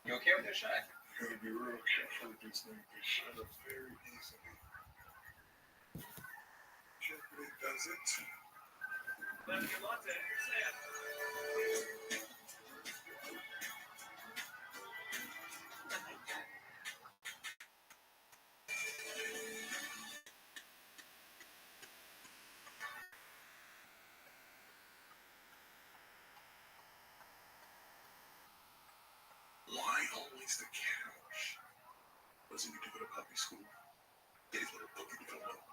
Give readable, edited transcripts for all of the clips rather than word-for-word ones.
You okay with this shot? You gotta be real careful with this thing. They shut up very easily. Carefully does it. Lemon latte, Sam. Why always the couch? Doesn't need to go to puppy school. Get a little puppy development.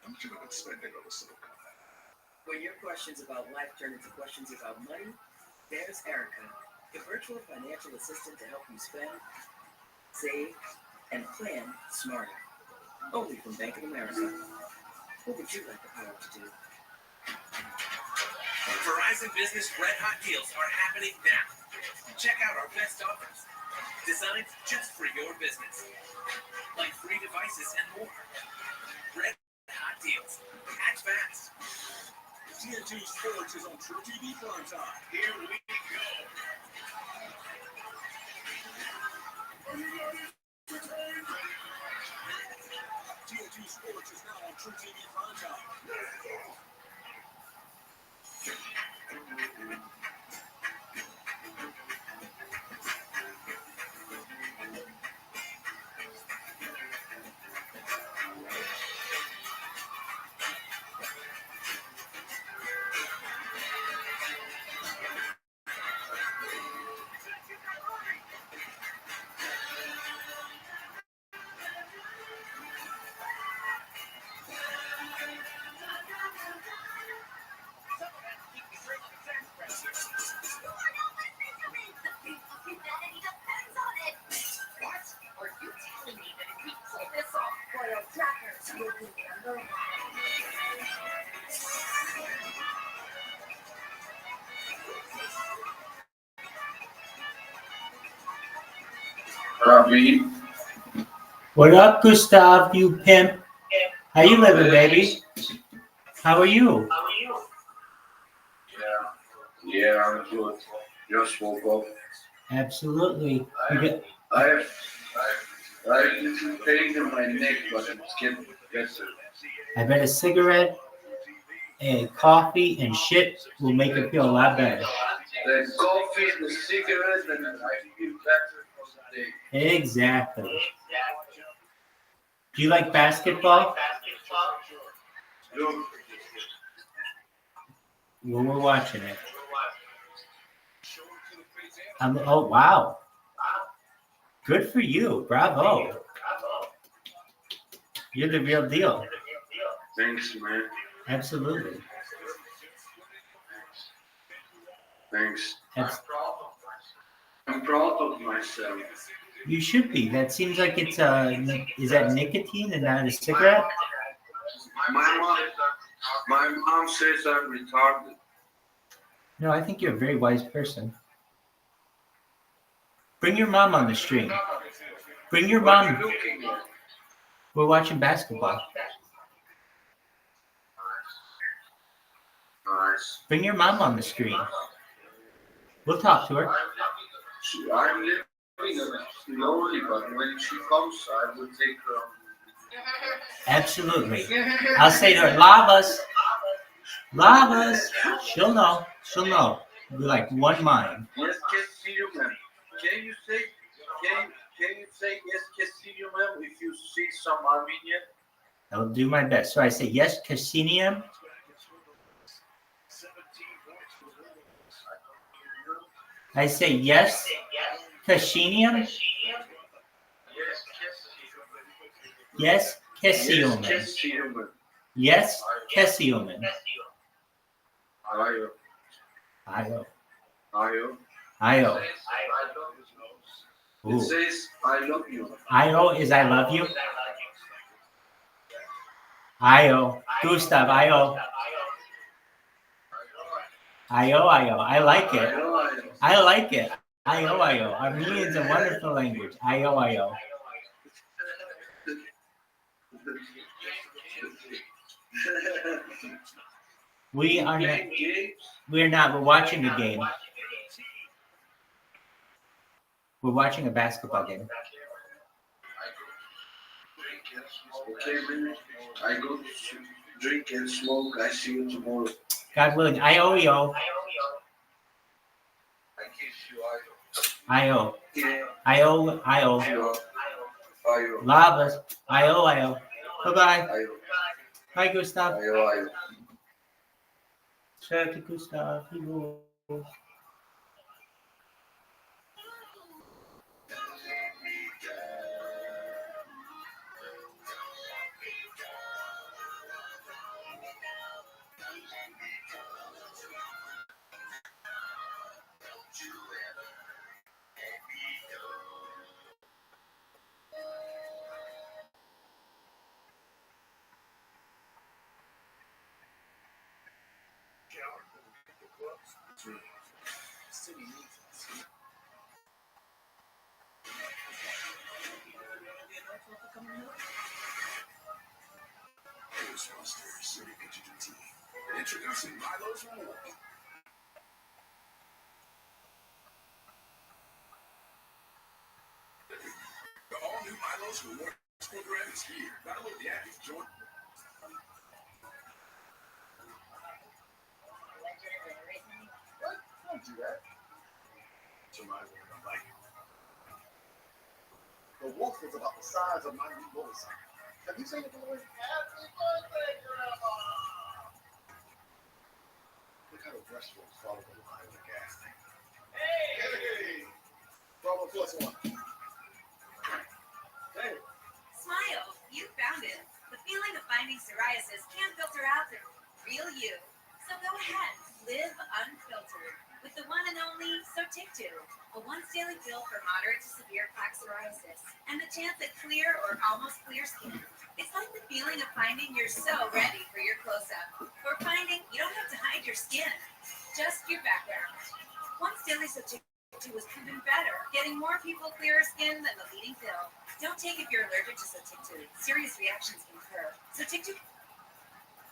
How much have I been spending on this little guy? When your questions about life turn into questions about money, there's Erica, the virtual financial assistant to help you spend, save, and plan smarter. Only from Bank of America. What would you like the power to do? Verizon Business Red Hot Deals are happening now. Check out our best offers, designed just for your business, like free devices and more. Red Hot Deals. Act fast. TNT Sports is on True TV primetime. Here we go. TNT Sports is now on True TV primetime. Rabbi. What up, Gustav, you pimp? How you living, baby? How are you? Yeah, I'm good. Just woke up. Absolutely. I have pain in my neck, but it's getting better. I bet a cigarette, a coffee, and shit will make it feel a lot better. The coffee, the cigarette, and I feel better for the day. Exactly. Do you like basketball? Look, Well, we're watching it. Oh, wow. Good for you. Bravo. You're the real deal. thanks, man. Absolutely. Thanks. That's, I'm proud of myself. you should be. That seems like it's is that nicotine and not a cigarette? My mom says I'm retarded. No, I think you're a very wise person. Bring your mom on the stream. Bring your What are mom. you looking at? We're watching basketball. Nice. Bring your mom on the screen. We'll talk to her. I'm living slowly, but when she comes, I will take her. Absolutely. I'll say to her, Lavas. Lavas. She'll know. She'll know. We're like one mind. Yes, Castillo, ma'am. Can you say yes, Castillo, ma'am, if you see some Armenian? I'll do my best. So I say, yes, Cassinium. I say, yes, Cassinium. Yes, Cassiumen. Castillo, Yes, Cassiumen. Ayo. Io. Ayo. Io. It Ooh. says, I love you. Io is I love you. Io. Gustav, Io. Ayo, ayo. I like it. Ayo, ayo. I like it. Ayo, ayo. Armenian's a wonderful language. Ayo, ayo. We are not. We're not. We're watching a game. We're watching a basketball game. Okay, man. I go to drink and smoke. I see you tomorrow. God willing. Ayo, yo. I kiss you. Ayo. Yeah. Ayo, ayo. Ayo. Ayo. Lavas. Ayo, ayo. Bye-bye. Ayo. Bye, Gustav. Ayo, ayo. Shout out to Gustav. He rules. City needs us. Here's Foster City Digital Tea. Introducing Milo's Reward. The all-new Milo's Rewards program is here. Download the app and join. Don't do that. To my word, I like it. The wolf was about the size of my new motorcycle. Have you seen it, boy? Happy birthday, Grandma! Look how the dress wolves follow the line of the gas tank. Hey! Bravo plus one. Hey! Smile, you found it. The feeling of finding psoriasis can't filter out the real you. So go ahead, live unfiltered with the one and only Sotictu, a once daily pill for moderate to severe plaque psoriasis, and the chance at clear or almost clear skin. It's like the feeling of finding you're so ready for your close-up, or finding you don't have to hide your skin, just your background. Once daily Sotictu was proven better, getting more people clearer skin than the leading pill. Don't take if you're allergic to Sotictu. Serious reactions can occur. Sotictu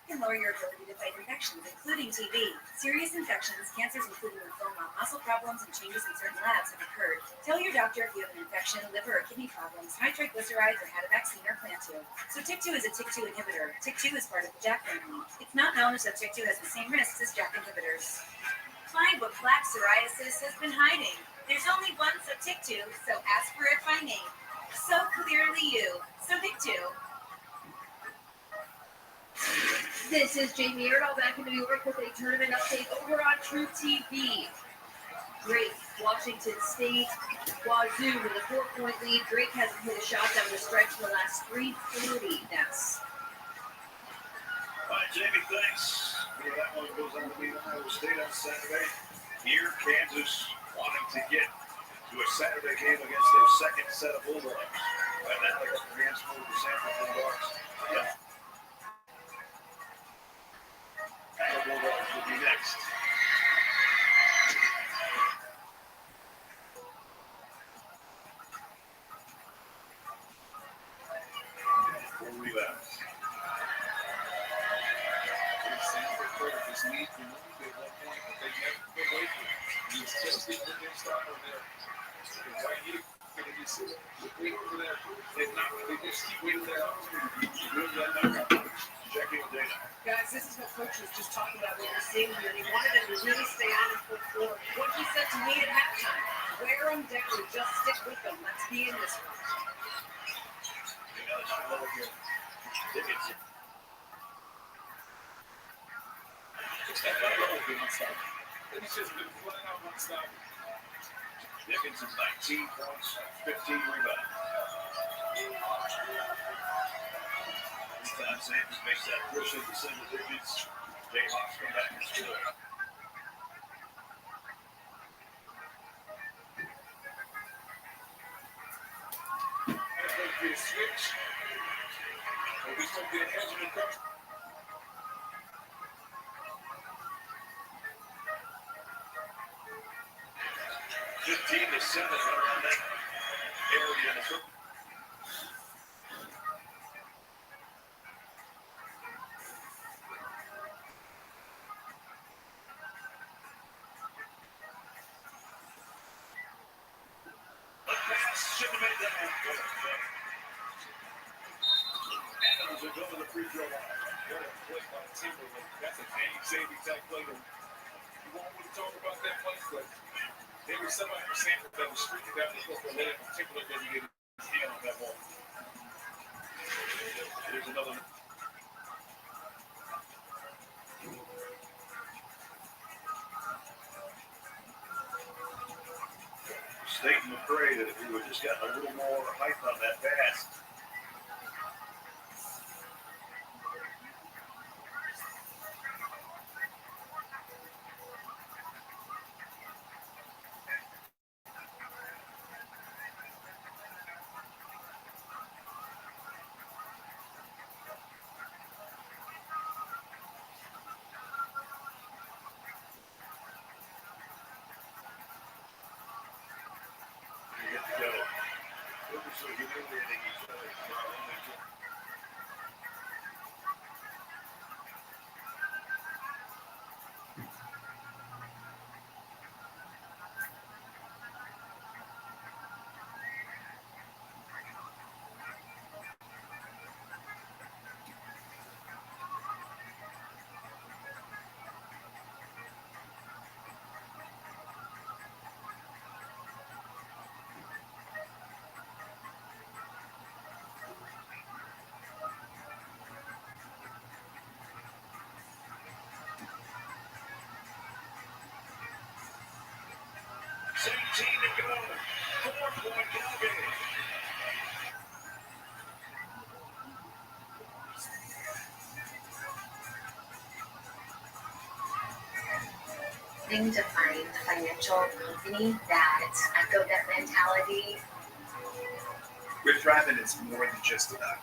can lower your ability to fight infections, including TB. Serious infections, cancers including lymphoma, muscle problems, and changes in certain labs have occurred. Tell your doctor if you have an infection, liver or kidney problems, high triglycerides, or had a vaccine or plan to. So TYK2 is a TYK2 inhibitor. TYK2 is part of the JAK family. It's not known as that TYK2 has the same risks as JAK inhibitors. Find what plaque psoriasis has been hiding. There's only one TYK2, so ask for it by name. So clearly you. So TYK2. This is Jamie Erdahl back in New York with a tournament update over on True TV. Drake, Washington State, Wazoo with a 4-point lead. Drake hasn't hit a shot down the stretch for the last 3:40. That's All right, Jamie, thanks. That one goes on to be Iowa State on Saturday. Here, Kansas wanting to get to a Saturday game against their second set of Bulldogs. Right now, they got their hands full with the Sanford Bulldogs. Yeah. The Bulldogs will be next. Full rebounds. guys, this is what Coach was just talking about what we're seeing here. He wanted them to really stay on and full floor. What he said to me at halftime, wear them down, just stick with them. Let's be in this one. It's just been flat out one stop. Dickinson 19 points, 15 rebounds. Anytime Sanders makes that push into single digits, Jayhawks come back and score. That's going to be a switch. Or this going to be a hedge and a cover. 15-7 around that area. The pass should have made that one. Adams will go to the free throw line. What a play by Timberlake. That's a game-saving type play. You won't want to talk about that play, but maybe somebody was saying that was streaking down the court, but Timberlake doesn't get his hand on that ball. Here's another. State McCray that if he would just gotten a little more height on that pass. Same team to go. 4-point ball game. To find a financial company that echoed that mentality. With Rabbit, it's more than just about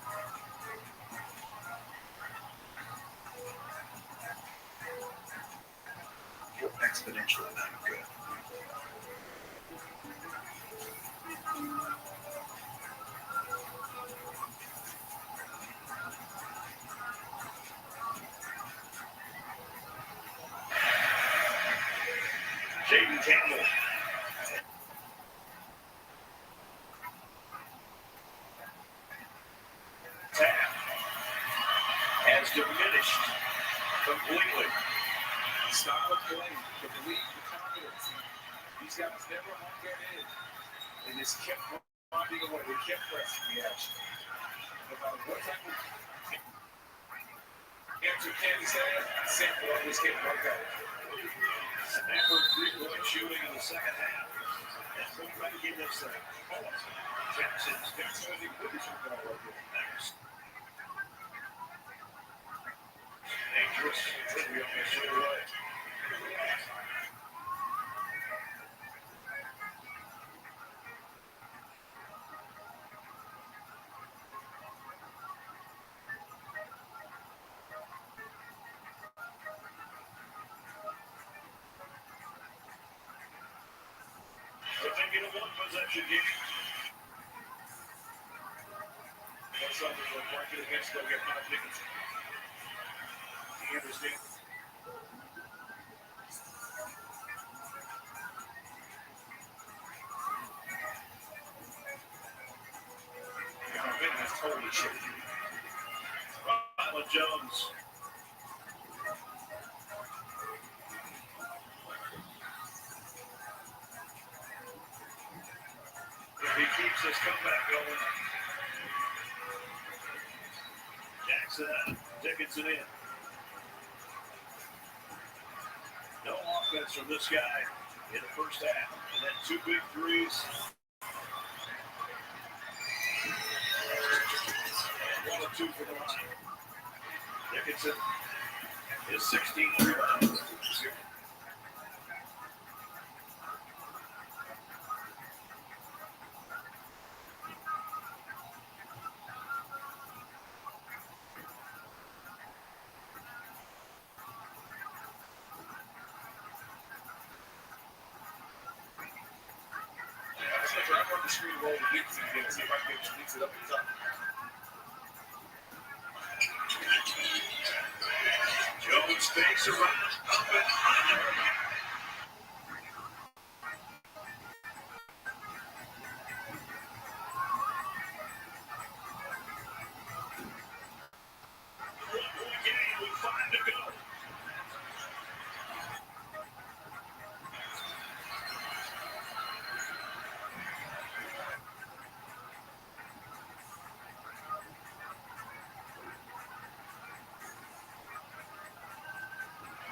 exponential amount of good. Jaden Campbell. Tap has diminished completely. The style of play, the belief, the confidence. These guys never hung their head. They just kept finding a way. They kept pressing the action. No matter what type of answer Kansas had, Sanford always came right back. Stanford 3-point shooting in the second half. That's what we're trying to get this thing. Jackson's got something good to shoot right there. Next. Dangerous. Could be on the straight away. But they get a one-possession game. That's something we're working against. They'll get 5 tickets. You understand? That's totally shit. Ronald Jones. If he keeps this comeback going, Jackson out, Dickinson in. No offense from this guy in the first half. And then 2 big threes. And 1 or 2 for the line. Dickinson is 16 rebounds. the screen roll to Dixon again and see if I can mix it up the top. Jones fakes around, up and under. Game with 5 to go.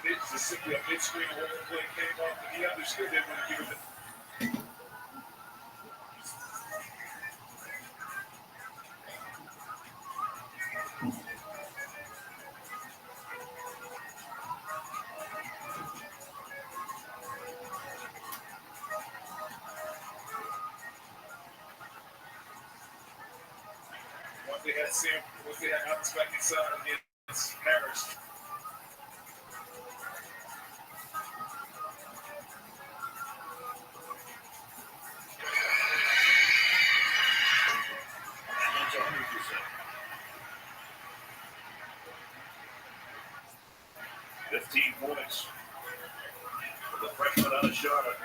This is simply a mid-screen roll play came off, and he understood that when he gave it. Once they had Alex back inside against Harris. That's 100%. 15 points for the freshman out of Charlotte.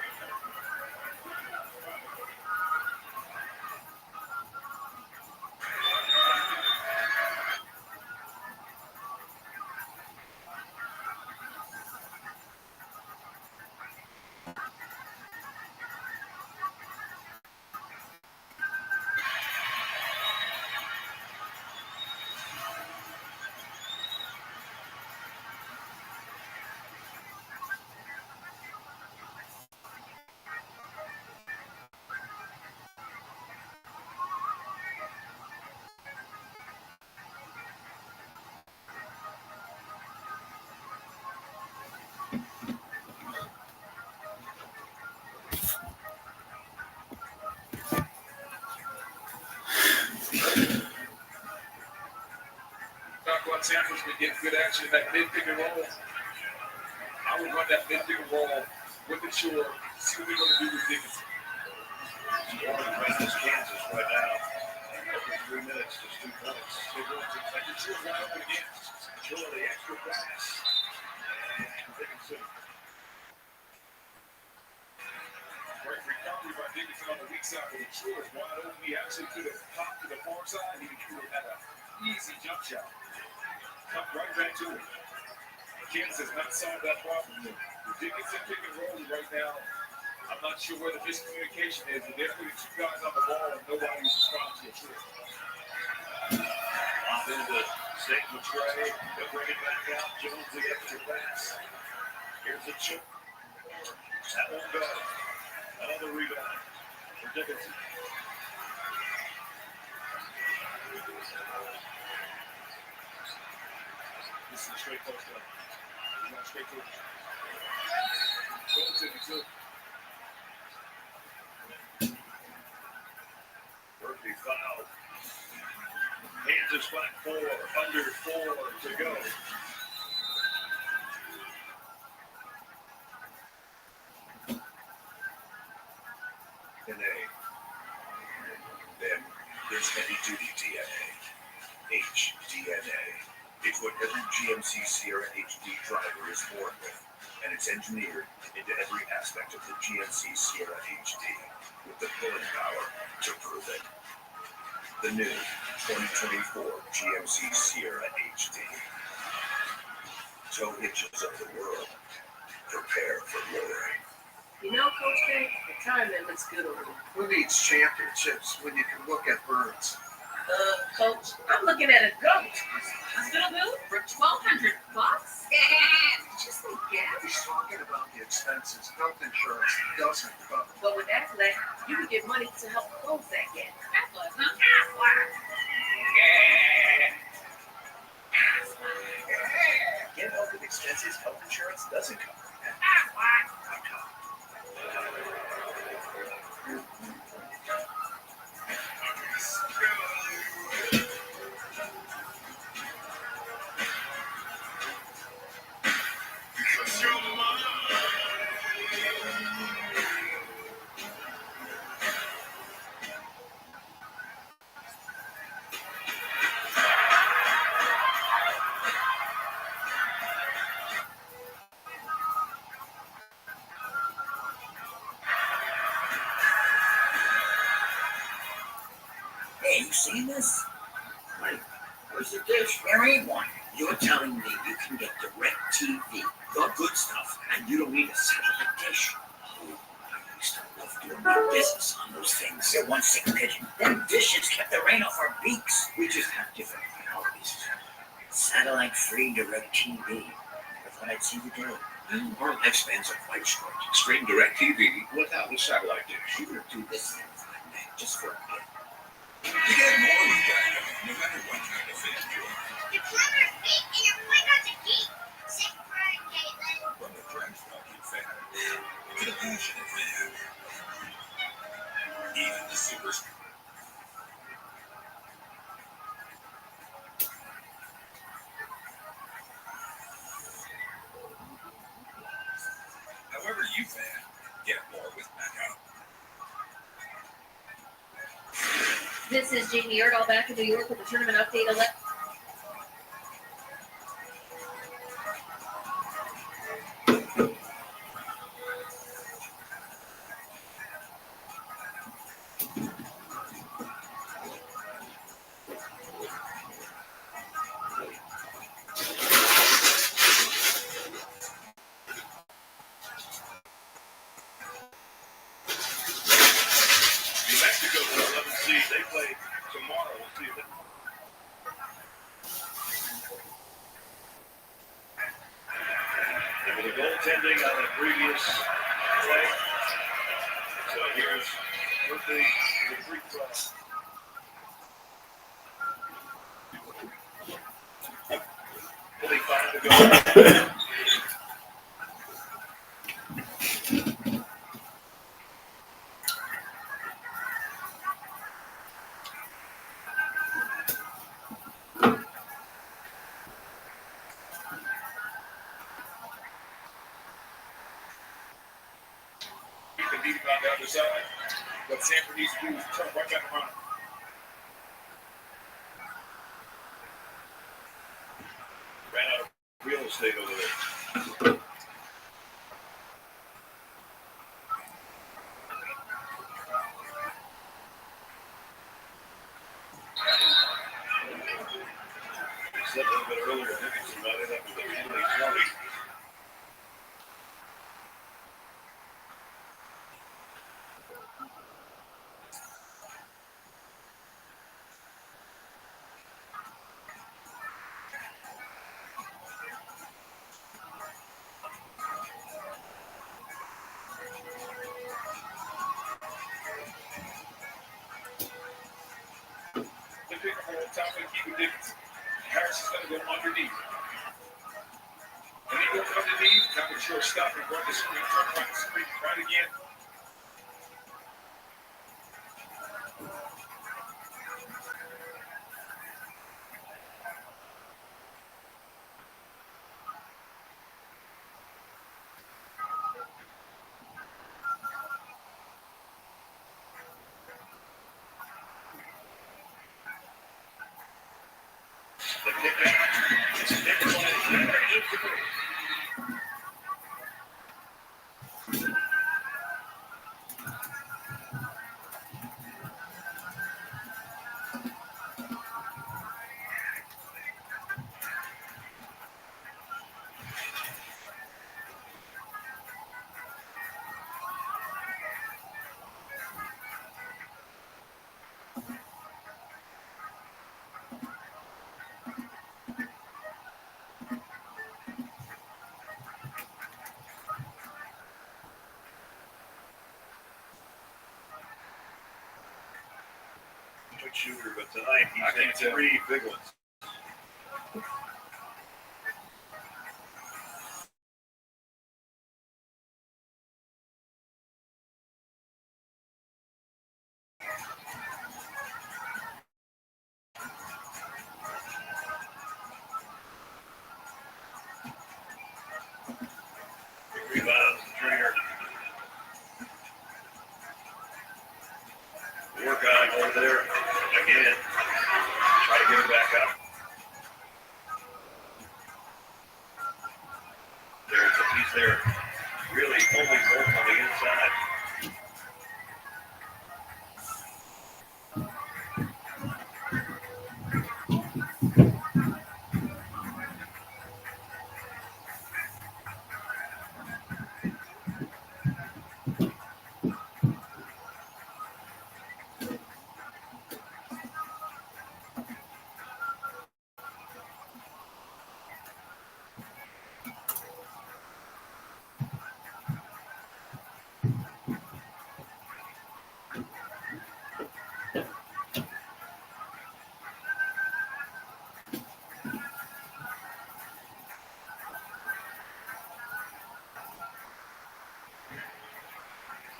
Sanford's been getting good action in that mid-pick and roll. I would run that mid-pick and roll with the shore, see what we're going to do with Dickinson. Scoring versus Kansas right now. Over 3 minutes, just 2 points. They're going to let the shore wide open again. Shore the extra pass. And Dickinson. Great recovery by Dickinson on the weak side, but the shore is wide open. He actually could have popped to the far side. He could have had an easy jump shot. Come right back to it. Kansas has not solved that problem yet. The Dickinson pick and roll right now, I'm not sure where the miscommunication is, but they're putting 2 guys on the ball and nobody's responding to a trick. Off into St. McRae. They'll bring it back out. Jones the extra pass. Here's the chip. That won't go. Another rebound for Dickinson. This is a straight post up. He's not straight to it. Goes to it, too. Murphy foul. Kansas back 4, under 4 to go. DNA. Then there's heavy duty DNA. HDNA. It's what every GMC Sierra HD driver is born with, and it's engineered into every aspect of the GMC Sierra HD with the pulling power to prove it. The new 2024 GMC Sierra HD. Tow hitches of the world. Prepare for glory. You know, Coach K, retirement looks good over there. Who needs championships when you can look at birds? Coach, I'm looking at a goat. Hospital bill for $1,200. Yeah, just like gas. He's talking about the expenses. Health insurance doesn't cover. But with Aflac, you can get money to help close that gap. Aflac, huh? Get help with expenses health insurance doesn't cover. seen this? Like, where's the dish? There ain't one. You're telling me you can get DirecTV, the good stuff, and you don't need a satellite dish? Oh, I used to love doing my business on those things. They're one sick pigeon. Them dishes kept the rain off our beaks. We just have different priorities. Satellite-free DirecTV. I thought I'd see the day. Our lifespans are quite short. Stream DirecTV without the satellite dish. You're gonna do this thing for a minute, just for a bit. You get more with Geico, no matter what kind of fan you are. Your plumber feet and your windows are deep. Sick burn, Caitlin. From the trash-talking fan to the passionate fan. Even the super. However you fan, get more with Geico. This is Jamie Erdahl back in New York with the tournament update. New Mexico, the 11th seed, they play tomorrow. We'll see if they... And with the goaltending on the previous play, so here's the free throw. 45 to go. You can beat him on the other side. What Sanford needs to do is turn right back around. Ran out of real estate over there. They said a little bit earlier, Dickinson might end up with a penalty 20. They pick up on top of the keeper Dickinson. Harris is going to go underneath. When he goes underneath, come to shortstop and run the screen, turn around the screen, right again. The pickup. It's Dickinson. Good shooter, but tonight he's had 3 big ones. Rebounds, Trainer. Work on over there again. Try to get it back up. He's there, really only goal on the inside.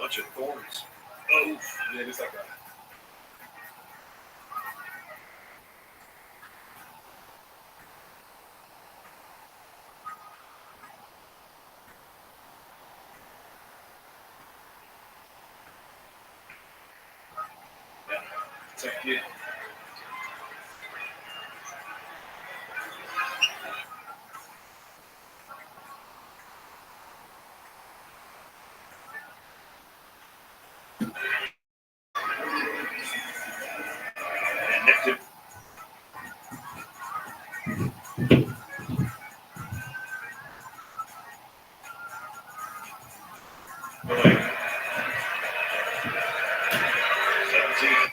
Bunch of thorns. Oh, Yeah, it's like a. It's like, yeah. and nipped him. Away. 17.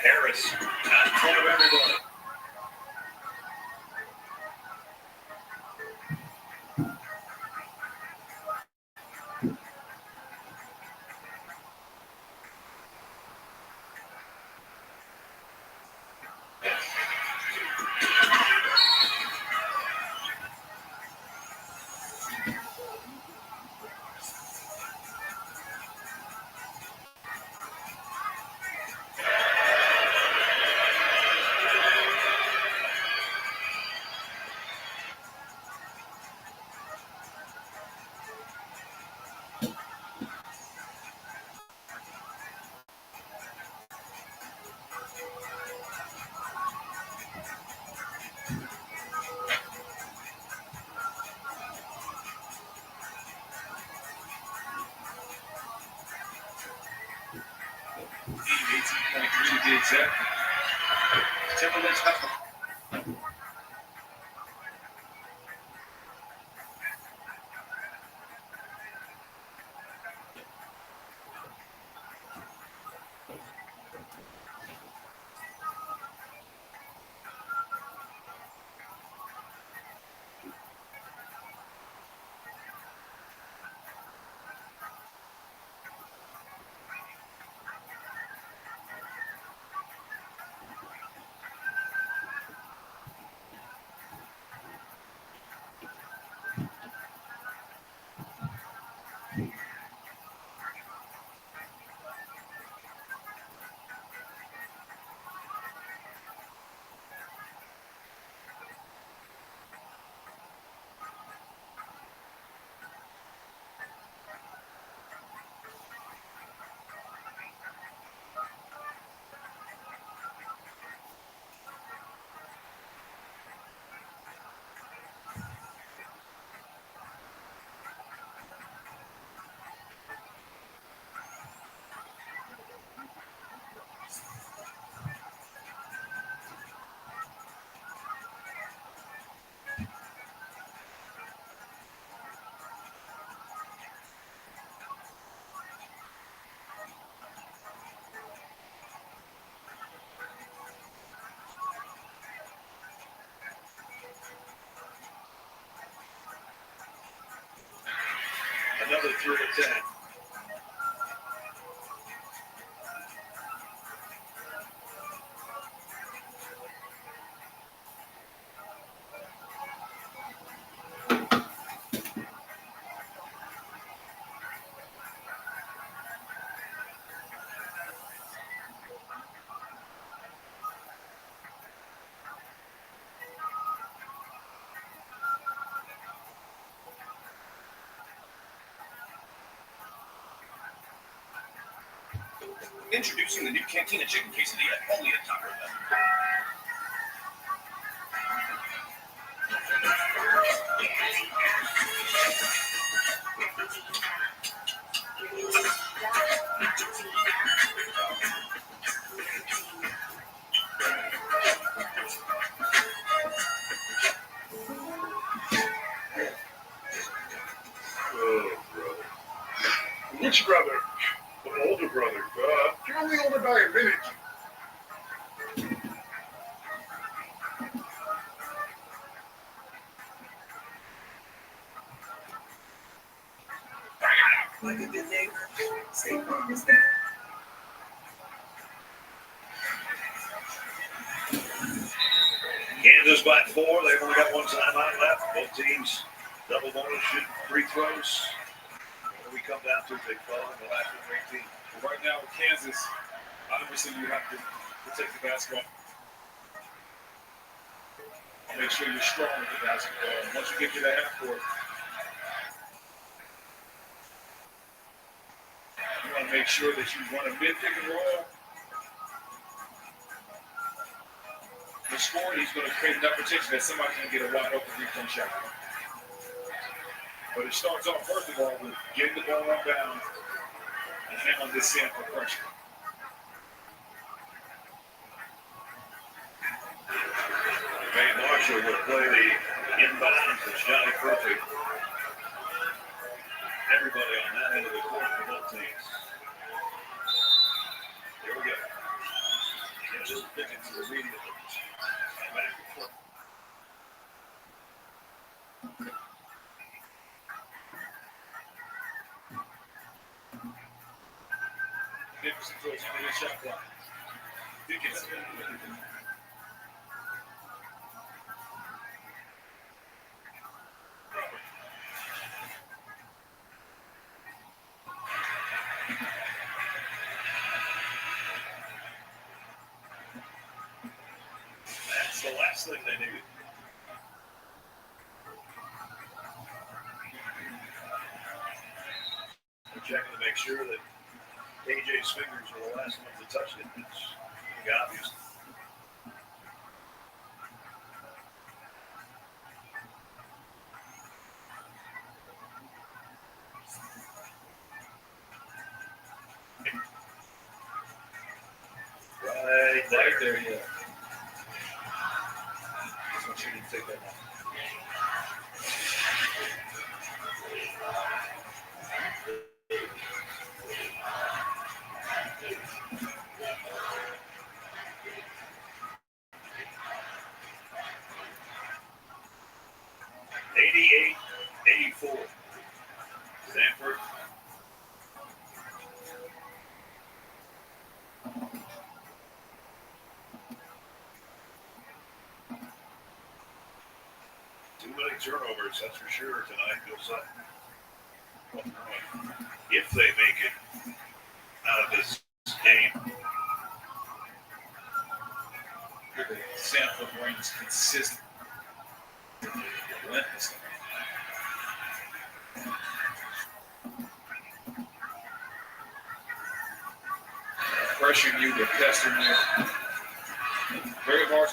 Harris, not in front of everybody. To be exact. Timberlake's got Another 3 of 10. Introducing the new Cantina Chicken Quesadilla, only at Taco Bell. Oh, brother. Which brother? The older brother. You're only older by a minute. Like a good neighbor, State Farm is there. Kansas by 4. They've only got one timeout left. Both teams double bonus, shoot free throws. What do we come down to? They fall in the last 18. Right now with Kansas, obviously you have to protect the basketball. Make sure you're strong with the basketball. And once you get to the half court, you want to make sure that you run a mid pick and roll. The score, he's going to create enough protection that somebody can get a wide open three-point shot. But it starts off, first of all, with getting the ball on down and handling this sample pressure. Ray Marshall will play the inbound for Johnny Perfect. Everybody on that end of the court for both teams. Here we go. Kansas picking to the medium. And back and forth. Dickinson throws into the shot clock. Dickinson. That's the last thing they needed. They're checking to make sure that AJ's fingers are the last ones to touch it. It's obvious. Right there, yeah. Just want you to take that one. Stanford. Too many turnovers, that's for sure, tonight. Goes up. If they make it out of this game. The sample brings consistent. Relentless. Pressuring you, they're pestering you. Very hard.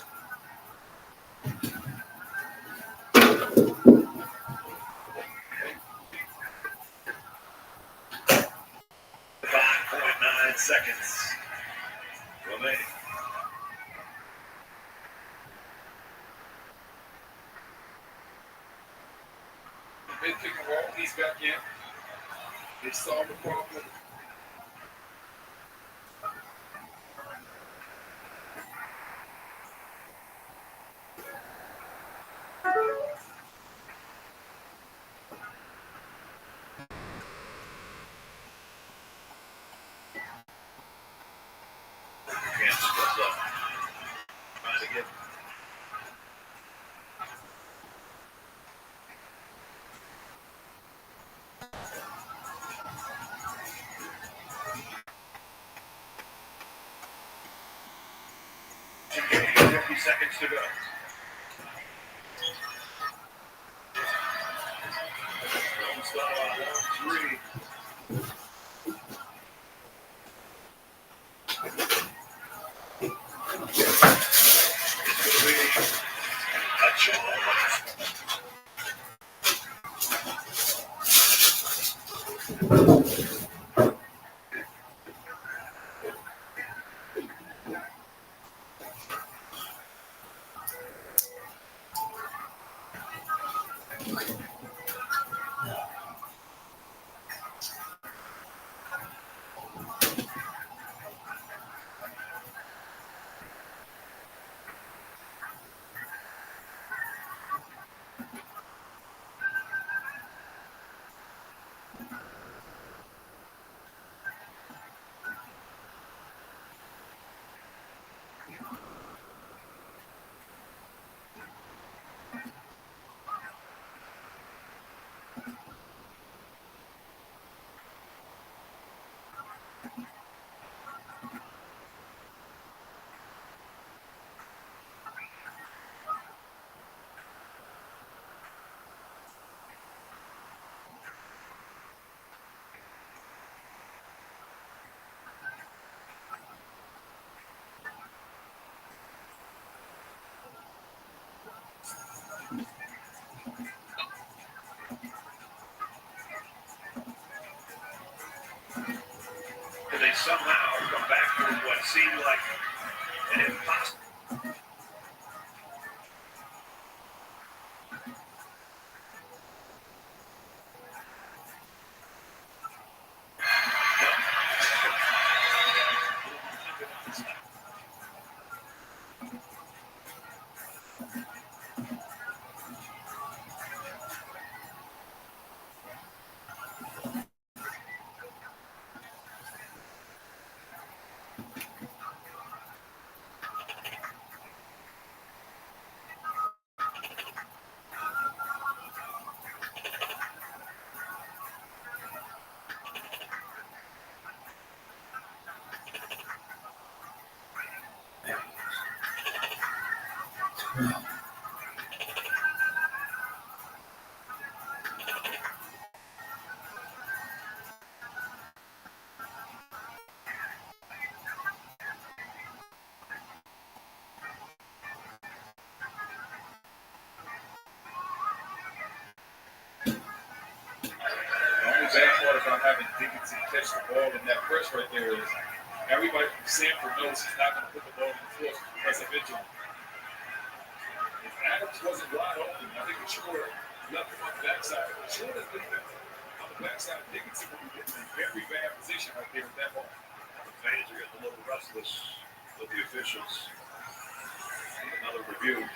5.9 seconds remaining. Mid pick and roll, he's back in. They solved the problem. Kansas goes up. Trying to get. Okay, 50 seconds to go. Don't stop on 1-3. somehow come back from what seemed like an impossible. The only bad part about having Dickinson catch the ball in that press right there is everybody from Sanford knows he's not going to put the ball in the floor because of injury. If Adams wasn't wide open, I think Short left him on the backside. Short has been on the backside. Dickinson would be getting in a very bad position right there at that ball. The fans are getting a little restless with the officials. Another review.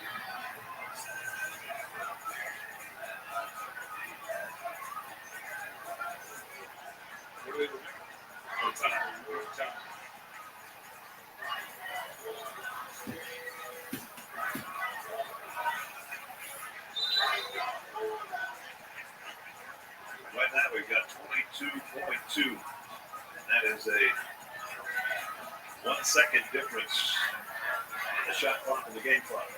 What do they remember? Oh, time. Right now we've got 22.2. That is a 1 second difference in the shot clock and the game clock.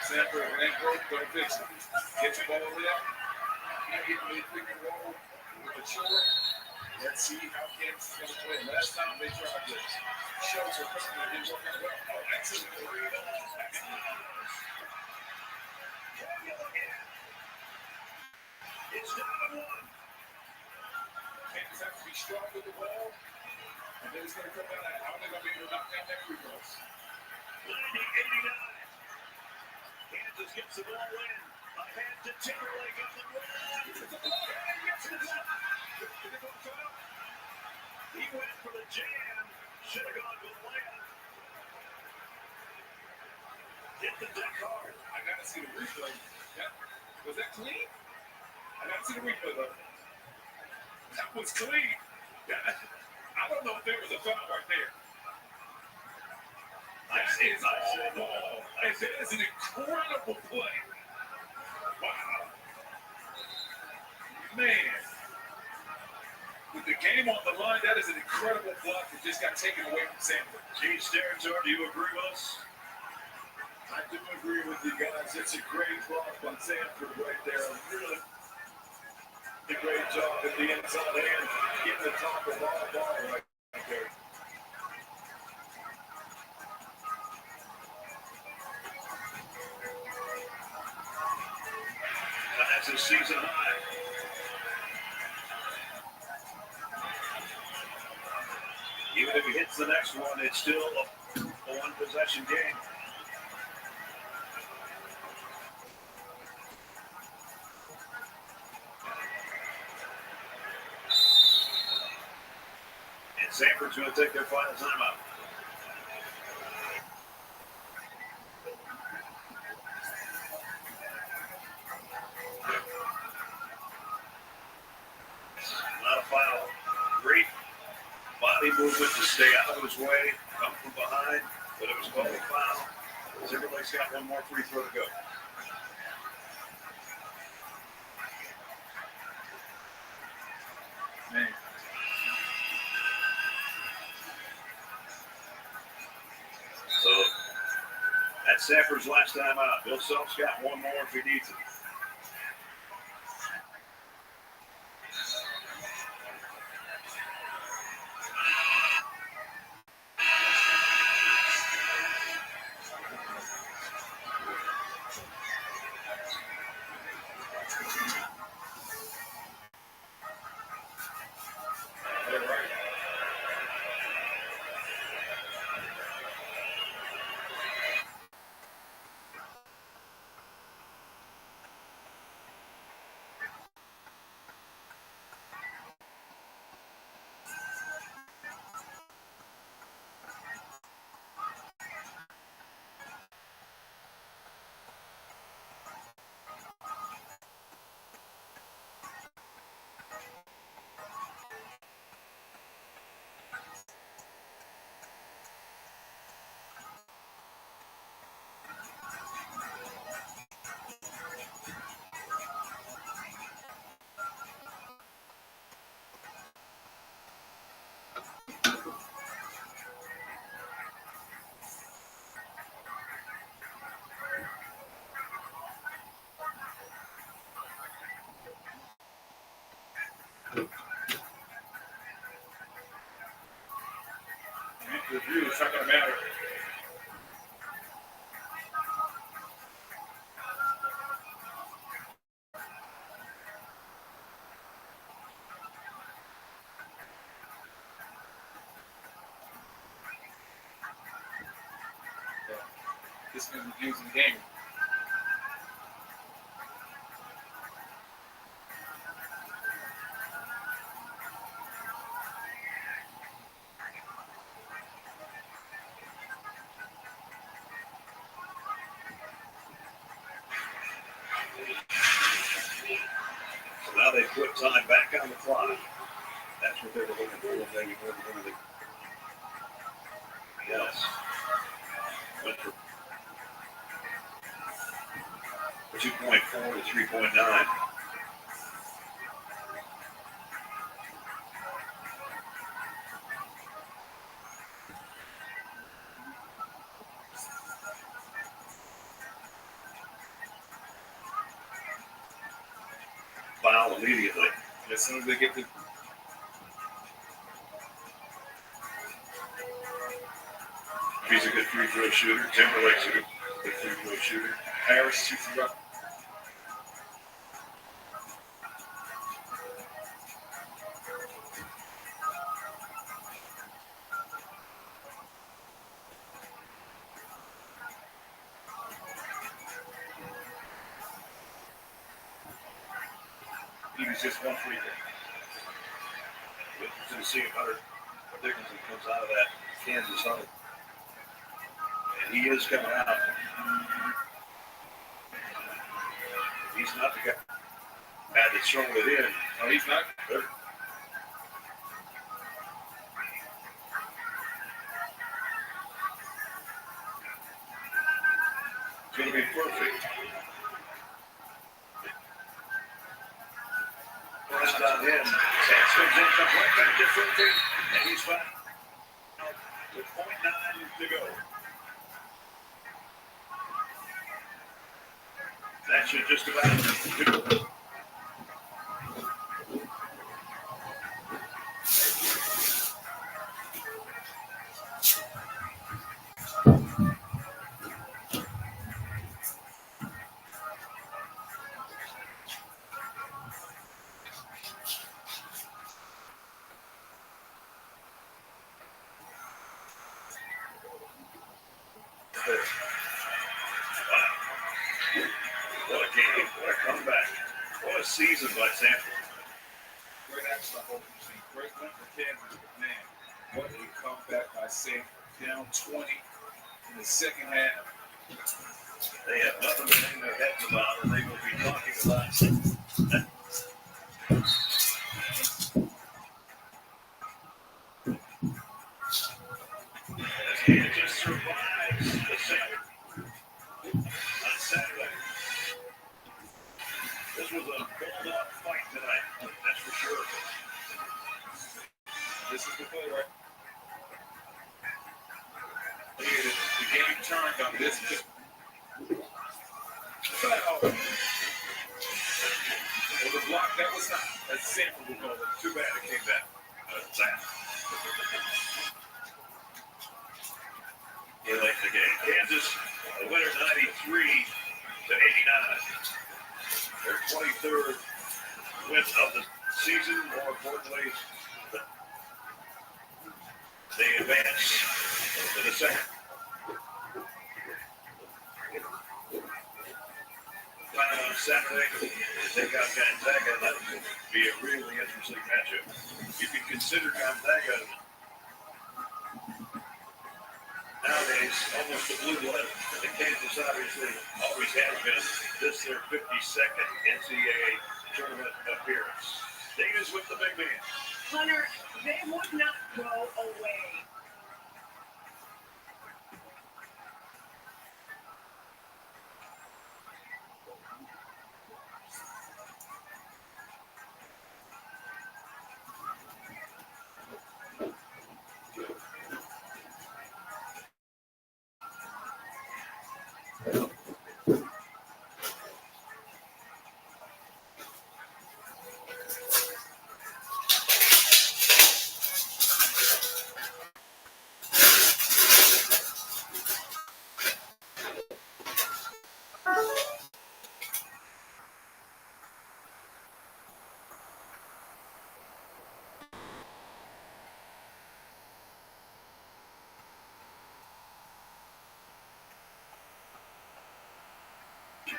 Sanford, if it ain't broke, don't fix it. Get the ball there. Keep getting pick and roll with the Short. Let's see how Kansas is going to play. Last time they tried this. Shows are coming and didn't work out well. Oh, that's a great It's down to one. Kansas has to be strong with the ball. And then it's going to come down to how they're going to be able to knock down that free throws. 90-89. Kansas gets the ball in. Ahead to Timberlake on the run. He went for the jam. Should have gone for the layup. Hit the deck hard. I got to see the replay. Was that clean? I got to see the replay, though. That was clean. I don't know if there was a foul right there. That is a ball. That is an incredible play. Wow. Man. With the game on the line, that is an incredible block that just got taken away from Sanford. Gene Steratore, do you agree with us? I do agree with you guys. It's a great block by Sanford right there. Really a great job at the inside hand, getting the top of all ball right there. That's his season high. Even if he hits the next one, it's still a one-possession game. And Sanford's going to take their final timeout. Not a foul. Great body movement to stay out of his way, come from behind, but it was called a foul. Timberlake's got one more free throw to go. Man. So that's Sanford's last time out. Bill Self's got one more if he needs it. The view is not going to matter. This is using the game. So now they put time back on the clock. That's what they were looking for. Maybe more than anything else. Went from 2.4 to 3.9. Foul immediately. As soon as they get the He's a good free throw shooter. Timberlake's a good free throw shooter. Harris shoots the rock. He was just one free throw. Interesting to see if Hunter Dickinson comes out of that Kansas huddle. And he is coming out. He's not the guy that's throwing it in. No, he's not. It's going to be perfect. First on him. Sands comes in, comes right back to 50, and he's fouled with 0.9 to go. That should just about do it. What a game, what a comeback, what a season by Sanford. Great action by both teams. Great win for Kansas, but man, what a comeback by Sanford. Down 20 in the second half. They have nothing to hang their heads about, and they will be talking about as Kansas survives the Sanford on Saturday. This was a bulldog fight tonight, that's for sure. This is the play, right? The game turned on this. Foul. Well, the block, that was not as simple to call it. Too bad it came back. They like the game. Kansas, a winner 93 to 89. Their 23rd win of the season. More importantly, they advance to the second. Final on Saturday, they take out Gonzaga. That will be a really interesting matchup. You can consider Gonzaga nowadays almost a blue blood. And Kansas obviously always has been. This their 52nd NCAA tournament appearance. Davis with the big man. Hunter, they would not go away.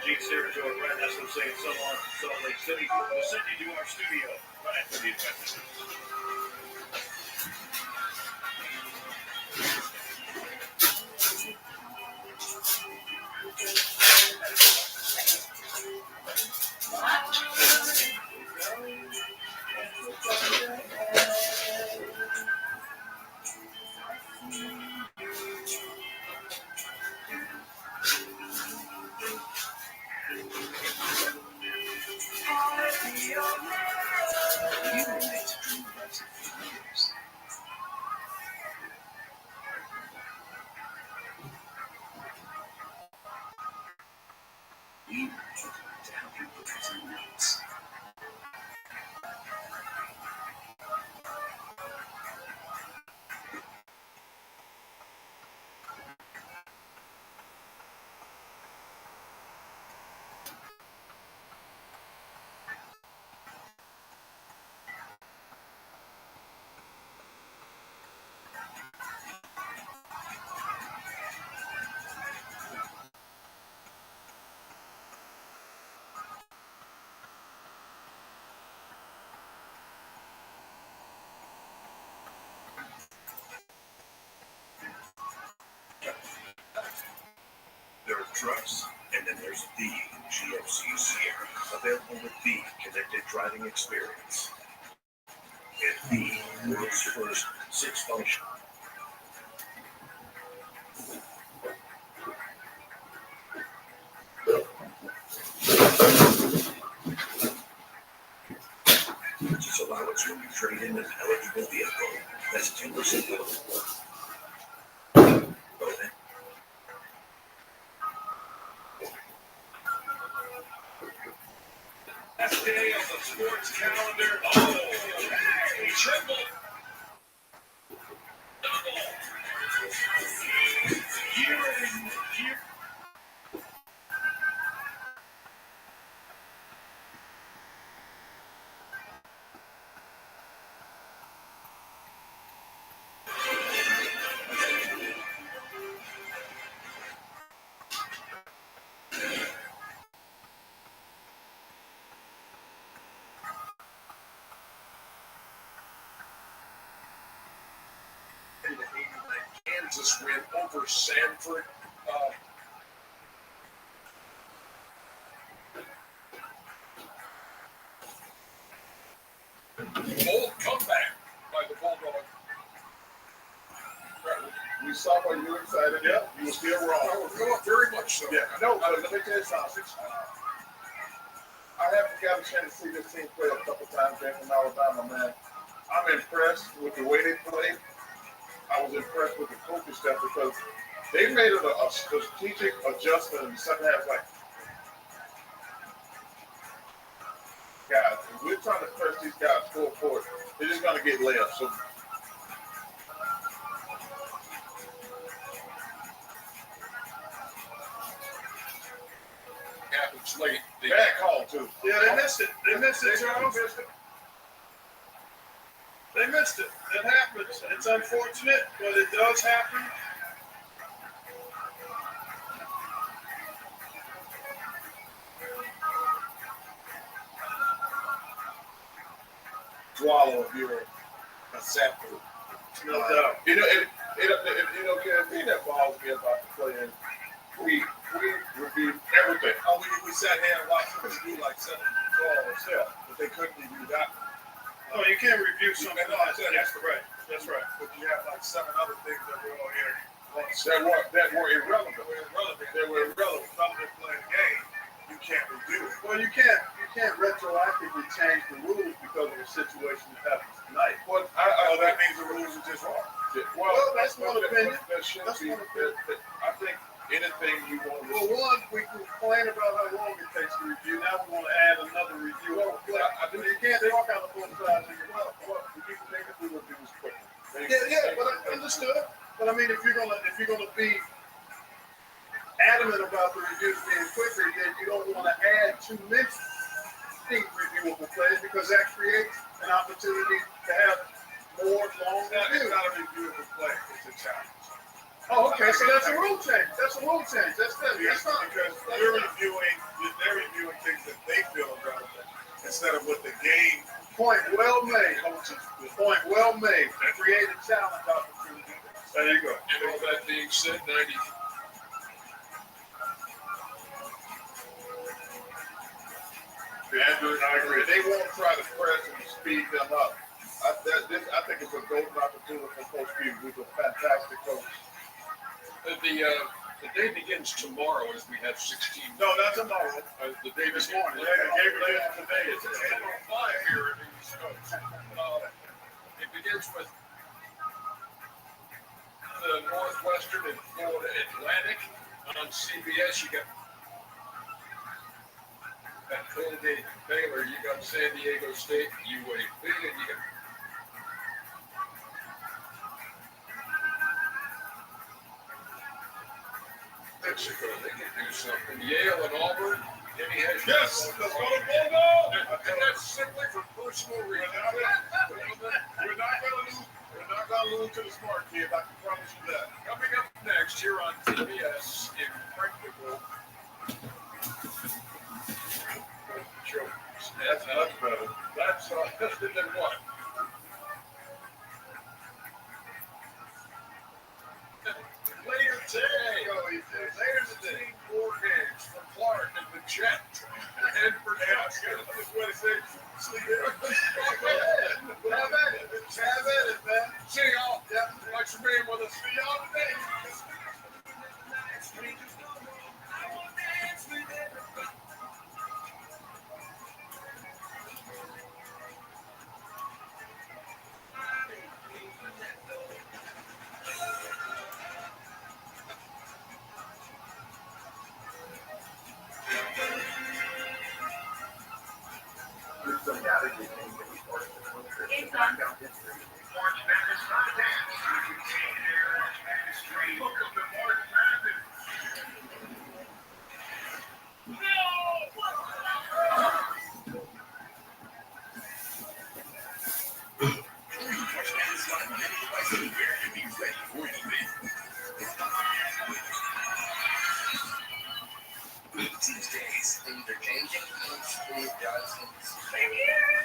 Gene Sturridge over Brad Nessler saying so on Salt Lake City. We'll send you to our studio right after the adventures. There are trucks, and then there's the GMC Sierra, available with the connected driving experience. And the world's first 6-function. Purchase allowance when you trade in an eligible vehicle. That's 10% off. Okay. Last day of the sports calendar. Oh, hey, triple. Double. Year in, year. Kansas win over Sanford. Bold comeback by the Bulldogs. We saw what you were excited. Yeah, you were still wrong. No, very much so. Yeah, no, let me tell you something. I haven't got a chance to see this team play a couple times in Alabama, man. I'm impressed with the way they play. I was impressed with the coaching staff because they made it a strategic adjustment in the second half. Like, guys, if we're trying to press these guys full forward, they're just going to get layups. So, happens late. bad call, too. Yeah, they missed it. They missed it, Charles. They missed it. It happens. It's unfortunate, but it does happen. Swallow if you're a sample. No doubt. You know, the thing that bothers me about the play is we reviewed everything. Oh, we sat here and watched them do like 7 calls, But they couldn't review that. Oh, you can't review something else. That's right. That's right. but you have like 7 other things that we're all here. That were irrelevant. They were irrelevant. Other than playing the game, you can't review it. Well, you can't retroactively change the rules because of a situation that happens tonight. Well, that means the rules are just wrong. Well, that's one opinion. That should be. I think anything you want to. Well, one, we complain about how long it takes to review. Now we want to add another review. You can't talk out of both sides of your mouth. The people they could do reviews quicker. Yeah, but I understood. But I mean, if you're gonna be adamant about the reviews being quicker, then you don't want to add too many reviewable plays because that creates an opportunity to have more long It's reviews. not a reviewable play. It's a challenge. Oh, okay, so that's a rule change. That's a rule change. That's not Because they're reviewing things that they feel are relevant instead of what the game. Point well made, coaches. Point well made. Create a challenge opportunity. There you go. And all that being said, 90. Andrew and I agree. They won't try to press and speed them up. I think it's a golden opportunity for Coach Steve, who's a fantastic coach. The day begins tomorrow as we have 16. No, not tomorrow. The day This begins morning. today. It's 10:05 here in the East Coast. It begins with the Northwestern and Florida Atlantic on CBS. You got Colgate Baylor. You got San Diego State, UAB, and you got Mexico. They can do something. Yale and Auburn. Kenny has Yes, let's go to Bogo. and that's simply for personal reasons. We're not gonna lose to the smart kid. I can promise you that. Coming up next here on TBS, Impractical Jokes. That's much better. That's tested than what? Later today, later today, 4 games for Clark and the Jet. And for Josh. That's what it says. Sleep in. Have at it. Have at it, man. See y'all. Thanks for being with us. See y'all today. It's on. Tuesdays, things are changing.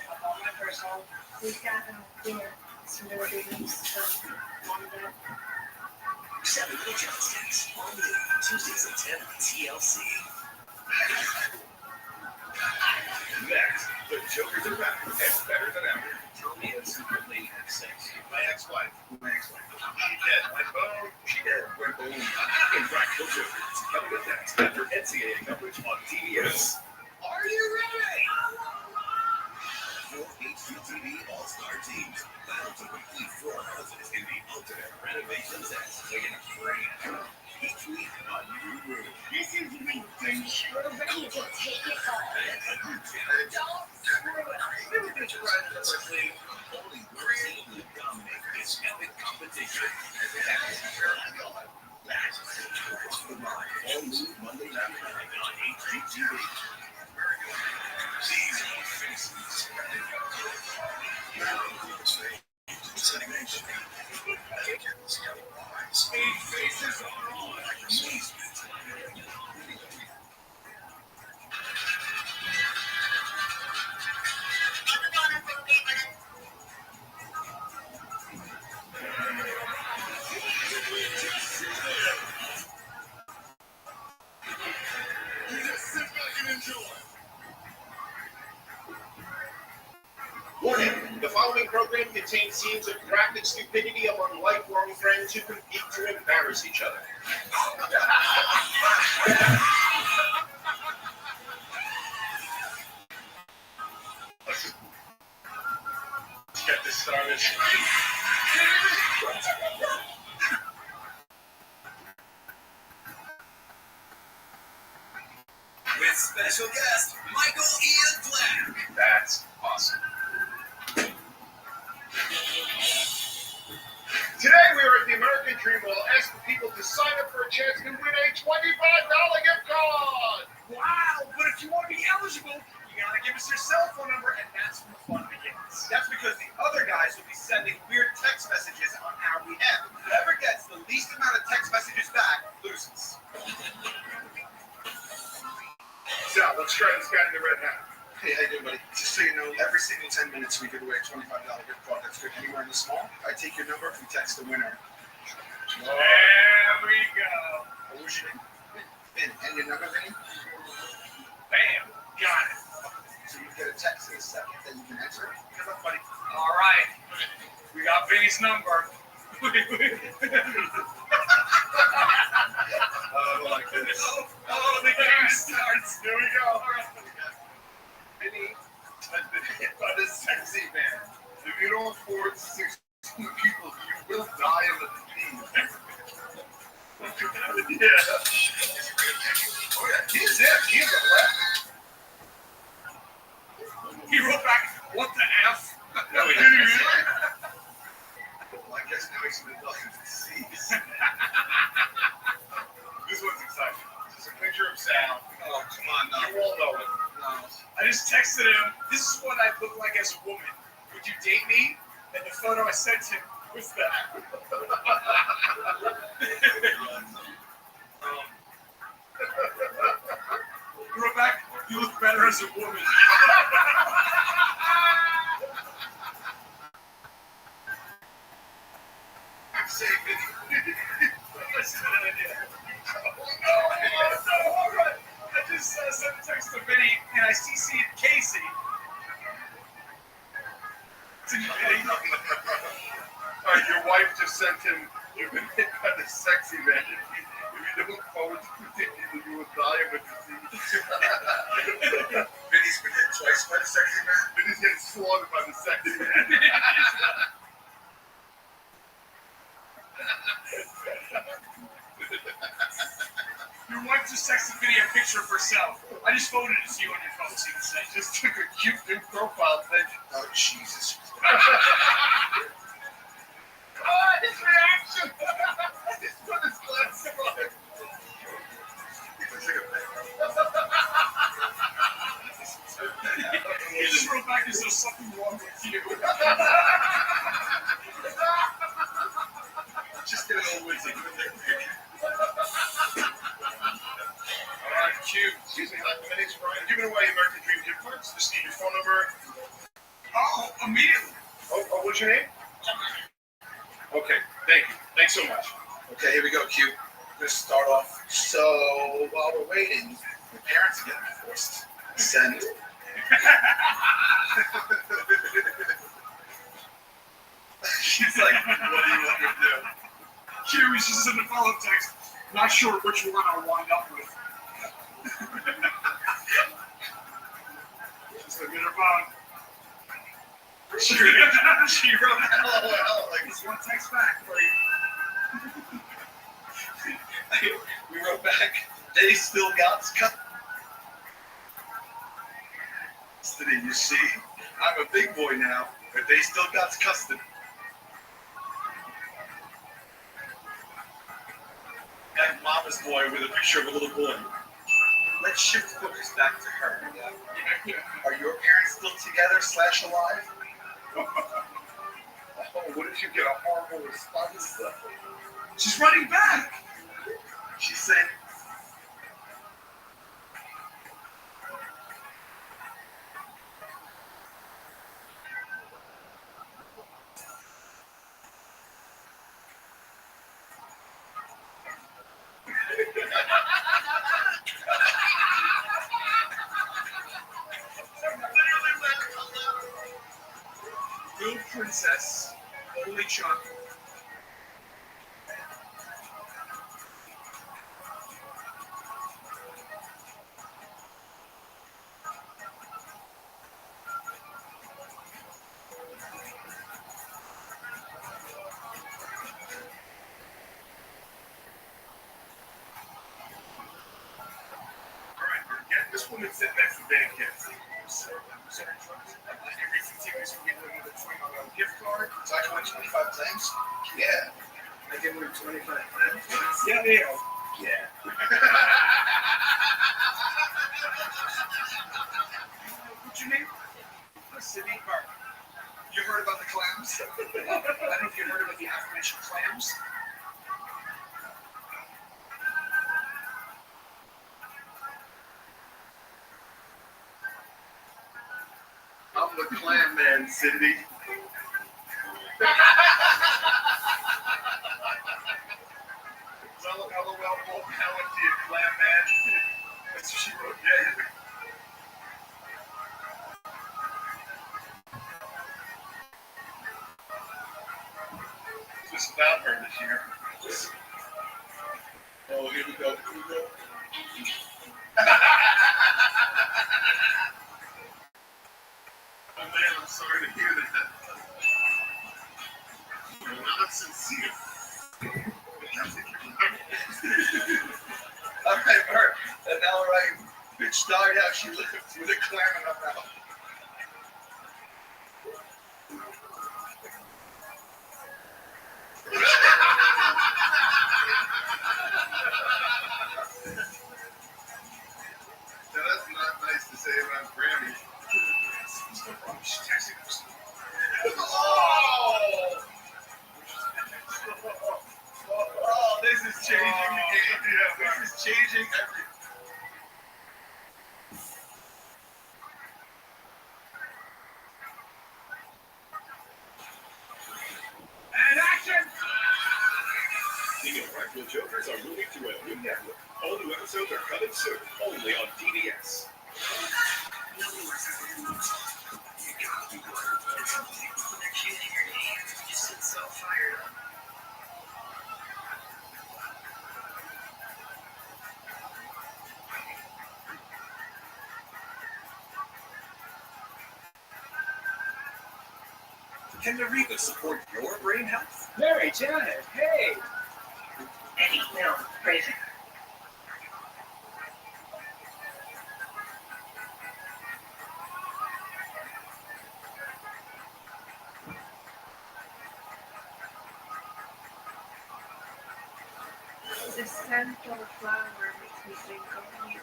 About my personal, we've got some really big news stuff on that. 7 Little Johnston's on noon, Tuesdays at 10 on TLC. Next, the Jokers are back and better than ever. Tell me a secretly had sex. My ex-wife. She dead. My phone. She dead. We're boom. Impractical Jokers. Coming up next after NCAA coverage on TBS. Are you ready? 4 HGTV All-Star teams battle to complete 4 houses in the ultimate renovation set. Taking a brand each week on New Room. This is real. We're ready to take it all. Don't screw it up. Only one team will dominate this epic competition. All new Monday night on HGTV. These are faces. Speed faces are on. Warning, the following program contains scenes of graphic stupidity among lifelong friends who compete to embarrass each other. Let's get this started. With special guest, Michael Ian Black. That's awesome. Today we are at the American Dream. We'll ask the people to sign up for a chance to win a $25 gift card. Wow, but if you want to be eligible, you gotta give us your cell phone number, and that's when the fun begins. chance. That's because the other guys will be sending weird text messages on our behalf. Whoever gets the least amount of text messages back loses. Sal, let's try this guy in the red hat. Hey, how you doing, buddy? Just so you know, every single 10 minutes we give away a $25 gift card that's good anywhere in the small. I take your number and text the winner. There we go. What was your name? Vin. And your number, Vinny? Bam. Got it. So you get a text in a second, then you can answer it. Good luck, buddy. All right. We got Vinny's number. I like this. Oh, the game starts. Here we go. All right. Vinny has been hit by the sexy man. If you don't afford 16 people, you will die of a disease. Yeah. Oh yeah, he's it. He's a left. He wrote back, what the F? No, he didn't. Well, I guess now he's been done disease. This one's exciting. This is a picture of Sal. Oh, come on, no. You all know it. No. I just texted him, this is what I look like as a woman. Would you date me? And the photo I sent him was that. You wrote back, you look better as a woman. I'm saying Vinny. Listen to that idea. No, all right. I just sent a text to Vinny, and I CC'd Casey. To Vinny. Alright, your wife just sent him, you've been hit by the sexy man. If you don't forward to people, you will die of a disease. Vinny's been hit twice by the sexy man. Vinny's getting slaughtered by the sexy man. Your wife just texted Vinny a picture of herself. I just forwarded it to you on your phone so you can say. Just took a cute new profile pic. Oh, Jesus. Oh, his reaction! He's put his glasses on. He's a cigarette. He just wrote back as there's something wrong with you. Just get an old wizard. Alright, Q. Excuse me, my name's Brian. Giving away American Dream gift cards. Just need your phone number. Oh, immediately. Oh, what's your name? Okay, thank you. Thanks so much. Okay, here we go, Q. We're gonna start off. So while we're waiting, the parents are getting divorced. Send. She's like, what do you want me to do? Q was just in the follow-up text. Not sure which one I'll wind up with. Just look at her phone. She wrote LOL. Like, this one text back for you. we wrote back, they still got custody, you see? I'm a big boy now, but they still got custody. And mama's boy with a picture of a little boy. Let's shift focus back to her. Are your parents still together / alive? Oh, what if you get a horrible response? She's running back. She said, Little princess, holy chocolate. This woman sitting next to Dan Kids. Every continuous we give them a $20 gift card. so I can win 25 times? Yeah. I can win 25 times. Yeah. Yeah. What's your name? Sydney Park. You heard about the clams? I don't know if you heard about the aforementioned clams. I'm the clam man, Cindy. Well, LOL, won't power to you, clam man. That's what she wrote, yeah. Just about her this year. Oh, here we go. Here we go. Oh man, I'm sorry to hear that. You're not sincere. All right, Bert. And now, all right, bitch died out. She lived with a clam in her mouth. Now, that's not nice to say about Grammy. She's texting us. Oh, this is changing the game. Yeah, this is changing everything. And action! The Impractical Jokers are moving to a new network. All new episodes are coming soon, only on TBS. So fired up. Can Narita support your brain health? Mary Janet, hey! Eddie, no, crazy. The scent of a flower makes me think of you.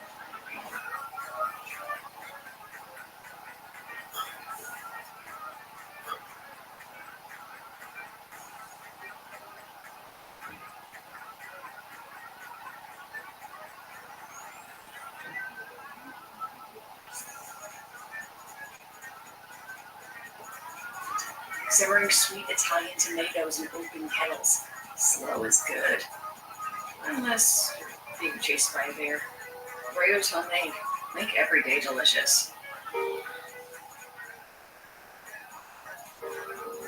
Simmering sweet Italian tomatoes in open kettles. Slow is good. Unless you're being chased by a bear. Rayo's homemade. Make every day delicious.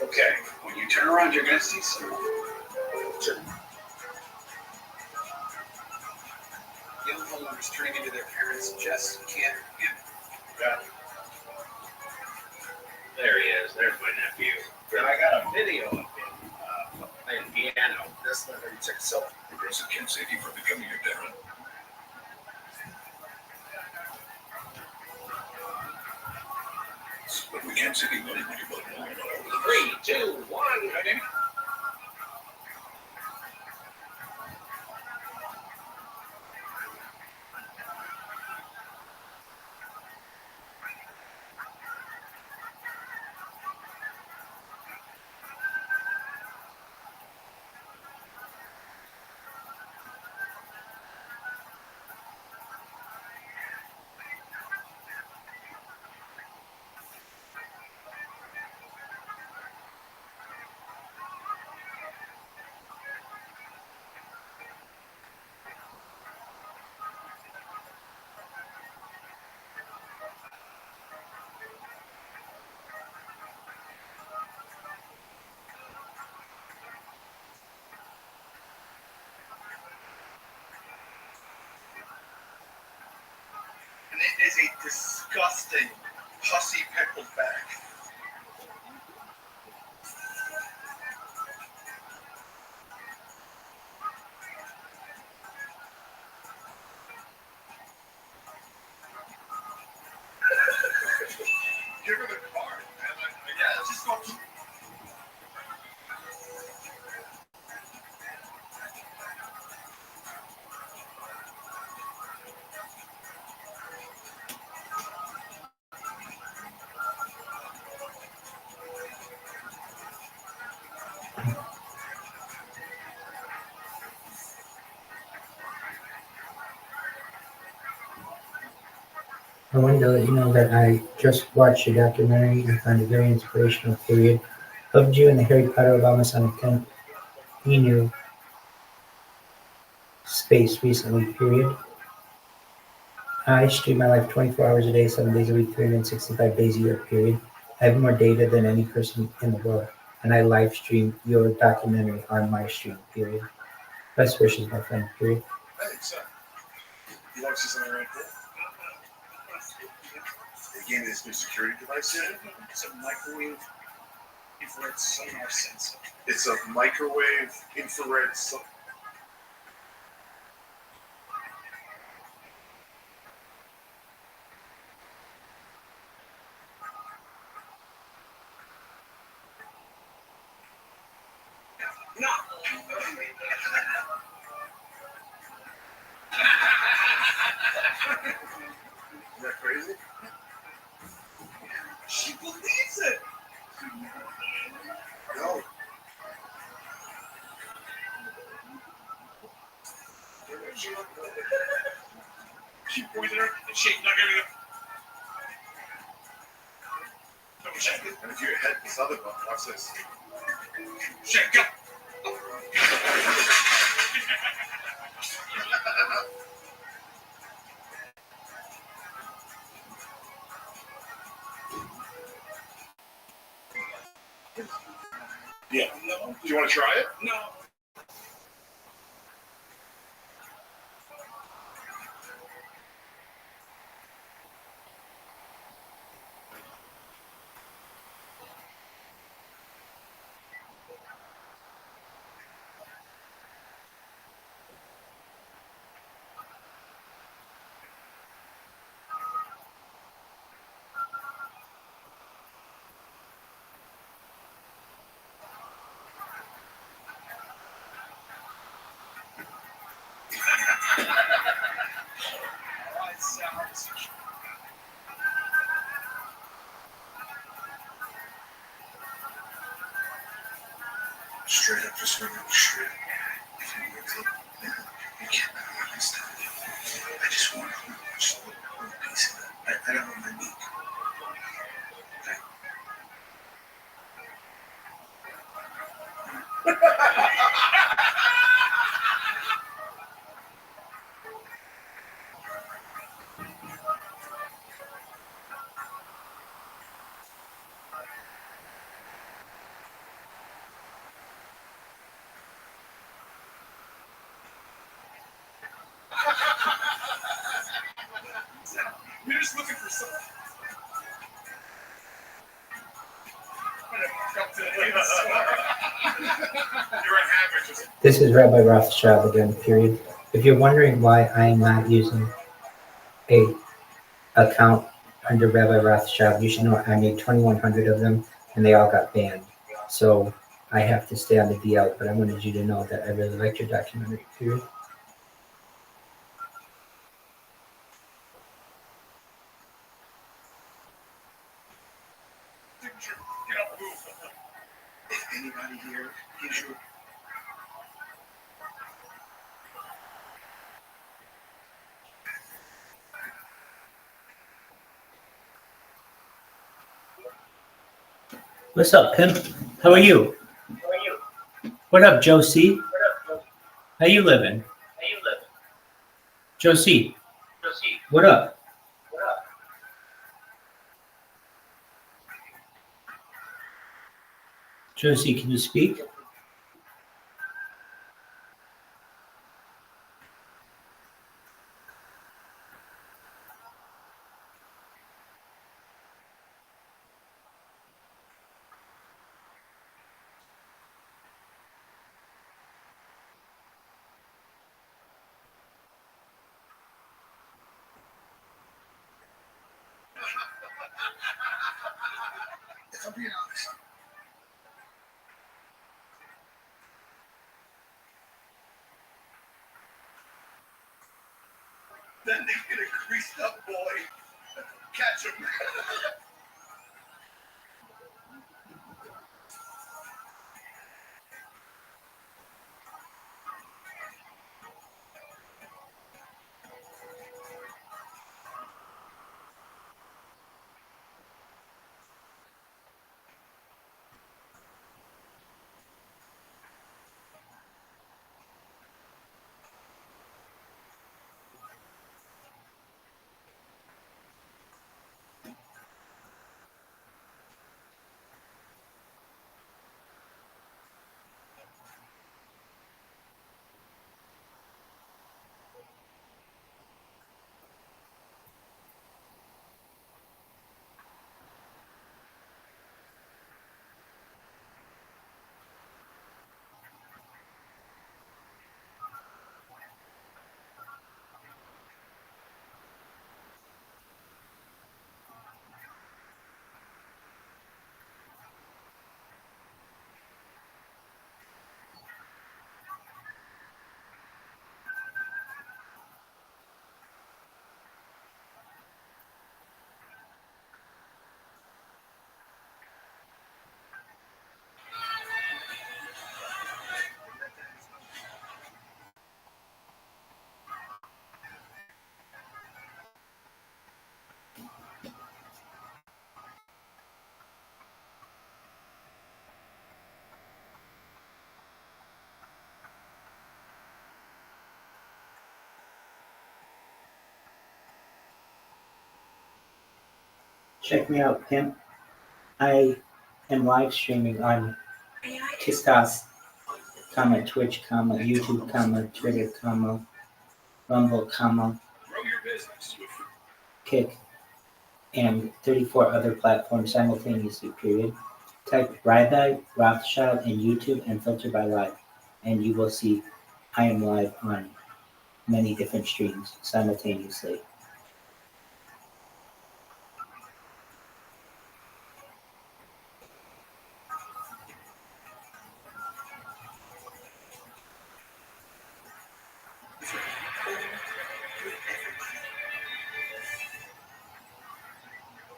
Okay, when you turn around, you're going to see some. Young homeowners turning into their parents just can't get it. Got it. There he is. There's my nephew. And I got a video of him playing piano. That's not how you take a selfie. Progressive can't save you from becoming your parent. But we can't save you money when you both know about all of this. 3, 2, 1. Okay. And it is a disgusting, pussy pickled back. Give her the card, man. Yeah, just go. I wanted to let you know that I just watched a documentary and found a very inspirational period. Loved you and the Harry Potter Obama Son of continue space recently, period. I stream my life 24 hours a day, 7 days a week, 365 days a year, period. I have more data than any person in the world, and I live stream your documentary on my stream, period. Best wishes, my friend, period. Thanks. You want to see something right there? They gave me this new security device. It's a microwave infrared sonar sensor. It's a microwave infrared. No. Is that crazy? She believes it. No. She pointed her and shaking like everything. Don't shake it. And if your head this other button, watch this. Shake up. Yeah. No. Do you want to try it? No. Straight up, just remember straight up. If you work it, you can't have my stuff. I just want to watch a little piece of it. I don't want my meat. You're just looking for something. This is Rabbi Rothschild again, period. If you're wondering why I am not using a account under Rabbi Rothschild, you should know I made 2,100 of them and they all got banned. So I have to stay on the DL, but I wanted you to know that I really liked your documentary, period. If anybody here gives you What's up, pimp? How are you? What up, Josie? How you living? Josie, what up? Josie, can you speak? if I'm being honest. Then they get a greased up boy. Catch him. Check me out, pimp. I am live streaming on TikTok, Twitch, YouTube, Twitter, Rumble, Grow your business with Kick, and 34 other platforms simultaneously, period. Type Rabbi Rothschild in YouTube and filter by live, and you will see I am live on many different streams simultaneously.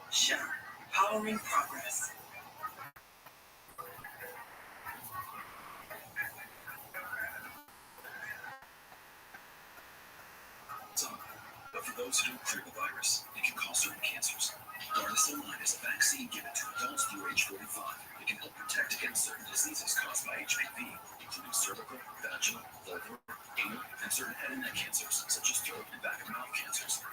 Shop, powering progress. But for those who don't clear the virus, it can cause certain cancers. Gardasil 9 is a vaccine given to adults through age 45. It can help protect against certain diseases caused by HPV, including cervical, vaginal, vulvar, anal, and certain head and neck cancers, such as throat and back of mouth cancers.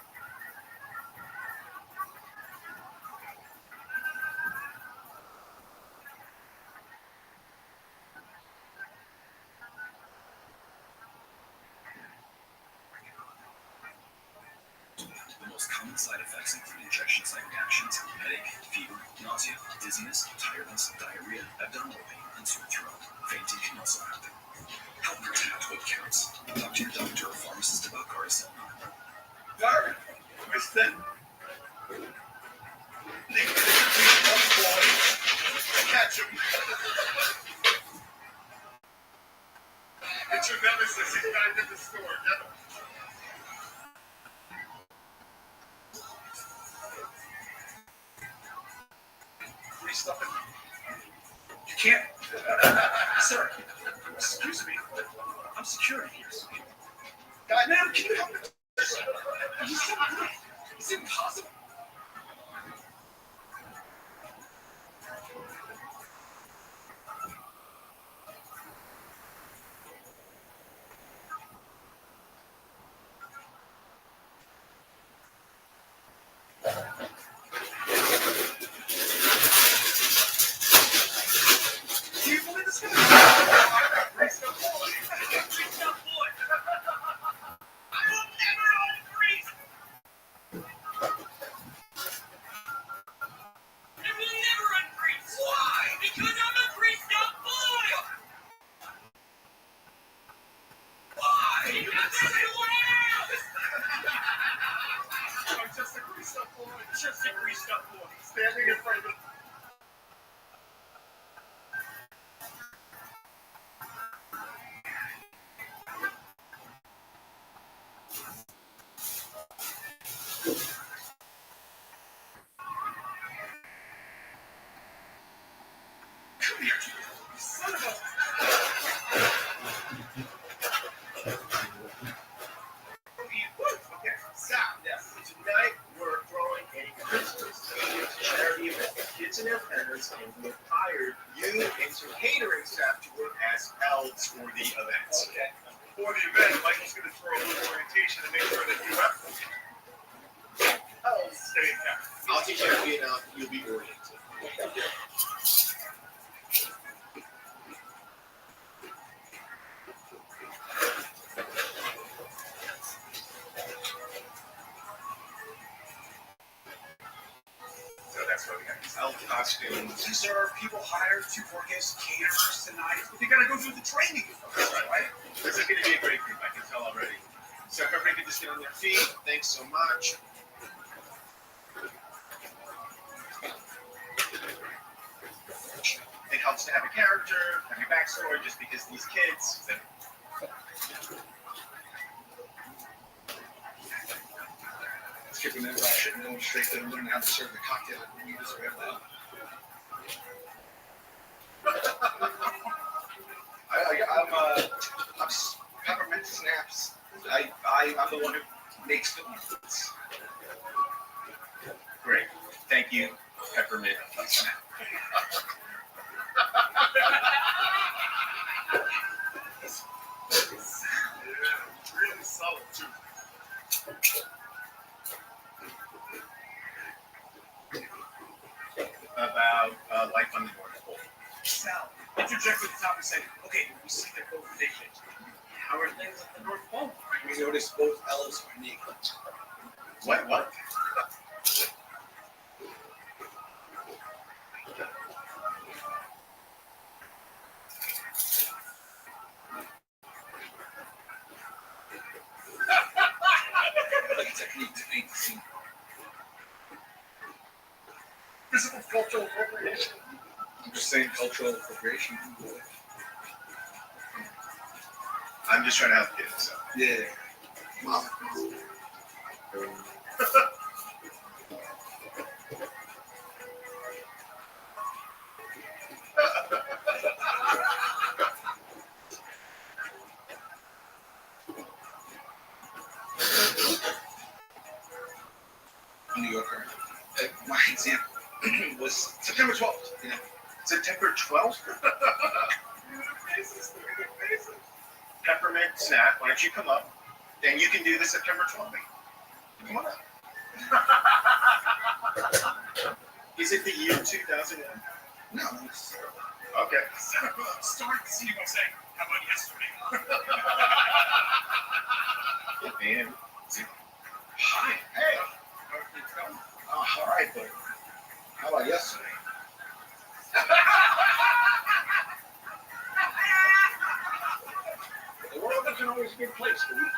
The most common side effects include injection site reactions, headache, fever, nausea, dizziness, tiredness, diarrhea, abdominal pain, and sore throat. Fainting can also happen. Help protect what counts. Talk to your doctor or pharmacist about Gardasil 9. Darn, missed it. Catch him. It's your nemesis. He's back at the store. Get him. What are you stuffing? You can't. Sir, excuse me. I'm security here. God, man, can you help me? It's impossible. Do you believe this guy? Greased up boy. Greased up boy. I will never unfreeze. It will never unfreeze. Why? Because I'm a greased up boy. Why? Because it's loud. I'm just a greased up boy. Just a greased up boy. Standing in front of it. Come here, you son of a... Okay, stop. Yes. Tonight we're throwing a Christmas charity event for kids and their parents, and we've hired you and some catering staff to work as elves for the event. Okay. For the event, Michael's going to throw a little orientation to make sure that you have Elves. stay in there. I'll teach you how to be an elf. You'll be oriented. So that's why we got these elf costumes. These are people hired to work as caterers tonight, but they got to go through the training. Right? This is going to be a great group. I can tell already. So if everybody can just get on their feet. Thanks so much. It helps to have a character, have your backstory, just because these kids. Skipping that shit and going straight to learning how to serve the cocktail. You just grab that. I'm peppermint snaps. I'm the one who makes the ones. Great. Thank you, Peppermint Snap. Yeah, really solid too. second. Okay, we see their coefficient. How are things at the North Pole? We noticed both elves are naked. What? Like a technique to paint the scene. Physical cultural appropriation. I'm just saying cultural appropriation. I'm just trying to help you. So. Yeah. Mom. New Yorker. My example was September 12th. You know, September 12th. Peppermint snack. Why don't you come up? And you can do the September 12th thing. Come on up. Is it the year 2001? No. Okay. Start seeing what I'm saying. How about yesterday? Man. Hi. Hey. Oh, all right, but how about yesterday? The world isn't always a good place for you.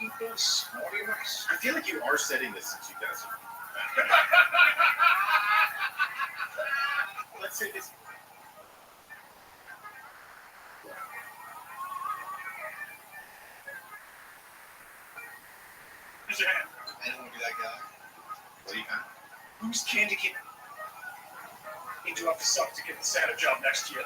Eat those smarty mice. I feel like you are setting this in 2000. Let's say this. Who's your hand? I don't want to be that guy. What do you got? Who's Candy King? Need to have to suck to get the Santa job next year.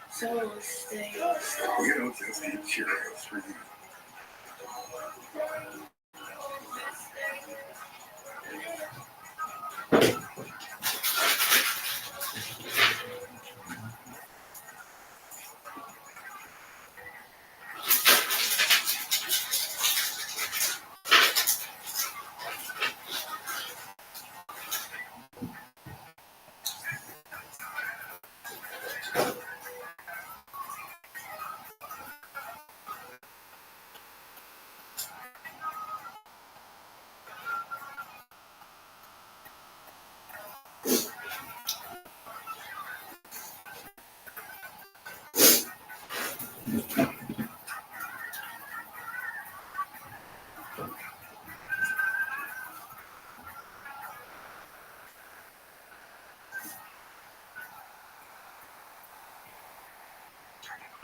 So stay. We don't just eat Cheerios for you.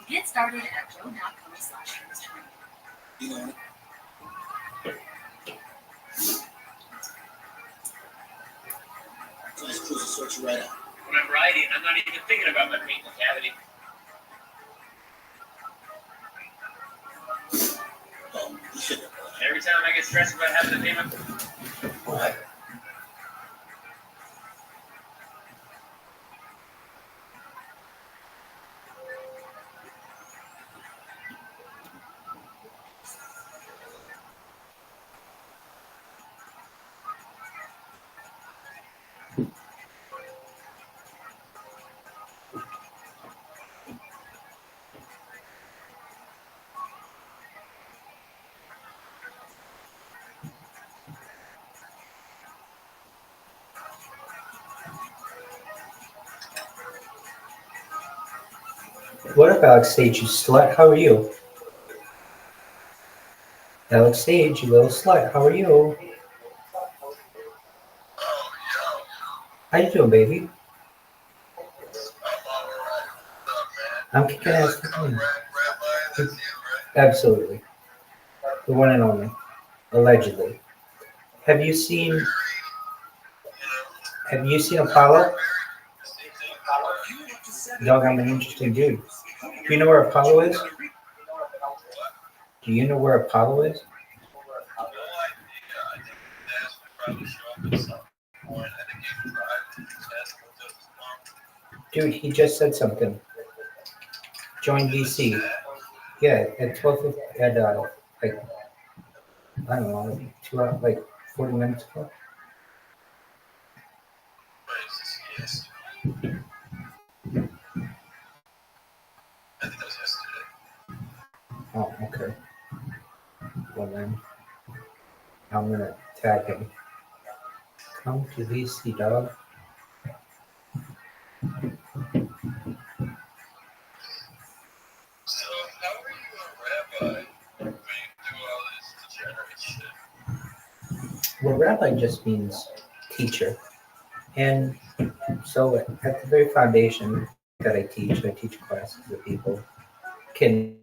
Get started at joe.com/homeschooling. You know. So this cruise will sort you right out. When I'm writing, I'm not even thinking about my paint cavity. Oh, you should have. Every time I get stressed about having to payment. What? What up, Alex Sage, you slut? How are you? Alex Sage, you little slut. How are you? How you doing, baby? I'm kicking ass. Absolutely. The one and only. Allegedly. Have you seen Have you seen Apollo? Dog, I'm an interesting dude. Do you know where Apollo is? Do you know where Apollo is? Dude, he just said something. Join DC. Yeah, at 12, at like, I don't know, 2 hours, like 40 minutes ago. Oh, okay. Well then, I'm gonna tag him. Come to DC, dog. So, how are you a rabbi when you do all this degenerate shit? Well, rabbi just means teacher. And so at the very foundation that I teach classes that people can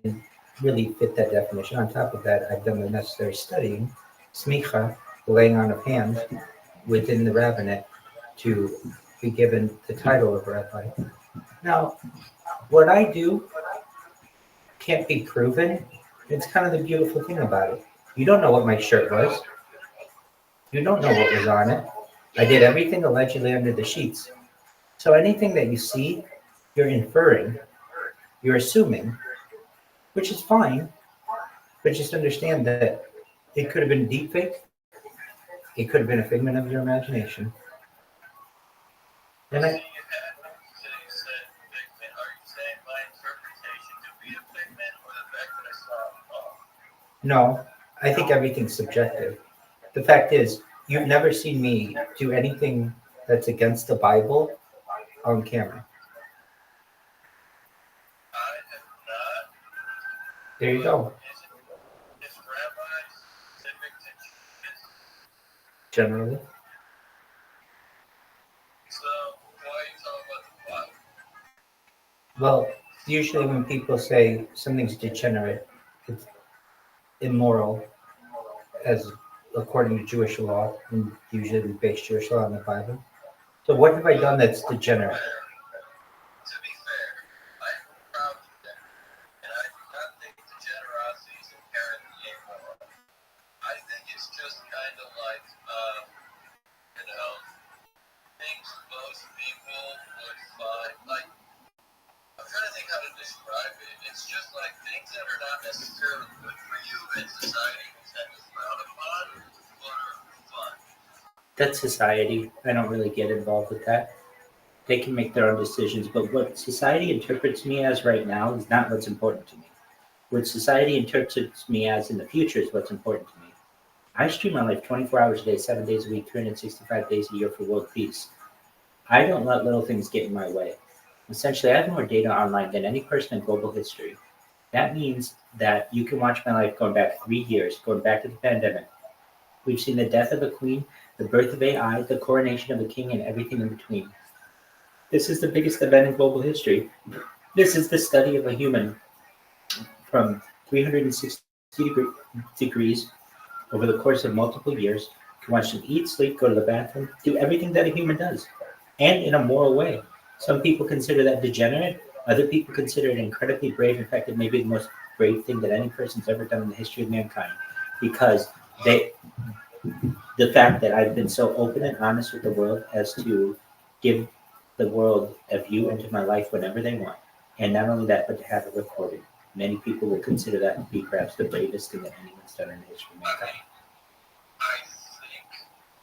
really fit that definition. On top of that, I've done the necessary studying, smicha, the laying on of hands, within the rabbinate to be given the title of rabbi. Now, what I do can't be proven. It's kind of the beautiful thing about it. You don't know what my shirt was. You don't know what was on it. I did everything allegedly under the sheets. So anything that you see, you're inferring, you're assuming, which is fine, but just understand that it could have been deep fake. It could have been a figment of your imagination. And I, no, I think everything's subjective. The fact is, you've never seen me do anything that's against the Bible on camera. There you go. Generally. So, why are you talking about the Bible? Well, usually when people say something's degenerate, it's immoral, as according to Jewish law, and usually we base Jewish law on the Bible. So what have I done that's degenerate? To be fair, I'm proud of that, and I do not think degenerosity is inherently immoral. I think it's just kind of like, things most people would find, like, I'm trying to think how to describe it. It's just like things that are not necessarily good for you in society tend to frown upon, but are fun. That's society. I don't really get involved with that. They can make their own decisions, but what society interprets me as right now is not what's important to me. What society interprets me as in the future is what's important to me. I stream my life 24 hours a day, 7 days a week, 365 days a year for world peace. I don't let little things get in my way. Essentially, I have more data online than any person in global history. That means that you can watch my life going back 3 years, going back to the pandemic. We've seen the death of a queen, the birth of AI, the coronation of a king, and everything in between. This is the biggest event in global history. This is the study of a human from 360 degrees over the course of multiple years. You can watch them eat, sleep, go to the bathroom, do everything that a human does, and in a moral way. Some people consider that degenerate. Other people consider it incredibly brave. In fact, it may be the most brave thing that any person's ever done in the history of mankind, because the fact that I've been so open and honest with the world as to give the world a view into my life whenever they want. And not only that, but to have it recorded. Many people will consider that to be perhaps the bravest thing that anyone's done in the history of mankind. I think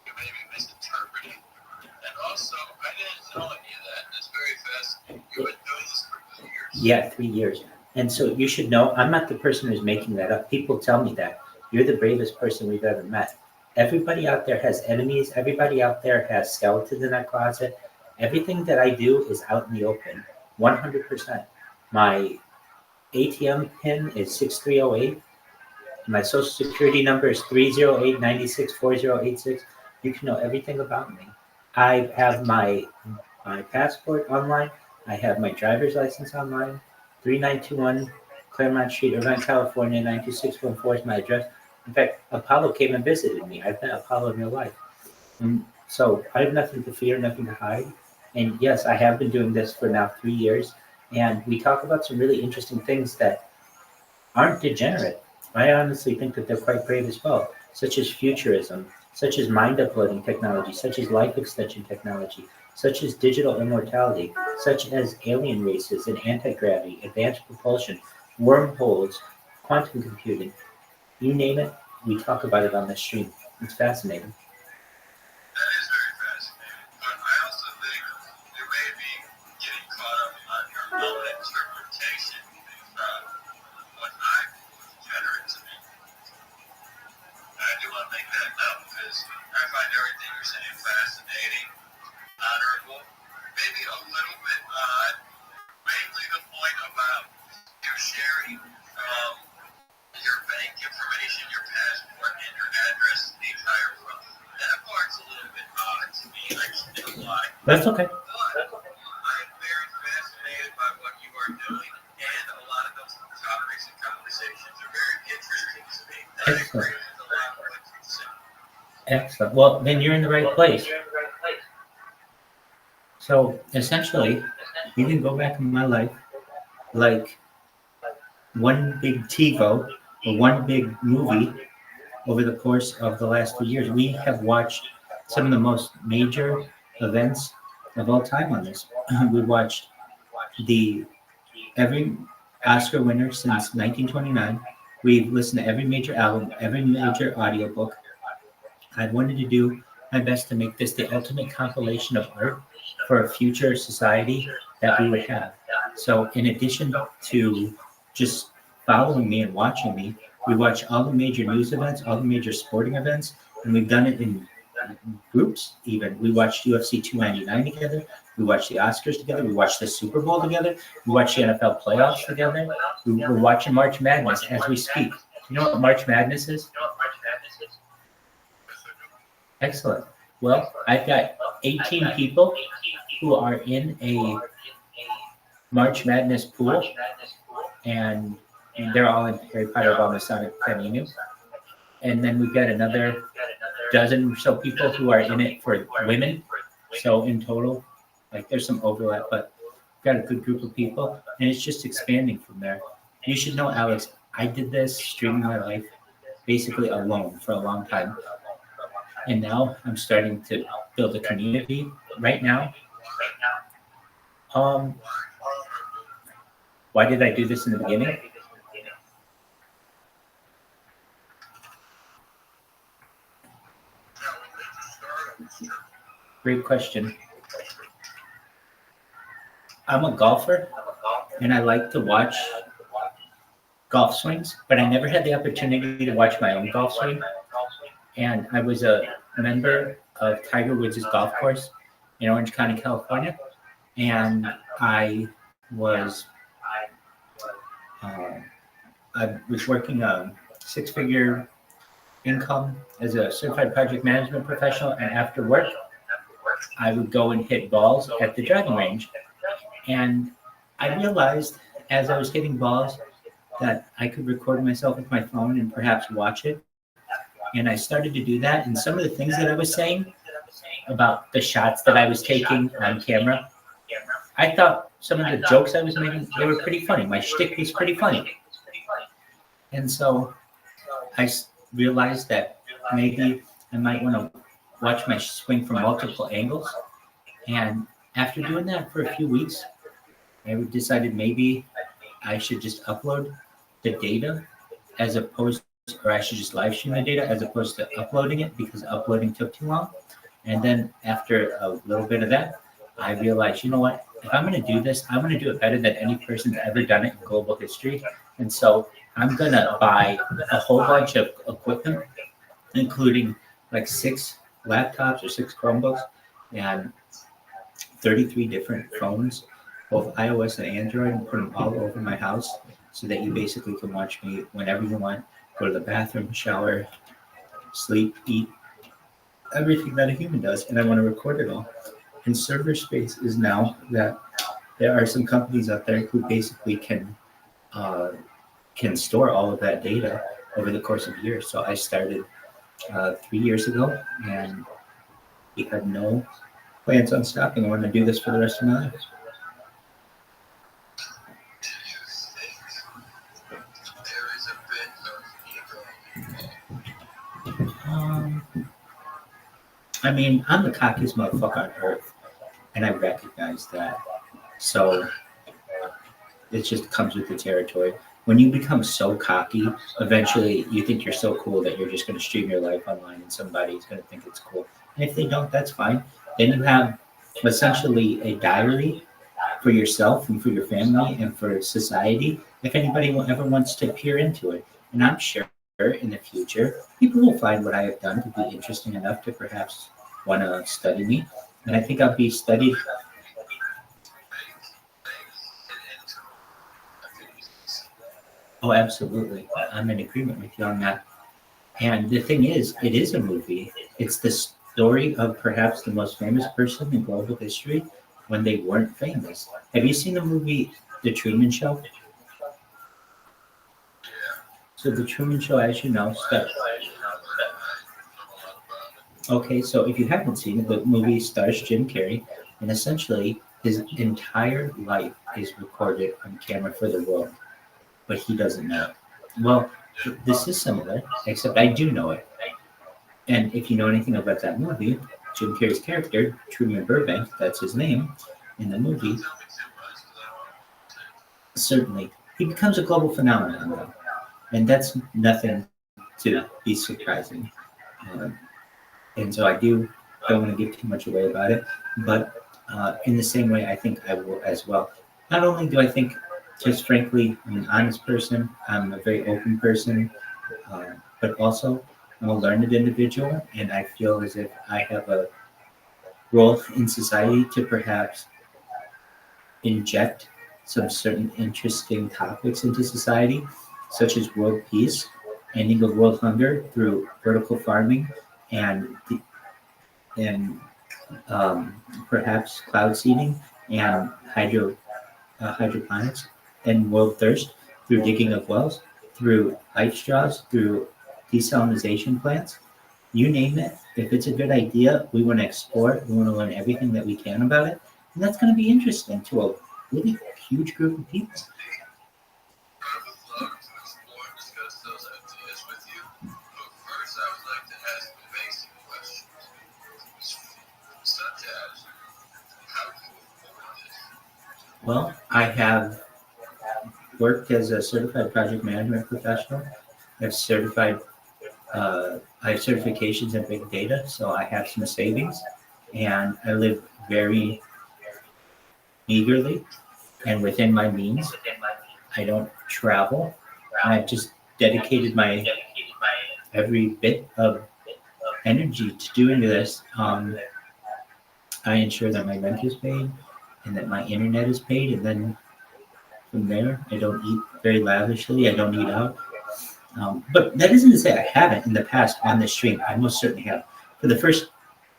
you may be misinterpreting. And also, I didn't know any of that. It's very fascinating. You've been doing this for 2 years. Yeah, 3 years. And so you should know, I'm not the person who's making that up. People tell me that. You're the bravest person we've ever met. Everybody out there has enemies. Everybody out there has skeletons in that closet. Everything that I do is out in the open, 100%. My ATM PIN is 6308. My social security number is 308-964086. You can know everything about me. I have my passport online. I have my driver's license online. 3921 Claremont Street, Irvine, California, 92614 is my address. In fact, Apollo came and visited me. I've met Apollo in real life. And So I have nothing to fear, nothing to hide. And yes, I have been doing this for now 3 years. And we talk about some really interesting things that aren't degenerate. I honestly think that they're quite great as well, such as futurism, such as mind uploading technology, such as life extension technology, such as digital immortality, such as alien races and anti-gravity, advanced propulsion, wormholes, quantum computing. You name it, we talk about it on this stream. It's fascinating. That is very fascinating. But I also think you may be getting caught up on your own interpretation of what I generate to me. And I do want to make that known because I find everything you're saying fascinating, honorable, maybe a little bit odd, mainly the point about your sharing your bank information, your passport, and your address to the entire world. That part's a little bit odd to me. I just know why. That's okay. But I'm very fascinated by what you are doing, and a lot of those topics and conversations are very interesting to me. I agree with a lot of what you said. Excellent. Well, then you're in the right place. So essentially, you can go back in my life like one big TiVo or one big movie over the course of the last 2 years. We have watched some of the most major events of all time on this. We watched every Oscar winner since 1929. We've listened to every major album, every major audiobook. I wanted to do my best to make this the ultimate compilation of art for a future society that we would have. So in addition to just following me and watching me, we watch all the major news events, all the major sporting events, and we've done it in groups even. We watched UFC 299 together. We watched the Oscars together. We watched the Super Bowl together. We watched the NFL playoffs together. We're watching March Madness as we speak. You know what March Madness is? Excellent. Well, I've got 18 people who are in a March Madness pool, and they're all in Harry Potter of Masonic Feminine. And then we've got another dozen or so people who are in it for women. So in total, like there's some overlap, but we've got a good group of people, and it's just expanding from there. You should know, Alex, I did this streaming my life basically alone for a long time. And now I'm starting to build a community right now. Why did I do this in the beginning? Great question. I'm a golfer, and I like to watch golf swings, but I never had the opportunity to watch my own golf swing. And I was a member of Tiger Woods' golf course in Orange County, California. And I was working a six-figure income as a certified project management professional. And after work, I would go and hit balls at the driving range. And I realized as I was hitting balls that I could record myself with my phone and perhaps watch it. And I started to do that. And some of the things that I was saying about the shots that I was taking on camera, I thought some of the jokes I was making, they were pretty funny. My shtick was pretty funny. And so I realized that maybe I might want to watch my swing from multiple angles. And after doing that for a few weeks, I decided maybe I should just upload the data as opposed to, or I should just live stream the data as opposed to uploading it, because uploading took too long. And then after a little bit of that, I realized, you know what, if I'm going to do this, I want to do it better than any person's ever done it in global history. And so I'm going to buy a whole bunch of equipment, including like 6 laptops or 6 Chromebooks and 33 different phones, both iOS and Android, and put them all over my house so that you basically can watch me whenever you want, go to the bathroom, shower, sleep, eat, everything that a human does. And I want to record it all. And server space is now that there are some companies out there who basically can store all of that data over the course of years. So I started 3 years ago, and he had no plans on stopping. I want to do this for the rest of my life. I mean, I'm the cockiest motherfucker on earth, and I recognize that. So it just comes with the territory. When you become so cocky, eventually you think you're so cool that you're just going to stream your life online and somebody's going to think it's cool. And if they don't, that's fine. Then you have essentially a diary for yourself and for your family and for society if anybody ever wants to peer into it. And I'm sure in the future, people will find what I have done to be interesting enough to perhaps want to study me. And I think I'll be studied. Oh, absolutely. I'm in agreement with you on that. And the thing is, it is a movie. It's the story of perhaps the most famous person in global history when they weren't famous. Have you seen the movie The Truman Show? So The Truman Show, as you know, okay, so if you haven't seen it, the movie stars Jim Carrey, and essentially his entire life is recorded on camera for the world, but he doesn't know it. Well, this is similar, except I do know it. And if you know anything about that movie, Jim Carrey's character, Truman Burbank, that's his name in the movie, certainly, he becomes a global phenomenon, though. And that's nothing to be surprising. And so I don't want to give too much away about it, but in the same way, I think I will as well. Not only do I think, just frankly, I'm an honest person, I'm a very open person, but also I'm a learned individual, and I feel as if I have a role in society to perhaps inject some certain interesting topics into society, such as world peace, ending of world hunger through vertical farming, and perhaps cloud seeding and hydroponics, and world thirst through digging of wells, through life straws, through desalinization plants. You name it. If it's a good idea, we want to explore it. We want to learn everything that we can about it. And that's going to be interesting to a really huge group of people. Well, I have worked as a certified project management professional. I have certifications in big data, so I have some savings, and I live very meagerly and within my means. I don't travel. I've just dedicated my every bit of energy to doing this. I ensure that my rent is paid and that my internet is paid, and then from there, I don't eat very lavishly. I don't eat out. But that isn't to say I haven't in the past on this stream. I most certainly have. For the first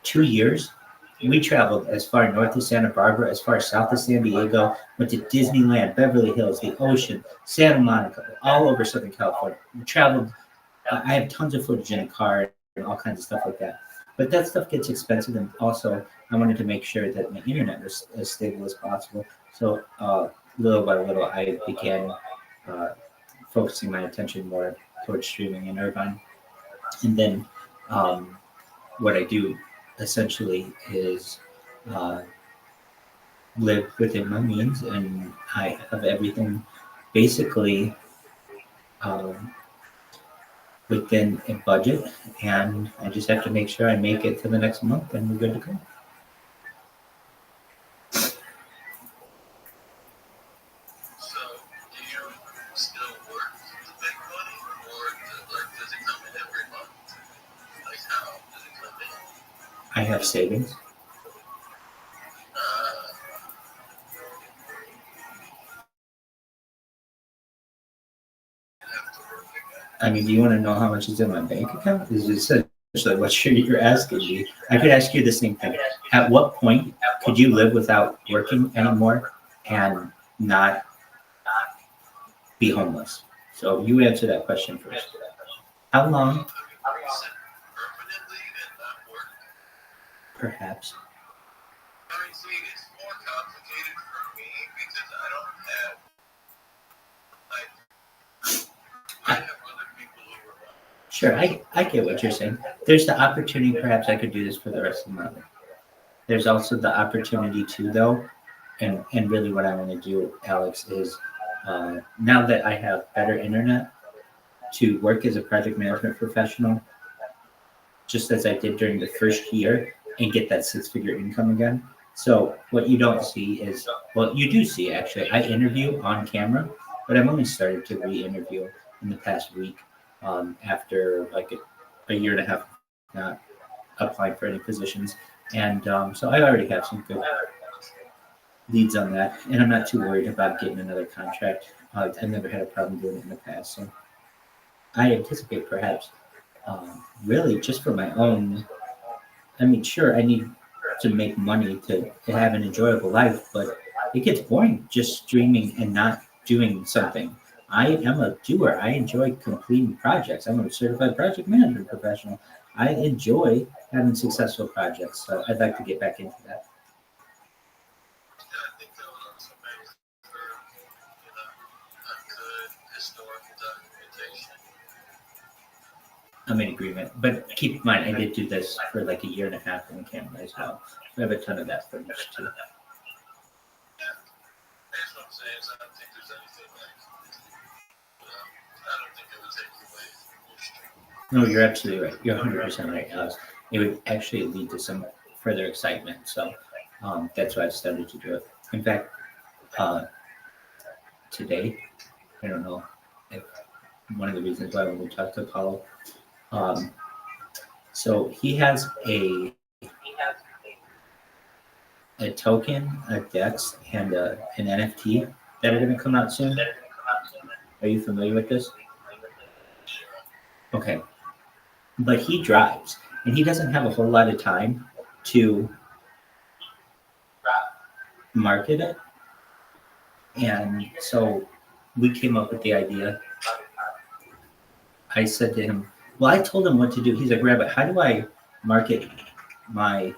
2 years, we traveled as far north as Santa Barbara, as far south as San Diego, went to Disneyland, Beverly Hills, the ocean, Santa Monica, all over Southern California. We traveled. I have tons of footage in a car and all kinds of stuff like that. But that stuff gets expensive, and also I wanted to make sure that my internet was as stable as possible. So little by little, I began focusing my attention more towards streaming in Irvine. And then what I do essentially is live within my means, and I have everything basically within a budget, and I just have to make sure I make it to the next month, and we're good to go. I have savings. I mean, do you want to know how much is in my bank account? Is essentially what you're asking me. I could ask you the same thing. At what point could you live without working anymore and not be homeless? So you answer that question first. How long? Perhaps. I mean, see, it's more complicated for me because I don't have, I have other people who are like, Sure, I get what you're saying. There's the opportunity, perhaps I could do this for the rest of my life. There's also the opportunity too, though, and really what I want to do, Alex, is now that I have better internet to work as a project management professional, just as I did during the first year, and get that six-figure income again. So what you don't see is, well, you do see actually. I interview on camera, but I've only started to re-interview in the past week after like a year and a half not applying for any positions. And so I already have some good leads on that, and I'm not too worried about getting another contract. I've never had a problem doing it in the past, so I anticipate perhaps really just for my own. I mean, sure, I need to make money to have an enjoyable life, but it gets boring just streaming and not doing something. I am a doer. I enjoy completing projects. I'm a certified project management professional. I enjoy having successful projects, so I'd like to get back into that. I think that would also make for, you know, a good historical documentation. I'm in agreement, but keep in mind, I did do this for like a year and a half on camera as well. I have a ton of that footage too. Yeah, that's what I'm saying. So I don't think there's anything like, I don't think it would take away from your stream. No, you're absolutely right. You're 100% right, Alex. It would actually lead to some further excitement. So that's why I started to do it. In fact, today, I don't know if one of the reasons why when we talked to Paulo, so he has a token, a DEX, and an NFT that are going to come out soon. Are you familiar with this? Okay. But he drives, and he doesn't have a whole lot of time to market it. And so we came up with the idea. I said to him, well, I told him what to do. He's like, Rabbi, how do I market my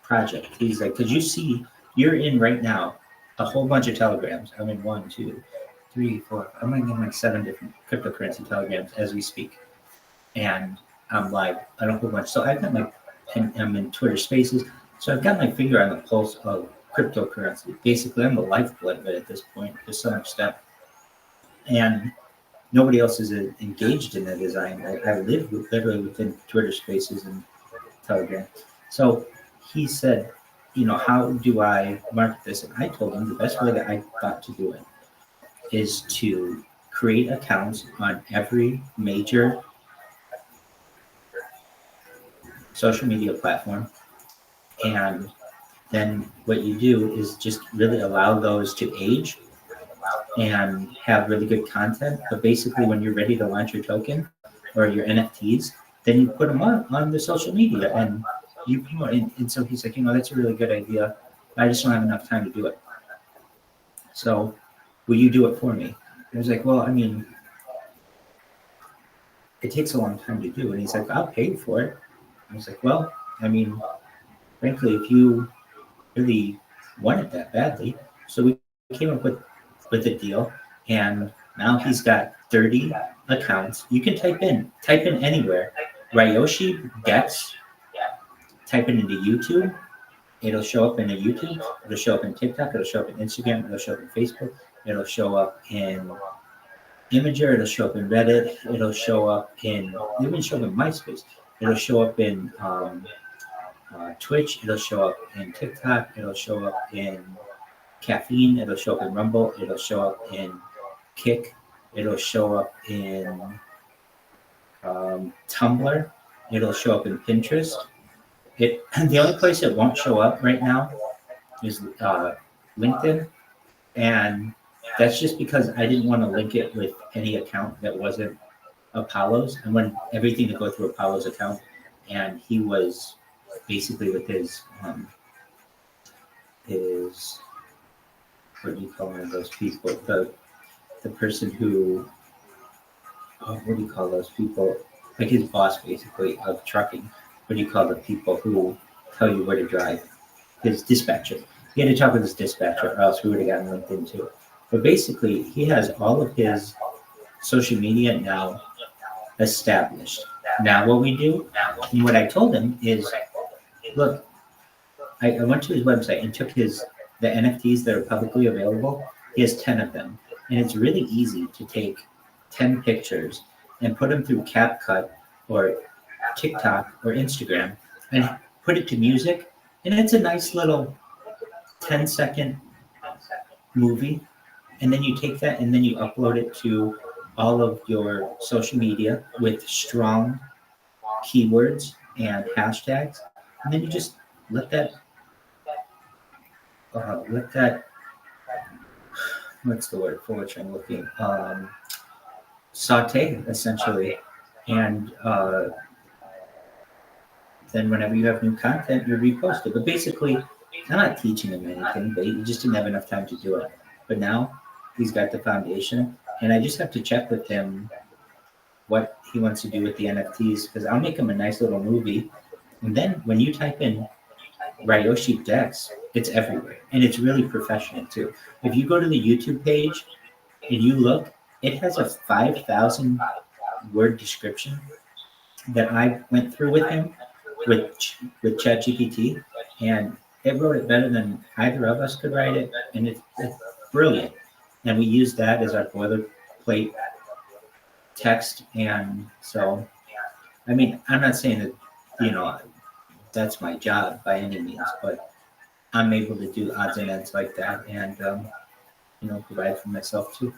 project? He's like, because you see, you're in right now a whole bunch of telegrams. I'm in 1, 2, 3, 4. I'm in like 7 different cryptocurrency telegrams as we speak. And I'm live on a whole bunch. So I've got I'm in Twitter Spaces. So I've got my finger on the pulse of cryptocurrency. Basically, I'm the lifeblood of it at this point, to some extent. And nobody else is engaged in the design. I live literally within Twitter Spaces and Telegram. So he said, you know, how do I market this? And I told him the best way that I thought to do it is to create accounts on every major social media platform. And then what you do is just really allow those to age and have really good content. But basically, when you're ready to launch your token or your NFTs, then you put them on the social media and you promote. And so he's like, you know, that's a really good idea. I just don't have enough time to do it. So will you do it for me? I was like, well, I mean, it takes a long time to do. And he's like, I'll pay for it. I was like, well, I mean, frankly, if you really want it that badly. So we came up with a deal, and now he's got 30 accounts. You can type in anywhere, Ryoshi Dex, type it into YouTube. It'll show up in a YouTube. It'll show up in TikTok. It'll show up in Instagram. It'll show up in Facebook. It'll show up in Imager. It'll show up in Reddit. It'll show up in MySpace. It'll show up in Twitch. It'll show up in TikTok. It'll show up in Caffeine. It'll show up in Rumble. It'll show up in Kick. It'll show up in Tumblr. It'll show up in Pinterest. The only place it won't show up right now is LinkedIn, and that's just because I didn't want to link it with any account that wasn't Apollo's. I wanted everything to go through Apollo's account, and he was basically with his what do you call one of those people? The person who what do you call those people? Like his boss, basically, of trucking. what do you call the people who tell you where to drive? His dispatcher. He had to talk with his dispatcher, or else we would have gotten linked into. But basically, he has all of his social media now established. Now what we do, and what I told him is, look, I went to his website and took the NFTs that are publicly available. He has 10 of them. And it's really easy to take 10 pictures and put them through CapCut or TikTok or Instagram and put it to music. And it's a nice little 10-second movie. And then you take that and then you upload it to all of your social media with strong keywords and hashtags. And then you just let that what's the word for which I'm looking? Saute, essentially. And then whenever you have new content, you repost it. But basically, I'm not teaching him anything, but he just didn't have enough time to do it. But now he's got the foundation, and I just have to check with him what he wants to do with the NFTs, because I'll make him a nice little movie. And then when you type in Ryoshi Dex, it's everywhere. And it's really professional too. If you go to the YouTube page and you look, it has a 5,000 word description that I went through with him with ChatGPT, and it wrote it better than either of us could write it, and it's brilliant. And we use that as our boilerplate text, and so, I mean, I'm not saying that, that's my job by any means, but I'm able to do odds and ends like that and, provide for myself too.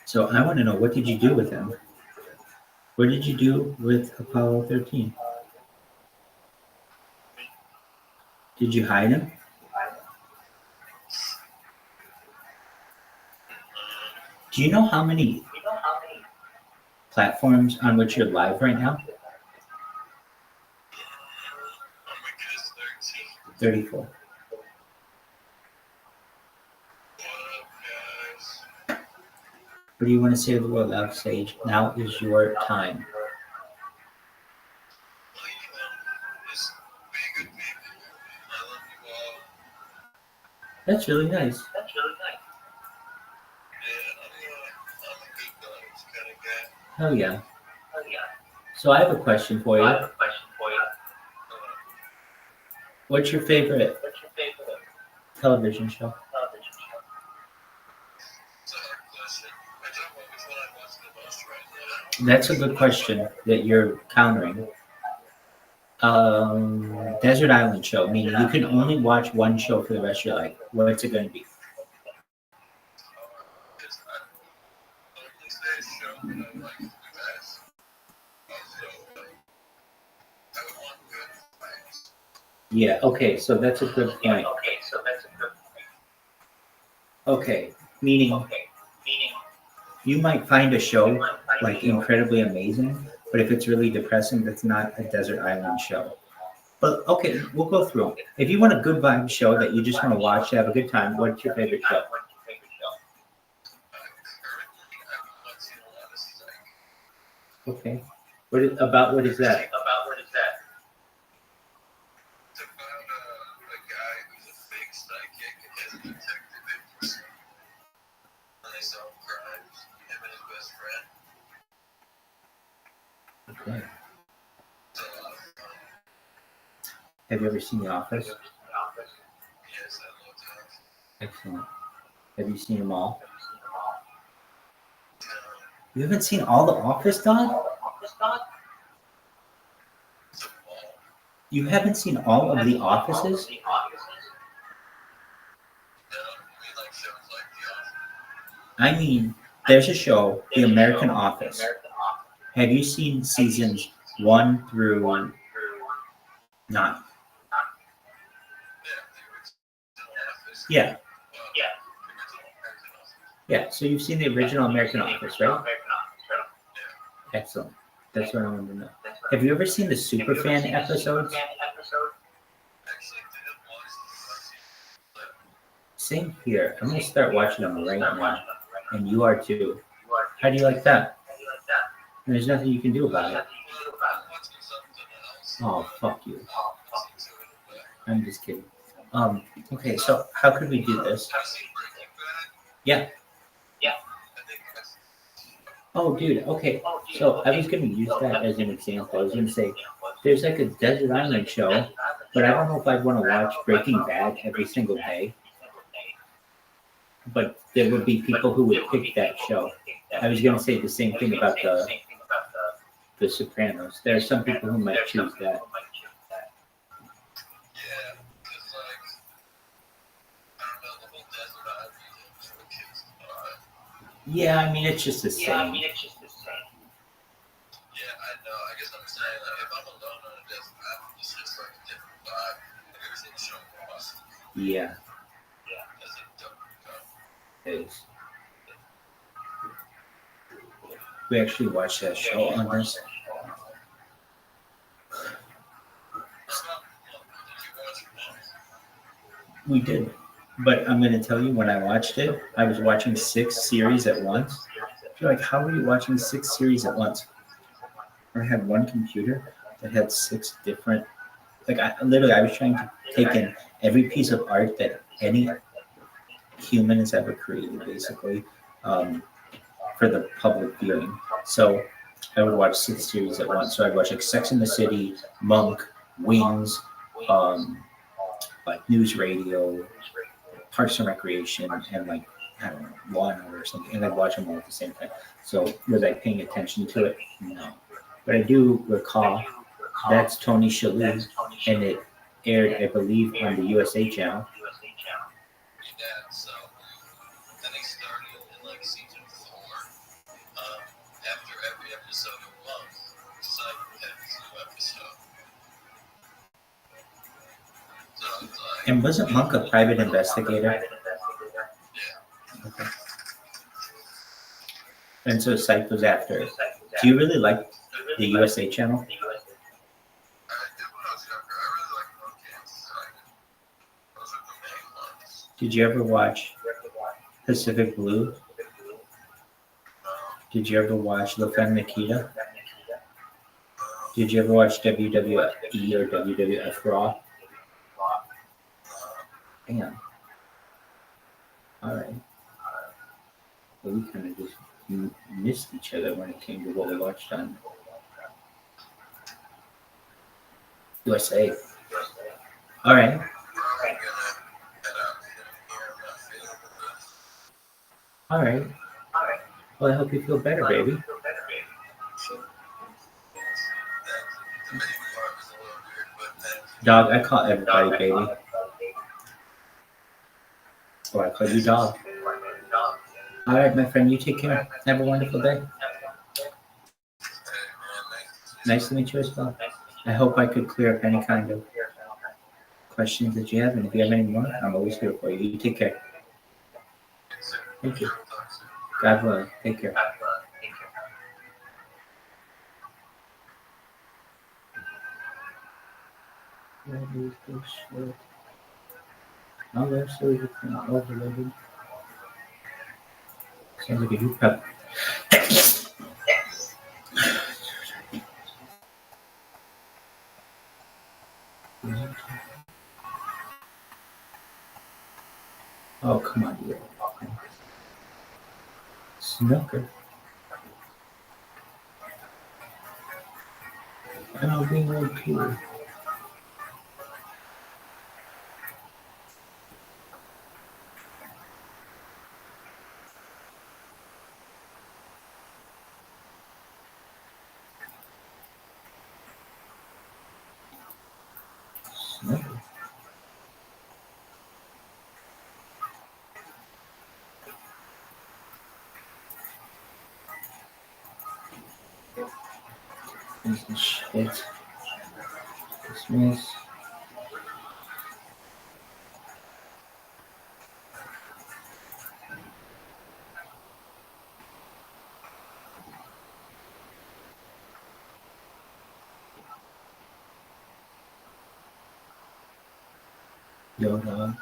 So I want to know, what did you do with him? What did you do with Apollo 13? Did you hide him? Do you know how many platforms on which you're live right now? 34. What do you want to say to the world, Loud Sage? Now is your time. That's really nice. Hell yeah. So I have a question for you. What's your favorite television show? That's a good question that you're countering. Desert Island Show, meaning you can only watch one show for the rest of your life. What's it going to be? Yeah, okay, so that's a good point. Okay, meaning you might find a show like incredibly amazing, but if it's really depressing, that's not a Desert Island Show. But okay, we'll go through. If you want a good vibe show that you just want to watch to have a good time, what's your favorite show? Okay. What is that? Okay. Have you ever seen The Office? Yes, I love that. Excellent. Have you seen them all? You haven't seen all The Office, Don? You haven't seen all of The Offices? I mean, there's a show, The American Office. Have you seen seasons 1 through 9? Yeah. Yeah, so you've seen the original American Office, right? Excellent. That's what I wanted to know. Have you ever seen the Superfan episodes? Same here. I'm gonna start watching them right now, and you are too. How do you like that? And there's nothing you can do about it. Oh, fuck you. I'm just kidding. Okay, so how could we do this? Yeah. Oh, dude, okay. So I was going to use that as an example. I was going to say, there's like a desert island show, but I don't know if I'd want to watch Breaking Bad every single day. But there would be people who would pick that show. I was going to say the same thing about the Sopranos. There are some people who might choose that. Yeah, I mean, it's just the same. Yeah, I know. I guess I'm saying, like, if I'm alone on a desert island, it's just like a different vibe. Like, every single show I'm watching. Yeah. That's a dope vibe. It is. We actually watched that show on this. We did. But I'm going to tell you, when I watched it, I was watching 6 series at once. You're like, how are you watching 6 series at once? I had one computer that had 6 different, like, I was trying to take in every piece of art that any human has ever created, basically, for the public viewing. So I would watch 6 series at once. So I'd watch like Sex and the City, Monk, Wings, like News Radio, Parks and Recreation, and like, I don't know, Law and Order or something, and I'd watch them all at the same time. So was I paying attention to it? No. But I do recall that's Tony Shalhoub, and it aired, I believe, on the USA channel. Yeah, so then they started in like season 4. After every episode of Monk, it's like every new episode. So it's like, And wasn't Monk a private investigator? Okay. And so Psych was after it. Do you really like the USA channel? I did when I was younger. I really like Monk and Psych. Those are the main ones. Did you ever watch Pacific Blue? Did you ever watch La Femme Nikita? Did you ever watch WWE or WWF Raw? Damn. All right. Well, we kind of just missed each other when it came to what we watched on USA. All right. All right. Well, I hope you feel better, baby. Dog, I call everybody baby. Or I call you dog. All right, my friend, you take care. Have a wonderful day. Nice to meet you as well. I hope I could clear up any kind of questions that you have, and if you have any more, I'm always here for you. You take care. Thank you. God willing. Take care. Oh, that's so you can overloaded. Sounds like a new pup. Oh, come on, you. Snooker. Oh, being real cool. Snooker. This is shit. Dismiss. Yo, dog.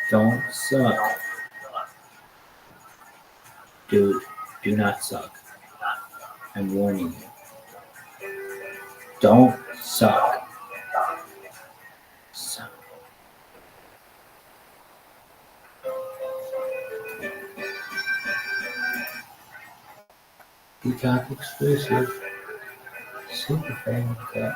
Don't suck. Dude, do not suck. I'm warning you. Don't suck. Suck. Peacock exclusive. Super fan of that.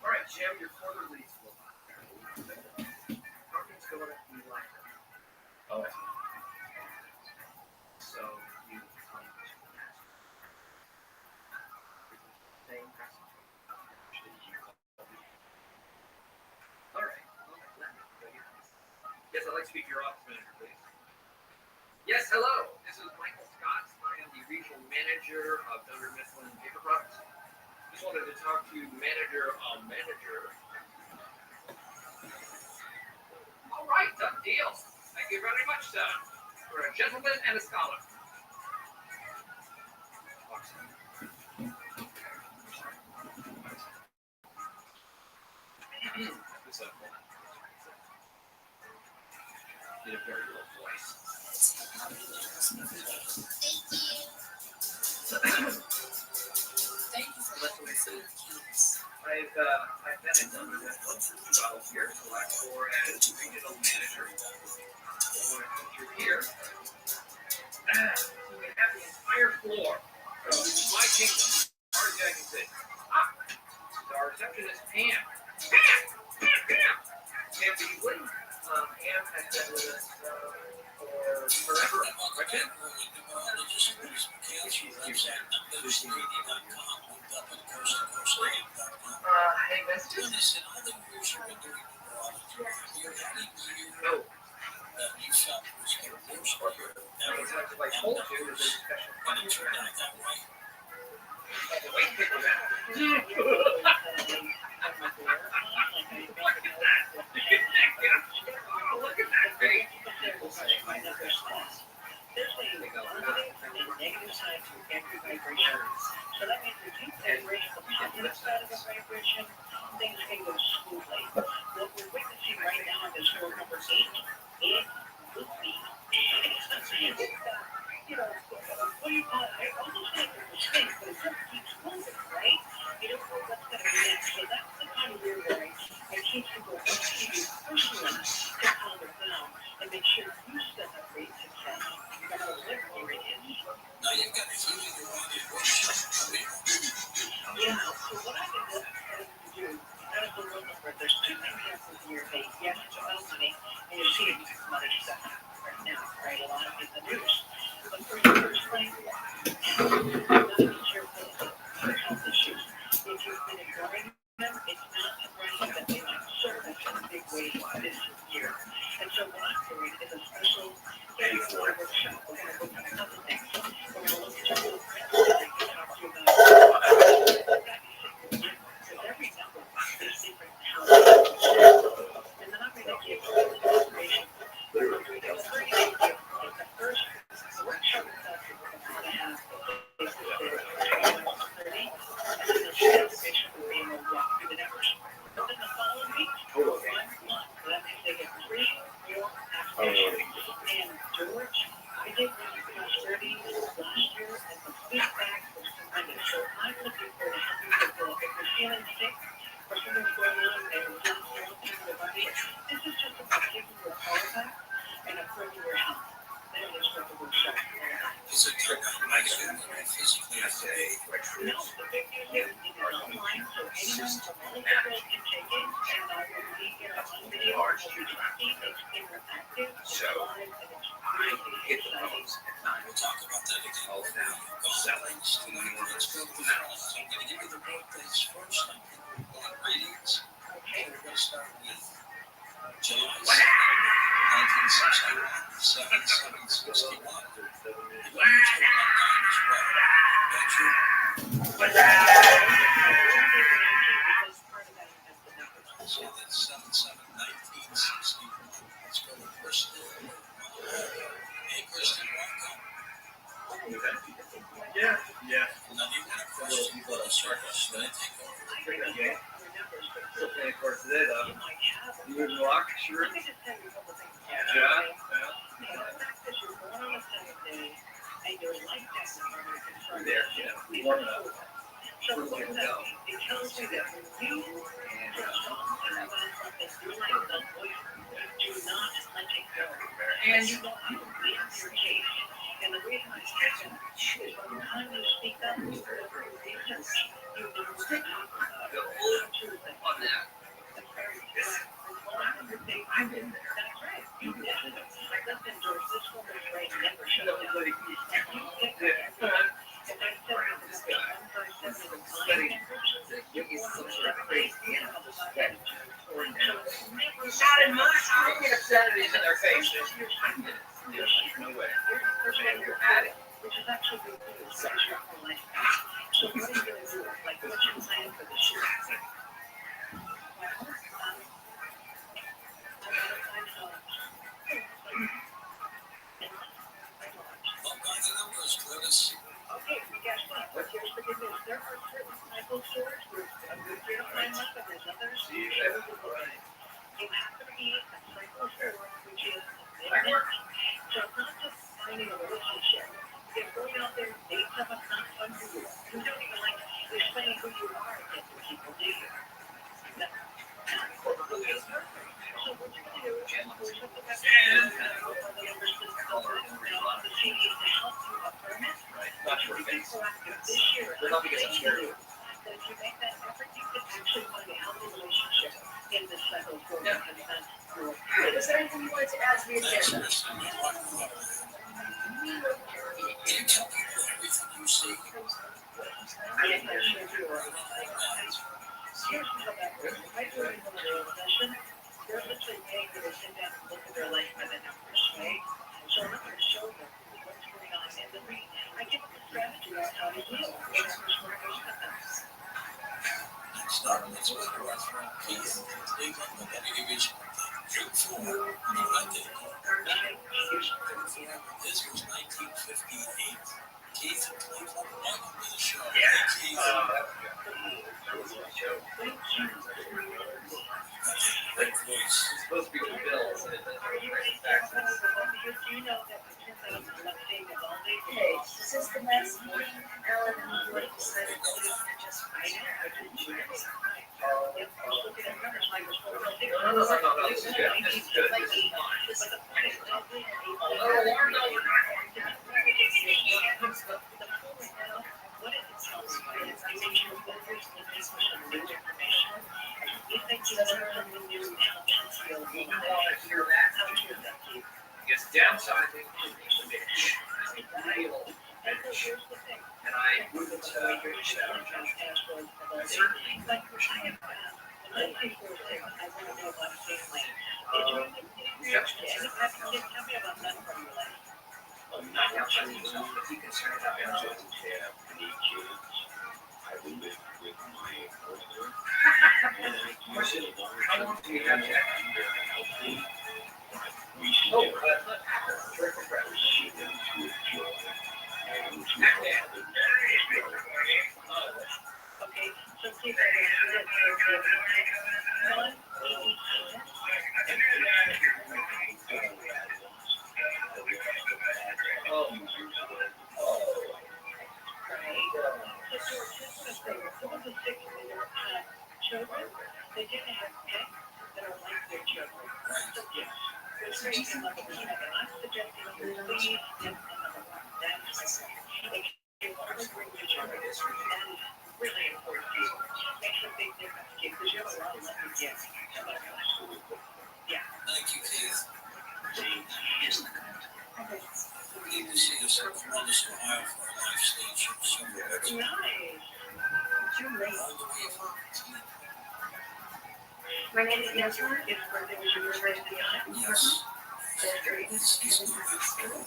All right, Jim, your quarter leads will Hawkins going up the line. Oh. So you come to same all right. Yes, I'd like to speak to your office manager, please. Yes, hello. This is Michael Scott. I am the regional manager of Dunder Mifflin Paper Products. Just wanted to talk to manager. All right, done deal. Thank you very much, sir. You're a gentleman and a scholar. In a very low voice. Thank you for letting me see your keys. I've been in Dunder Mifflin for 12 years, so I'm for as regional manager. So you're here. So we have the entire floor. So this is my kingdom. As far as I can see. Our receptionist, Pam. Pam Beasley. Pam has been with us for forever. Right, Pam? Hey, mister. No. If I told you there's a special funny wait, pick was out. Oh, look at that face. Negative side to every vibration. So that means if you vibration the positive side of the vibration, things can go smoothly. What we're witnessing right now is door number 8. It would be, you know, what do you call it? I almost think there's a mistake, but it just keeps moving, right? You don't know what's going to be next. So that's the kind of weird way I teach people what to do personally to calm it down and make sure you still have great success. No matter what it is. Now you've got the feeling you're on it. Yeah, so what I've been deciding to do, out of the room number, there's 2 things happening in your face. Yes, it's about money, and you're seeing money stuff right now, right? A lot of it in the news. But for your first thing, not to be careful of health issues. If you've been ignoring them, it's not surprising that they might surface in a big way this year. And so what I'm doing is a special workshop. We're going to look at a couple things. We're going to look at your that I can talk to you about. Because every number is different how and then I'm going to give you information. We're going to do the first workshop itself is going to have is the 30, and then the information will be able to walk through the numbers. But then the following week, 1 month. That means they get 3 real applications. And George, I did prosperity last year, and the feedback was tremendous. So I'm looking for to help you fulfill. If you're feeling sick or something's going on and you're not feeling your body, this is just about giving you a power back and affirming your health. That is what the workshop is all about. Is it physically today? No, the big news is it is online, so anyone from all over the world can take it, and I will be here on video. It's interactive, it's live, and it's really exciting. We'll talk about that again. Selling. Let's go with the I'm going to give you the road dates first. Pretty good game. Still playing for it today, though. You wouldn't walk, sure. Yeah. There, yeah. Warming up. We're going to go. It tells you that you and do not let it go. And you don't leave your case. And the reason I say that is by the time you speak up, because you know the whole truth on that. I've been there. That's right. You did. I lived in Georgia. This woman's brain never shut down. And you get there. And I tell you this guy, studying he's so crazy and all this stuff. Not in my house. I get obscenities in their faces. No way. And you're at it. Which is actually good news. So what are you going to do? Like, what's your plan for this year? Okay, guess what? Here's the good news. There are certain cycle storage groups that are good for your time up, and there's others. You happen to be a cycle storage, which is a network. So it's not just finding a relationship. It's going out there and dating someone not fun for you. You don't even like explaining who you are to people, do you? No. So what you do is push up the website the CD to help you affirm it. Not your face. This year, they're not because I'm scared. That if you make that effort, you can actually find a healthy relationship in this cycle for you. Was there anything you wanted to add to the agenda? You tell people everything you see. I didn't know she was Here's what happens. If I do it in a real session, they're literally paying for to sit down and look at their life by the numbers, right? So I'm going to show them what's going on. And then I give them a strategy on how to deal with it. Next up, let's go to our friend Keith in Cleveland with WBC. June 4, I did. This was 1958. Keith in Cleveland, welcome to the show. Yeah. Keith. Great voice. It's supposed to be the Bills, and it doesn't make accents. Okay, since the last meeting, Alan and the board decided to just It's downsizing the niche. And I wouldn't push that on Josh. I certainly like pushing it. Not outside himself, but he concerned about MJ. I will live with my brother. Question, how long do you have that? Oh, okay, so keep children, they didn't have pets that are like their children. So yes, there's reason like a peanut, and I'm suggesting you please get another one. That's if you want to bring your children, that is really important to you. Makes a big difference to you because you have a lot of lucky kids. Yeah. Thank you, Keith. Isn't it? Good to see you in Columbus, Ohio for our live stage show. Nice. Too late. All the way from My name is Nestor. His birthday was your birthday tonight? Yes. He's moving forward.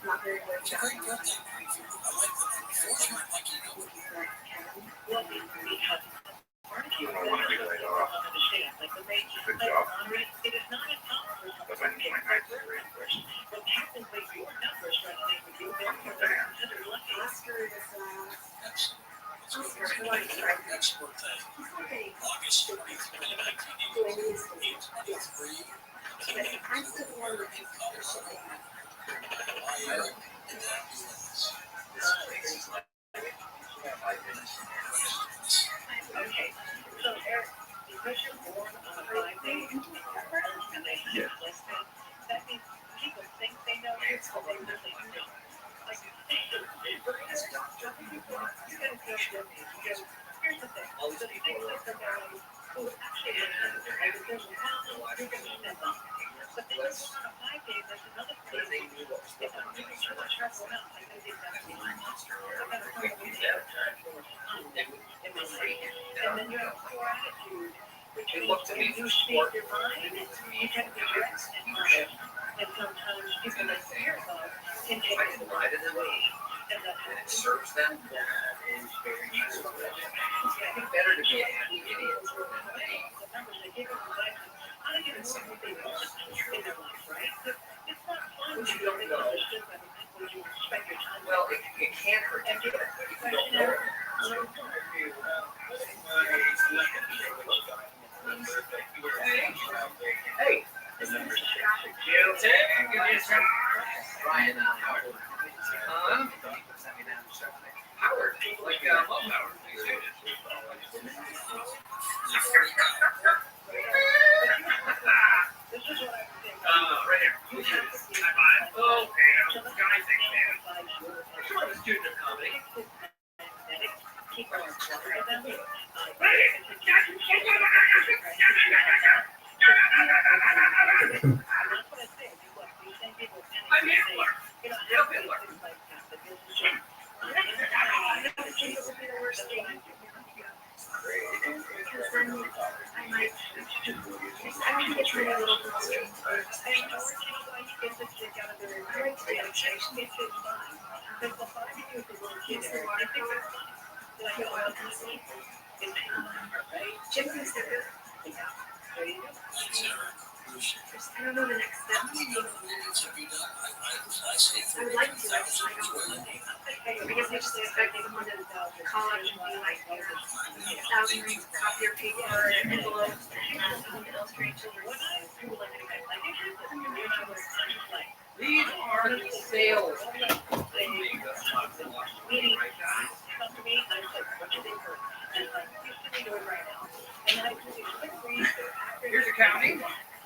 Not very good. It's a great birthday. I like the name. Fortunate, like you know it. Well, because barbecue, I want to be laid off. understand. Like the way Good job. it is not uncommon for But I need my night to read. what happens when your numbers resonate with you, they're considered lucky. Oscar is Export day. August 23, 1983. American Colorado. Fire in the ambulance. Okay, so Eric, because you're born on a 5-day and they have you listed, that means people think they know you, but they really don't. Like, as a doctor, you gotta go with me because here's the thing. So the thing with the guy who actually lives in right, there's a problem, you're gonna step up. But then you're on a 5-day, there's another thing. If I'm doing too much stressful out, I gotta get that to my monster. I gotta come over there in my life. And then you have a poor attitude, which means you speak your mind, you can be dressed and honest. And sometimes people that fear God can take it away. And it serves them. That is very true. I think better to be a happy idiot than a the numbers they give us advice how to get something they want in their life, right? It's not fun when you don't know when you spend your time. Well, it can't hurt to do it if you don't know it. Hey, Ryan, Howard. Howard, like love Howard. This is what I'm right here. Okay, guys, I'm a student of comedy. I'm Hitler. Help Hitler. I don't know the next step. I would like to. Because they just expect you to come to college and be like 1,000 reams of copy or paper and envelopes and illustrate children. These are the sales. Meaning, come to me, I'm like, what do they hurt? And like, you should be doing right now. And then I do these quick reads. Here's accounting.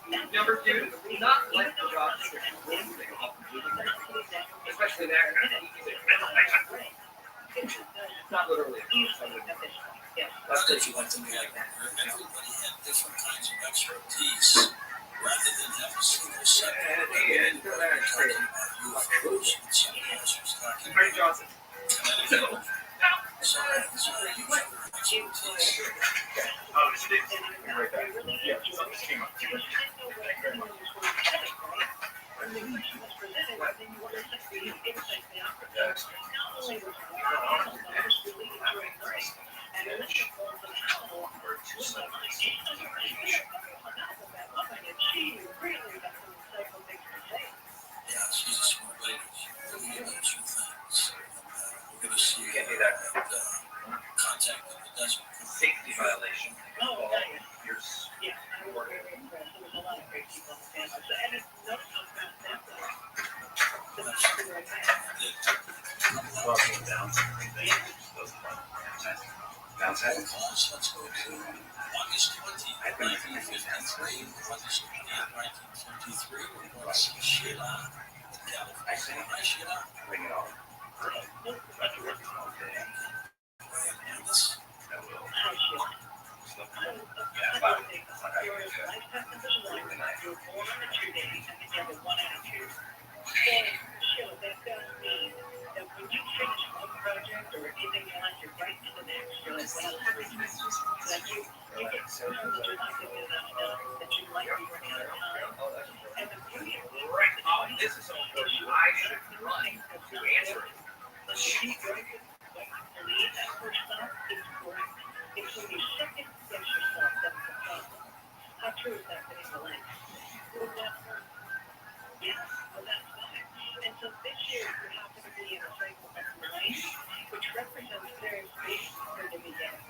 Number 2, not like the job description. Especially that kind of thing. It's not literally. That's because you want to be like that. Where everybody had different kinds of expertise, rather than have a single set. Talking about UFOs and some answers talking about Johnson. So you want your expertise. Oh, it's right back. Yeah, something came up. Yeah, she's a smart lady. She really knows some things. We're going to see Can't do that. contact in the desert. Safety violation. Oh, here's I'm working. There was a lot of great people on the panel. And it's not Walking down. Downside. Let's go to August 20th, 1953. August 20th, 1953. We're going to see Sheila in California. Hi, Sheila. Bring it on. This is so important. I should run to answer it. She drank it. Believe that first thought is correct. It's when you second guess yourself that's the problem. How true is that in the life? Would that hurt? Yes, well, that's fine. And so this year you happen to be in a cycle of life, which represents very big for the beginning.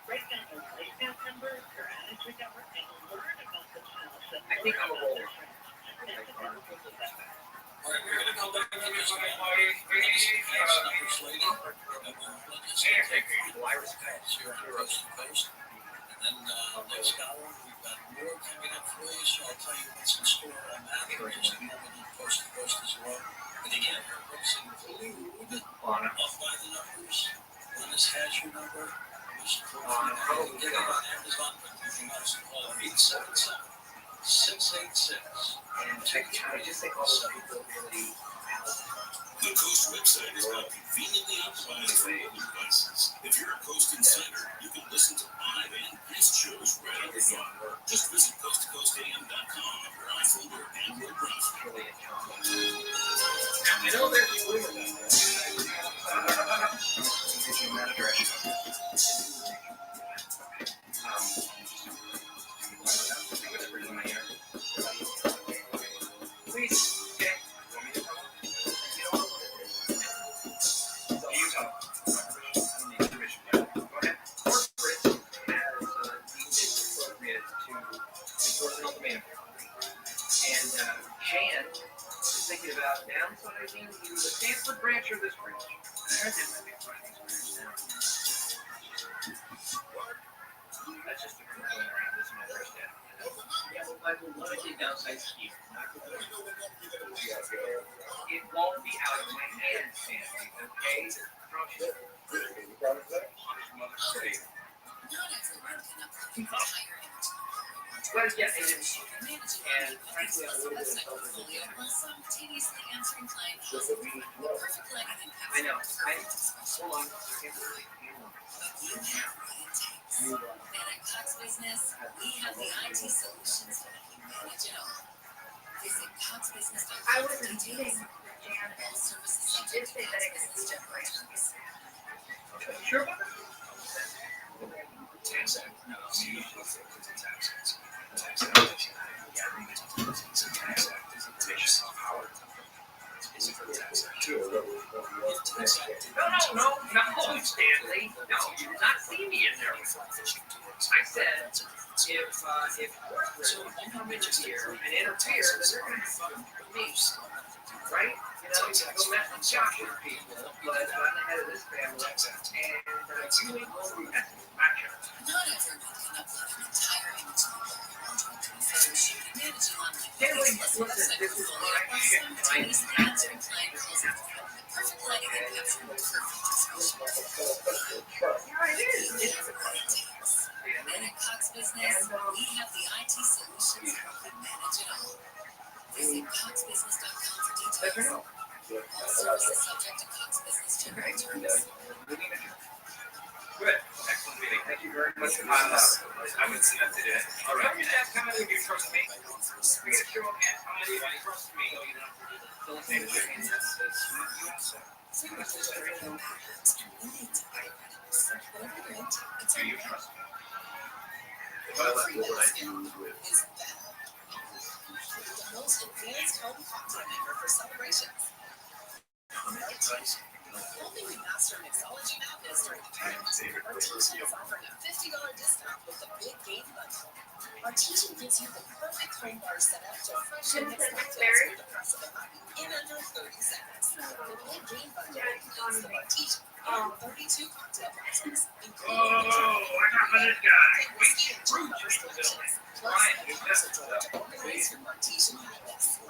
write down their life path number, their attitude number, and learn about themselves. And I think I'm a learn about roller. their friends. That's the type of people that matter. All right, we're gonna go back to this one. Numbers lady. Iris Here on Coast to Coast. And then next hour, we've got more coming up for you, so I'll tell you what's in store on that for just a moment on Coast to Coast as well. And again, our books include Off by the Numbers. Guinness has your number. There's probably get it on Amazon, but everything else, call 877-686. And I just think all those people really The Coast website is now conveniently optimized for mobile devices. If you're a Coast insider, you can listen to live and past shows right on your phone. Just visit coasttocoastam.com on your iPhone or Android browser. And we know there's rumors out Please, okay. Want me to come up? You know what? You talk. I need permission. Go ahead. Corporate has deemed it appropriate to enforce an ultimatum. And Jan is thinking about downsizing to the Stanford branch or this branch. I didn't think about these branches now. That's just the rumor going around. This is my first day. Yeah, well, I will likely downsize here. It won't be out of my hands, Sandy, okay? I promise you. Well, yeah, it is. And frankly, I'm a little bit insulted. I know. Hold on. At Cox Business, we have the IT solutions to help you manage it all. Visit coxbusiness.com. I wasn't meeting Jan. Services She did say that it could be generations. Sure. Tax Act. No, see, you should say it's a Tax Act. Tax Act. It's a Tax Act. It's a Tax Power. Is it for the Tax Act? No, Stanley. No, you did not see me in there. I said, if corporate come in here and interfere, then they're going to have something with me. Right? You know, go mess with Josh and people, but I'm the head of this family, and you ain't going to be messing with my church. Not everyone can upload an entire image solution can manage it online. Stanley, listen, this is my shit, right? Answering client calls with the perfect lighting and capture the perfect discussion. Yeah, it is. It's And at Cox Business, we have the IT solutions to help you manage it all. Visit coxbusiness.com for details. All services subject to Cox Business general terms. Good. Excellent meeting. Thank you very much. I would see that today. All right. Just ask how many of you trust me. We're going to show them how many of you trust me. Oh, you know, facilitate your hands. Do you trust me? If I left what I do with The most advanced home cocktail maker for celebrations. Only remaster mixology madness during the tournament. Artesian is offering a $50 discount with the Big Game Bundle. Artesian gives you the perfect home bar setup to fresh and mix cocktails with the press of a button in under 30 seconds. The Big Game Bundle includes the Artesian and 32 cocktail boxes, including what happened to this guy? whiskey and gin bars collections. Plus, a capsule jar to organize your Artesian madness.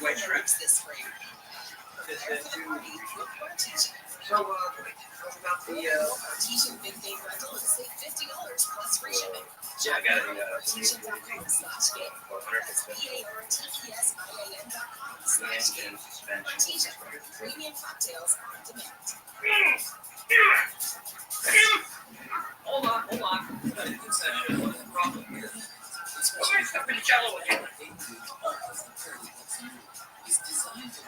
White shrimp. This spring. Prepare for the party with Artesian. So, how about the, Artesian Big Game Rental and save $50 plus free shipping. Yeah, I got it. Artesian.com/game. That's BARTESIAN.com/game. Artesian, premium cocktails on demand. Hold on. Somebody's stuck in jello again.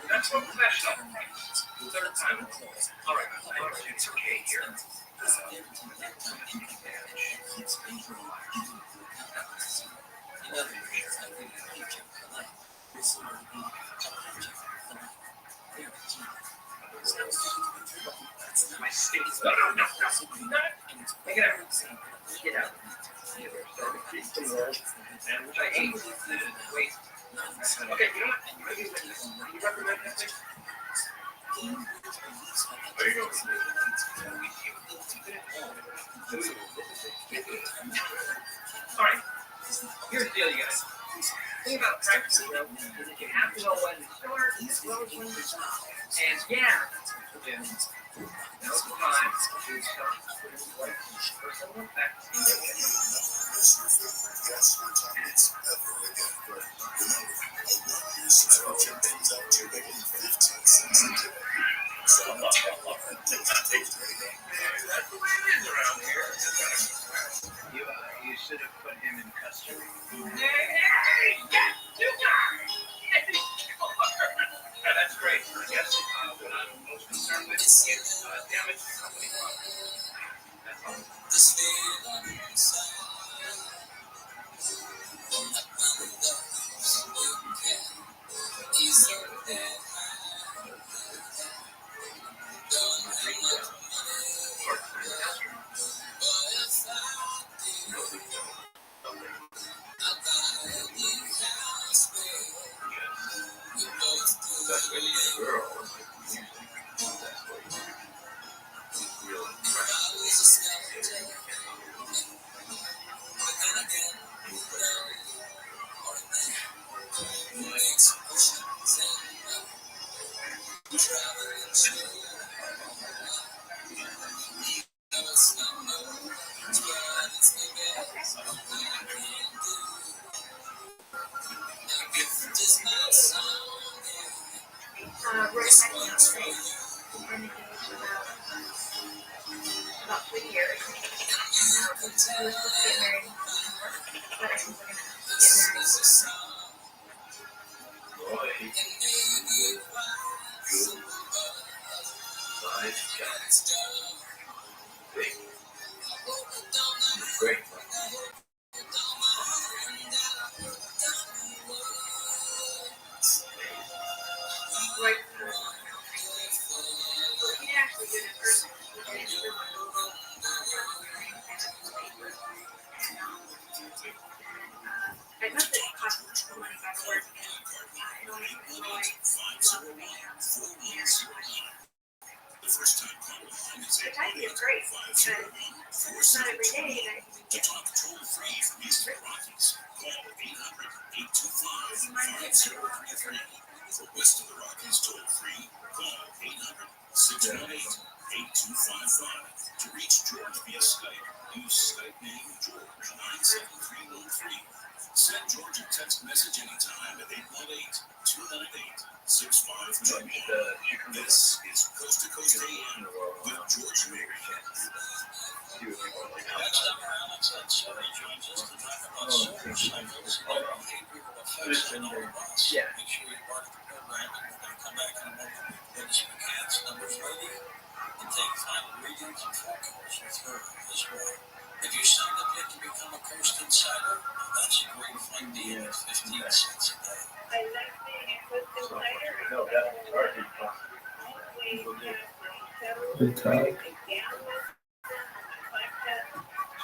That's so professional. Third time. All right, it's okay here. My state. No. Make it everything. Ames is waste. Okay, you know what? Maybe you recommend that thing? There you go. All right. Here's the deal, you guys. The thing about practice, bro, is that you have to know when to start as well as when to stop. And yeah, now's the time to start putting in place for someone practicing their way. That's the way it is around here. You should have put him in custody. That's great. I guess what I'm most concerned with is damage to company property. That's all. That's when you're a girl. That's what you real Rick, I can say we've been engaged about 3 years. We were supposed to get married in September, but I think we're going to get married. boy. Good. Nice guy. Big. Great. Like, we can actually do it in person. We can actually do it I thought that it cost so money by the word. I don't even know why the timing is great because it's not every day that you can get For West of the Rockies, toll free, call 800-618-8255. To reach George via Skype, use Skype name George 97313. Send George a text message anytime at 818-298-6591. This is Coast to Coast AM with George Mayer. Next time around, it's that Sarah joins us to talk about solar cycles and their behavioral effects on all of us. Yeah. Make sure you're part of the program, and we're going to come back in a moment with Dennis McCann's numbers ready and take final readings and phone calls with her as well. If you signed up yet to become a Coast Insider, well, that's a great fun deal at 15 cents a day. I like being a Coast Insider. No, that's hardly possible. Always have Good talk. download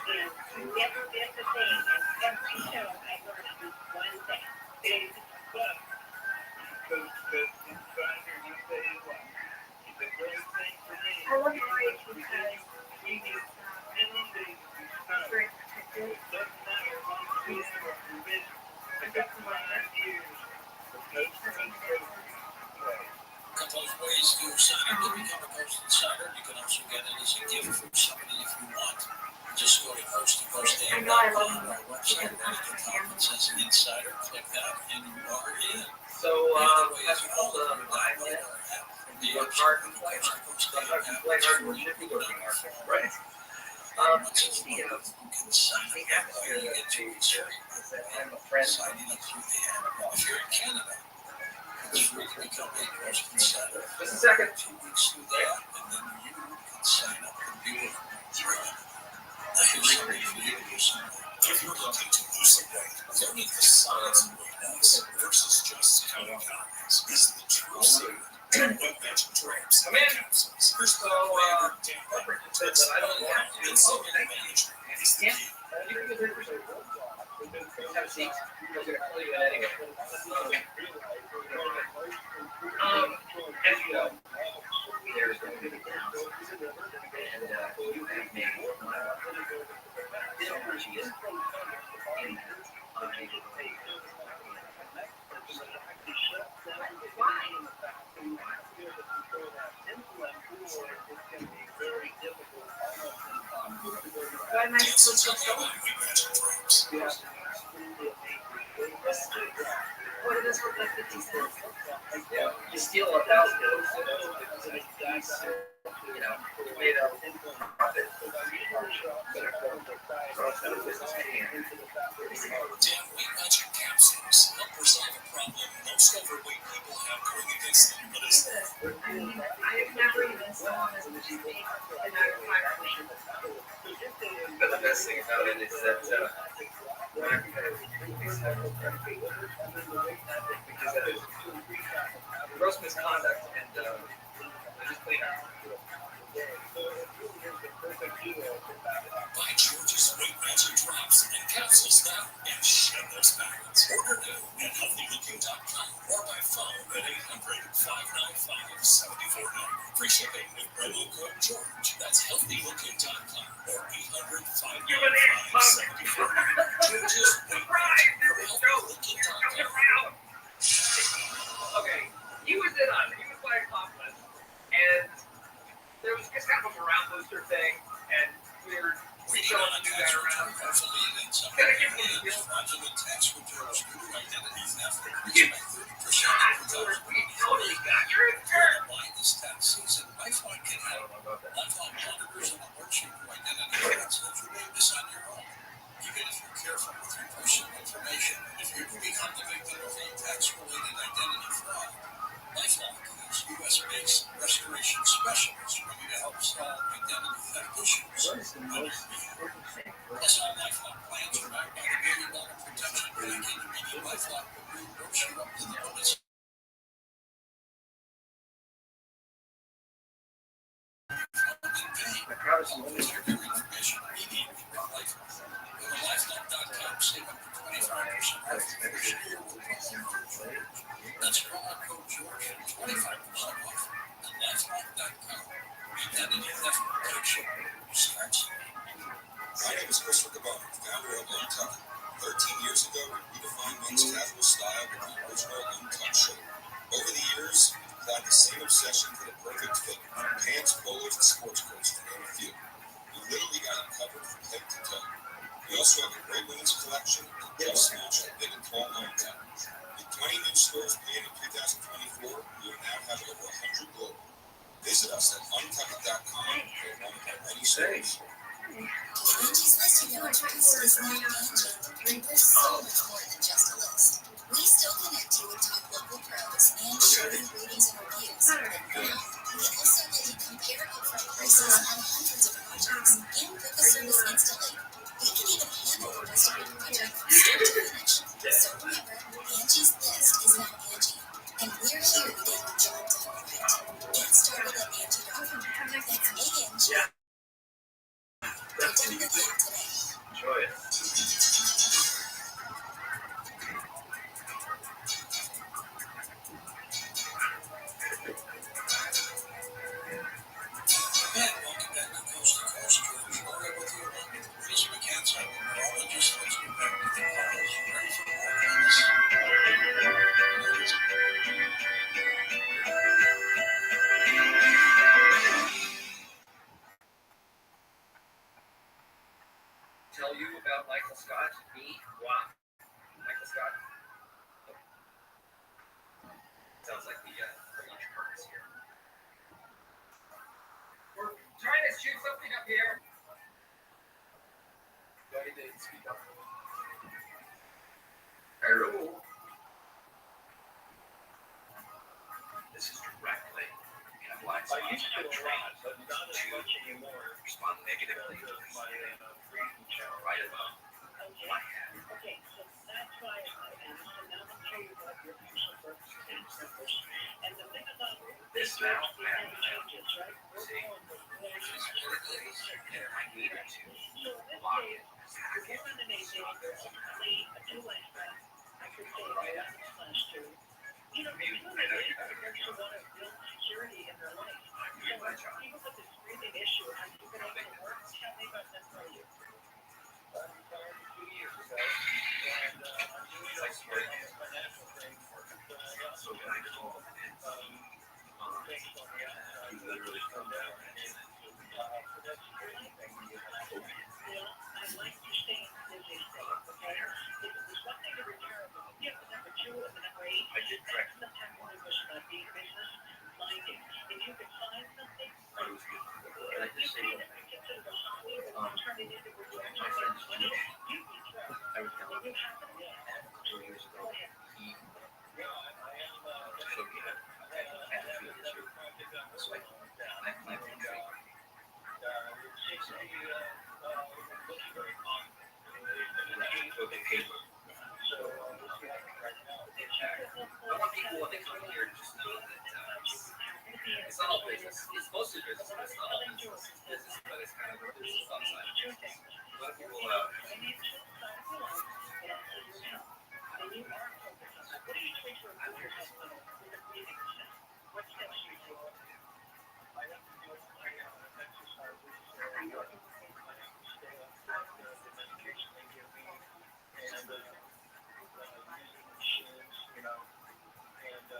and you never miss a thing. And every show I learn at least one thing. Big book. Coast Insider, you say what? It's a great thing for me. I love your age because We get penalties and stuff. it's very protected. It doesn't matter how long we have our provision. I got 5 years of Coast to Coast. A couple of ways to sign up to become a Coast Insider. You can also get it as a gift from somebody if you want. Just go to coasttocoastam.com on our website. Right at the top it says Insider. Click that and you are in. So, that's called the Bible. You work hard and play hard. Sometimes you play hard and you work hard. Right. Speaking of the atmosphere that you is that I'm a friend. Signing up through the app. If you're in Canada, it's free to become a Coast Insider. Just a second. 2 weeks through the app, and then you can sign up and do it through it. Here's something for you to do something. If you're looking to lose some weight, don't need the science of weight loss versus just counting calories. This is the true secret. What veg drops Come in. capsules. First So, Robert said that I don't want to. Insulin management is the key. You can do it. Have a seat. I was going to call you that anyway. As you know, there's going to be downs, and you have made my life different in that Why am I supposed to go? What does this look like 50 cents? Yeah, you steal 1,000 you know, you made a profit. Damn weight magic capsules help resolve a problem most overweight people have going against them, but is I mean, I've never even saw this machine made and I require me. But the best thing about it is that we're not going to because gross misconduct and they're just clean up. buy George's Weight Magic drops and capsules now and shed those packets. Order now at healthylooking.com or by phone at 800-595-7490. Free shipping with promo code George. That's healthylooking.com or 800-595-7490. George's Weight Magic from healthylooking.com. Okay, he was in on it. He was buying compliments, and there was just kind of a morale booster thing, and we were showing the new guy around. Gotta give him the fraudulent tax returns due to identity theft Yeah. increased by 30%. We totally got your return. Why this tax season, Lifeline can help. Lifeline monitors and alerts you to identity threats that you may miss on your own. Even if you're careful with your personal information, if you do become the victim of a tax-related identity fraud, Lifeline is U.S.-based restoration specialists ready to help solve identity theft issues. Plus, all Lifeline plans are backed by the $1 million protection package, meaning Lifeline will reimburse you up to the bonus. The crowd is Your information immediately with Lifeline. Go to lifeline.com, save up to 25% off the first year with promo code George. That's promo code George for 25% off at lifeline.com. Identity theft protection starts here. My name is Christopher Cabana, founder of Untucked. 13 years ago, we redefined men's casual style with the original Untucked shirt. Over the years, we've applied the same obsession for the perfect fit, from pants, polos, and sports coats, to name a few. We literally got it covered from head to toe. We also have a great women's collection that just launched a big and tall Untucked. With 20 new stores planned in 2024, we will now have over 100 global. Visit us at untucked.com for one of our many stores. Angie's List, you know, is now Angie. We're so much more than just a list. We still connect you with top local pros and show you ratings and reviews. But now, we also let you compare upfront prices on hundreds of projects and book a service instantly. We can even handle the rest of your project from start to finish. So remember, Angie's List is now Angie. And we're here to get your job done right. Get started at Angie.com. That's A-N-G. Enjoy it. And welcome back to Coast to Coast. George Laurie with you along with Grace McCann, neurologist. Let's get back to the calls. Ready for more Guinness? Tell you about Michael Scott? Me? What? Michael Scott? Sounds like the lunch purpose here. We're trying to shoot something up here. Do I need to speak up? Hello. This is directly in a blind spot. I used to train, but not as much anymore. Respond negatively to my breathing channel right above my head. Okay, so that's why I asked, and now I'm sure you got your functional purpose and the thing about This now, changes, right? see, this is what it is. And I needed to lock it. You're eliminating complete an issue. Have you been able to work? Tell me about that for you. I retired 2 years ago, and I'm doing like financial thing. So I told based on the outside, you literally come down and so that's the great thing when you have to. I'd like to stay busy still, okay? If it was one thing to retire, but you get the number 2 and the number 8, that's the time when it was about being business minded. If you could find something, like you could even consider a hobby, but you turn it into where you actually make money, you can throw. When you have it, 2 years ago, he Yeah, I am. showed me that I had to feel this year. So I planted a tree. And I took a paper. So I want people when they come here to just know that it's not all business. It's mostly business, but it's not all business. It's business, but it's kind of a business on the side. A lot of people what steps you take? I have to do exercises and stay up with the medication they give me and using machines, and try to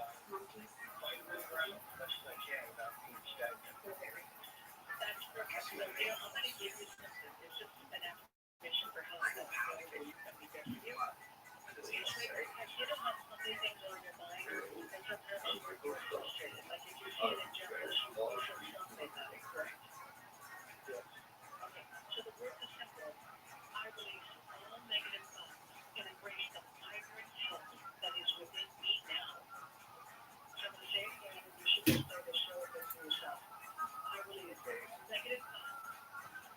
move around as much as I can without being stagnant. That's perfect. So, how many years is this? It's just an application for health. That would be good for you. Have you ever had so many things on your mind, and sometimes you're frustrated? Like if you see an injustice, you feel something that is correct. Yes. Okay, so the word is simple. I release all negative thoughts and embrace the vibrant health that is within me now. So I'm going to say it again, and you should just say the show again for yourself. I release negative thoughts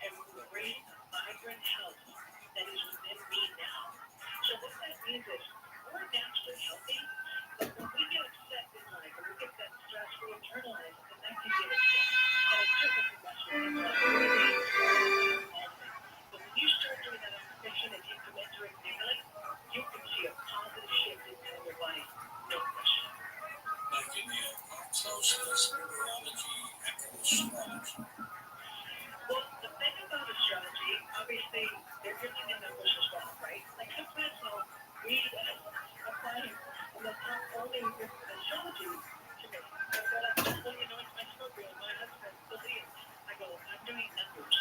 and embrace the vibrant health that is within me now. So what that means is we're naturally healthy, but when we get upset in life, when we get that stress, we internalize it, and that can get upset. And it's typically mess with things like but when you start doing that affirmation and you commit to it daily, you can see a positive shift in your body. No question. Back in the Parks House, numerology equals astrology. Well, the thing about astrology, obviously, they're giving the numbers as well, right? Like sometimes they'll read a planner and they'll talk only with astrology to me. And they're like, well, you know, it's my Scorpio, my husband, the Leo. I go, I'm doing numbers,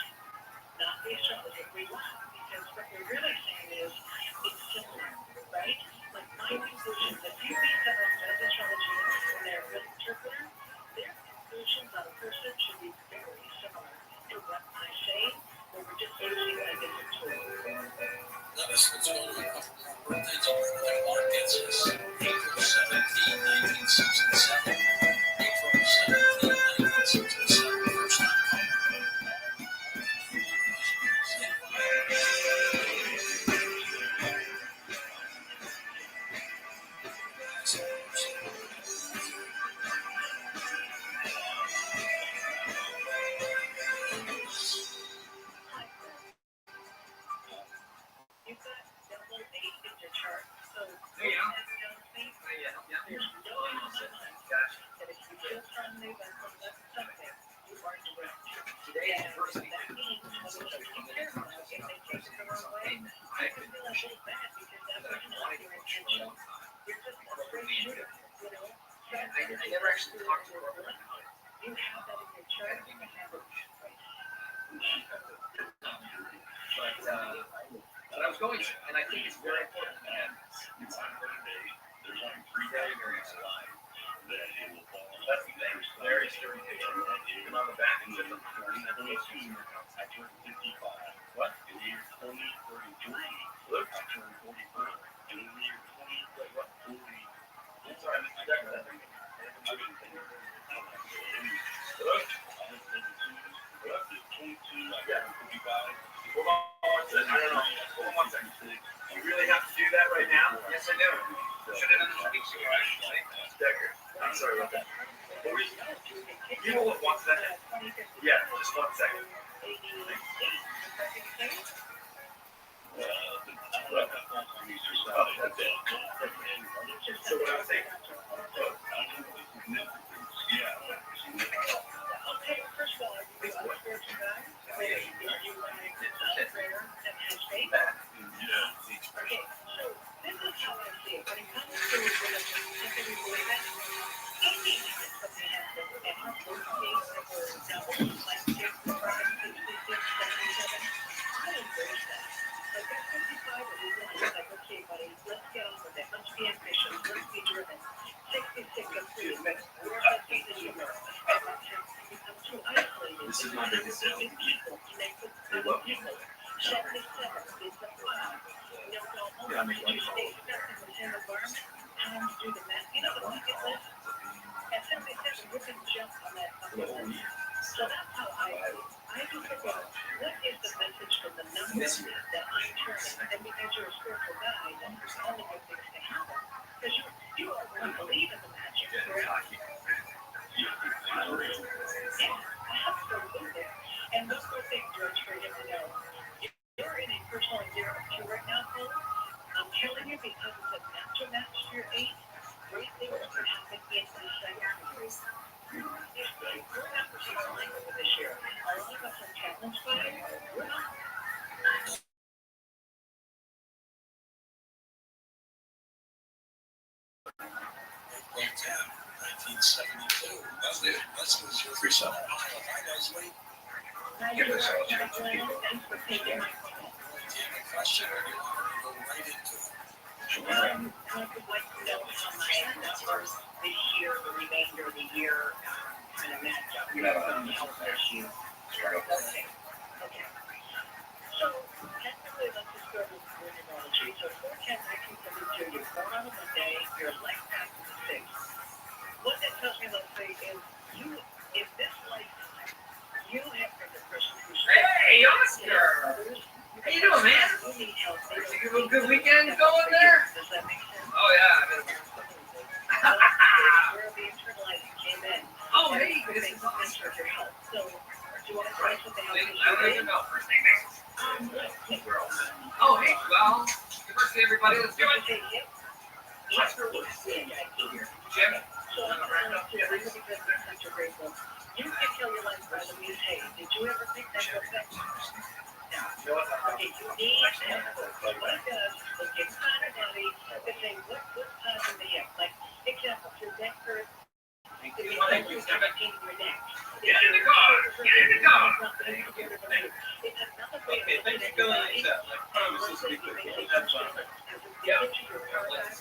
not the astrology. We laugh because what we're really saying is it's similar, right? Like my conclusions, if you read someone who does astrology and they're a good interpreter, their conclusions on a person should be very similar to what I say, but we're just using a different tool. Let's go to a couple more birthdays. Mark gets us April 17, 1967. April 17, 1967. First time caller. You've got double 8 in your chart, so Hey, yeah. that tells me Yeah. there's no way in my mind that if you feel strongly about something, you are direct. Today is the first And that means when you take care of them, if they take it the wrong way, I can feel a little bad because that wasn't your intention. You're just a straight shooter, you know? I never actually talked to her about it. You have that in your chart, you can have it. But I was going to, and I think it's very important. And There's only 3 very alive that it will fall. that's the thing. Very sturdy picture. And on the back, it's a I turned 55. What? In the year 2033. Look. I turned 44. And in the year 2040. Sorry, Mr. Decker. Look. I have 22. Look. 22. I got 55. Hold on one second. No. Hold on one second. You really have to do that right now? Yes, I do. Should have done this weeks ago, actually. Decker. I'm sorry about that. You hold on 1 second. Yeah, just 1 second. So what I was saying. Yeah. Okay, first of all, double, like 6, 5, 66, 77. I embrace that. Like at 55, it was like, okay, buddy, let's get on with it. Let's be ambitious. Let's be driven. 66 is pretty, but we're not facing you. And that's just become too isolated. This is not a decision. People, they put other people. 77 is the fun. You know, Yeah, I mean, you stay stuck in the same environment. Time to do the math. You know the bucket list? At 77, you can jump on that bucket list. So that's how I just think about what is the message from the numbers that I'm turning. And because you're a spiritual guy, then there's only good things to happen. Because you already believe in the magic, correct? Yeah, absolutely. And one more thing, George, for you to know. You're in a personal endearment right now, Paul. I'm telling you, because it's a natural match to your age, great things can happen in the second place. We're not particularly over this year. A lot of us are challenged by it. We're not. April 10, 1972. That's was your free summer. Give us all thanks for taking my call. Question, or you want to go right into it? I would like to know how my numbers this year, the remainder of the year, kind of match up with some health issues. Okay. So, technically, let's just go with the numerology. So, 4/10/1972, you're born on a Monday, your life path is 6. What that tells me, let's say, is you, in this lifetime, you have been the person who's... Hey, Oscar! How you doing, man? Did you have a good weekend going there? Does that make sense? Oh, yeah. Where the internalizing came in. Oh, hey, this is awesome. Your health. So, do you want to try something else? I don't even know. First name basis. Oh, hey, well, good birthday, everybody. Let's do it. Oscar was Jim. So, I'm going to everybody because they're such a great book. You can tell your life by the music. Hey, did you ever think that was that? No. Okay, you need what it does is look inside our body and say, what's causing the hip? Like, example, your neck hurts. It means like you're in your neck. Get in the car. Get in the car. It's another way of Thanks for filling these up. I promise this will be quick. That's fine. Yeah. Let's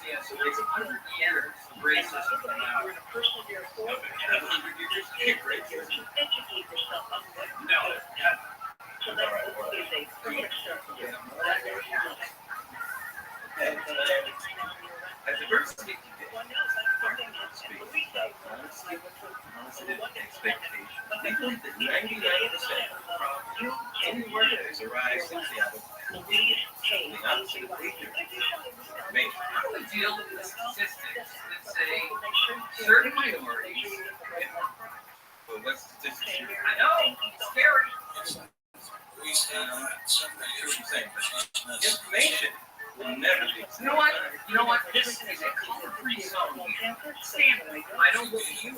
see. So it's 100 years of racism now. 100 years of racism. Educate yourself on what No. so that is a perfect circle. As a person, expectation. They believe that 99% of problems anywhere that is arise in Seattle the opposite of ignorance. How do we deal with the statistics that say certain minorities? Well, what statistics? I know, it's scary. Information will never be. You know what? This is a color-free zone. Stanley, I don't believe you.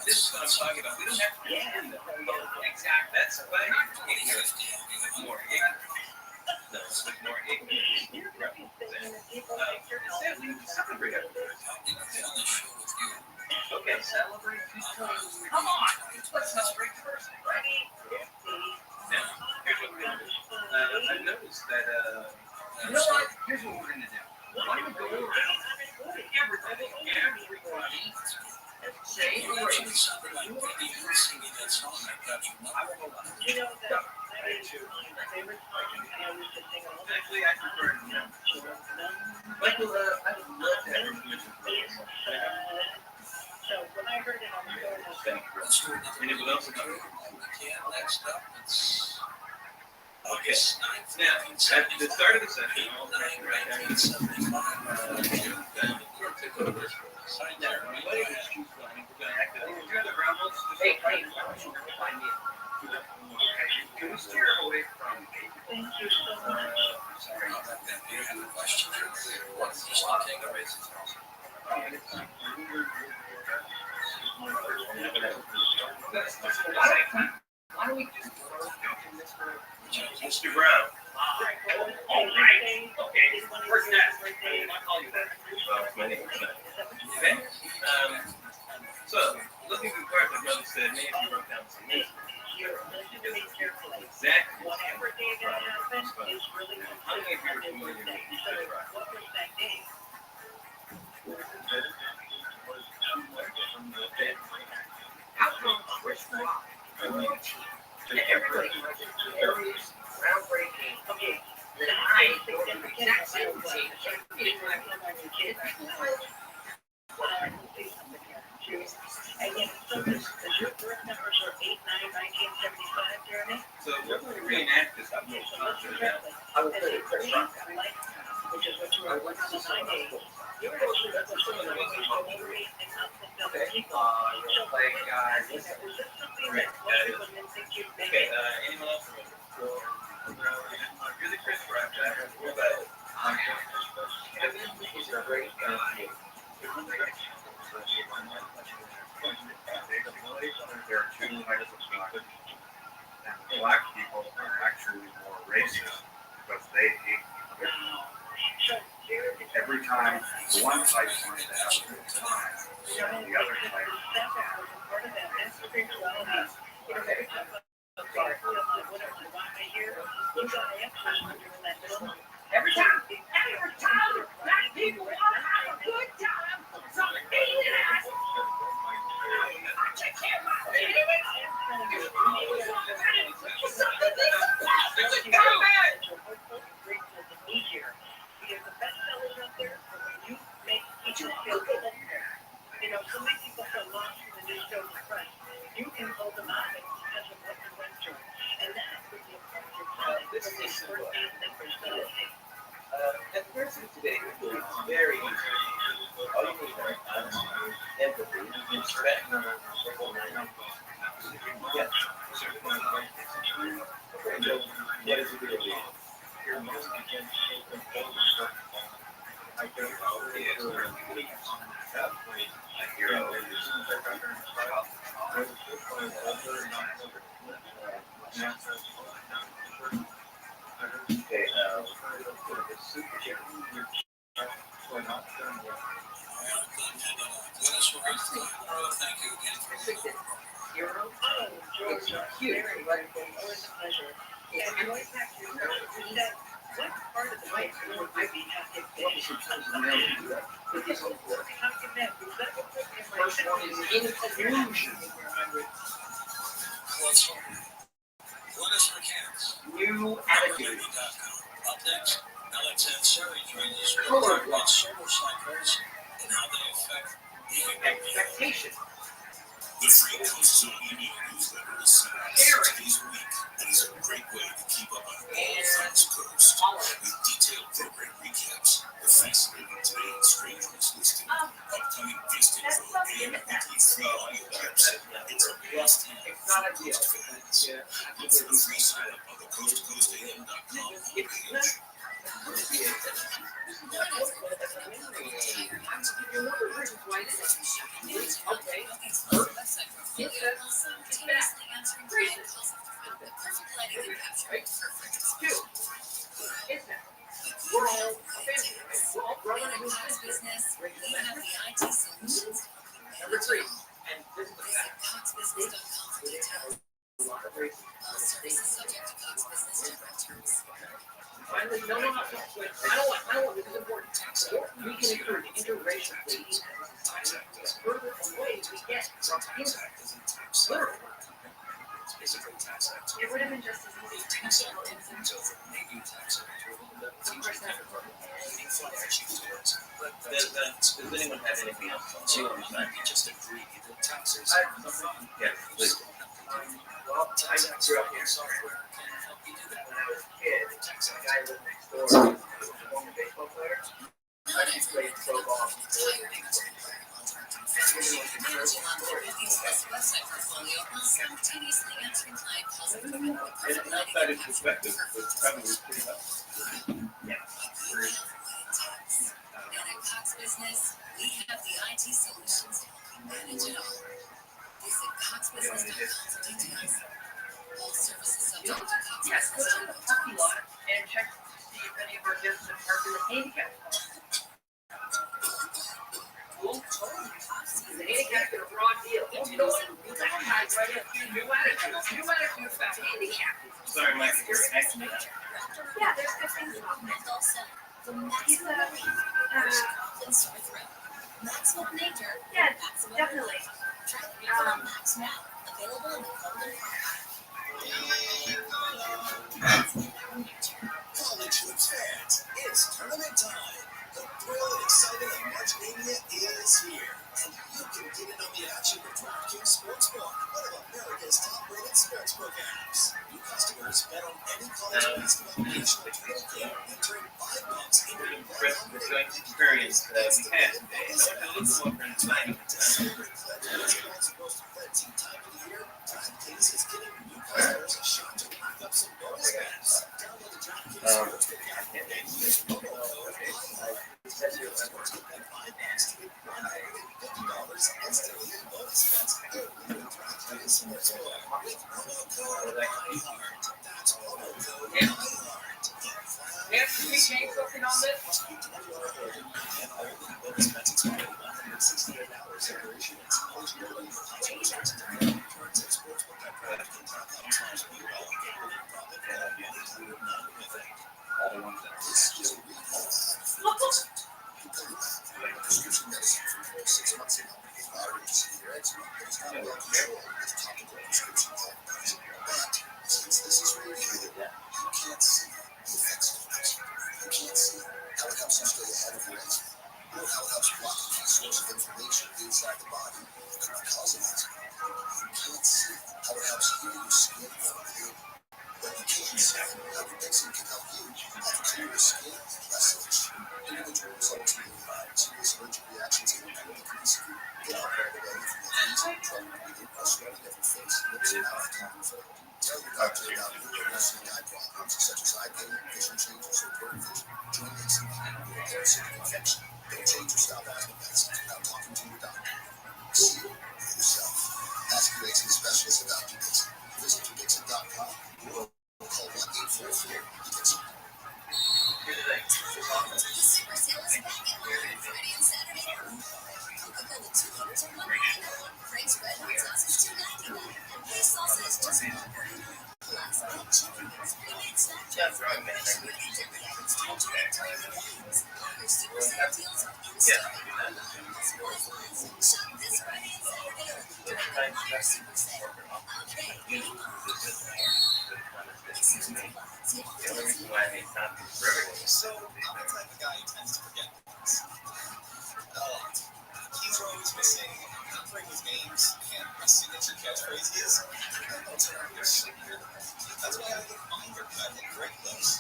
This is what I'm talking about. We don't have to pretend that. Exactly. That's what I'm getting here. More ignorant. No, it's more ignorant. We celebrate everything. Okay, celebrate. Come on. Let's celebrate first, right? Now, here's what we're going to do. I noticed that, you know what? Here's what we're going to do. I'm going to go around everybody, say, You know that my favorite song, and I used to sing all the time. actually, I prefer, Michael, I would love to have you So when I heard it on the show, and it would also come. Next up, it's August 9th. Now, at the start of the session, all the pressure right there. Sign there. Everybody who's choose one, we're going to activate. You're the rebels. Hey, find me. Can we steer away from? thank you so much. Sorry. Do you have a question? What's the lot of the races? Why don't we just Mr. Brown? All right. Okay. Where's that? I'll call you that. My name is okay. So, once said, man, you wrote down some names. Here, listen to me carefully. Exactly. Whatever day that happened is really How many of you are considered familiar with So what was that day? How come Chris Rock? Everybody knows it's groundbreaking. Okay. I go to the exact same team. Again, so this, your birth numbers are 8/9/1975, Jeremy? So we're going to reenact this. I'm Okay, going to so listen concentrate carefully. I will As say a Chris green Rock. lifetime, which is what you are working on the 9 days, you're actually representing the way to overeat and not fulfill the people. So, Like, was this something that most people didn't think you'd make Okay, it? anyone else remember? You're the Chris Rock guy. What about it? He's a great guy. There are two types of people. And black people are actually more racist because they hate other people. Every time one type wants to have a good time, the other type. Part of that, that's spirituality. You know, every time I'm sorry, who am I, what am I, why am I here? You got answers when you're in that middle. Every time black people want to have a good time, something eating ass. I take care of my feelings. Something this is bad. Easier. Because the best sellers out there are when you make people feel good. You know, so many people feel lost in the new show press. You can hold them out because of what you went through. And that's what you approach your client. This is At first today, it's very easy. All you need is empathy, respect, yeah. What is it really? Okay, Thank you again for Hero? Oh, George, very wonderful. Always a pleasure. And Joy Packer, what part of the life would I be happy to First one is infusion. Guinness for cats. new attitude. Up next, Alexander Suri joins us with solar cycles and how they affect Expectation. The free Coast Zone email newsletter is sent out 6 days a week and is a great way to keep up on all things Coast. With detailed program recaps, the fascinating Today and Strange Ones listing, upcoming guest info, and weekly free audio clips. It's a must-have for Coast fans. Look for the free sign-up on the coasttocoastam.com homepage. We're all family, right? We're all growing up in business. We have the IT solutions. Number 3, and this is the fact. CoxBusiness.com for details. A lot of races. All services subject to Cox Business direct terms. Finally, no, I don't want, this is important. We can encourage interracial dating as a society the further away we get from literally. Basically, tax act. It would have been just as easy. Tax act influence over maybe tax act over the teachers never Does anyone have anything else on you just agree that taxes. Yeah, please. Well, I grew up in software can help you do that. when I was a kid. A guy lived next door, was a former baseball player. He played pro ball. Managing on their website portfolio while simultaneously answering client calls and equipment with perfect And outside his perspective, it's probably pretty much. And at Cox Business, we have the IT solutions to help you manage it all. Visit coxbusiness.com for details. All services subject to Cox Yes, go Business. to the parking lot and check to see if any of our guests have parked in the handicap spot. Cool. The handicap is a broad deal. You know what? You got Sorry, Mike, you're next to me. Yeah, there's good things about mental center. The maximum maximum nature. Yeah, maximum definitely. Try Max now. Available in the Golden College hoops fans, it's tournament time. The thrill and excitement of March Mania is here. And you can get in on the action with DraftKings Sportsbook, one of America's top-rated sportsbook apps. New customers bet on any college basketball national tournament game and turn $5 into Impressed with the experience that we had today. I went to look more for tonight. Celebrate basketball's most expensive time of the year. DraftKings is giving new customers a shot to rack up some bonus bets. Download the DraftKings Sportsbook app and use promo code IHEART. Sportsbook bet $5 to get $150 instantly in bonus bets only with DraftKings Sportsbook with promo code IHEART. That's promo code IHEART. Working on this. Must be 21 or older and only bonus bets expire 168 hours after issuance. Eligibility for household sports and returns at sportsbook.draftkings.com/BOL. Gambling problem for all included non-committing. This is a real prescription medicine for 6 months ago. Moderate severe eczema that is not well controlled with topical prescription therapies. But since this is radiated, you can't see the effects of it. You can't see how it helps you stay ahead of your eczema, or how it helps block the key source of inflammation inside the body that could be causing eczema. You can't see how it helps heal your skin from within. But you can see how your medicine can help you have clearer skin and less itch. Individual results may provide serious allergic reactions and impairment that can be severe. Get out right away from the freezing, trouble breathing, or sweating of your face, lips, and mouth, common cold. Tell your doctor about your emergency eye problems such as eye pain, vision changes, or blurred vision, joint eczema, or a parasitic infection. Don't change your stop asthma medicines without talking to your doctor. See for yourself. Ask your eczema specialist about Dupixent. Visit Dupixent.com or call 1-844-DUPIXENT. The super sale is back at Friday and Saturday. Coca-Cola 200s are $1.99. Frank's Red Hot Sauce is $2.99. And Pace Salsa is just $1.49. Plus, get chicken wings, pre-made snack jars, and fresh meat and deli items to enjoy during the games. All your super sale deals are in-store and online. Plus, shop this Friday and Saturday during the Meyer Super Sale. Okay, hang on. So, I'm the type of guy who tends to forget things. A lot. He's always missing, not playing his games, and my signature catchphrase is, "Don't turn your shit here." That's why I get my haircut at Great Clips.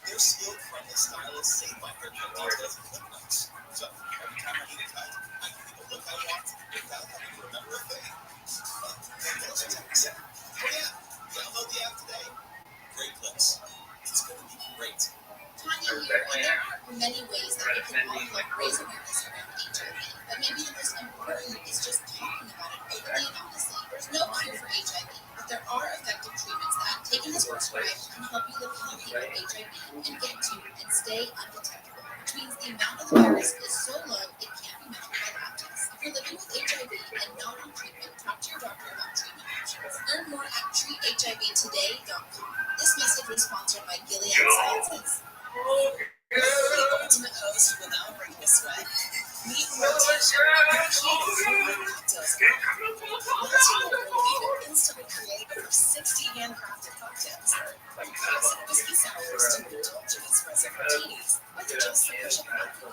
Their skilled, friendly stylists save my haircut details and clip notes. So, every time I need a cut, I can get the look I want without having to remember a thing. And those are 10%. Oh yeah, download the app today. Great Clips. It's going to be great. Tanya here, and there are many ways that we can all help raise awareness around HIV, but maybe the most important is just talking about it openly and honestly. There's no cure for HIV, but there are effective treatments that, taken as prescribed, can help you live healthy with HIV and get to and stay undetectable, which means the amount of the virus is so low it can't be measured by lab tests. If you're living with HIV and not on treatment, talk to your doctor about treatment options. Learn more at treathivtoday.com. This message was sponsored by Gilead Sciences. The ultimate host without breaking a sweat. Meet Rotation, cocktails. Let's instantly create over 60 handcrafted cocktails. From classic whiskey sours to indulgent espresso martinis, with just the push of a button.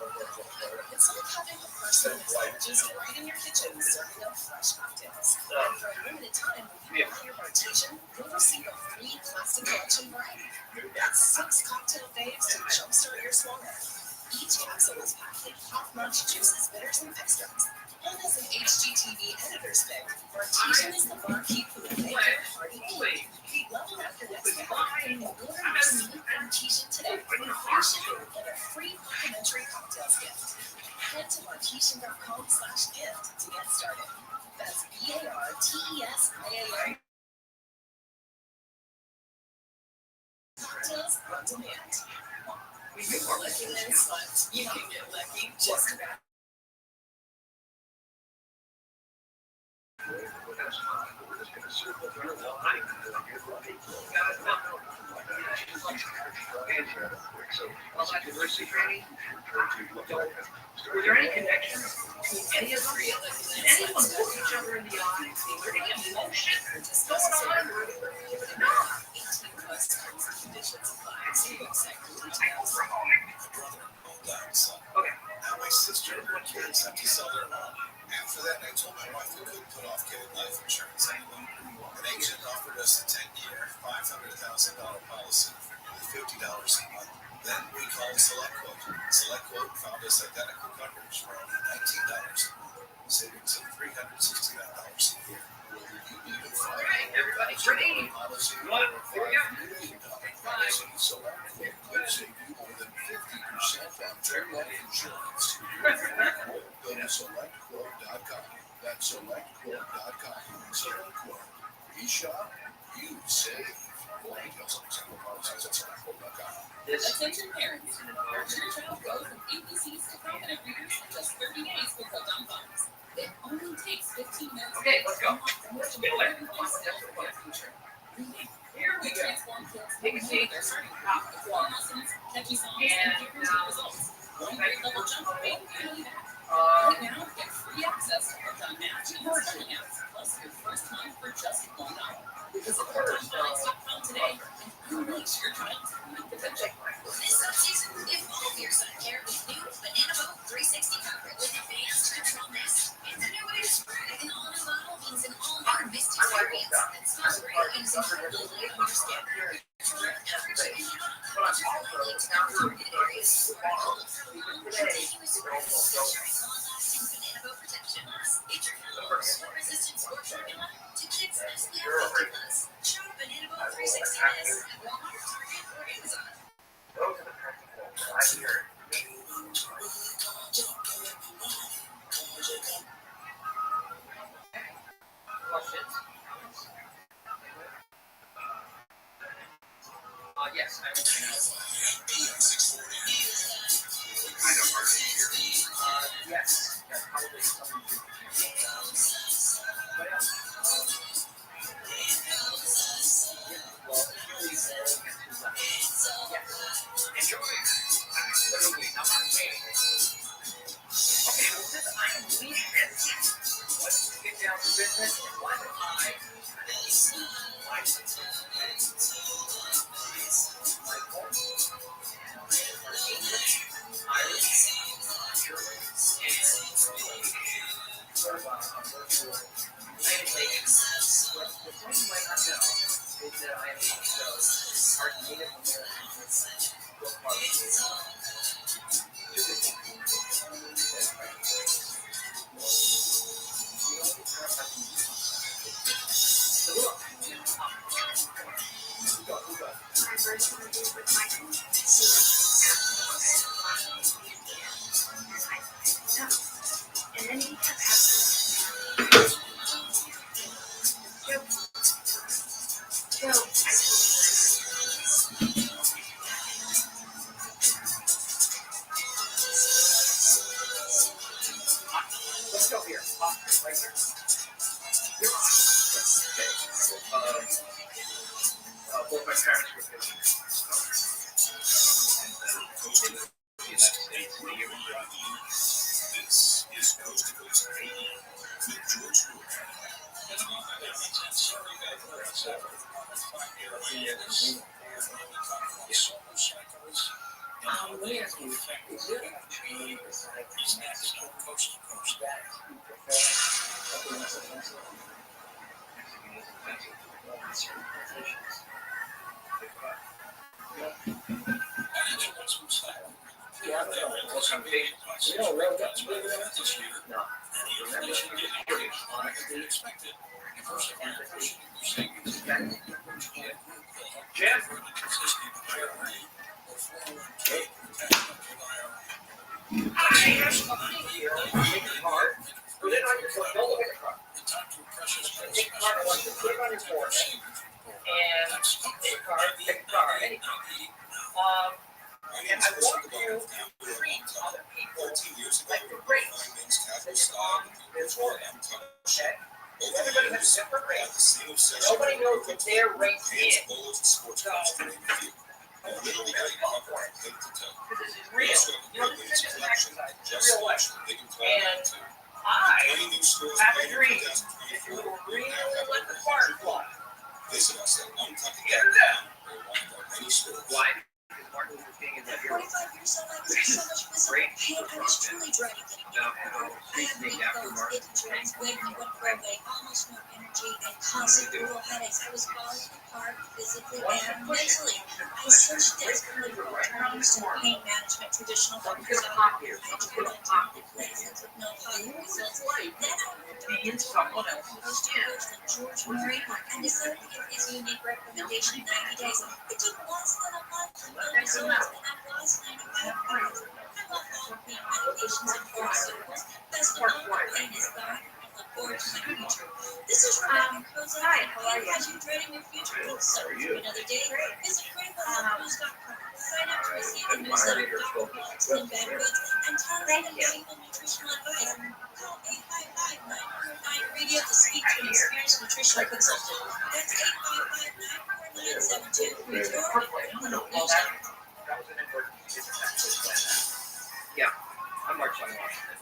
It's like having a personal mixologist right in your kitchen serving up fresh cocktails. And for a limited time, when you buy your Rotation, you'll receive a free plastic collection variety. That's 6 cocktail faves to jumpstart your swallow. Each capsule is packed with top-notch juices, bitters, and extracts. And as an HGTV editor's pick, Rotation is the barkeep who will make your party eat. Level up your next meal and order your sweet Marquisian today for free shipping and a free complimentary cocktails gift. Head to Marquisian.com/gift to get started. That's BARTESIAN. Cocktails on demand. We get more lucky than sluts. You can get lucky just about. Were there any connections between any of them? Did anyone look each other in the eye? Was there any emotion going on? No. Okay. Now my sister and her kids have to sell their home. After that, I told my wife we couldn't put off getting life insurance anymore. An agent offered us a 10-year, $500,000 policy with $50 a month. Then we called SelectQuote. SelectQuote found us identical coverage for only $19 a month, savings of $369 a year. Whether you need a All right, everybody, ready? policy Come on, here we go. policy, SelectQuote could save you more than 50% on term life insurance. Go to SelectQuote.com. That's SelectQuote.com. SelectQuote. We shop, you save. For details on example policies at SelectQuote.com. Attention parents, nurture your child growth from ABCs to confident readers in just 30 days with Proton Funds. It only takes 15 minutes. Okay, let's go. Let's get it. Here we go. Transform kids Take a seat. they're starting out with long lessons, catchy songs, and guaranteed results. One grade level jump rate, and right now, get free access to Proton Match and spelling apps, plus your first month for just $1. Visit ProtonFunds.com today and unleash your child's unique potential. This subseason, give all of your sun care with new Banana Boat 360 coverage with advanced control mist. It's a new way to spray. An all-new bottle means an all-new mist experience that smells great and is incredibly light on your skin. Control every chicken you want. Control to non-targeted areas or all for long, continuous spray. Ensuring long-lasting Banana Boat protection. Feature sweat-resistant sport formula to kids SPF 50+. Shop Banana Boat 360 Mist at Walmart, Target, or Amazon. Those are the practical I hear. Questions? Yes, I will. Kind of hard to hear. Yes, probably something to do. But yeah. Well, please get to left. Yes. Enjoy. Absolutely. I'm not saying. Okay, well, since I am leading this, let's get down to business. Why don't I my home, English, Irish, German, and sort of a virtual translation. What some of you might not know is that I am also our Native American book market. So look, who go? My first interview with Michael. And then he kept asking Joe, Let's go here. Right here. You're on. Both my parents were Christian. This is Coast to Coast Radio with George Stewart. And I want you to treat other people like you're great. Men's casual style with the original untouched shirt. Everybody has a different race. Nobody knows what their race is. So, literally got you covered head to toe. This is real. You know, this is an exercise. It's real life. And I have a dream that you will really let the spark fly. Visit us at Hear that? Why? Because Martin Luther King is here. 45 years old, I was so much visible Great. pain. I was truly dreading getting About how I it's had named weak after bones, Martin itching joints, weight in one for a way, almost no energy, and constant brutal headaches. I was falling apart physically and mentally. I searched desperately for alternatives to pain management, traditional doctors I had to go to places with no positive results. Then I moved to be in someone else's coast to coast like George Murray and decided to give his unique recommendation 90 days. It took less than a month to build results, and I've lost 95 pounds. I'm off all pain medications and pharmaceuticals. Best of all, pain is gone. I look forward to my future. This is Rebecca Crozet. Hi, how are you? As you dreading your future, look forward to another day. Visit criticalhealthnews.com. Sign up to receive a newsletter, Dr. Paul's and bad goods, and tons of valuable nutritional advice. Call 855-949 radio to speak to an experienced nutritional consultant. That's 855-949-7234. Yeah, I'm March on Washington.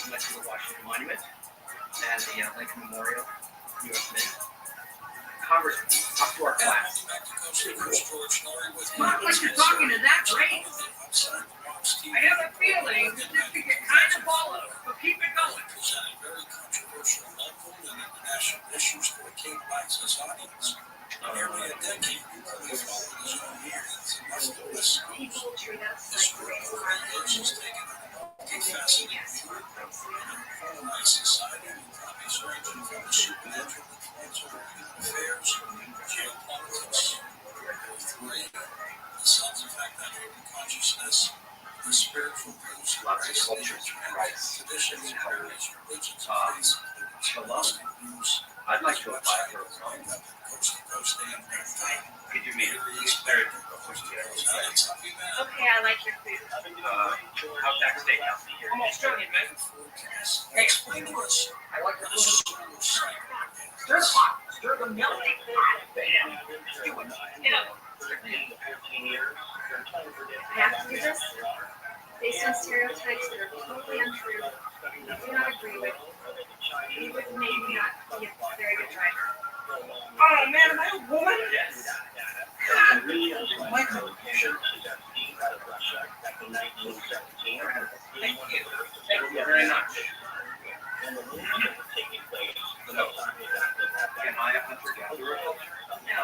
I went to the Washington Monument and the Lincoln Memorial, U.S. Mint. Congress, talk to our class. Not like you're talking to that rate. I have a feeling that this could get kind of volatile, so keep it going. Presented very controversial local and international issues to a King Lights' audience. Nearly a decade, he followed his own years and must have listened. People treat us This like group over the years has taken on a multifaceted view of an polarized society with topics ranging from the supernatural influence over human affairs, geopolitics, World War III, the sons of fact-unknown consciousness, the spiritual views of Lots of Christ, cultures, rights, traditions, and various religions and faiths, Shalom. views. I'd like to apply for a loan. Could you meet very okay, I like your food. how's that steakhouse? I'm Australian, man. Hey, explain to us. I like the food. Stir Stir the pot. Stir the milk. Do it. Get up. I have to do this based on stereotypes that are totally untrue. I do not agree with. You would maybe not be a very good driver. Oh man, am I a woman? Yes. Michael. Thank you. Thank you very much. So, am I a hunter-gatherer? No.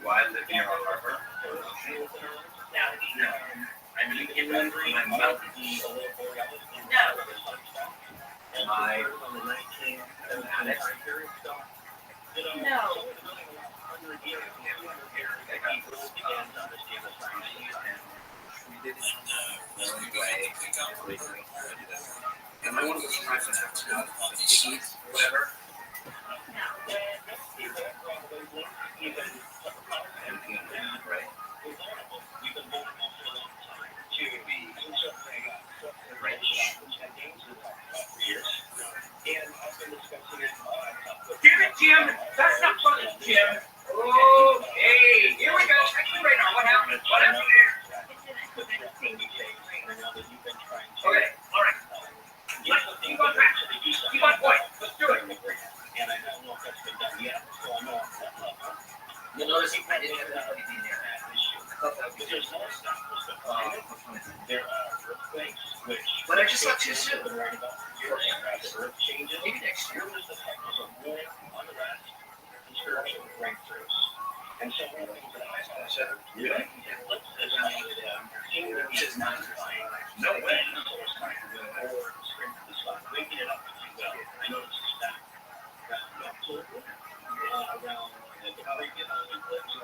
Do I live near a harbor or an ocean? No. I'm an inland and I'm mountains. No. Am I an addict? No. Am I one of those types that have to eat whatever? No. Right? To be rich. Damn it, Jim. That's not funny, Jim. Okay, here we go. Check the radar. What happened? What happened here? Okay, all right. Let's keep on track. Keep on point. Let's do it. You'll notice I didn't have anybody be there. But I just thought too soon. Maybe next year. And so one of the things that I said, Really? he says, no way. Linking it up, if you will. I noticed that. Around the Caribbean,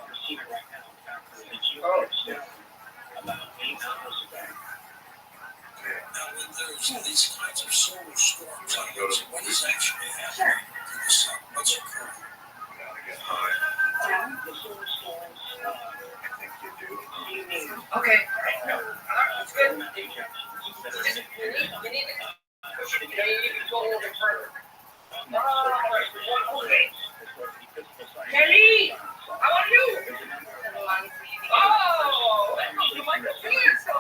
you're seeing it right now. Oh, yeah. About 8 hours ago. Now, when there's these kinds of solar storms, what is actually happening Sure. to the sun? What's occurring? The solar storms, I think you do. Okay. no. That's good. You need to go a little bit further. Kelly, how are you? Oh, you like the pizza?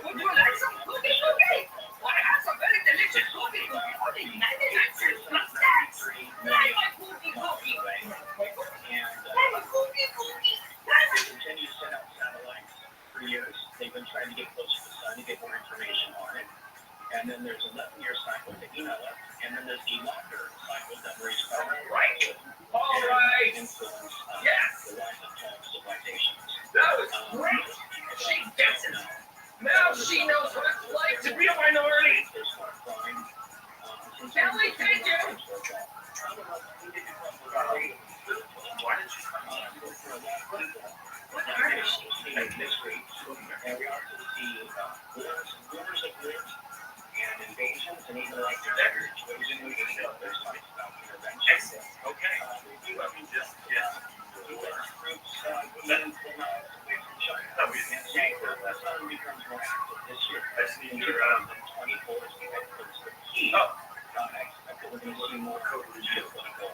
Would you like some cookie? I have some very delicious cookie. Only 99 cents plus tax. Try my cookie. Try my cookie. Continue to send out satellites for years. They've been trying to get closer to the sun to get more information on it. And then there's 11-year cycle to email it. And then there's the longer cycle that Marie's covering. Right. All right. Influence Yes. the rise of civilizations. That was great. She gets it. Now she knows what it's like to be a minority. Kelly, thank you. Why did you come on? What artist? This week, and we also see rumors of wars and invasions and even like the records. What was in the show? There's fights about intervention. Okay. You have just, U.S. troops, then pull out away from China. That's how it becomes more active this year. In 2024, as we head towards the key. I expect that we're going to see more geopolitical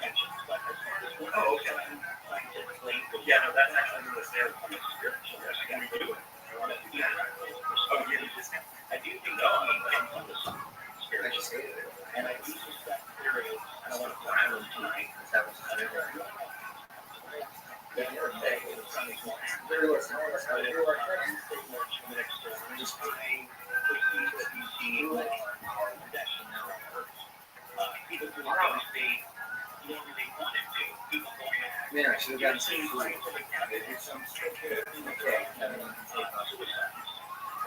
tensions. But as far as what scientifically, that's actually what's there from a spiritual perspective. I want to do that. I do think that on the spiritual, and I do suspect there is, and I want to talk about tonight, because that was kind of the Earth Day, the sun is more active. But it's more human external. Just I perceive that you see more protection now on Earth. People who are obviously whatever they want to do, people going to act. Man, I should have gotten some food. It's some suicides. And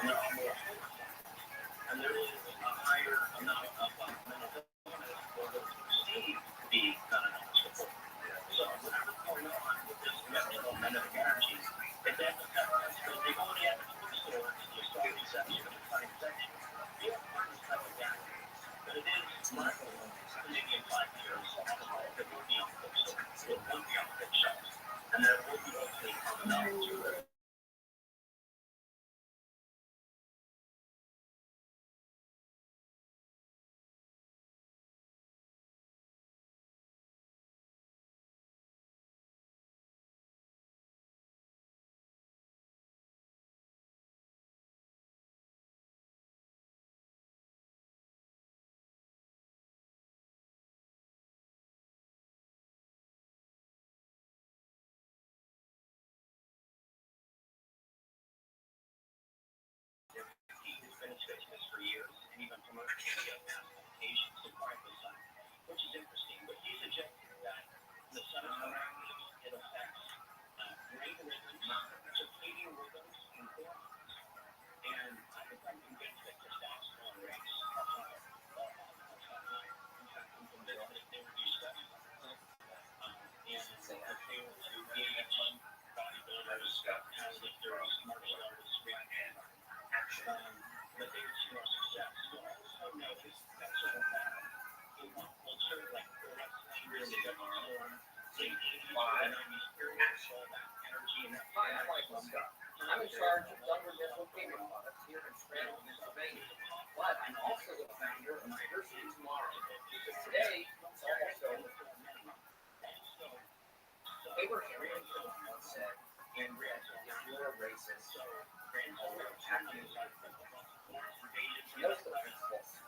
there are more. And there is a higher amount of mental illness or what is perceived to be mental illness. So whatever's going on with this mental energy, it doesn't have to. They only have to the stores, the starting section, the science section. The other part is kind of that. But it is not maybe in 5 years, it will be on bookstores. It will be on bookshelves. And there will be hopefully coming out to it. For years, and even promoted applications to quiet the sun, which is interesting. But he suggested that the sun is around it affects brain rhythms, circadian rhythms, and hormones. And I think I'm convinced that testosterone rates are higher. In fact, I'm convinced that if they were to do studies on this, and if they were to be bodybuilders, powerlifters, martial artists, and action. But they would see more success. So I also noticed that sort of in one culture, like the wrestling, really the late 80s, 90s period, all that energy and that. Hi, I'm Michael Scott. I'm in charge of Thunder Missile Cable Products here in Scranton, Pennsylvania. But I'm also the founder of Diversity Tomorrow. Because today, it's almost over. Abraham Lincoln once said, "In red, if you're a racist, grandmother attacking you." He knows the principles.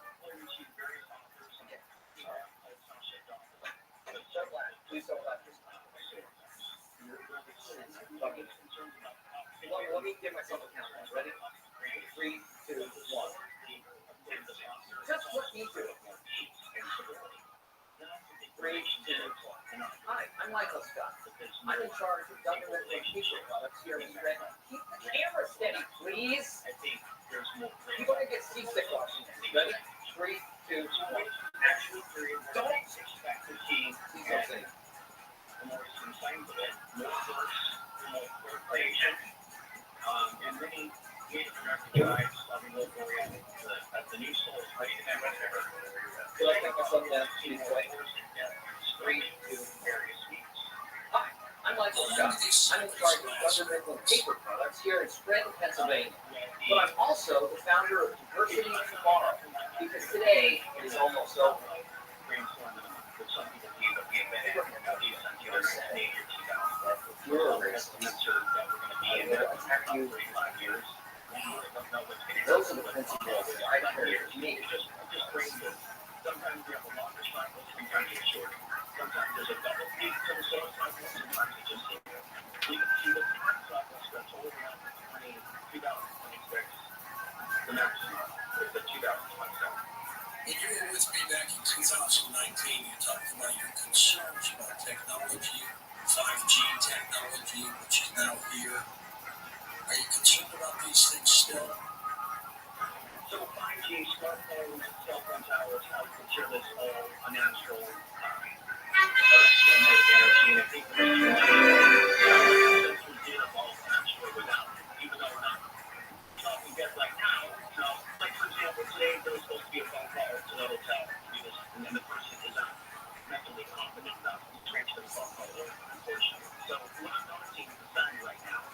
Please don't let this time. Let me give myself a countdown. Ready? 3, 2, 1. Just let me do it. 3, 2, 1. Hi, I'm Michael Scott. I'm in charge of Thunder Missile Products here in Scranton. Keep the camera steady, please. You're going to get seasick watching this. Ready? 3, 2, 1. Actually, don't expect to see more sometimes more force, more creation. And many guys local area at the new soul ready to have whatever. Feel like I myself down to the way. 3, 2, various weeks. Hi, I'm Michael Scott. I'm in charge of governmental paper products here in Scranton, Pennsylvania. But I'm also the founder of Diversity Tomorrow, because today is almost over. Sometimes it's short. Sometimes there's a double peak to the solar cycle. Sometimes it's just single. You can see the time cycle stretch all the way out to 2026. The next is the 2027. When you were with me back in 2019, you talked about your concerns about technology, 5G technology, which is now here. Are you concerned about these things still? So 5G, smartphones, cell phone towers, how we consider this all a natural energy, and I think we did evolve naturally without it, even though we're not talking dead right now. So, like for example, today there was supposed to be a phone call to the hotel to do this, and then the person is not mentally competent enough to transfer the phone call over, unfortunately. So what I'm noticing in society right now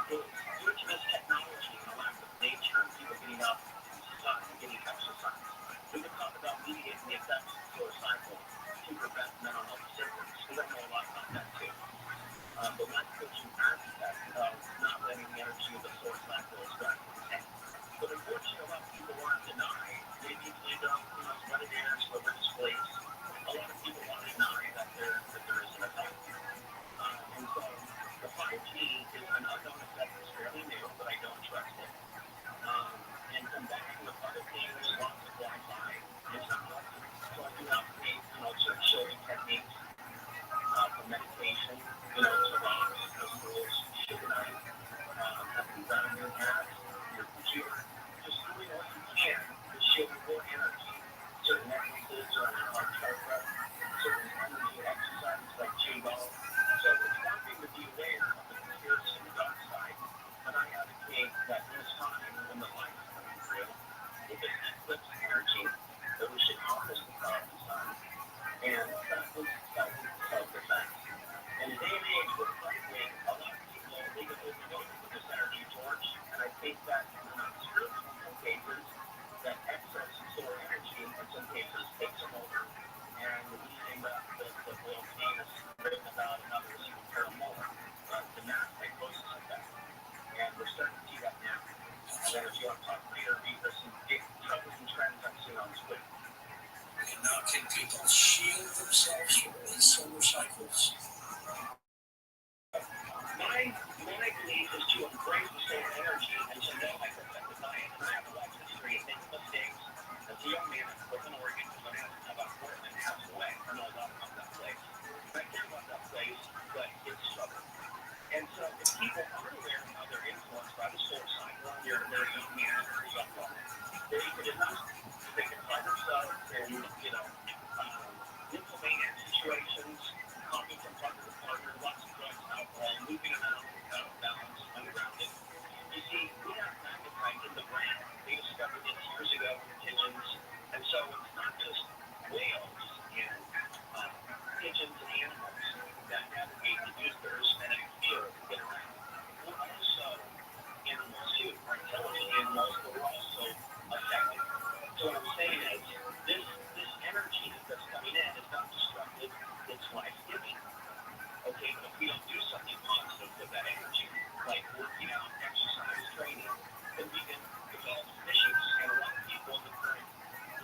is due to this technology and the lack of nature and people getting up and getting exercise, we can talk about mediating the effects of the solar cycle to prevent mental health symptoms. We don't know a lot about that too. The life coaching aspect of not letting the energy of the solar cycle is very contained. But unfortunately, a lot of people want to deny, maybe it's legal, what it is, religious beliefs. A lot of people want to deny that there is an effect. And so the 5G is an unknown effect that's fairly new, but I don't trust it. And combined with other things, lots of Wi-Fi, it's not healthy. So I do advocate, certain shielding techniques for meditation, to rocks, crystals, sugarite, having vitamin apps, your computer, just doing what you can to shield your energy. Certain necklaces are an heart chakra, certain energy exercises like Qigong. So it's one thing to be aware of the conspiracy and the dark side, but I advocate that in this time when the light is coming through, with this eclipse energy, that we should harness the power of the sun and practice self-defense. In a day and age where, frankly, a lot of people they get overloaded with this energy torch, and I think that we're not spiritual in some cases, that excess solar energy in some cases takes them over, and we end up with the world famous written about and others who care more, the mass psychosis effect. And we're starting to see that now. And then if you want to talk later, there's some big troubles and trends I'm seeing on Twitter. And now can people shield themselves from these solar cycles? My belief is to embrace the solar energy and to know I protected by it. And I have a life history of making mistakes. As a young man, I lived in Oregon when I was about Portland and passed away. I know a lot about that place. I care about that place, but it's struggle. And so if people aren't aware of how they're influenced by the solar cycle, they're a young man or a young woman, they could enough. They can find themselves in, nymphomaniac situations, hopping from partner to partner, lots of drugs, alcohol, moving around out of balance, ungrounded. You see, we have magnetite in the brain. They discovered this years ago in pigeons. And so it's not just whales and pigeons and animals that navigate the ethers and feel to get around. We're also animals too. We're intelligent animals, but we're also affected. So what I'm saying is, this energy that's coming in is not destructive, it's life-giving. Okay, but if we don't do something positive with that energy, like working out, exercise, training, then we can develop some issues. And a lot of people in the current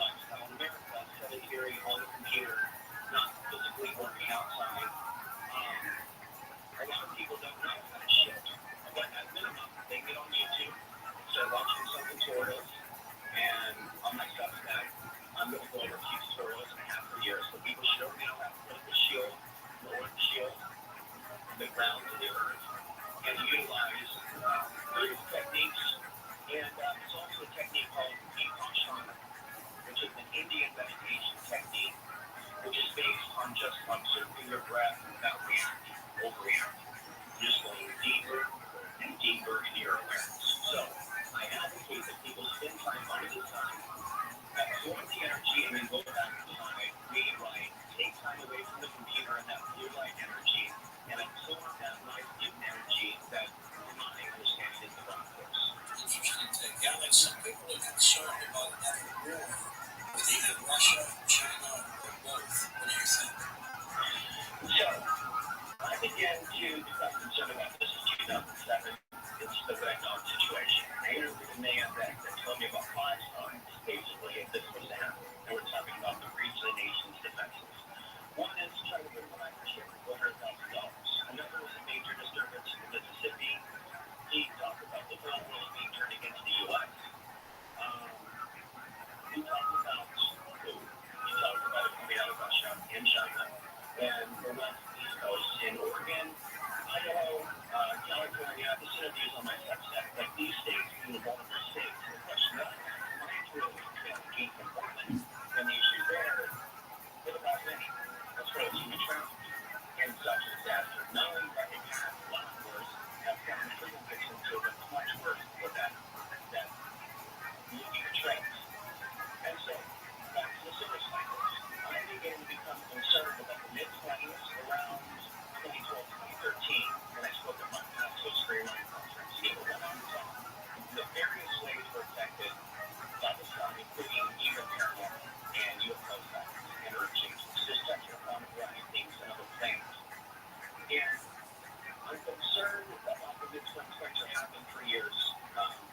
lifestyle in America, sedentary, on the computer, not physically working outside, a lot of people don't know how to shift. But at minimum, they get on YouTube, start watching some tutorials, and on my Substack, I'm going to go over a few tutorials and a half for years. So people should already know how to put up the shield, lower the shield, the ground to the earth, and utilize various techniques. And it's also a technique called Vipassana, which is an Indian meditation technique, which is based on just observing your breath without reacting, overreacting. Just going deeper and deeper in your awareness. So I advocate that people spend time under the sun, absorb the energy, and then go back inside, read, write, take time away from the computer and that blue light energy, and absorb that life-giving energy that my understanding is the rock force. Interesting take. Alex, some people are concerned about another war with either Russia, China, or both. What do you think? So, I began to become concerned about this in 2007. It's the Red Dog situation. I interviewed a man that told me about 5 signs, basically, if this was to happen. And we're talking about the regional nation's defenses. and the West East Coast in Oregon, Idaho, California. This interview is on my Substack, but these states being the vulnerable states. And the question that I have, my answer is Keith and Portland, and the issue there is what about many? That's what it's human trafficking and such as that. Not only that they have laws have found criminal victims who have been much worse than what that movie portrays. And so, back to the silver cycles, I began to become concerned about the mid-20s around 2012, 2013, when I spoke at my Pathways for Your Mind conference. It went on to talk the various ways we're affected by the sun, including even paranormal and UFO sightings and earth changes, just touching upon a variety of things and other things. And I'm concerned about the mid-20s things that happened for years,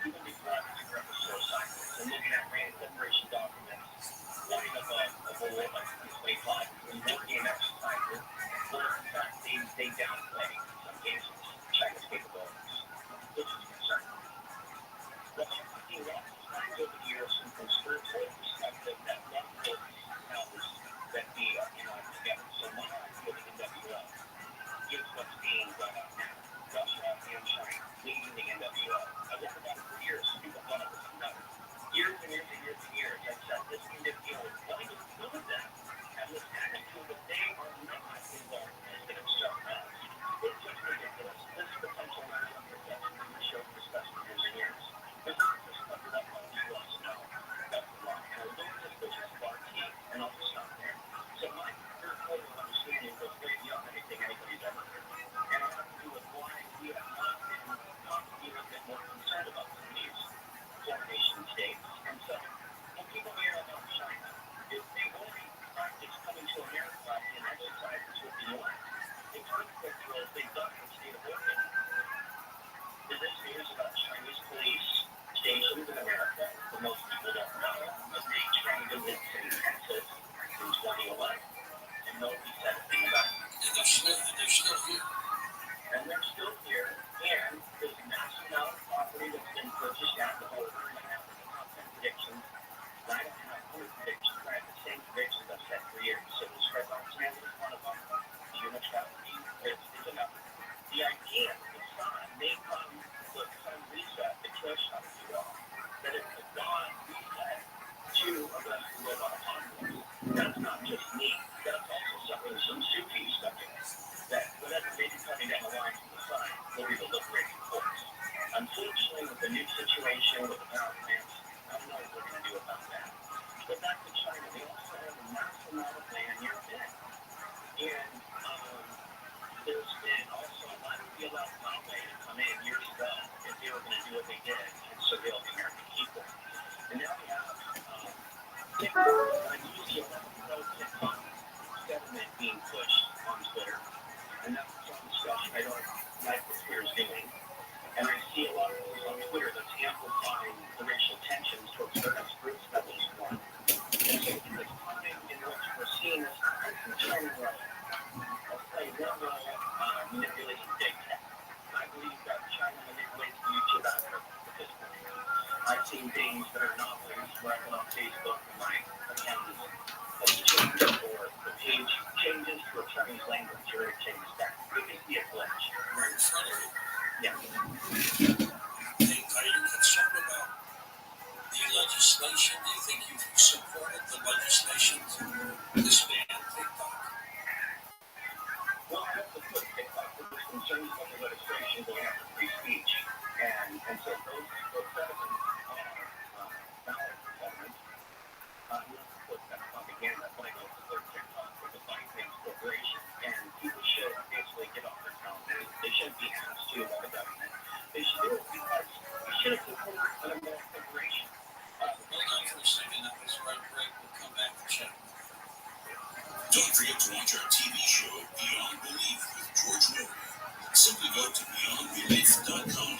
even before I figured out the solar cycles and looking at Rand Corporation documents, lining up a goal by 2025 and more game exercises, where in fact they downplay in some cases China's capabilities, which is concerning. Well, I've seen lots of times over the years from conspiratorial perspective that one works powers that be united together. So my idea of the NWO is what's being done out now. Russia and China leading the NWO. I worked about it for years. People thought it was another. Years and years and years and years. I said this NWO is nothing to do with that. And this attitude that they are not involved in this, that it's just us. It's just ridiculous. This potential national protection that we're showing for special engineers. This is just covered up by the U.S. No, that's a lie. And we're doing this because of our team. And I'll just stop there. So my third level of understanding goes way beyond anything anybody's ever heard. And it has to do with why we have not been possibly a bit more concerned about some of these foreign nation states. And so when people hear about China, if they only practice coming to America and exercises with the U.S., they turn quick drills they've done in the state of Oregon. Is this news about Chinese police stations in America? But most people don't know that they trained in Lake City, Texas in 2011. And nobody said a thing about it. And they're still here. And they're still here, and there's a massive amount of property that's been purchased at the border, and I have the top 10 predictions. And I don't have 100 predictions, I have the same predictions I've said for years. So the spread Rothschild is one of them. Human trafficking is another. The idea that the sun may come, the sun reset, the kill shot, if you will, that it's the dawn reset to a rest and live on a apocalypse. That's not just me. That's also something some Sufi stuff is. That whatever may be coming down the line from the sun will be the liberating force. Unfortunately, with the new situation with the power plants, I don't know what we're going to do about that. But back to China, they also have a massive amount of land near Tibet. And there's been also, why would we allow Huawei to come in years ago if they were going to do what they did and surveil the American people? And now we have TikTok, and I use the 11 Pro TikTok settlement being pushed on Twitter. And that's some discussion I don't like what Twitter's doing. And I see a lot of things on Twitter that's amplifying the racial tensions towards various groups, that was one. And so in this time in which we're seeing this happen from China and Russia, let's play one role manipulating big tech. I believe that China manipulates the YouTube algorithm at this point. I've seen things that are anomalies where I go on Facebook and my account is changed, or the page changes to a Chinese language, or it changes back. It could be a glitch. Right in front of you. Yeah. Are you concerned about the legislation? Do you think you've supported the legislation to disband TikTok? Well, I have to put TikTok. There's concerns about the legislation going after free speech. And so those settlements are valid settlements. We don't support that propaganda, but I don't support TikTok with the ByteDance Corporation. And people should basically get off their telephone. They shouldn't be asked to by the government. They should do it because we should have supported an American corporation. Hold on for a second. That was right break. We'll come back to check. Don't forget to watch our TV show, Beyond Belief, with George Miller. Simply go to beyondbelief.com.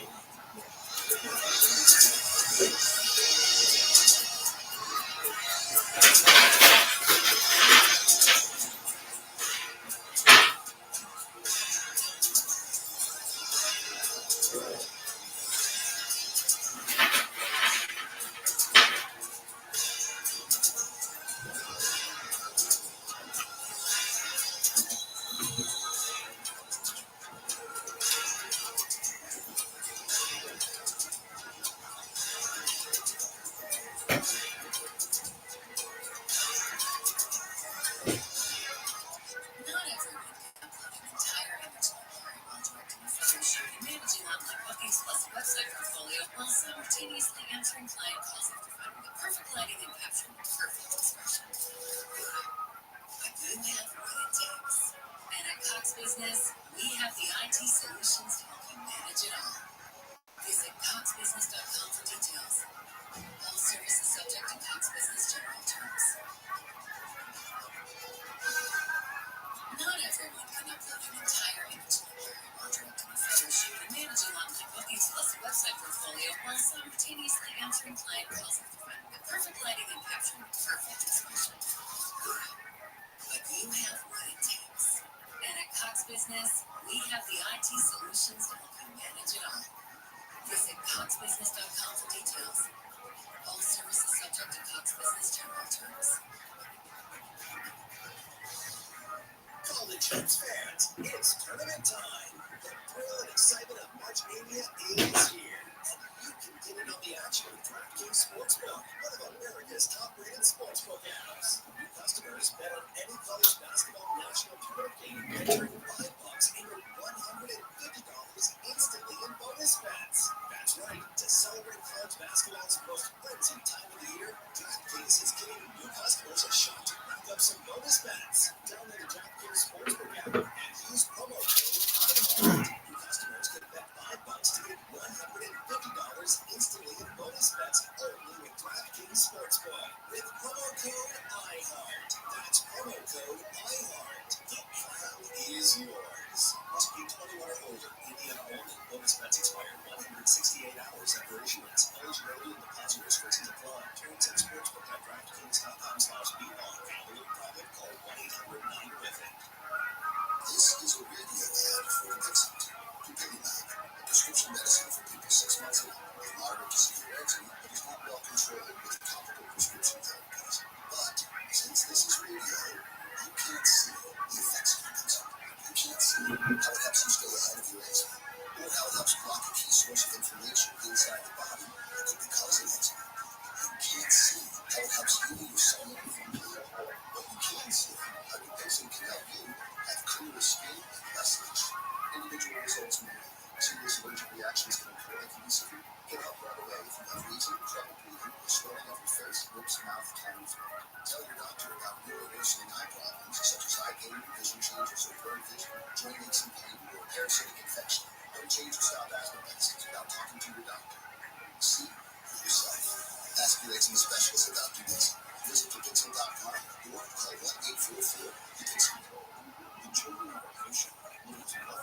simultaneously answering client calls after finding the perfect lighting and capturing the perfect expression. But you have what it takes. And at Cox Business, we have the IT solutions to help you manage it all. Visit coxbusiness.com for details. All services subject to Cox Business general terms. Not everyone can upload an entire image library or direct a photo shoot and managing online bookings plus a website portfolio while simultaneously answering client calls after finding the perfect lighting and capturing the perfect expression. But you have what it takes. And at Cox Business, we have the IT solutions to help you manage it all. Visit coxbusiness.com for details. All services subject to Cox Business general terms. College hoops fans, it's tournament time. The thrill and excitement of March Mania is here. And you can get in on the action with DraftKings Sportsbook, one of America's top-rated sportsbook apps. New customers bet on any college basketball national tournament game, entering $5 and your $150 instantly in bonus bets. That's right. To celebrate college basketball's most frenzied time of the year, DraftKings is giving new customers a shot to rack up some bonus bets. Download the DraftKings Sportsbook app and use promo code IHEART. New customers can bet $5 to get $150 instantly in bonus bets only with DraftKings Sportsbook. With promo code IHEART. That's promo code IHEART. The crown is yours. Must be 21 or older. Indiana only. Bonus bets expire 168 hours after issuance. Eligibility and deposit restrictions apply. Terms at sportsbook.draftkings.com/BLOG. Gambling problem? Call 1-800-9-WITH-IT. This is a radio ad for Dixit. Dupilumab, a prescription medicine for people 6 months old with moderate to severe eczema that is not well controlled with topical prescription therapies. But since this is radio, you can't see the effects of it. You can't see how it helps you stay ahead of your eczema, or how it helps block a key source of inflammation inside the body that could be causing eczema. You can't see how it helps you and your cellular function. But you can see how Dupixent can help you have clearer skin and less itch. Individual results may vary. Serious allergic reactions can occur that can be severe. Get help right away if you have wheezing, trouble breathing, or swelling of your face, lips, mouth, tongue, and throat. Tell your doctor about neuro worsening eye problems such as eye pain, vision changes, or blurred vision, joint aches and pain, or parasitic infection. Don't change or stop asthma medicines without talking to your doctor. See for yourself. Ask your eczema specialist about Dupixent. Visit Dupixent.com or call 1-844-DUPIXENT. The children of our nation lose nothing at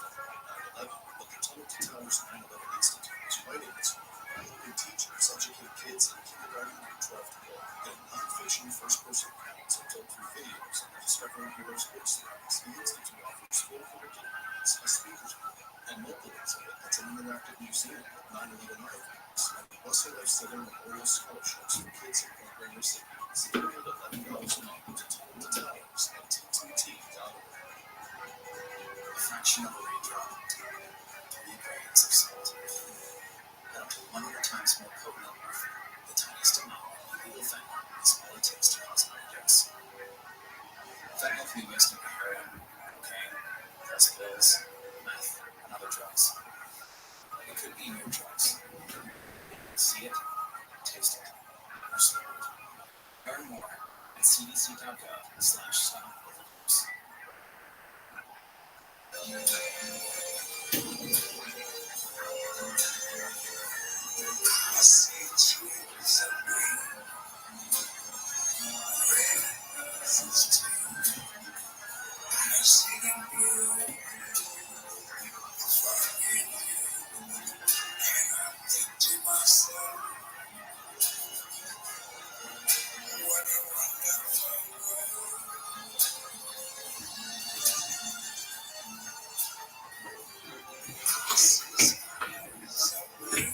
9/11, but the Tunnel to Towers 9/11 Institute is writing this book. Helping teachers educate kids in kindergarten through 12th grade. Get non-fiction first-person accounts and told through videos of the Discovering Heroes book series. The Institute offers full curriculum, a speaker's book, and mobile exhibit that's an interactive museum of 9/11 artifacts, and Russell F. Sitter Memorial Scholarships for kids and program recipients. Donate $11 a month to Tunnel to Towers at T2T.org. A fraction of a raindrop, 3 grains of salt, and up to 100 times more potent than morphine, the tiniest amount of illegal fentanyl is all it takes to cause an overdose. Fentanyl can be mixed into heroin, cocaine, press pills, meth, and other drugs. It could be your drugs. See it, taste it, or smell it. Learn more at cdc.gov/stop-overdose. I see trees of green, red roses too. I see them blue, flying you, and I think to myself, what a wonderful world. I see skies of blue, and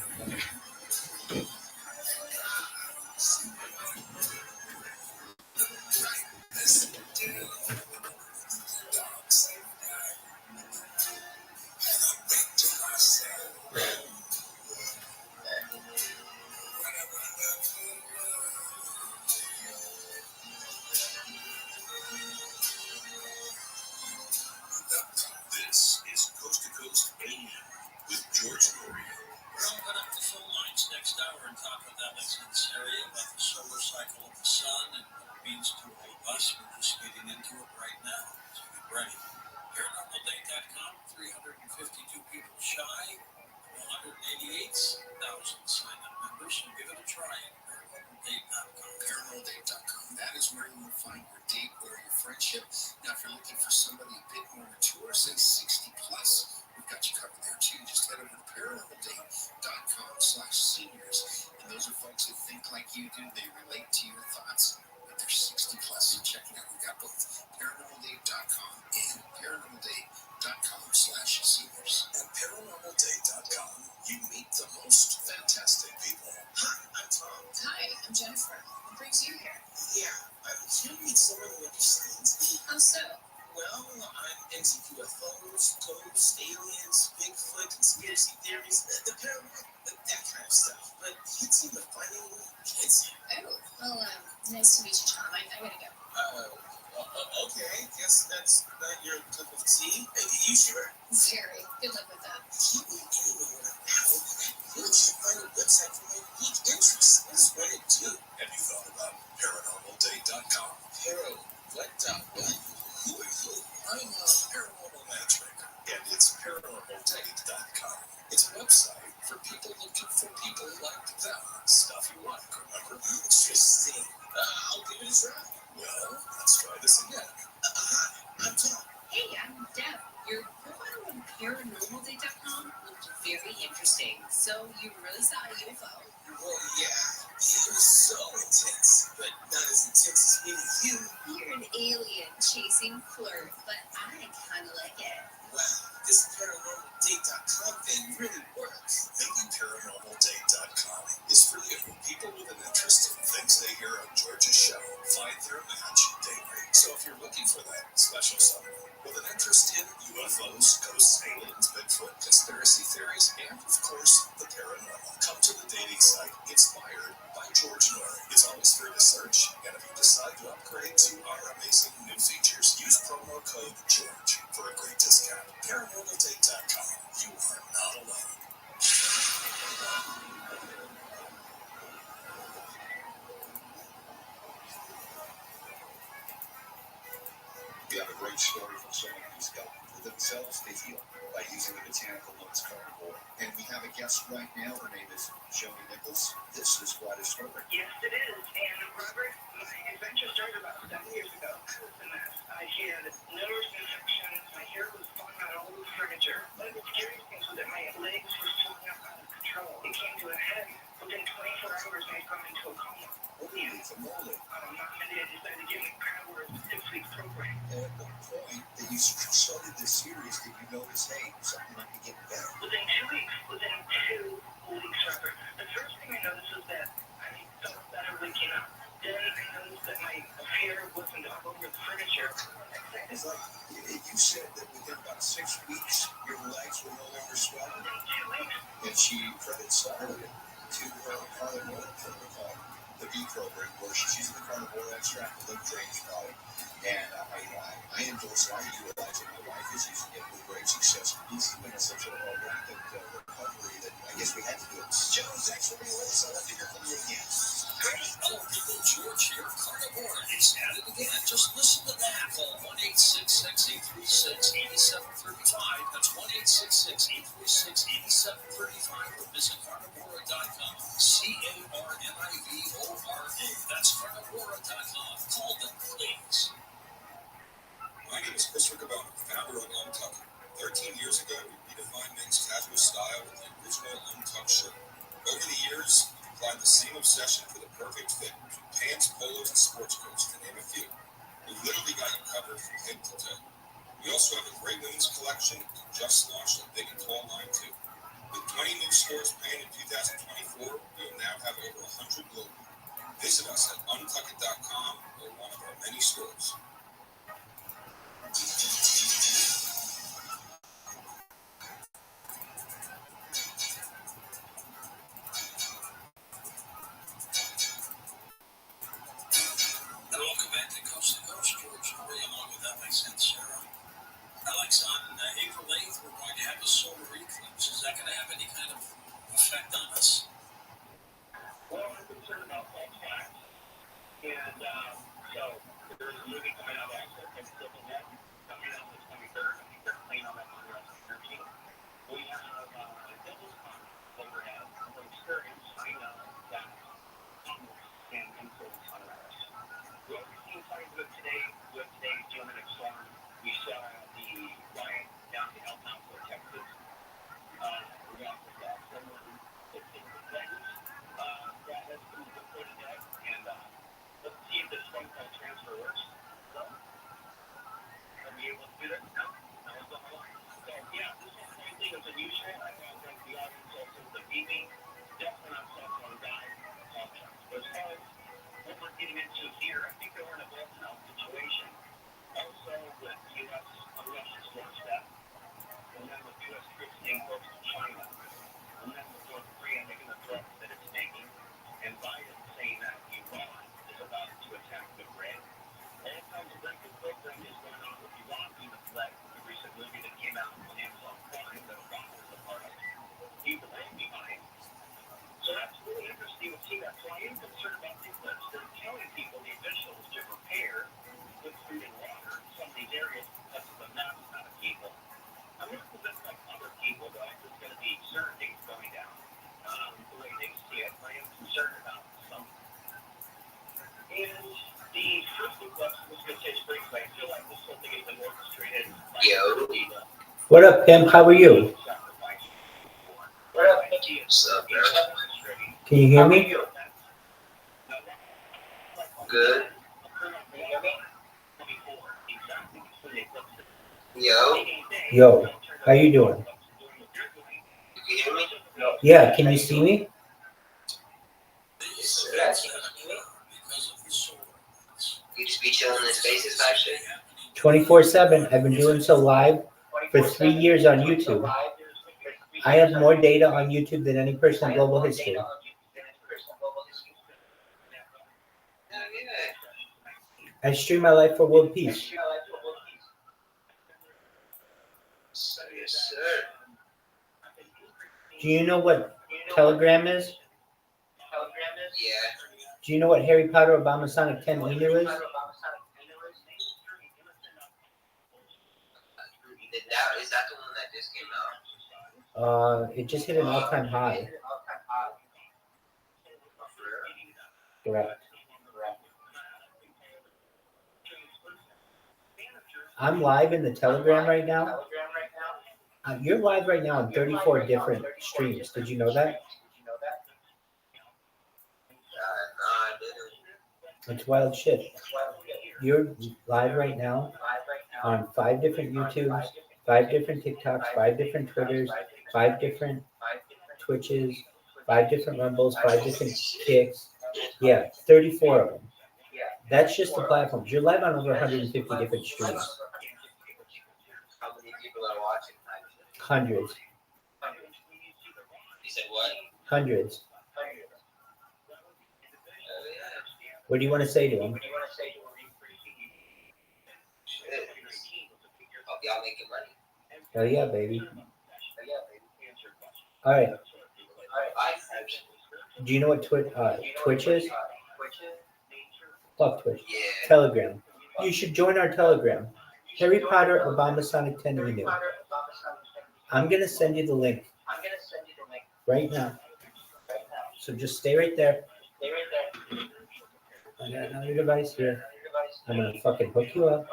clouds of white. Like this. Ready. ParanormalDate.com, 352 people shy, 188,000 signed-up members, so give it a try at ParanormalDate.com. ParanormalDate.com. That is where you will find your date or your friendship. Now, if you're looking for somebody a bit more mature, say 60 plus, we've got you covered there too. Just head over to ParanormalDate.com/seniors. And those are folks that think like you do. They relate to your thoughts, but they're 60 plus. So check it out. We've got both ParanormalDate.com and ParanormalDate.com/seniors. At ParanormalDate.com, you meet the most fantastic people. Hi, I'm Tom. Hi, I'm Jennifer. What brings you here? Yeah, you meet someone who understands me. How so? Well, I'm into UFOs, ghosts, aliens, Bigfoot, conspiracy theories, the paranormal, that kind of stuff. But you can't seem to find anyone who gets it. Oh, well, nice to meet you, Tom. I gotta go. Okay, guess that's not your cup of tea. You sure? Very. Good luck with that. Can't meet anyone with a owl. You can't find a website for my unique interests. What does Reddit do? Have you thought about ParanormalDate.com? What? Who are you? I'm a paranormal matchmaker, and it's ParanormalDate.com. It's a website for people looking for people like them. Stuff you like, remember? Interesting. I'll give it a try. Well, let's try this again. Hi, I'm Tom. Hey, I'm Deb. Your profile on ParanormalDate.com looked very interesting. So you really saw a UFO? Well, yeah. It was so intense, but not as intense as meeting you. You're an alien chasing flirt, but I kind of like it. Wow, this ParanormalDate.com thing really works. Maybe ParanormalDate.com is for you. People with an interest in things they hear on George's show find their match daily. So if you're looking for that special someone with an interest in UFOs, ghosts, aliens, Bigfoot, conspiracy theories, and of course, the paranormal, come to the dating site Inspired by George Norrie. It's always free to search, and if you decide to upgrade to our amazing new features, use promo code GEORGE for a great discount. ParanormalDate.com. You are not alone. We have a great story from someone who's helped for themselves to heal by using the botanical notes carnivore. And we have a guest right now. Her name is Joni Nichols. This is quite a story. Yes, it is. And Robert, my adventure started about 7 years ago. I was a mess. I had numerous infections. My hair was falling out all over the furniture. One of the scariest things was that my legs were swelling up out of control. It came to a head. Within 24 hours, I had gone into a coma. Holy moly. Mom and Dad decided to give me Carnivore's 6-week program. And at what point that you started this series did you notice, hey, something might be getting better? Within 2 weeks, Robert, the first thing I noticed was that I felt better waking up. Then I noticed that my hair wasn't all over the furniture. It's like you said that within about 6 weeks, your legs were no longer swelling. Within 2 weeks. And she credits all of it to her carnivore protocol, the B program, where she's using the carnivore extract, the lymph drainage product. And I endorse it. I utilize it. My wife is using it with great success. It's been such a rapid recovery that I guess we had to do it. Joe, thanks for being with us. I'd love to hear from you again. Great. Hello, people. George here. Carnivore is at it again. Just listen to that. Call 1-866-836-8735. That's 1-866-836-8735 or visit carnivora.com. CARNIVORA. That's carnivora.com. Call them, please. My name is Chris Riccoboni, founder of Untucked. 13 years ago, we redefined men's casual style with the original Untucked shirt. Over the years, we've applied the same obsession for the perfect fit to pants, polos, and sports coats, to name a few. We've literally got you covered from head to toe. We also have a great women's collection and just launched a big and tall line too. With 20 new stores planned in 2024, we will now have over 100 globally. Visit us at untuckit.com or one of our many stores. Welcome back to Coast George. Along with that, my son Sarah. Alex, on April 8th, we're going to have a solar eclipse. Is that going to have any kind of effect on us? Well, I'm concerned about that fact. And so there's a movie coming Yo. What up, pimp? How are you? What's up, bro? Can you hear me? Good. Yo. Yo, how you doing? You can hear me? Yeah, can you see me? Yes, sir. I can hear you. You just be chilling in spaces type shit? 24/7. I've been doing so live for 3 years on YouTube. I have more data on YouTube than any person in global history. Oh, yeah. I stream my life for world peace. Yes, sir. Do you know what Telegram is? Yeah. Do you know what Harry Potter Obama Sonic 10 Inu is? Is that the one that just came out? It just hit an all-time high. Correct. I'm live in the Telegram right now. You're live right now on 34 different streams. Did you know that? No, I didn't. It's wild shit. You're live right now on 5 different YouTubes, 5 different TikToks, 5 different Twitters, 5 different Twitches, 5 different Rumbles, 5 different Kicks. Yeah, 34 of them. That's just the platforms. You're live on over 150 different streams. How many people are watching? Hundreds. You said what? Hundreds. Oh, yeah. What do you want to say to them? Shit. Hope y'all making money. Oh yeah, baby. All right. Do you know what Twitch is? Fuck Twitch. Yeah. Telegram. You should join our Telegram. Harry Potter Obama Sonic 10 Inu. I'm gonna send you the link right now. So just stay right there. I got another device here. I'm gonna fucking hook you up,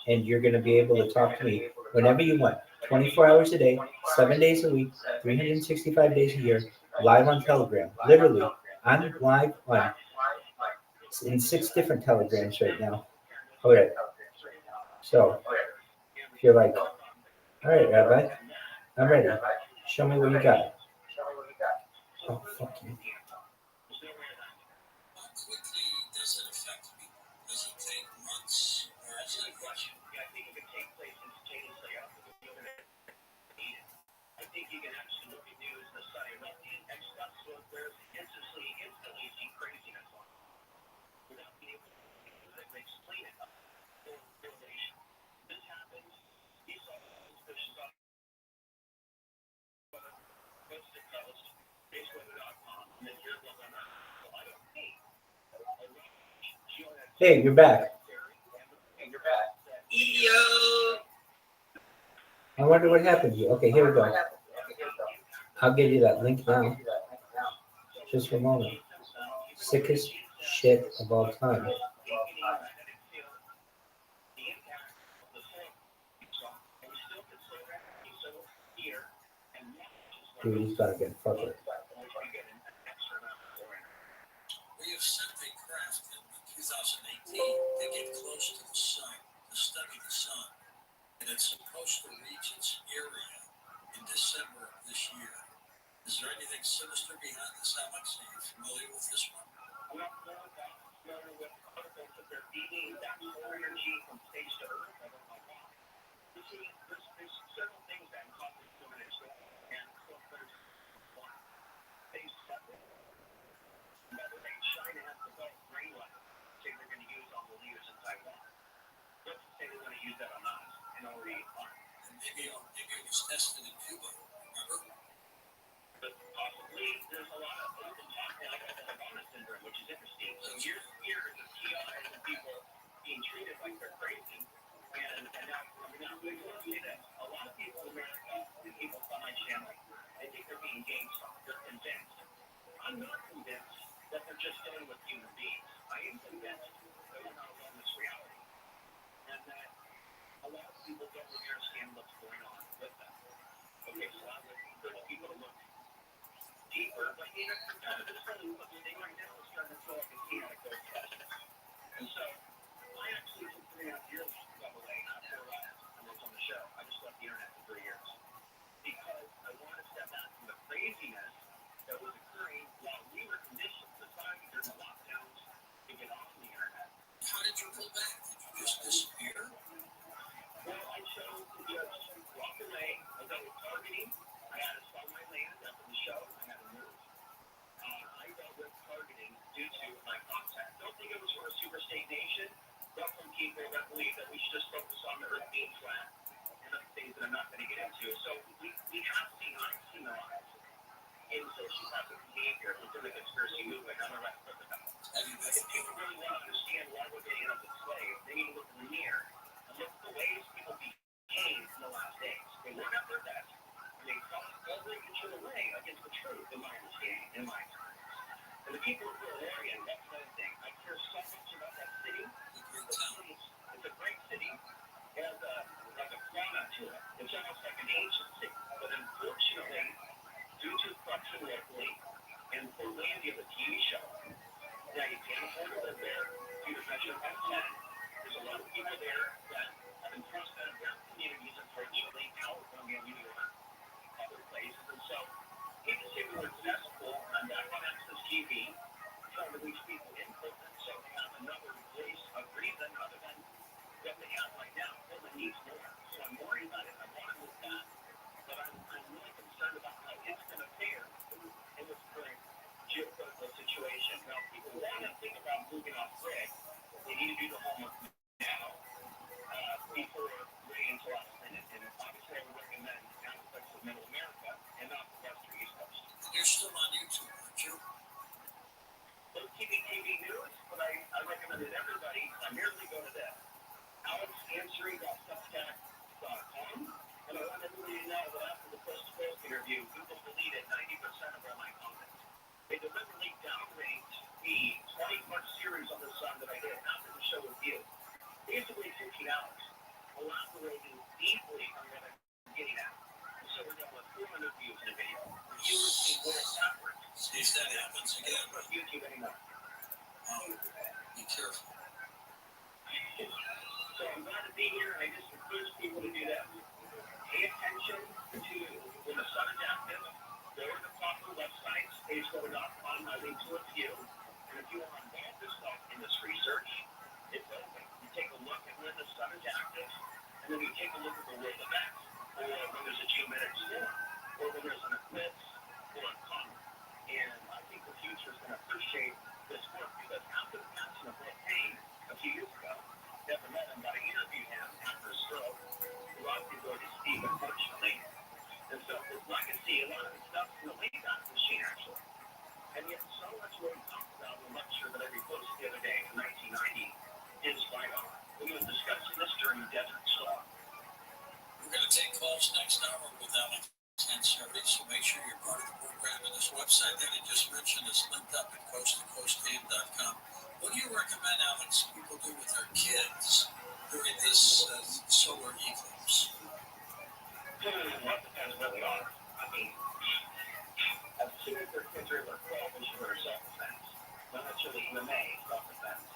and you're gonna be able to talk to me whenever you want. 24 hours a day, 7 days a week, 365 days a year, live on Telegram. Literally, I'm live on in 6 different Telegrams right now. All right. So if you're like, all right, Rabbi, I'm ready. Show me what you got. Oh, fuck you. How quickly does it affect me? Does it take months or is it a question? I think it could take place instantaneously after the internet. I think you can actually look at news the site and stuff so there's instantly see craziness on it without being able to explain it. This happens. These are this stuff. Coast to coast, Facebook.com, and here's what I'm at. So I don't think. Hey, you're back. Yo. I wonder what happened to you. Okay, here we go. I'll give you that link now. Just for a moment. Sickest shit of all time. Dude, he's gotta get fucked. We have simply crafted in 2018 to get close to the sun, to study the sun. it's supposed to reach its area in December of this year. Is there anything sinister behind this, Alex? Are you familiar with this one? I'm not familiar with articles that they're feeding that solar energy from space to Earth. I don't know why. You see, there's several things that cause this to explode, and so there's one. They said whether China has developed brain weapons, say they're going to use on the leaders in Taiwan. Let's say they're going to use that on us and already on. And maybe it was tested in Cuba, remember? But possibly there's a lot of open talk now about the Havana syndrome, which is interesting. So years of TIs and people being treated like they're crazy, and now coming out. We will say that a lot of people in America, the people on my channel, they think they're being gangsta. They're convinced. I'm not convinced that they're just dealing with human beings. I am convinced that we're not alone in this reality, and that a lot of people don't really understand what's going on with them. Okay, so I'm looking for the people to look deeper, but even this whole thing right now is starting to feel like a chaotic ghost fest. And so I actually took 3.5 years, by the way, after I was on the show. I just left the internet for 3 years because I wanted to step back from the craziness that was occurring while we were conditioned society during the lockdowns to get on the internet. How did you pull back? Did you just disappear? Well, I chose to just walk away. I dealt with targeting. I had to sell my land after the show. I had to move. I dealt with targeting due to my contact. Don't think it was for a super state nation, but from people that believe that we should just focus on the earth being flat and other things that I'm not going to get into. So I've seen the rise in sociopathic behavior within the conspiracy movement. I'm going to talk about it. If people really want to understand why we're getting up enslaved, they need to look in the mirror and look at the ways people became in the last days. They weren't at their best, and they fought every inch of the way against the truth, in my understanding, in my experience. And the people of Oregon, that's another thing. I care so much about that city. It's a great city. It has like a fauna to it. It's almost like an ancient city. But unfortunately, due to corruption locally and Portlandia, the TV show, now you can't afford to live there due to measure of 10. There's a lot of people there that have been thrust out of their communities, unfortunately, California, New York, other places. And so, hate to say the word cesspool, I'm back on Access TV, trying to reach people in Portland so they have another voice of reason other than what they have right now. Portland needs more. So I'm worried about it. I want to move that. But I'm really concerned about how it's going to fare in this current geopolitical situation. Now, people want to think about moving off grid. They need to do the homework now before waiting until last minute. And obviously, I would recommend aspects of Middle America and not the West or East Coast. You're still on YouTube, aren't you? Those TV news, but I recommend that everybody primarily go to this. AlexAnswering.substack.com. And I want everybody to know that after the post-post interview, Google deleted 90% of all my comments. They deliberately downgraded the 20-part series on the Sun that I did after the show with you. Basically 15 hours, elaborating deeply on what I'm getting at. So we're done with 400 views in a video. You would see what it's backwards. See if that happens again. Not YouTube anymore. Be careful. So I'm glad to be here. I just encourage people to do that. Pay attention to when the sun is active. Go to the proper websites. Page going up on my link to a few. And if you want to involve yourself in this research, it's open. You take a look at when the sun is active, and then you take a look at the world events, or when there's a geometric storm, or when there's an eclipse, or a comet. And I think the future is going to appreciate this work because after the passing of Will Payne a few years ago, never met him, but I interviewed him after a stroke. A lot of people already Steve, unfortunately. And so his legacy, a lot of the stuff in the Wayback Machine, actually. And yet so much what he talked about in the lecture that I reposted the other day from 1990 is right on. We were discussing this during Desert Storm. We're going to take calls next hour with Alex Answering, so make sure you're part of the program. And this website that I just mentioned is linked up at coasttocoastgame.com. What do you recommend, Alex, people do with their kids during this solar eclipse? That depends where they are. I mean, as soon as their kids are over 12, they should wear self-defense. Not necessarily MMA, self-defense.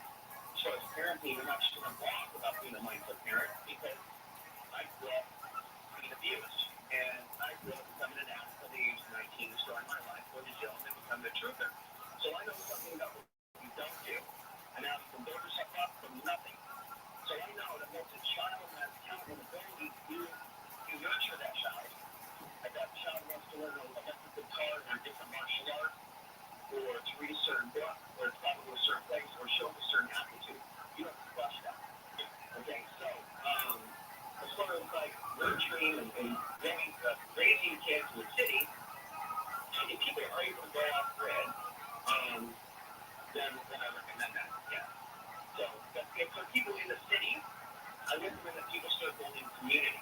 So as parenting, I'm not sure I'm wrong about being a mindful parent because I grew truther. So I know something about what you don't do. And now you can build yourself up from nothing. So I know that once a child has talent and ability, you nurture that child. If that child wants to learn electric guitar or a different martial art, or to read a certain book, or to travel to a certain place, or show a certain aptitude, you have to flush that. Okay, so as far as like nurturing and raising kids in the city, if people are able to go off grid, then I recommend that. Yeah. So for people in the city, I recommend that people start building community.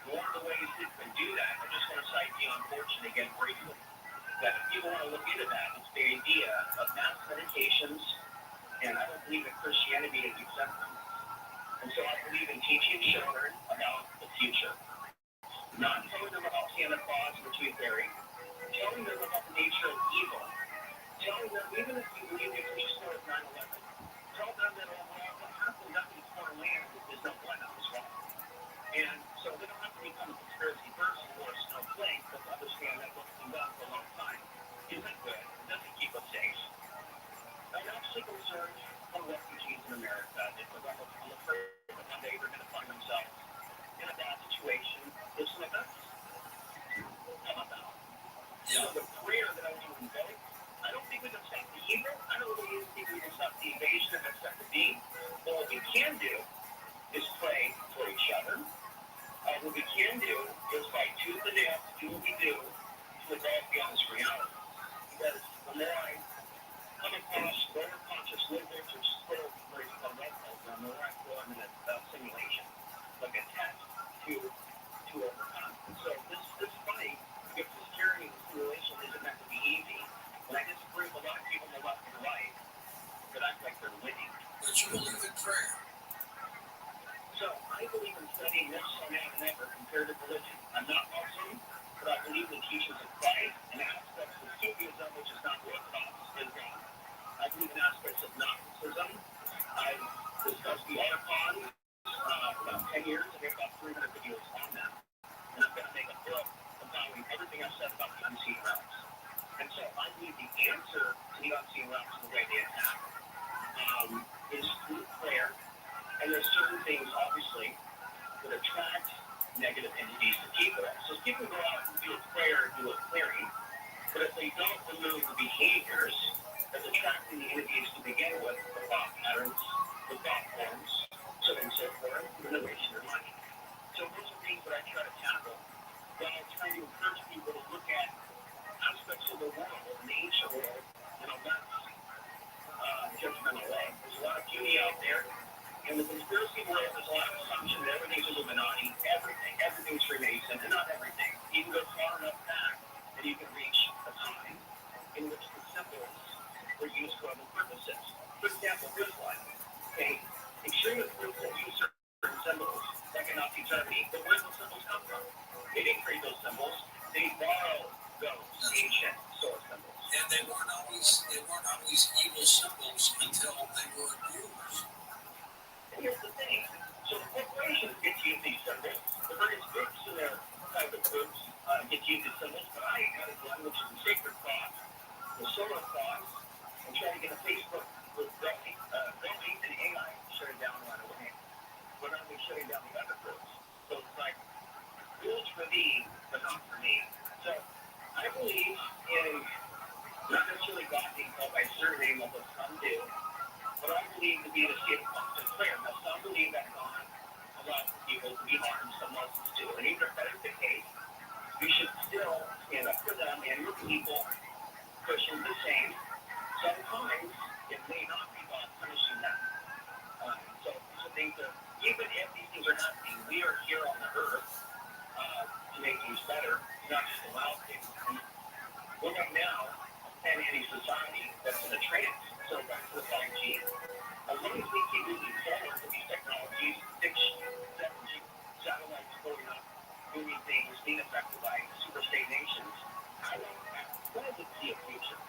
One of the ways that can do that, I just want to cite Dion Fortune again briefly, that if people want to look into that, it's the idea of mass meditations, and I don't believe that Christianity is acceptance. And so I believe in teaching children about the future. Not telling them about Santa Claus and the Tooth Fairy, telling them about the nature of evil, telling them, even if you believe the official story of 9/11, tell them that overall what happened up in foreign land is not one that was wrong. And so they don't have to become a conspiracy person or a snowflake, but to understand that what's been done for a long time isn't good. It doesn't keep us safe. I'm actually concerned on refugees in America because I'm afraid that one day they're going to find themselves in a bad situation. It's an event. How about that? So the prayer that I want to invoke, I don't think we can stop the evil. I don't really think we can stop the invasion and accept the being. But what we can do is pray for each other. What we can do is fight tooth and nail to do what we do to evolve beyond this reality. Because the more I come across lower conscious livers or still what is called red cells, the more I feel I'm in a simulation, like a test to overcome. And so this fight against this tyranny and simulation isn't meant to be easy. And I disagree with a lot of people on the left and the right that act like they're winning. But you believe in prayer. So I believe in studying this now and never comparative religion. I'm not Muslim, but I believe in the teachings of Christ and aspects of Sufism, which is not Orthodox Islam. I believe in aspects of Gnosticism. I've discussed the archons for about 10 years. I have about 300 videos on them. And I'm going to make a book about everything I've said about the unseen realms. And so I believe the answer to the unseen realms and the way they attack is through prayer. And there's certain things, obviously, that attract negative entities to people. So people go out and do a prayer and do a clearing, but if they don't remove the behaviors that's attracting the entities to begin with, the thought patterns, the thought forms, so on and so forth, then they're wasting their money. So those are things that I try to tackle while I'm trying to encourage people to look at aspects of the world, the ancient world, in a less judgmental way. There's a lot of beauty out there. In the conspiracy world, there's a lot of assumption that everything's Illuminati, everything's Freemason, and not everything. You can go far enough back and you can reach a time in which the symbols were used for other purposes. For example, this one, okay, extremist groups that use certain symbols, like in Nazi Germany, but where do those symbols come from? They didn't create those symbols. They borrowed those ancient source symbols. And they weren't always evil symbols until they were abused. And here's the thing. So the corporations get to use these symbols. The various groups and their private groups get to use these symbols. But I added one, which is the sacred cross, the solar cross, and trying to get a Facebook with Delphi and AI shutting down right away. We're not really shutting down the other groups. So it's like rules for thee, but not for me. So I believe in not necessarily God being called by surname of what some do, but I believe to be the state of constant prayer. Now, some believe that God allows people to be harmed, some Muslims do. And even if that is the case, you should still stand up for them and your people, Christians the same. Sometimes it may not be God punishing them. So these are things that, even if these things are happening, we are here on the earth to make things better, not just allow things. We're right now in any society that's in a trance. So back to the 5G. As long as we keep moving forward with these technologies, 6G, 7G, satellites going up, moving things, being affected by super-state nations, I don't see a future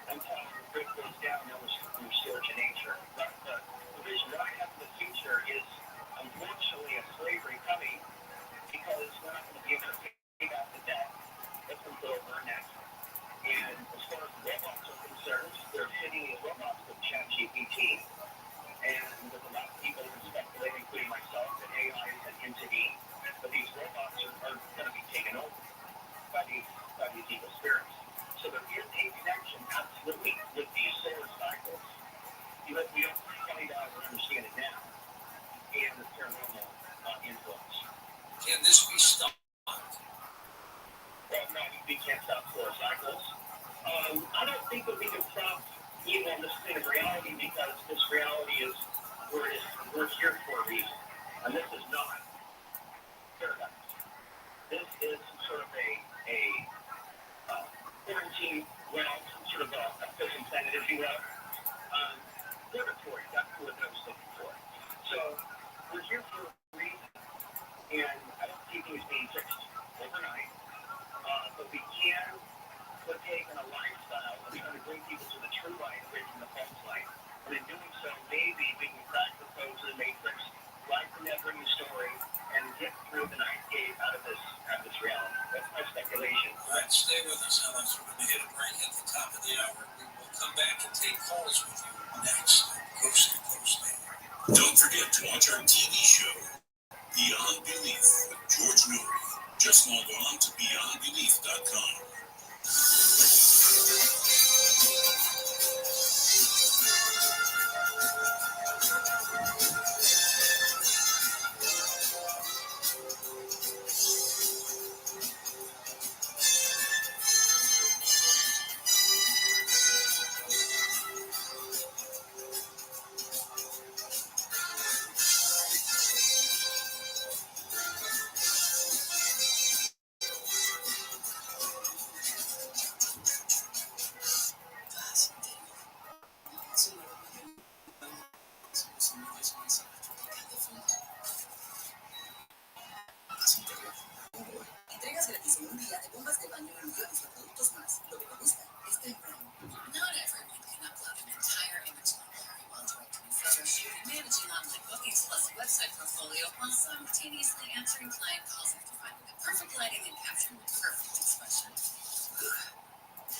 until the grid goes down and we're restored to nature. That's the vision that I have for the future is, unfortunately, a slavery coming because we're not going to be able to pay back the debt that's been put over our necks. And as far as the Can this be stopped? Well, no, we can't stop floor cycles. I don't think that we can stop evil in this state of reality because this reality is we're here for a reason. And this is not paradise. This is sort of a quarantine realm, sort of a fishing planet, if you will. Purgatory, that's the word that I was looking for. So we're here for a reason, and I don't see things being fixed overnight, but we can partake in a lifestyle of trying to bring people to the true light away from the false light. And in doing so, maybe we can crack the code to the matrix, write the never-ending story, and get through the ninth gate out of this reality. That's my speculation. All right, stay with us, Alex. We're going to hit a break at the top of the hour. We will come back and take calls with you next. Coast to Coast. Don't forget to watch our TV show, Beyond Belief with George Noory. Just log on to beyondbelief.com. Entregas gratis en un día de bombas de baño y millones de productos más. Lo que te gusta es temprano. Not everyone can upload an entire image library while directing photo shoot and managing online bookings plus a website portfolio while simultaneously answering client calls after finding the perfect lighting and capturing the perfect expression.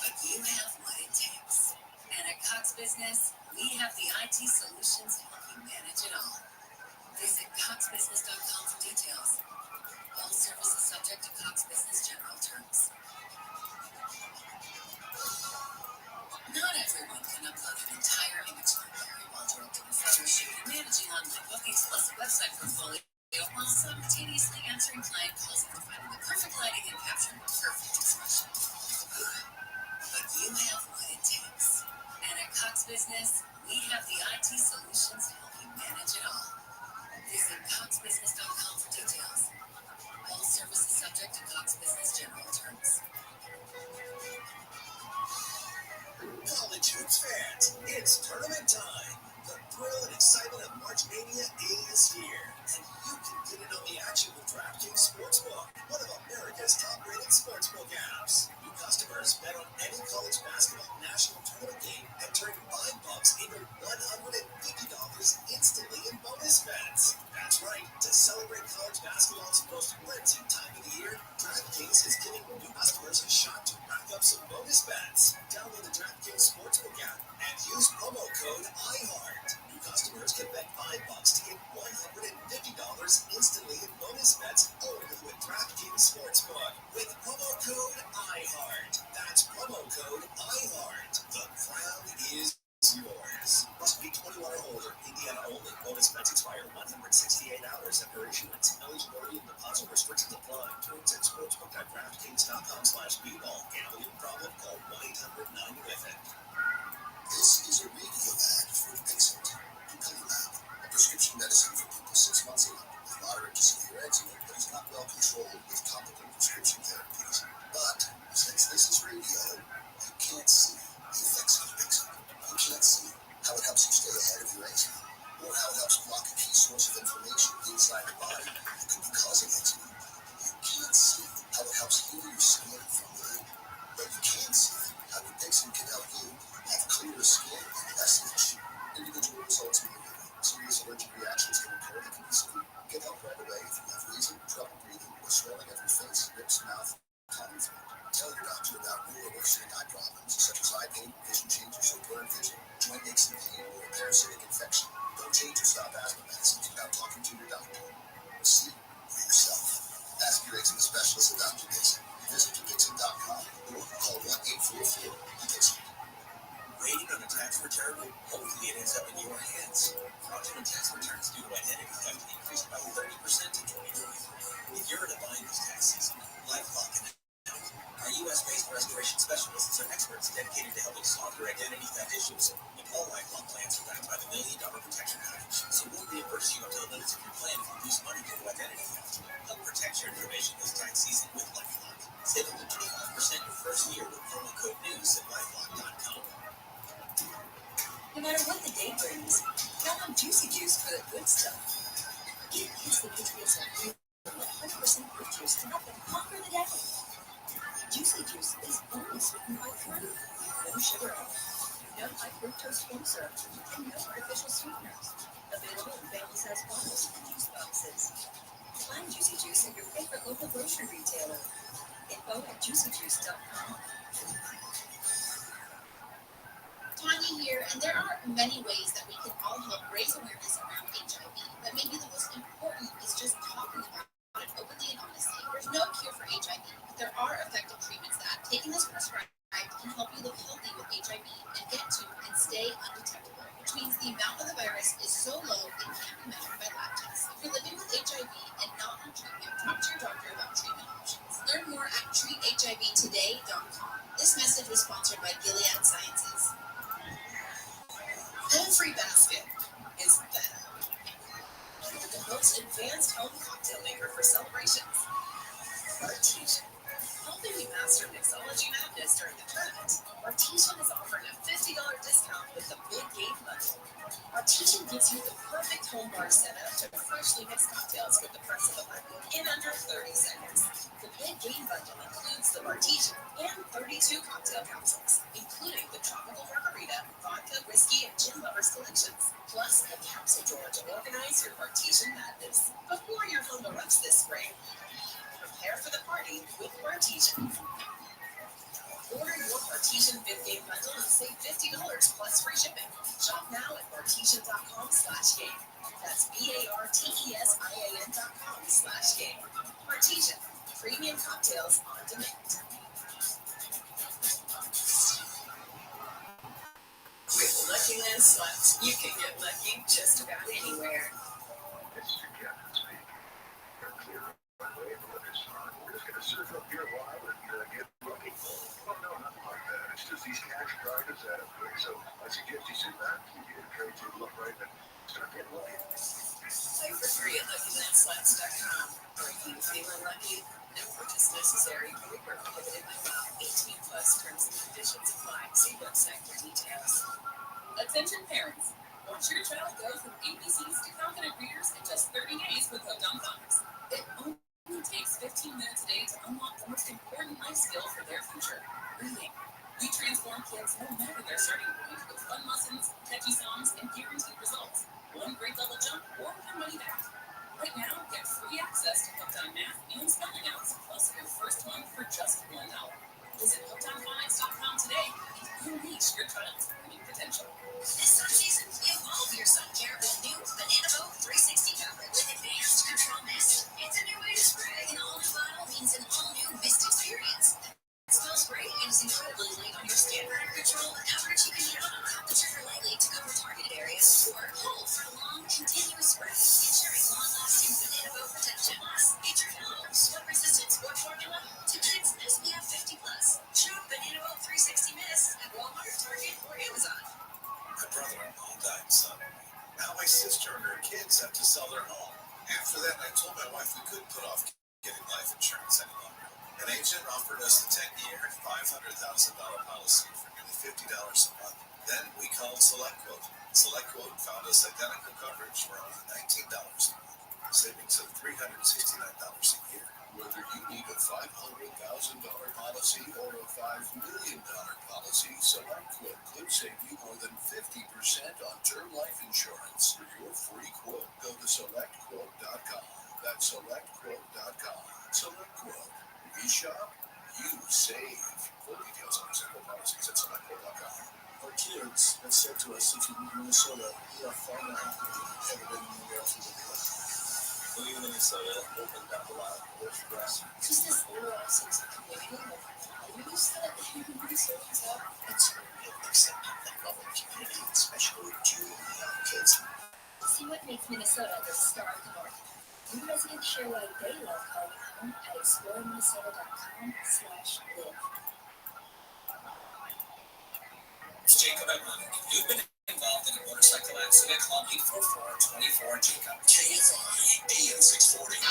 But you have what it takes. And at Cox Business, we have the IT solutions to help you manage it all. Visit coxbusiness.com for details. All services subject to Cox Business general terms. Not everyone can upload an entire image library while directing a photo shoot and managing online bookings plus a website portfolio while simultaneously answering client calls after finding the perfect lighting and capturing the perfect expression. But you have what it takes. And at Cox Business, we have the IT solutions to help you manage it all. Visit coxbusiness.com for details. All services subject to Cox Business general terms. College hoops fans, it's tournament time. The thrill and excitement of March Mania is here. And you can get in on the action with DraftKings Sportsbook, one of America's top-rated sportsbook apps. New customers bet on any college basketball national tournament game and turn $5 into $150 instantly in bonus bets. That's right. To celebrate college basketball's most frenzied time of the year, DraftKings is giving new customers a shot to rack up some bonus bets. Download the DraftKings Sportsbook app and use promo code IHEART. New customers can bet $5 to get $150 instantly in bonus bets only with DraftKings Sportsbook. With promo code IHEART. That's promo code IHEART. The crown is yours. Must be 21 or older. Indiana only. Bonus bets expire 168 hours after issuance. Eligibility and deposit restrictions apply. Terms at sportsbook.draftkings.com/bball. Gambling problem? Call 1-800-9-WITH-IT. This is a radio ad for Vincent, Dupilumab, a prescription medicine for people 6 months old with moderate to severe eczema that is not well controlled with topical prescription therapies. But since this is radio, you can't see the effects of eczema. You can't see how it helps you stay ahead of your eczema, or how it helps block a key source of inflammation inside the body that could be causing eczema. You can't see how it helps heal your skin from within, but you can see how Dupixent can help you have clearer skin and less itch. Individual results may vary. Serious allergic reactions can occur that can be severe. Get help right away if you have wheezing, trouble breathing, or swelling of your face, lips, mouth, tongue, and throat. Tell your doctor about new or worsening eye problems such as eye pain, vision changes, or blurred vision, joint aches and pain, or a parasitic infection. Don't change or stop asthma medicines without talking to your doctor. See for yourself. Ask your eczema specialist about Dupixent. Visit Dupixent.com or call 1-844-DUPIXENT. Waiting on a tax return? Hopefully it ends up in your hands. Fraudulent tax returns due to identity theft increased by 30% in 2023. If you're an juice to help them conquer the day. Juicy Juice is only sweetened by fruit. No sugar, no high fructose corn syrup, and no artificial sweeteners. Available in family-size bottles and juice boxes. Find Juicy Juice at your favorite local grocery retailer. Info at juicyjuice.com. Tanya here, and there are many ways that we can all help raise awareness around HIV, but maybe the most important is just talking about it openly and honestly. There's no cure for HIV, but there are effective treatments that, taken as prescribed, can help you live healthy with HIV and get to and stay undetectable, which means the amount of the virus is so low it can't be measured by lab tests. If you're living with HIV and not on treatment, talk to your doctor about treatment options. Learn more at treathivtoday.com. This message was sponsored by Gilead Sciences. Home Free Basket is better. The most advanced home cocktail maker for celebrations. Artesian. Helping you master mixology madness during the tournament. Artesian is offering a $50 discount with the Big Game Bundle. Artesian gives you the perfect home bar setup to freshly mix cocktails with the press of a button in under 30 seconds. The Big Game Bundle includes the Artesian and 32 cocktail capsules, including the Tropical Margarita, Vodka, Whiskey, and Gin Lovers collections, plus a capsule drawer to organize your Artesian madness. Before your home erupts this spring, prepare for the party with Artesian. Order your Artesian Big Game Bundle and save $50 plus free shipping. Shop now at artesian.com/game. That's BARTESIAN.com/game. Artesian, premium cocktails on demand. With Lucky Land Slots, you can get lucky just about anywhere. This is your captain speaking. You're clear runway and weather's fine. We're just gonna surf up here a while and get lucky. Oh no, nothing like that. It's just these cash prizes add up quick. So I suggest you sit back, you get a trade table up right, and start getting lucky. Play for free at LuckyLandSlots.com. Are you feeling lucky? No purchase necessary. Void where prohibited by law. 18 plus terms and conditions apply. See website for details. Attention parents. Watch your child go from ABCs to confident readers in just 30 days with Hooked on Phonics. It only takes 15 minutes a day to unlock the most important life skill for their future, reading. We transform kids no matter their starting point with fun lessons, catchy songs, and guaranteed results. One grade level jump or your money back. Right now, get free access to Hooked on Math and Spelling Outs, plus your first month for just $1. Visit HookedOnPhonics.com today and unleash your child's learning potential. This sun season, evolve your sun care with new Banana Boat 360 fabric with advanced control mist. It's a new way to spray. An all-new bottle means an all-new mist experience. It smells great and is incredibly light on your skin. Control the coverage you can handle. Tap the trigger lightly to cover targeted areas or hold for a long, continuous spray, ensuring long-lasting Banana Boat protection. Plus, featured hello, sweat-resistant sport formula to kids SPF 50+. Shop Banana Boat 360 Mist at Walmart, Target, or Amazon. My brother-in-law died suddenly. Now my sister and her kids have to sell their home. After that, I told my wife we couldn't put off getting life insurance any longer. An agent offered us the 10-year, $500,000 policy for nearly $50 a month. Then we called SelectQuote. SelectQuote found us identical coverage for only $19 a month, savings of $369 a year. Whether you need a $500,000 policy or a $5 million policy, SelectQuote could save you more than 50% on term life insurance. For your free quote, go to SelectQuote.com. That's SelectQuote.com. SelectQuote. We shop, you save. Full details on example policies at SelectQuote.com. Our kids have said to us, if you leave Minnesota, we are far more happy than you've ever been anywhere else in the world. Leaving Minnesota opened up a lot of doors for us. Just this overall sense of community and values that Minnesotans have. It's a real accepting that level of community, especially to young kids. See what makes Minnesota the star of the North. New residents share why they love calling home at exploreminnesota.com/live. It's Jacob Edmund. You've been involved in a motorcycle accident. Call 844-24 Jacob. KSI AM 640.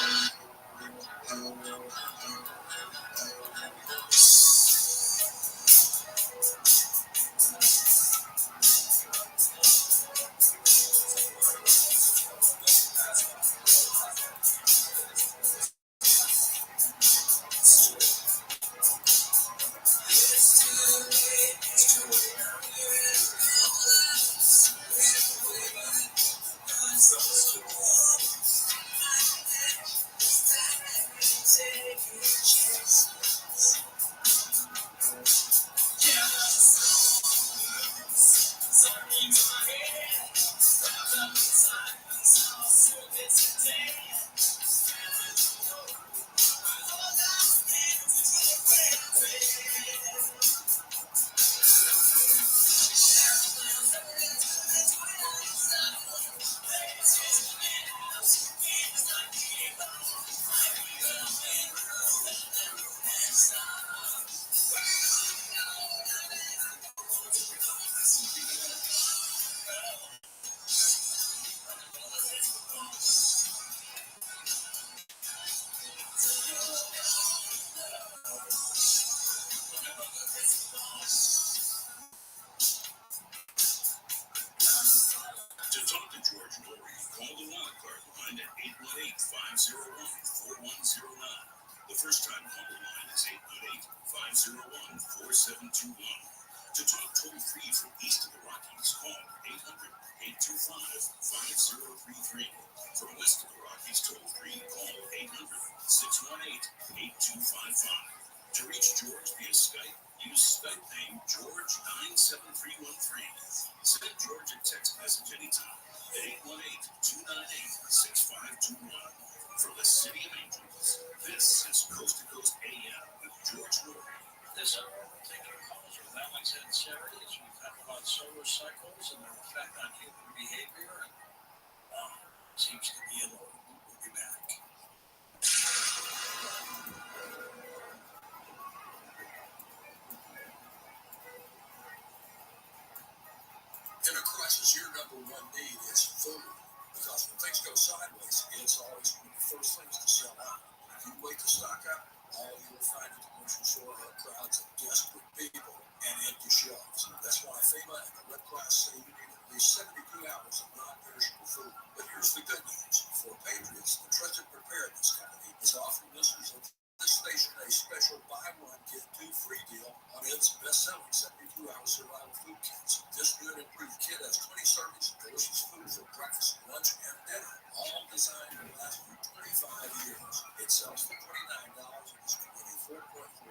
501-4721. To talk toll-free from east of the Rockies, call 800-825-5033. From west of the Rockies, toll-free, call 800-618-8255. To reach George via Skype, use Skype name George97313. Send George a text message anytime at 818-298-6521. From the City of Angels, this is Coast to Coast AM with George Norrie. This hour, we're taking calls with Alex and Sarah as we talk about solar cycles and their effect on human behavior. And seems to be a lot. We'll be back. In a crisis, your number one need is food. Because when things go sideways, it's always one of the first things to sell out. If you wait to stock up, all you will find at the grocery store are crowds of desperate people and empty shelves. That's why FEMA and the Red Cross say you need at least 72 hours of non-perishable food. But here's the good news. For Patriots, the trusted preparedness company is offering listeners of this station a special buy one, get two free deal on its best-selling 72-hour survival food kits. This new and improved kit has 20 servings of delicious food for breakfast, lunch, and dinner, all designed to last for 25 years. It sells for $29 and is rated 4.4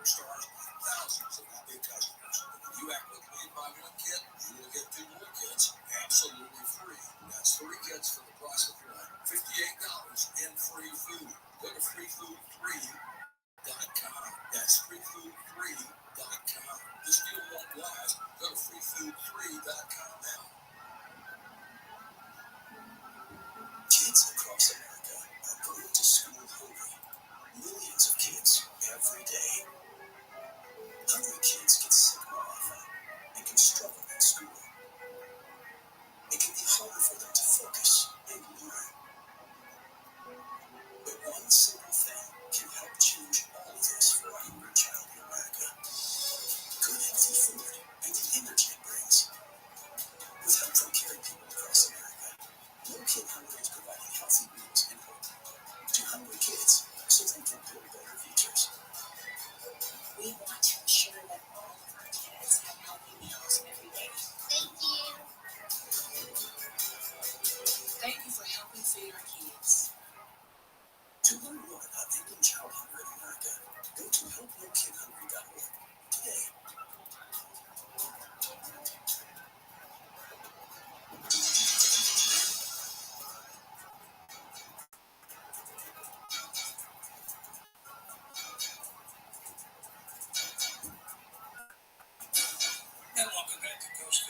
stars by thousands of happy customers. And when you act like me and buy one kit, you will get two more kits absolutely free. That's 3 kits for the price of one, $58 in free food. Go to freefood3.com. That's freefood3.com. This deal won't last. Go to freefood3.com now. Kids across America are going to school hungry. Millions of kids every day. Hungry kids get sick more often and can struggle in school. It can be harder for them to focus and learn. But one simple thing can help change all of this for a hungry child in America. Good healthy food and the energy it brings. With help from caring people across America, No Kid Hungry is providing healthy meals and hope to hungry kids so they can build better futures. We want to ensure that all of our kids have healthy meals every day. Thank you. Thank you for helping feed our kids. To learn more about ending child hunger in America, go to helpnokidhungry.org today. And welcome back to Coast.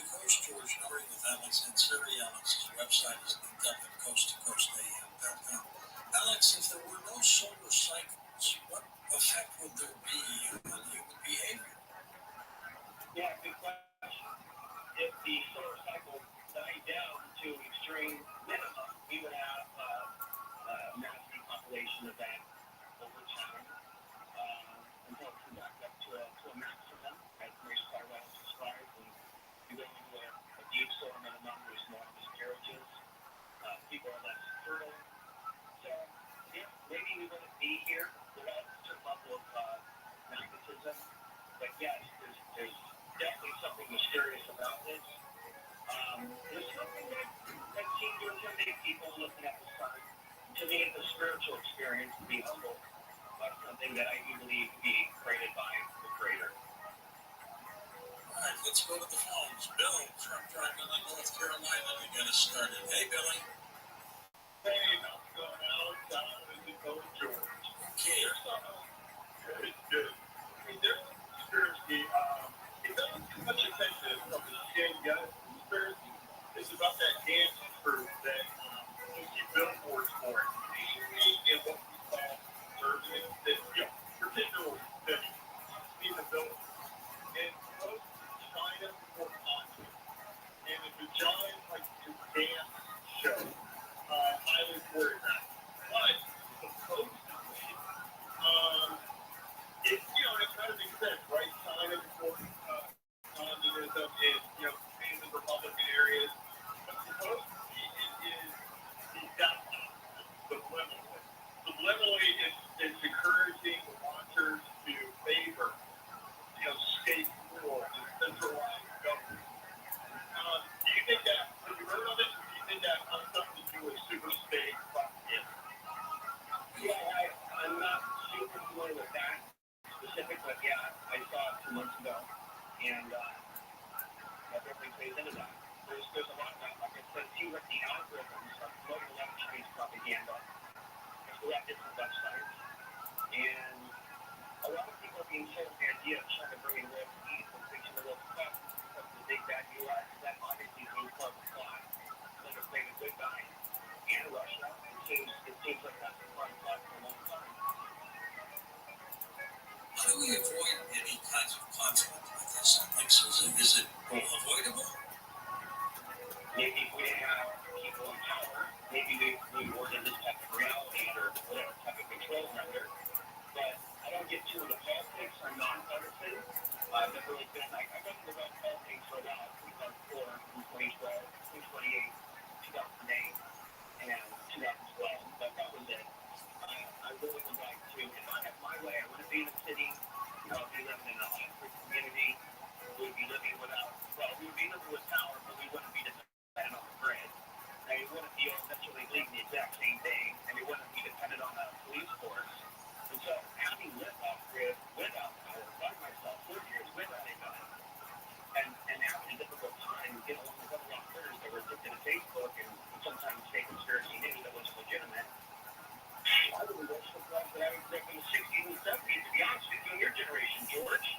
George Norrie with Alex and Sarah. Alex's website is linked up at coasttocoastam.com. Alex, if there were no solar cycles, what effect would there be on human behavior? Yeah, good question. If the solar cycle died down to extreme minimum, we would have a mass depopulation event over time until it comes back up to a maximum as rainfall levels rise and we go into a deep solar minimum. There's more miscarriages. People are less fertile. So, yeah, maybe we wouldn't be here without a certain level of magnetism. But yes, there's definitely something mysterious about this. There's something that seems to intimidate people looking at the sun. To me, it's a spiritual experience to be humble by something that I do believe to be created by the Creator. All right, let's go to the phones. Bill from Tri-Valley, North Carolina, to get us started. Hey, Billy. Hey, how's it going, Alex? This is Coach George. Okay. Good. I mean, there's a conspiracy. It doesn't too much attention from the skin gut conspiracy. It's about that dancing fruit that you see billboards for it. Mainly in what we call conservative, particularly cities. See the billboards. And most sign up for concerts. And if a giant like to dance show, I was worried about it. But supposedly, yeah, I saw it 2 months ago, and that definitely plays into that. There's a lot of that. Like I said, it seems like the algorithms are promoting a lot of Chinese propaganda. There's a lot of different websites, and a lot of people are being sold the idea of trying to bring in world peace and fixing the world stuff because of the big bad U.S. That obviously seems part of the plot. Like they're playing a good guy and Russia. It seems like that's been part of the plot for a long time. How do we avoid any kinds of conflict with this? Like, so is it avoidable? Maybe if we have people in power, maybe we were in this type of reality or whatever type of control under. But I don't get too into politics. I'm nonpartisan. I've never really been like, I've been about politics for a while, 2004, 2012, 2008, 2008, and 2012. But that was it. I really would like to, if I have my way, I want to be in a city, be living in an off-grid community. We would be living without, well, we would be living with power, but we wouldn't be dependent on the grid. Now, you wouldn't be essentially leading the exact same thing, and you wouldn't be dependent on a police force. And so, having lived off-grid without power by myself 4 years without a gun, and having a difficult time getting along with other off-gridders that were addicted to Facebook and sometimes fake conspiracy news that wasn't legitimate, I really wish the drugs that I was in the 60s and 70s, to be honest with you, in your generation, George.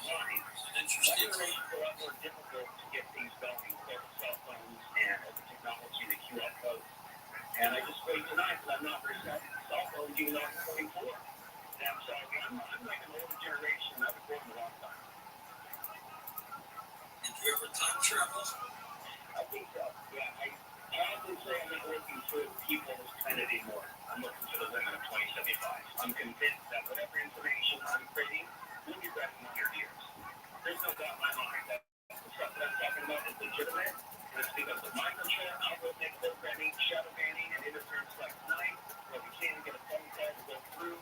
Why? My generation's a lot more difficult to get things going with the cell phones and the technology, the QR codes. And I just wait tonight because I'm not very cell phone, even though I'm 24. And I'm sorry, I'm like an older generation. I've been born a long time. Did you ever time travel? I think so. Yeah, I often say I'm not looking for people's planet anymore. I'm looking for the women of 2075. I'm convinced that whatever information I'm creating will be read in 100 years. There's no doubt in my mind that the stuff that I'm talking about is legitimate. And it's because of mind control, algorithmic programming, shadow banning, and interference like tonight, where we can't get a phone call to go through,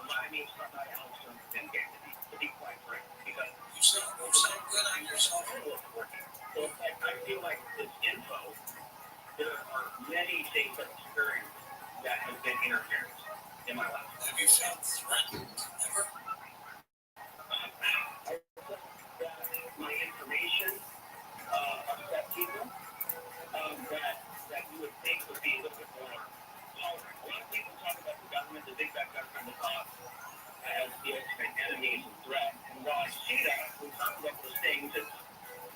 remind me of somebody else who's been gifted, to be quite frank. Because you sound good on yourself. So it's like, I feel like this info, there are many things that I've experienced that have been interference in my life. Have you felt threatened ever? I felt that my information upset people that you would think would be a little bit more tolerant. A lot of people talk about the government, the big bad government, the top, as the ultimate enemies and threat. And while I see that, we talk about those things, it's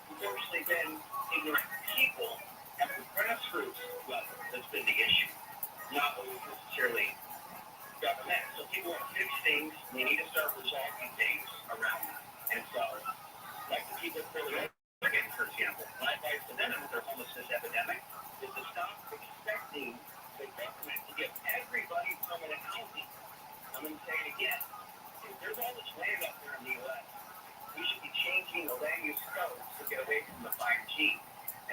unfortunately been ignorant people at the grassroots level that's been the issue, not necessarily government. So people want to fix things, we need to start resolving things around them. And so, like the people really Oregon, for example, my advice to them with their homelessness epidemic is to stop expecting the government to give everybody permanent housing. I'm going to say it again. If there's all this land up there in the U.S., we should be changing the land use codes to get away from the 5G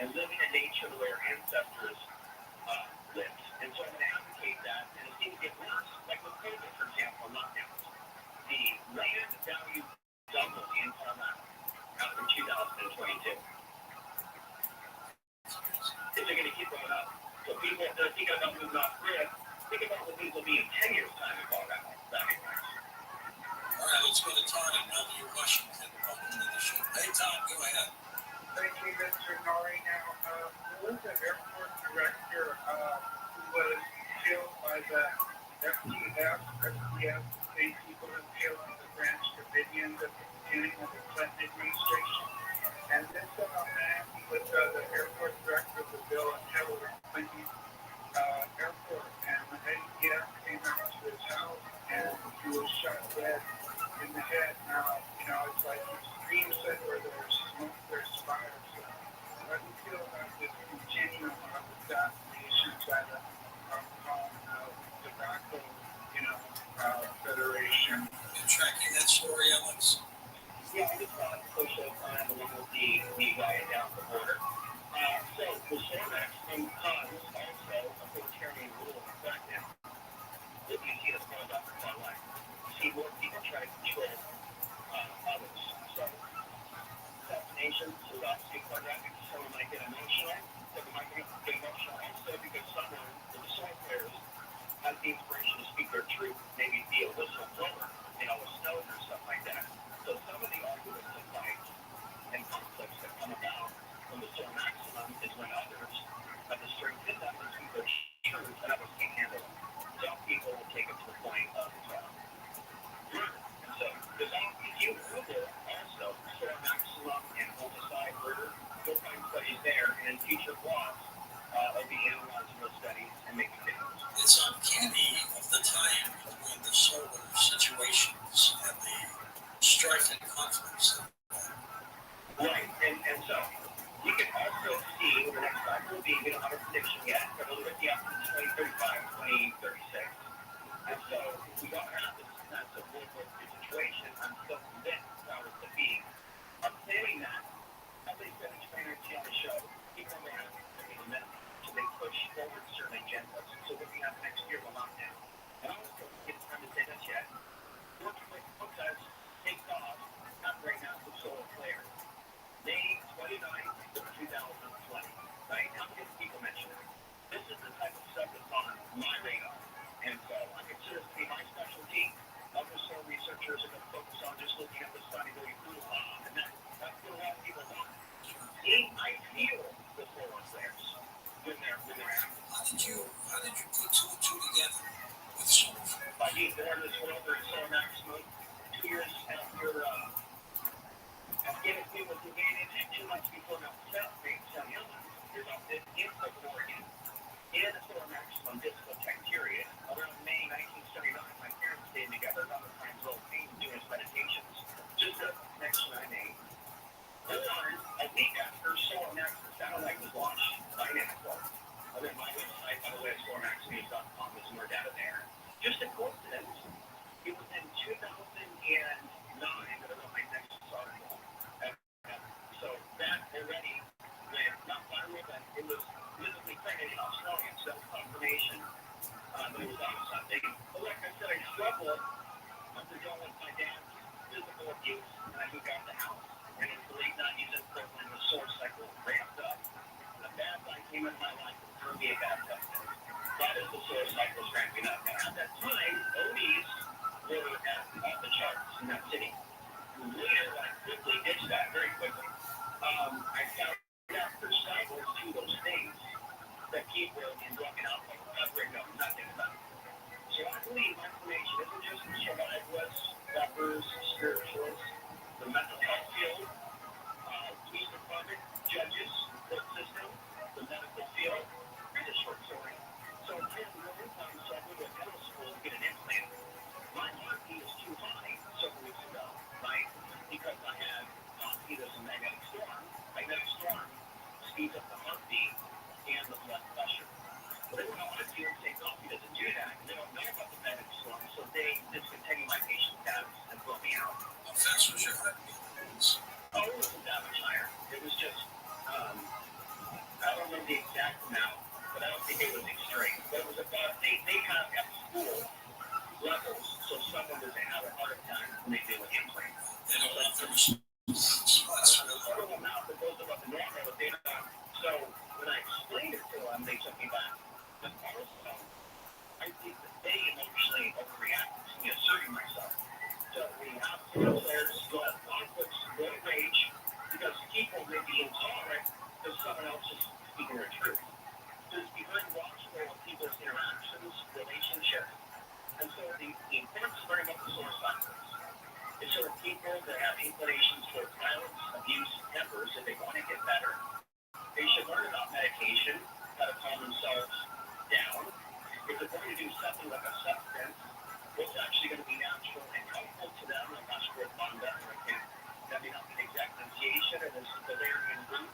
and living in nature the way our ancestors lived. And so I'm going to advocate that, and it seems to get worse. Like with COVID, for example, lockdowns. The land value doubled in Colorado after 2022. Is it going to keep going up? So people that think about moving off grid, think about what things will be in 10 years' time in Colorado. That'd be nice. All right, let's go to Todd in Bellevue, Washington. Welcome to the show. Hey, Todd, go ahead. Thank you, Mr. Nori. Now, who was the airport director who was killed by the FTF, state people who killed the branch Davidians at the beginning of the Clinton administration? And this man, he was the airport director of the Bill and Hillary Clinton airport. And the ATF came out to his house and he was shot dead in the head. Now, it's like his dream said where there's smoke, there's fire. So how do you feel about this continuum of assassination by the tobacco, federation? Been tracking that story, Alex? Yeah, I just saw it social time along with the guy down the border. So the share maximum cause also authoritarian rule of effect now. If you see this going up online, you see more people try to control others. So assassination is obviously quite rapid. Someone might get emotional. Someone might get emotional also because someone, the sole players, has the inspiration to speak their truth. Maybe be a whistleblower, a Snowden or something like that. the store maximum is when others have the strength in them and keep their shirts that others can't handle. Some people will take it to the point of murder. And so, if you Google also store maximum and homicide murder, you'll find studies there, and future blogs will be analyzing those studies and making videos. It's uncanny of the time when the sort of situations and the strife and conflicts. Right, and so you can also see what the next cycle will be. We don't have a prediction yet, but it'll look up to 2035, 2036. And so we don't have this sense of World War III situation. I'm still convinced that was the being. I'm saying that, as I said in 2019 on the show, people only have a minute. So they push forward certain agendas. So what we have next year will lock down. And I don't think it's time to say this yet. Working with protests takes off, not right now, the solar flare. May 29th of 2020, right? How many people mention it? This is the type of stuff that's on my radar. And so I consider this to be my specialty. Other solar researchers are going to focus on just looking at the sunny-day blue and that's what a lot of people want. See, I feel the solar flares when they're active. How did you put two and two together with solar flare? By being born in this world, there's solar maximum 2 years after Afghanistan was invaded, and 2 months before Mount St. Helens erupted in Oregon. In the solar maximum discotheque period, around May 1979, my parents stayed together at other times while doing his meditations. Just a connection I made. Born a week after solar maximum satellite was launched by NASA. And then my website, by the way, solarmaximus.com, there's more data there. Just a coincidence. It was in 2009 that I wrote my next article. So that already, when not viral, but it was visibly printed in Australia. So confirmation that it was on something. But like I said, I struggled after dealing with my dad's physical abuse, and I moved out of the house. And in the late 90s in Brooklyn, the solar cycle ramped up. And a bad guy came into my life and threw me a bad husband. That is the solar cycle ramping up. And at that time, ODs were at the charts in that city. Later, I quickly ditched that very quickly. I found after cycles to those things that people in drug and alcohol bring up nothing about. So I believe information isn't just survivalists, doctors, spiritualists, the mental health field, police department, judges, court system, the medical field. Here's a short story. So I had no income, so I went to dental school to get an implant. My heartbeat was too high several weeks ago, right? Because I had heartbeat as a magnetic storm. Magnetic storm speeds up the heartbeat and the blood pressure. But they don't know how to do it. Say coffee doesn't do that. They don't know about the magnetic storm, so they discontinue my patient status and throw me out. How fast was your heartbeat? Oh, it wasn't that much higher. It was just, I don't know the exact amount, but I don't think it was extreme. But it was about, they kind of at school levels, so someone was have a heart attack when they do an implant. They don't know if there was part of them out that goes above the normal, but they don't. So when I explained it to them, they took me back. But also, I think that they emotionally overreacted to me asserting myself. So we have to flares, you'll have conflicts, you'll rage, because people may be intolerant because someone else is speaking their truth. Because behind walls are people's interactions, relationships. And so the importance is very much the source factors. It's sort of people that have inclinations for violence, abuse, tempers, if they want to get better, they should learn about medication, how to calm themselves down. If they're going to do something like a substance, what's actually going to be natural and helpful to them, like ashwagandha, that may not be the exact pronunciation, or there's valerian root.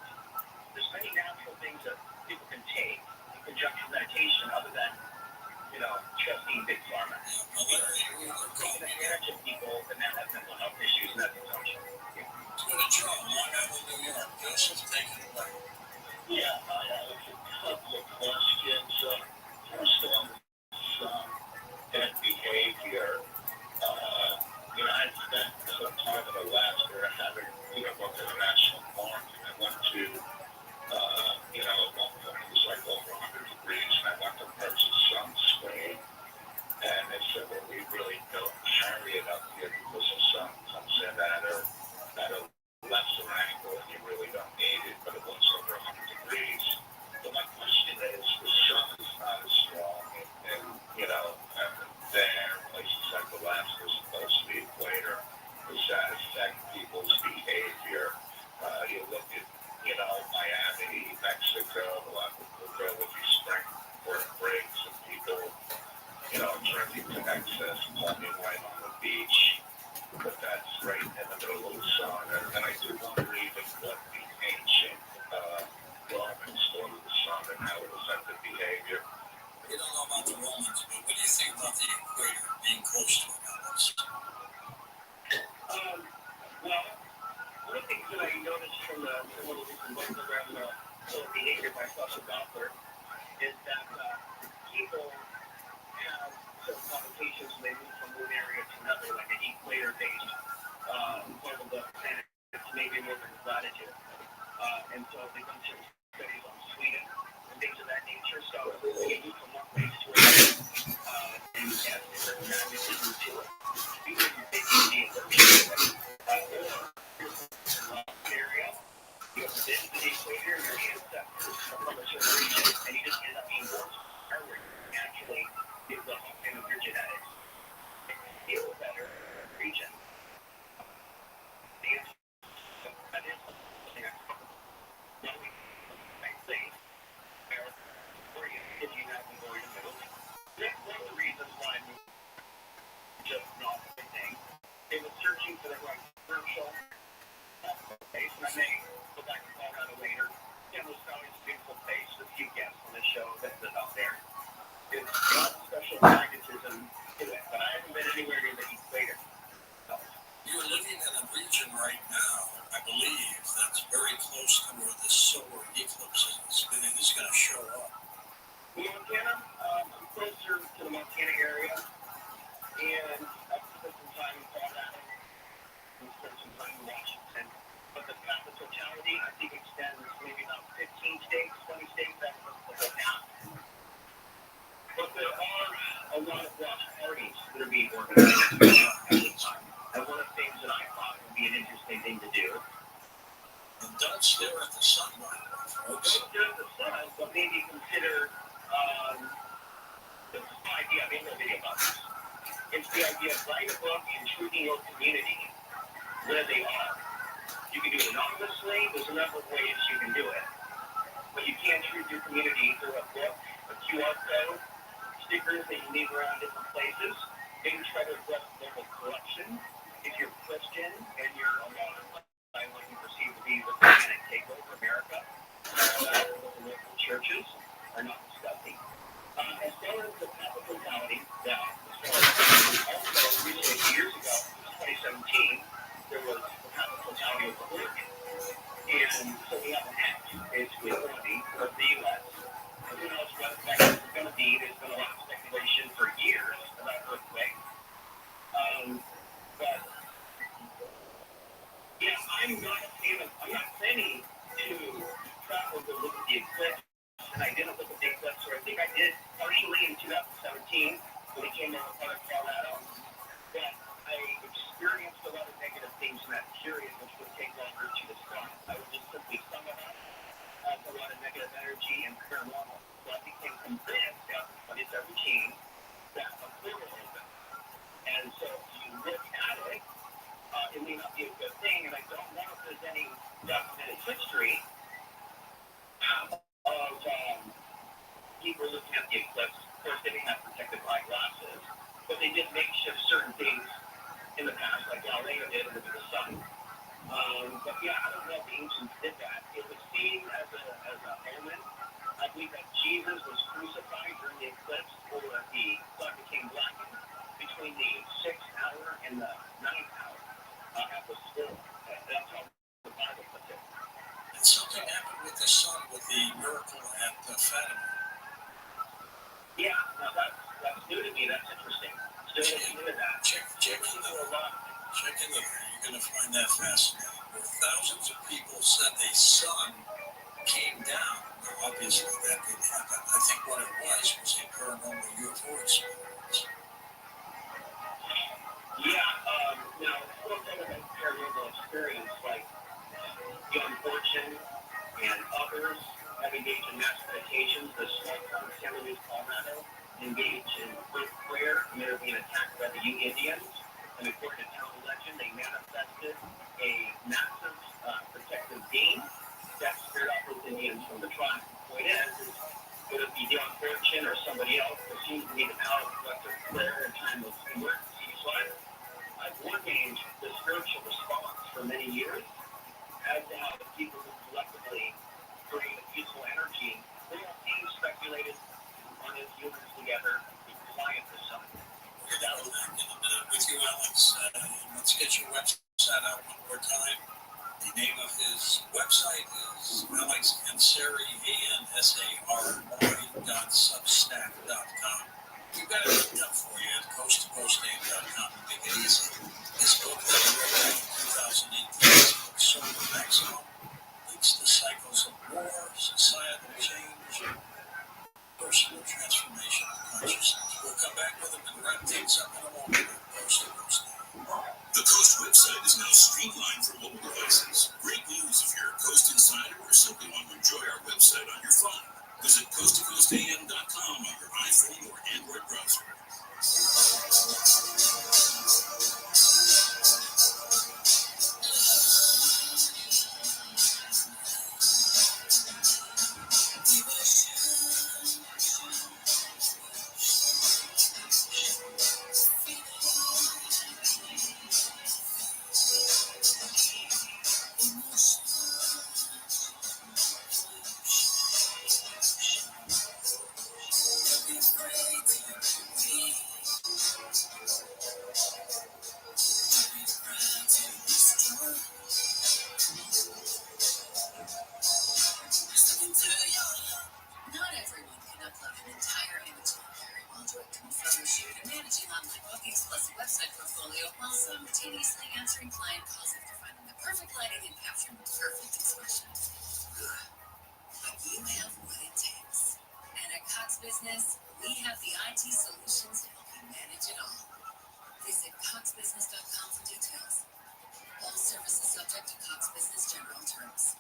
There's many natural things that people can take in conjunction with meditation other than trusting big pharma. Taking advantage of people that now have mental health issues and that's assumption. Yeah, I have a couple of questions. First on that behavior. I spent some time in Alaska having looked at the national parks, and I went to at one point it was like over 100 degrees, and I went to purchase sunscreen. And they said, well, we really don't carry it up here because the sun comes in at a lesser angle and you really don't need it, but it looks like one of the reasons why program Solar Behavior by Social Doppler is that people have certain complications when they move from one area to another, like an equator-based part of the planet to maybe more than latitude. And so they've done certain studies on Sweden and things of that nature. So when you move from one place to another, and you have different magnetism to it, you can be allergic to it. Or area, you have been to the equator, your ancestors are from a certain region, and you just end up being more firework naturally is the whole thing of your genetics. Feel better region. That is something I say, where if you have been going to move. That's one of the reasons why I moved. Just not the thing. They were searching for the right commercial place, and I may go back and call that later. It was always a beautiful place with a few guests on the show that live out there. It's got special magnetism to it, but I haven't been anywhere near the equator. You're living in a region right now, I believe, that's very close to where the solar eclipse is going to show up. Montana, I'm closer to the Montana area, and I've spent some time in Colorado, and spent some time in Washington. But the path of totality, I think, extends maybe about 15 states, 20 states, that's the whole map. But there are a lot of watch parties that are being organized at this time. And one of the things that I thought would be an interesting thing to do. And don't stare at the sun, folks. Don't stare at the sun, but maybe consider this is my idea. I made a video about this. It's the idea of writing a book and treating your community where they are. You can do it anonymously. There's a number of ways you can do it. But you can't treat your community through a book, a QR code, stickers that you leave around different places. Maybe try to address local corruption. If you're Christian and you're alarmed by what you perceive to be the satanic takeover America, the local churches are not discussing. As well as the path of totality, also recently, years ago, 2017, there was the path of totality of the earthquake. And so we have an act, basically, of the U.S. And who knows what effect it's going to be. There's been a lot of speculation for years about earthquake. But, yeah, I'm not planning to travel to look at the eclipse. And I didn't look at the eclipse, or I think I did partially in 2017 when it came over to Colorado. But I experienced a lot of negative things in that period, which would take longer to describe. I would just simply sum it up as a lot of negative energy and paranormal. So I became convinced after 2017 that a portal opened. And so if you look at it, it may not be a good thing. And I don't know if there's any documented history of people looking at the eclipse. Of course, they didn't have protective eyeglasses, but they did makeshift certain things in the past, like Galileo did with the sun. But yeah, I don't know if the ancients did that. It was seen as a omen. I believe that Jesus was crucified during the eclipse, or the sun became blackened between the 6th hour and the 9th hour at the school. That's how the Bible puts it. And something happened with the sun with the miracle at Fatima. Yeah, now that's new to me. That's interesting. Still looking into that. Check into that. You're going to find that fascinating. Where thousands of people said the sun came down. Now, obviously, that didn't happen. I think what it was a paranormal UFO experience. Yeah, now, one thing about paranormal experience, like Young Fortune and others have engaged in mass meditations. The small town of San Luis, Colorado, engaged in earth prayer, and they were being attacked by the Ute Indians. And according to town legend, they manifested a massive protective beam that scared off those Indians from the tribe. The point is would it be Young Fortune or somebody else? There seems to be the power of collective prayer in time of emergency. So I've ordained the spiritual response for many years as to how the people who collectively bring the peaceful energy. There are things speculated on as humans together to fly at the sun. We're going to back in a minute with you, Alex. Let's get your website out one more time. The name of his website is alexansary.substack.com. We've got it written up for you at coasttocoastame.com to make it easy. This book that he wrote back in 2018 is Soul to Maximum. Links the cycles of war, societal change, personal transformation of consciousness. We'll come back with him and wrap things up in a moment on Coast to Coast. The Coast website is now streamlined for mobile devices. Great news if you're a Coast insider or simply want to enjoy our website on your phone. Visit coasttocoastam.com on your iPhone or Android browser. Not everyone can upload an entire image library while directing a photo shoot and managing online bookings plus a website portfolio while simultaneously answering client calls after finding the perfect lighting and capturing the perfect expression. But you have what it takes. And at Cox Business, we have the IT solutions to help you manage it all. Visit coxbusiness.com for details. All services subject to Cox Business general terms.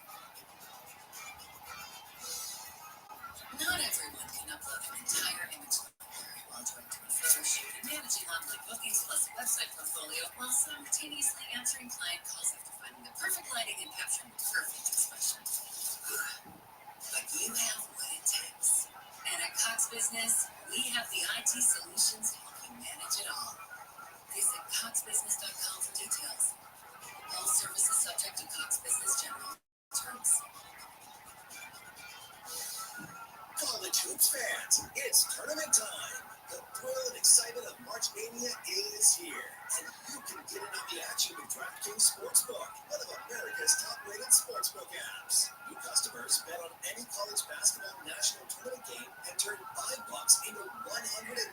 Not everyone can upload an entire image library while directing a photo shoot and managing online bookings plus a website portfolio while simultaneously answering client calls after finding the perfect lighting and capturing the perfect expression. But you have what it takes. And at Cox Business, we have the IT solutions to help you manage it all. Visit coxbusiness.com for details. All services subject to Cox Business general terms. College hoops fans, it's tournament time. The thrill and excitement of March Mania is here, and you can get in on the action with DraftKings Sportsbook, one of America's top-rated sportsbook apps. New customers bet on any college basketball national tournament game and turn $5 into $150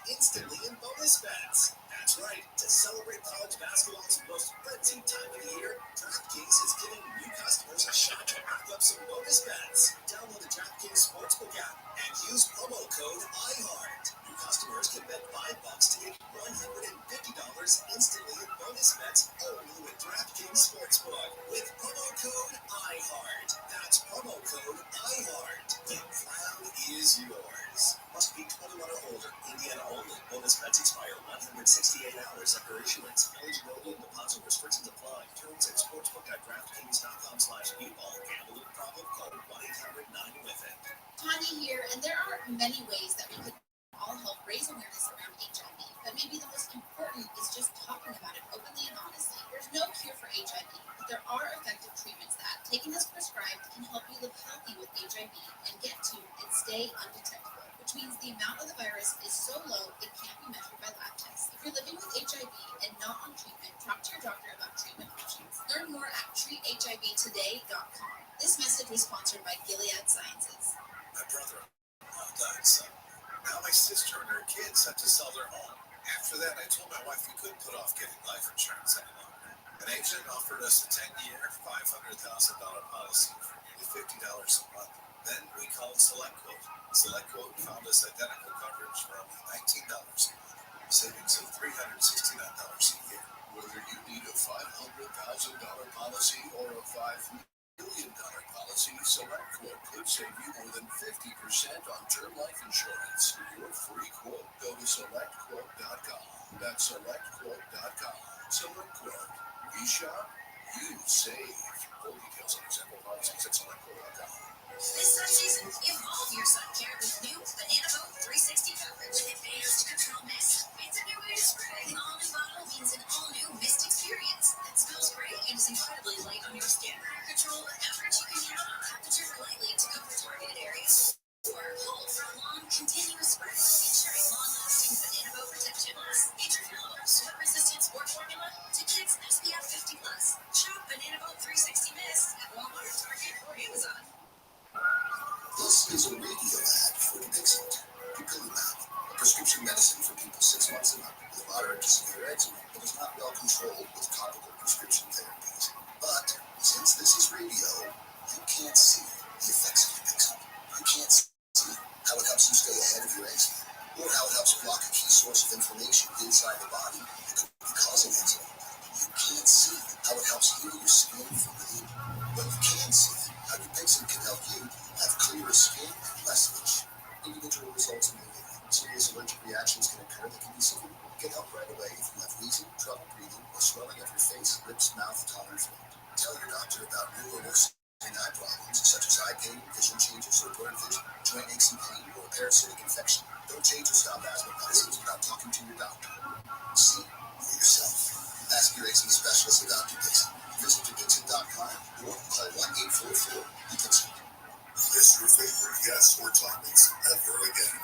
instantly in bonus bets. That's right. To celebrate college basketball's most frenzied time of the year, DraftKings is giving new customers a shot to rack up some bonus bets. Download the DraftKings Sportsbook app and use promo code IHEART. New customers can bet $5 to get $150 instantly in bonus bets only with DraftKings Sportsbook with promo code IHEART. That's promo code IHEART. The crown is yours. Must be 21 or older. Indiana only. Bonus bets expire 168 hours after issuance. Eligibility and deposit restrictions apply. Terms at sportsbook.draftkings.com/speedball. Gamble with problem. Call 1-800-9-WITH-IT. Tanya here, and there are many ways that we could all help raise awareness around HIV. But maybe the most important is just talking about it openly and honestly. There's no cure for HIV, but there are effective treatments that, taken as prescribed, can help you live healthy with HIV and get to and stay undetectable, which means the amount of the virus is so low it can't be measured by lab tests. If you're living with HIV and not on treatment, talk to your doctor about treatment options. Learn more at treathivtoday.com. This message was sponsored by Gilead Sciences. My brother died suddenly. Now my sister and her kids had to sell their home. After that, I told my wife we couldn't put off getting life insurance any longer. An agent offered us a 10-year, $500,000 policy for nearly $50 a month. Then we called SelectQuote. SelectQuote found us identical coverage for only $19 a month, savings of $369 a year. Whether you need a $500,000 policy or a $5 million policy, SelectQuote could save you more than 50% on term life insurance. For your free quote, go to SelectQuote.com. That's SelectQuote.com. SelectQuote. We shop, you save. Full details on example policies at SelectQuote.com. This sun season, evolve your sun care with new Banana Boat 360 coverage. With advanced control mist, it's a new way to spray. An all-new bottle means an all-new mist experience that smells great and is incredibly light on your skin. Control what average you can handle. Temperature lightly to cover targeted areas. Or hold for a long, continuous spray, ensuring long-lasting Banana Boat protection. Feature fillable, sweat-resistant sport form formula to kids SPF 50+. Shop Banana Boat 360 Mist at Walmart, Target, or Amazon. This is a radio ad for Dixit. Dupilumab, a prescription medicine for people 6 months and up with moderate to severe eczema that is not well controlled with topical prescription therapies. But since this is radio, you can't see the effects of Dixit. You can't see how it helps you stay ahead of your eczema, or how it helps block a key source of inflammation inside the body that could be causing eczema. You can't see how it helps heal your skin from within. But you can see how Dupixent can help you have clearer skin and less itch. Individual results may vary. Serious allergic reactions can occur that can be severe. Get help right away if you have wheezing, trouble breathing, or swelling of your face, lips, mouth, tongue, or throat. Tell your doctor about new or worsening eye problems such as eye pain, vision changes, or blurred vision, joint aches and pain, or a parasitic infection. Don't change or stop asthma medicines without talking to your doctor. See for yourself. Ask your eczema specialist about Dupixent. Visit Dupixent.com or call 1-844-DUPIXENT. Miss your favorite guests or topics ever again.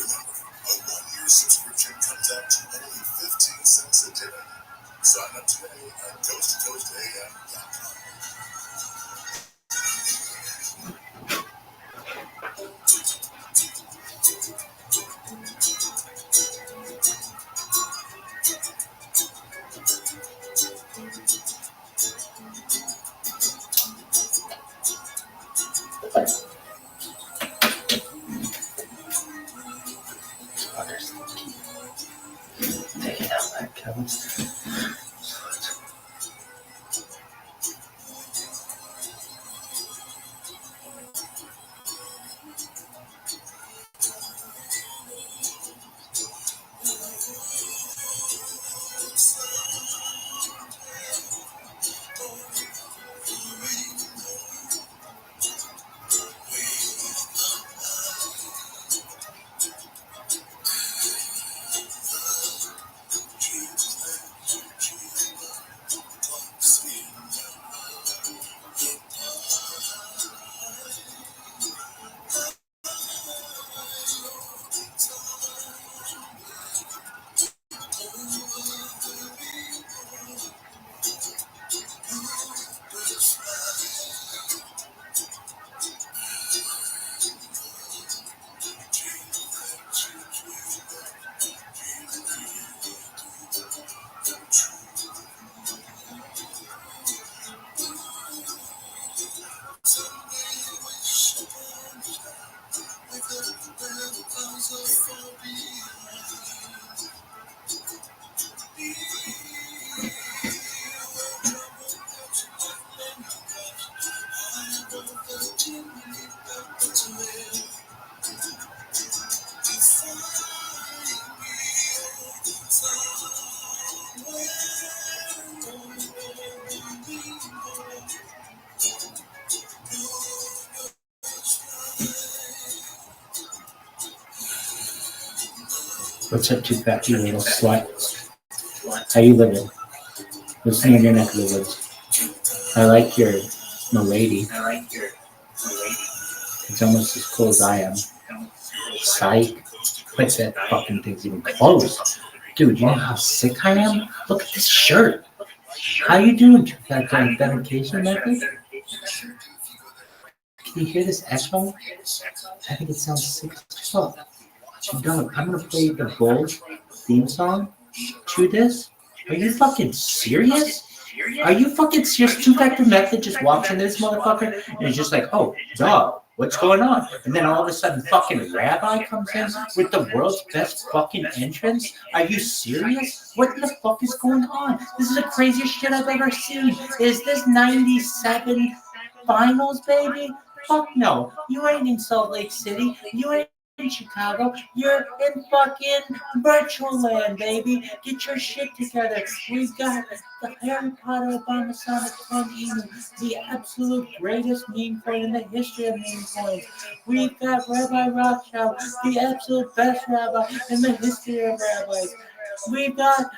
Remember, a 1-year subscription comes out to only 15 cents a day. Sign up today at coasttocoastam.com. Take it out, that counts. What's up, two fat, you little slut? How you living? What's in your neck of the woods? I like your milady. It's almost as cool as I am. Psych. What's that fucking thing's even closed? Dude, you know how sick I am? Look at this shirt. How you doing, two fat, dedication method? Can you hear this echo? I think it sounds sick as fuck. I'm gonna play the Bulls theme song to this. Are you fucking serious? Are you fucking serious? Two-factor method just walks into this motherfucker and is just like, oh, dog, what's going on? And then all of a sudden fucking Rabbi comes in with the world's best fucking entrance. Are you serious? What the fuck is going on? This is the craziest shit I've ever seen. Is this 97 finals, baby? Fuck no. You ain't in Salt Lake City. You ain't in Chicago. You're in fucking virtual land, baby. Get your shit together. We've got the Harry Potter Obama Sonic Fun Emu, the absolute greatest meme coin in the history of meme coins. We've got Rabbi Rothschild, the absolute best rabbi in the history of rabbis. We've got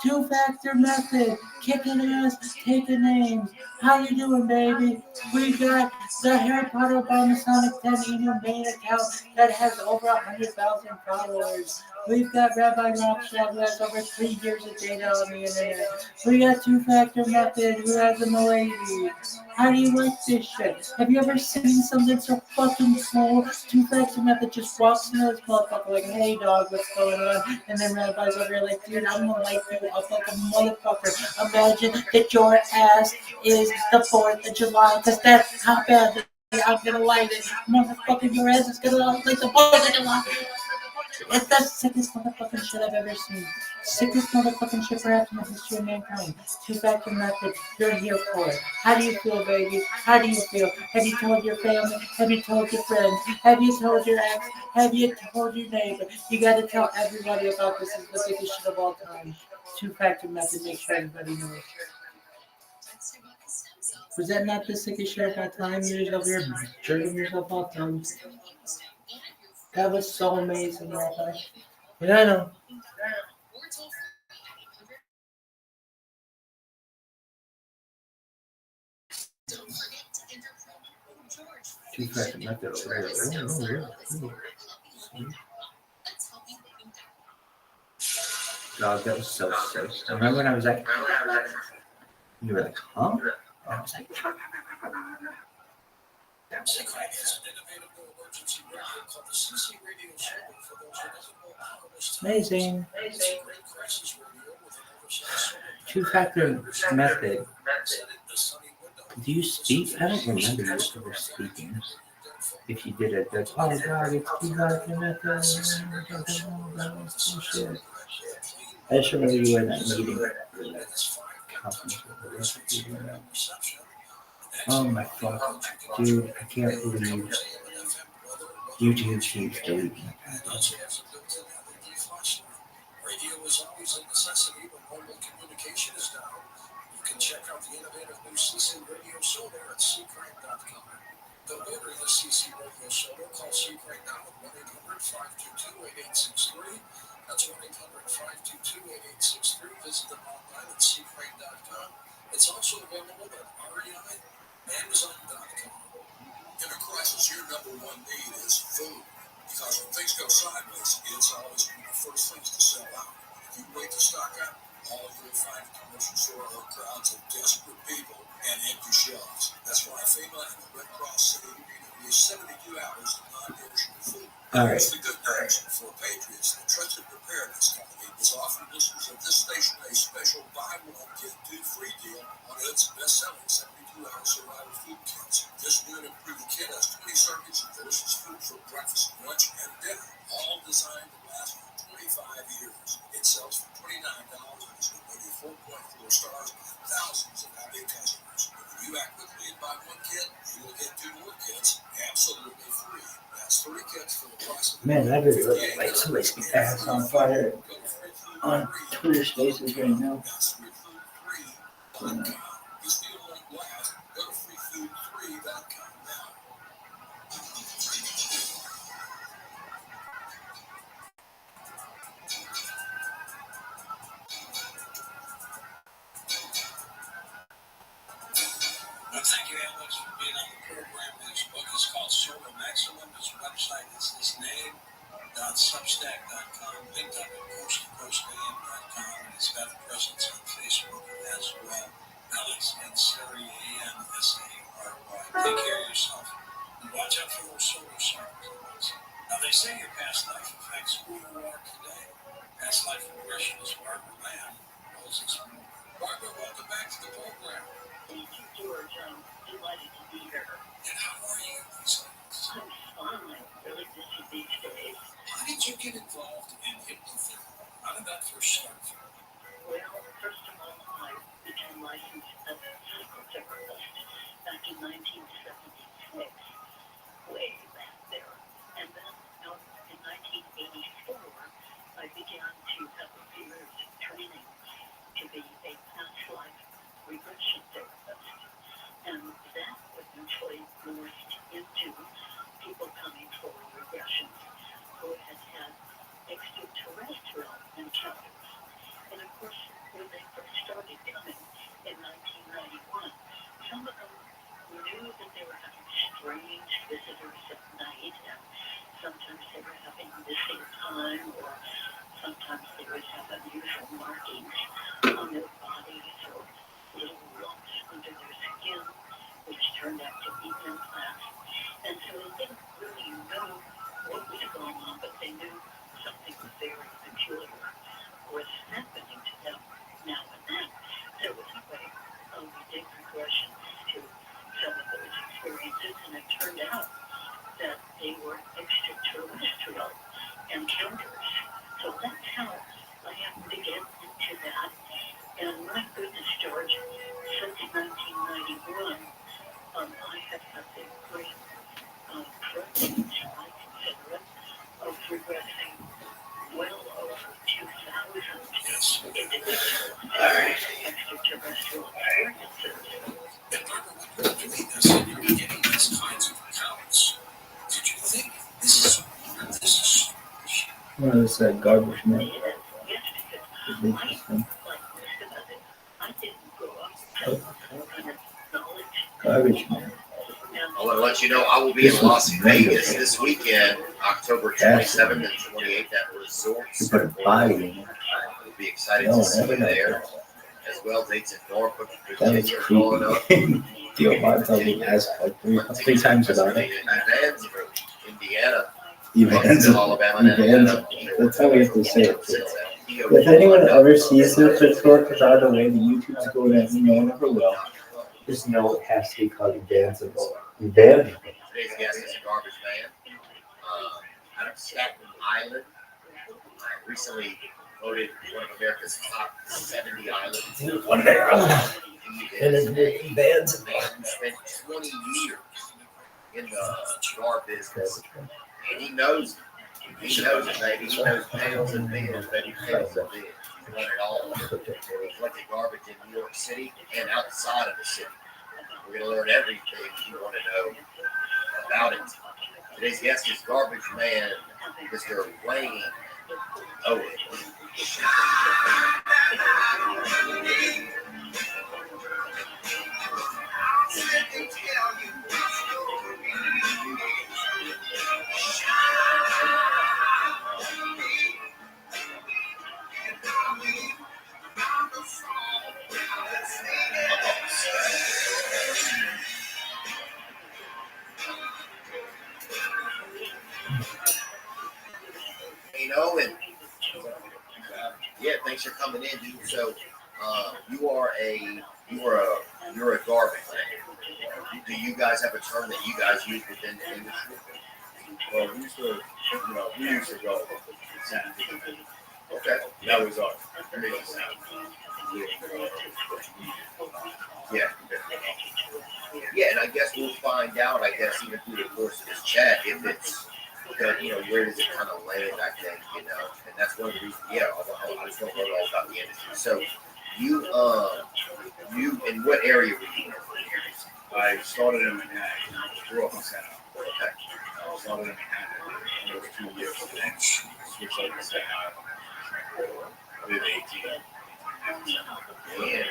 Two-factor method, kicking ass, taking names. How you doing, baby? We got the Harry Potter by Masonic 10 email main account that has over 100,000 followers. We've got Rabbi Rothschild who has over 3 years of data on the internet. We got Two-Factor Method who has a lady. How do you like this shit? Have you ever seen something so fucking cool? Two-Factor Method just walks into this motherfucker like, hey dog, what's going on? And then Rabbi's over here like, dude, I'm gonna light you up like a motherfucker. Imagine that your ass is the 4th of July, because that's how bad I'm gonna light it. Motherfucker, your ass is gonna light like the 4th of July. It's the sickest motherfucking shit I've ever seen. Sickest motherfucking shit perhaps in the history of mankind. Two-factor method, you're here for it. How do you feel, baby? How do you feel? Have you told your family? Have you told your friends? Have you told your ex? Have you told your neighbor? You gotta tell everybody about this. It's the biggest shit of all time. Two-factor method, make sure everybody knows. Was that not the sickest shit of all time? You're over here jerking yourself off time. That was so amazing, Rabbi. Yeah, I know. Two-factor method over here. Dog, that was so sick. Remember when I was like, you were like, huh? I was like, amazing. Two-factor method. Do you speak? I don't remember you ever speaking. If you did it, that's, oh God, it's two-factor method. Oh, shit. I just remember you were in that meeting. Oh my fuck. Dude, I can't believe YouTube keeps deleting my content. Radio is always a necessity, but mobile communication is down. You can check out the innovative new CC Radio Solar at ccrank.com. The winner of the CC Radio Solar, call C-Crank now at 1-800-522-8863. That's 1-800-522-8863. Visit them online at ccrank.com. It's also available at REI, Amazon.com. In a crisis, your number one need is food. Because when things go sideways, it's always one of the first things to sell out. If you wait to stock up, all you'll find at the grocery store are crowds of desperate people and empty shelves. That's why FEMA and the Red Cross say you need at least 72 hours of non-perishable food. All right. That's the good news for Patriots. The trusted preparedness company is offering listeners of this station a special buy one, get two free deal on its best-selling 72-hour survival food kits. This new and improved kit has 20 servings of delicious food for breakfast, lunch, and dinner, all designed to last for 25 years. It sells for $29 and has been rated 4.4 stars by thousands of happy customers. When you act quickly and buy one kit, you will get 2 more kits absolutely free. That's 3 kits for the price of Man, I really look like somebody's ass on fire on Twitter Spaces right now. This deal won't last. Go to freefood3.com now. Well, thank you, Alex, for being on the program. His book is called Solar Maximum. His website is his name.substack.com, linked up at coasttocoastam.com, and he's got a presence on Facebook as well. Alex and Sari, A-N-S-A-R-Y. Take care of yourself and watch out for those solar cycles. Now, they say your past life affects who you are today. Past life regression is Barbara Lamb. Barbara, welcome back to the program. Thank you, George. I'm delighted to be here. And how are you these days? I'm fine. Really busy these days. How did you get involved in hypnotherapy? How did that first start for you? Well, first of all, I became licensed as a psychotherapist back in 1976, way back there. And then in 1984, I began to have a few years of training to be a past life regression therapist. And that eventually morphed into people coming for regressions who had had extraterrestrial encounters. And of course, when they first started coming in 1991. Some of them knew that they were having strange visitors at night, and sometimes they were having missing time, or sometimes they would have unusual markings on their bodies or little lumps under their skin, which turned out to be implants. And so they didn't really know what was going on, but they knew something very peculiar was happening to them now and then. So anyway, we did regressions to some of those experiences, and it turned out that they were extraterrestrial encounters. So that's how I happened to get into that. And my goodness, George, since 1991, I have had the great privilege, I consider it, of regressing well over 2,000 individual extraterrestrial experiences. And Barbara, when you were doing this and you were getting these kinds of accounts, did you think this is Well, it's a garbage man. Yes, because It's interesting. like most of us, I didn't grow up Oh, with kind of knowledge. garbage man. I want to let you know I will be in Las Vegas this weekend, October 27th and 28th at Resort You put a body in it. We'll be excited No to one see ever you knows there. that. As well, dates in Norfolk, That was Virginia, going up. creepy. Theo Bart told me asked like three times about it. Evansville, Indiana, Evansville. Alabama, Evansville. That's how we have to say it. If anyone ever sees this retort, by the way, the YouTube's going at me, no one ever will. Just know it has to be called Evansville. Evansville. Today's guest is a garbage man out of Staten Island. Recently voted one of America's top 70 islands. One day. And his name Evansville. Who spent 20 years in the bar business. And he knows it. He knows it, baby. He knows pails and bins, baby. Pails and bins. He run it all. He collected garbage in New York City and outside of the city. We're going to learn everything you want to know about it. Today's guest is garbage man, Mr. Wayne Owen. Wayne Owen. Yeah, thanks for coming in, dude. So, you're a garbage man. Do you guys have a term that you guys use within the industry? Well, we used to go sound. Okay, that was ours. Making sound. Yeah. Yeah, and I guess we'll find out, even through the course of this chat, if it's, where does it kind of land, I think, and that's one of the reasons, I just don't know all about the industry. So, you, in what area were you in? I started in Manhattan. Grew up in Santa. Okay. I started in Manhattan. It was 2 years. And then switched over to Staten Island. I did 18. Yeah.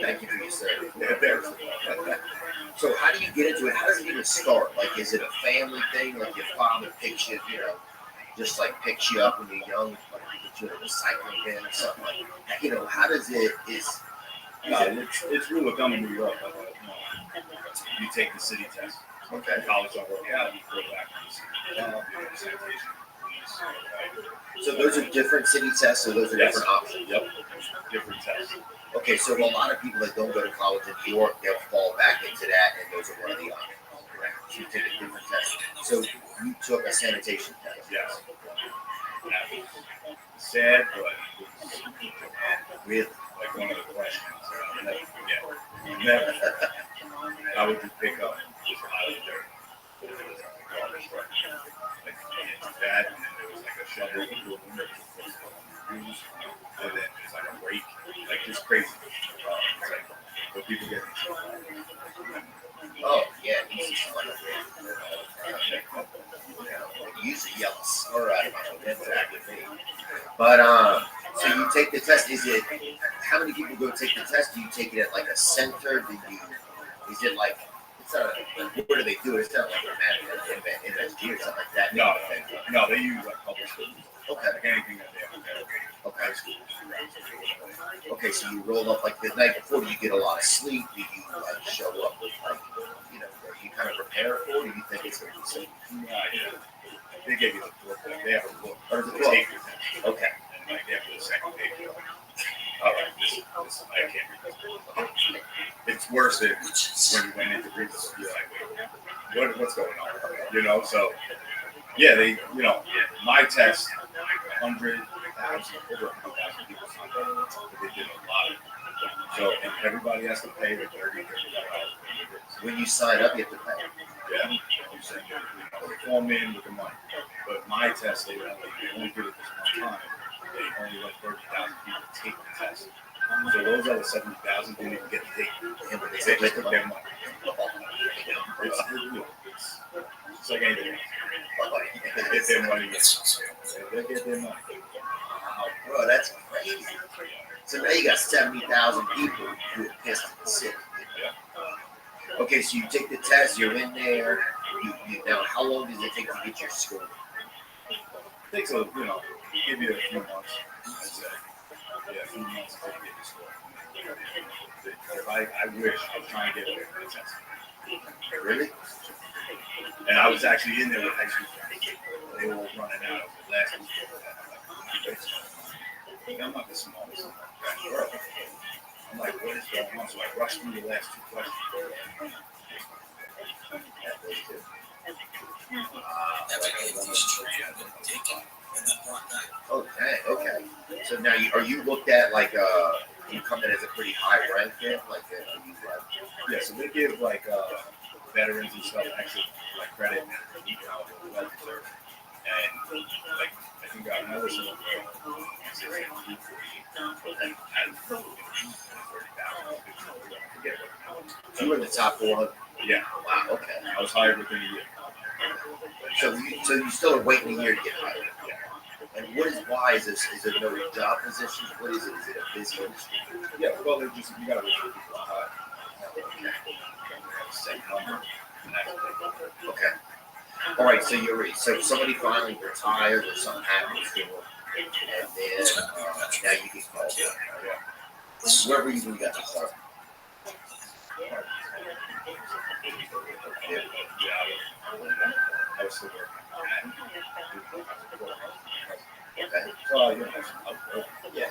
Thank you for your service. Yeah, So how do you get into it? How does it even start? Like, is it a family thing? Like your father picks you, just like picks you up when you're young, like he gets you in a recycling bin or something like that. How does it is? it's rule of thumb in New York. You take the city test. Okay. College don't work out. You go back to the city. So those are different city tests, or those are different options? Yep. Different tests. Okay, so a lot of people that don't go to college in New York, they'll fall back into that, and those are one of the options. Correct. So you take a different test. So you took a sanitation test. Yes. Sad, but really, like one of the questions. Never. I would just pick up just out of there. It was a garbage truck. Like that, and then there was like a shovel with a window, and then there's like a rake, like just crazy. It's like what people get. Oh yeah, you see somebody use a yellow slur out of my head. That's me. But so you take the test, is it, how many people go take the test? Do you take it at like a center? Is it like, it's not like, where do they do it? It's not like an MSG or something like that. No, they use like public schools. Okay. Like anything that they have. Okay. Okay, so you roll up like the night before. Do you get a lot of sleep? Do you like show up with like, you know, are you kind of prepare for it? Or do you think it's going to be safe? Yeah. They give you the book. They have a book. Or the book? Okay. And like after the second page, all right, this I can't read. It's worse than when you went into read this. You're like, wait, what's going on? You know, so yeah, they, you know, my test, 100,000, over 100,000 people signed up, but they did a lot of it. So and everybody has to pay the $35. When you sign up, you have to pay. Yeah, you send they form in with the money. But my test, they only did it this one time. They only let 30,000 people take the test. So those other 70,000 didn't even get to take it. Yeah, but They they just took took their money. It's like anything else. They get their money. They get their money. Wow, bro, that's crazy. So now you got 70,000 people who are pissed at the city. Yeah. Okay, so you take the test, you're in there. Now, how long does it take to get your score? It takes a, you know, give you a few months, I'd say. Yeah, a few months to get your score. I wish I was trying to get away from the test. Really? And I was actually in there with high school friends. They were all running out of the last week. I'm not the smallest guy in the world. I'm like, what is going on? So I rushed through the last two questions. Okay. So now, are you looked at like you come in as a pretty high rank then? Like, are you like? Yeah, so they give like veterans and stuff extra like credit, you know, well deserved. And like I think I was in You were in the top 400. Yeah. Wow. Okay. I was hired within a year. So you still are waiting a year to get hired. Yeah. And why is this? Is it no job position? What is it? Is it a busy industry? Yeah. Well, they just you gotta wait for people to hire. Okay. All right. So somebody finally retires or something happens to them, and then now you get called. Yeah. Where were you when you got the call? Yeah. I was still working. Okay. So you know, Yeah.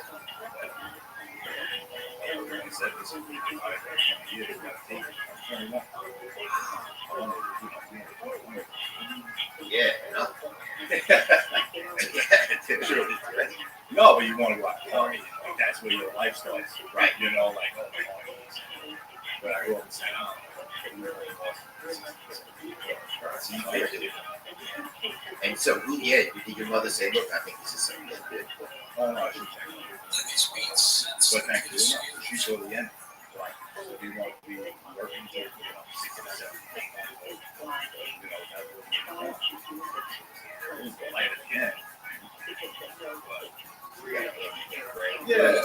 I said this will be high for a year. I'm 21. Yeah. No, but you want to go out and party. Like, that's where your life starts. Right. You know, like, oh, but I grew up in St. Allen. And so, did your mother say, look, I think this is something that's good? Oh, no, she but thank you. She saw the end. Like, if you want to be working till, 67, it was the light at the end. Yeah.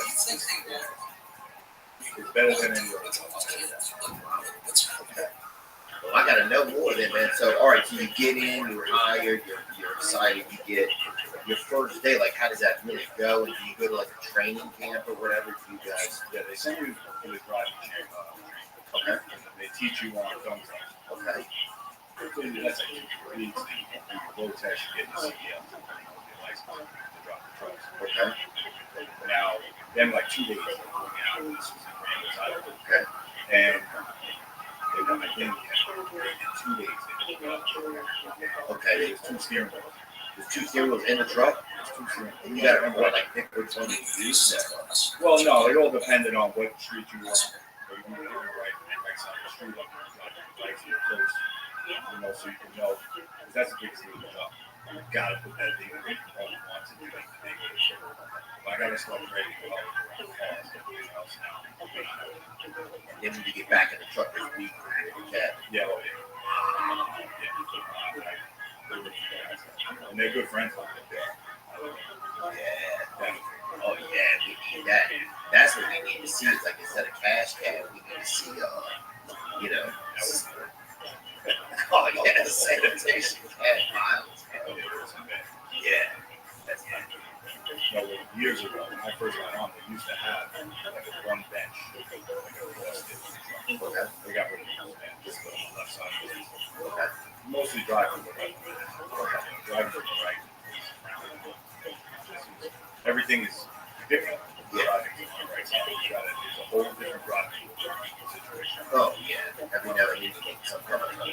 It's better than any other. Okay. Well, I got to know more then, man. So, all right, so you get in, you're hired, you're excited, you get your first day. Like, how does that really go? And do you go to like a training camp or whatever? Do you guys? Yeah, they send you to the driving camp. Okay. They teach you on gun trucks. Okay. That's like you road test, you get the CDL, your license to drive the trucks. Okay. Now, then like 2 days they're going out. This was in Randall's Island. Okay. And they got my thing in 2 days. Okay. There's 2 steering wheels. There's 2 steering wheels in the truck. There's 2 steering wheels. And you got to remember, like, pick which one you use. Well, no, it all depended on what street you were on. But you want to go right side of the street, like you're close. You know, so you can know. Because that's the biggest thing with job. You got to put that thing in all at once and do like the big issue. But I got to start ready to go. And then when you get back in the truck, there's weed in the cab. Yeah, oh yeah. And they're good friends. Yeah. Oh yeah, we need that. That's what we need to see. Is like instead of cash cab, we need to see, you know, oh yeah, sanitation cab miles. Yeah, that's fine. No, years ago, when I first got on, they used to have like a one bench, like a four Okay. They got rid of it and just put on the left side. Okay. Mostly driving to the right. Driving to the right. Everything is different. Driving to the right side. It's a whole different driving situation. Oh yeah, every now and then you get some kind of drive.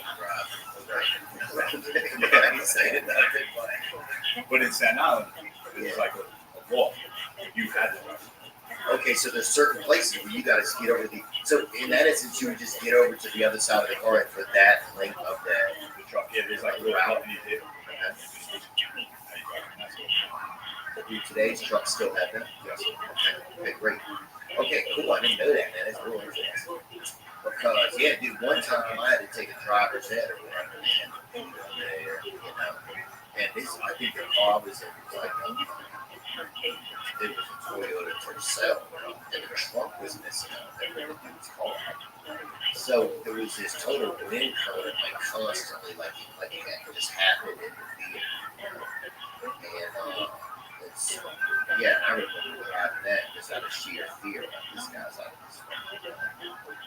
Yeah, he's saying that. But in Staten Island, it's like a walk. You had to drive. Okay, so there's certain places where you got to get over the. So in that instance, you would just get over to the other side of the car, and for that length of the truck, yeah, there's like a little out and you hit. Do today's trucks still have that? Yes. Okay, great. Okay, cool. I didn't know that, man. That's really interesting. Because yeah, dude, one time I had to take a driver's ed or whatever, man. There, you know, and this, I think the car was in like. It was a Toyota Tercel, and the trunk was missing out. Everything was car. So there was this total wind current, like constantly, like that just happened in the vehicle. And it's, yeah, I remember what happened that just out of sheer fear. Like this guy's out of this.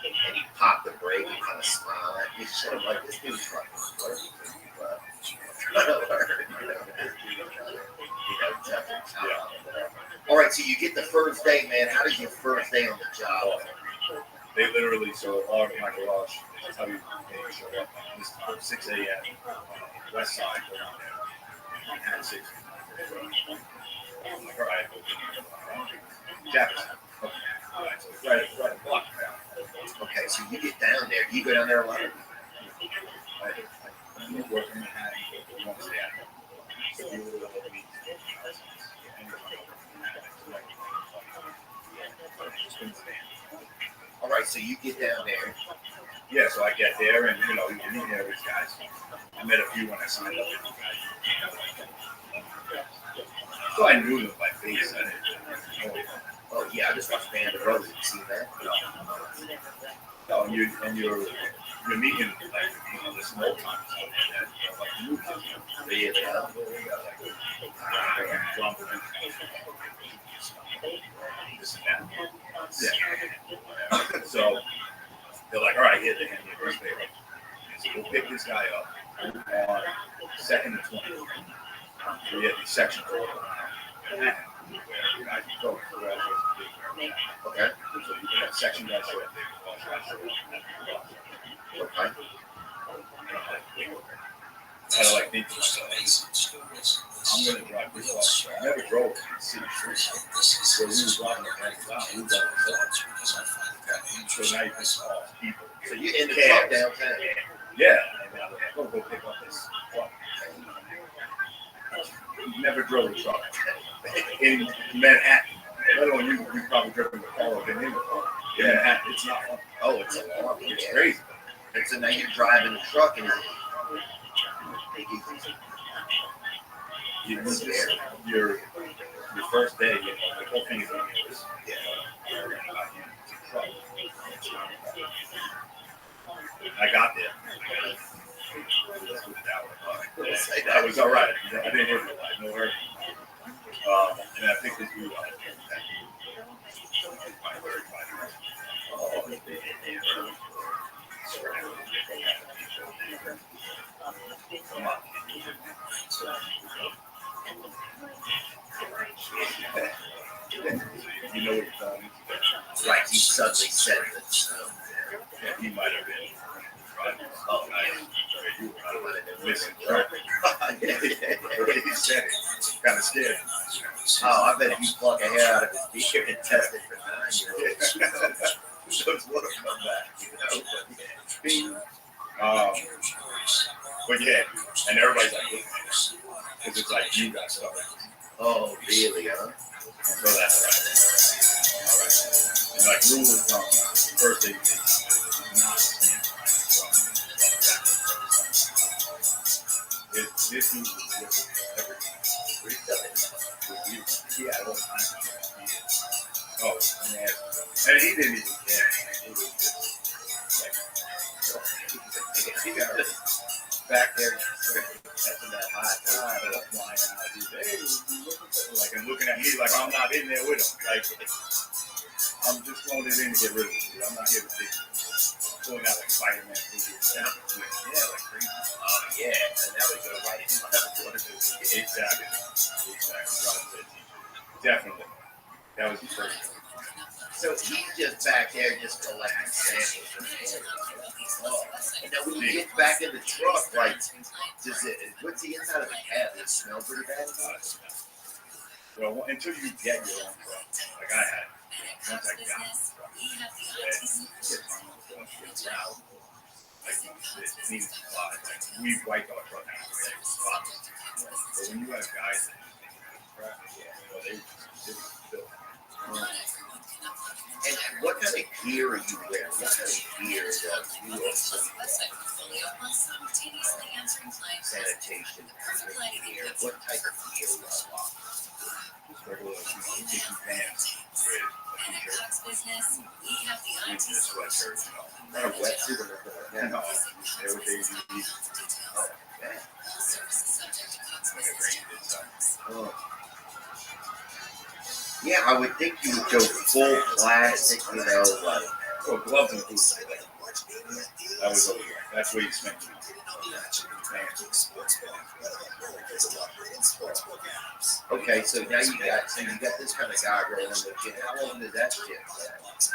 And he popped the brake and kind of smiled. He should have like this dude's fucking learning. All right, so you get the first day, man. How did your first day on the job? They literally, so our my garage, they tell you they show up this time, 6 a.m. West side, around there. At 6. I'm like, all right, Jefferson. Okay. All right, so it's right a block down. Okay, so you get down there. You go down there a lot. I work in Manhattan, once a day. So you will help me. All right, so you get down there. Yeah, so I get there, and you know, you meet there these guys. I met a few when I signed up with you guys. So I knew them by face. I didn't. Oh yeah, I just watched Band of Brothers. You seen that? No, and you're meeting like the small time stuff like new kids. This and that. Yeah. So they're like, all right, here they hand me a first paper. So we'll pick this guy up on 2nd and 20th. So we had these sections all around Manhattan where guys can go. Okay. So you have section guys show up there. Okay. Kind of like thinking I'm going to drive this bus. I never drove in the city streets. So we were driving the next out. We were driving the so now you can call people. So you in the truck downtown? Yeah. And I'm going to go pick up this truck. Never drove a truck in Manhattan. Let alone you probably driven the car or been in the car. In Manhattan, it's not fun. Oh, it's a long. It's crazy. And so now you're driving the truck and your first day, you know, the whole thing is on you. I got there. That was all right. I didn't hear no hurt. And I think this we come on. You know what you're telling me? right, he suddenly said that. Yeah, he might have been. Oh, nice. You might have been missing track. He said it. Kind of scared. Oh, I bet if you pluck a hair out of his beard and test it for 9 years. Those would have come back. You know? But yeah, and everybody's like, because it's like you got stuff. Oh, really, huh? So that's right. All right. And like rule of thumb, first they not stand this dude was with everything. He had all kinds of Oh, man. And he didn't even care. It was just like, he got back there catching that high tide, flying out. He's hey, like, and looking at me like I'm not in there with him. Like, I'm just throwing it in to get rid of it. I'm not here to fix it. Pulling out like Spider-Man figures. Yeah, like crazy. Yeah, and that would go right in my Exactly. Definitely. That was the first. So he's just back there just collecting samples. And then when you get back in the truck, like, what's the inside of the cab? Does it smell pretty bad? Well, until you get your own truck, like I had. Once I got the truck, it needs to fly. Like, we wiped our truck out. But when you have guys that crap, they built. And what kind of gear are you wearing? What kind of gear does you sanitation gear? What type of gear do you want? Just regular pants with a t-shirt. With a sweatshirt. Not a wetsuit or nothing like that? No, they were days you Yeah, I would think you would go full plastic, you know, like. Oh, gloves and boots. That was over there. That's where you spent it. Okay, so now you got this kind of guy rolling with you. How long does that shit last?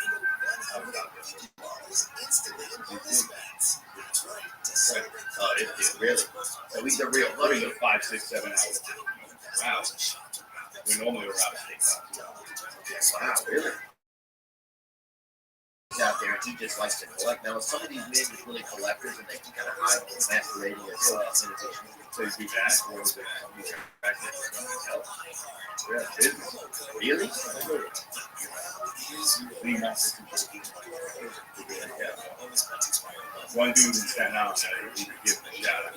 It did, really. So he's a real hunter. 5, 6, 7 hours. Wow. We normally are out of state. Wow, really? He's out there and he just likes to collect. Now, some of these men are really collectors and they can kind of hide masquerading as sanitation. So you do that, or is it something back there? Really? Clean up one dude in Staten Island said he would give him a shout out.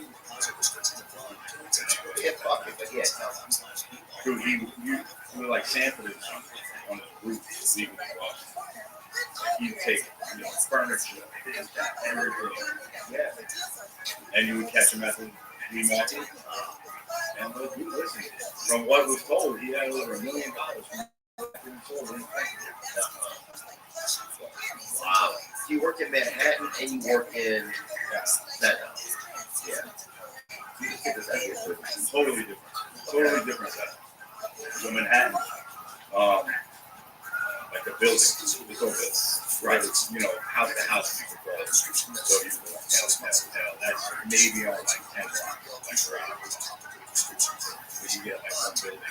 Yeah, fuck it, but yeah, tell him. Dude, you were like sampling something on the roof, leaving it off. He'd take, furniture, everything. Yeah. And you would catch him at the flea market. And you listen. From what was told, he had over $1 million from Wow. So you work in Manhattan and you work in Staten Island. Yeah. Totally different. Totally different setup. So Manhattan, like the building, it's all built. Right. It's, house to house. So you go hotel. That's maybe on like 10 blocks, like around. But you get like one building,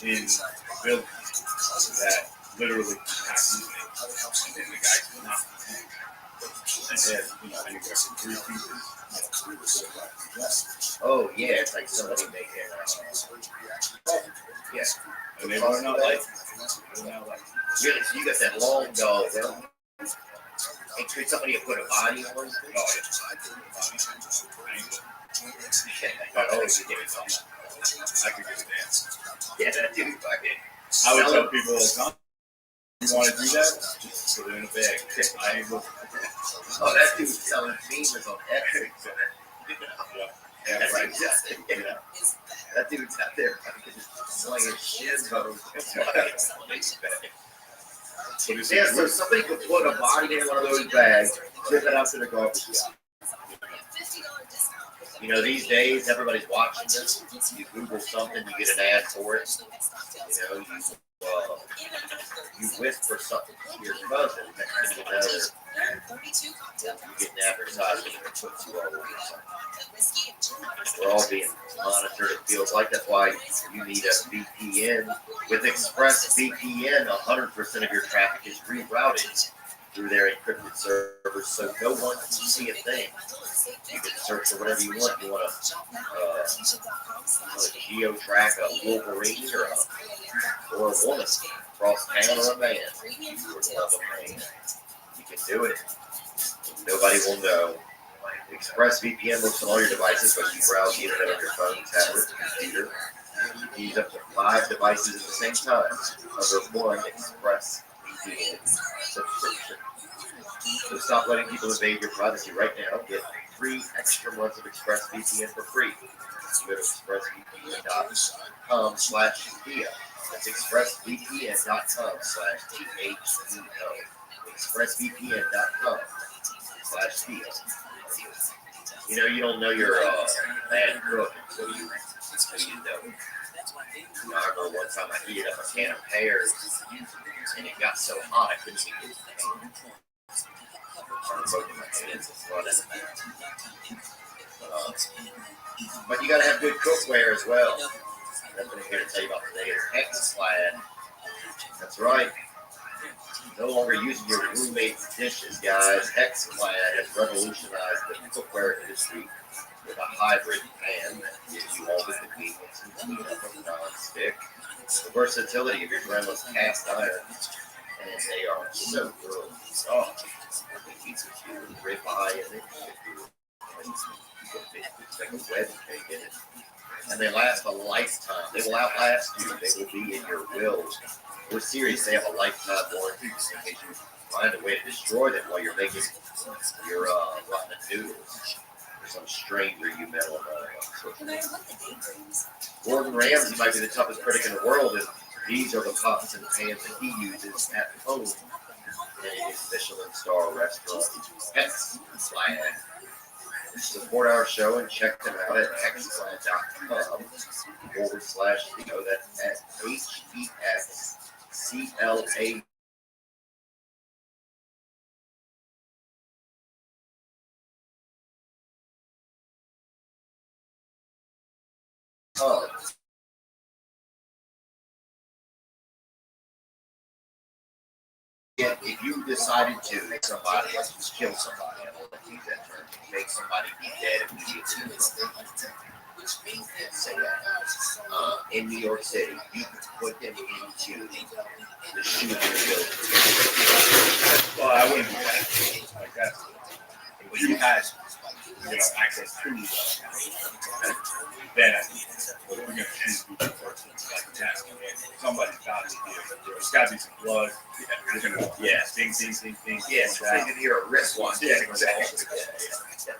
in buildings that literally packed in, and then the guys were not. And then, anywhere from 3 pieces. Oh, yeah, it's like somebody making yeah. And they were not like, really, so you got that long dog, huh? And could somebody have put a body on it? Oh, But always give it something. I could give a dance. Yeah, that dude fucking. I would tell people all the time, you want to do that? Just put it in a bag. I ain't looking. Oh, that dude's selling femurs on Etsy. Yeah, That's right. exactly. Yeah. That dude's out there fucking slinging shins on him. Yeah, so somebody could put a body in one of those bags, zip it out to the garbage can. These days, everybody's watching this. You Google something, you get an ad for it. You whisper something to your cousin, next thing you know, you get an advertisement that puts you all over something. We're all being monitored, it feels like. That's why you need a VPN. With ExpressVPN, 100% of your traffic is rerouted through their encrypted servers, so no one can see a thing. You can search for whatever you want. You want to geo-track a Wolverine or a woman across town or a man. You can do it. Nobody will know. ExpressVPN works on all your devices, whether you browse the internet on your phone, tablet, computer. You can use up to 5 devices at the same time under one ExpressVPN subscription. So stop letting people invade your privacy right now. Get 3 extra months of ExpressVPN for free. Go to expressvpn.com/Thea. That's expressvpn.com/THEO. expressvpn.com/Thea. You know, you don't know you're a bad cook until you know. I remember one time I heated up a can of pears and it got so hot I couldn't even get the can. But you gotta have good cookware as well. That's what I'm here to tell you about today is Hexclad. That's right. No longer using your roommate's dishes, guys. Hexclad has revolutionized the cookware industry with a hybrid pan that gives you all the convenience and cleanup of non-stick, the versatility of your grandma's cast iron, and they are so good. Oh, it's a ribeye in it. It's like a wedding cake in it. And they last a lifetime. They will outlast you. They will be in your wills. We're serious. They have a lifetime warranty in case you find a way to destroy them while you're making your rotten noodles. Or some stranger you met on social media. Gordon Ramsay might be the toughest critic in the world, and these are the pots and pans that he uses at home in his Michelin star restaurant. Hexclad. Support our show and check them out at hexclad.com/Theo. That's at HEXCLA. If you decided to make somebody kill somebody, I don't like to use that term, make somebody be dead immediately, say that, in New York City, you could put them into the shooting building. Well, I wouldn't do that. Like that. If you had, access to then I think we're going to choose like that. Somebody's got to be here. There's got to be some blood. Ding. Yeah, so they can hear a wristwatch. Yeah, exactly.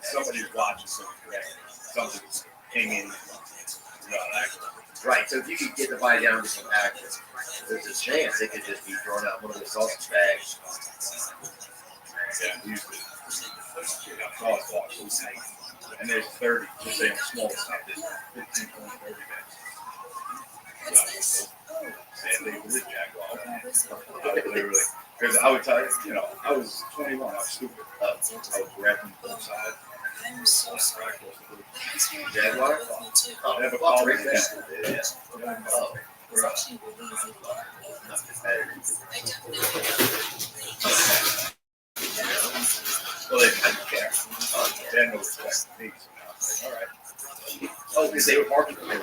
Somebody's watching something came in. Right, so if you could get the body down to some action, there's a chance it could just be thrown out one of the sausage bags. Yeah, usually. And there's 30, just saying small stuff, there's 15, 20, 30 bags. And they really jacked off. Because I would tell you, I was 21, I was stupid. I was grabbing both sides. I'm so sorry. Jaguar? Oh, they have a call right there. Yeah. Oh, It's actually really easy to get. Well, they didn't care. They had no respect for me. So all right. Oh, because they were parking there.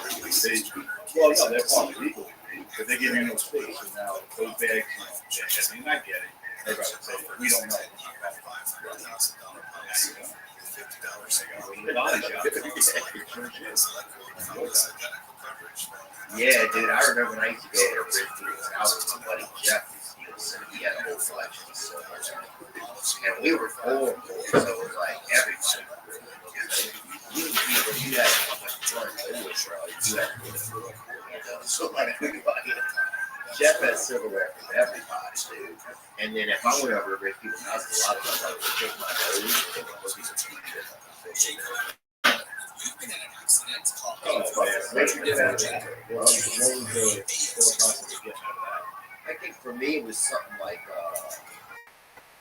Well, no, they're parking legally, but they give you no space. So now those bags, I mean, I get it. Everybody would say, we don't know. Yeah, dude, I remember when I used to go to Richfield's house with my buddy Jeff. He had a whole collection of so much. And we were poor, so it was like everybody. You had fun. So like everybody. Jeff has silverware for everybody, dude. And then if I went over to Rich people's house, a lot of times I would take my nose and look at some TV. You've been in an accident. I think for me it was something like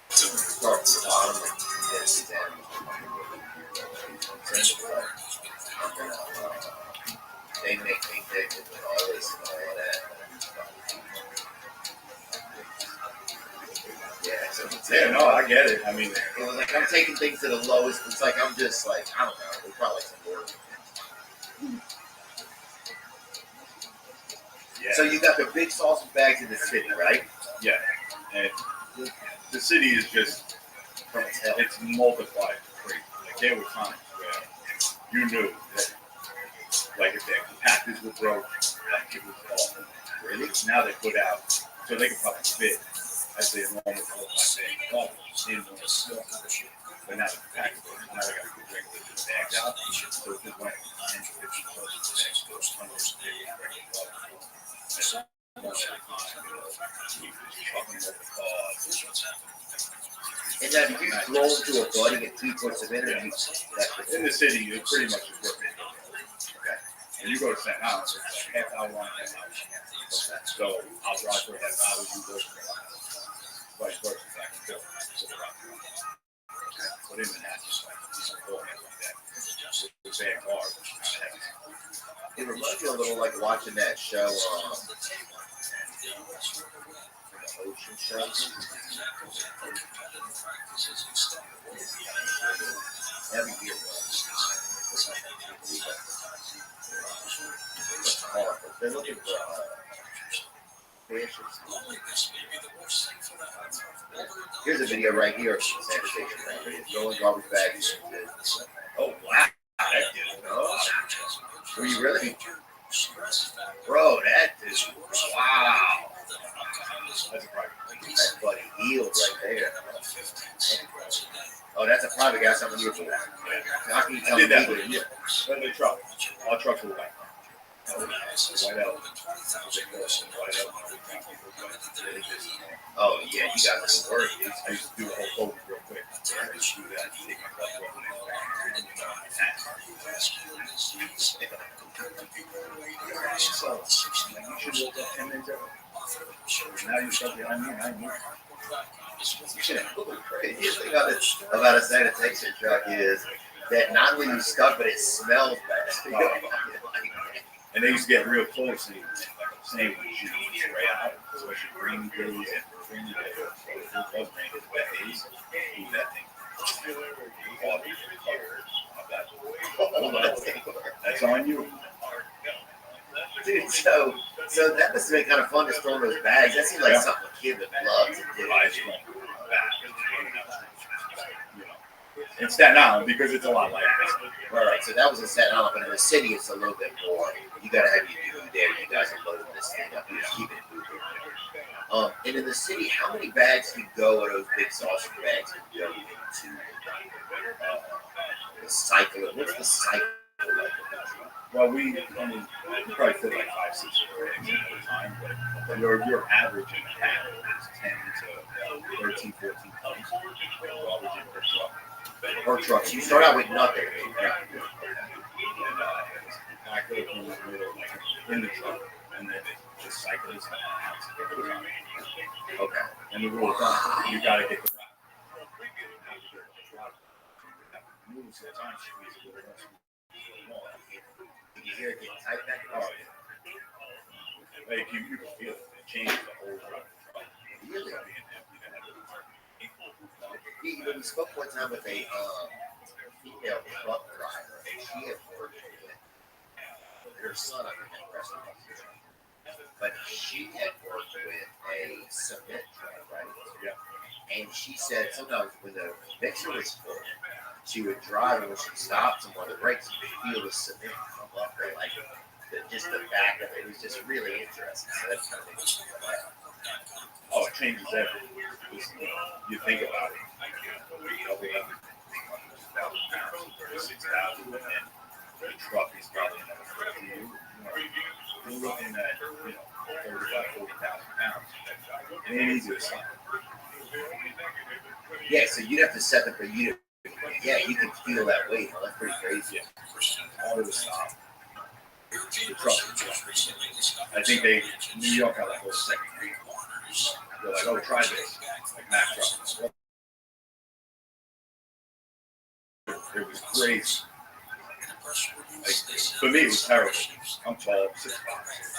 start from the bottom and get to them. They make me take it with all this and all that. Yeah, no, I get it. I mean, it was like I'm taking things to the lowest. It's like I'm just like, I don't know. It's probably some word. Yeah. So you got the big sausage bags in the city, right? Yeah. And the city is just, it's multiplied crazy. Like there were times where you knew that, like if their packers were broke, like it was awful. Really? Now they put out, so they can probably fit. I say a normal four by bag, garbage in the store. But now the packers, now they got to put regular bags out. So it's just like 10 to 50 bags, so it's almost regular garbage. And now, did you throw them to a buddy and he puts them in, or you? In the city, you pretty much is working. Okay. When you go to St. Helens, it's like half hour on, half hour. Okay. So I'll drive for a half hour, you go for vice versa, back and forth. But in the natural, it's a whole like that. It's bad cars, kind of heavy. It reminds me a little like watching that show, the ocean show. Heavy gear. They're looking for fish. Here's a video right here of the sanitation company. It's throwing garbage bags. Oh wow, that dude. Oh. Were you really? Bro, that is wow. That's buddy healed right there. Oh, that's a private guy. Something you for that. How can you tell me that? Yeah. But the truck. Our trucks were white. White out. Oh yeah, you guys are worried. I used to do a whole fold real quick. I used to do that. Take my truck off you should walk up 10 minutes early. Now you're stuck behind me, and I knew. You should have crazy. The thing about a sanitation truck is that not only you stuck, but it smells bad. And they used to get real close and say we should spray out, especially rainy days and rainy days. It does rain, it's wet days. Do that thing. That's on you. Dude, so that must have been kind of fun to store those bags. That seems like something a kid would love to do. In Staten Island, because it's a lot like this. Right, so that was in Staten Island, but in the city it's a little bit more. You gotta have your dude there. You guys are loading this thing up. You keep it moving. And in the city, how many bags can go, or those big sausage bags can go into the cycle? What's the cycle like? Well, we probably fit like 5, 6 bags at a time, but your average in a pack is 10 to 13, 14 tons. Average in per truck. Per truck. So you start out with nothing. Yeah. And pack it in the truck, and then it just cycles out. Okay. And the rule of thumb, you gotta get the moves at times. Did you hear it getting tight back? Oh, yeah. Like you can feel it. It changes the whole truck. Really? We spoke one time with a female truck driver, and she had worked with her son up in that restaurant. But she had worked with a cement truck, right? Yeah. And she said sometimes when the mixer was full, she would drive, and when she stopped and on the brakes, you could feel the cement come up there, like just the back of it. It was just really interesting. So that's kind of interesting. Oh, it changes everything. You think about it. Okay, 1,000 pounds, 36,000, and the truck is probably another 50. You're looking at 35,000, 40,000 pounds. It ain't easy to stop. Yeah, so you'd have to set them for you to. Yeah, you can feel that weight. Oh, that's pretty crazy. Yeah. All of the stop. The truck. I think New York had like a second week. They're like, oh, try this. Like Mack truck. It was crazy. Like, for me, it was terrible. I'm tall, 6'5".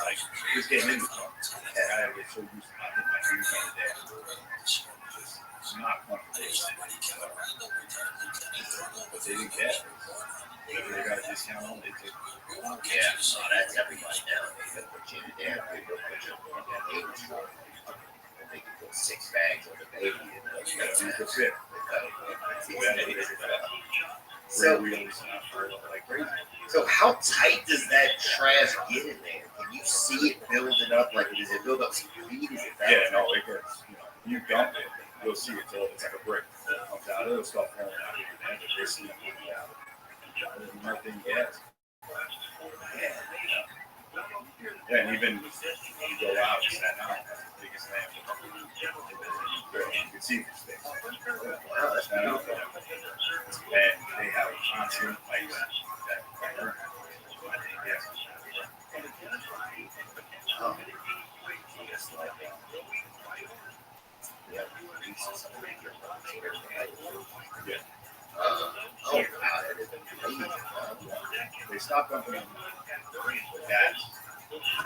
Like, just getting in the truck. I had to get so used to not hitting my shoes on the day. It's not comfortable. But they didn't care. Whatever they got a discount on, they took. Yeah, so that's everybody now. They put you in there, they put you in that baby truck. And they can put 6 bags on the baby. And That's the fit. So- wheels and like crazy. So how tight does that trash get in there? Can you see it building up? Like, does it build up speed? Is it that? Yeah, no, it gets, you dump it, you'll see it's like a brick. It comes out, it'll start falling out of your hand, but this is nothing yet. Yeah, and even you go out, it's that now, that's the biggest lamp. You can see the space. Wow, that's And beautiful. they have constant lights that burn. Yes. Oh. Yeah. Oh, wow, that is amazing. They stopped dumping them with that.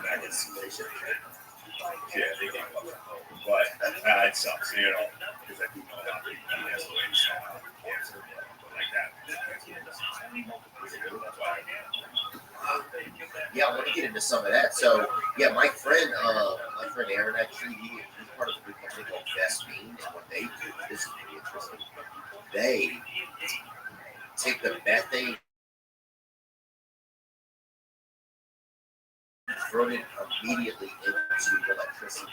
That is simulation. Yeah, they gave up. But it sucks, because I do know a lot of people who has cancer like that. That's why. Yeah, I want to get into some of that. So, yeah, my friend Aaron, actually, he's part of a big company called Vespine, and what they do, this is really interesting. They take the methane, burn it immediately into electricity.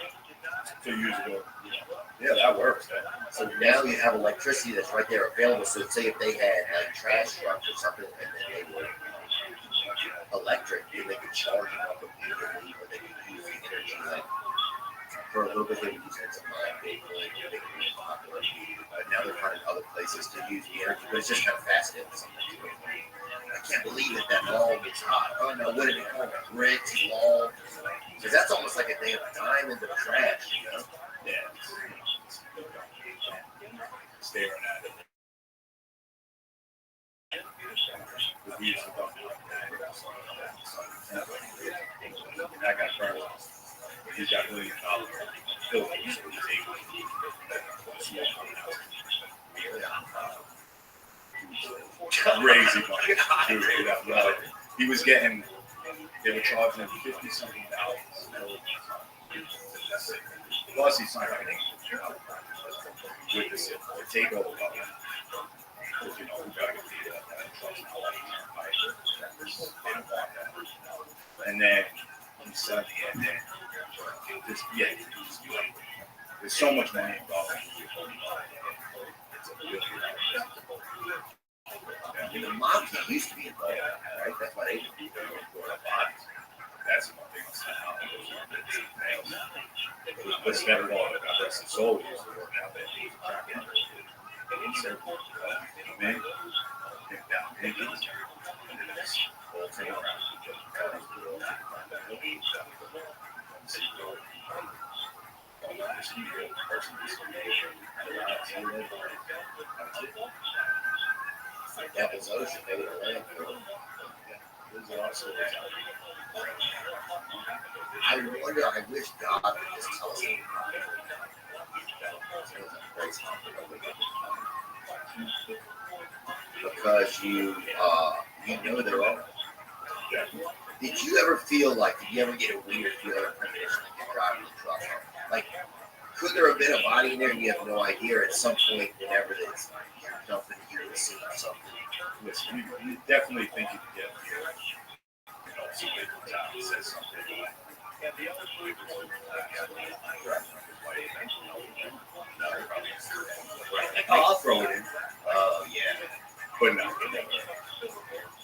So you go, yeah, that works. So now you have electricity that's right there available. So say if they had like trash trucks or something, and then they were electric, then they could charge them up immediately, or they could use the energy like for a little bit. They would use it as a mine vehicle, they could be popular. Now they're finding other places to use the energy, but it's just kind of fascinating. I can't believe that all gets hot. Oh no, what did it call it? Bricks, wall. Because that's almost like a day of time in the trash, Yeah. Staring at it. We used to dump that got burned. He's got $1 million buildings, so he's able to crazy money. Dude, he was getting, they were charging him $50-something. Plus, he signed like an with the takeover company. Because, we got to get they don't want that. And then he said, there's so much money involved. The mafia used to be involved, right? That's why they did bodies. That's one thing. But it's better all the rest of the soul used to work out there. Devil's Ocean, they were land. I wonder, I wish God would just tell us because you know they're all. Did you ever feel like, did you ever get a weird feeling of premonition like you're driving the truck? Like, could there have been a body in there and you have no idea at some point whenever it's you're dumping, you would see something? Listen, you definitely think you could get somebody comes out and says something like, I'll throw it in. Oh, yeah. But no,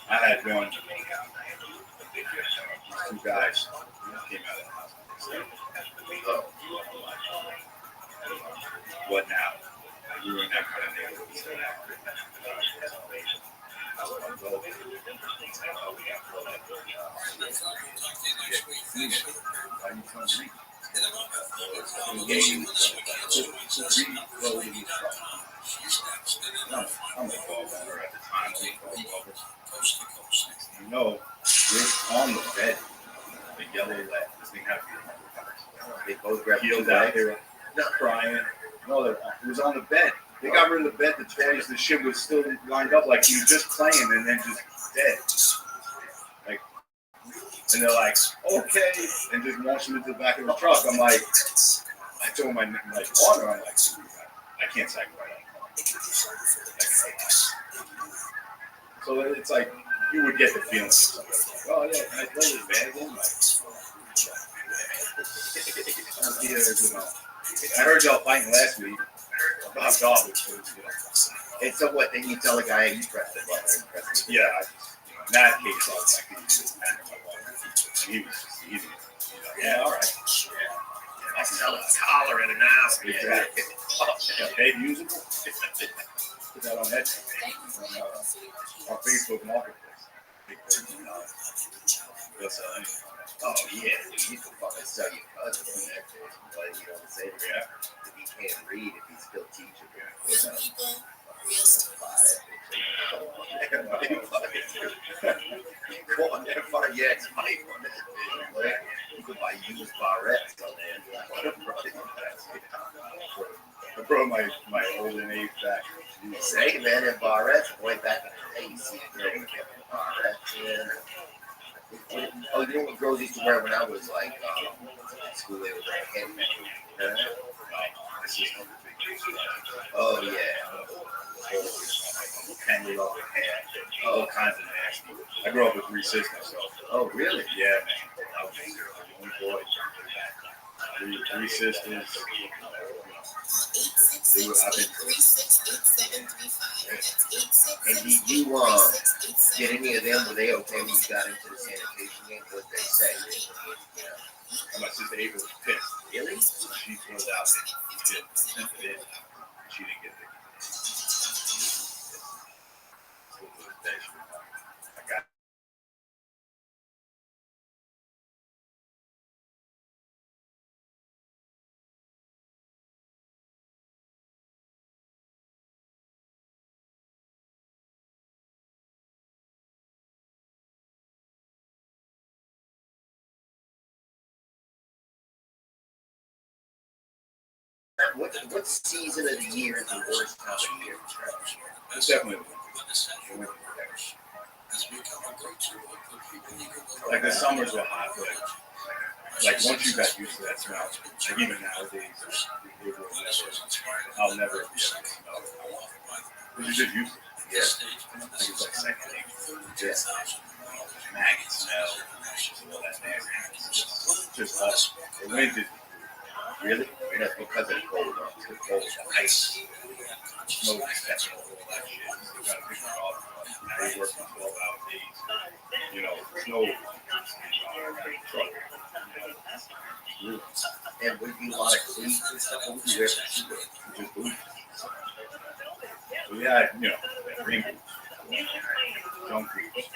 I had one, two guys came out of the house and said, oh, what now? We were in that kind of neighborhood. I'm a dog owner at the time. You know, we're on the bed. The yellow leg. This thing had to be They both grabbed healed two out. bags. They were not crying. No, it was on the bed. They got rid of the bed. The toys, the shit was still lined up like he was just playing and then just dead. Like, and they're like, okay, and just launch him into the back of the truck. I'm like, I told my partner, I'm like, I can't sacrifice that. So it's like you would get the feeling. Like, oh yeah, can I throw this bag in? Like, I heard y'all fighting last week about garbage. And so what? Then you tell the guy, hey, you press the button. Yeah, in that case, I was like, he was just easy. Yeah, all right. I sell a collar and an hour. Exactly. Babe usable? Put that on that on Facebook Marketplace. That's Oh yeah, you can fucking sell your cousin on that place. But you know what I'm saying? Yeah. If he can't read, if he's still teaching, Real people, real stories. Go on there, find your ex-wife on that bitch. You can buy used barrettes on there. I brought my olden age back. Say, man, in barrettes, boy, back in the day, you see a girl with barrettes. Yeah. Oh, you know what girls used to wear when I was like in school? They would wear headbands. Oh yeah. Tangled up with hair, all kinds of nasty. I grew up with 3 sisters, so. Oh really? Yeah, man. I was the only boy. 3 sisters. And did you get any of them? Were they okay when you got into the sanitation game? What they say? And my sister April was pissed. Really? She pulled out. She didn't get it. I got What season of the year is the worst time of year? It's definitely like the summers were hot, but like once you got used to that smell, like even nowadays, I'll never be able to smell it. You just used to it. Yeah. Like it's like second nature. Yeah. Maggot smell, all that nasty. Just awesome. The wind is Really? And that's because of the cold. It's the cold. ice. Snow stepping over all that shit. You gotta pick it off. Now you're working 12-hour days. You know, snow. And would you a lot of cleats and stuff? What would you wear for shoes? Just boots. So yeah, you know, green boots. Junk boots.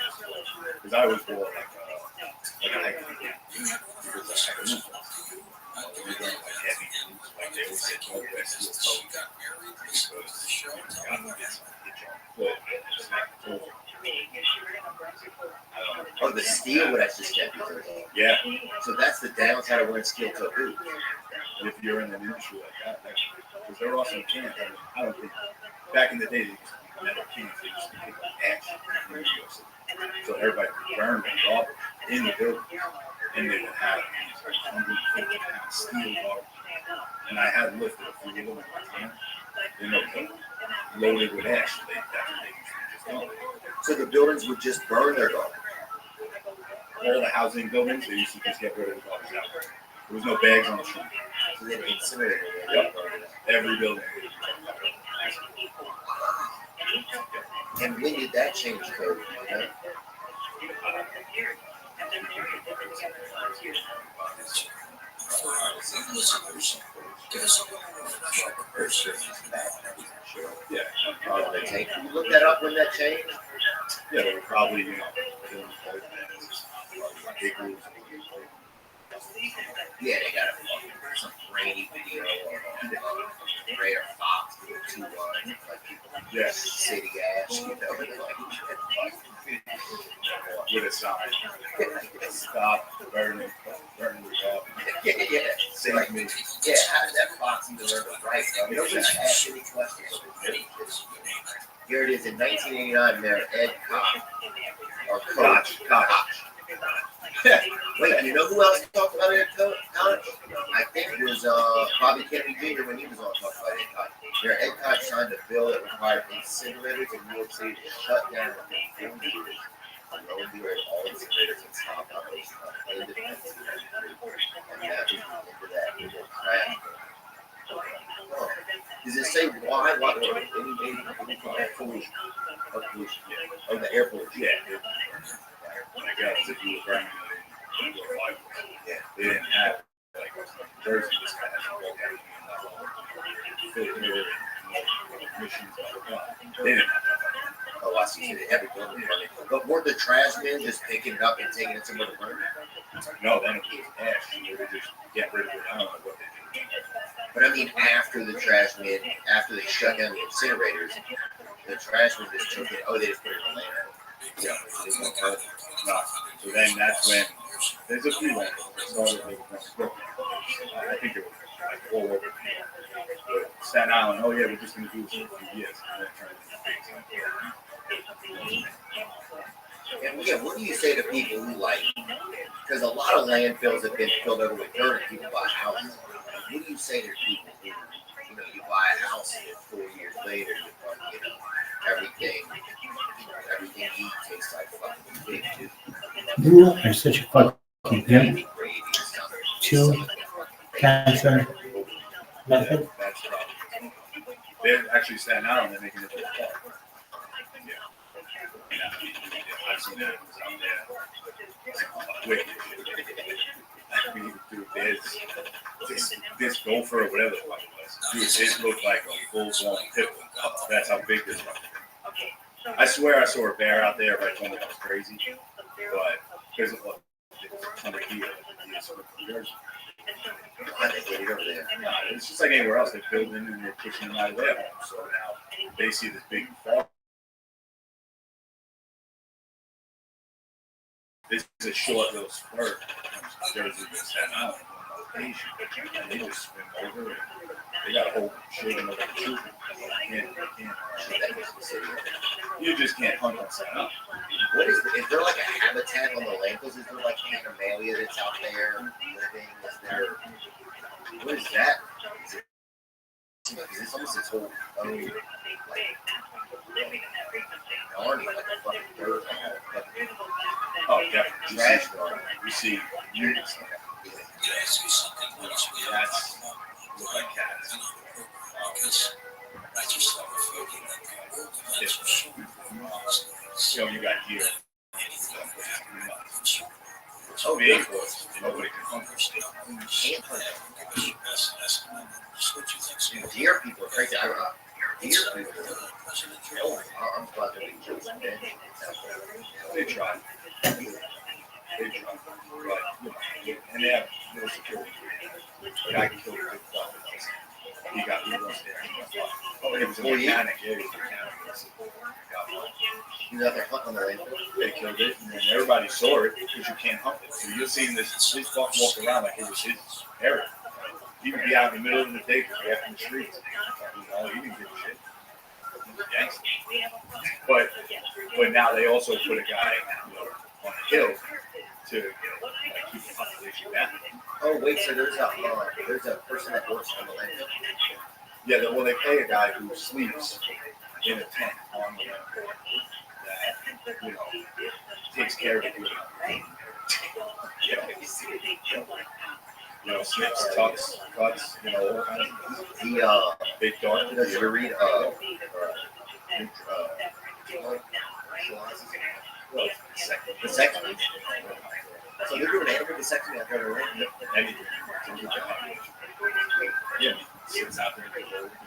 Because I always wore like a hiking boot. Because I moved. Like they always get told that steel toe because Oh, the steel would actually step you. Yeah. So that's the downside of wearing steel toe boots. If you're in an industry like that, because they're also cans. I don't think back in the day they used to be metal cans. They used to pick up ash in New York City. So everybody would burn the garbage in the building, and they would have these 150-pound steel garbage. And I had lifted a few of them at the time. You know, loaded with ash. That's what they used to just do. So the buildings would just burn their garbage. All the housing buildings, they used to just get rid of the garbage out. There was no bags on the street. So they incinerated it. Yep. Every building. And when did that change code? You know? Yeah. You look that up when that changed? Yeah, they were probably, you know, big rules. Yeah, they got some grainy video of Ray or Fox with 2 like city ash, you know, with a sign. Stop burning the garbage. Yeah. Save Like, me. yeah, how did that Fox even learn to write? Nobody asked any questions. Here it is in 1989, Mayor Ed Koch. Or Koch. Wait, you know who else talked about Ed Koch? I think it was Bobby Kennedy Jr. when he was on talking about Ed Koch. Mayor Ed Koch signed a bill that required incinerators in New York City to shut down within 4 years, and lo and behold, all incinerators had stopped on those independent and that was the end of that little crash. Oh. Does it say why? What? Any pollution? Oh, pollution. Yeah. Oh, the air pollution. Yeah. I guess if you were running it in real life, they didn't have like Jersey just kind of had filter emissions. They didn't have that. Oh, I see. So they have it going. But weren't the trash men just picking it up and taking it somewhere to burn? No, then it was ash. They would just get rid of it. I don't know what they did. But I mean, after the trash men, after they shut down the incinerators, the trash men just took it. Oh, they just put it in the landfill. Yeah, they won't burn it. No. So then that's when there's a few landfills that started making Brooklyn. I think it was like all over. But Staten Island, oh yeah, we're just going to do this for a few years. And then trying to And yeah, what do you say to people who like? Because a lot of landfills have been filled over with dirt, and people buy houses. What do you say to people who, you buy a house and 4 years later, everything you eat tastes like fucking pig too. You are such a fucking pimp. 2 cancer method. that's probably. They're actually Staten Island, they're making it to the park. Yeah, I've seen that. I'm there. Wait. I mean, dude, there's this gopher or whatever the fuck it was. Dude, this looked like a full-blown pit bull. That's how big this was. I swear I saw a bear out there, but I told me I was crazy. But there's a ton of deer. I think we're over there. No, it's just like anywhere else. They're building and they're pushing them out of their home. So now they see this big farm. This is a short little spurt from Jersey to Staten Island location. And they just swim over and they got a whole shit of the truth. You just can't hunt on Staten Island. Is there like a habitat on the landfills? Is there like animalia that's out there living? Is there? What is that? It's almost its whole own, like, army, like a fucking dirt, oh, yeah. Trash garden. You see units. That's look like cats. So you got deer. Oh, big, nobody can hunt. Deer people are crazy. Deer people. I'm glad that we killed some dead. They try. They try. But, and they have no security. The guy killed a big buck. He got lost there. Oh, it was a mechanic. Yeah, he was a mechanic. You got their hunt on the landfill? They killed it, and then everybody saw it because you can't hunt it. So you're seeing this buck walk around like it was his area. He would be out in the middle of the day because in the streets. He didn't give a shit. Gangster. But now they also put a guy on a hill to keep the population down. Oh wait, so there's a person that works on the landfill. Yeah, well they pay a guy who sleeps in a tent on the landfill that takes care of it. Snips, tucks, cuts, all kinds of big dark. Did you read vasectomy? So they're doing animal vasectomy out there to anything. Yeah, sits out there.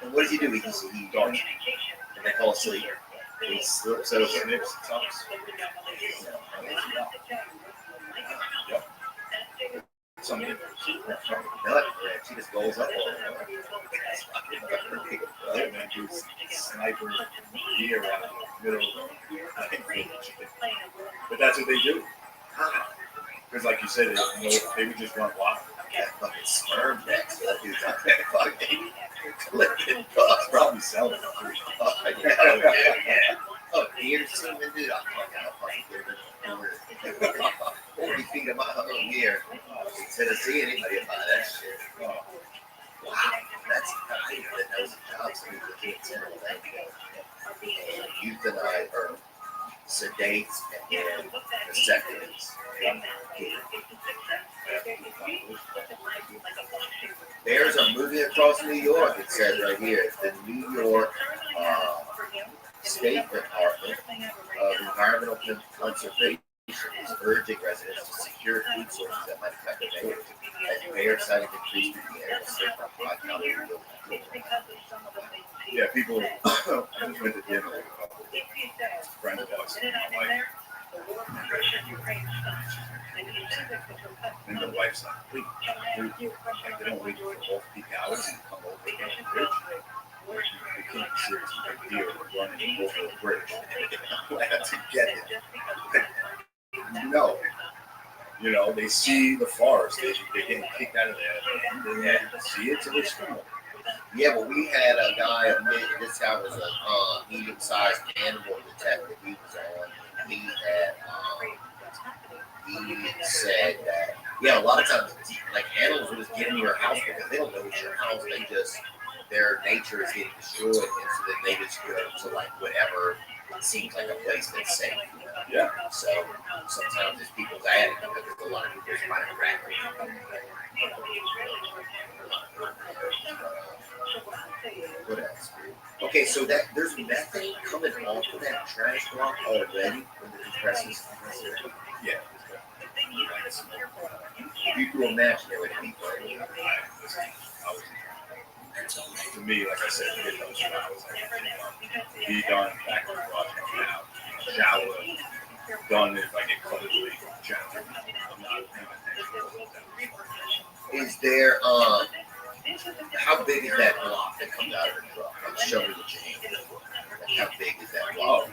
And what does he do? He darts and they fall asleep. He slips, so snips, tucks. Yep. Some people. She just goes up all sniper deer out in the middle. But that's what they do. Because, like you said, they would just run wild. That fucking sperm next. That dude's out there fucking collecting bucks. Probably selling them. Oh, deer semen, dude. I'm fucking 40 feet of my own deer. Instead of seeing anybody buy that shit. Wow, that's I didn't know that was a job. So you can't send them that. Euthanize or sedates and then vasectomies. There's a movie across New York. It says right here, the New York State Department of Environmental Conservation is urging residents to secure food sources that might affect bears, as bear sightings increase through the animal state by 5,000 Yeah, people. I just went to dinner with a couple of friends of ours. And the wife's like, wait, like they don't wait for off peak hours and come over and get a bridge. They can't be serious big deal running over a bridge. I had to get it. No. You know, they see the forest, they're getting kicked out of there. Yeah, see it till it's gone. Yeah, well, we had a guy, this guy was a medium-sized animal detective he was on. He had, he said that, yeah, a lot of times, like, animals will just get into your house because they don't know it's your house. They just, their nature is getting destroyed, and so then they just go to, like, whatever seems like a place that's safe. You know? Yeah. So sometimes it's people's attic because there's a lot of people trying to crack it. What else? Okay, so that there's methane coming off of that trash block already when the compressors. Yeah. You can imagine it would be to me, like I said, I was like, be done back to the garage coming out. Shower done if I get covered with shower. I'm not Is there how big is that block that comes out of the truck? Like, show me what you mean. Like, how big is that block?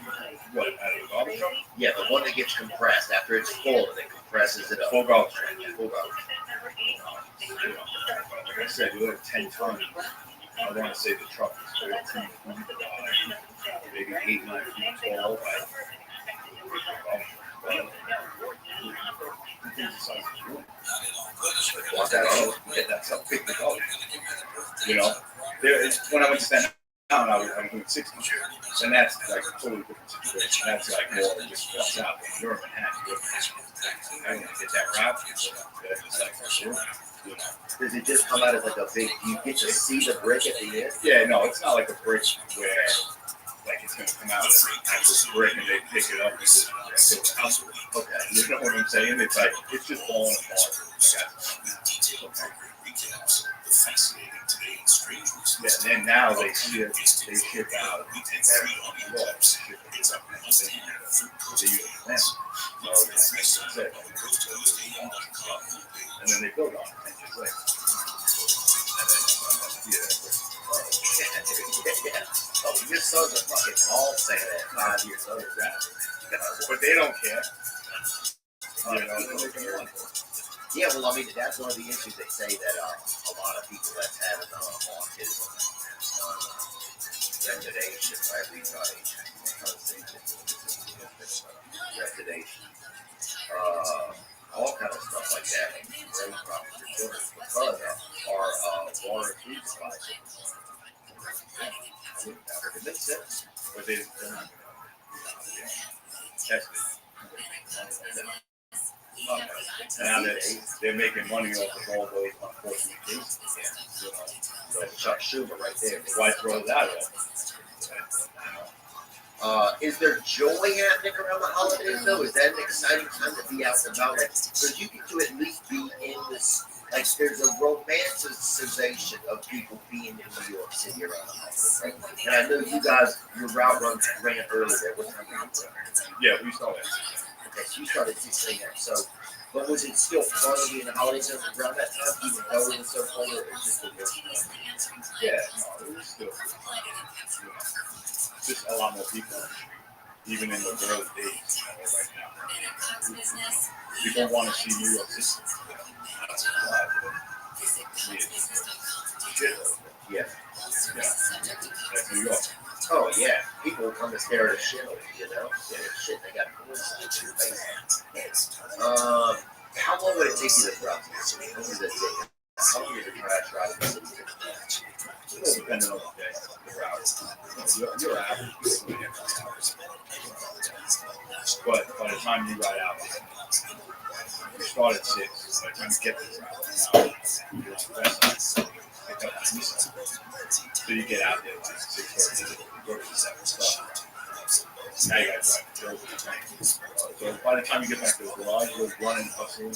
What, out of the garbage truck? Yeah, the one that gets compressed after it's full and it compresses it up. Full garbage truck. Full garbage. Like I said, you have 10 tons. I want to say the truck is 15 maybe 8, 9 feet tall. That's how big the garbage is. You know, when I went to stand down, I was doing 60. And that's like a totally different situation. That's like more than just what's out when you're in Manhattan. I didn't get that route. It's like, sure. Does it just come out as like a big? Do you get to see the brick at the end? Yeah, no, it's not like a brick where like it's gonna come out as actual brick and they pick it up and just build a house with it. Okay, you know what I'm saying? It's like it's just falling apart. Yeah, and then now they ship out and then they build on it 10 years later. Oh, your sons are fucking all saying that 5 years old. But they don't care. You know, yeah, well, I mean, that's one of the issues they say that a lot of people that's having autism, retardation, right? Retardation, all kind of stuff like that. Very problems for children because of our water and food supply. It makes sense. But they're not tested. Now that they're making money off of all those unfortunate cases. Yeah. You know, so Chuck Schumer right there. Why throw that out? Is there joy happening around the holidays though? Is that an exciting time to be out and about? Because you get to at least be in this. Like there's a romanticization of people being in New York City around the holidays, right? And I know you guys, your route ran earlier. What time were you running? Yeah, we started. Okay, so you started 6 a.m. So, but was it still fun to be in the holidays around that time, even though it was so cold, or it was just a little fun? Yeah, no, it was still just a lot more people, even in the early days, right now. People want to see New York City. Yeah. That's New York. Oh yeah, people will come to stare at a shit, you know? Yeah, shit, they got bullets in your face. How long would it take you to drive to the city? How long does it take? How long is the trash ride to the city? Well, depending on the day, the route. You're average. But by the time you ride out, you start at 6. By the time you get there, you're on the west side. Pick up the east side. So you get out there by 6:30, go to the 7 o'clock. Now you got to drive over the tank. So by the time you get back to the garage, you're running, hustling.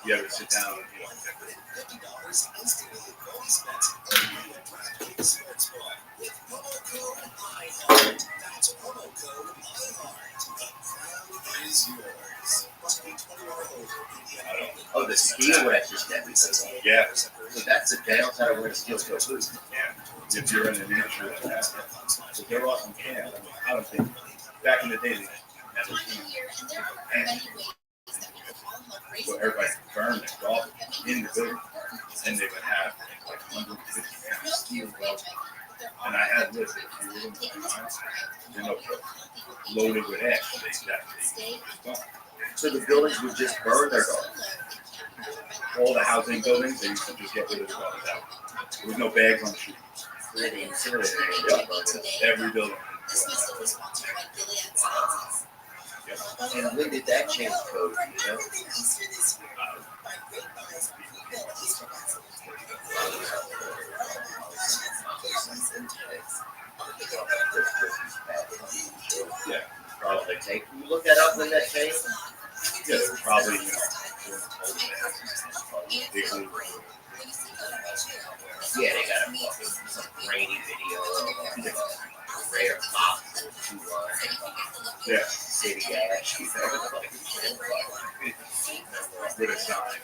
You ever sit down and Oh, the steel wedges that we put on. yeah. So that's the downside of wearing steel toe boots. Yeah. If you're in an industry like that. So they're awesome cans. I don't think back in the day they had those cans. So everybody burned their golf in the building. And they would have like 150 pound steel gloves. And I had this, if you were in the loaded with ash. They just don't. So the buildings would just burn their golf. All the housing buildings, they used to just get rid of the garbage out. There was no bags on the street. They incinerated Every building. And when did that change code, you know? Yeah, Probably take. You look that up when that changed? Yeah, they were probably, Yeah, they got some grainy video of a rare pop yeah, city ash. with a sign.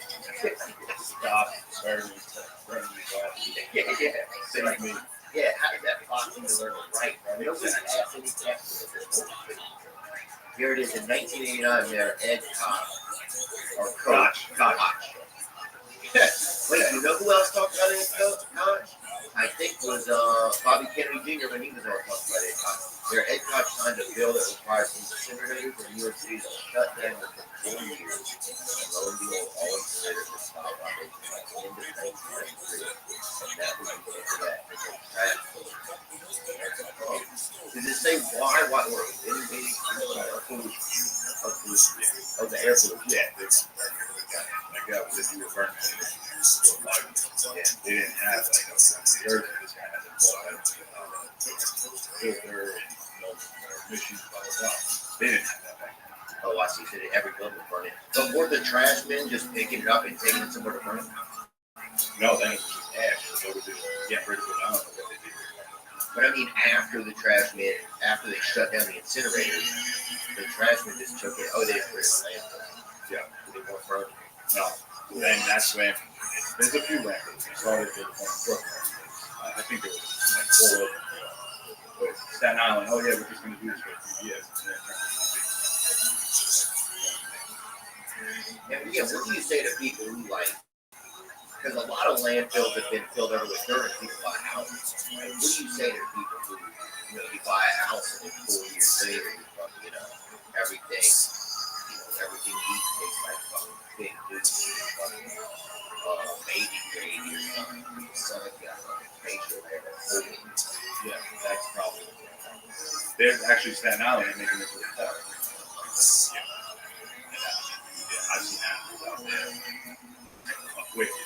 Stop burning golf. Yeah. Say like me. Yeah, how did that fox even learn to write? Nobody asked any questions. Here it is in 1989, there, Ed Koch, or Koch. Wait, you know who else talked about Ed Koch? I think it was Bobby Kennedy Jr. when he was on talking about Ed Koch. There, Ed Koch signed a bill that requires incinerators in New York City to shut down within 4 years. And lo and behold, all incinerators will stop operating by the end of 1993. And that would be the end of that. Did it say why? What were it? Of the air pollution. Yeah, like that was if you were burning it. Yeah, they didn't have like a filter. This guy had a filter and no emissions, blah blah blah. They didn't have that back then. Oh, I see. So every building burning. But were the trash men just picking it up and taking it somewhere to burn it? No, then it was just ash. So they would just get rid of it. I don't know what they did. But I mean, after the trash men, after they shut down the incinerators, the trash men just took it. Oh, they just put it in the landfill. Yeah. They weren't burning. No. Then that's when there's a few landfills. We started in Brooklyn. I think there was like 4 of them. But Staten Island, oh yeah, we're just going to do this for a few years. And yeah, what do you say to people who like? Because a lot of landfills have been filled over with dirt and people buy houses. Right? What do you say to people who, you buy a house and then 4 years later, everything, everything you tastes like fucking big dudes, baby gravy or something. Son got facial hair that's holding. Yeah, that's probably. There's actually Staten Island and making this with a park. Yeah. I've seen animals out there. Wicked.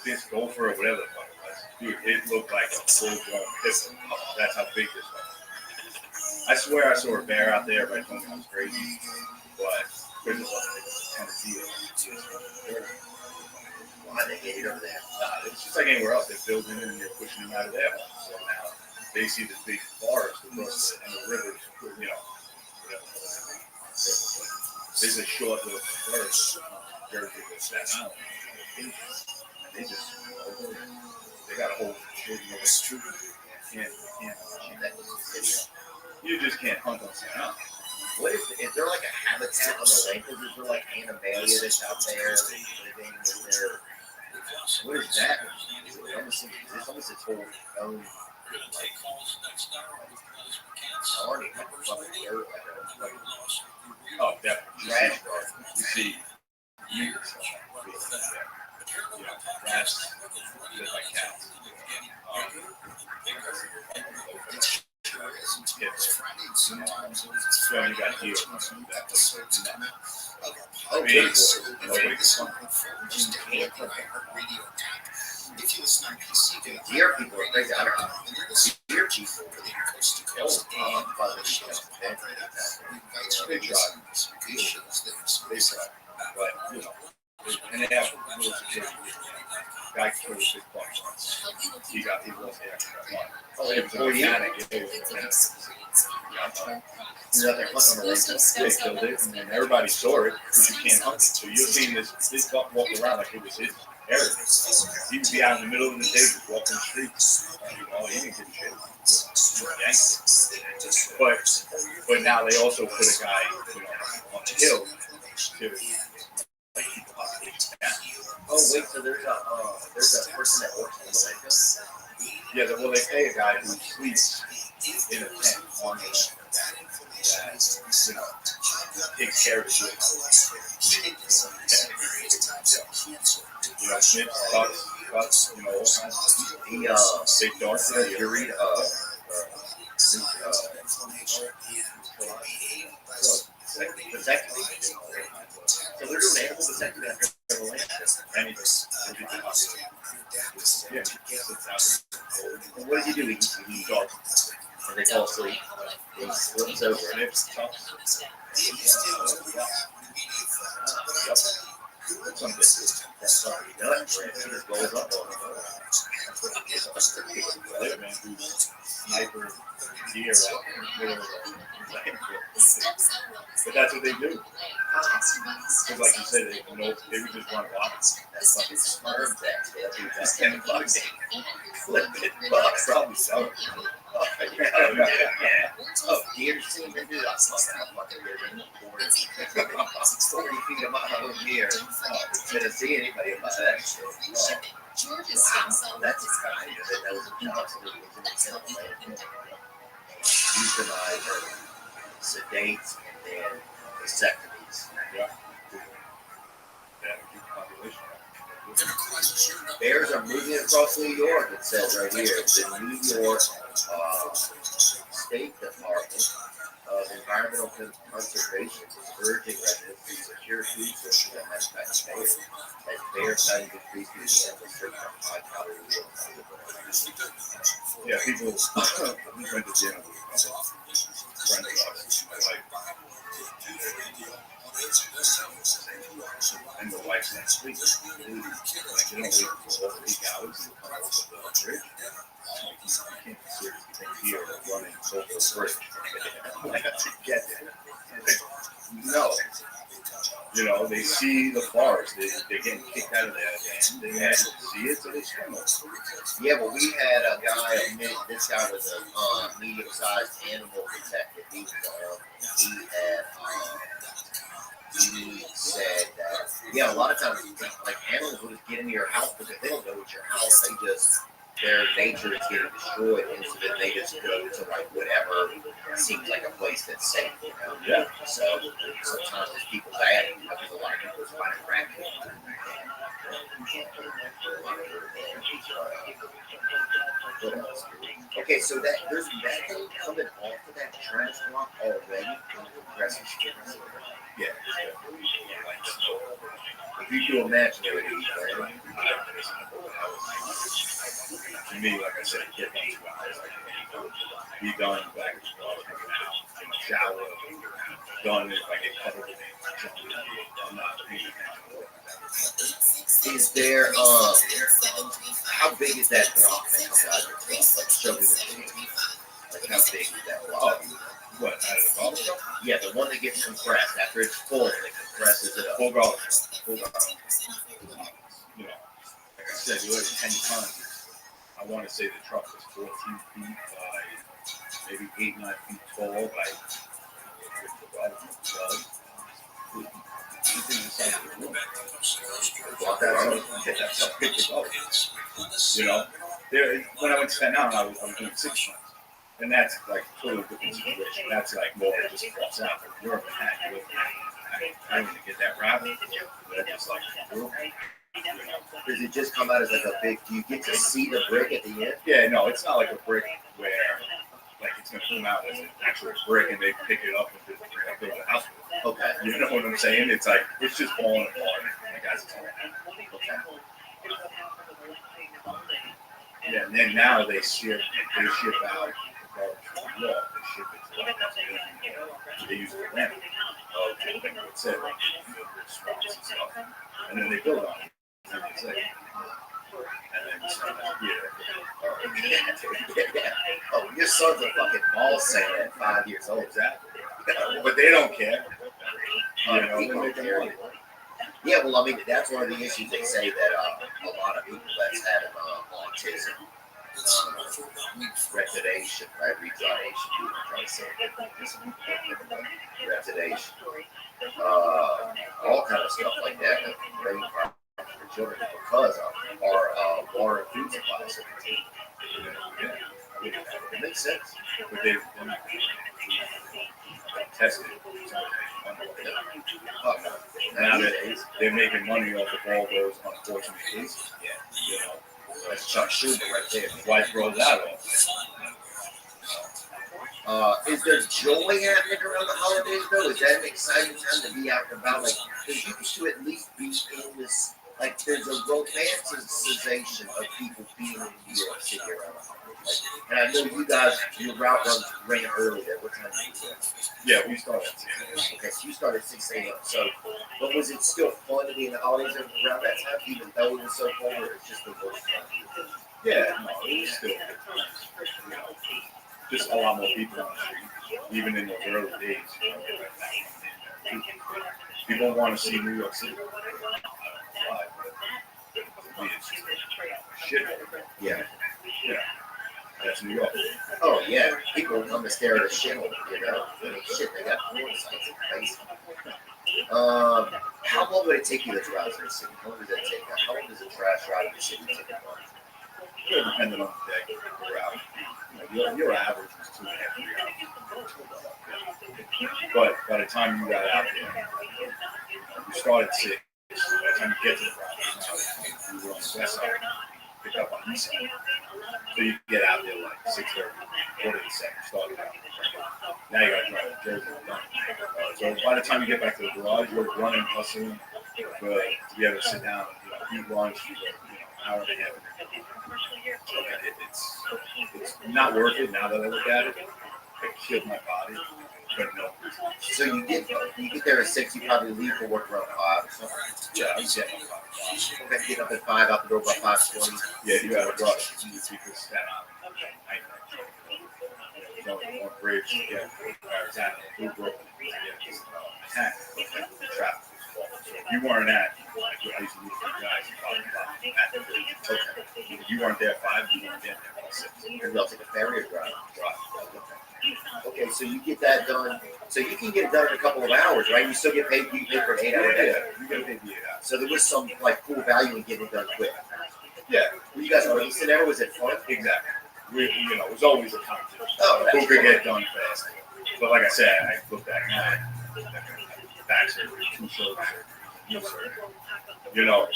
This gopher or whatever the fuck it was. Dude, it looked like a full-grown pistol. That's how big this was. I swear I saw a bear out there, but I told me I was crazy. But there's a Tennessee. Why they get it over there? It's just like anywhere else. They're building it and they're pushing them out of there. So now they see this big forest across and the rivers, whatever. There's a short little forest, Jersey, with Staten Island. And they just, they got a whole shit in the street. You just can't hunt on Staten Island. What is there like a habitat on the lake? Is there like animalia that's out there living in there? What is that? It's almost its whole own. Oh, definitely. Trash garden. You see years. Rats live like cats. deal. Oh, Big yes. boy. Nobody can come. Just can't from iHeartRadio app. If you listen on PC, Deer people are crazy. I don't know. Deer people. coast to coast and By the shows. show. We invite you They to try. listen to these shows there. So They try. But, you know, and they have rules to take. Guy killed his buck once. He lost the extra one. Oh, It yeah, was before a you. panic. It was a panic. You're out there hunting on the range. They killed it, and then everybody saw it because you can't hunt it. So you're seeing this buck walk around like it was his area. He would be out in the middle of the day just walking the streets. Oh, he didn't give a shit. Yeah. But now they also put a guy, you know, on the hill to keep the population down. Oh wait, so there's a person that works in the landfill. Yeah, well, they pay a guy who sleeps in a tent on the land that, you know, takes care of his life. You know, snips, cuts, you know, all kinds of big dark there. You read vasectomy. So they're doing animal vasectomy after the landfill. Anything. Yeah. And what did you do? You dog. And they fall asleep. What's over? Snips, cuts. Yep. That's sorry, nuts. It just goes up on them. Live man who's sniper deer out in the middle of the landfill. But that's what they do. Because like you said, they would just run blocks. That's fucking sperm sex. That's $10. Flip it, bucks. Probably sell it. Yeah. Oh, deer semen, dude. I'm fucking living in 40 feet of my own deer. Didn't see anybody about that shit. Wow, that's the kind of it. That was a Johnson who was in the kennel. Euthanize or sedate and then vasectomies. Yeah. Population. Bears are moving across New York, it says right here. The New York State Department of Environmental Conservation is urging residents to secure food sources that match bears, as bear sightings increase due to certain high-calorie meals. Yeah, people went to dinner with friends of ours. My wife. And the wife's not sleeping. Like, you don't wait for 8 hours to come over the bridge. You can't seriously think here of running over the bridge. Like, to get there. No. You know, they see the forest. They're getting kicked out of there, and they have to see it, so they swim over. Yeah, but we had a guy, this guy was a medium-sized animal detective. He said that, yeah, a lot of times, like, animals will just get into your house because they don't know it's your house. Their nature is getting destroyed, and so then they just go to, like, whatever seems like a place that's safe, you know? Yeah. So sometimes it's people bad, because a lot of people find it practical. Okay, so there's methane coming off of that trash block already from the compressor station. Yeah. If you can imagine it would be, right? To me, like I said, get these guys. Be done back in the shower. Done if I get covered in it. I'm not paying Is there how big is that block that comes out of your truck? Like show me the video. Like how big is that block? What, out of the garbage truck? Yeah, the one that gets compressed after it's full, it compresses it up. Full garbage. You know, like I said, you look 10 tons. I want to say the truck was 14 feet by maybe 8-9 feet tall by 12. Block that out. You know, when I went to Staten Island, I was doing 6 months. And that's like totally different situation. That's like more just cross out. But you're in Manhattan, you live in Manhattan. I don't even get that rabbit. That's just like, Does it just come out as like a big, do you get to see the brick at the end? yeah, no, it's not like a brick where like it's gonna come out as an actual brick and they pick it up and build a Okay. You know what I'm saying? It's like it's just falling apart. Like guys, it's all yeah, and then now they ship out the garbage from New York. They ship it to like, they use it for them. Okay, that's it. Like, and stuff. And then they build on it. And it's like, and then some Oh, your son's a fucking ball sailor at 5 years old. Exactly. But they don't care. You know, People don't care anymore. Yeah, well, I mean, that's one of the issues they say that a lot of people that's had autism, retardation, right? Retardation, I'm trying to say retardation, all kind of stuff like that. Brain problems for children because of our water and food supply. So, it makes sense. But they've tested. Now that they're making money off of all those unfortunate cases. Yeah. You know, That's Chuck Schumer right there. why throw that off? Is there joy happening around the holidays though? Is that an exciting time to be out and about? Like, because you used to at least be in this, like, there's a romanticization of people being in New York City around the holidays. Like, and I know you guys, your route runs ran early there. What time did you get? Yeah, we started at 6 Okay, so you started at 6 a.m. So, but was it still fun to be in the holidays around that time, even though it was so cold, or it's just the worst time? Yeah, no, it was still good times. You know, just a lot more people on the street, even in those early days. You know, people want to see New York City. I don't know why, but to me, it's just a shit. Yeah. Yeah. That's New York. Oh yeah, people come to stare at a shithole, you know. I mean, shit, they got porn sites in the basement. How long would it take you to drive through the city? How long does that take? How long does a trash ride in the city take? It depending on the day you're out. You know, your average is 2.5, 3 hours. But by the time you got out there, you start at 6. By the time you get to the route, you were on the west side, pick up on the east side. So you get out there like 6:30, quarter to 7, started out. Now you got to drive to Jersey. So by the time you get back to the garage, you're running, hustling, to be able to sit down and eat lunch, an hour and a half. It's not worth it now that I look at it. It killed my body, but no. So you get there at 6, you probably leave for work around 5 or something. Yeah, I was getting 5. Okay, get up at 5, out the door by 5:20. Yeah, you got to rush because that on bridge, yeah, Brooklyn, traffic. If you weren't at, like I used to meet some guys at the bridge. Okay. If you weren't there at 5, you weren't there at 6. And they'll take a ferry or drive. Okay, so you get that done. So you can get it done in a couple of hours, right? You still get paid. You get paid for an 8-hour day. Yeah, you get paid for 8 hours. So there was some like cool value in getting it done quick. Yeah. Were you guys racing there? Was it fun? Exactly. It was always a competition. Oh, who could get done fast? But like I said, I look back now, back surgery, 2 shoulders, knee surgery. You know,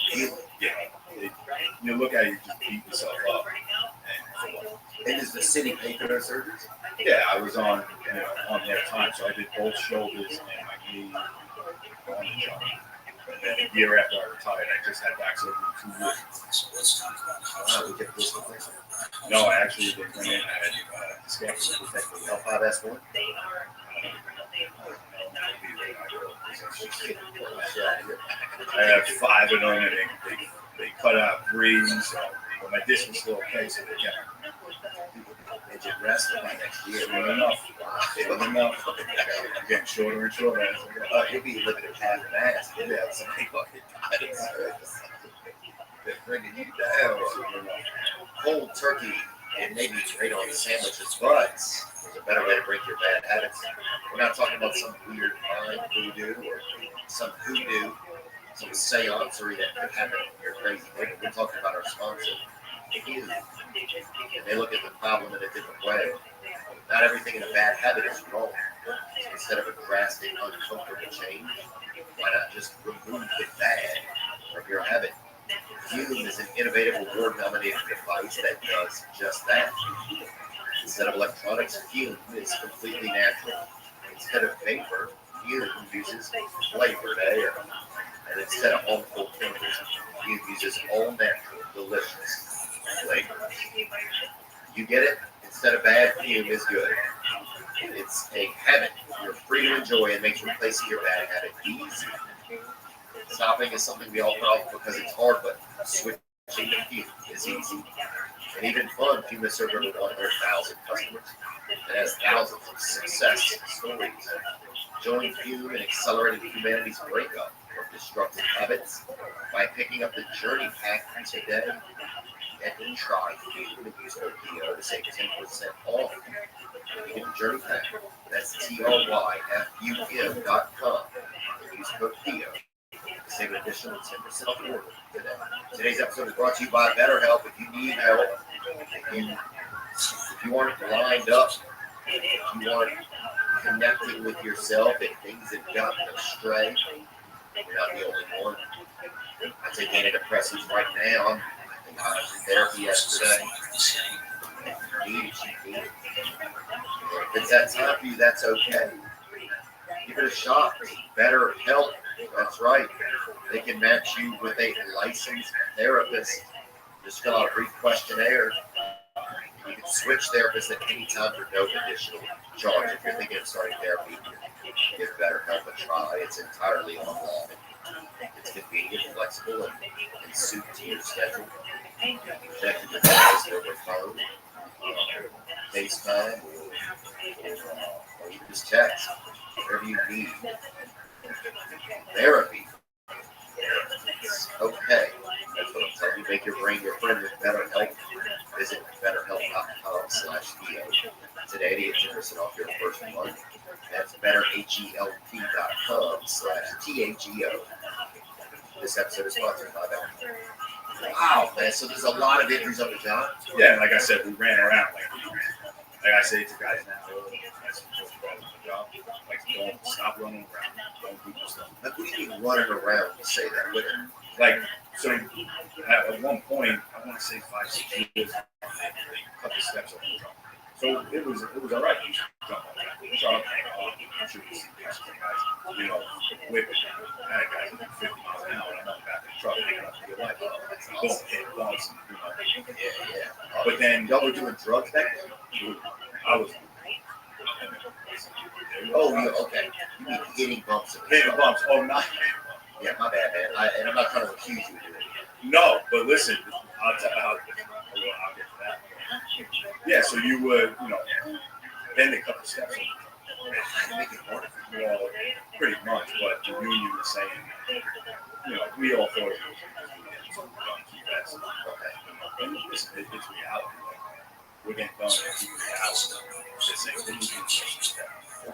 you look at it, you just beat yourself up. And does the city pay for those surgeries? Yeah, I was on their time, so I did both shoulders and my knee on the job. And then a year after I retired, I just had back surgery in 2 years. No, I actually did come in. I had scans. How far that's going? I have 5 of them, and they cut out 3, so but my disc was still okay, so they kept They rest by next year. It wasn't enough. It wasn't enough. I'm getting shorter and shorter. You'll be living in half an ass. You'll have somebody fucking dying. They're bringing you down. Cold turkey and maybe trade on sandwiches, but there's a better way to break your bad habits. We're not talking about some weird mind voodoo or some hoodoo, some seancery that could happen in your crazy neighborhood. We're talking about our sponsor, Guinness. And they look at the problem in a different way. Not everything in a bad habit is wrong. So instead of a drastic, uncomfortable change, why not just remove the bad from your habit? Fume is an innovative award-nominated device that does just that. Instead of electronics, fume is completely natural. Instead of vapor, Fume uses flavor there, and instead of harmful chemicals, Fume uses all natural, delicious flavor. You get it? Instead of bad, Fume is good. It's a habit you're free to enjoy and makes replacing your bad habit easy. Stopping is something we all put off because it's hard, but switching to Fume is easy. And even fun, Fume has served over 100,000 customers. It has thousands of success stories. Join Fume in accelerating humanity's breakup from destructive habits by picking up the Journey Pack today. And try Fume and use code PO to save 10% off. You get the Journey Pack. That's TRYFUM.com. And use code PO to save an additional 10% off your order today. Today's episode is brought to you by BetterHelp. If you need help, if you aren't lined up, if you aren't connected with yourself and things have gotten astray, you're not the only one. I take antidepressants right now. I was in therapy yesterday. You need it, you need it. If it's that time for you, that's okay. Give it a shot. BetterHelp. That's right. They can match you with a licensed therapist. Just fill out a brief questionnaire. You can switch therapists at any time for no additional charge. If you're thinking of starting therapy, give BetterHelp a try. It's entirely online. It's convenient, flexible, and suited to your schedule. Connect with your therapist over phone, FaceTime, or you just text. Whatever you need. Therapy. Okay. That's what I'm telling you. Make your brain your friend with BetterHelp. Visit BetterHelp.com/Theo today to get 10% off your first month. That's BetterHelp.com/THEO. This episode is sponsored by BetterHelp. Wow, man. So there's a lot of injuries on the job. Yeah, like I said, we ran around. Like I say to guys now, I support you guys on the job. Like, don't stop running around. Don't do this stuff. Like, what do you mean running around to say that? Like, so at one point, I want to say 5-6 years, a couple steps up the jump. So it was all right. You jump on the truck, shoot the guys, you know, whip it. I had guys at 50 miles an hour, and I'm on the back of the truck, picking up your life. Boom, hit once, you know. Yeah. But then y'all were doing drugs back then? I was. Oh, yeah, okay. You mean hitting bumps. Hitting bumps. Oh, not. Yeah, my bad, man. And I'm not trying to accuse you of doing it. No, but listen, I'll get to that. Yeah, so you would, you know, bend a couple steps. Make it harder. Well, pretty much, but the union was saying, you know, we all thought it was okay. And listen, it's reality. We're getting done with reality. This ain't the union.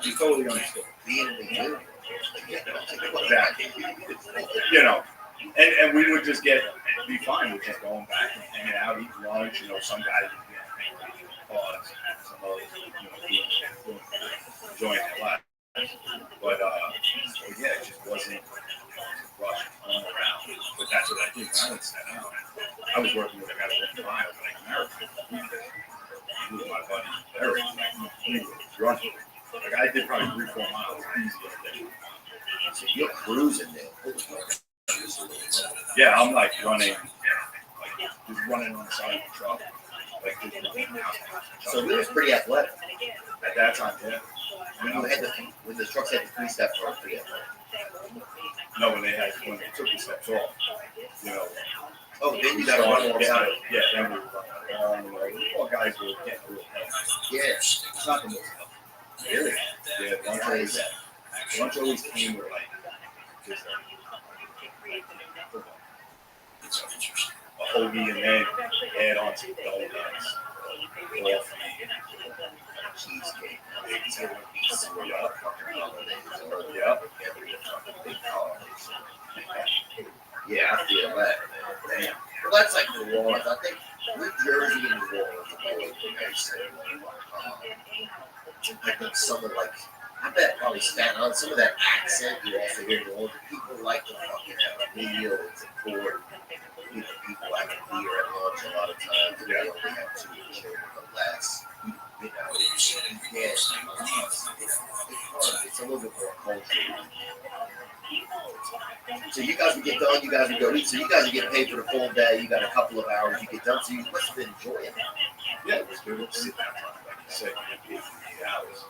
We totally understood. Being in the union. Exactly. You know, and we would just be fine with just going back and hanging out, eating lunch. You know, some guys would be on some others, you know, enjoying their life. But yeah, it just wasn't rushing around. But that's what I did when I went to Staten Island. I was working with a guy that was miles, like American. He was my buddy, Eric. He was running. Like I did probably 3-4 miles easy a day. So you're cruising there. Yeah, I'm like running, like just running on the side of the truck. Like just running out. So he was pretty athletic. At that time, yeah. When the trucks had the 3-step car, pretty athletic. No, when they took the steps off, you know. Oh, then you got to run alongside. Yeah, then we were running. All guys were getting real healthy. Yeah. It's not the most healthy. Really? Yeah, lunch always came with like just a hoagie and then add on some donuts, coffee, cheesecake, Yeah, I feel that. Damn. Well, that's like New Orleans. I think New Jersey and New Orleans are both very similar. I think some of I bet probably Staten Island, some of that accent you also hear in New Orleans. People like to fucking have a meal and support. You know, people have a beer at lunch a lot of times. And they only have 2 children or less. You know, yeah, it's hard. It's it's a little bit more cultural. So you guys would get done, you guys would go eat. So you guys would get paid for the full day. You got a couple of hours, you get done. So you must have been enjoying it. Yeah, it was good to sit down time, like you said, you get 8 hours.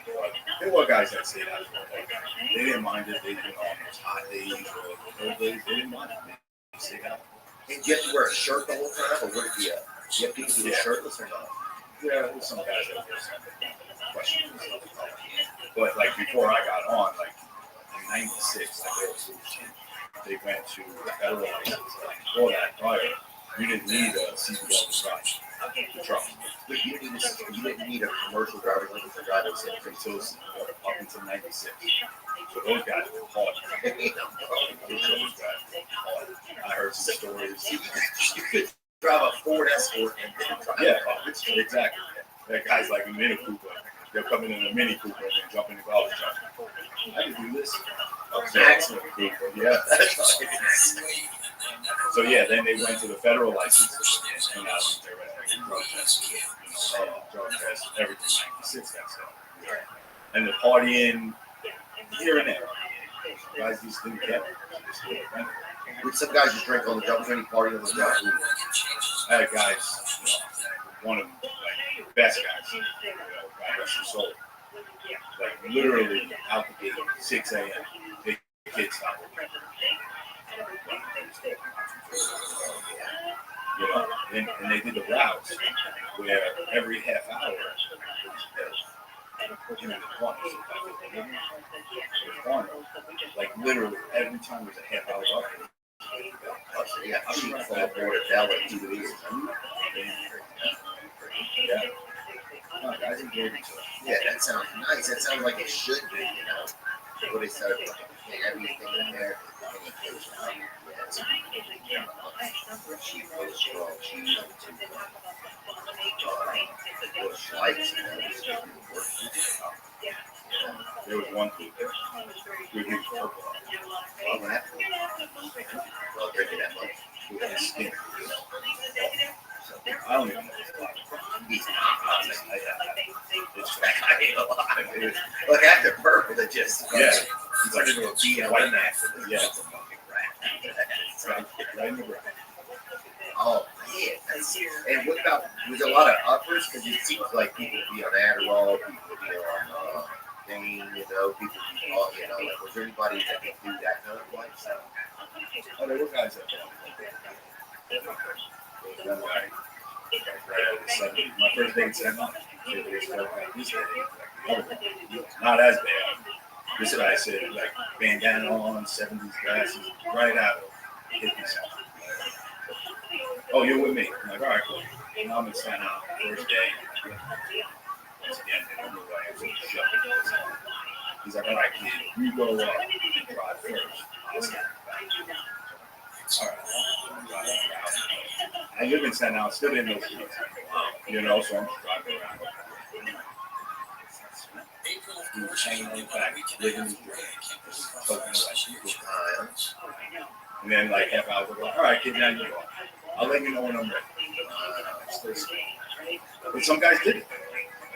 But there were guys that stayed out for it. They didn't mind it. They didn't on those hot days or cold days. They didn't mind it. They stayed out. And do you have to wear a shirt the whole time, or what do you have people do shirtless or not? Yeah, there's some guys that were some questions and stuff like that. But like before I got on, like in '96, they went to federal license. Like before that, prior, you didn't need a CDL scratch to truck. But you didn't need a commercial driver's license to drive those things. Up until '96. So those guys were hard. I heard some stories. You could drive a Ford Escort and then drive Yeah, a car. exactly. That guy's like a Mini Cooper. They're coming in a Mini Cooper and then jumping in the garbage truck. I can do this. Maximum Cooper, yeah. So yeah, then they went to the federal license, and now they're at drug test, drug test, everything. '96 that stuff. And the partying here and there. Guys just didn't care. Would some guys just drink on the job? Was there any party on the job? I had guys, one of them, like best guys, God rest his soul. Like literally out the gate, 6 a.m. They kids stop. You know, and they did the routes where every half hour put him in the corner. Like literally every time there's a half hour up. Yeah, I'm shooting for a board at Dell at 2 years. Yeah. No, guys enjoyed each other. Yeah, that sounds nice. That sounds like it should be, you know. What they said, everything in there. Cheap was strong. Cheese lights and there was one food there. We used purple. Well, drinking that much. With his skin. I don't even know. He's not. I ain't alive. Look, after purple, it just It's like into a BLM accident. Yeah. It's a fucking rat. Right in the ground. Oh man, and what about? Was there a lot of uppers? Because it seems like people would be on Adderall, people would be on Dane, you know, people would be on, you know. Like, was there anybody that could do that kind of lifestyle? Oh, there were guys that one guy, my first day in San Juan, not as bad. This guy said, like, bandana on, 70s glasses, right out of hippie sound. Oh, you're with me. I'm like, all right, cool. Now I'm in San Juan, first day. Once again, they don't know who I am, so shut up. He's like, all right, kid, you go up and drive first. I'll stand back. All right. I live in San Juan, still in those streets. You know, so I'm just driving around. Do the chain link back, living in the and then like half hour ago, all right, kid, now you go. I'll let you know when I'm ready. But some guys did it.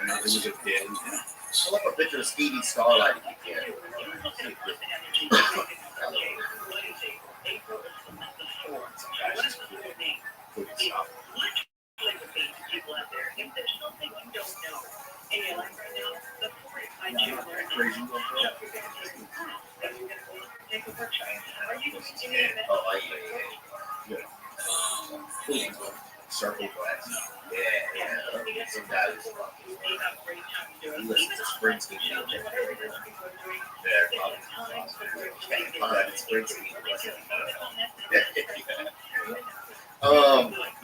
And it was a daily thing. Pull up a picture of Stevie Starlight if you can. Some guys just couldn't stop. Crazy. Oh, Yeah. Circle glass. yeah. Some guys he listens to Springsteen. Springsteen.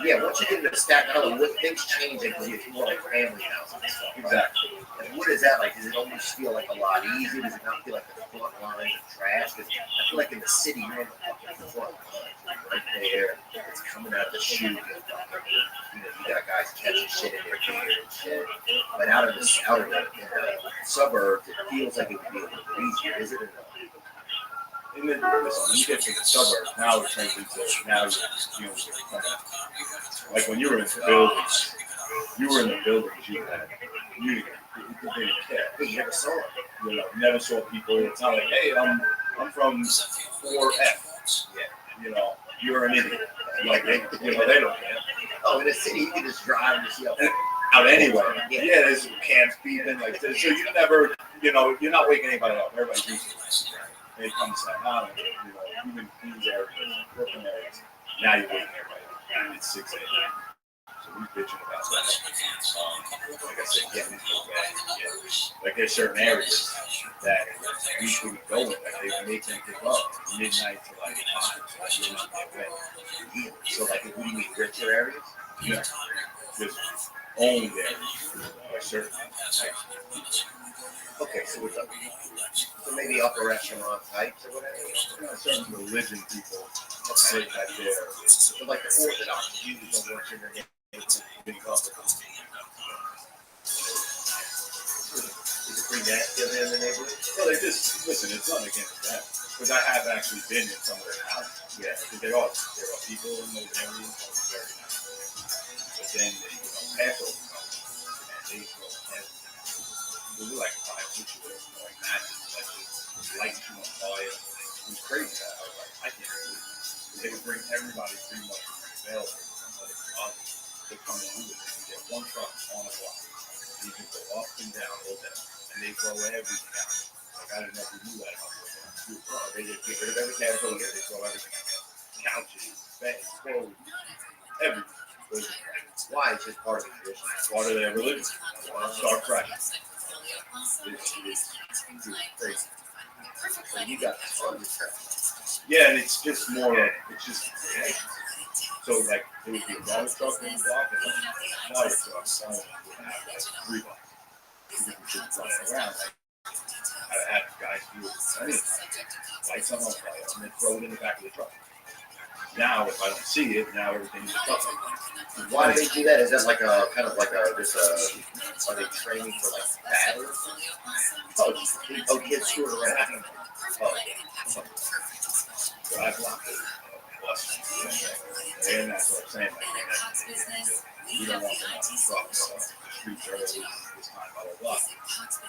Yeah, once you get into Staten Island, what things change because it's more like family houses and stuff. Exactly. And what is that like? Does it almost feel like a lot easier? Does it not feel like the front lines of trash? Because I feel like in the city, you're on the fucking front lines, right there. It's coming out of the chute. You got guys catching shit in their beer and shit. But out of the suburbs, it feels like it would be a little bit easier. Is it or not? And then listen, you get to the suburbs, now it turns into like when you were in the buildings, you didn't care. Hey, you never saw it. You never saw people. It's not like, hey, I'm from 4F. Yeah, you're an idiot. Like they don't care. Oh, in the city, you can just drive and see out anywhere. Yeah, there's camps beeping like this. So you never, you're not waking anybody up. Everybody's used to this. They come to Staten Island, even Queens areas, Brooklyn areas. Now you're waking everybody up. It's 6 a.m. So we bitching about that. Like I said, getting into the bed. Yeah. Like there's certain areas that we couldn't go in. Like they make them give up midnight to like 5. So you're not that bed. So like, what do you mean, richer areas? Yeah. Just owned areas by certain types. Okay, so what's up? So maybe upper echelon types or whatever. Certain religion people say that they're So like the Orthodox Jews don't work in their neighborhood. Is it pretty nasty over there in the neighborhood? Well, they just listen. It's not against that because I have actually been in some of their houses. Yeah, because there are people in those areas that are very nice. But then they Passover comes and they throw everything. It was like 5 situations, like matches, like just lighting you on fire. It was crazy. I was like, I can't do it. They would bring everybody pretty much from the sales to come and do it. And you get one truck on a block. You can go up and down all day. And they throw everything out. Like I didn't know if you knew that about it. They just get rid of everything. They throw everything out. Couches, beds, clothes, everything. Why? It's just part of the tradition. Part of their religion. Start fresh. It's crazy. So you got tons of stuff. Yeah, and it's just more of, it's just, so like, there would be a garbage truck in the block, and a fire truck selling would have like $3. You could just run around. I had guys do it plenty of times. Light something on fire, and then throw it in the back of the truck. Now, if I don't see it, now everything's a truck. Why do they do that? Is that like a kind of like a just a? Are they training for like battle? Oh, kids screwing around. Oh, So I blocked it. And that's what I'm saying. Like, we don't want them on the truck, the streets early, this time, blah, blah, blah.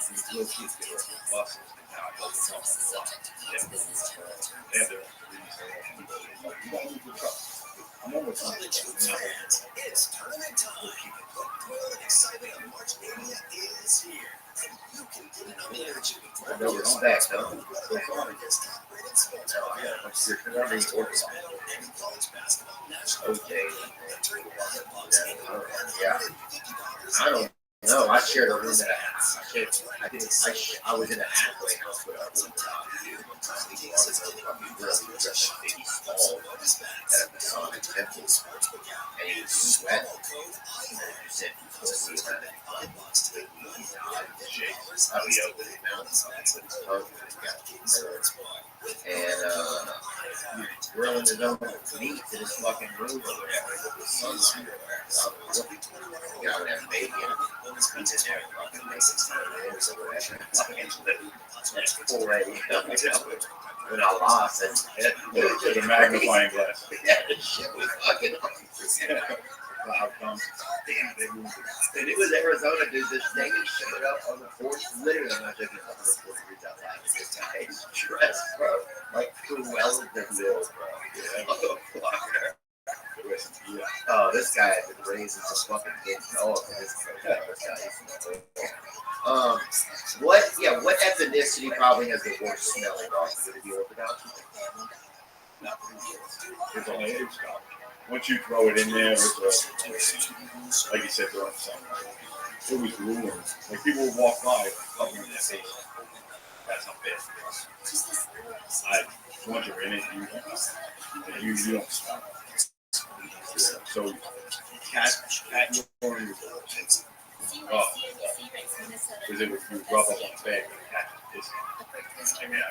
These little kids get off the buses, and now I go to them on the block. They have their own police. You don't use the truck. I'm almost on the truck. It's tournament time. The excitement of March Mania is here. You can get it on the energy. No respect, though. Okay. Yeah. I don't know. I shared a room at a house. I was in a halfway house with a room at the Sonic Temple, and he was sweating. And he said, "Pussy around it." And grilling his own meat in his fucking room over there with the sunlight. You know, that baby and he's in there fucking making 4 a.m. When I lost, the magnifying glass. Yeah, the shit was fucking Cloud comes. And it was Arizona, dude. This thing showed up on the porch. Literally, I'm not joking. 140 degrees outside. This guy's dressed, bro, like Wellington Bill, bro. Yeah. Oh, this guy had been raising some fucking big dog. What ethnicity probably has the worst smelling dog? Is it the Orthodox? No. It's only age dog. Once you throw it in there, it's like you said, throwing something. It was ruined. Like people would walk by, covering their face. That's how bad it is. Once you're in it, you don't smell it. So, cat urine was the worst. Oh, because it would you rub up on the bag and the cat would piss. I mean,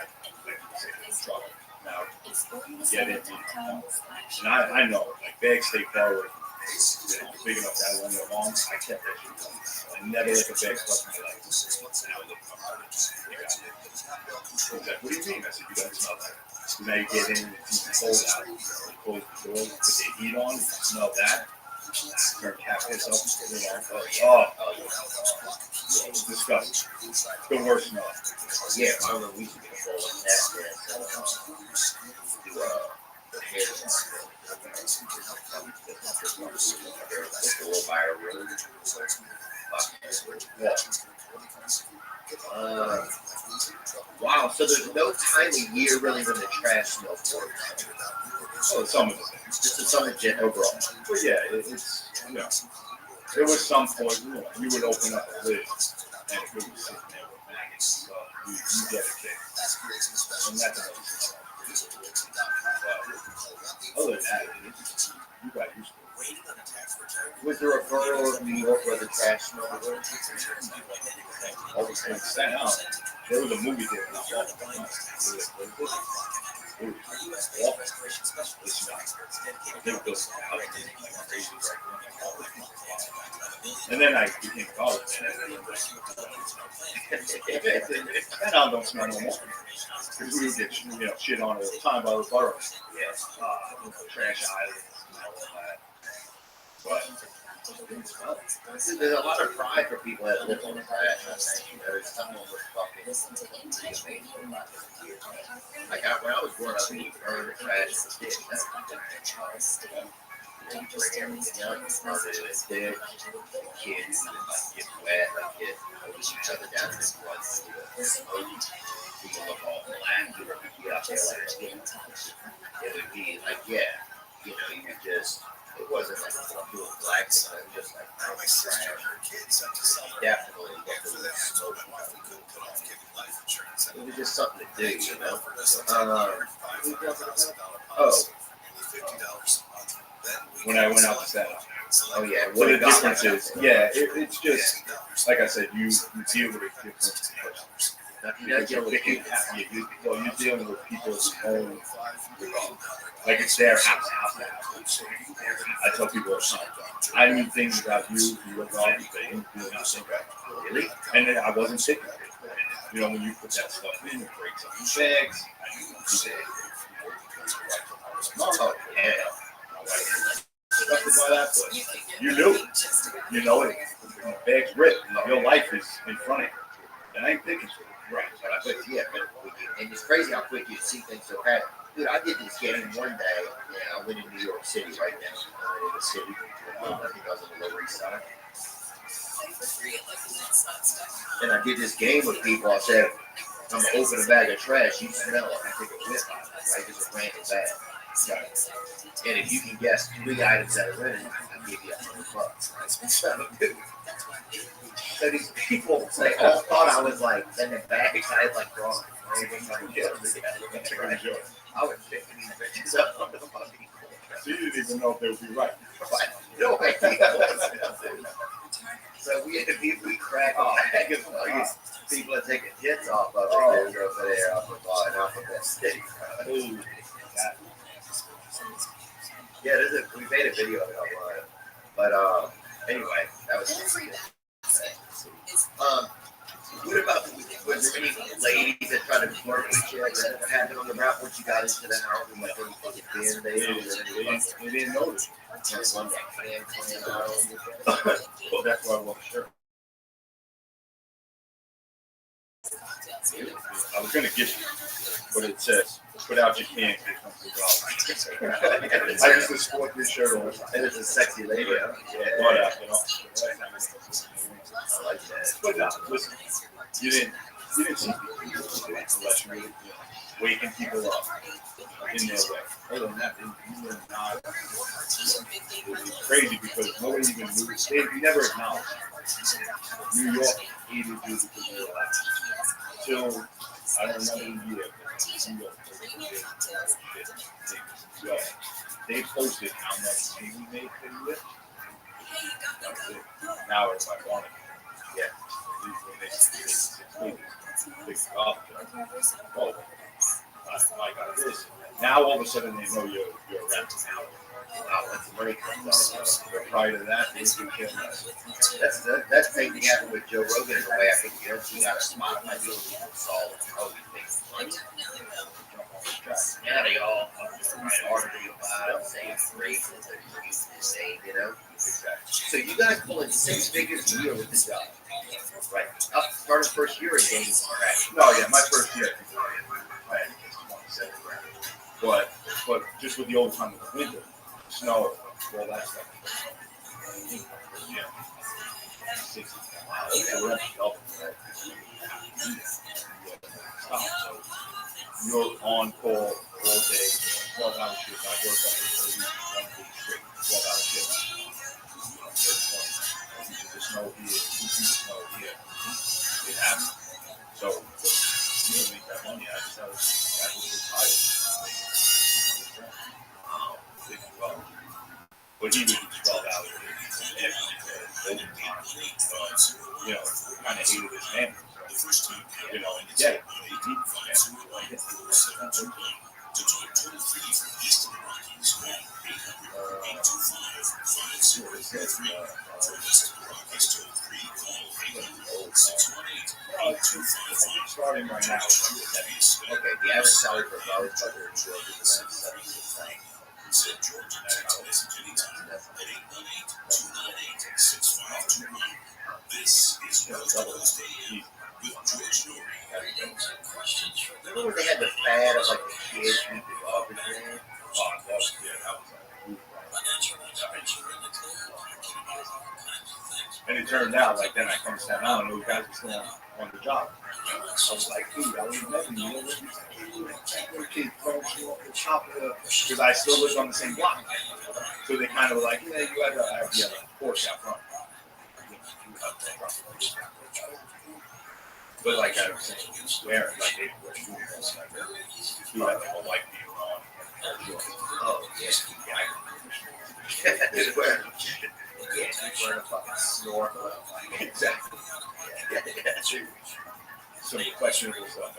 like you say, trouble. Now, get it. And I know, like bags stay far away. They're big enough to have one of their arms. I kept that shit. I never let the bag touch my leg. Now look, like, what do you mean? I said, you gotta smell that. So now you get in, it's cold out. You close the door, put the heat on, you smell that. Turn cat piss up. Oh, disgusting. The worst smell. Yeah, I remember we used to get a bowl of that and do the hair wow, so there's no time of year really when the trash smells worse. Oh, some of it. Just a summer jet overall. But yeah, it's, you know, there was some point, you would open up a lid and it would be sitting there with maggots and stuff. You get a kick. And that's another smell. Other than that, you got used to it. Was there a borough of New York where the trash smelled the worst? All the same Staten Island. There was a movie there. It was awful. The smell. They were built like crazy right there. And then I became college. And I don't smell no more. Because we would get shit on all the time by the boroughs. Yes. Trash islands and all that. But there's a lot of pride for people that live on the trash. I think there's someone with fucking. Like when I was growing up, we burned the trash in the ditch. You bring everything out, you burn it in the ditch. Kids get wet, get each other down in the blood. People look all black. You would be out there like it would be like you could just. It wasn't like you were black, it was just like trash. Definitely get the smoke. It was just something to do, you know. When I went out to set up. Oh yeah. What the difference is, it's just like I said, you deal with a different person. You're dealing with people's own, like it's their house. I tell people all the time, I knew things about you were wrong, but you didn't do nothing about it. Really? And then I wasn't sick of it. You know, when you put that stuff in, it breaks up your bags. Oh, yeah. By that, but you knew it. You know it. When the bag's ripped, your life is in front of you. And I ain't thinking so. Right. But I bet, and it's crazy how quick you see things so fast. Dude, I did this game one day. I went to New York City right now. In the city. I think I was on the Lower East Side. And I did this game with people. I said, I'm going to open a bag of trash. You smell it. I take a whip out of it, right? Just a random bag. And if you can guess 3 items that are in it, I'll give you $100. Right? So these people, they all thought I was like sending bags. I had like drawn. I was picking these bitches up on the fucking corner. So you didn't even know if they would be right. No idea. So we had to we cracked a bag of people are taking hits off of it. Over there off of that steak. Yeah, we made a video of it online. But anyway, that was what about was there any ladies that tried to flirt with you that happened on the route once you got into the house and like they fucking being they didn't notice. Well, that's why I wore the shirt. I was gonna get you, but it says put out your can. I used to sport this shirt on. And it's a sexy lady. Yeah. I like that. But no, listen, you didn't see people unless you were waking people up in their way. Other than that, you were not. It was crazy because nobody even knew. You never acknowledged. New York hated you because they were black. Till I don't remember the year. They posted how much money we made for the year. Now it's like on it. Yeah. Oh, I got this. Now all of a sudden they know you're a rep now. Wow, that's the money comes out. But prior to that, they didn't care less. That's the same thing happened with Joe Rogan in a way. I think he got a Spotify deal with solid. Oh, he thinks money. Now they all write articles about him, saying phrases that he used to say, you know. guys pulling 6 figures a year with the job. Right. Up starting first year again. Right. No, yeah, my first year, I had 27 grand. But just with the overtime of the winter, snow, all that stuff. Yeah. 60. Wow. So that's double, right? So you're on call all day, 12-hour shifts. I worked up to 31 days straight, 12-hour shifts. The snow here, the snow here. It happened. So you don't make that money. I was retired. Wow. But he would do 12 hours every day. You know, kind of hated his family. So, you know, and yeah, he did his family. Starting right now. Okay, the average salary for a garbage trucker in Georgia is around $76,000. This is Remember when they had the fad of like the kids eat the garbage man? Oh, that was and it turned out, like, then I come to Staten Island, those guys were still on the job. I was like, dude, I was never you kids throwing off the top because I still lived on the same block. So they kind of were like, yeah, you had a Porsche out front. But like I was saying, swear, like they were doing this, like, you had like a white people on. Oh, yes. Just wearing a fucking snorkel. Exactly. Yeah. Some questionable stuff.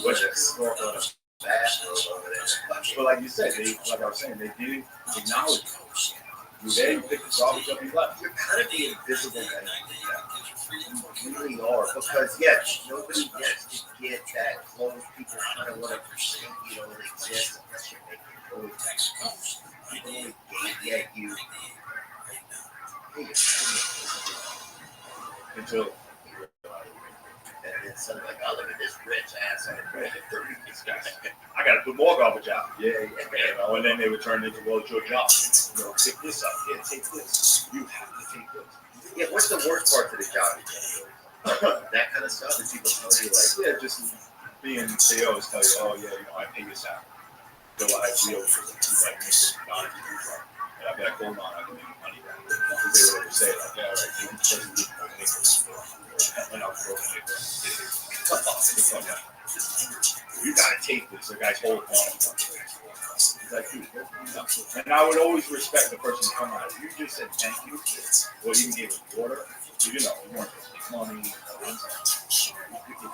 What's a snorkel and a bathrobe over there? But like you said, like I was saying, they did acknowledge it. You there, you pick the garbage up, you left. You're kind of the invisible man. You really are. Because, yes, nobody gets to get that close. People kind of want to pretend you don't exist unless you're making noise. People only gauge at you. Until and then suddenly like, oh, look at this rich ass. I got to put more garbage out. Yeah. You know, and then they would turn into, well, it's your job. You know, pick this up. Yeah, take this. You have to take this. Yeah, what's the worst part of the job? That kind of stuff? And people tell you, like, yeah, just being, they always tell you, oh, yeah, you know, I pay this out. So I feel like this not and I'd be like, hold on, I can make money back. Because they would always say, like, yeah, right, you can just get more nickels. And I'll throw the nickels. You gotta take this. The guy's whole phone. He's like, dude, and I would always respect the person who come out. You just said thank you, or you gave us water. So, you know, you weren't just money. If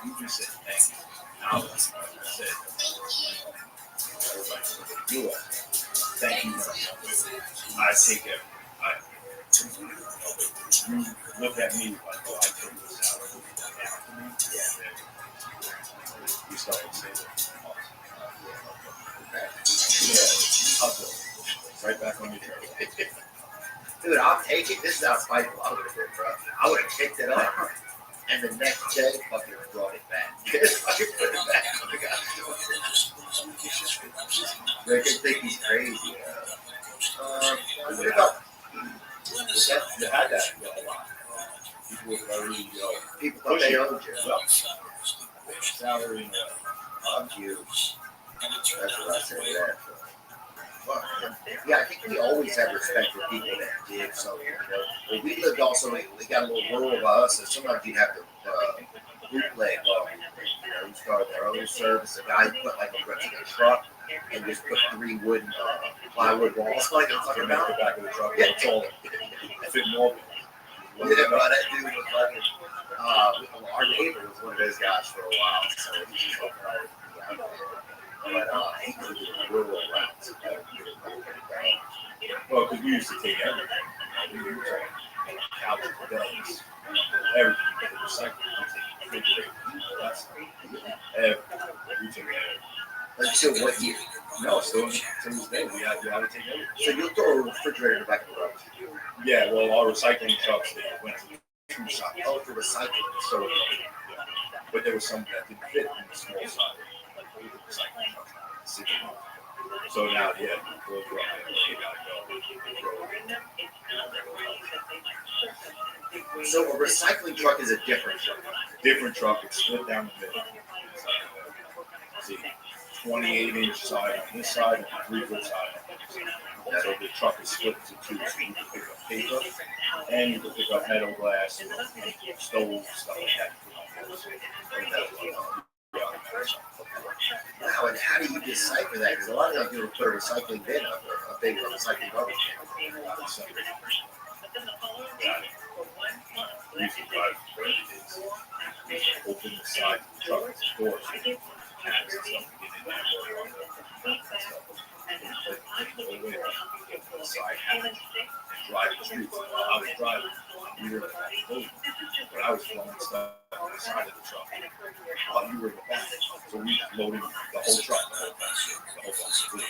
you just said thank you, now that's what I said. Everybody, you are. Thank you. I take it. You look at me like, oh, I take this out. You start saying, right back on your trail. Dude, I'll take it. This is how spiteful I would have been, bro. I would have kicked it up, and the next day, fucking brought it back. Fucking put it back on the guy. They can think he's crazy. What about? You had that a lot. People were very, people thought they owned you. Salary, fuck you. That's what I said to that. Yeah, I think we always have respect for people that did something. You know, well, we lived also. We got a little rural by us, so sometimes you have to bootleg. You know, you started their own service. A guy put like a truck and just put 3 wooden plywood walls, like I'm talking about, the back of the truck. Yeah, it's all fit more. Yeah, bro, that dude was fucking. Our neighbor was one of those guys for a while, so he's fucking always out there. But he was doing rural routes. Well, because we used to take everything. We used to take couches, beds, everything. Recycle. That's everything. We took everything. Until what year? No, still to this day, we have to take everything. So you'll throw a refrigerator in the back of the road. Yeah, well, our recycling trucks, they went to two sides. Oh, for recycling. So, yeah. But there was some that didn't fit in the small side. The recycling trucks. So now, yeah, those were up there. They gotta go. So a recycling truck is a different truck. Different truck, it's split down the middle. See, 28-inch side on this side and 3-foot side on this side. So the truck is split into two. So you can pick up paper and you can pick up metal glass, stove, stuff like that. Wow, and how do you decipher that? Because a lot of times people put a recycling bin up, a big recycling garbage can. Open the side of the truck, the doors, drive the streets. I was driving. We were in the back. But I was throwing stuff on the side of the truck. While you were in the back. So we just loaded the whole truck.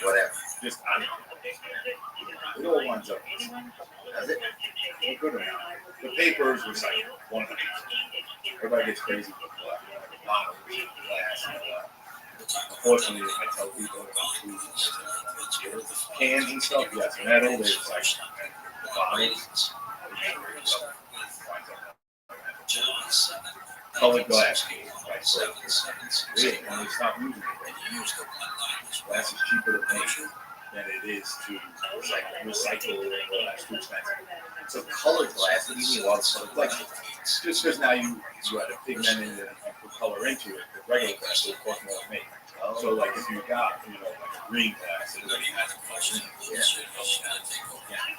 Whatever. Just, I don't know. It all winds up. Does it? A good amount. The paper is recycled. 100%. Everybody gets crazy with bottles, glass, and all that. Unfortunately, I tell people cans and stuff, yes, metal, they recycle. The bottles, colored glass, right? So, really, when they stop using it, glass is cheaper to make than it is to recycle and all that's too expensive. So colored glass, what do you mean? Well, it's Like, just because now you add a pigment in it and put color into it, the regular glass will cost more to make. So, like, if you got, like a green glass, it doesn't have the color in it. Yeah.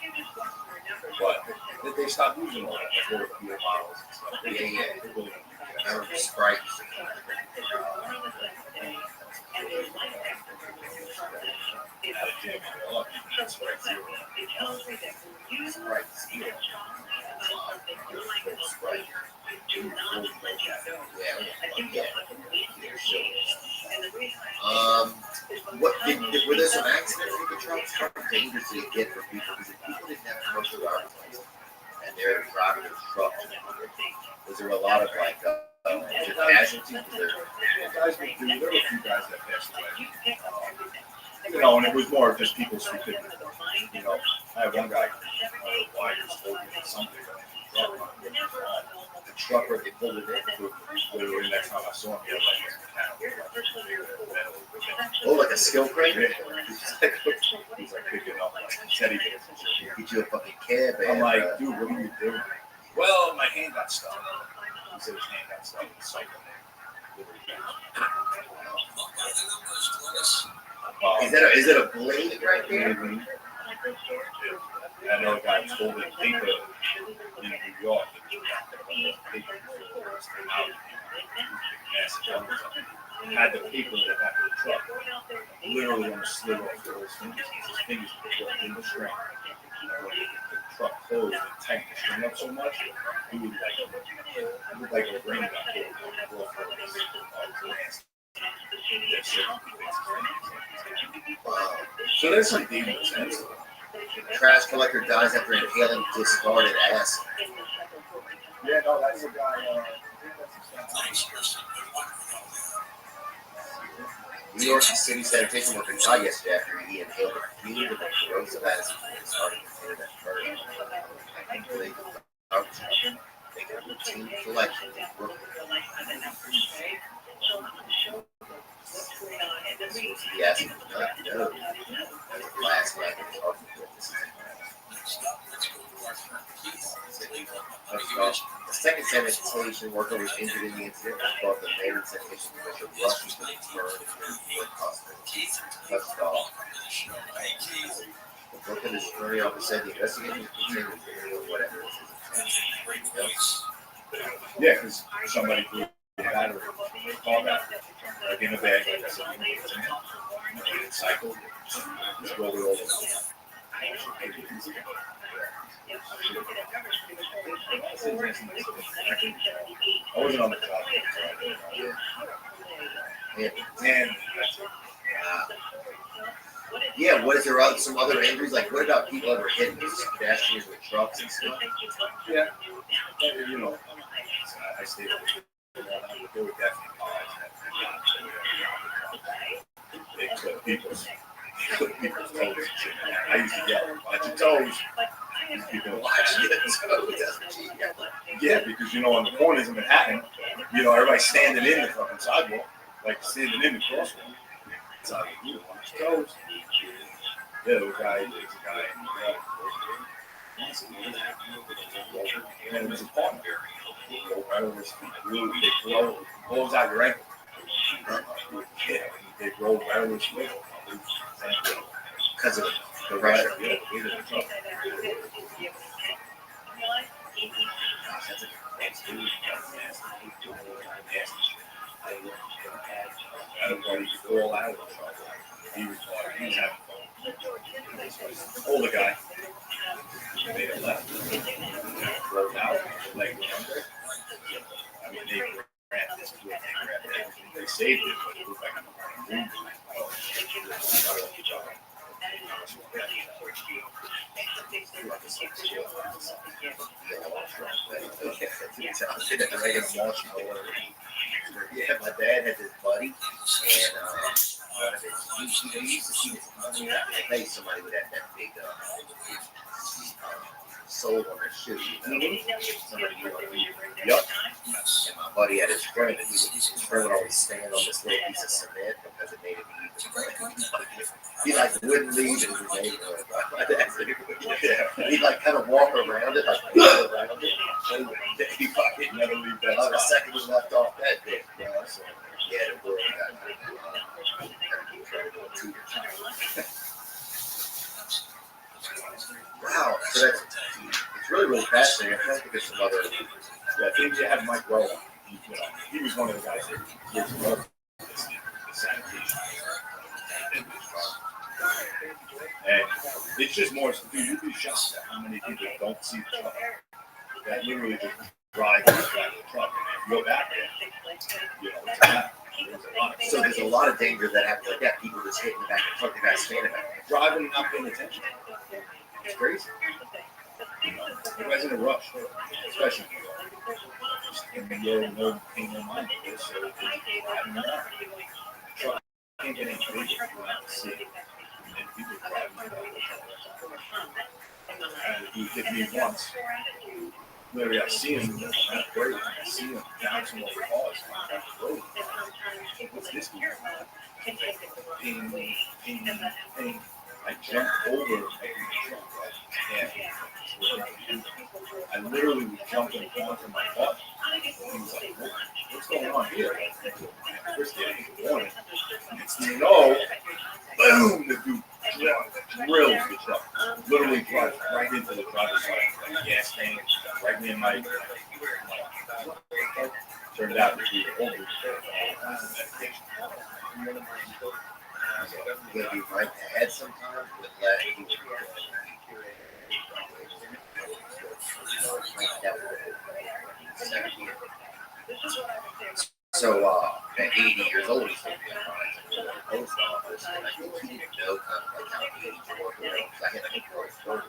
But they stopped using all that, like little beer bottles and stuff. Yeah. I remember Sprite. Were there some accidents with the trucks? How dangerous did it get for people? Because if people didn't have commercial driver's license and they're driving a truck, was there a lot of casualties? There were a few guys that passed away. And it was more just people's stupidity. I had one guy, wires holding something. The trucker, they pulled it in. Literally, next time I saw him, he had Oh, like a skill crane? He's like picking up like teddy bears. Get you a fucking cab, man. I'm like, dude, what are you doing? Well, my hand got stuck. He said his hand got stuck in the cycle. Is it a blade right there? Mm-hmm. I know a guy was holding paper in New York. Had the paper in the back of the truck. Literally almost slid off his fingers. His fingers were in the string. The truck closed and tightened the string up so much, he would look like a ring got pulled off of his Wow. So there's some dangerous things. Trash collector dies after inhaling discarded acid. Yeah, no, that's a guy. New York City sanitation worker died yesterday after he inhaled a fume of corrosive acid and started to hear that burn. Thankfully, they got routine collection in Brooklyn. The acid was not known as the last night of talking with this. The second sanitation worker was injured in the incident, which brought the mayor and sanitation worker rushed to the burned in hospital. Touched off. The Brooklyn attorney office said the investigation continued or whatever. Yeah, because somebody threw a battery, call battery, like in a bag, like I said, it's cycled, just rolled it over. I wasn't on the job. Yeah. And Yeah, what is there some other injuries? Like, what about people ever hitting pedestrians with trucks and stuff? Yeah. You know, I stayed away from that. There were definitely cars that they clip people's toes and shit. I used to yell, watch your toes. These people watch your toes. Yeah, because, you know, on the corners of Manhattan, you know, everybody's standing in the fucking sidewalk, like standing in the crosswalk. So, you know, watch your toes. Yeah, there's a guy and it was a partner. They blows out your ankle. Yeah, they roll right over his leg. Because of the pressure. Yeah, everybody could fall out of the truck. He was having fun. Older guy. Made a left. Rolled out. Leg went under. I mean, they grabbed this foot. They saved it, but it looked like I'm running room. Yeah, my dad had this buddy, and he used to see this face somebody with that big sole on their shoe, you know. Somebody knew what I mean. Yup. And my buddy had his friend, and his friend would always stand on this little piece of cement because it made it easy. He like wouldn't leave his neighborhood. My dad said he'd like kind of walk around it, like walk around it. He fucking never leave that. The second was left off that day. So, yeah, the world got wow, so that's it's really fascinating. I think there's some other. Yeah, I think they had Mike Rowe. He was one of the guys that was involved in the sanitation. And it's just more, you'd be shocked at how many people don't see the truck. That literally just drive the truck. And if you go back there, you know, it's a lot. So there's a lot of danger that happens like that. People just hitting the back of the truck, the guy standing back there. Driving and not paying attention. It's crazy. Everybody's in a rush, especially in the year, no pain, no mind. So driving around. Truck can't get any bigger. You have to see it. And people driving around. And he hit me once. Literally, I see him on that road. I see him bouncing over cars on that road. What's this mean? Ping. I jumped over the truck, right? And I literally was jumping onto my butt. He was like, what's going on here? And first getting the warning. Next thing you know, boom, the dude drills the truck. Literally drives right into the driver's side of the gas tank, right in my turned out to be over medication. Would you like to add sometimes with that? So, at 80 years old, he's going to be applying to the post office, and I think he didn't know kind of like how he had to work around, because I had like a work.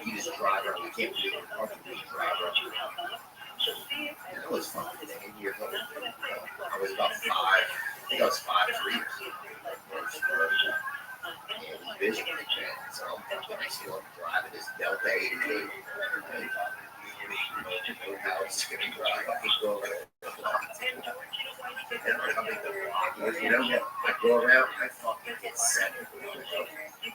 He just drive around. I can't believe it. He just drive around. And it was fun. 8 years old. I was about 5. I think I was 5'3" or something. And he's visually bad, so I still driving this Delta 88. House to drive. I can go around the block. And how big the block is, you know? I go around, I fucking get 7.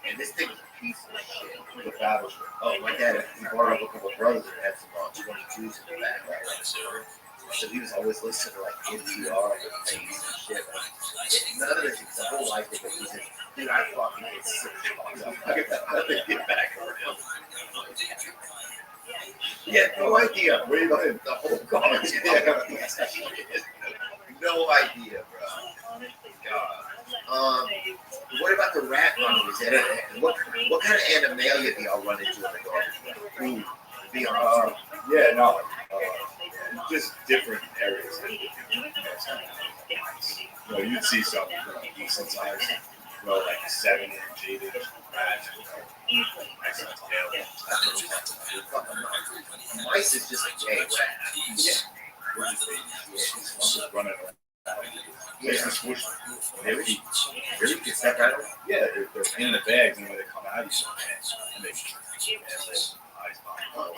And this thing is a piece of shit. The battleship. Oh, my dad, he brought up a couple of brothers that had some 22s in the back, right? So he was always listening to like NPR and things and shit. None of this, the whole life of it, he said, dude, I fucking get 6 bucks. I'm like, how did I get back around? Yeah, no idea. Where you going? The whole college. No idea, bro. God. What about the rat running? Is that what kind of animalia do y'all run into in the garbage? Be honest. Yeah, no. Just different areas. You know, you'd see some decent size. grow like 7 inch, 8 inch rats. Usually. Nice and tail. Mice is just a gay rat. Yeah. I'm just running around. Yeah. Just swoosh. Really? Really? Is that right? Yeah, they're in the bags, and when they come out, you see and they eyes pop.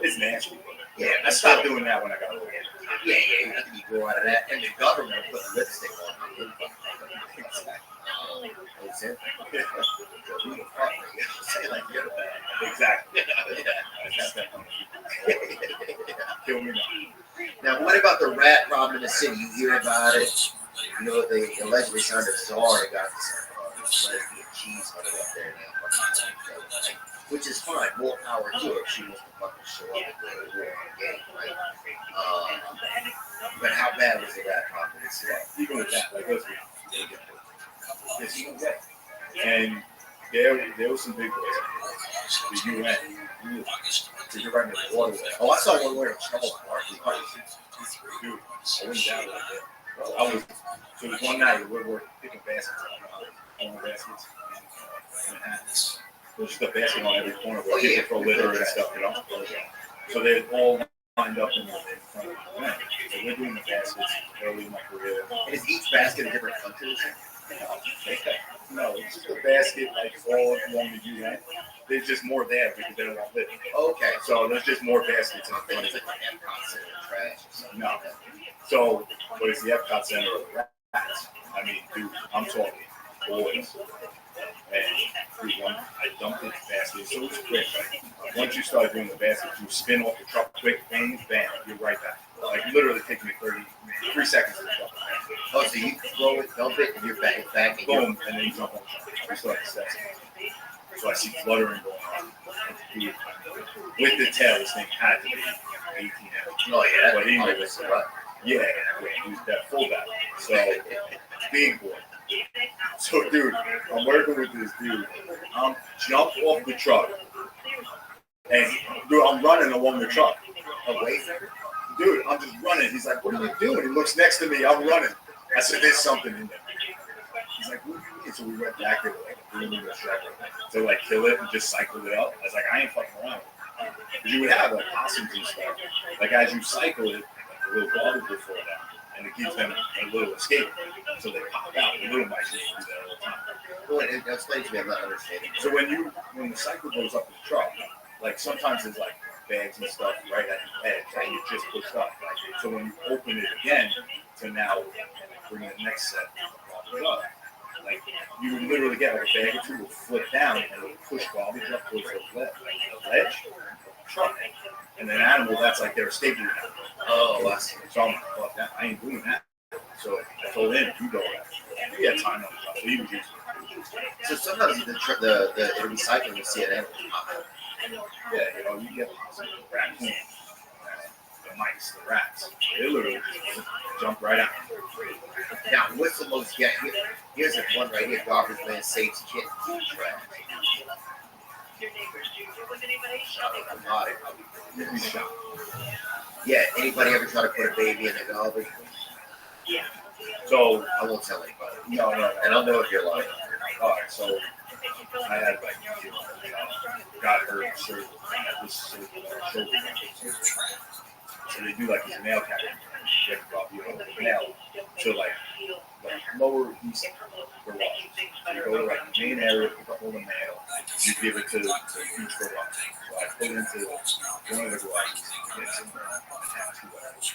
It's nasty. Yeah, I stopped doing that when I got older. Yeah, I think you grow out of that. And the government put lipstick on you. Exactly. Who the fuck? Say like you're the bad. Exactly. Kill me now. Now, what about the rat problem in the city? You hear about it. You know, they allegedly found a czar and got this cheese hunter up there now. Which is fine, more power to her. She wants to fucking show up and go to war on the game, right? But how bad was the rat problem? even with that, like listen, and there was some big boys. The UN. So you're right in the water. Oh, I saw one wearing a Charles Barkley. Dude, I went down like that. I was, so it was one night we were picking baskets on the baskets. There's just a basket on every corner where people throw litter and stuff, you know? So they're all lined up in front of the event. So we're doing the baskets early in my career. And is each basket a different country? No, it's just a basket like all along the UN. There's just more there because they don't want litter. Okay. So there's just more baskets in the front. It's like an Epcot Center of trash or something. No. So, but it's the Epcot Center of rats. I mean, dude, I'm talking boys. And dude, I dumped it in the basket. So it was quick. Right? Once you start doing the basket, you spin off the truck quick, bang, bam, you're right back. Like literally takes me 3 seconds to jump. Oh, so you throw it, dump it, and you're back, and boom, and then you jump on the truck. We start the steps. So I see fluttering going on. Dude, with the tail, this thing had to be 18 hours. Oh yeah, but he was yeah, he was that fullback. So big boy. So dude, I'm working with this dude. I'm jumped off the truck, and dude, I'm running along the truck. Away. Dude, I'm just running. He's like, "What are you doing?" He looks next to me. I'm running. I said, "There's something in there." He's like, "What do you mean?" So we went back there like 3 minutes to like kill it and just cycle it up. I was like, "I ain't fucking around." Because you would have like possums and stuff. Like as you cycle it, like the little garbage will fall down, and it gives them a little escape. So they pop out. The little mice just do that all the time. Well, explain to me. I'm not understanding. So when the cycle goes up the truck, like sometimes there's like bags and stuff right at the edge that you just pushed up. Right? So when you open it again to now bring the next set up, like you would literally get like a bag or two will flip down and it will push garbage up towards the ledge, truck, and then animal that's like their escape route. Oh, I see. So I'm like, fuck that, I ain't doing that. So I told him, you go that. He had time on the truck, so he was used to it. So sometimes the recycling you see an animal pop out. Yeah, you know, you get raccoons, the mice, the rats. They literally just jump right out. Now, what's the most? Yeah, here's a one right here. Garbage man saves kittens in trash. Yeah, anybody ever try to put a baby in the garbage? Yeah. So I won't tell anybody. No. And I'll know if you're lying. All right, so I had like got hurt surgery. I had this shoulder. So they do like this nail cutting. They drop you over the nail to like lower east garage. So you go to like the main area, pick up all the nail. You give it to each garage. So I put it into one of the garages.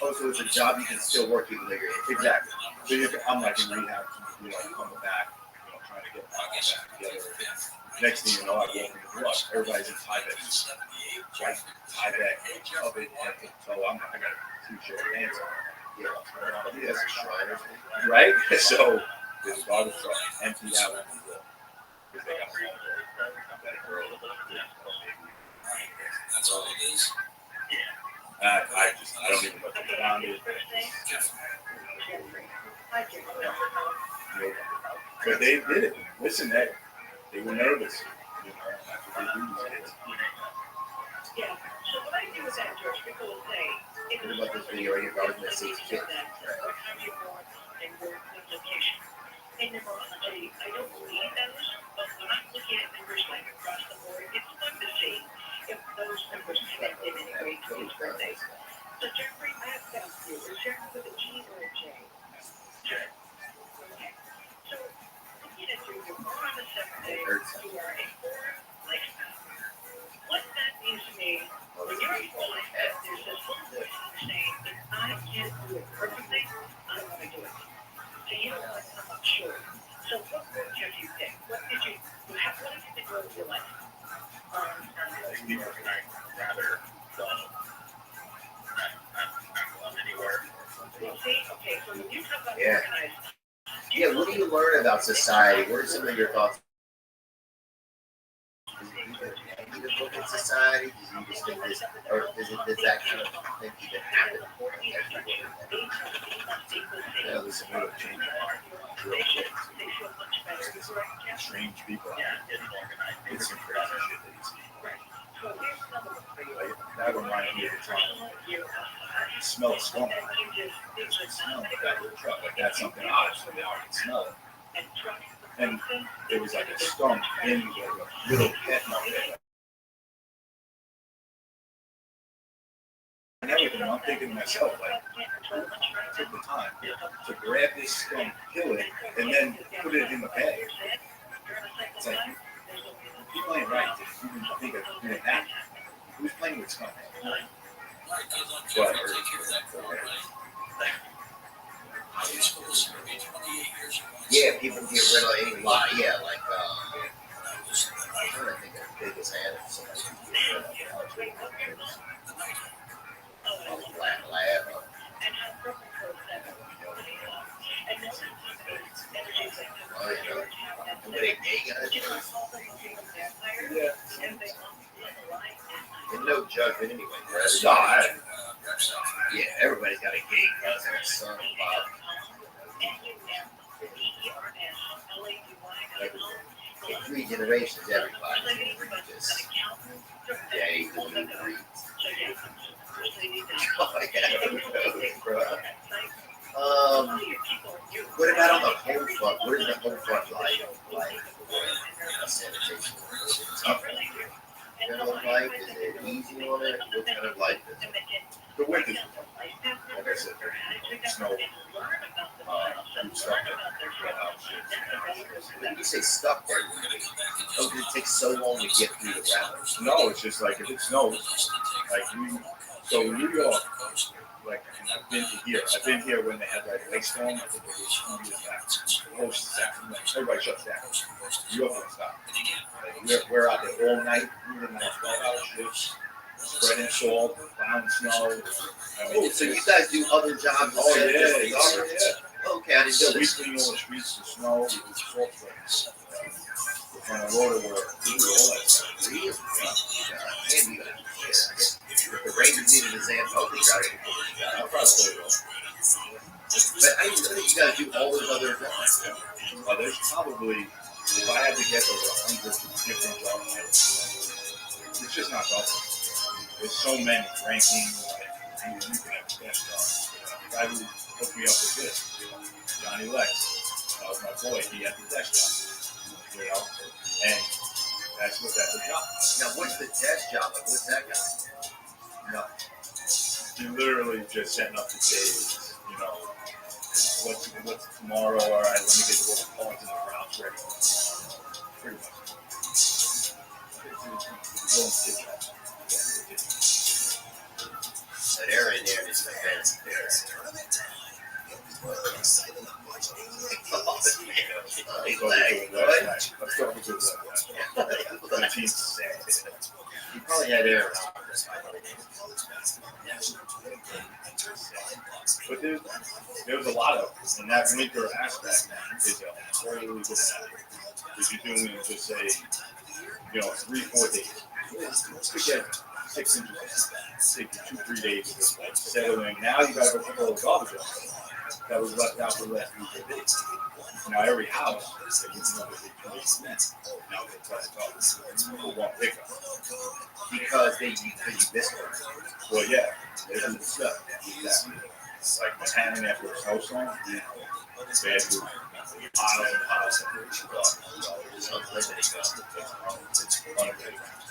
Oh, so it's a job you can still work even though you're in. Exactly. So I'm like in rehab, you know, coming back, you know, trying to get back together. Next thing you know, I walk in the garage. Everybody's in tie back. Right? Tie back of it. So I got 2 short hands on. Yeah, that's a Shriners. Right? So this garbage truck emptied out because they got a that's all it is. I don't even know what to found it. But they did it. Listen, they were nervous. You know, after they do these kids. Yeah. So what I do is that, George, people will say, what about this video right here? Garbage man saves kittens. In numerology, I don't believe those, but when I'm looking at numbers like across the board, it's fun to see if those numbers connect in any way to his birthday. So Jeffrey, I have to ask you, is Jeffrey with a G or a J? J. Okay. So looking at you, you're born on the 7th day, you are a 4 life path. What that means to me, when you're a 4 life path, there's this little voice saying, if I can't do it perfectly, I want to do it. So you know what, I'm not sure. So what road have you picked? What have you been doing with your life? Rather don't. I'm going anywhere. Well, see, okay, so when you talk about Yeah. organized, Yeah, what do you learn about society? What are some of your thoughts? Is it even negative look at society? Do you just think this, or does that kind of thing even happen everywhere? There's some little change real quick. Strange people. It's some crazy shit that you see. Like, that reminded me of the time I smelled skunk. Smell that little truck. Like, that's something odd, so now I can smell it. And there was like a skunk in like a little pet market. And everything, I'm thinking to myself, like, I took the time to grab this skunk, kill it, and then put it in the bag. It's like, people ain't right to even think of doing that. Who's playing with skunk? Whatever. Yeah, people get rid of any lie. Yeah, like, I'm trying to think of the biggest animals. Probably black lab. Oh, yeah. Nobody gay guys. Yeah. And no judgment anyway, right? Yeah, everybody's got a gay cousin or son, Bob. In 3 generations, everybody's just gay, blue, green. What about on the home front? What is the home front like sanitation? Is it tough? Kind of life? Is it easy on it? What kind of life is it? The winters, like I said, there's snow, food stuff, When you say stuck there, oh, did it take so long to get through the weather? No, it's just like if it snows, like so in New York, like, and I've been here when they had that ice storm. I think it was 2 years back. The whole Saturday, everybody shuts down. New York don't stop. Like, we're out there all night, moving like 12-hour shifts, spreading salt, plowing snow. Oh, so you guys do other jobs? Oh instead of just the yeah. garbage? Okay, I didn't know We this. clean all the streets, the snow, we do salt flakes, on a road of work, we do all that stuff. Really? Man, you guys, if the Rangers needed a Zan Oakley guy, I'll probably play it all. but I didn't know that you guys do all those other jobs. There's probably, if I had to guess, over 100 different job titles. It's just not double. There's so many ranking. Like, you can have the best job. The guy who hooked me up with this, Johnny Lex, that was my boy. He had the desk job, and that's a job. Now, what's the desk job? Like, what's that guy? No. You literally just setting up the days, what's tomorrow, all right, let me get all the cards in the grounds ready. Pretty much. That area there is my fancy there. He probably had air. But there was a lot of, and that winter aspect is a totally different aspect. If you're doing just say, 3-4 days, forget 6 inches, take you 2-3 days to just like settling. Now you gotta go pick all the garbage up that was left out for the last 3-4 days. Now every house, they get another big piece. Now they test up for one pickup. Because you missed it. Well, yeah, they do the stuff. Exactly. Like what's happening after a snowstorm, bad food. piles and piles of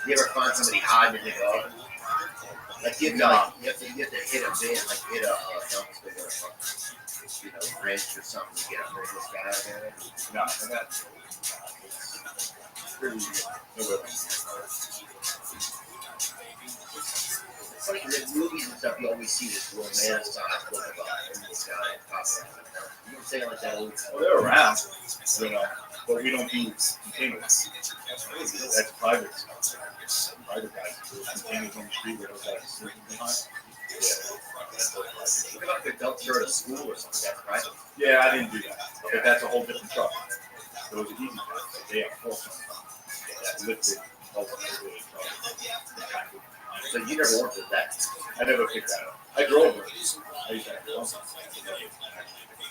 You ever find somebody hiding in the garden? Like you have to hit a bin, like hit a dumpster or a wrench or something to get a homeless guy out there. No, that's pretty. It's like in the movies and stuff, you always see this romanticized look of a homeless guy popping out. You know what I'm saying? Like that old. Well, they're around, but we don't do containers. That's private stuff. Private guys do containers on the street where those guys are sleeping behind. What about the dumpster at a school or something? That's private. Yeah, I didn't do that. But that's a whole different truck. It was an easy truck. They have four trucks. That lifted over the truck. So you never worked with that? I never picked that up. I drove it. I used to have it.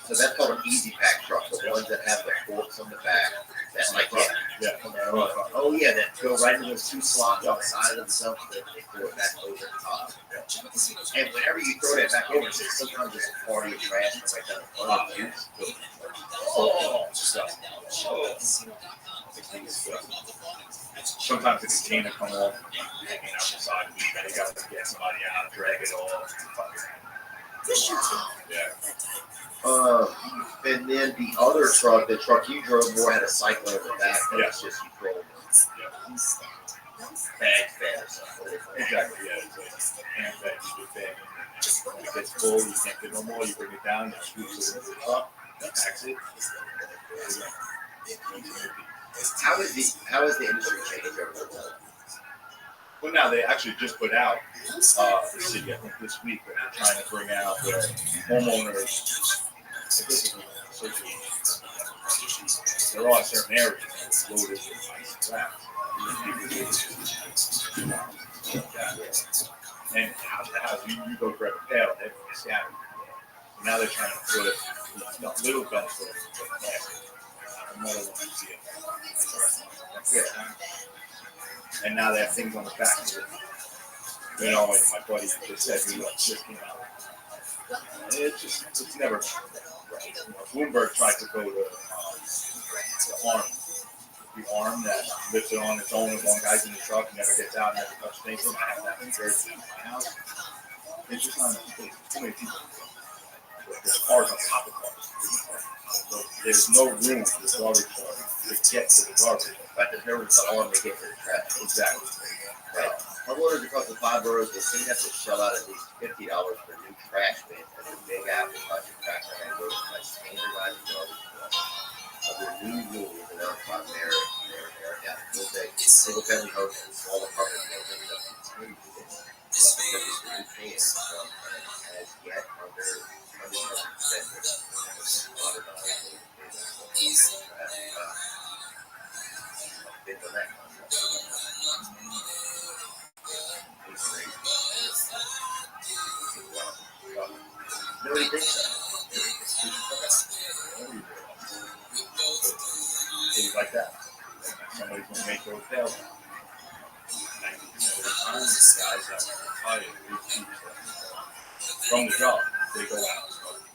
So that's called an easy pack truck, the ones that have the forks on the back. That's like oh yeah, that go right into those two slots on the side of the dump that they throw it back over the top. And whenever you throw that back over, sometimes there's a party of trash right down the front of you. Sometimes the container come off, hanging out the side. They got to get somebody out, drag it off. Yeah. And then the other truck, the truck you drove, more had a cycler in the back. It's just you throw it. Bag fed or something. Exactly. Yeah. It's like hand bag. You get bag. When it gets full, you can't get no more. You bring it down. You scoop it into the truck. Tax it. How is the industry changed over the time? Well, now they actually just put out the city, I think this week, where they're trying to bring out where homeowners, there are certain areas that's loaded with ice and and house to house, you go grab a pail, they're scattered. Now they're trying to put little dumpsters with plastic. Another one you see it. And now they have things on the back of it. And my buddy just said he just came out. It's never right. Bloomberg tried to go to the arm that lifts it on its own, and one guy's in the truck and never gets out, never touches anything. I have that in Jersey in my house. It's just not too many people. There's cars on top of cars. So there's no room for the garbage truck to get to the garbage. But there's no room for the arm to get to the trash. Exactly. Right. Homeowners across the 5 boroughs will soon have to shell out at least $50 for new trash bins as the Big Apple project factor and goes by standardized garbage trucks. Under new rules announced by Mayor single family homes and small apartment buildings that continue to get new cans from as yet under 100% Nobody thinks so. Things like that. Somebody's going to make those sales. 90% of the time, guys that are retired from the job, they go out.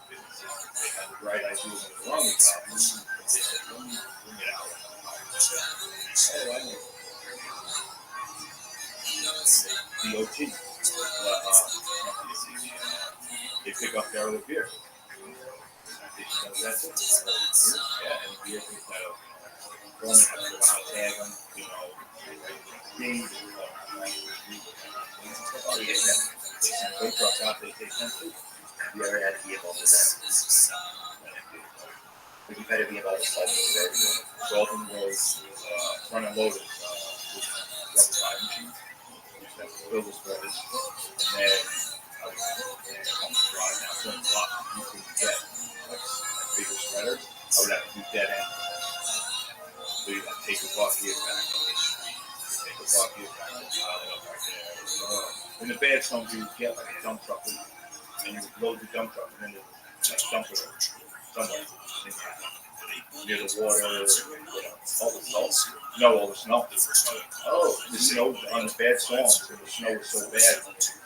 They have the right idea when they're on the job. They said, bring it out. Oh, I know. DOT. They pick up their other beer. That's it. Yeah, and beer things that are going to have to go out, tag them, They trucks out, they take them too. Have you ever had to be involved in that? But you better be involved in something. Dalton was front and loaded with rubber tire machine. We used to have to fill the spreaders. And then I was on the drive now, certain blocks you can get like bigger spreaders. I would have to do dead end. So you like take a bucket back on the street, take a bucket back and pile it up right there. In the bad storms, you would get like a dump truck and you would load the dump truck and then like dump it somewhere near the water, all the salt. No, all the snow. Oh, the snow on the bad storms, and the snow was so bad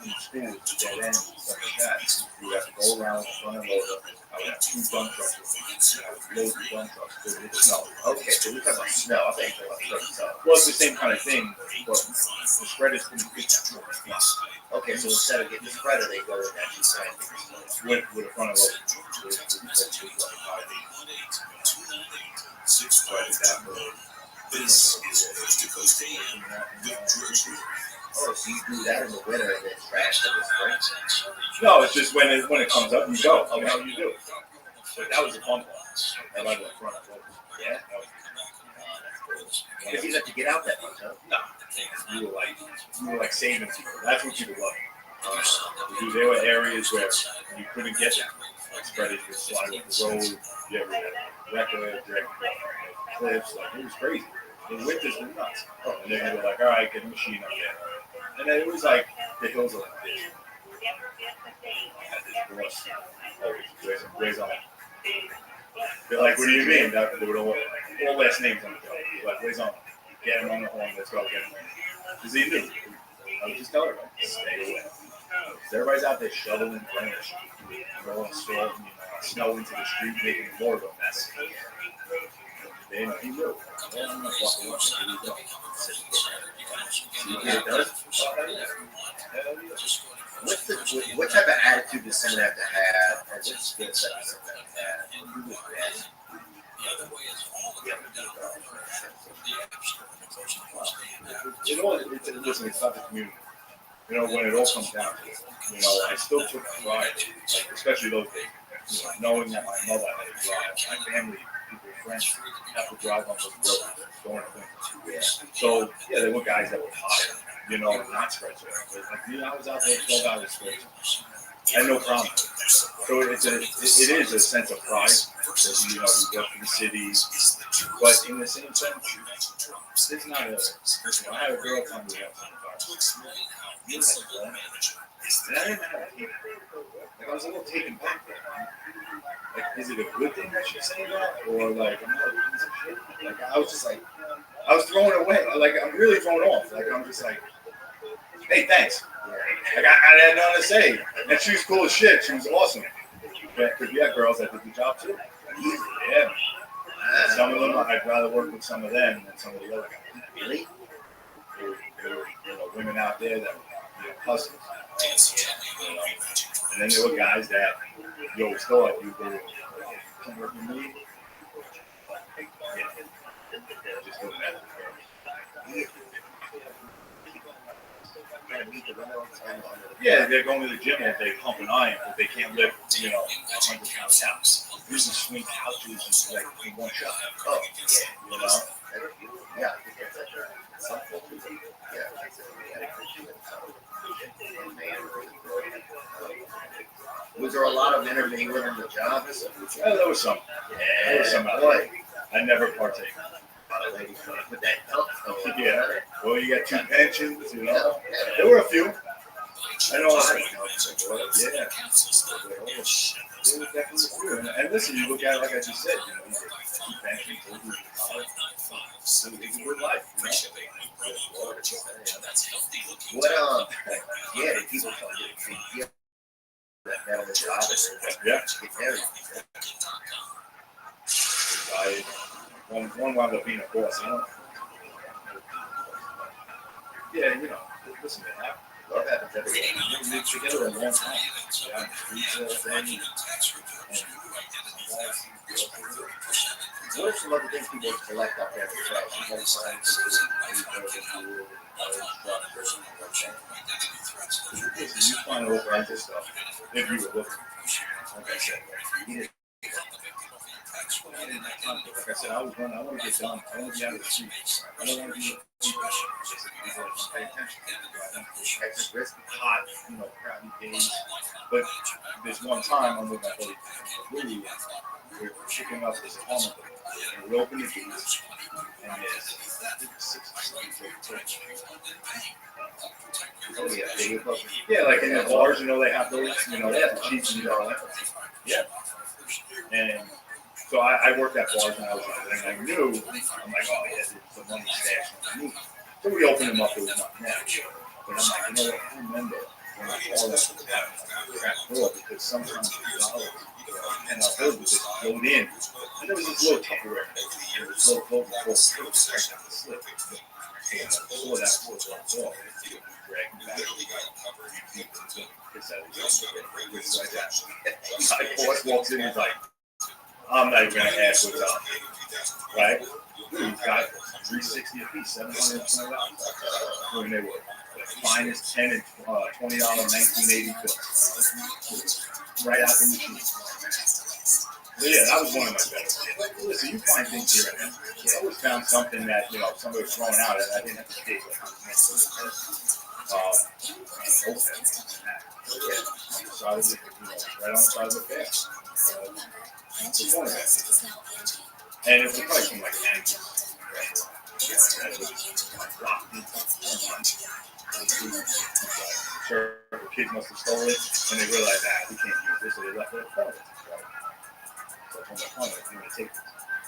in the school, dead end, stuff like that. You have to go around the front and load up, I would have 2 dump trucks with me. And I would load the dump trucks filled with snow. Okay, so we're talking about snow. I think you're talking about snow. Well, it's the same kind of thing, but the spreaders couldn't fit that much space. Okay, so instead of getting the spreader, they go and actually sign things. With a front load. This is Coast to Coast AM with George Brewery. Oh, so you do that in the winter and then trash in the spring? No, it's just when it comes up, you go. You know, you do. But that was the fun part. I like the front load. Yeah. Because you have to get out that much, huh? No. You were like saving people. That's what people love. Because there were areas where you couldn't get that. Like spreaders would slide off the road. You ever had records, clips. Like, it was crazy. The winters were nuts. Oh, and then they were like, all right, get the machine up there. And then it was like the hills are like this. I had this boss. Oh, where's on it? They're like, what do you mean? They were all last names on the bill. Like, where's on it? Get him on the horn. Let's go get him. Because he knew. I was just telling everybody, stay away. So everybody's out there shoveling and playing the street. Throwing snow into the street, making more of a mess. And he knew. What type of attitude does someone have to have, or what skill set does someone have to have? Who was best? Listen, it's not the community. You know, when it all comes down to it, you know, I still took pride, like, especially those days, you know, knowing that my mother had to drive, my family, people, friends, have to drive on those roads during the winter. Yeah. So, yeah, there were guys that were tired, you know, not spread. Like, you know, I was out there 12 hours straight. I had no problem. So it is a sense of pride that, you know, you work in the city, but in the same sense, it's not a, I had a girl tell me that and I didn't have a team. Like, I was a little taken back there. Like, is it a good thing that she's saying that? Or, like, I'm not a piece of shit? Like, I was just like, I was thrown away. Like, I'm really thrown off. Like, I'm just like, hey, thanks. Like, I had nothing to say. And she was cool as shit. She was awesome. Because we had girls that did the job, too. Yeah. Some of them, I'd rather work with some of them than some of the other guys. Really? There were, you know, women out there that were hustlers. You know? And then there were guys that, you always thought you were come work with me. Yeah. Just go back. Yeah, they're going to the gym all day pumping iron, but they can't lift, you know, 100 pounds out. Using swing couches and like in one shot. Oh, yeah, you know? Yeah. Was there a lot of intermingling in the jobs? Yeah, there was some. There was some out there. I never partake. With that health. Yeah. Well, you got 2 pensions, you know. There were a few. I know. Yeah. There were definitely a few. And listen, you look at it like I just said, you know, these are 2 pensions, so it's a good life. What yeah, the people tell you that on the job. Yeah. Get married. One wound up being a boss. I don't. Yeah, you know. Listen, it happens. Love happens every day. We've been together a long time. Yeah. What are some other things people collect out there for trash? You guys find you find all kinds of stuff if you were looking. Like I said, like I said, I want to get done. I want to be out of the streets. I don't want to be pay attention. I just risk hot, you know, crappy days. But there's one time I'm with my buddy, we're picking up this apartment. And we open the gates, and there's 6 yeah, like in the bars, you know, they have those, you know, the cheats and all that. Yeah. And so I worked at bars when I was young, and I knew, I'm like, oh, yeah, there's some money stashed underneath. So we opened them up, it was nothing there. But I'm like, you know what, I remember when I saw that crap door, because sometimes $2 and our bills was just load in. And there was this little Tupperware. It was low flow before slip. And I saw that was on off. Dragged me back. My boss walks in, he's like, I'm not even gonna ask what's up. Right? He's got 360 a piece, $720. When they were the finest $10 and $20 1980 bills. Right out the machine. So yeah, that was one of my better days. Listen, you find things here and there. I always found something that, somebody was throwing out and I didn't have to dig. Right on the side of the fence. And it was probably from like Angie. Sure, the kids must have stolen it, and they realized, we can't use this, so they left it at home. So I'm like, I'm going to take this.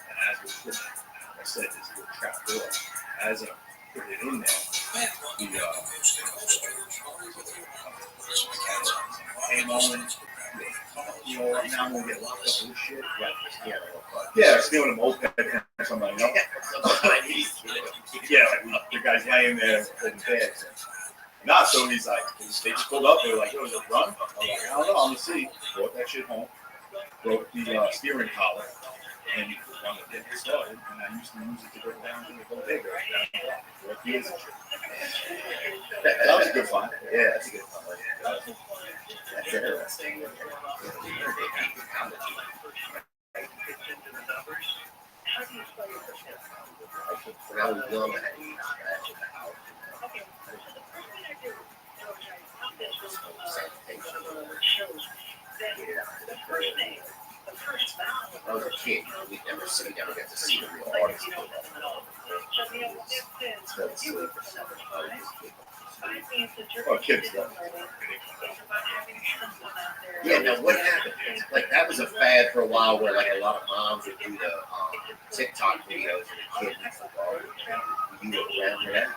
And as we put it, like I said, this little trap door, as I put it in there, came on, now I'm going to get locked up with this shit. Yeah, stealing a moped or somebody, Yeah, the guy's laying there holding bags. Nah, so he's like, they just pulled up, they were like, yo, is it run? I'm like, I don't know, I'm gonna see. Brought that shit home, broke the steering collar, and wanted to get it started, and I used to use it to go down to the bodega. That was a good fun. Yeah, that's a good fun. That's interesting. When I was young, I had to use that in the house. I was a kid, we never got to see the real artist. Oh, kids, yeah, now what happened? Like, that was a fad for a while where, like, a lot of moms would do the TikTok videos of the kids. You were around for that?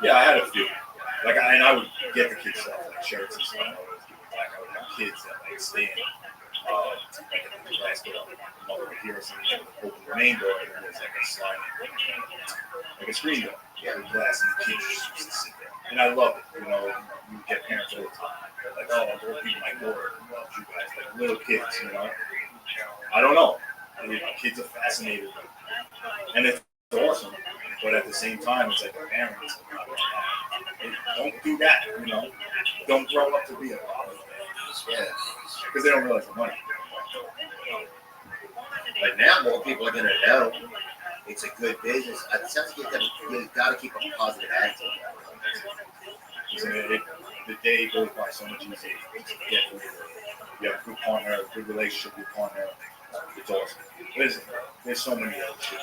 Yeah, I had a few. Like, I would get the kids stuff, like shirts and stuff. I would have kids that, like, stand. Like in the glass door, over here, so you open the main door, and then there's like a sliding, like a screen door. Yeah, with glass, and the kids just used to sit there. And I love it, you get parents all the time. They're like, oh, little people, my daughter loves you guys, like little kids, I don't know. Kids are fascinated, and it's awesome. But at the same time, it's like the parents, don't do that, Don't grow up to be a father. Yeah, because they don't realize the money. But now more people are going to know it's a good business. It sounds like you got to keep a positive attitude. The day goes by so much easier. You have a good partner, a good relationship with your partner. It's awesome. There's so many other shit.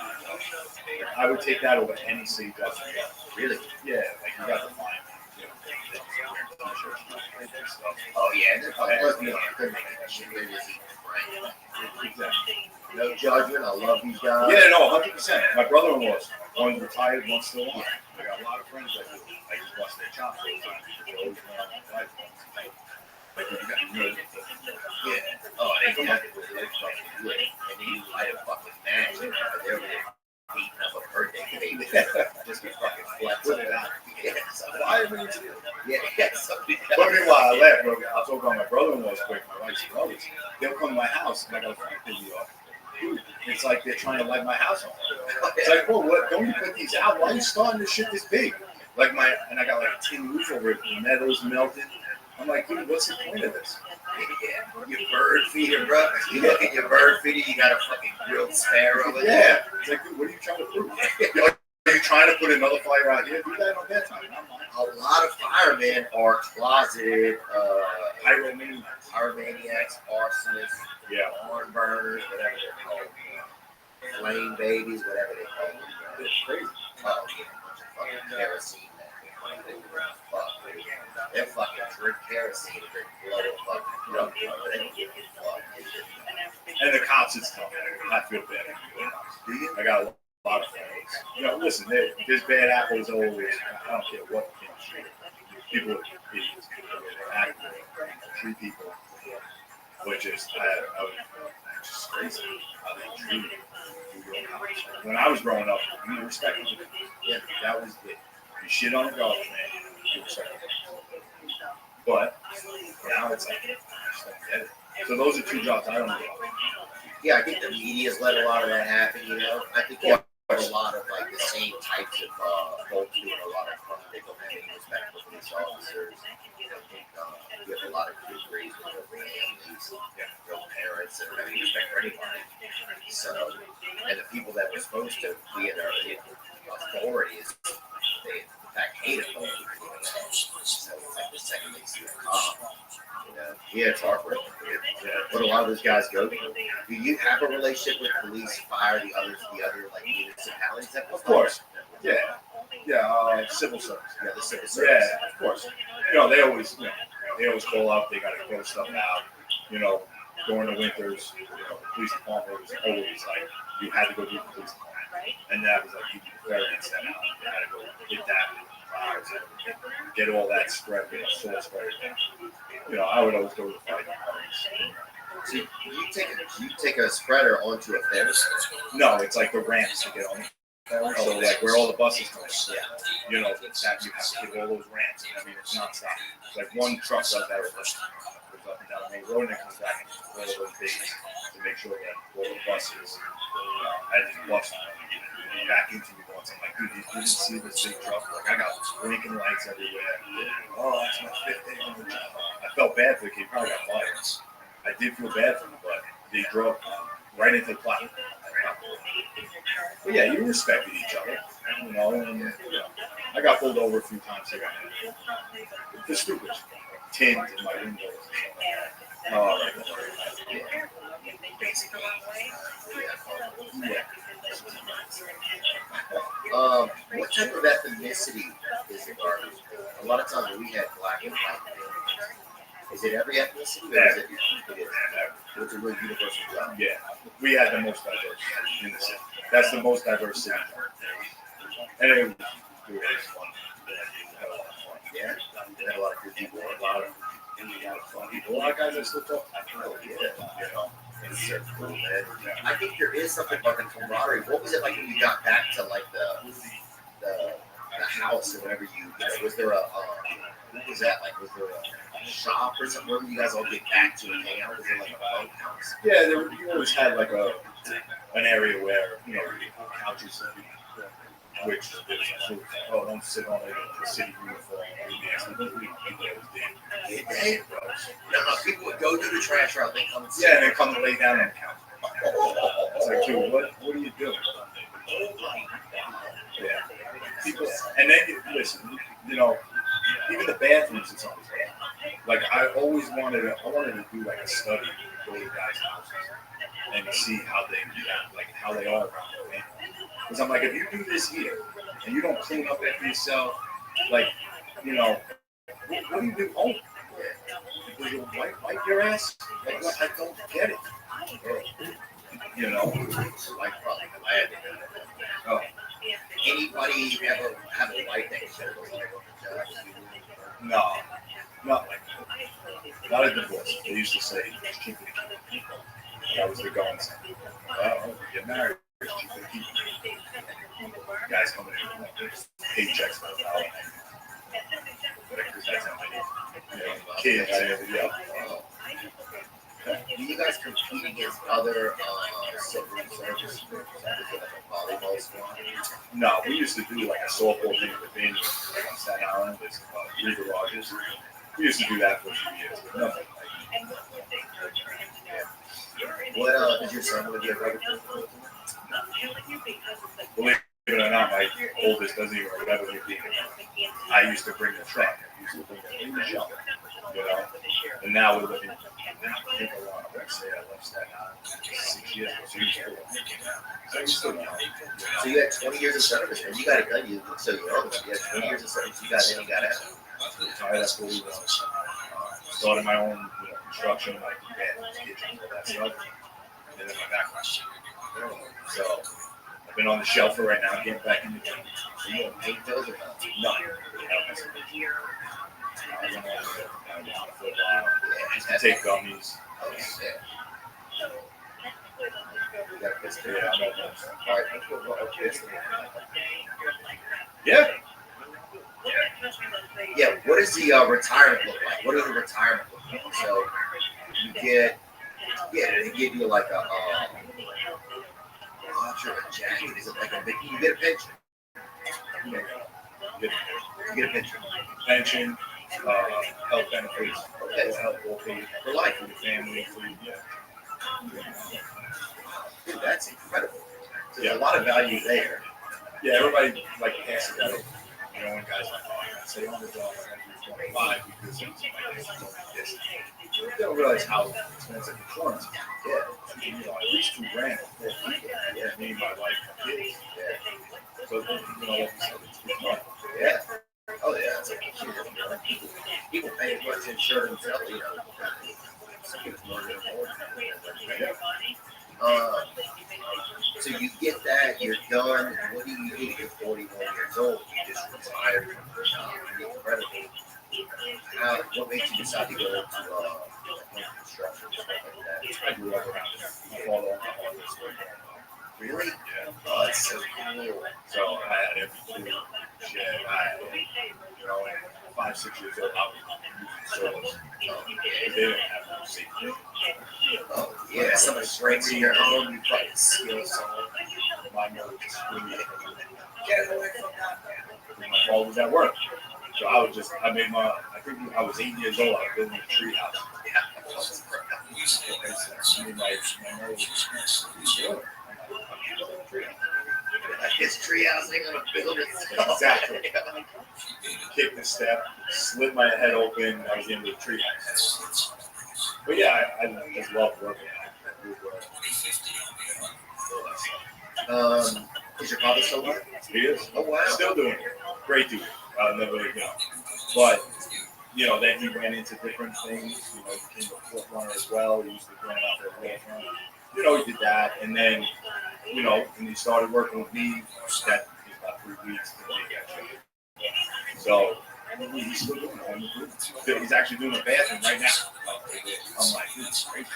I would take that over any city job. Really? Yeah, like you got to find. Oh yeah, no judgment. I love these guys. Yeah, no, 100%. My brother-in-law, one's retired, one's still on. I got a lot of friends that do. I just bust their chops all the time. Yeah. Oh, they fucking good. And you light a fucking match. They're beating up a birthday cake. Just be fucking flat. Put it out. But meanwhile, I laugh, bro. I'll talk about my brother-in-law's quick, my wife's brothers. They'll come to my house, and I got a friend in New York. Dude, it's like they're trying to light my house on fire. It's like, bro, what? Don't you put these out? Why are you starting this shit this big? And I got like a tin roof over it, the metal's melted. I'm like, dude, what's the point of this? Yeah, your bird feeder, bro. You look at your bird feeder, you got a fucking grilled sparrow. Yeah. It's like, dude, what are you trying to prove? Are you trying to put another fire out here? Do that on that time. A lot of firemen are closeted pyromaniacs, arsonists, horn burners, whatever they're called. Flame babies, whatever they call them. It's crazy. Oh, yeah. Fucking kerosene. They fucking drink kerosene and drink blood and fucking drunk. And the cops, it's tough. I feel bad. I got a lot of friends. Listen, there's bad apples always. I don't care what people are idiots. Treat people. which is just crazy how they treated you. When I was growing up, you respected it. Yeah, that was it. You shit on a garbage man, you respected it. But now it's like, I just don't get it. So those are two jobs I don't know. Yeah, I think the media's let a lot of that happen, you know. I think you have a lot of like the same types of folks doing a lot of crime. They don't have any respect for police officers. I think you have a lot of kids raised with their families, their parents, and don't have any respect for anybody. So, and the people that were supposed to be in their authorities, they in fact hate authority. So it's like the second they see a cop. Yeah, it's heartbreaking. What a lot of those guys go through. Do you have a relationship with police, fire, the other like municipalities? Of course. Yeah. Civil service. Yeah, the civil service. Yeah, of course. They always call up. They got to throw stuff out. During the winters, the police department was always like, you had to go do the police department, and that was like you very sent out. You had to go get that. Get all that spread, soil spread. I would always go to the fire departments. So you take a spreader onto a fence? No, it's like the ramps to get on. So like where all the buses come. Yeah. That you have to get all those ramps. I mean, it's nonstop. It's like one truck does that every goes up and down the main road and it comes back and all of those days to make sure that all the buses had to bus back into me once. I'm like, dude, you didn't see this big truck? Like, I got blinking lights everywhere. Oh, that's my fifth day on the job. I felt bad for the kid. Probably got fired. I did feel bad for him, but they drove right into the platform. But yeah, you respected each other, and I got pulled over a few times here. The stupid tint in my windows. Oh, right. What type of ethnicity is the garbage? A lot of times when we had black and white people, is it every ethnicity or is it? It's a really universal job. Yeah, we had the most diverse in the city. That's the most diverse city. And it was fun. Yeah, had a lot of good people. A lot of fun people. A lot of guys that still talk. Oh, yeah. It's so cool, man. I think there is something about the camaraderie. What was it like when you got back to like the house or whatever was there a what was that like? Was there a shop or something where you guys all get back to and hang out? Was it like a bunk house? Yeah, you always had like an area where couches, which don't sit on the city uniform. People would go do the trash route. They come and sit. Yeah, and they come and lay down on the couch. It's like, dude, what are you doing? Yeah. People, and then listen, even the bathrooms and something like I always wanted to do like a study, go to guys' houses and see how they are around the family. Because I'm like, if you do this here and you don't clean up after yourself, like, what do you do home? Do you wipe your ass? Like, what? I don't get it. Like probably glad to do that. Oh. Anybody ever have a wife that can go like on the job? No, not like that. Not a divorce. They used to say, just keep it. That was the going saying. Well, get married, just keep it. Guys coming in with paychecks for the hour. Because that's how many kids and everything else. Do you guys compete against other civil service groups? Like a volleyball squad? No, we used to do like a softball thing with Vinny, like on Staten Island. There's 3 garages. We used to do that for a few years, but nothing. What did your son with your brother? Believe it or not, my oldest doesn't even remember me being I used to bring the truck. I used to bring it in the shop, And now we're living. I think I want to say I left Staten Island 6 years ago. So you're still young. So you had 20 years of service, man. You got it done. You look so young. You had 20 years of service. You got in, you got out. Retired at 41. Started my own construction, like kitchen, all that stuff. And then my background. So I've been on the shelf for right now, getting back in the gym. So you don't paint those or not? No. I went down for a while. Used to take gummies. Oh, shit. Yeah. Yeah, what does the retirement look like? What does the retirement look like? So you get, they give you like a voucher, a jacket. Is it like a big? You get a pension. You get a pension. Pension, health benefits, health will pay For life. for your family, for you. Yeah. Dude, that's incredible. There's a lot of value there. Yeah, everybody like passes that over. You know, when guys like, oh, I gotta say on the dog, I gotta do 25 because it's like this. You don't realize how expensive insurance can get. You know, at least $2,000 for 4 people. Yeah, me, my wife, my kids. Yeah. So, you know, like you said, it's money. Yeah. Oh, yeah. It's like, people pay as much insurance, you know. So you get that, you're done, and what do you do? You're 41 years old, you just retired from your job. Pretty incredible. What makes you decide to go into construction and stuff like that? I grew up around my father and my mother. Really? Yeah. Oh, that's so cool. So I had every tool, shed, you know, 5, 6 years old, I was using saws. They didn't have no safety. Oh, yeah, somebody breaks in your home, you fucking steal something. My mother just screamed at me. Get away from that. My father was at work. So I was I think I was 8 years old, I was building a tree house. His tree house ain't gonna build itself. Exactly. Kicked the step, slid my head open, I was into the tree house. But yeah, I just love working. Is your father still alive? He is. Oh, wow. Still doing it. Great dude. Never, But, you know, then he went into different things. You know, he became a foot runner as well. He used to run out there with him. You know, he did that. And then, you know, when he started working with me, that took about 3 weeks. So, he's still doing it. He's actually doing a bathroom right now. I'm like, this is crazy.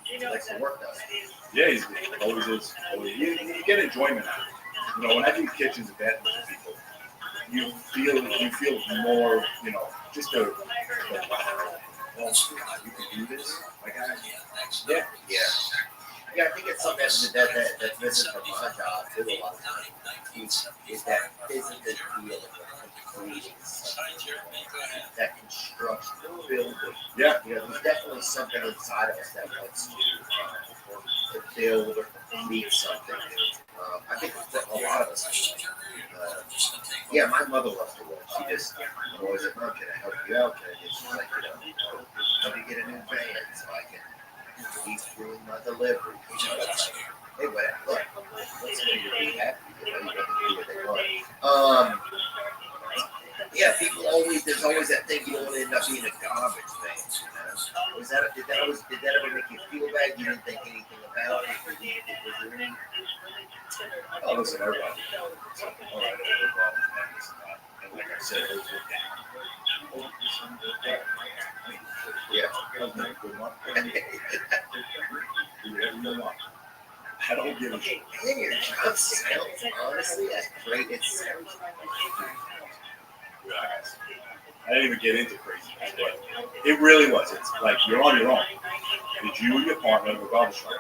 He likes to work, though. Yeah, he's always is. You get enjoyment out of it. You know, when I do kitchens and bathrooms for people, you feel more, you know, just a wow, you can do this. Like, yeah. Yeah, I think it's something that's missing from my job too a lot of times. Is that physical feel of completing that construction, building. Yeah. You know, there's definitely something inside of us that wants to build or complete something. I think a lot of us. Yeah, my mother loves to work. She just always like, "Mom, can I help you out?" And she's like, let me get a new van so I can keep doing my delivery. You know, that's like, hey, but look, let's make you be happy. You know, you got to do what they want. Yeah, there's always that thing you don't want to end up being a garbage van. You know? Did that ever make you feel bad? You didn't think anything about it? Oh, listen, everybody. All right, and like I said, those were yeah, that was a good one. Do whatever you want. I don't give a shit. Man, your job sounds, honestly, that's great. It sounds I didn't even get into crazy, but it really was. It's like you're on your own. It's you and your partner, regardless of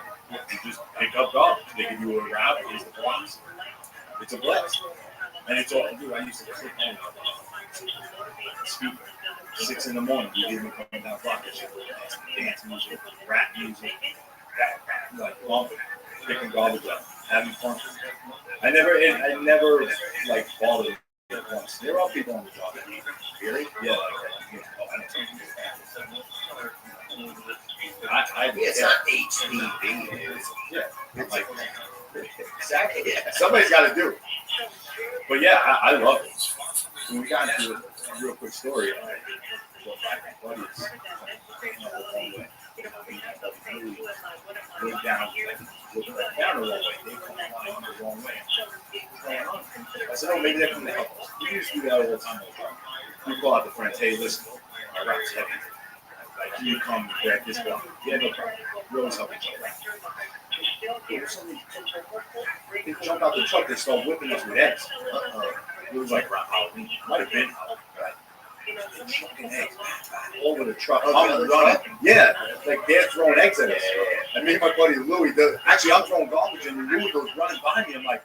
you just pick up garbage. They give you a route, here's the blocks. It's a blast. And it's all, dude, I used to sit home speaker. 6 in the morning, you hear me coming down the block, and shit, dance music, rap music, like bumping, picking garbage up, having fun. I never like bothered it once. There are people on the job that really, yeah, like it's not HDB. Yeah, like exactly. Yeah, somebody's got to do it. But yeah, I love it. When we got into a real quick story, buddies, went down the wrong way. They come the wrong way. I said, oh, maybe they're coming to help us. We used to do that all the time. You call out the friends, hey, listen, my rock's heavy. Like, can you come grab this one? Yeah, no problem. We always help each other. They jump out the truck, they start whipping us with eggs. It was like around Halloween. It might have been Halloween, right? They're chucking eggs all over the truck. I'm running. Yeah, like they're throwing eggs at us. And me and my buddy Louie, actually I'm throwing garbage and Louie goes running by me. I'm like,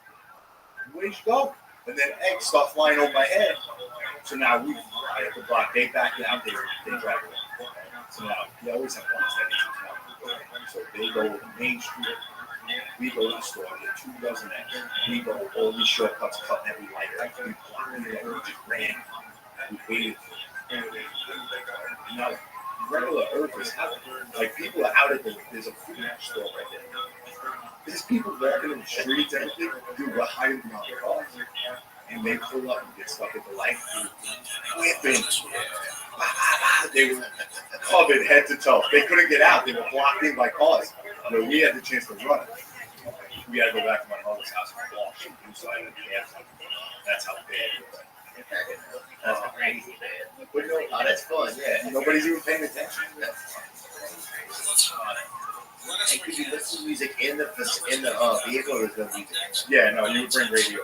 where'd you go? And then eggs start flying over my head. So now we right at the block, they back it out, they drive away. So now we always have one steady. So they go to Main Street. We go to the store, get 2 dozen eggs. We go all these shortcuts, cutting every light. Like we blocked it, we just ran. We waited. Now, regular Earth is out. Like people are out at there's a food store right there. There's people walking in the streets, everything. Dude, we're hiding behind the cars. And they pull up and get stuck at the light. Whipping. They were covered head to toe. They couldn't get out. They were blocked in by cars. But we had the chance to run. We had to go back to my mother's house and wash inside of the gas. That's how bad it was. That's crazy, man. But no, oh, that's fun, yeah. Nobody's even paying attention. And could you listen to music in the vehicle or is the music? Yeah, no, you would bring radio.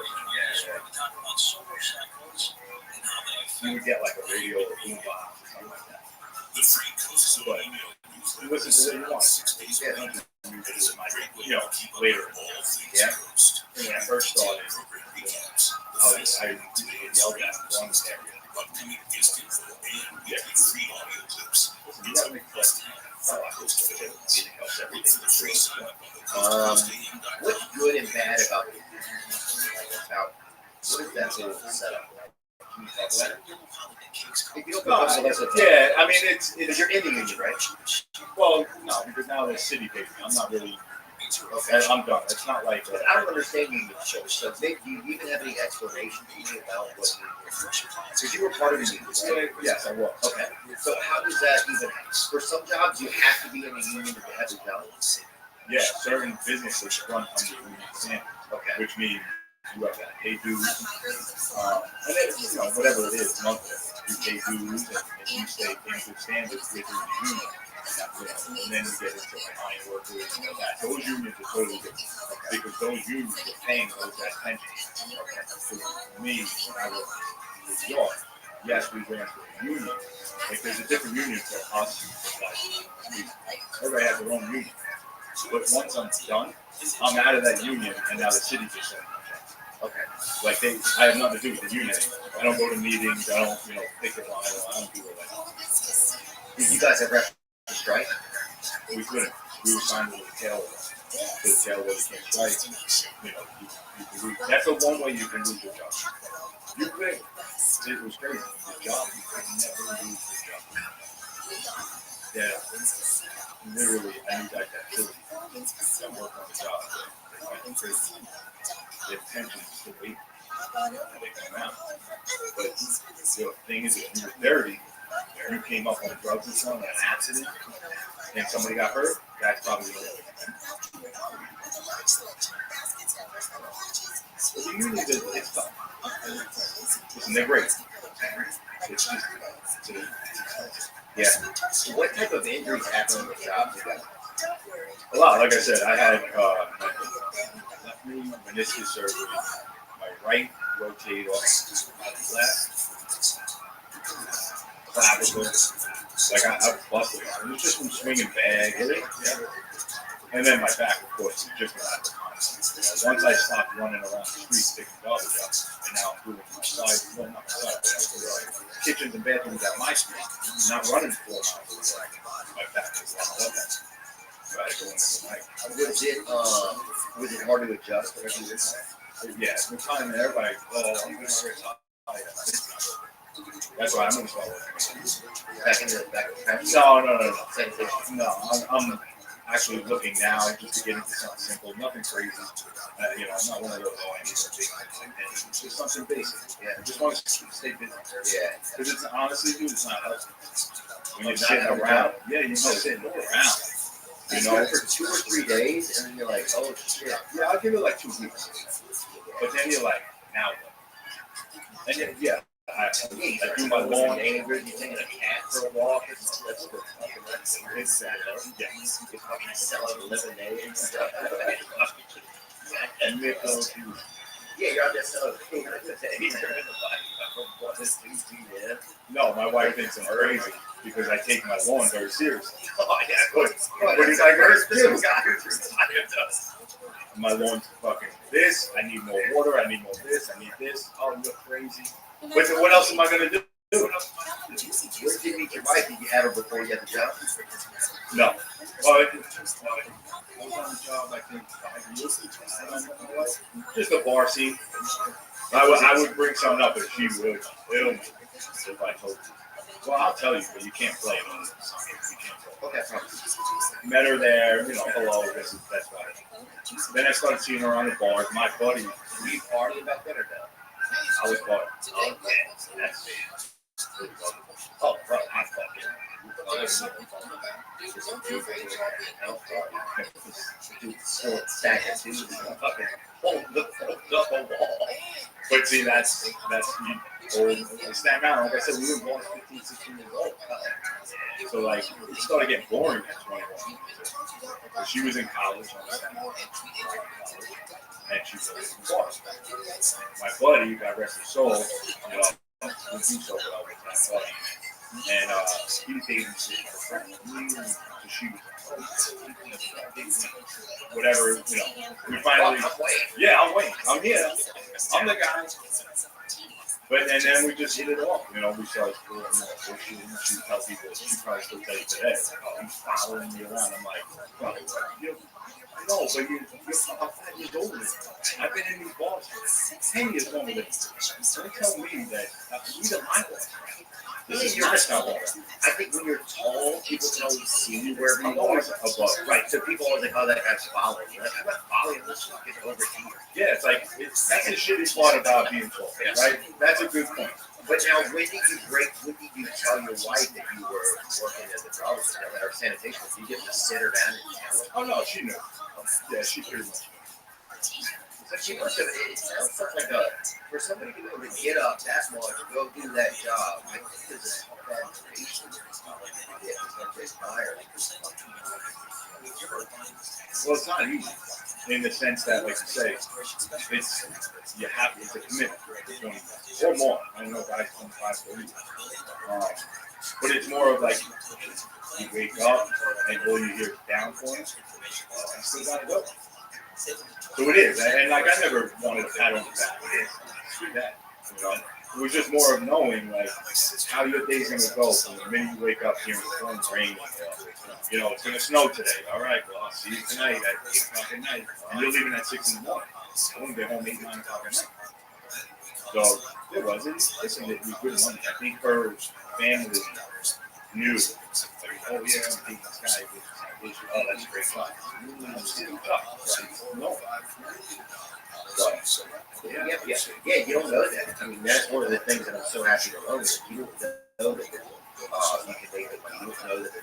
You would get like a radio or boom box or something like that. But you listen to what you want. Yeah, you know, later. Yeah. And when I first started, I yelled at one area. Yeah. You gotta make what's good and bad about what is that little setup? Can you talk about it? If you don't go about it, yeah, I mean it's you're in the union, right? Well, no, because now there's city paper. I'm not really. Okay, I'm done. It's not like. I don't understand union shows. So, do you even have any explanation to me about what union is? Because you were part of the union, right? Yes, I was. Okay. So how does that even? For some jobs, you have to be in a union to have a job. Yeah, certain businesses run under union standards. Okay. Which means you have to pay dues, and then whatever it is, monthly, you pay dues, and if you stay in good standards within the union. And then you get into iron workers and all that. Those unions are totally different because those unions are paying those that pension. For me, when I was in New York, yes, we ran for a union. Like there's a different union for us. Everybody has their own union. But once I'm done, I'm out of that union, and now the city just sent me. Okay. Like I have nothing to do with the union. I don't go to meetings. I don't, pick it line. I don't do it like that. Did you guys ever have to strike? We couldn't. We were signed with the tail. The tail where you can't strike. You can lose. That's the one way you can lose your job. You could. It was crazy. The job, you could never lose your job. Yeah. Literally, I need that activity. I work on the job. They find it crazy. Their pensions still wait. And they come out. But the thing is, if you were 30, you came up on drugs or something, an accident, and somebody got hurt, that's probably the way. But the union it's tough. Listen, they're great. It's just, yeah. So what type of injuries happen on the job together? A lot. Like I said, I had my left knee meniscus surgery, my right rotator, left clavicle. Like I was busted. It was just from swinging bag. Yeah. And then my back, of course, just went out of once I stopped running around the streets picking garbage up, and now I'm doing my side, well, not my side, but kitchens and bathrooms at my street, not running 4 miles away. My back is locked up. So I had to go in the night. Was it hard to adjust? Yeah, at the time, everybody, I'm going to retire. That's why I'm going to start working. Back in the No. Same thing. No, I'm actually looking now just to get into something simple, nothing crazy. I'm not one of those, I need something big. It's just something basic. Yeah, I just want to stay busy. Yeah. Because it's honestly, dude, it's not healthy. When you're sitting around, you're sitting around. For 2 or 3 days, and then you're like, oh shit. Yeah, I'll give it like 2 weeks. But then you're like, now what? And then, I do my lawn. Neighbors, you taking a cat for a walk? That's good. Exactly. Yeah. You fucking selling lemonade and stuff. And Nichols, Yeah, you're out there selling food. no, my wife thinks I'm crazy because I take my lawn very seriously. Oh, yeah, But it's like my lawn's fucking this. I need more water. I need more this. I need this. Oh, you're crazy. But what else am I gonna do? Where did you meet your wife? Did you have her before you had the job? No. Well, I was on the job, I think, 5 years. Just a bar scene. I would bring something up, but she would kill me if I told you. Well, I'll tell you, but you can't play it on the song. You can't play it. Okay, Met her there, hello, that's about it. Then I started seeing her on the bars. My buddy, were you partying back then or no? I was partying. Oh, yeah. That's oh, bro, I fucking. Stack of twos and fucking hold up a wall. But see, that's old. Staten Island, like I said, we were born 15, 16 years old. So, like, it started getting boring at 21. So she was in college on Staten Island. And she was in bars. My buddy, God rest his soul, we do so well with my buddy. And he was dating his friend. So she was whatever, we finally, yeah, I'm waiting. I'm here. I'm the guy. But and then we just hit it off. We started doing she tell people, she probably still tell you today, oh, he's following me around. I'm like, no, but you're 5 years older than me. I've been in these bars for 10 years older than you. Don't tell me that these are my bars. This is my style. I think when you're tall, people can always see you wherever you I'm are. always above. Right, so people always like, oh, that guy's following you. Like, I'm not following this fucking over here. Yeah, it's like, that's the shitty part about being tall, right? That's a good point. But now, when did you tell your wife that you were working as a drug or sanitation? Did you get to sit her down and tell her? Oh, no, she knew. Yeah, she pretty much knew. So she must have, it sounds like for somebody to be able to get up that much, go do that job, I think there's a bad patient. Yeah, it's not just fire. Well, it's not easy in the sense that, like you say, it's a commitment or more. I don't know, guys, 25, 30. But it's more of like you wake up and all you hear is down for it. You still gotta go. So it is, and like I never wanted a pat on the back. Do that, It was just more of knowing like how your day's gonna go from the minute you wake up hearing the phone ring. It's gonna snow today. All right, well I'll see you tonight at 8 o'clock at night, and you're leaving at 6 in the morning. I won't get home 8, 9 o'clock at night. So it wasn't. Listen, it was good money. I think her family knew. Like, oh yeah, I'm thinking this guy. Oh, that's a great fun. No. Yeah, you don't know that. I mean, that's one of the things that I'm so happy to learn. You don't know that you can make the money. You don't know that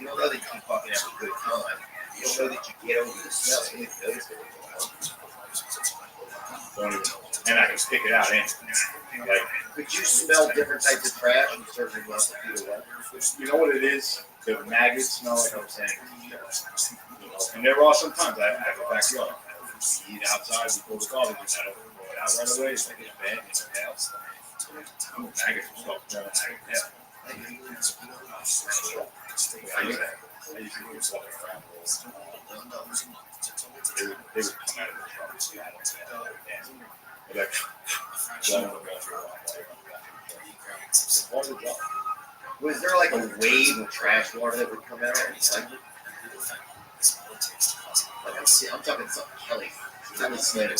you don't know that you can fucking have a good time. You don't know that you get over the smell. You don't notice it. Don't even know. And I can pick it out. Like, could you smell different types of trash and certain amounts of feet away? You know what it is? The maggots smell, like I was saying. And there are sometimes I have a backyard. You eat outside, we pull the garbage, and I don't throw it out right away. It's like it's bad, it's a house. Maggots will start growing out of hell. I used to be walking around. They would come out of the truck. They're like, was there like a wave of trash water that would come out and recycle? Like I'm talking something Kelly. I'm listening.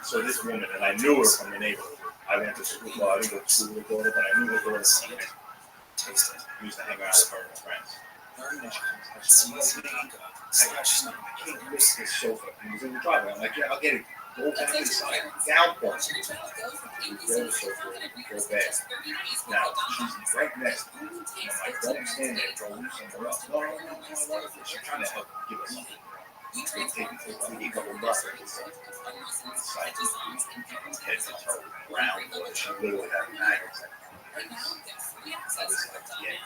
So this woman, and I knew her from the neighborhood. I went to school. Well, I didn't go to school with her, but I knew her daughter. We used to hang out with her and friends. I can't lift this sofa. He was in the driveway. I'm like, yeah, I'll get it. Go back inside. Downpour. Go back. Now, she's right next to me. I'm like, don't stand there. Go somewhere else. No. She's trying to help give us something. We need a couple muscles. It's like head to toe, round, but she literally had maggots. I was like, yeah,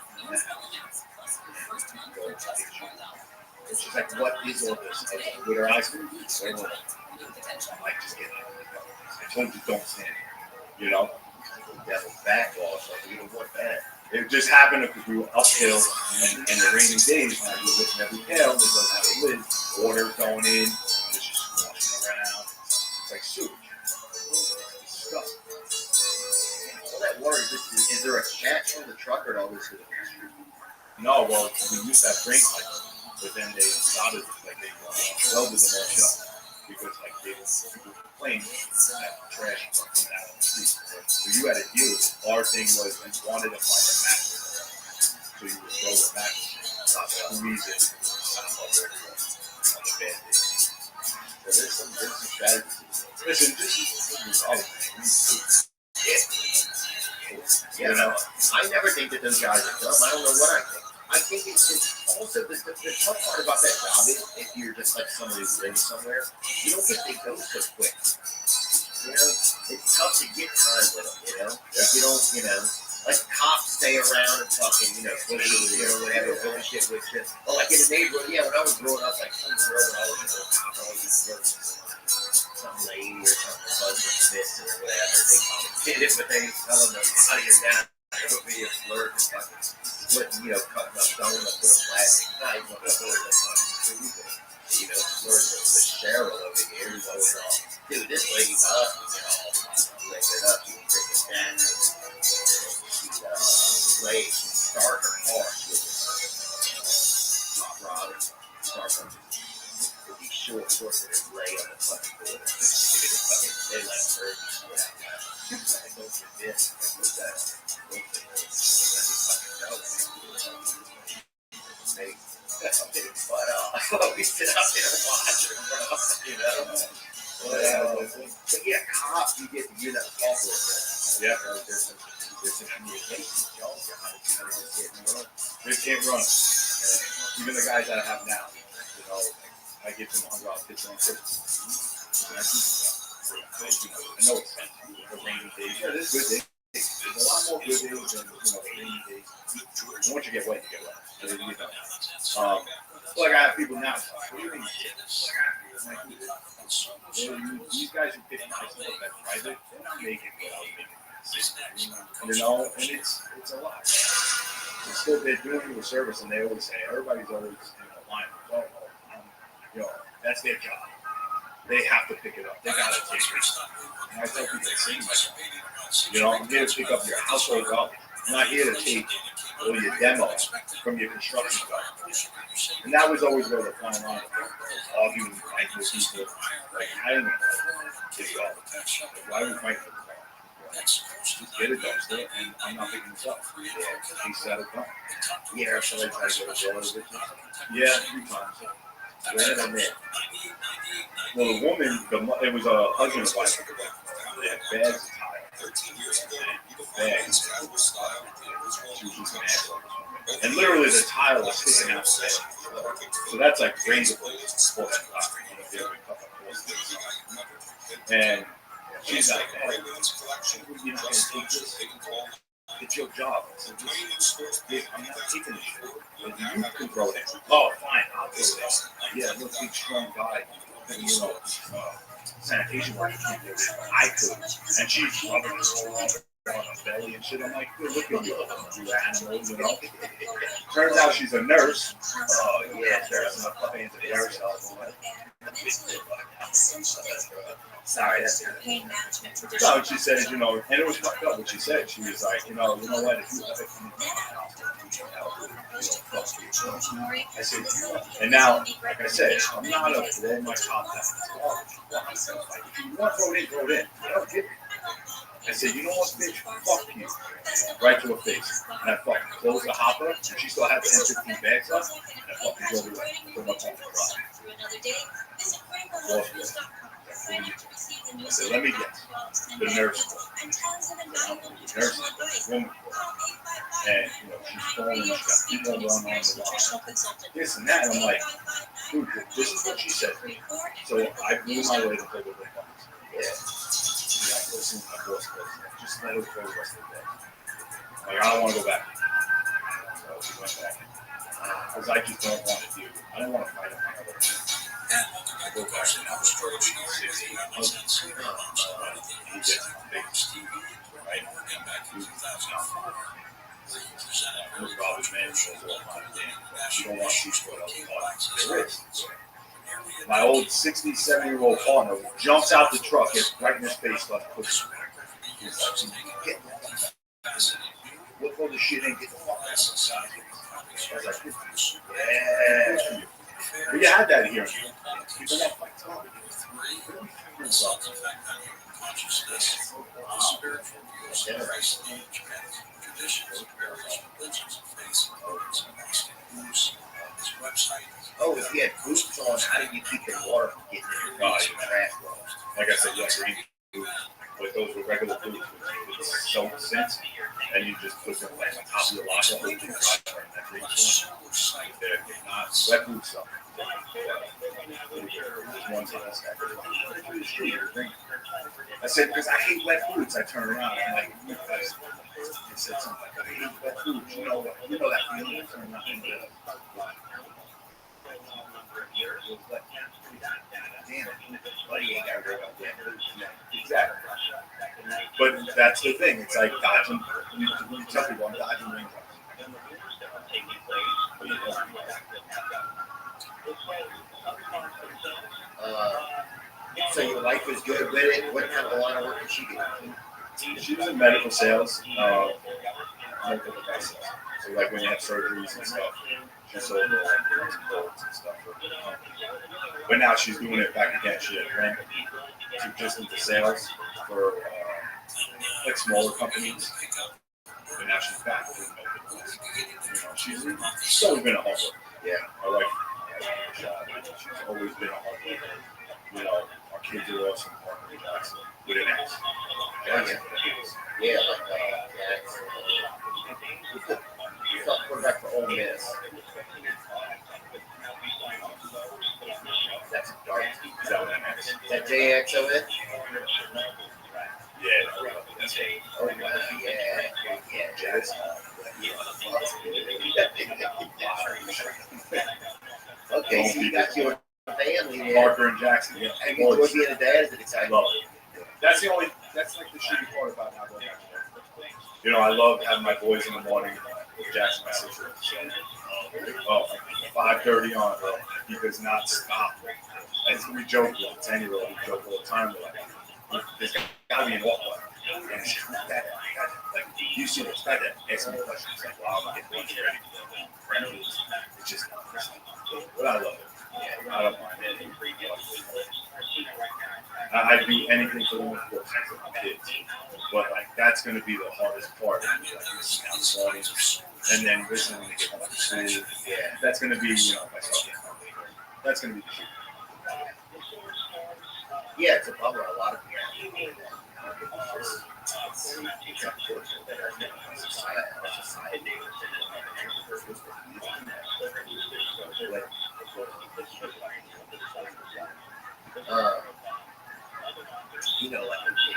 she's like, what is all this? I was like, with her eyes, I'm like, just get it. I told you don't stand it. You know, devil's back wall, so we don't want that. It just happened because we were uphill and in the rainy days, when I was lifting every pail, it doesn't have a lid. Water going in, it's just washing around. It's like sewage. Stuff. All that water, is there a catch on the truck or all this to the street? No, well, we used that drain pipe, but then they started, like, they welded them all shut. Because, like, they were complaining that trash was coming out of the street. So you had to deal with it. Our thing was, we wanted to find a mattress. So you would throw the mattress, not squeeze it, stop up everywhere on the bad day. So there's some strategies. Listen, this is all. Yeah, you know, I never think that those guys are dumb. I don't know what I think. I think it's just also the tough part about that job is if you're just like somebody who lives somewhere, you don't get to go so quick. You know, it's tough to get time with them, you know? Like you don't, you know, like cops stay around and fucking, you know, whatever bullshit with you. Or like in the neighborhood, yeah, when I was growing up, like some girl that always, a cop always flirting some lady or something, husband, this or whatever. They call it kid it, but they tell them how you're down. It'll be a flirt and fucking splitting, you know, cutting up donuts with a plastic knife on the door. You know, flirt with Cheryl over here is always all, dude, this lady's up, you know, lick it up, you can bring it down. She start her horse with hot rod or start her with these short horses that lay on the fucking door. They let her be out. I don't get this. What's that? But we sit out there and watch her, bro. You know? But yeah, cops, you get to talk with them. Yeah. There's some communication. Y'all just can't run. Even the guys that I have now, you know, I give them $100 tips on tips. I know it's the rainy days. Yeah, there's good days. There's a lot more good days than, rainy days. And once you get wet, you get wet. Like I have people now. What do you mean? These guys who pick nice stuff at private, they're not making without making it. You know, and it's a lot. It's still, they're doing you a service, and they always say, everybody's always lying. That's their job. They have to pick it up. They gotta take it. And I tell people the same thing. I'm here to pick up your household garbage. I'm not here to take all your demo from your construction garbage. And that was always where the fun line arguing with people. Like, I didn't take garbage. Why would fight for the car? Just get a dumpster, and I'm not picking this up. Yeah, he said it done. Yeah, so I tried to go to the business. Yeah, 3 times. Granted, I'm there. Well, the woman, it was a husband and wife. They had bags of tile. 13 years ago, bags. She was just an asshole. And literally, the tile was sticking out of the bag. So that's like rangeable sports car. And she's like, hey, you're not going to take this. It's your job. I said, I'm not taking this shit. But you can throw it in. Oh, fine, I'll do it. Yeah, look, big, strong guy. And, sanitation workers can't do it. I could. And she's rubbing it all over on her belly and shit. I'm like, good, look at you animal, Turns out she's a nurse. Oh, yeah, nurse. I'm fucking into the nurse. Sorry, that's pain management tradition. No, she said, and it was fucked up what she said. She was like, you know what, if you ever come into my house, I said, and now, like I said, I'm not a throw my top down. If you want to throw it in, throw it in. I don't give it. I said, you know what, bitch? Fuck you. Right to her face. And I fucking closed the hopper, and she still had 10, 15 bags up, and I fucking drove away. Put them up on the truck. I said, let me guess. The nurse called. The nurse is a woman. And, she's calling, she's got people on the line. This and that. And I'm like, dude, this is what she said. So I blew my way to play with her. Yeah. Listen, my boss goes, just let her go the rest of the day. Like, I don't want to go back. So we went back. Because I just don't want to do it. I don't want to fight him. I go back and I was struggling with 60. He gets big. Right? No problem, man. You don't want to shoot what else. There is. My old 67-year-old partner jumps out the truck, gets right in his face, starts pushing. He's like, get the fuck out. Look all the shit in, get the fuck out. I was like, yeah. But you had that here. People want to fight talk. Oh, if you had boots on, how did you keep the water from getting in your trash? Like I said, green boots. But those were regular boots with soap scents, and you just put them like on top of your locker, hold your driver, and that green one. They're not wet boots up. I said, because I hate wet boots. I turn around, I'm like, because he said something like, I hate wet boots. You know that feeling. I turn around and damn it, buddy ain't got to worry about damn boots. Exactly. But that's the thing. It's like dodging. You tell people I'm dodging raindrops. So your wife was good with it. What kind of line of work did she do? She was in medical sales. Medical device sales. So like when you have surgeries and stuff, she sold codes and stuff. But now she's doing it back again. She went just into sales for like smaller companies. But now she's back doing medical device. She's always been a hard worker. Yeah, my wife. She's always been a hard worker. Our kids are awesome. Jackson with an X. Jackson with an X. Yeah, like quarterback for Ole Miss. That's a dark. Is that what that is? Is that JX over there? Yeah. Oh, yeah, Jackson. Okay, so you got your family there. Parker and Jackson. Yeah. And you enjoy being a dad? Is it exciting? Love it. That's like the shitty part about not going back to work. I love having my boys in the morning. Jackson, my sister. 5:30 on, bro. He does not stop. As we joke with the 10-year-old, we joke all the time. There's got to be an awkward. And it's that, like, you see this guy that asks me questions like, wow, I'm getting lunch ready. It's just not personal. But I love it. Yeah, I don't mind it. I do anything for them, of course, for my kids. But, like, that's going to be the hardest part. And then listening when they get home from school. Yeah, that's going to be, myself. That's going to be the key. Yeah, it's a bummer. A lot of people. It's unfortunate that our society like when you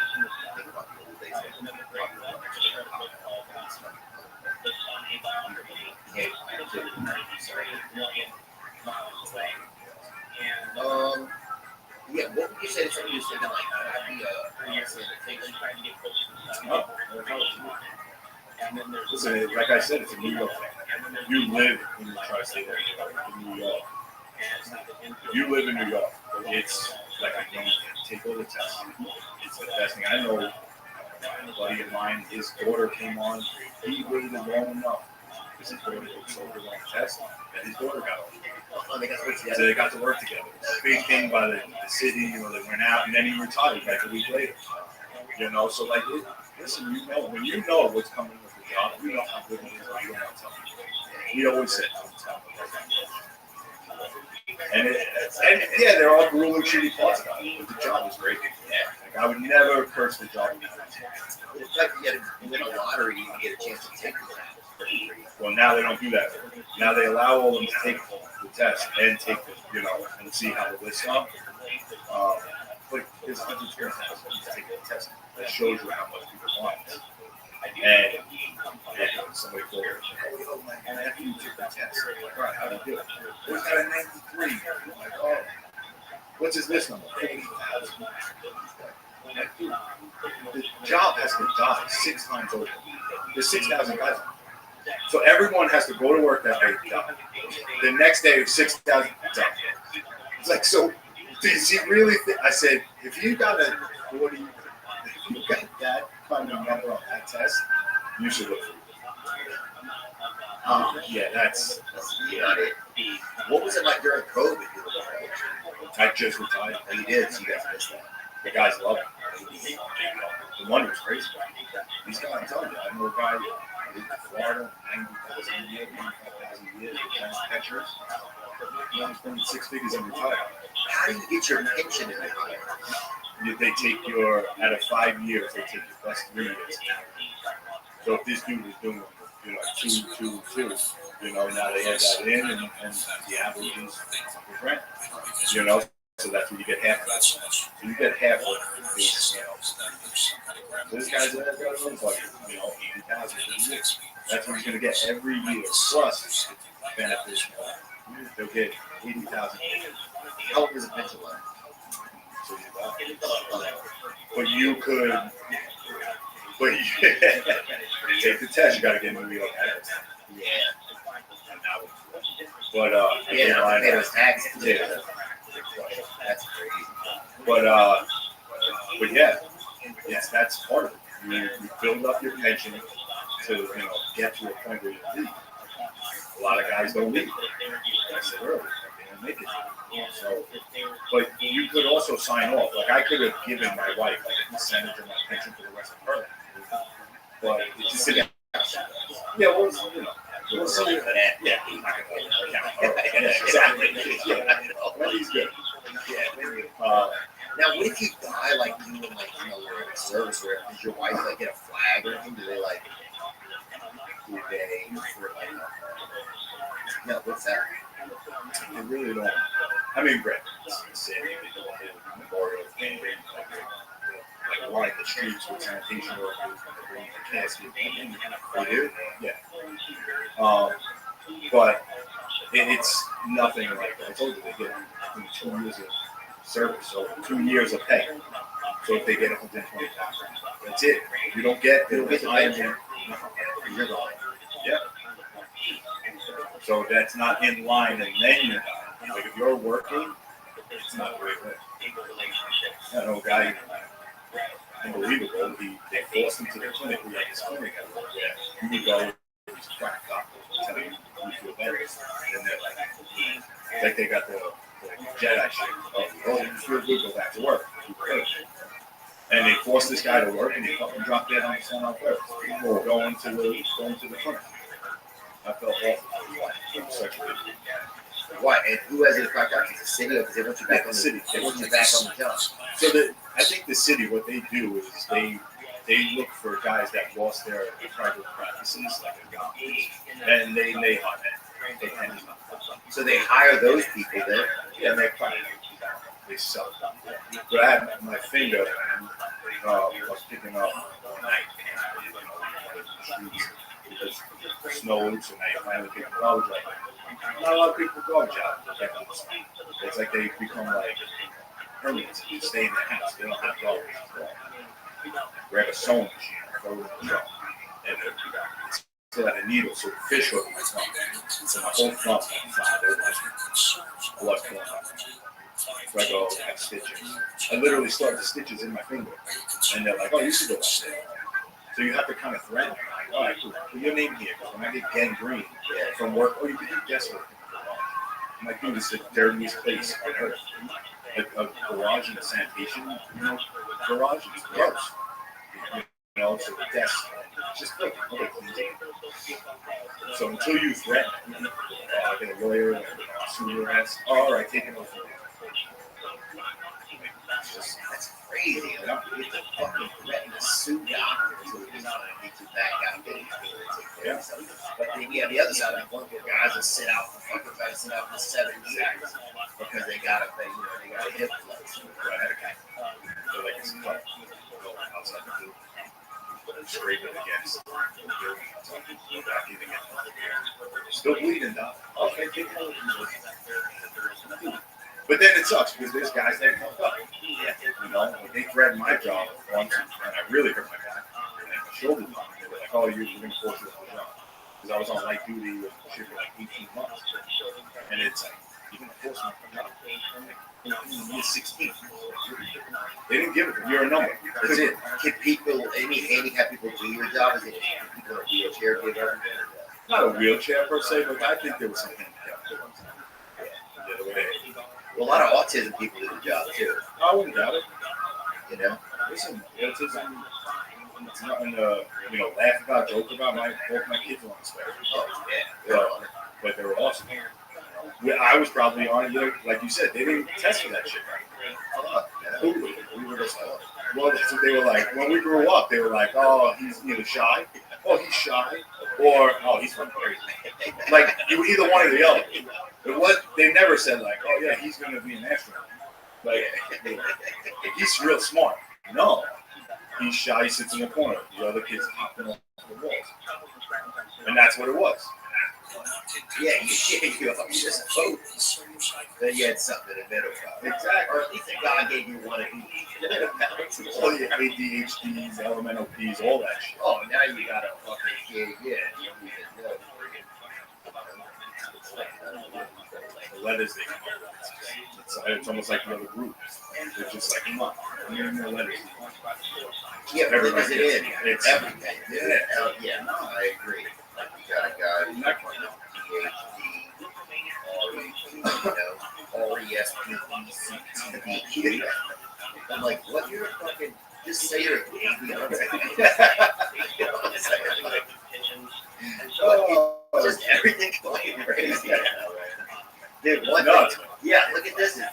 think about the old days, yeah, what would you say to somebody who's thinking like, I'd be listen, like I said, it's a New York thing. You live in the tri-state area, in New York. If you live in New York, it's like a young take all the tests. It's the best thing. I know a buddy of mine, his daughter came on, he waited long enough because his daughter took so long test, and his daughter got on. So they got to work together. It's a big thing by the city, they went out, and then he retired like a week later. So like, listen, when you know what's coming with the job, you know how good it is, you don't want to tell people. We always say, don't tell them. And yeah, there are grueling, shitty parts about it, but the job is great. Yeah. Like, I would never curse the job. It's like you win a lottery, you get a chance to take the test. Well, now they don't do that. Now they allow all of them to take the test and take the, and see how the lists are. But there's hundreds of thousands to take the test that shows you how much people want. And somebody told me, man, after you took the test, I'm like, all right, how do you do it? He's got a 93. I'm like, oh, what's his list number? 50,000. Like, dude, the job has been done 6 times over. There's 6,000 guys. So everyone has to go to work that day, done. The next day, 6,000 done. It's like, so does he really think? I said, if you got that kind of number on that test, you should look for it. Yeah, that's not it. What was it like during COVID? I just retired. Oh, you did, so you guys missed that. The guys love it. The money was crazy. These guys, I'm telling you, I know a guy in Florida, 90,000 a year, 95,000 a year, catchers. He's been 6 figures and retired. How do you get your pension in there? They take out of 5 years, they take your best 3 years. So if this dude was doing, 2, now they add that in, and the average is $100,000. So that's when you get half of it. So you get half of the base scale. So this guy's got a little budget, 80,000 for the year. That's what he's going to get every year, plus benefits. They'll get 80,000. How long is a pension last? But you could, take the test. You got to get New York address. Yeah. But pay those taxes. Yeah. That's crazy. But yeah, yes, that's part of it. You build up your pension to get to a point where you leave. A lot of guys don't leave. I said earlier, they don't make it. So, but you could also sign off. Like I could have given my wife like a percentage of my pension for the rest of her life. But it just didn't. Yeah, we'll see for that. Yeah, he's not going to count. Exactly. Yeah, he's good. Yeah. Now, what if you die like doing like service? Where does your wife like get a flag or anything? Do they like do they for like? No, what's that? They really don't. I mean, Brett, it's memorial thing. Like line the streets with sanitation workers, bring the casket. They do? Yeah. But it's nothing like that. I told you they get 2 years of service, so 2 years of pay. So if they get 120,000, that's it. You don't get the retirement. You're gone. Yeah. So that's not in line, and then you die. Like if you're working, it's not very good. I know a guy, unbelievable. They forced him to the clinic. We had this clinic at work. Yeah. You would go, he's cracked up, tell you feel better. And they're like they got the Jedi shit. Oh, you feel good, go back to work. And they forced this guy to work, and he fucking dropped dead on the sun on first. Or going to the clinic. I felt awful. It was such a good thing. Why? And who has it back out? It's the city, or because they want you back on the city. They want you back on the job. So I think the city, what they do is they look for guys that lost their private practices, like a doctors, and they hire them. So they hire those people there. Yeah, and they sell them. But I had my finger, I was picking up one night, because it snows, and I finally picked the garbage up. Not a lot of people garbage out. It's like they become like hermits and stay in their house. They don't have garbage. Grab a sewing machine, throw it in the truck, and it's still at a needle, so the fish hook my thumb. So my whole thumb blood flowing out. So I go, I have stitches. I literally started the stitches in my finger, and they're like, "Oh, you should go back there." So you have to kind of threaten them. Like, all right, cool. Put your name here, because when I get gangrene from work, you can do guest work. I'm like, dude, it's the dirtiest place on earth. Like a garage and a sanitation, garage is gross. So the desk just filthy. So until you threaten, I get a lawyer and sue your ass. Oh, all right, take it over. That's crazy. You know? It's a fucking threaten to sue doctors who are not going to get you back out there. Yeah. But then you have the other side of the point where guys will sit out for fucking medicine out for 7 years because they got a hip replacement. So like it's cut. Outside the blue. Scrape it against. Still bleeding, Doc. Okay, take it over. But then it sucks because there's guys that come up. You know, they threatened my job once, and I really hurt my back and my shoulder. They were like, "Oh, you're going to force you off the job," because I was on light duty with shit for like 18 months, and it's like you're going to force me off the job. You're 16. They didn't give it. You're a number. That's it. Can people, any handicapped people do your job? Is it people in a wheelchair give everything? Not a wheelchair per se, but I think there was some handicap. Well, a lot of autism people do the job too. I wouldn't doubt it. You know? Listen, autism, it's nothing to, laugh about, joke about. Both my kids are on the spectrum. Oh, yeah. But they were awesome. I was probably on it, like you said, they didn't test for that shit. We were just like, well, that's what they were like. When we grew up, they were like, oh, he's shy. Oh, he's shy. Or, oh, he's fucking crazy. Like, you were either one or the other. They never said, like, oh, yeah, he's going to be an astronaut. Like, he's real smart. No. He's shy, he sits in the corner. The other kids hopping off the walls. And that's what it was. Yeah, you just hope that you had something in the middle. Exactly. Or at least God gave you one of these. Oh, yeah, ADHDs, elemental Ps, all that shit. Oh, now you got a fucking yeah. You don't even know. The letters they come up with. It's almost like the other group. They're just like, come on, I'm getting more letters. Yeah, everybody's it in. It's everything. Yeah, no, I agree. Like you got a guy who's like PhD, RESPECT. I'm like, what? You're fucking just say you're a just everything going crazy. Dude, what? No. Yeah, look at this. This is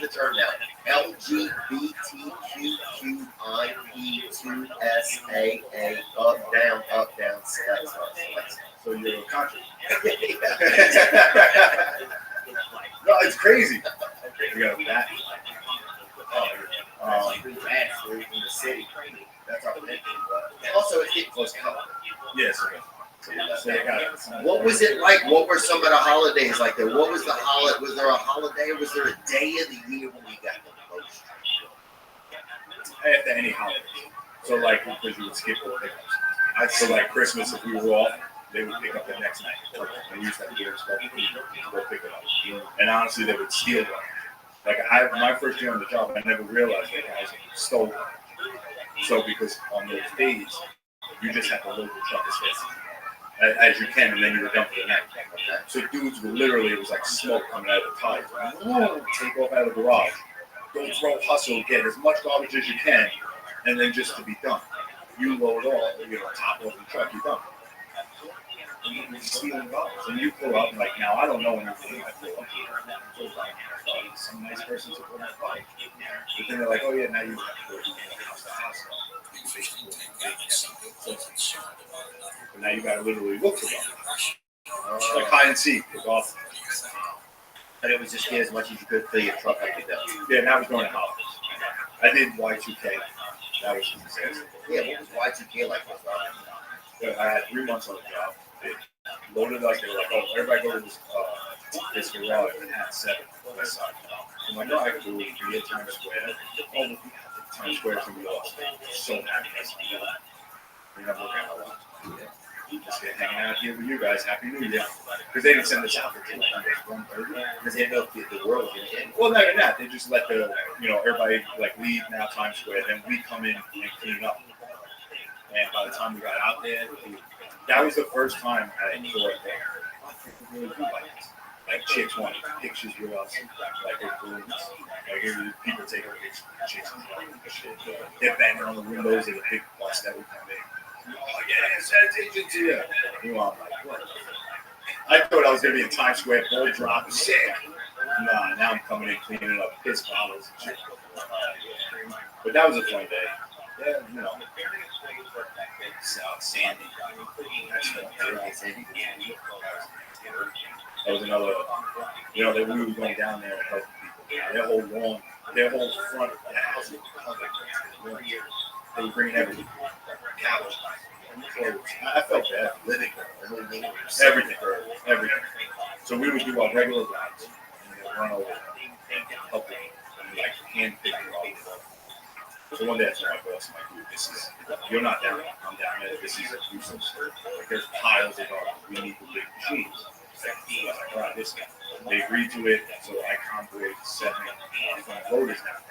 the term now. LGBTQIP2SAA. Up, down, select. So you're a country. No, it's crazy. You got a bat. In the city. That's our thing. Also, it's getting close to color. Yes. What was it like? What were some of the holidays like there? What was the holiday? Was there a holiday? Was there a day of the year when you got the most? After any holiday. So like, because you would skip the pickups. So like Christmas, if we were off, they would pick up the next night. They used to have to go pick it up. And honestly, they would steal it. Like my first year on the job, I never realized that guys stole it. So because on those days, you just have to load the truck as fast as you can, and then you were done for the night. So dudes were literally, it was like smoke coming out of the tires. Take off out of the garage. Go throw, hustle, get as much garbage as you can, and then just to be done. You load all, top off the truck, you're done. And you're stealing garbage. And you pull up, like, now I don't know anything. I pull up here. Some nice person to put on a bike. But then they're like, oh yeah, now you have to go house to house. But now you gotta literally look for them. Like hide and seek. It's awesome. But it was just get as much as you could fill your truck up to go. Yeah, and I was going to holidays. I did Y2K. That was a disaster. Yeah, what was Y2K like? I had 3 months on the job. They loaded us. They were like, oh, everybody go to this garage and had 7 on my side. I'm like, no, I can do it. We get Times Square. Oh, Times Square can be awesome. So happy. We're not working out a lot. Just hanging out here with you guys. Happy New Year. Because they didn't send us out for 1:30. Because they didn't know if the world was going to end. Well, not even that. They just let everybody like leave now Times Square. Then we come in and clean up. And by the time we got out there, that was the first time I thought, I think we really do like this. Like chicks wanting pictures with us, like they're balloons. Like people taking pictures with chicks and shit. They're banging on the windows of the big bus that we come in. Oh yeah, attention to you. You know, I'm like, what? I thought I was going to be in Times Square, ball drop, shit. Nah, now I'm coming in cleaning up piss bottles and shit. But that was a fun day. Yeah, you know. South Sandy. That's fun. That was another, you know, that we were going down there and helping people. Their whole lawn, their whole front of the house was covered. They were bringing everything. Couch, clothes. I felt bad. Living, everything. So we would do our regular routes and then run over and help them, like hand pick it all. So one day I told my boss, I'm like, dude, this is, you're not down there, I'm down there, this is a gruesome story. Like, there's piles of garbage, we need the big machines. I was like, all right, this guy. They agreed to it, so I convoyed 7 voters down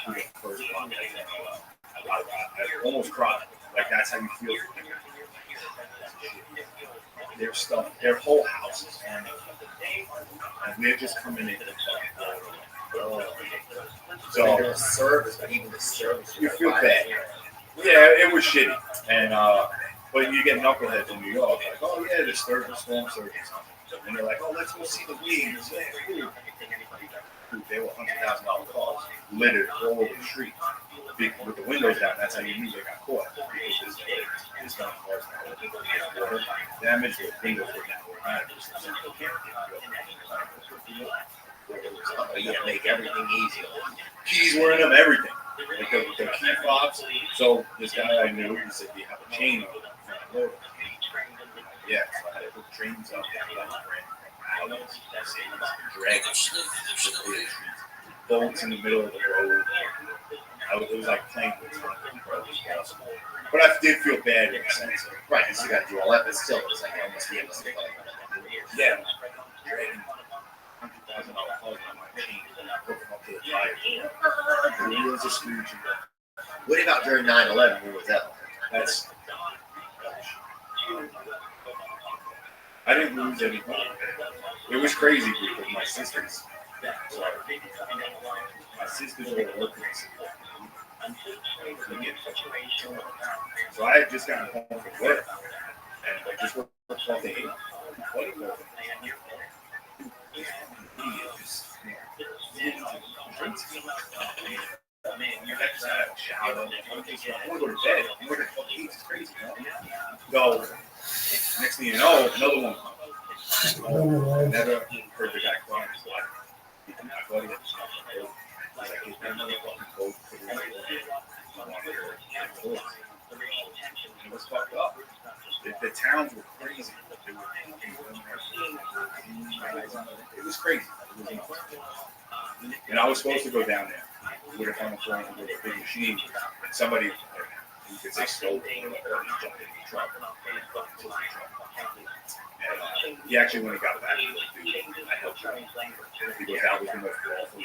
there. The first one. I almost cried. Like, that's how you feel. Their stuff, their whole house is on it. And they're just coming in. So the service, but even the service, you feel bad. Yeah, it was shitty. And but you get knuckleheads in New York, like, oh yeah, the storm surge. And they're like, oh, let's go see the wings. Yeah, dude, they were $100,000 cars, littered all over the street. With the windows down, that's how you knew they got caught. Because it's not cars now. Water damage, the windows were down. Yeah, make everything easy. Keys were in them, everything. Like the key fobs. So this guy I knew, he said, do you have a chain on it? Yeah, so I had to put trains up. Bolts in the middle of the road. It was like playing with it. But I did feel bad in a sense. Right, because you got to do all that, but still, it's like almost the embassy. Yeah. $100,000 cars on my chain. Hook them up to the tires. The wheels are screeching. What about during 9/11? What was that? That's. I didn't lose anything. It was crazy because my sisters. My sisters were working. So I had just gotten home from work, and I just worked all day. I want to go to bed. I'm working 12 weeks. It's crazy, man. So, next thing you know, another one comes. Never heard the guy crying. I thought he had like his motherfucking coat. It was fucked up. The towns were crazy. It was crazy. And I was supposed to go down there with a funnel phone with a big machine. And somebody, you could say, stole it. Jumped in the truck. And he actually, when he got back, I helped him. He goes, that was the most awful.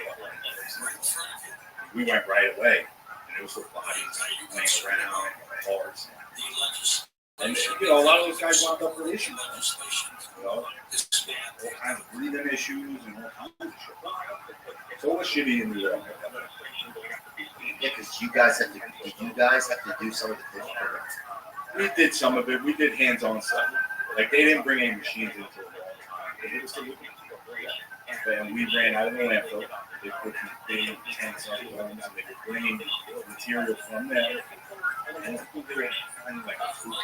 We went right away. And it was with bodies laying around, cars. And, you know, a lot of those guys wound up with issues. You know, all kinds of breathing issues and all kinds of shit. So it was shitty in New York. Yeah, because did you guys have to do some of the things? We did some of it. We did hands-on stuff. Like, they didn't bring any machines into it. And we ran out of the landfill. They put these big tents up homes, and they were bringing material from there. And I think they were finding like a food.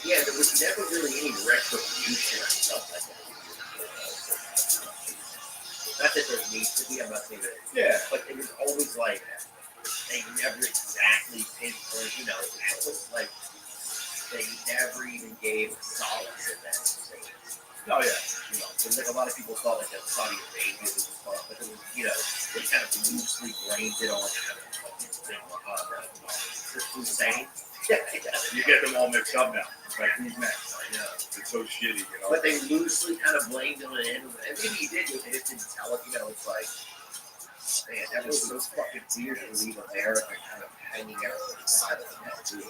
Yeah, there was never really any retribution or stuff like that. Not that there needs to be, I'm not saying that. Yeah. But it was always like, they never exactly pinpointed, you know, it was like, they never even gave solace in that. Oh, yeah. You know, it was like a lot of people thought like that Saudi Arabia was fun, but it was, you know, they kind of loosely blamed it on kind of Hussein. You get them all mixed up now. It's like, who's next? I know. It's so shitty, you know. But they loosely kind of blamed him, and maybe he did with it, didn't tell it, you know, it's like, man, that was so fucking weird to leave America kind of hanging out to the side of the net, too.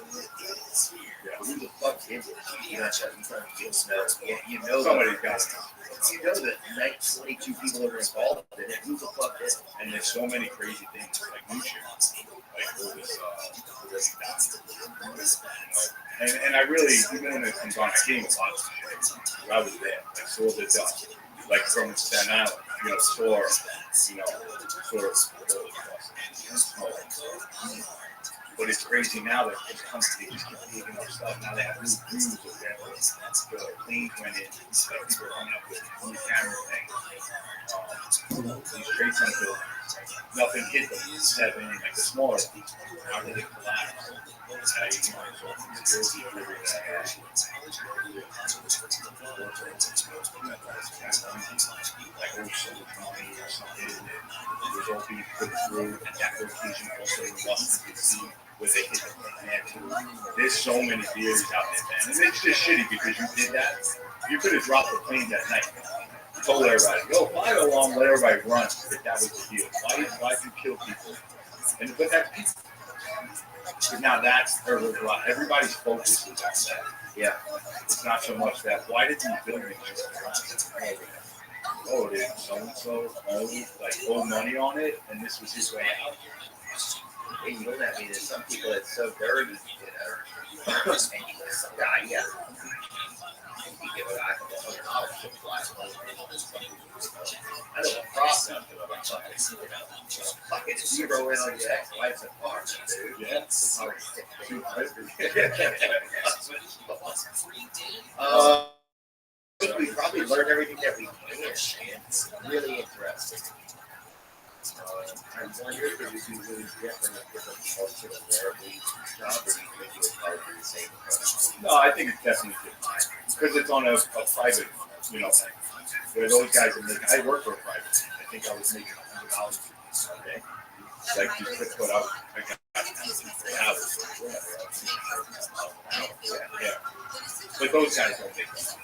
who the fuck did this? You know, you know Somebody's got it. You know that 22 people are involved in it. Who the fuck did it? And there's so many crazy things like new shit. Like this and I really, even when it comes on, I can't even watch the shit. I was there. Like saw the dust. Like from Staten Island, saw but it's crazy now that it's coming, they just keep digging up stuff. Now they have new crews or whatever. The planes went in, like people are coming up with new camera things. These trade center buildings, nothing hit them, 7, like the smaller ones. How did it collapse? Like old solar company or something, it was all being put through, and that location also in Washington, D.C., where they hit the plant too. There's so many theories out there, man. And it's just shitty because you did that. You could have dropped the planes at night. Told everybody, yo, fire alarm, let everybody run. If that was the deal. Why'd you kill people? But that's people. Now that's everybody's focus is on that. Yeah. It's not so much that. Why did these buildings just collapse? Oh, did so-and-so owe money on it, and this was his way out? Hey, you know that? I mean, there's some people that's so dirty, and some guy, yeah. You give a guy $100 to fly. I know a process fucking zero in on your ex-wife's apartment, dude. Yeah. We probably learned everything that we can. It's really interesting. I wonder if it would be really different if different culture of where we job, or do you think it would probably be the same approach? No, I think it's definitely different because it's on a private, thing. Where those guys are making. I work for a private. I think I was making $100 a day. Like you could put out. I got hours or whatever. Yeah. But those guys don't make that.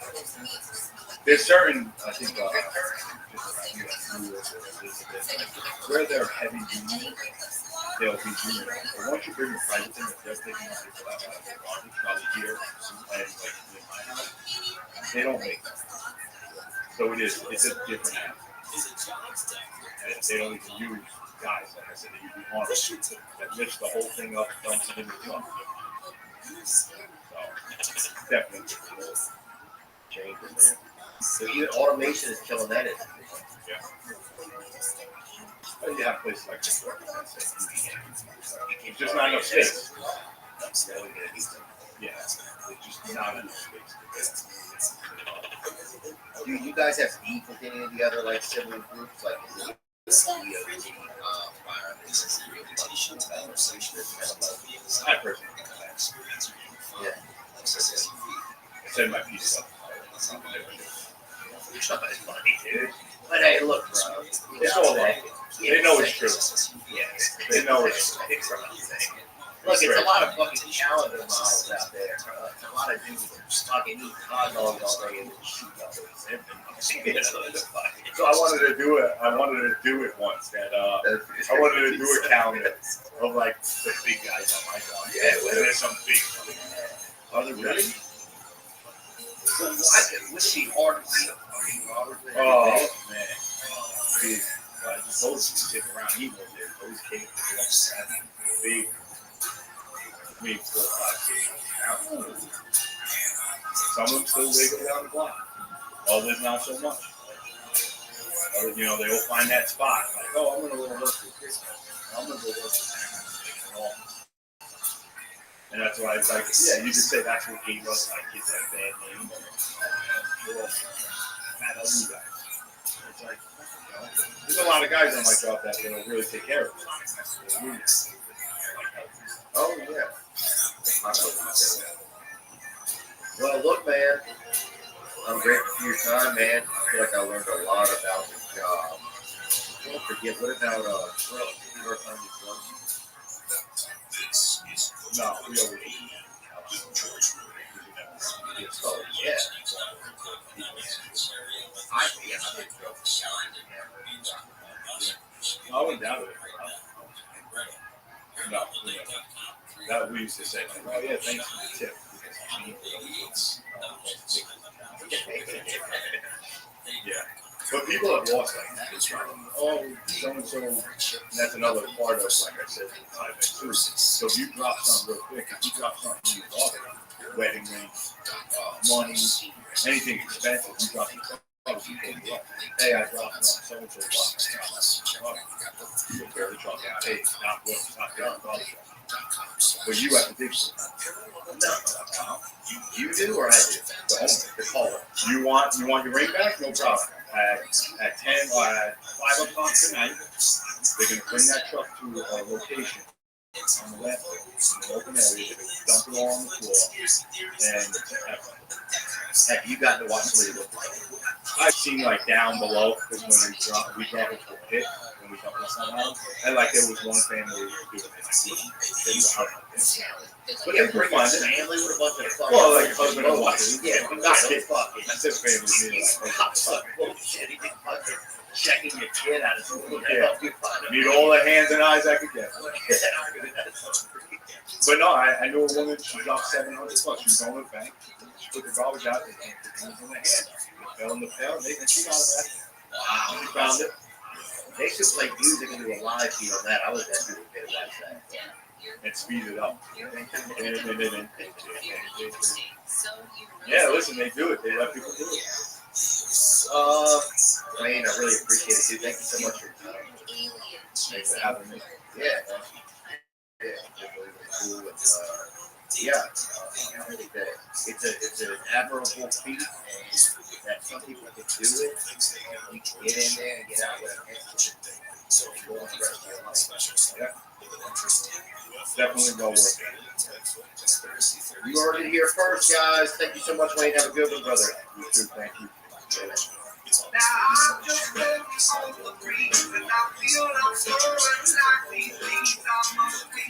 There's certain, I think, where they're heavy duty, they'll be junior. But once you bring the private thing, if they're taking up people that have their garbage, probably here, and like in my house, they don't make that. So it's a different app. And they don't even use guys, like I said, they use arms that lifts the whole thing up, dumps it in the truck. So, definitely. Change it, man. So even automation is killing that. Yeah. But you have places like this where it's just not enough space. Yeah, it's just not enough space. Do you guys have beef with any of the other like similar groups, like I personally yeah. I said my piece up. It's not as funny, dude. But hey, look, bro. It's all right. They know it's true. Yeah. They know it's Look, it's a lot of fucking calendar models out there. A lot of dudes fucking eat hot dogs all day and then shoot up with So I wanted to do it. I wanted to do it once. I wanted to do a calendar of like the big guys on my job. Yeah, there's some big. Other really? So why would it be hard to see a fucking Robert? Oh man, dude, those stick around. He was there. Those kids, big, 4 or 5 kids. Some of them still wiggle down the block. Others not so much. Others, they'll find that spot. Like, oh, I'm gonna go work with this guy. I'm gonna go work with that. And that's why it's like, yeah, you just say that's what gave us like kids that bad name. Bad ugly guys. It's like, there's a lot of guys on my job that really take care of us. Oh yeah. Well, look, man. I'm grateful for your time, man. I feel like I learned a lot about the job. Don't forget, what about did you work on your drugs? No, we already Oh, yeah. I did drugs. I wouldn't doubt it. No, that we used to say, oh yeah, thanks for the tip. people have lost like that. Oh, so and so, and that's another part of, like I said, too. So if you drop something real quick, if you drop something you thought wedding ring, money, anything expensive, you drop it. Hey, I dropped so and so. Repair the truck out. Hey, stop there. Well, you have to dig for it. No. You do or I do? The owner, the caller. You want your ring back? No problem. At 10 or at 5 o'clock tonight, they're going to bring that truck to a location on the left, in an open area. They're going to dump it all on the floor. And Heck, you got to watch somebody look. I've seen like down below, because when we drop it to a pit, when we dump it somehow, and like there was one family who was doing it. But they bring a family with a bunch of fucking. Well, like husband and wife. Yeah, but not the fucking. That's his family. Bullshit, he did fucking checking your kid out of school. Yeah. Need all the hands and eyes I could get. But no, I knew a woman, she dropped $700. She was going to the bank. She put the garbage out, they can't put things in the hand. It fell in the pail, and she got it back. Wow, she found it. They should play music and do a live feed on that. I would have to do a watch that. And speed it up. Yeah, listen, they do it. They let people do it. Wayne, I really appreciate it, dude. Thank you so much for your time. Thanks for having me. Yeah. Yeah, really cool. And, yeah, I think that it's an admirable feat, and that some people can do it. You can get in there and get out with it. So you go on the rest of your life. Yeah. Definitely well worth it. You heard it here first, guys. Thank you so much, Wayne. Have a good one, brother. You too. Thank you. Now I'm just looking on the breeze, and I feel I'm soaring like these leaves. I must be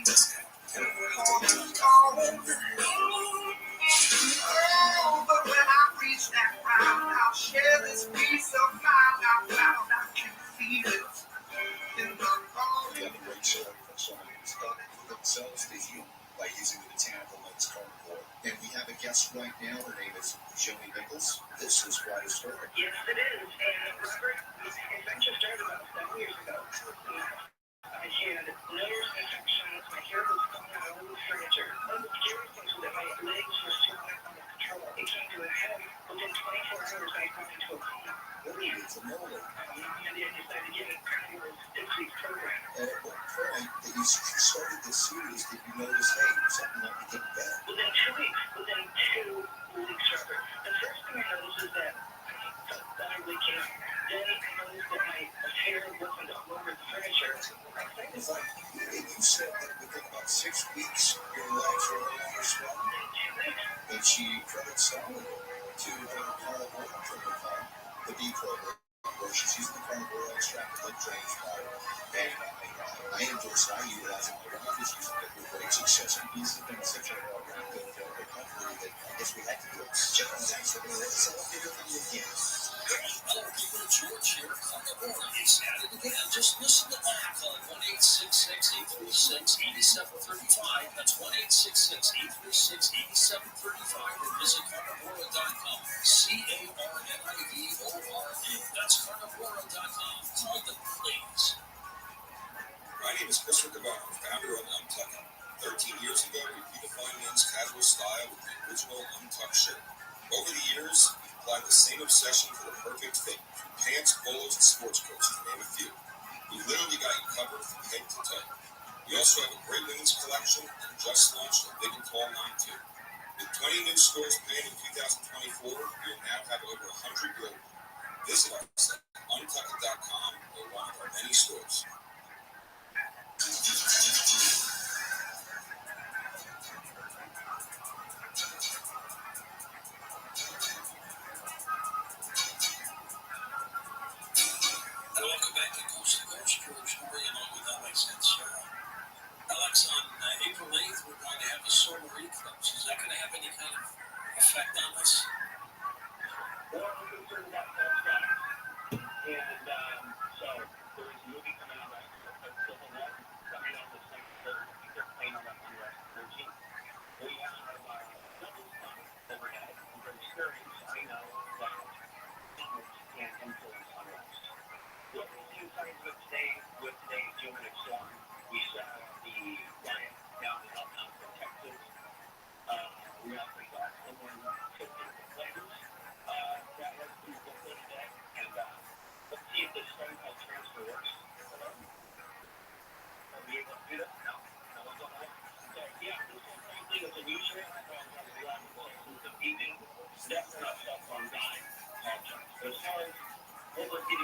oh, but when I reach that ground, I'll share this peace of mind I found. I can feel it in the bone. We have a great show for someone who's helping themselves to heal by using the botanical lens carnivore. And we have a guest right now. Her name is Joni Nichols. This is quite a story. Yes, it is. And Robert, it actually started about 7 years ago. I had nerves infections. My hair was coming out of the furniture. One of the scary things was that my legs were swelling out of control. It came to a head. Within 24 hours, I got into a coma. Really, it's a normal. And then decided to get a carnivore 6-week program. And at what point that you started this series did you notice, hey, something might be getting better? Within 2 weeks. Within 2 weeks, Robert. The first thing I noticed is that I felt better waking up. Then I noticed that my hair wasn't all over the furniture. It's like, you said that within about 6 weeks, your legs were no longer swelling. And she credits solid to her carnivore protocol, the B program, where she's using the carnivore extract and lymph drainage powder. And I endorse it. I utilize it. My wife is using it with great success. And these have been such a rapid recovery that I guess we had to do it. Check on that. So let's all hear from you again. People at your share of carnivore is at it again. Just listen to that. Call 1-866-836-8735. That's 1-866-836-8735 or visit carnivora.com. CARNIVORA. That's carnivora.com. Call them, please. My name is Chris Riccoboni, founder of Untucked. 13 years ago, we redefined men's casual style with the original Untucked shirt. Over the years, we've applied the same obsession for the perfect fit. From pants, polos, and sports coats, to name a few. We've literally got you covered from head to toe. We also have a great women's collection and just launched a big and tall line too. With 20 new stores planned in 2024, we will now have over 100 globally. Visit us at untucked.com or one of our many stores. Welcome back to Coast to Coast. George Story along with Alex and Sarah. Alex, on April 8th, we're going to have a solar eclipse. Is that going to have any kind of effect on us? Well, I'm concerned about that stuff. And so there's a movie coming out that's Civil War coming on the 23rd. I think they're playing on that on the 13th. We have double sun overhead. And from experience, I know that planets can influence sunrise.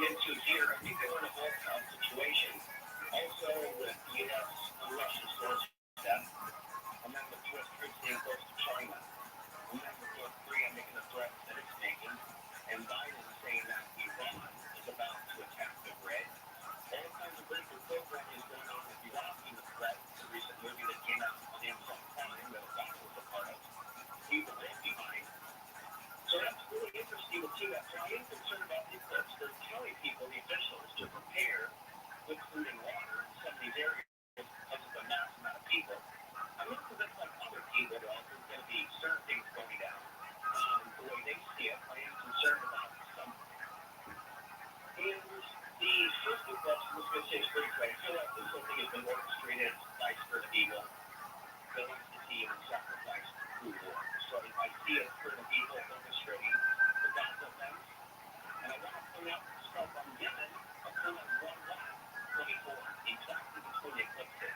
into here, I think they're in a volatile situation. Also, with the U.S. on Russia's doorstep, and then with U.S. troops being close to China, and then with North Korea making the threats that it's making, and Biden saying that Iran is about to attack the grid. All kinds of very good programming is going on with Iraq being a threat. The recent movie that came out on Amazon Prime that Obama was a part of, Leave the World Behind. So that's really interesting to see that. So I am concerned about the eclipse. They're telling people, the officials, to prepare with food and water in some of these areas because of the mass amount of people. I'm not convinced like other people though there's going to be certain things going down the way they see it. I am concerned about some. And the first eclipse, I was going to say spiritually, I feel like this whole thing has been orchestrated by spirit of evil that wants to see human sacrifice through war. So I see a spirit of evil orchestrating the Gaza events. And I want to point out stuff on Yemen occurred on 1/1/24, exactly between the eclipses.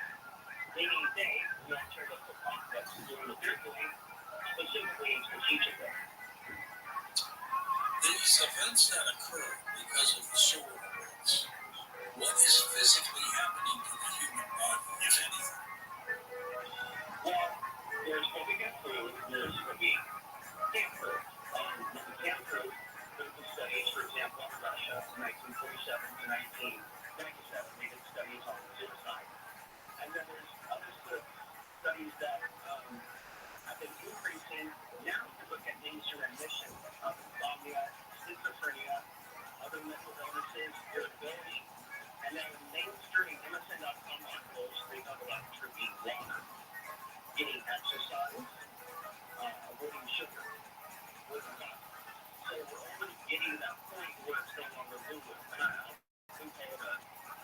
Meaning they, military apocalypse, doing it virtually, specifically and strategically. These events that occur because of the solar winds, what is physically happening to the human body, if anything? Well, there's what we get through, there's what we can't prove. What we can prove, clinical studies, for example, in Russia, 1947 to 1997, they did studies on suicide. And then there's other studies that have been increasing. Now you look at things through remission of insomnia, schizophrenia, other mental illnesses, irritability. And then mainstream MSN.com articles, they talk about drinking water, getting exercise, avoiding sugar, avoiding fat. So we're already getting to that point where it's no longer woo-woo. And I often call it a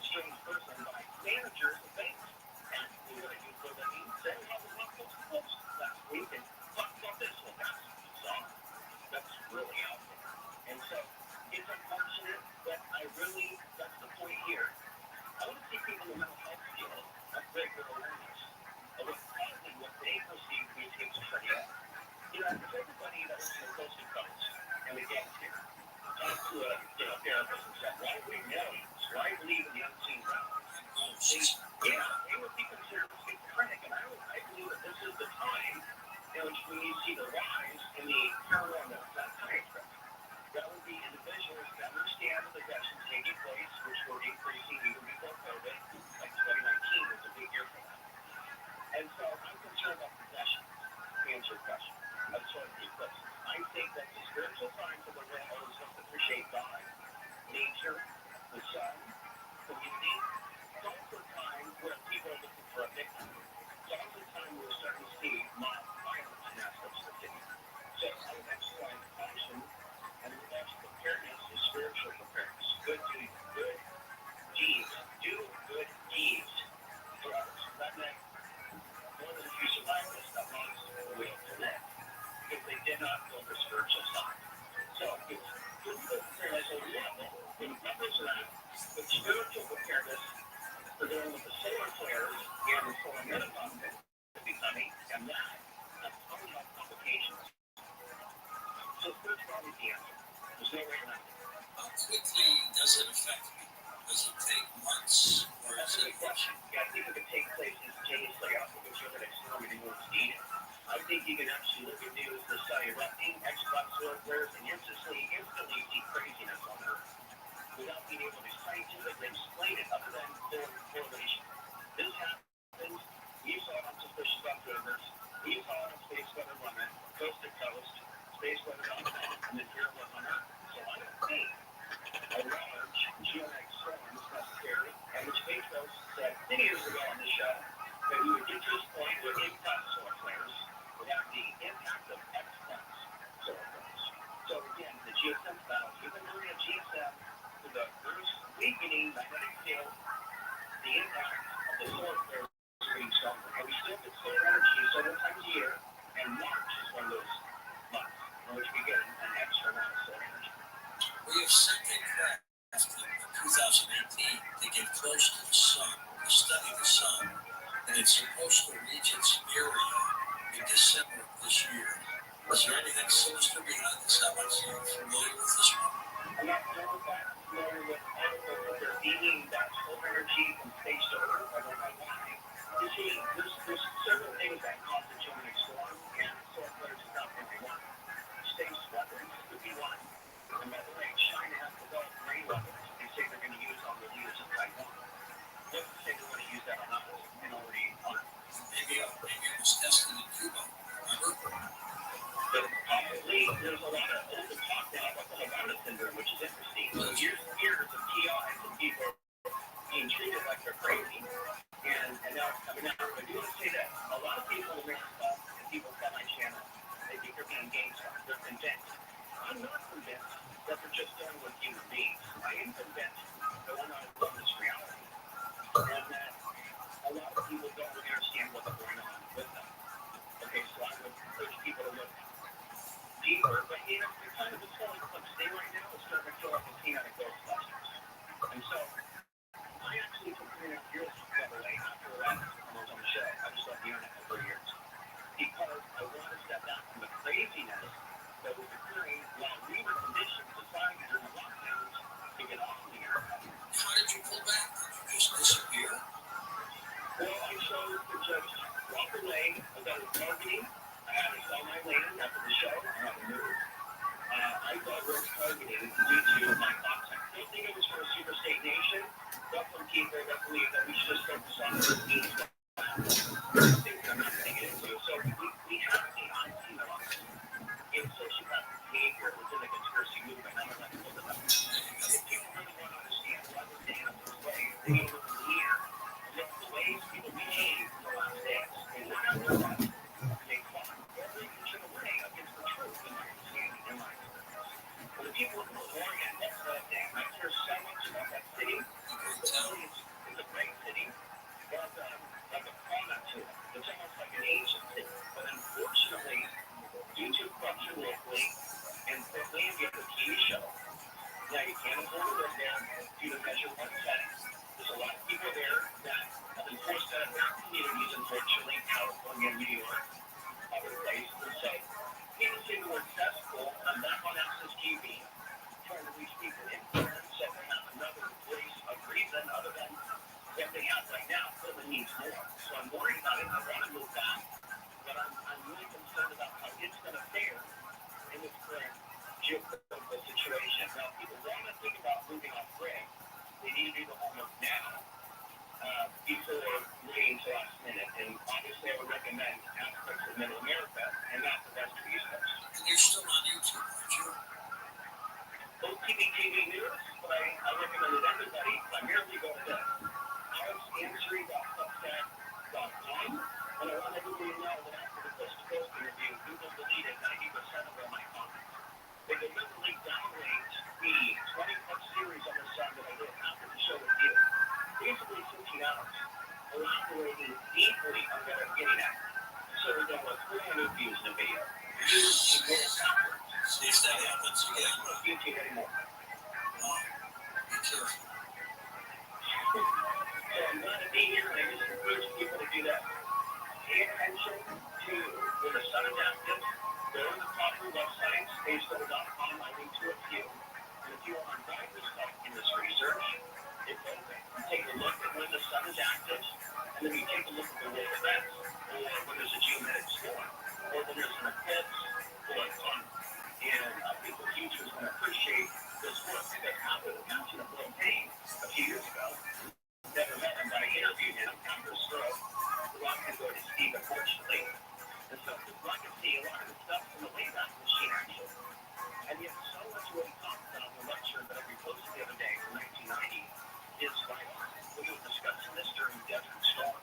strange person by managers of banks. And we what I do for a living, say, well, we're not supposed to post last week and talk about this. Well, that's bizarre. That's really out there. And so it's unfortunate, but that's the point here. I want to see people in the mental health field have greater awareness of what's causing what they perceive to be schizophrenia. You know, if everybody that was in a coast to coast and the gangs here talk to a therapist and said, why do we know? Why believe in the unseen realm? They would be considered schizophrenic, and I believe that this is the time in which we see the rise in the paranormal psychiatrist. That would be individuals that understand the possessions taking place, which were increasing even before COVID, like 2019 was a big year for that. And so I'm concerned about possession, to answer your question, of sort of the eclipses. I think that the spiritual signs of the world always must appreciate God, nature, the sun, community. It's also a time where people are looking for a victim. It's also a time where we're starting to see mob violence in aspects of the city. So I would exercise caution and regards preparedness is spiritual preparedness. Good deeds. Do good deeds for others. That meant more than a few survivors that lost the will to live because they did not build their spiritual side. So it's physical preparedness on one level, in numbers of that, but spiritual preparedness for dealing with the solar flares and the solar menopause that will be coming, and that has probably had complications. So spirituality is the answer. There's no way around it. How quickly does it affect me? Does it take months? Or That's a good question. Yeah, I think it could take place instantaneously after which you're going to exterminate what's needed. I think you can actually look at news to study erupting, Xbox solar flares, and instantly see craziness on Earth without being able to scientifically explain it other than correlation. This happens. We saw it on Suspicious Observers. We saw it on Space Weather Limit, Coast to Coast, spaceweather.com, and then here it was on Earth. So I don't think a large geometric storm is necessary, and which Bezos said many years ago on the show that we would get to this point where impact solar flares would have the impact of X-class solar flares. So again, the GSM styles, even during a GSM to the Earth's weakening magnetic field, the impact of the solar flares is getting stronger. And we still get solar energy several times a year, and March is one of those months in which we get an extra amount of solar energy. We have sent a craft in 2018 to get close to the sun, to study the sun, and it's supposed to reach its area in December of this year. Is there anything sinister behind this? How much are you familiar with this one? I'm not familiar with that. more with all of their being that whole energy from space to Earth. I don't know why. You see, there's several things that cause the geometric storm, and storm flares is not the only one. Space weapons could be one. And by the way, China has developed rain weapons. They say they're going to use on the leaders of Taiwan. Let's say they want to use that on us and already on it. Maybe it was tested in Cuba. Remember? But possibly there's a lot of open talk now about the Havana syndrome, which is interesting. Years of TIs and people being treated like they're crazy, and now it's coming out. But I do want to say that a lot of people in America and people on my channel, they think they're being gangster. They're convinced. I'm not convinced that they're just dealing with human beings. I am convinced that we're not alone in this reality, and that a lot of people don't really understand what's going on with them. Okay, so I would encourage people to look deeper, but you know, it's kind of this whole eclipse day right now is starting to feel like a scene out of Ghostbusters. And so, I actually took 3.5 years, by the way, after that, when I was on the show. I just left the internet for 3 years. Because I wanted to step back from the craziness that was occurring while we were conditioned society during the lockdowns to get off the internet. How did you pull back? Did you just disappear? Well, I chose to just walk away. I got a targeting. I had to sell my land after the show. I had to move. I got risk targeting due to my thoughts. I don't think it was for a super state nation, but from people that believe that we should just focus on the needs. Things I'm not going to get into. So we have the unseen of us in sociopathic behavior within the conspiracy movement. I'm not going to look at that. If people really want to understand why we're staying up this way, they need to look in the mirror and look at the ways people behave in the last days. And we're not doing that. They fought every inch of the way against the truth in my understanding, in my experience. For the people of California, that's the thing. I care so much about that city. It's a great city. There's like a climate to it. It's almost like an ancient city. But unfortunately, due to corruption locally, and Portlandia, the TV show, now you can't afford to live there due to Measure 110. There's a lot of people there that have been forced out of their communities, unfortunately, California, New York, other places. And so, people say the word cesspool, I'm back on Access TV, trying to reach people in there, so they have another voice of reason other than what they have right now. Portland needs more. So I'm worried about it. I want to move back, but I'm really concerned about how it's going to fare in this current geopolitical situation. Now, people want to think about moving off grid. They need to do the homework now before waiting till last minute. And obviously, I would recommend aspects of Middle America and not the rest of the East Coast. And you're still on YouTube, aren't you? OTV News, but I recommended everybody primarily go to AlexAnswery.substack.com. And I want everybody to know that after the Coast to Coast interview, Google deleted 90% of all my comments. They deliberately downrank the 20-plus series on the sun that I did after the show with you. Basically 15 hours. Elaborating deeply on what I'm getting at. So we're down with 300 views in a video. Views to go backwards. See if that happens again. It's not YouTube anymore. Be careful. So I'm glad to be here, and I just encourage people to do that. Pay attention to where the sun is active. Go to the proper websites, spaceshuttle.com. I link to a few. And if you want to dive this stuff in this research, it's open. You take a look at when the sun is active, and then you take a look at the world events, or when there's a geometric storm, or when there's an eclipse, or a sun. And I think the future is going to appreciate this work because after the passing of Bill Payne a few years ago, never met him, but I interviewed him after a stroke. Rock can go to Steve, unfortunately. And so his legacy, a lot of the stuff from the Wayback Machine, actually. And yet so much of what he talked about in the lecture that I reposted the other day from 1990 is right on. We were discussing this during Desert Storm.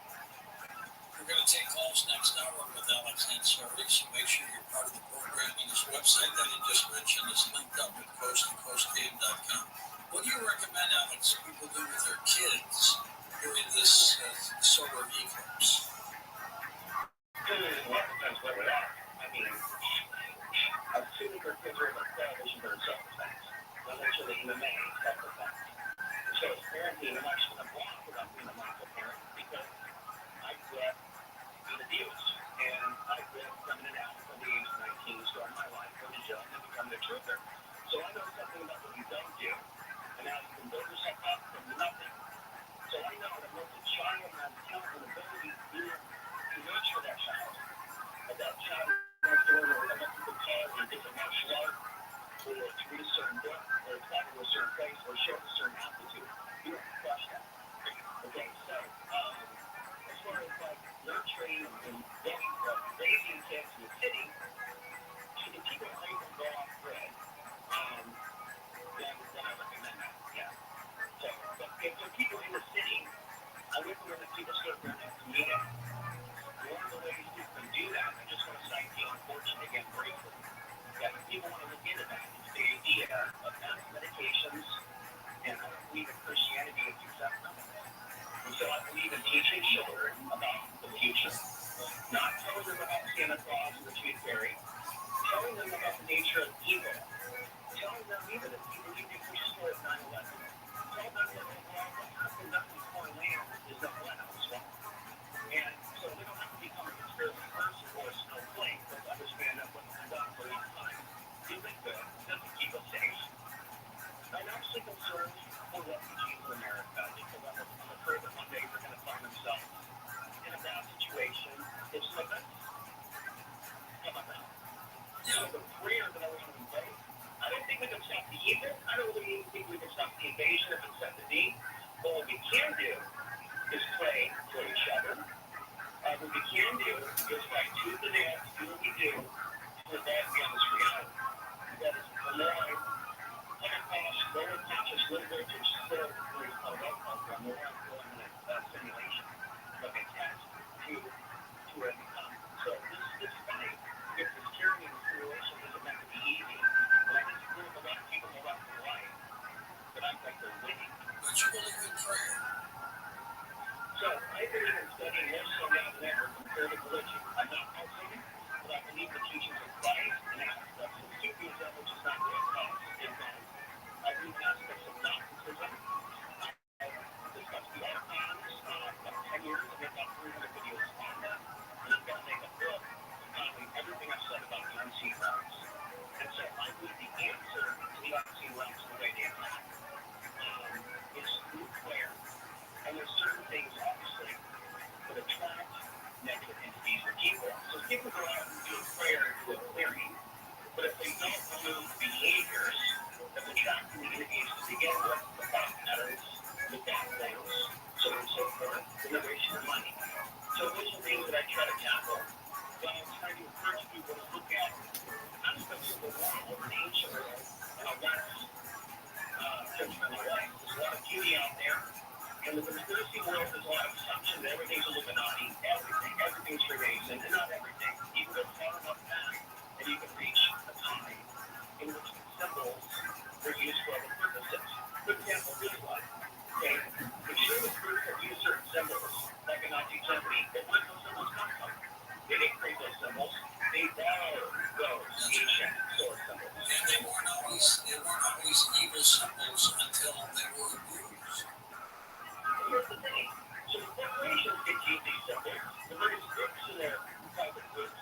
We're going to take calls next hour with Alex Ansari, so make sure you're part of the program. And his website that he just mentioned is linked up at coasttocoastgame.com. What do you recommend, Alex, people do with their kids during this solar eclipse? Well, it depends where they are. I mean, assuming their kids are able to television, they're in self-defense. Not necessarily MMA, self-defense. So as parenting, I'm actually going to block without being a mindful parent because I grew up being abused. And I grew up coming in and out from the age of 19, starting my life, going to jail, and then becoming a truther. So I know something about what you don't do. And now you can build yourself up from nothing. So I know that once a child has talent and ability, you nurture that child. But that child wants to learn an electrical car or a different martial art, or to read a certain book, or travel to a certain place, or show a certain aptitude. You have to crush that. Okay, so as far as like nurturing and getting raising kids in the city, if people are able to go off grid, then I recommend that. Yeah. So, but if there are people in the city, I recommend that people start their own community. One of the ways people can do that, I just want to cite the unfortunate again briefly. That if people want to look into that, it's the idea of mass medications, and I don't believe in Christianity is acceptable. And so I believe in teaching children about the future. Not telling them about Santa Claus and the Tooth Fairy, telling them about the nature of evil, telling them even if you believe the official story of 9/11, tell them that overall what happened up in foreign land is that what was wrong. And so they don't have to become a conspiracy person or a snowflake, but understand that what's been done for a long time isn't good, doesn't keep us safe. I'm actually concerned for refugees in America because I'm afraid that one day they're going to find themselves in a bad situation. It's like that. How about that? So the prayer that I want to invoke, I don't think we can stop the evil. I don't really think we can stop the invasion if it's set to be. But what we can do is pray for each other. What we can do is fight tooth and nail to do what we do to evolve beyond this reality. That is the Lord, Pentecost, lower conscious, low voltage, still what is called a program, the Lord going in a simulation, like a test to where we come. So this fight against this tyranny and simulation isn't meant to be easy. And I disagree with a lot of people on the left and right that act like they're winning. But you believe in prayer. So I believe in studying more so now than ever comparative religion. I'm not Muslim, but I believe the teachings of Christ and aspects of Sufism, which is not real Islam. I believe in aspects of Gnosticism. I've discussed the archons about 10 years. I've made about 300 videos on them. And I'm going to make a book compiling everything I've said about the unseen realms. And so I believe the answer to the unseen realms the way they attack is through prayer. And there's certain things, obviously, that attract negative entities or people. So people go out and do a prayer and do a clearing, but if they don't remove behaviors that attract the entities to begin with, the thought patterns, the bad things, so on and so forth, the liberation of money. So those are things that I try to tackle when I'm trying to encourage people to look at aspects of the world in ancient world and a less judgmental way. There's a lot of beauty out there. In the conspiracy world, there's a lot of assumption that everything's Illuminati, everything's Freemason, and not everything. You can go far enough back, and you can reach a time in which the symbols were used for other purposes. For example, this one. Okay, the Sherman group have used certain symbols, like in 1970, but where those symbols come from? They didn't create those symbols. They borrowed those ancient source symbols. And they weren't always evil symbols until they were abused. Here's the thing. So the corporations get to use these symbols. The various groups and their private groups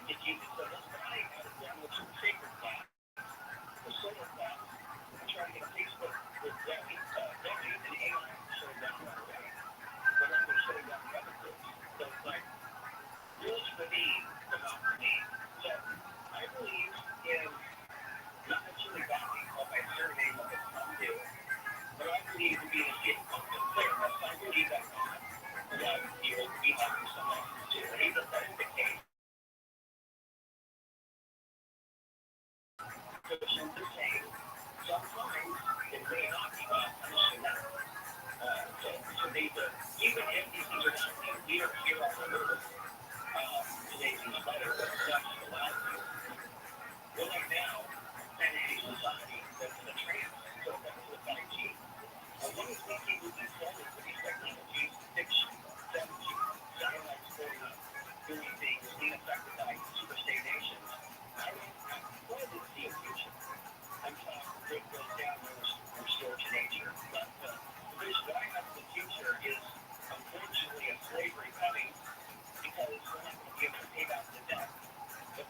get to use these symbols. But I added one, which is the sacred clock, the solar clock. I'm trying to get a Facebook with Debbie and AI shutting down right away. But now they're shutting down the other groups. So it's like, rules for me, but not for me. So I believe in not necessarily backing up a surname of a some do. But I believe in being a kid pumpkin player. I believe that God loves you and be helping someone else too. And even if that is the case, Christians the same. Sometimes it may not be God punishing them. So they do. Even if these things are happening, we are here on the earth to make things better, but it's not just allowed to. We're like now, in a society that's in a trance. So back to the 5G. As long as we keep moving forward with these technologies, 6G, 7G, satellites going up, doing things, being affected by superstate nations, I don't see a future. I'm talking that goes down and restored to nature. But the vision that I have for the future is, unfortunately, a slavery coming because we're not going to be able to pay back the debt that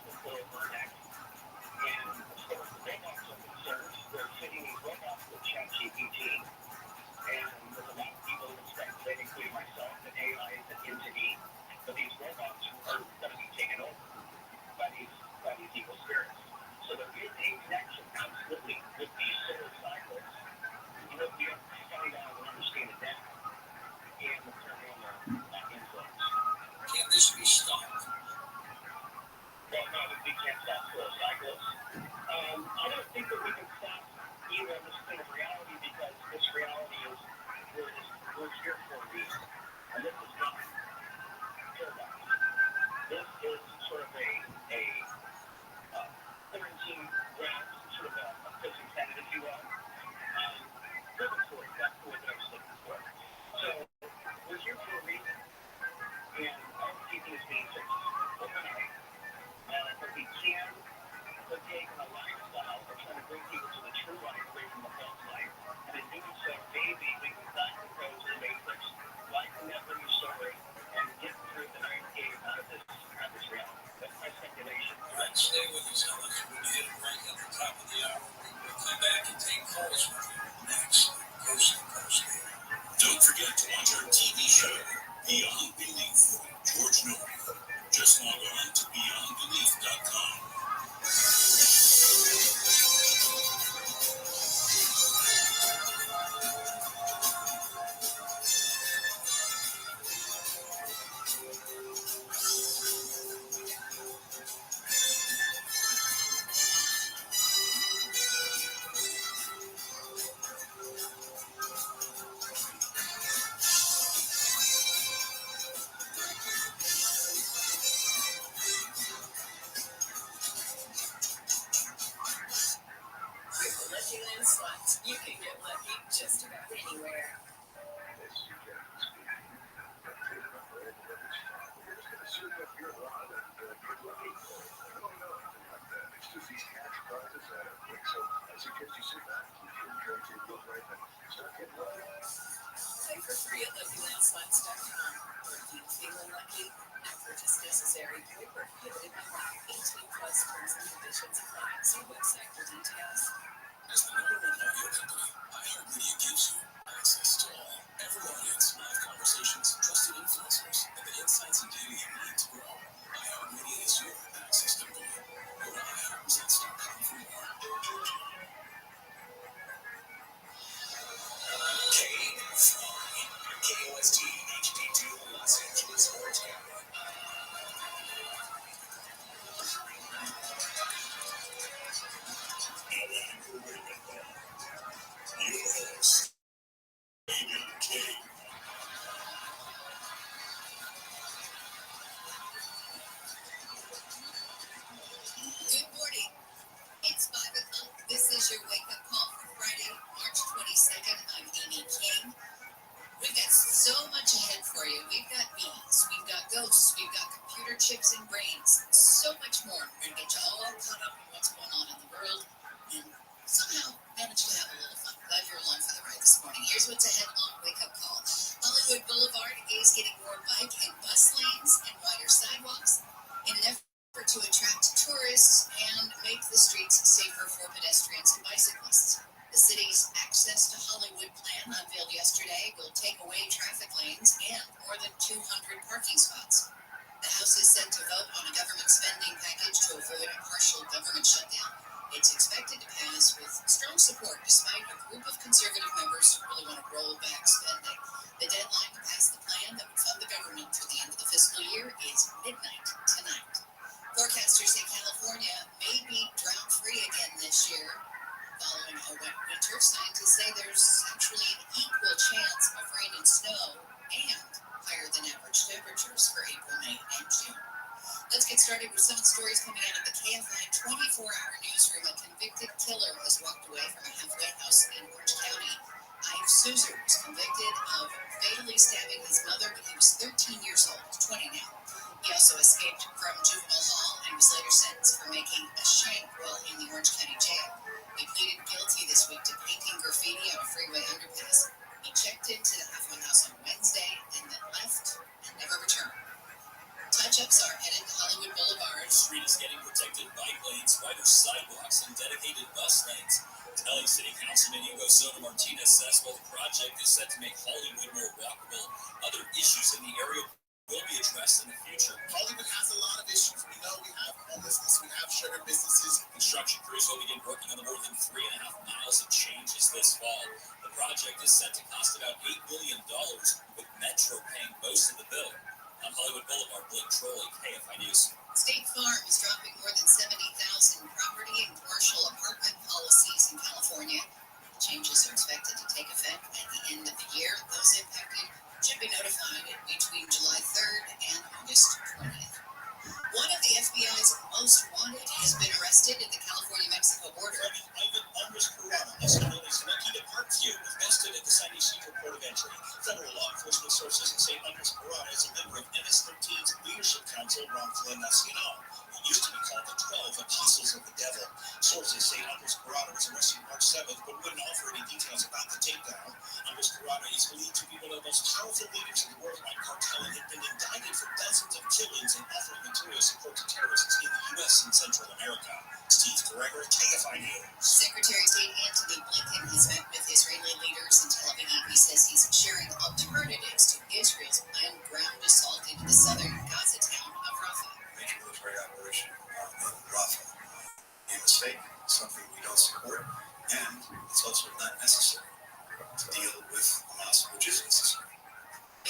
And we'll hit a break at the top of the hour. We'll come back and take calls with you next. Coast to Coast. Don't forget to watch our TV show, Beyond Belief, with George Norrie. Just log on to beyondbelief.com. With Lucky Land Slots, you can get lucky just about anywhere. Play for free at LuckyLandSlots.com. Are you feeling lucky? No purchase necessary. Void where prohibited by law. 18 plus terms and conditions apply. See website for details. As the number one audio company, iHeartMedia gives you access to all. Every audience, live conversations, trusted influencers, and the insights and data you need to grow. iHeartMedia is your access to growth. Go to iHeartResults.com for more. KOST HD2 Los Angeles, Orange County. Your host, King. Good morning. It's 5 o'clock. This is your wake-up call for Friday, March 22nd. I'm Amy King. We've got so much ahead for you. We've got bees, we've got ghosts, we've got computer chips and brains, so much more. We're going to get you all caught up on what's going on in the world and somehow manage to have a little fun. Glad you're along for the ride this morning. Here's what's ahead on Wake Up Call. Hollywood Boulevard is getting more bike and bus lanes and wider sidewalks in an effort to attract tourists and make the streets safer for pedestrians and bicyclists. The city's Access to Hollywood plan, unveiled yesterday, will take away traffic lanes and more than 200 parking spots. The House is set to vote on a government spending package to avoid a partial government shutdown. It's expected to pass with strong support, despite a group of conservative members who really want to roll back spending. The deadline to pass the plan that would fund the government through the end of the fiscal year is midnight tonight. Forecasters say California may be drought-free again this year. Following a wet winter, scientists say there's actually an equal chance of rain and snow and higher than average temperatures for April, May, and June. Let's get started with some of the stories coming out of the KFI 24-hour newsroom. A convicted killer has walked away from a halfway house in Orange County. Ike Souser was convicted of fatally stabbing his mother when he was 13 years old, 20 now. He also escaped from juvenile hall and was later sentenced for making a shank while in the Orange County jail. He pleaded guilty this week to painting graffiti on a freeway underpass. He checked into the halfway house on Wednesday and then left and never returned. Touch-ups are headed to Hollywood Boulevard. The street is getting protected bike lanes, wider sidewalks, and dedicated bus lanes. LA City Councilman Hugo Soto Martinez says while the project is set to make Hollywood more walkable, other issues in the area will be addressed in the future. Hollywood has a lot of issues. We know we have homelessness, we have shutter businesses. Construction crews will begin working on the more than 3.5 miles of changes this fall. The project is set to cost about $8 million, with Metro paying most of the bill. On Hollywood Boulevard, Blake Trolley, KFI News. State Farm is dropping more than 70,000 property and commercial apartment policies in California. Changes are expected to take effect at the end of the year. Those impacted should be notified between July 3rd and August 20th. One of the FBI's most wanted has been arrested at the California-Mexico border. Ivan Andres Carrano, also known as Lucky Departio, was arrested at the San Isidro Port of Entry. Federal law enforcement sources say Andres Carrano is a member of MS-13's Leadership Council, Ranfla Nacional. It used to be called the 12 Apostles of the Devil. Sources say Andres Carrano was arrested March 7th, but wouldn't offer any details about the takedown. Andres Carrano is believed to be one of the most powerful leaders in the worldwide cartel and had been indicted for dozens of killings and offering material support to terrorists in the U.S. and Central America. Steve Gregor KFI News. Secretary of State Antony Blinken has met with Israeli leaders in Tel Aviv. He says he's sharing alternatives to Israel's planned ground assault into the southern Gaza town of Rafah. Major military operation in Rafah. A mistake, something we don't support, and it's also not necessary to deal with Hamas, which is necessary.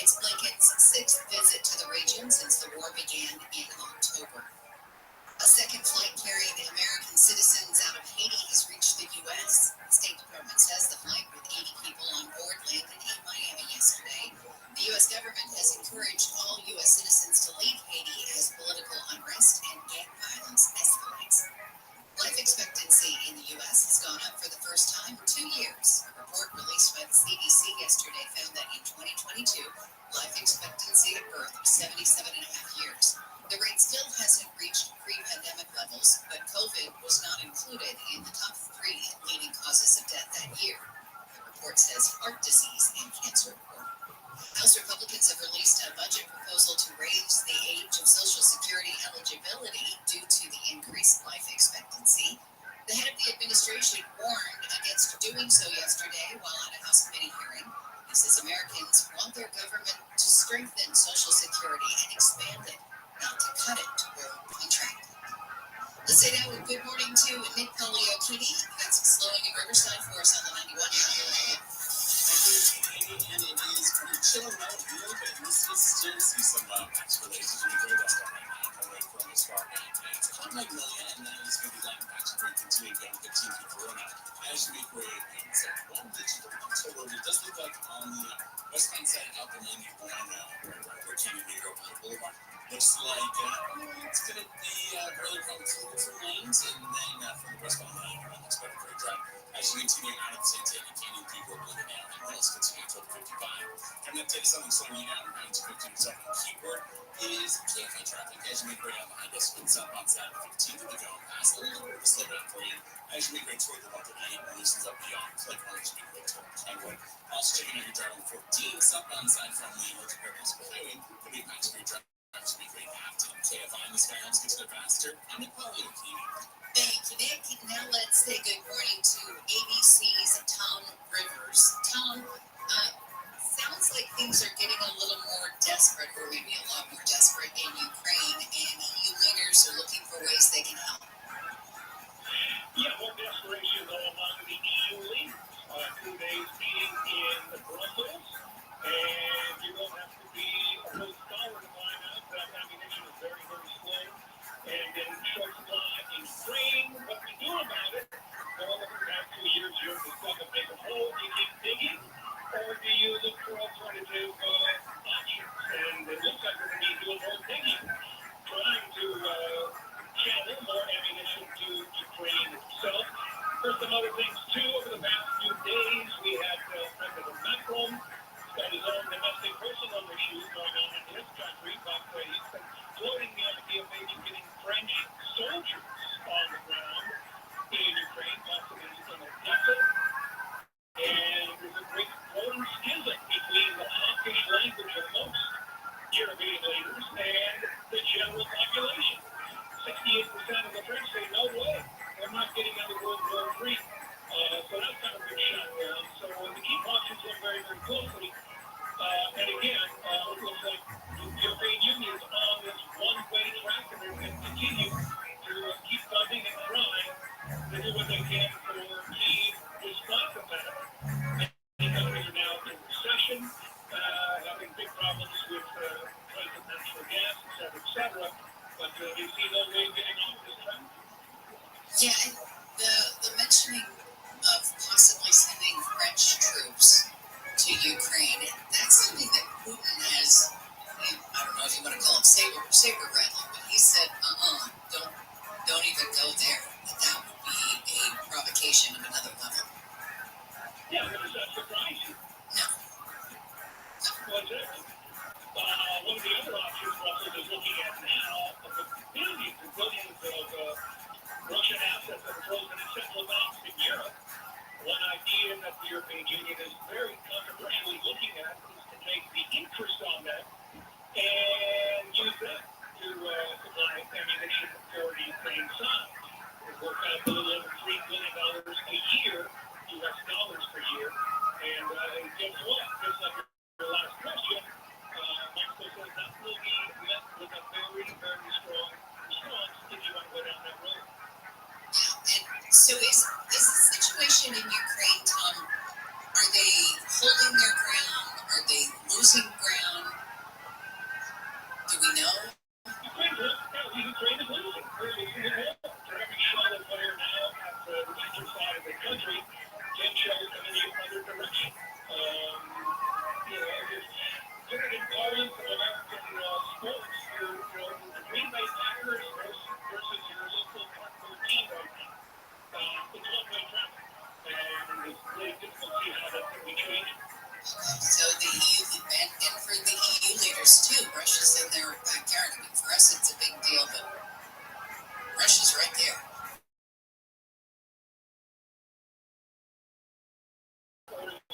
It's Blinken's sixth visit to the region since the war began in October. A second flight carrying American citizens out of Haiti has reached the U.S. The State Department says the flight with 80 people on board landed in Miami yesterday. The U.S. government has encouraged all U.S. citizens to leave Haiti as political unrest and gang violence escalates. Life expectancy in the U.S. has gone up for the first time in 2 years. A report released by the CDC yesterday found that in 2022, life expectancy at birth was 77.5 years. The rate still hasn't reached pre-pandemic levels, but COVID was not included in the top 3 leading causes of death that year. The report says heart disease and cancer were. House Republicans have released a budget proposal to raise the age of Social Security eligibility due to the increased life expectancy. The head of the administration warned against doing so yesterday while at a House committee hearing. He says Americans want their government to strengthen Social Security and expand it, not to cut it or contract it. Let's say now good morning to Nick Poliokini. That's slowing in Riverside for us on the 91. And it is pretty chill out here, but we still see some max related to the great restaurant right now, coming from as far as it's hot Magnolia, and that is going to be light max for continuing down 15 to Corona. As we wait, it's one digital October. It does look like on the westbound side out the 91, where Canyon Meter Boulevard. Looks like it's going to be early probably two lanes, and then from the westbound 91, it's better for a drive. As you continue out of the St. David Canyon Depot, moving down, and let's continue to 55. Coming up, take something slowing down, around 250 to 7. Keyword is KFI traffic. As you make way down behind us, with southbound side of 15 to the go, pass a little bit of a slow down for you. As you make way toward the 138, and loosens up beyond, like orange, make way toward Highway. Also checking out your driving 14, southbound side from the North Purpose Highway, could be max for your drive. To make way after KFI in the sky, helps get to the faster. I'm Nick Poliokini. Thank you, Nick. Now let's say good morning to ABC's Tom Rivers. Tom, sounds like things are getting a little more desperate, or maybe a lot more desperate in Ukraine, and EU leaders are looking for ways they can help. Yeah, more desperation going among the EU leaders. 2 days meeting in Brussels, and you don't have to be a real scholar to find out that ammunition is very, very slow and in short supply in Ukraine. What we do about it? Well, over the past 2 years, you're just going to make a hole, you keep digging, or do you look for alternative options? And it looks like we're going to be doing more digging, trying to channel more ammunition to Ukraine itself. There's some other things, too. Over the past few days, we had President Macron got his own domestic personal issues going on in his country, but he's been floating the idea of maybe getting French soldiers on the ground in Ukraine, possibly in Odessa. And there's a great growing schism between the hawkish language of most European leaders and the general population. 68% of the French say, no way, we're not getting into World War III. So that's kind of a big shutdown. So we keep watching them very, very closely. And again, it looks like the European Union is on this one-way track, and they're going to continue to keep funding and trying to do what they can for Kyiv despite the fact that many countries are now in recession, having big problems with price of natural gas, et cetera. But they see no way of getting off this track. Yeah, and the mentioning of possibly sending French troops to Ukraine, that's something that Putin has, I don't know if you want to call it saber rattling, but he said, don't even go there. That would be a provocation of another level. Yeah, but does that surprise you? No. Well, exactly. One of the other options Brussels is looking at now, of the billions and billions of Russian assets that are frozen in central banks in Europe. One idea that the European Union is very controversially looking at is to take the interest on that and use that to supply ammunition for the Ukraine side. It worked out a little over $3 billion a year, U.S. dollars per year. And guess what? Just like your last question, Mexico says that will be met with a very, very strong response if you want to go down that road. And so is the situation in Ukraine, Tom, are they holding their ground? Are they losing ground? Do we know? Ukraine is losing. They're losing the war. They're having shell and fire now at the eastern side of the country. 10 shells in the other direction. Just putting in parlance of American sports, the Green Bay Packers versus your local Hartford team right now. It's one-way traffic. And it's really difficult to see how that could be changed. So the EU, and for the EU leaders too, Russia's in their backyard. I mean, for us it's a big deal, but Russia's right there.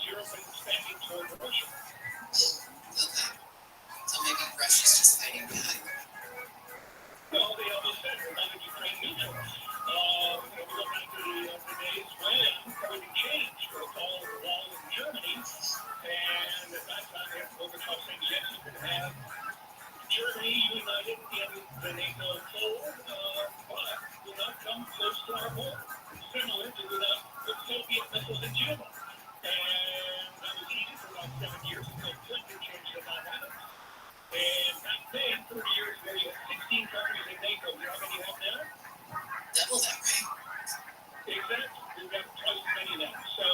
Europe is expanding toward Russia. Okay. So maybe Russia's just fighting back. Well, they almost said they're not a Ukraine neutral. We go back to the days when everything changed. It was all the wall in Germany. And at that time, they had Gorbachev saying, yes, you can have Germany united in the NATO fold, but will not come close to our border. Similar to the Soviet missiles in Cuba. And that was easy for about 7 years until Clinton changed it about that. And back then, 30 years ago, you had 16 countries in NATO. You know how many you have now? Double that, right? Exactly. We've got twice as many now. So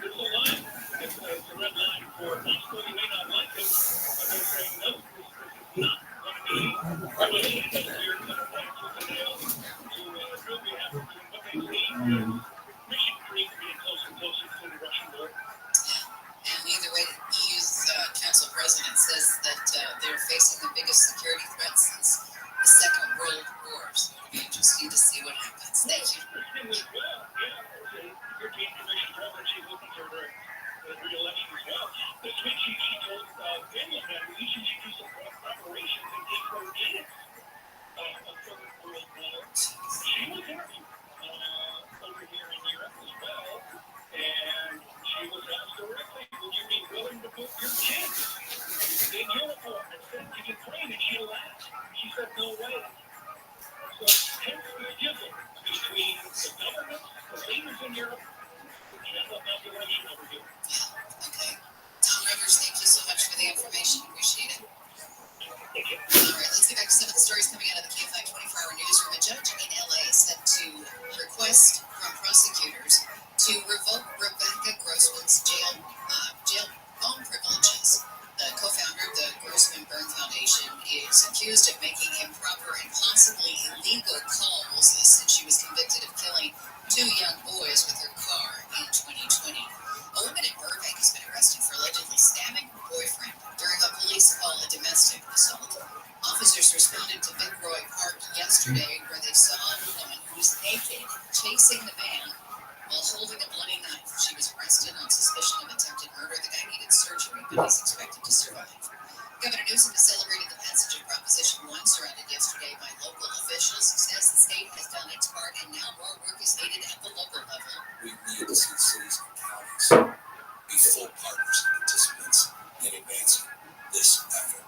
there's a line. It's a red line for Moscow. You may not like it, but they're saying, no, this is not going to be related. You're going to fight tooth and nail to prove we have to do what they see. Mission Creek being closer and closer to the Russian border. And either way, the EU's Council President says that they're facing the biggest security threat since the Second World War. So it'll be interesting to see what happens. Thank you. Interesting as well. Yeah, the European Commission President, she's looking for her re-election as well. This week she told Finland that we should do some preparations in case there is a Third World War. She was interviewed over here in Europe as well, and she was asked directly, would you be willing to put your kids in uniform and send to Ukraine? And she laughed. She said, no way. So hence the schism between the government, the leaders in Europe, the general population over here. Okay. Tom Rivers, thank you so much for the information. Appreciate it. Thank you. All right, let's get back to some of the stories coming out of the KFI 24-hour newsroom. A judge in LA is set to request from prosecutors to revoke Rebecca Grossman's jail phone privileges. The co-founder of the Grossman Burn Foundation is accused of making improper and possibly illegal calls since she was convicted of killing 2 young boys with her car in 2020. A woman in Burbank has been arrested for allegedly stabbing her boyfriend during a police call a domestic assault. Officers responded to Viceroy Park yesterday where they saw a woman who was naked chasing the man while holding a bloody knife. She was arrested on suspicion of attempted murder. The guy needed surgery, but he's expected to survive. Governor Newsom has celebrated the passage of Proposition 1, surrounded yesterday by local officials. He says the state has done its part and now more work is needed at the local level. We need to see cities and counties be full partners and participants in advancing this effort.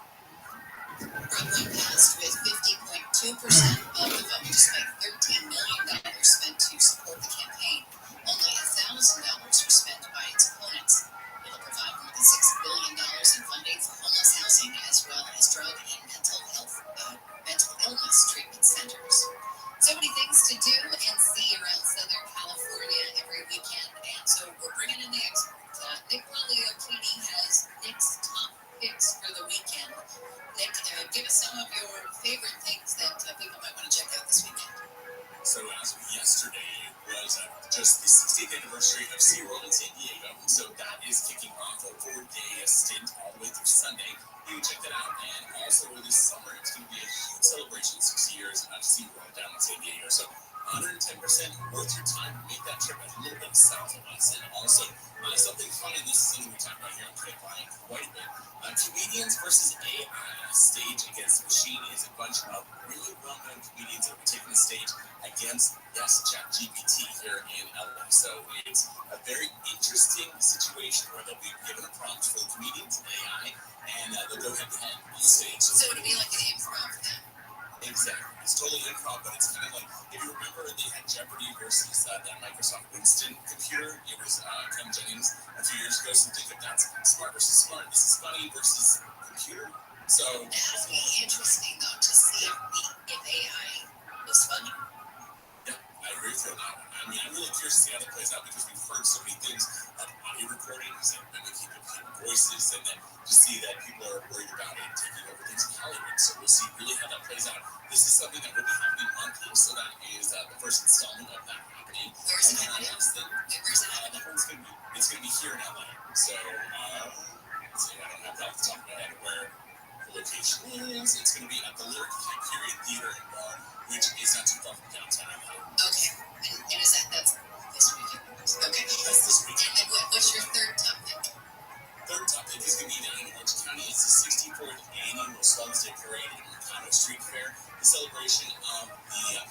Prop 1 passed with 50.2% of the vote, despite $13 million spent to support the campaign. Only $1,000 were spent by its opponents. It will provide more than $6 billion in funding for homeless housing as well as drug and mental illness treatment centers. So many things to do and see around Southern California every weekend, and so we're bringing in the expert. Nick Pagliocchini has Nick's top picks for the weekend. Nick, give us some of your favorite things that people might want to check out this weekend. So as of yesterday, it was just the 60th anniversary of SeaWorld in San Diego. So that is kicking off a 4-day stint all the way through Sunday. You can check that out. And also this summer, it's going to be a huge celebration, 60 years of SeaWorld down in San Diego. So 110% worth your time to make that trip a little bit south of us. And also, something funny, this is something we talk about here on Pipeline quite a bit. Comedians versus AI, stage against machine, is a bunch of really well-known comedians that are taking the stage against ChatGPT here in LA. So it's a very interesting situation where they'll be given a prompt for the comedians, AI, and they'll go head-to-head on the stage. So it'll be like an improv then? Exactly. It's totally improv, but it's kind of like, if you remember, they had Jeopardy versus that Microsoft Winston computer. It was Ken Jennings a few years ago. So think of that's smart versus smart. This is funny versus computer. So that'll be interesting, though, to see if AI was funny. Yeah, I agree with you on that one. I mean, I'm really curious to see how that plays out because we've heard so many things of audio recordings and mimicking people voices, and then to see that people are worried about it taking over things in Hollywood. So we'll see really how that plays out. This is something that will be happening monthly, so that is the first installment of that happening. Where's it happening? Where's it happening? That one's going to be, it's going to be here in LA. So, let's see, I don't have that off the top of my head where the location is. It's going to be at the Lyric Hyperion Theater and Bar, which is not too far from downtown LA. Okay. And is that's this weekend? Okay. That's this weekend. And what's your third topic? Third topic is going to be down in Orange County. It's the 64th annual Swallows Day Parade and Mercado Street Fair, the celebration of the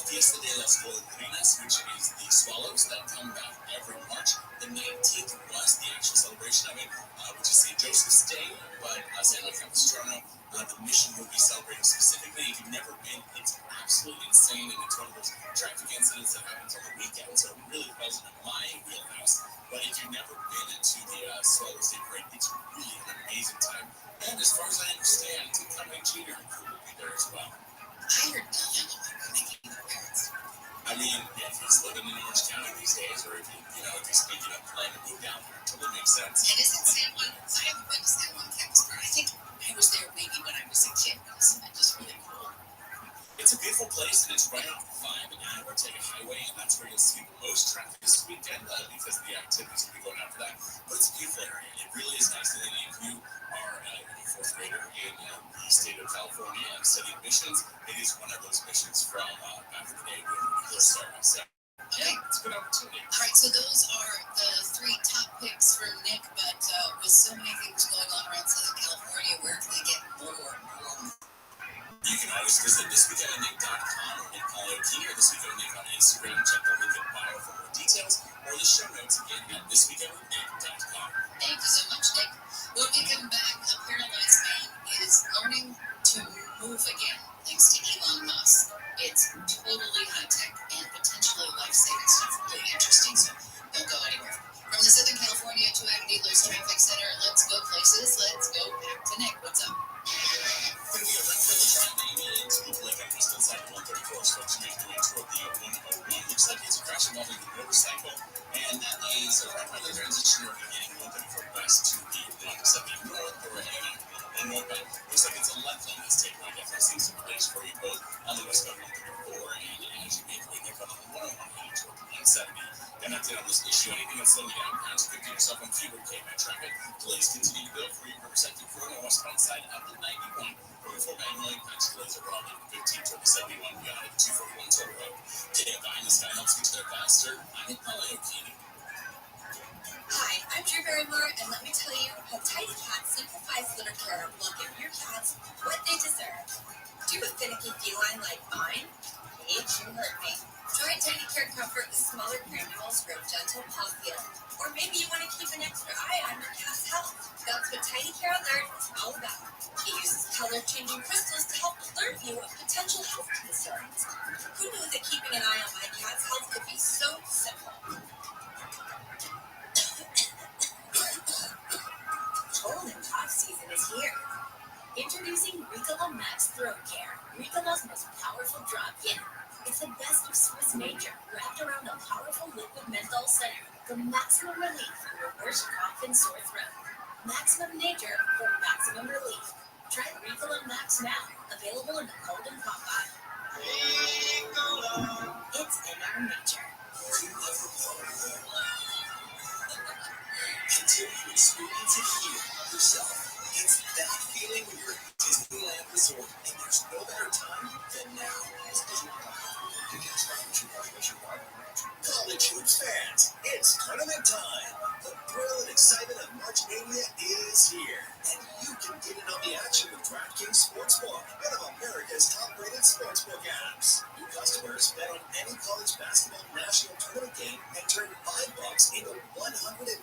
Fiesta de las Golondrinas, which is the swallows that come back every March. The 19th was the actual celebration of it, which is St. Joseph's Day, but San Luis Capistrano, the mission will be celebrating specifically. If you've never been, it's absolutely insane, and it's one of those traffic incidents that happens on the weekend, so it really falls into my wheelhouse. But if you've never been to the Swallows Day Parade, it's really an amazing time. And as far as I understand, Conway Jr. will be there as well. I heard Bill Hamilton making the appearance. I mean, if he's living in Orange County these days, or if he's making a plan to move down there, it totally makes sense. And isn't San Juan? I haven't been to San Juan Capistrano. I think I was there maybe when I was a kid. Isn't it just really cool? It's a beautiful place, and it's right off the 5 and Ortega Highway, and that's where you'll see the most traffic this weekend because the activities will be going out for that. But it's a beautiful area. It really is nice. And if you are a fourth grader in the state of California and studying missions, it is one of those missions from back in the day when we started. So, yeah, it's a good opportunity. All right, so those are the 3 top picks from Nick, but with so many things going on around Southern California, where can they get more? You can always visit thisweekendwithnick.com or Nick Pagliocchini or thisweekendwithnick on Instagram. Check the link in bio for more details or the show notes again at thisweekendwithnick.com. Thank you so much, Nick. When we come back, a paralyzed man is learning to move again thanks to Elon Musk. It's totally high-tech and potentially life-saving stuff. Really interesting, so don't go anywhere. From the Southern California Toyota Dealers Traffic Center, let's go places. Let's go back to Nick. What's up? When we are for the drive name to look like I'm just inside the 134, so to make the way toward the 101. Looks like it's a crash involving a motorcycle, and that is right by the transition where we're getting 134 west to the 170 north, or heading on northbound. Looks like it's a left lane that's taken. I definitely see some place for you both on the westbound 134, and as you make your way up on the 101 heading toward the 170. Got an update on this issue. Anything that's slowing you down, parents could get yourself on keyword K by traffic. Delays continue to build for your Riverside to Corona westbound side up to 91. Going for manually, patch delays overall on 15 toward the 71 beyond at 241 total road. Today, behind the sky helps you to their faster. I'm Nick Pagliocchini. Hi, I'm Drew Barrymore, and let me tell you how Tidy Cat simplifies litter care while giving your cats what they deserve. Do you have a finicky feline like mine? Bitch, you heard me. Try Tidy Care Comfort with smaller granules for a gentle paw feel. Or maybe you want to keep an extra eye on your cat's health. That's what Tidy Care Alert is all about. It uses color-changing crystals to help alert you of potential health concerns. Who knew that keeping an eye on my cat's health could be so simple? Cold and cough season is here. Introducing Ricola Max Throat Care, Ricola's most powerful drop yet. It's the best of Swiss nature, wrapped around a powerful liquid menthol center for maximum relief from your worst cough and sore throat. Maximum nature for maximum relief. Try Ricola Max now, available in the cold and cough aisle. It's in our nature. Until you experience it here yourself. It's that feeling when you're at Disneyland Resort, and there's no better time than now. College hoops fans, it's tournament time. The thrill and excitement of March Mania is here, and you can get in on the action with DraftKings Sportsbook, one of America's top-rated sportsbook apps. New customers bet on any college basketball national tournament game and turn $5 into $150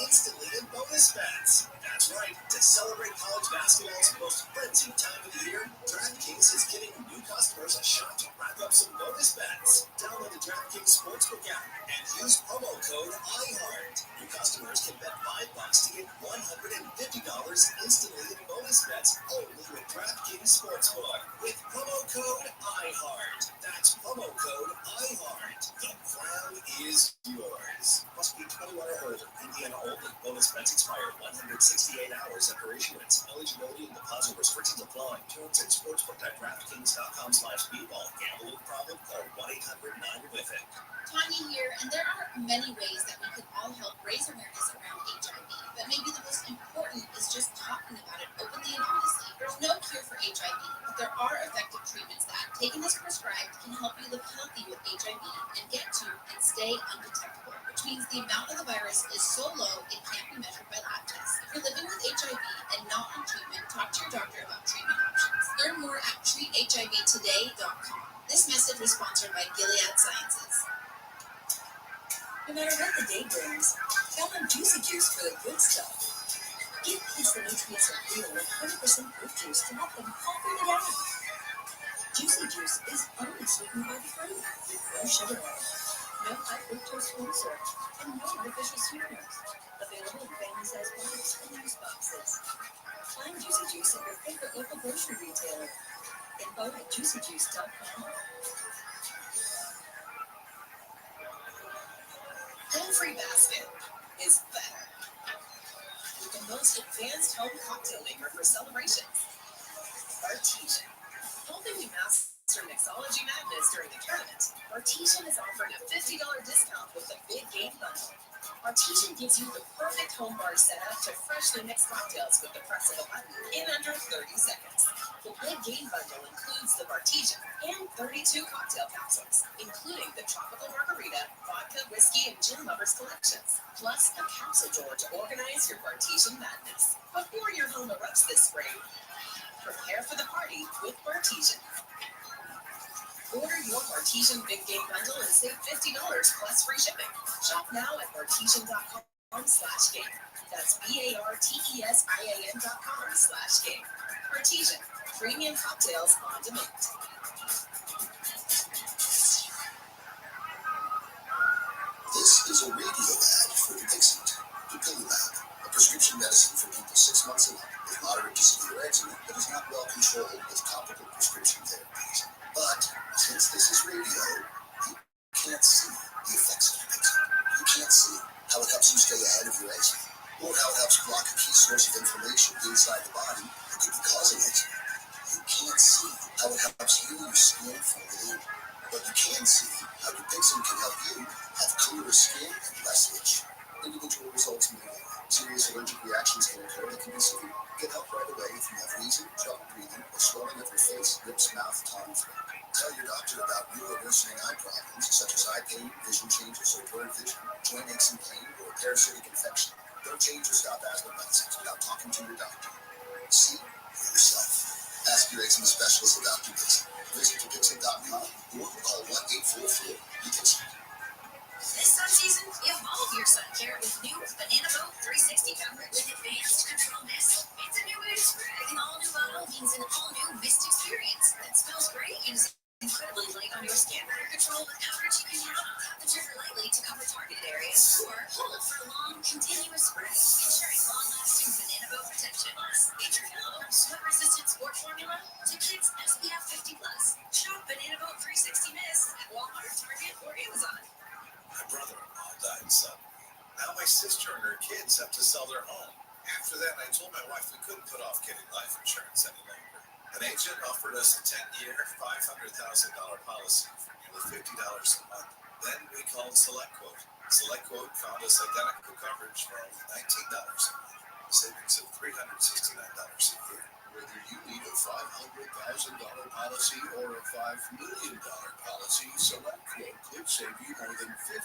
instantly in bonus bets. That's right. To celebrate college basketball's most frenzied time of the year, DraftKings is giving new customers a shot to rack up some bonus bets. Download the DraftKings Sportsbook app and use promo code IHEART. New customers can bet $5 to get $150 instantly in bonus bets only with DraftKings Sportsbook with promo code IHEART. That's promo code IHEART. The crown is yours. Must be 21 or older. Indiana only. Bonus bets expire 168 hours after issuance. Eligibility and deposit restrictions apply. Terms at sportsbook.draftkings.com/speedball. Gamble with problem? Call 1-800-9-WITH-IT. Tanya here, and there are many ways that we can all help raise awareness around HIV. But maybe the most important is just talking about it openly and honestly. There's no cure for HIV, but there are effective treatments that, taken as prescribed, can help you live healthy with HIV and get to and stay undetectable, which means the amount of the virus is so low it can't be measured by lab tests. If you're living with HIV and not on treatment, talk to your doctor about treatment options. Learn more at treathivtoday.com. This message was sponsored by Gilead Sciences. No matter what the day brings, count on Juicy Juice for the good stuff. Give kids the nutrients of real 100% fruit juice to help them conquer the day. Juicy Juice is only sweetened by the fruit, with no sugar added, no high fructose corn syrup, and no artificial sweeteners. Available in family-sized bottles and loose boxes. Find Juicy Juice at your favorite local grocery retailer. Info at juicyjuice.com. Home Free Basket is better. With the most advanced home cocktail maker for celebrations. Artesian. Helping you master mixology madness during the tournament. Artesian is offering a $50 discount with the Big Game Bundle. Artesian gives you the perfect home bar setup to freshly mix cocktails with the press of a button in under 30 seconds. The Big Game Bundle includes the Artesian and 32 cocktail capsules, including the tropical margarita, vodka, whiskey, and gin lovers collections, plus a capsule drawer to organize your Artesian madness. Before your home erupts this spring, prepare for the party with Artesian. Order your Artesian Big Game Bundle and save $50 plus free shipping. Shop now at artesian.com/game. That's BARTESIAN.com/game. Artesian, premium cocktails on demand. This is a radio ad for Dixit, Dupilumab, a prescription medicine for people 6 months and up with moderate to severe eczema that is not well controlled with comparable prescription therapies. But since this is radio, you can't see the effects of Dixit. You can't see how it helps you stay ahead of your eczema, or how it helps block a key source of inflammation inside the body that could be causing eczema. You can't see how it helps heal your skin from within, but you can see how Dupixent can help you have clearer skin and less itch. Individual results may vary. Serious allergic reactions can occur that can be severe. Get help right away if you have wheezing, trouble breathing, or swelling of your face, lips, mouth, tongue, throat. Tell your doctor about new or worsening eye problems such as eye pain, vision changes, or blurred vision, joint aches and pain, or a parasitic infection. Don't change or stop asthma medicines without talking to your doctor. See for yourself. Ask your eczema specialist about Dupixent. Visit Dupixent.com or call 1-844-DUPIXENT. This sun season, evolve your sun care with new Banana Boat 360 coverage with advanced control mist. It's a new way to spray. An all-new bottle means an all-new mist experience that smells great and is incredibly light on your skin. Control what coverage you can count on. Tap the trigger lightly to cover targeted areas, or hold for long, continuous spray, ensuring long-lasting Banana Boat protection. Plus, featuring a sweat-resistant sport formula to kids SPF 50+. Shop Banana Boat 360 Mist at Walmart, Target, or Amazon. My brother-in-law died suddenly. Now my sister and her kids have to sell their home. After that, I told my wife we couldn't put off getting life insurance any longer. An agent offered us a 10-year, $500,000 policy for nearly $50 a month. Then we called SelectQuote. SelectQuote found us identical coverage for only $19 a month, savings of $369 a year. Whether you need a $500,000 policy or a $5 million policy, SelectQuote could save you more than 50%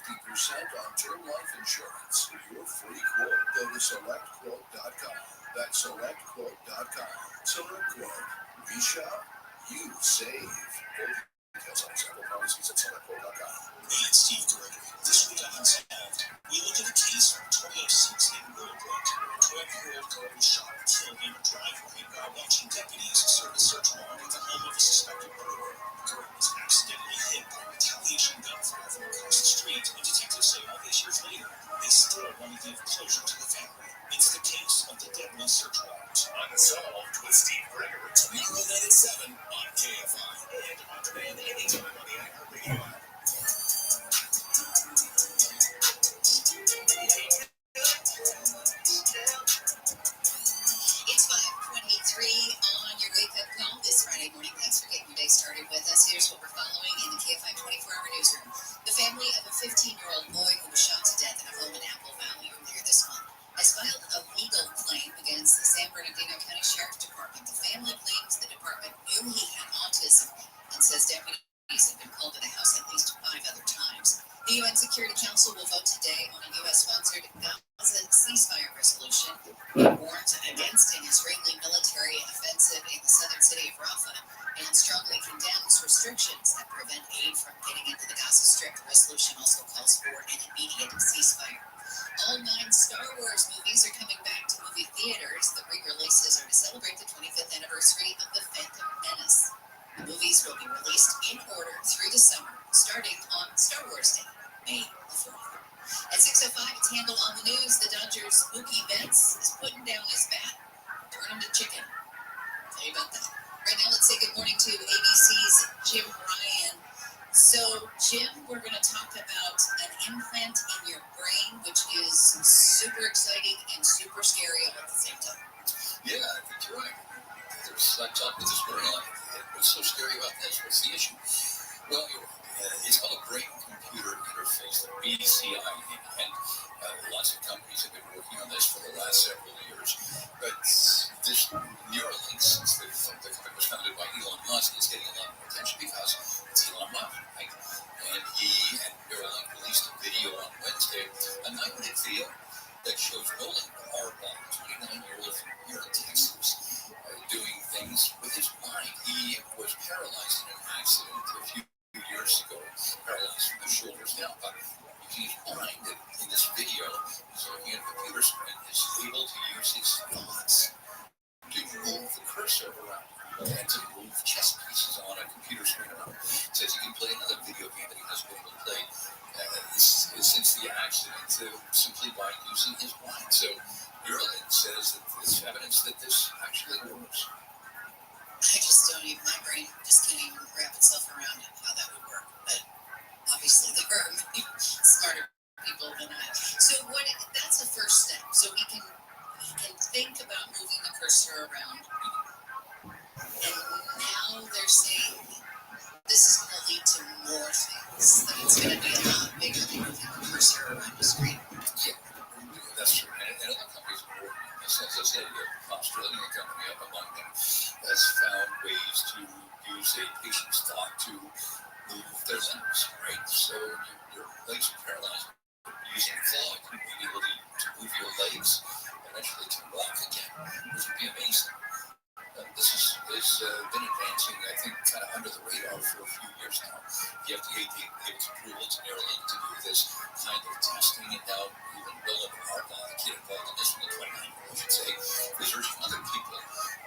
on term life insurance. For your free quote, go to SelectQuote.com. That's SelectQuote.com. SelectQuote. We shop, you save. Details on example policies at SelectQuote.com. Hey, it's Steve Gregory. This week on Unsolved, we look at a case from 2006 in Willowbrook, where a 12-year-old girl was shot and killed in her driveway while watching deputies serve a search warrant at the home of a suspected murderer. The girl was accidentally hit by a retaliation gunfire from across the street, and detectives say all these years later, they still want to give closure to the family. It's the case of the deadly search warrant. Unsolved with Steve Gregory. Tomorrow night at 7 on KFI. And on demand anytime on the iHeartRadio app. It's 5:23 on your wake-up call this Friday morning. Thanks for getting your day started with us. Here's what we're following in the KFI 24-hour newsroom. The family of a 15-year-old boy who was shot to death in a home in Apple Valley earlier this month has filed a legal claim against the San Bernardino County Sheriff's Department. The family claims the department knew he had autism and says deputies have been called to the house at least 5 other times. The UN Security Council will vote today on a U.S.-sponsored Gaza ceasefire resolution. It warns against an Israeli military offensive in the southern city of Rafah and strongly condemns restrictions that prevent aid from getting into the Gaza Strip. The resolution also calls for an immediate ceasefire. All 9 Star Wars movies are coming back to movie theaters. The re-releases are to celebrate the 25th anniversary of The Phantom Menace. The movies will be released in order through the summer, starting on Star Wars Day, May the 4th. At 6:05, it's Handle on the News. The Dodgers' Mookie Betts is putting down his bat, turning to chicken. Tell you about that. Right now, let's say good morning to ABC's Jim Ryan. So, Jim, we're going to talk about an implant in your brain, which is super exciting and super scary all at the same time. Yeah, I think you're right. I talked with this morning. What's so scary about this? What's the issue? Well, it's called a brain-computer interface, the BCI, and lots of companies have been working on this for the last several years. But this Neuralink, since the company was founded by Elon Musk, is getting a lot more attention because it's Elon Musk, right? And he and Neuralink released a video on Wednesday, a 9-minute video that shows Roland Harbaugh, a 29-year-old here in Texas, doing things with his mind. He was paralyzed in an accident a few years ago, paralyzed from the shoulders down. But using his mind in this video, he's looking at a computer screen, is able to use his thoughts to move the cursor around and to move chess pieces on a computer screen around. Says he can play another video game that he hasn't been able to play since the accident simply by using his mind. So Neuralink says that there's evidence that this actually works. I just don't even, my brain just can't even wrap itself around how that would work. But obviously there are many smarter people than I. So that's the first step. So he can think about moving the cursor around. And now they're saying this is going to lead to more things. That it's going to be a lot bigger than moving the cursor around the screen. Yeah, that's true. And other companies are working on this. As I said, the Australian company up among them has found ways to use a patient's thought to move their limbs, right? So your legs are paralyzed. Using thought, you may be able to move your legs and eventually to walk again, which would be amazing. This has been advancing, I think, kind of under the radar for a few years now. The FDA gave its approval to Neuralink to do this kind of testing, and now even Roland Harbaugh, the kid involved in this one, the 29-year-old, I should say, is urging other people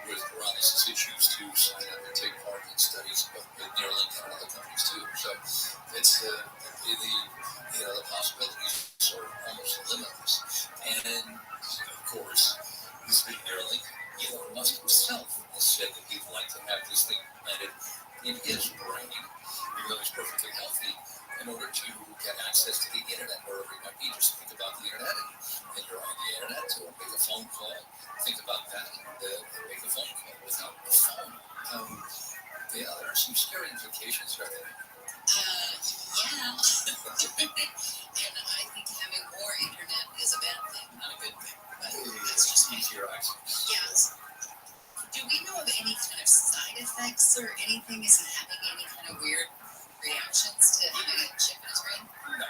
with paralysis issues to sign up and take part in studies with Neuralink and other companies too. So it's the possibilities are almost limitless. And of course, this big Neuralink, Elon Musk himself has said that he'd like to have this thing planted in his brain, even though he's perfectly healthy, in order to get access to the internet wherever he might be. Just think about the internet, and you're on the internet, or make a phone call. Think about that, and make a phone call without a phone. Yeah, there are some scary implications right there. Yeah. And I think having more internet is a bad thing, not a good thing. But that's just easier access. Yes. Do we know Is there anything, is he having any kind of weird reactions to having a chip in his brain? No,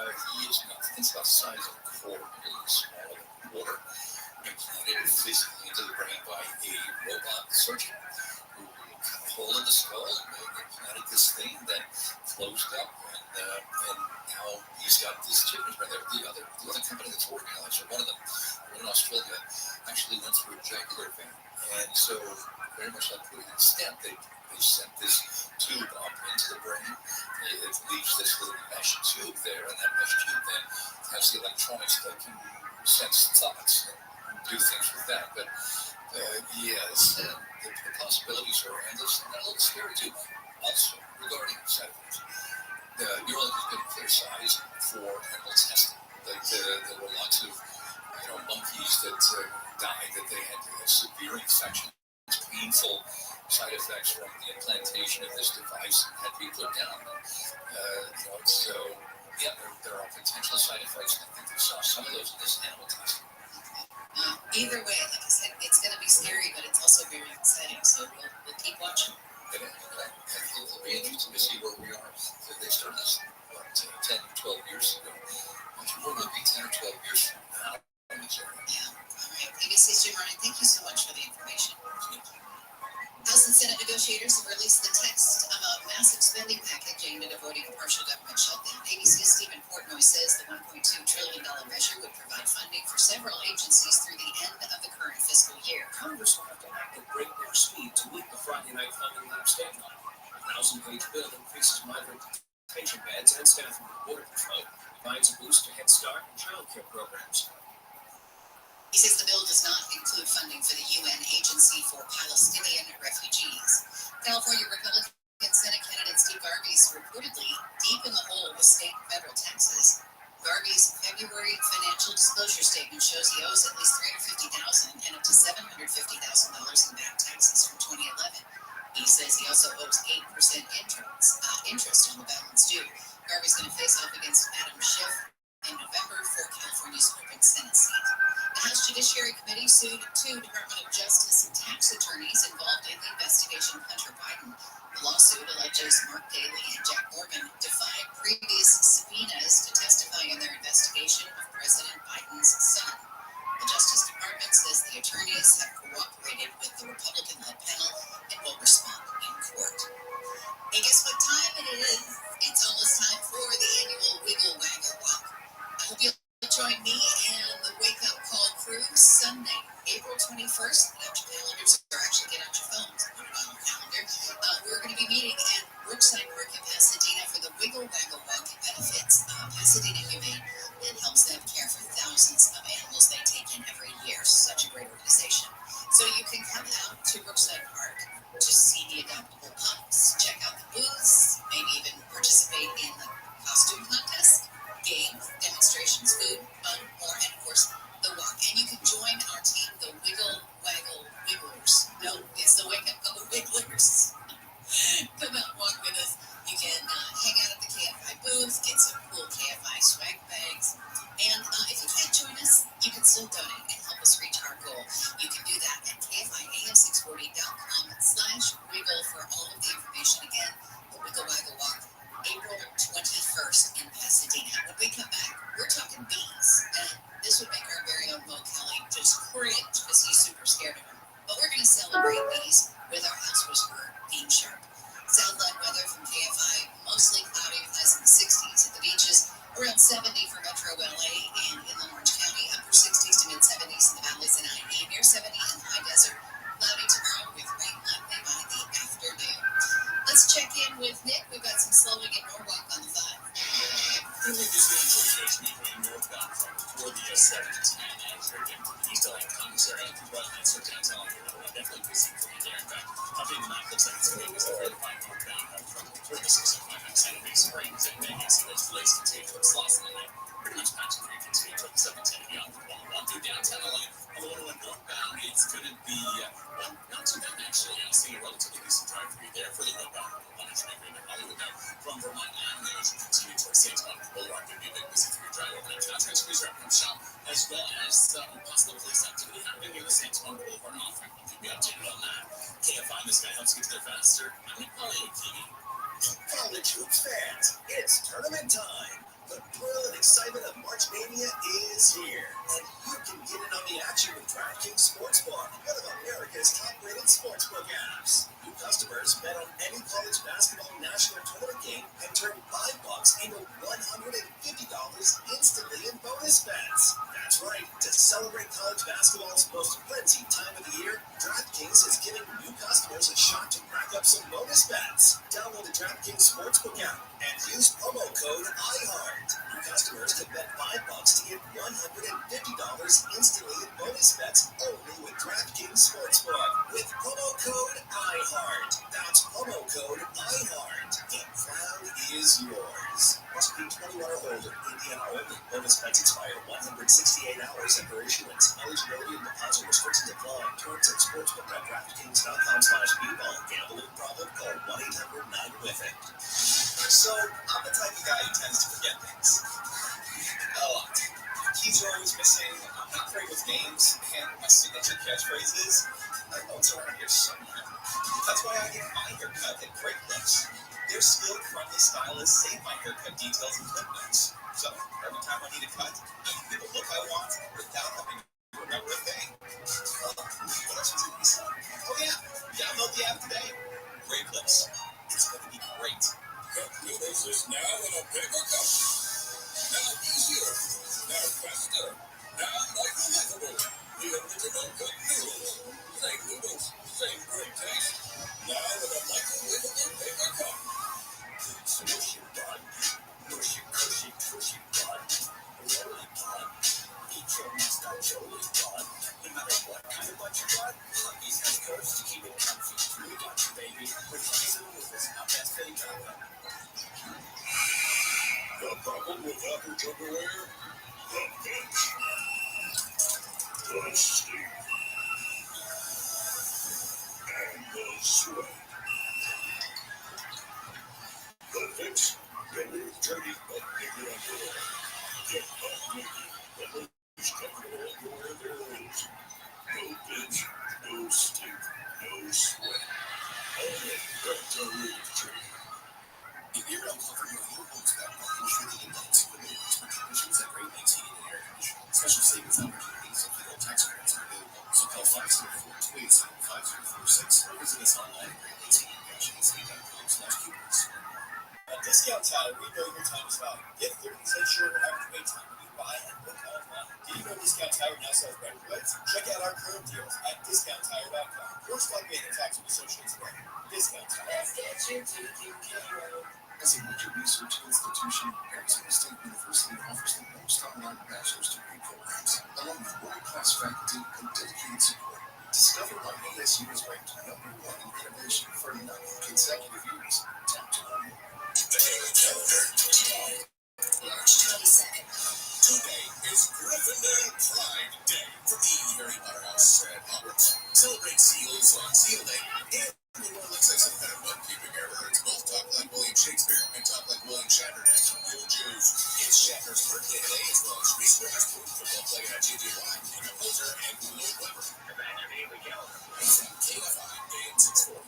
he is not. It's about the size of a quarter, really small, like a quarter, implanted physically into the brain by a robot surgeon who cut a hole in the skull and implanted this thing that closed up, and now he's got this chip in his brain. The other company that's working on it, so one in Australia, actually went through a jugular vein, and so very much like putting a stent, they sent this tube up into the brain. It leaves this little mesh tube there, and that mesh tube then has the electronics that can sense thoughts and do things with that. But yes, the possibilities are endless and a little scary too. Also, regarding side effects, the Neuralink has been criticized for animal testing. Like there were lots of monkeys that died, that they had severe infections, painful side effects from the implantation of this device had to be put down. So yeah, there are potential side effects. I think we saw some of those in this animal testing. Either way, like I said, it's going to be scary, but it's also very exciting. So we'll keep watching. It'll be interesting to see where we are. They started this 10 or 12 years ago. Imagine where we'll be 10 or 12 years from now. Yeah. All right. ABC's Jim Ryan, thank you so much for the information. House and Senate negotiators have released the text of a massive spending package aimed at avoiding a partial government shutdown. ABC's Stephen Portnoy says the $1.2 trillion measure would provide funding for several agencies through the end of the current fiscal year. Congress will have to act at breakneck speed to meet the Friday night funding lapse deadline. A 1,000-page bill increases migrant detention beds and staffing at Border Patrol, provides a boost to Head Start and child care programs. He says the bill does not include funding for the UN Agency for Palestinian Refugees. California Republican Senate candidate Steve Garvey is reportedly deep in the hole with state and federal taxes. Garvey's February financial disclosure statement shows he owes at least $350,000 and up to $750,000 in back taxes from 2011. He says he also owes 8% interest on the balance due. Garvey's going to face off against Adam Schiff in November for California's open Senate seat. The House Judiciary Committee sued two Department of Justice tax attorneys involved in the investigation of Hunter Biden. The lawsuit alleges Mark Daley and Jack Morgan defied previous subpoenas to testify in their investigation of President Biden's son. The Justice Department says the attorneys have cooperated with the Republican-led panel and will respond in court. Hey, guess what time it is? It's almost time for the annual Wiggle Waggle Walk. I hope you'll join me and the Wake Up Call crew Sunday, April 21st. Get out your calendars, or actually get out your phones, put it on your calendar. We're going to be meeting at Brookside Park in Pasadena for the Wiggle Waggle Walk. It benefits Pasadena Humane and helps them care for thousands of animals they take in every year. Such a great organization. So you can come out to Brookside Park to see the adoptable pups, check out the booths, maybe even participate in the costume contest, games, demonstrations, food, fun, more, and of course, the walk. And you can join our team, the Wiggle Waggle Wigglers. No, it's the Wake Up Call Wigglers. Come out and walk with us. You can hang out at the KFI booth, get some cool KFI swag bags. And if you can't join us, you can still donate and help us reach our goal. You can do that at KFIAM640.com/wiggle for all of the information. Again, the Wiggle Waggle Walk, April 21st in Pasadena. When we come back, we're talking bees. And this would make our very own Mo Kelly just cringe because he's super scared of them. But we're going to celebrate bees with our house whisperer, Dean Sharp. Southland weather from KFI, mostly cloudy, highs in the 60s. At the beaches, around 70 for Metro LA and Inland Orange County, upper 60s to mid-70s in the valleys and IE, near 70 in the high desert. Cloudy tomorrow with rain likely by the afternoon. Let's check in with Nick. We've got some slowing in Norwalk on the 5. Early this year, Association going northbound from before the 7 to 10 as they're getting to the east LA commissary. If you run that search and tell you, definitely busy for you there. In fact, updating the map looks like it's going to be certified northbound from toward the 605 and Santa Fe Springs and Vegas. Those delays continue towards Slauson and pretty much matching the continue toward the 710 and beyond the 101 through downtown LA. On the 101 northbound, it's going to be not too bad actually. I see a relatively decent drive for you there for the northbound. Hollywood now from Vermont Avenue as you continue towards St. Juan Boulevard. Going to be a bit busy through your drive over there. Try to squeeze right from shop as well as possible police activity happening near the St. Juan Boulevard off-ramp. me updated on that. Can't find this guy helps get there faster. I'm gonna call you Kimmy. College hoops fans, it's tournament time. The thrill and excitement of March Mania is here, and you can get in on the action with DraftKings Sportsbook, one of America's top-rated sportsbook apps. New customers bet on any college basketball national tournament game and turn $5 into $150 instantly in bonus bets. That's right. To celebrate college basketball's most frenzied time of the year, DraftKings is giving new customers a shot to rack up some bonus bets. Download the DraftKings Sportsbook app and use promo code IHEART. New customers can bet $5 to get $150 instantly in bonus bets only with DraftKings Sportsbook. With promo code IHEART. That's promo code IHEART. The crown is yours. Must be 21 or older. Indiana only. Bonus bets expire 168 hours after issuance. Eligibility and deposit restrictions apply. Terms at sportsbook.draftkings.com/bball. Gambling problem? Call 1-800-9-WITH-IT. So, I'm the type of guy who tends to forget things. A lot. Keys are always missing. I'm not great with names, and my signature catchphrase is, I know it's around here somewhere. That's why I get my haircut at Great Clips. Their skilled, friendly stylists save my haircut details and clip notes. So, every time I need a cut, I can get the look I want without having to remember a thing. What else was it we said? Oh yeah, download the app today. Great Clips. It's going to be great. Cup noodles is now in a paper cup. Now easier. Now faster. Now microwavable. The original cup noodles. Same noodles, same great taste. Now in a microwavable paper cup. Smushy bun. Mushy, cushy, cushy bun. Rolling bun. Eat your nostalgia bun. No matter what kind of bun you got, Lucky's has curves to keep it comfy. We got you, baby. With rice and noodles, our best thing ever. The problem with Apple Tupperware? The pinch. The steam. And the sweat. The fix? Get rid of dirty but bigger underwear. Get butt naked. The most comfortable underwear there is. No pinch, no stink, no sweat. Only bacteria free. If you're uncomfortable with your home's back, insurance index for maintenance for conditions at Great Lakes Heating and Air Conditioning. Special savings opportunities and federal tax credits are available. So call 504-287-5046 or visit us online at greatlatesheating-ac.com/coupons. At Discount Tire, we know your time is valuable. Get 30% shorter average wait time when you buy and book online. Did you know Discount Tire now sells better goods? Check out our current deals at discounttire.com or stop paying the tax with associates today. Discount Tire. Let's get you to the As a major research institution, Arizona State University offers the most online bachelor's degree programs, along with world-class faculty and dedicated support. Discover why ASU is ranked #1 in innovation for 9 consecutive years. Tap to learn more. March 22nd. Today is Gryffindor Pride Day for the Harry Potter House at Hogwarts. Celebrate seals on Seal Day. Everyone looks like some kind of mud-keeping airheads. Both talk like William Shakespeare and talk like William Shatner. Real Jews. It's Shatner's birthday today as well as Reese Witherspoon, football player at JJ Watt, and composer and Lloyd Webber. Imagine being the calendar. It's at KFI, AM 640.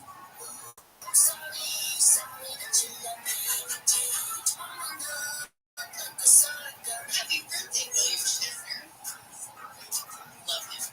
Happy birthday, William Shatner. Love him.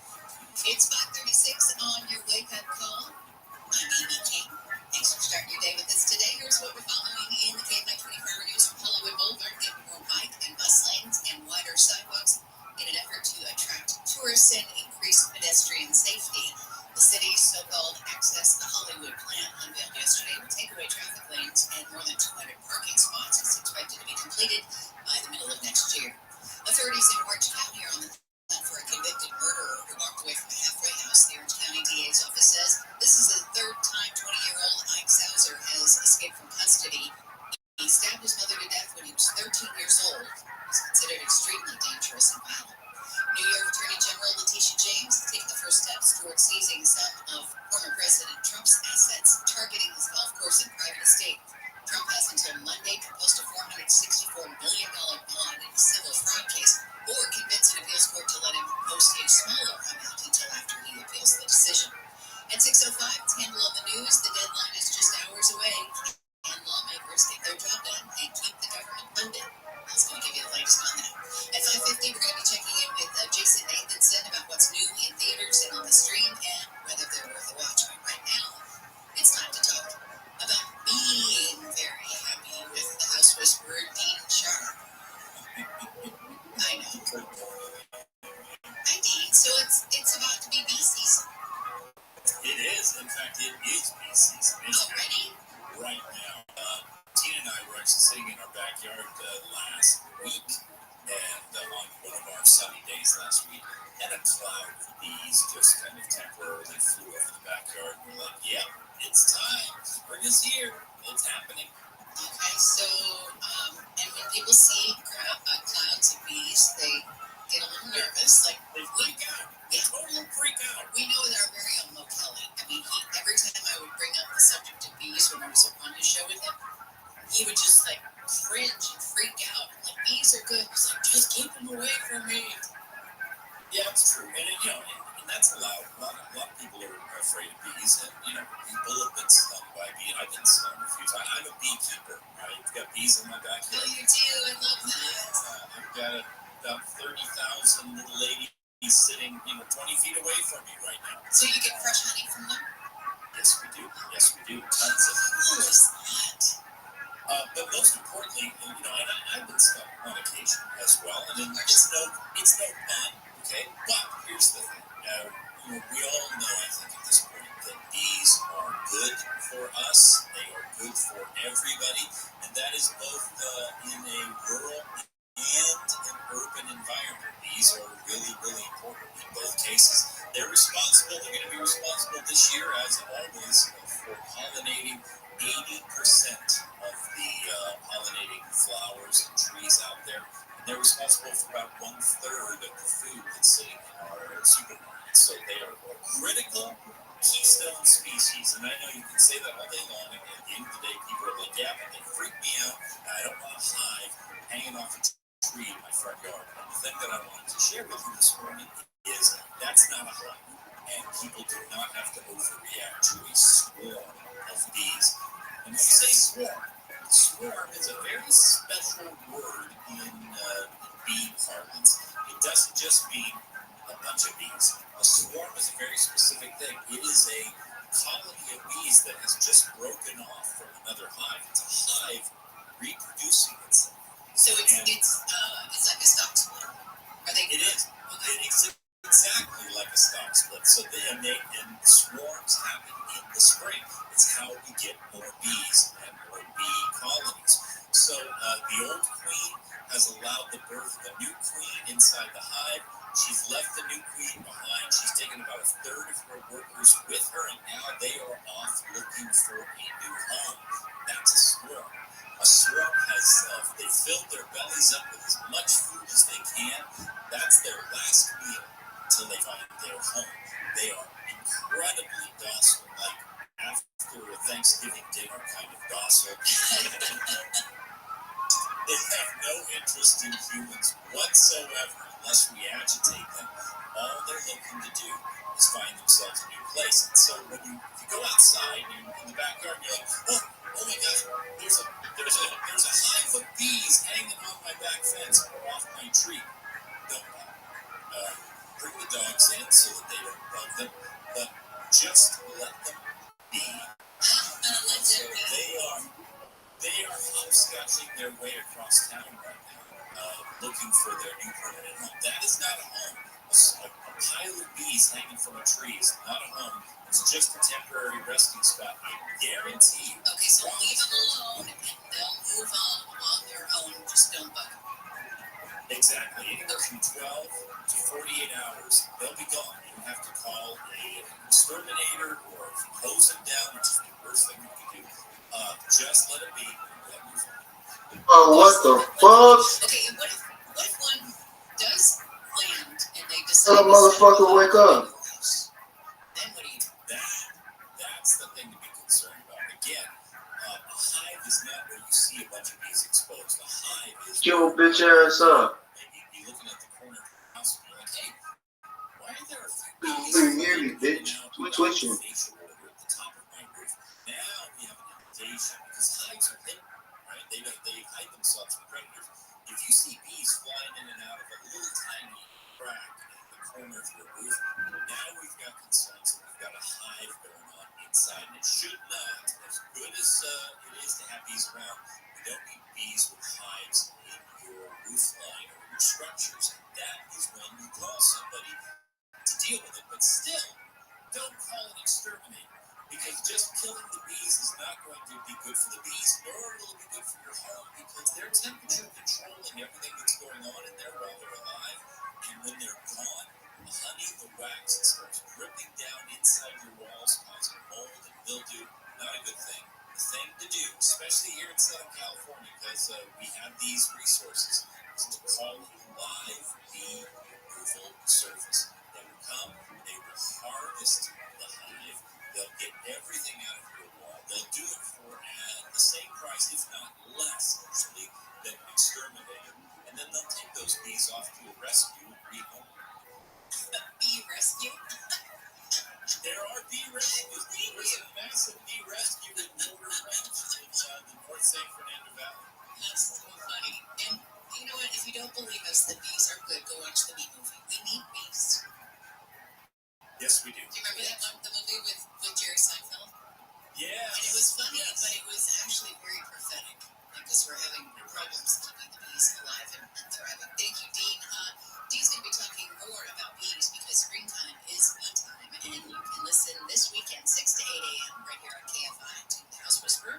It's 5:36 on your wake-up call. I'm Amy King. Thanks for starting your day with us today. Here's what we're following in the KFI 24-hour news from Hollywood Boulevard. Getting more bike and bus lanes and wider sidewalks in an effort to attract tourists and increase pedestrian safety. The city's so-called Access to Hollywood plan unveiled yesterday will take away traffic lanes and more than 200 parking spots. It's expected to be completed by the middle of next year. Authorities in Orange County are on the hunt for a convicted murderer who walked away from a halfway house. The Orange County DA's office says this is the third time 20-year-old Ike Sauser has escaped from custody. He stabbed his mother to death when he was 13 years old. He was considered extremely dangerous and violent. New York Attorney General Letitia James has taken the first steps towards seizing some of former President Trump's assets, targeting his golf course and private estate. Trump has until Monday to post a $464 million bond in a civil fraud case, or convince an appeals court to let him post a smaller amount until after he appeals the decision. bees just kind of temporarily flew over the backyard. And we're like, yep, it's time. Spring is here. It's happening. Okay, so, and when people see clouds of bees, they get a little nervous. Like, They freak out. They totally freak out. we know that our very own Mo Kelly. I mean, every time I would bring up the subject of bees when I was on his show with him, he would just like cringe and freak out. Like, bees are good. He's like, just keep them away from me. Yeah, it's true. And, and that's allowed. A lot of people are afraid of bees. And, people have been stung by bees. I've been stung a few times. I'm a beekeeper, right? I've got bees in my backyard. Oh, you do? I love that. I've got about 30,000 little ladies sitting, 20 feet away from me right now. So you get fresh honey from them? Yes, we do. Yes, we do. Tons of it. Who is that? But most importantly, and I've been stung on occasion as well, and it's no fun, okay? But here's the thing: we all know, I think, at this point, that bees are good for us. They are good for everybody, and that is both in a rural and an urban environment. Bees are really, really important in both cases. They're responsible. They're going to be responsible this year, as always, for pollinating 80% of the pollinating flowers and trees out there. And they're responsible for about 1/3 of the food that's sitting in our supermarkets. So they are a critical keystone species. And I know you can say that all day long, and at the end of the day, people are like, yeah, but they freak me out. I don't want a hive hanging off a tree in my front yard. And the thing that I wanted to share with you this morning is that's not a hive. And people do not have to overreact to a swarm of bees. And when you say swarm is a very special word in bee parlance. It doesn't just mean a bunch of bees. A swarm is a very specific thing. It is a colony of bees that has just broken off from another hive. It's a hive reproducing itself. So it's like a stock split. It is. It's exactly like a stock split. So and swarms happen in the spring. It's how we get more bees and more bee colonies. So the old queen has allowed the birth of a new queen inside the hive. She's left the new queen behind. She's taken about 1/3 of her workers with her, and now they are off looking for a new home. That's a swarm. A swarm has, they filled their bellies up with as much food as they can. That's their last meal until they find their home. They are incredibly docile, like after a Thanksgiving dinner kind of docile. They have no interest in humans whatsoever unless we agitate them. All they're looking to do is find themselves a new place. And so if you go outside in the backyard, you're like, oh my gosh, there's a hive of bees hanging on my back fence or off my tree. Don't bring the dogs in so that they don't bug them, but just let them be. So they are hopscotching their way across town right now, looking for their new permanent home. That is not a home. A pile of bees hanging from a tree is not a home. It's just a temporary resting spot. I guarantee you. Okay, so leave them alone and they'll move on their own. Just don't bug them. Exactly. Anywhere from 12 to 48 hours, they'll be gone. You have to call an exterminator or hose them down, which is the worst thing you can do. Just let it be. Oh, what the fuck? Okay, and what if one does land and they decide Tell a motherfucker wake up. Then what do you do? That's the thing to be concerned about. Again, a hive is not where you see a bunch of bees exposed. A hive is Get your bitch ass up. Maybe be looking at the corner of the house and you're like, hey, why are there a few You can hear me, bitch. We twitching. facial odor at the top of my roof? Now we have an invitation because hives are hidden, right? They hide themselves from predators. If you see bees flying in and out of a little tiny crack in the corner of your roof, now we've got concerns that we've got a hive going on inside, and it should not. As good as it is to have bees around, we don't need bees with hives in your roof line or your structures. That is when you call somebody to deal with it. But still, don't call an exterminator, because just killing the bees is not going to be good for the bees, nor will it be good for your home, because they're temperature controlling everything that's going on in there while they're alive. And when they're gone, the honey, the wax, it starts called live bee removal service. They will come, they will harvest the hive, they'll get everything out of your wall. They'll do it for the same price, if not less, usually, than an exterminator. And then they'll take those bees off to a rescue and rehome. Bee rescue? There are bee rescues. There's a massive bee rescue in Boulder Ranch in the North San Fernando Valley. That's so funny. And you know what? If you don't believe us that bees are good, go watch the bee movie. We need bees. Yes, we do. Do you remember that one, the movie with Jerry Seinfeld? Yes. And it was funny, but it was actually very prophetic because we're having problems keeping the bees alive and thriving. Thank you, Dean. Dean's going to be talking more about bees because springtime is bee time, and you can listen this weekend, 6 to 8 a.m. right here on KFI to the House Whisperer.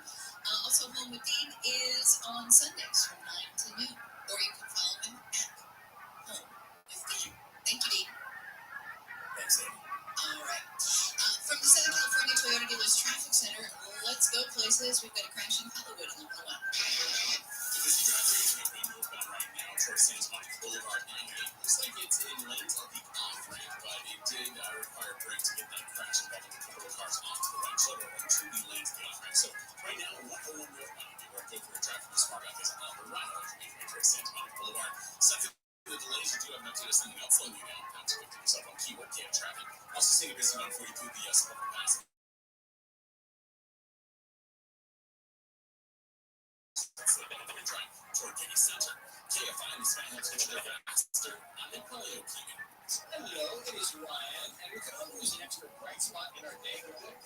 Also, Home with Dean is on Sundays from 9 to noon, or you can follow him at Home with Dean. Thank you, Dean. Thanks, Amy. All right. From the Southern California Toyota Dealers Traffic Center, let's go places. We've got a crash in Hollywood on the 101. The busy driveway is making northbound right now towards San Juan Boulevard 98. Looks like it's in lanes of the off-ramp, but it did require a break to get that crash involving a couple of cars off to the right shoulder and 2 lanes of the off-ramp. So right now, 101 northbound, if you were to go through a traffic smart back is on the right of towards San Juan Boulevard. Second, the delays you do have enough to something else slowing you down. Time to get yourself on keyword KF traffic. Also seeing a busy 142 BS over past. Toward Guinness Center. KFI and the Spanish Digital Faster. I'm in Polio Keegan. Hello, it is Ryan, and we could all use an extra bright spot in our day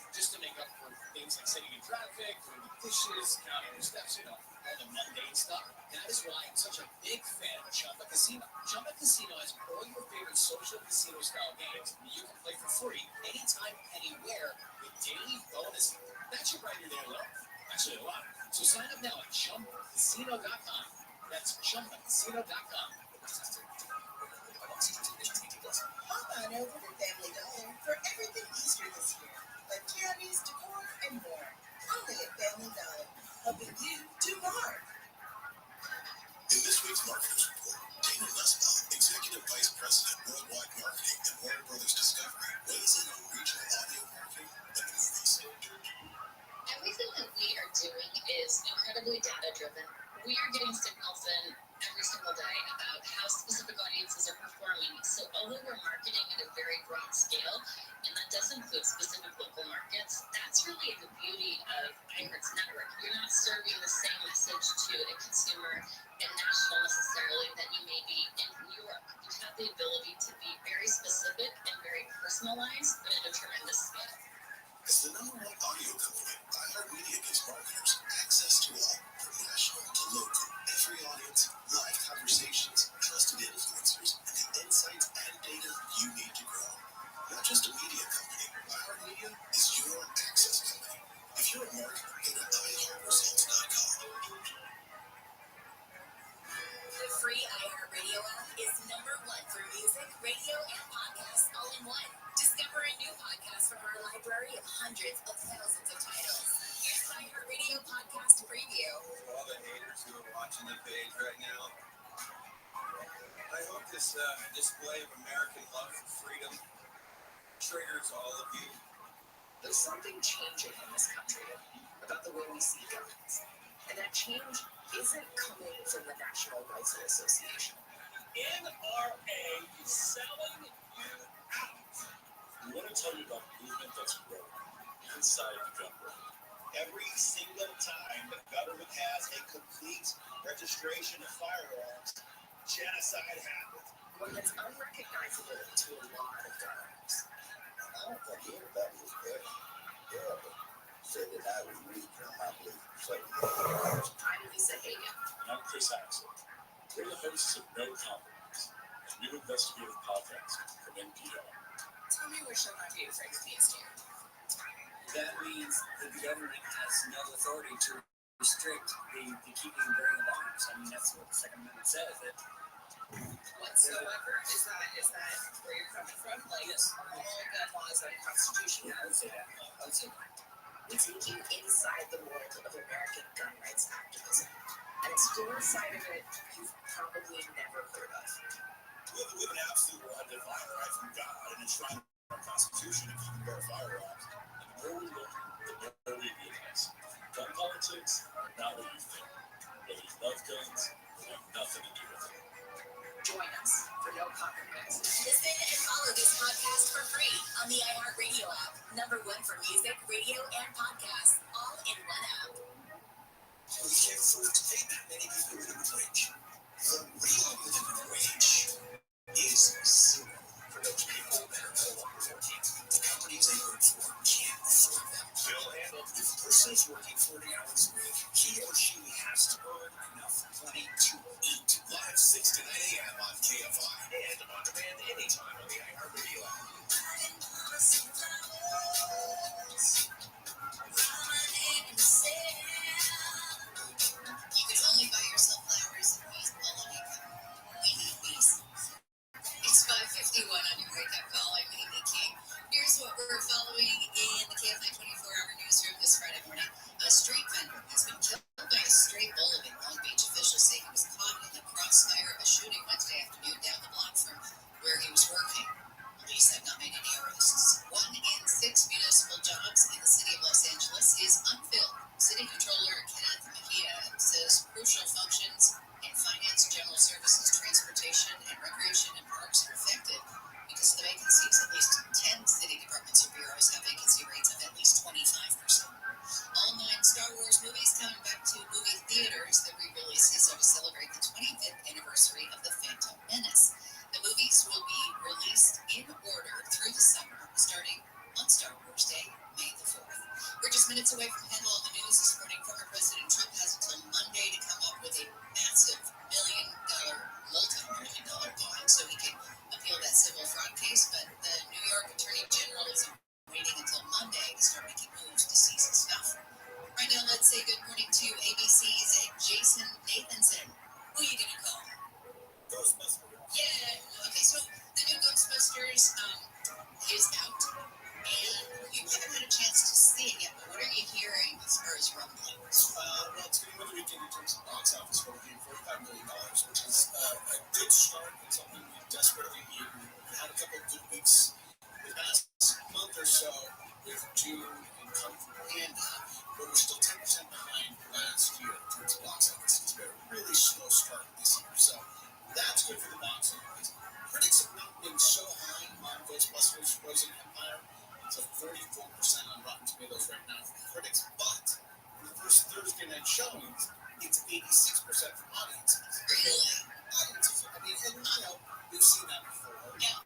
just to make up for things like sitting in traffic, doing the dishes, counting the steps, all the mundane stuff. That is why I'm such a big fan of Chumba Casino. Chumba Casino has all your favorite social casino-style games that you can play for free anytime, anywhere with daily bonuses. That should brighten your day a little. Actually, a lot. So sign up now at ChumbaCasino.com. That's ChumbaCasino.com. Hop on over to Family Dollar for everything Easter this year, like candies, decor, and more. Only at Family Dollar, helping you do more. In this week's Marketers Report, Dana Nussbaum, Executive Vice President, Worldwide Marketing at Warner Brothers Discovery, weighs in on regional audio marketing and the movies. Everything that we are doing is incredibly data-driven. We are getting signals in every single day about how specific audiences are performing. So although we're marketing at a very broad scale, and that does include specific local markets, that's really the beauty of iHeart's network. You're not serving the same message to a consumer in Nashville necessarily that you may be in New York. You have the ability to be very specific and very personalized, but at a tremendous scale. As the #1 audio company, iHeartMedia gives marketers access to all, from national to local, every audience, live conversations, trusted influencers, and the insights and data you need to grow. Not just a media company, iHeartMedia is your access company. If you're a marketer, go to iHeartResults.com. The free iHeartRadio app is #1 for music, radio, and podcasts all in one. Discover a new podcast from our library of hundreds of thousands of titles. Here's an iHeartRadio podcast preview. For all the haters who are watching the page right now, I hope this display of American love for freedom triggers all of you. There's something changing in this country about the way we see guns. And that change isn't coming from the National Rifle Association. NRA is selling you out. We want to tell you about a movement that's growing inside the gun world. Every single time the government has a complete registration of firearms, genocide happens. One that's unrecognizable to a lot of gun owners. I don't think everybody was there. Yeah, but said that I was weak and I believe so. I'm Lisa Hagan. And I'm Chris Axel. We're the hosts of No Compromise, a new investigative podcast from NPR. Tell me what show my views right against you. That means that the government has no authority to restrict the keeping and bearing of arms. I mean, that's what the Second Amendment says. That whatsoever? Is that where you're coming from? Like, yes. Are all gun laws unconstitutional? Yeah, I would say that. We take you inside the world of American gun rights activism. And it's still a side of it you've probably never heard of. We live in an absolute divine right from God and enshrined in our Constitution to keep and bear firearms. And the more we look, the more we realize gun politics are not what you think. Whether you love guns, they have nothing to do with it. Join us for No Compromise. Listen and follow this podcast for free on the iHeartRadio app. #1 for music, radio, and podcasts, all in one app. We can't afford to pay that many people minimum wage. The real minimum wage is zero for those people that are no longer working. The companies they work for can't afford them. Bill handled. If a person is working 40 hours a week, he or she has to earn enough money to eat. Live 6 to 9 a.m. on KFI. And on demand anytime on the iHeartRadio app. You can only buy yourself flowers and weed while on income. We need these. It's 5:51 on your wake-up call. I'm Amy King. Here's what we're following in the KFI 24-hour newsroom this Friday morning. A street vendor has been killed by a stray bullet in Long Beach. Officials say he was caught in the crossfire of a shooting Wednesday afternoon down the block from where he was working. Police have not made any arrests. 1 in 6 municipal jobs in the city of Los Angeles is unfilled. City Controller Kenneth Mejia says crucial functions in finance, general services, transportation, and recreation and parks are affected because of the vacancies. At least 10 city departments or bureaus have vacancy rates of at least 25%. All 9 Star Wars movies coming back to movie theaters. The re-releases are to celebrate the 25th anniversary of The Phantom Menace. The movies will be released in order through the summer, starting on Star Wars Day, May the 4th. We're just minutes away from handle of the news this morning. Former President Trump has until Monday to come up with a massive multi-million-dollar bond so he can appeal that civil fraud case. But the New York Attorney General is waiting until Monday to start making moves to seize his stuff. Right now, let's say good morning to ABC's Jason Nathanson. Who are you going to call? Ghostbusters. Yeah. Okay, so the new Ghostbusters is out, and you haven't had a chance to see it yet, but what are you hearing as far as rumblings? Well, it's going to be really weekend in terms of box office, working $45 million, which is a good start. It's something we desperately need. We had a couple of good weeks the past month or so with June and Kung Fu Panda, but we're still 10% behind last year in terms of box office. It's been a really slow start this year, so that's good for the box office. Critics have not been so high on Ghostbusters Frozen Empire. It's a 44% on Rotten Tomatoes right now for critics, but for the first Thursday night showings, it's 86% from audiences. Really? Audiences. I mean, and I know we've seen that before. Yeah.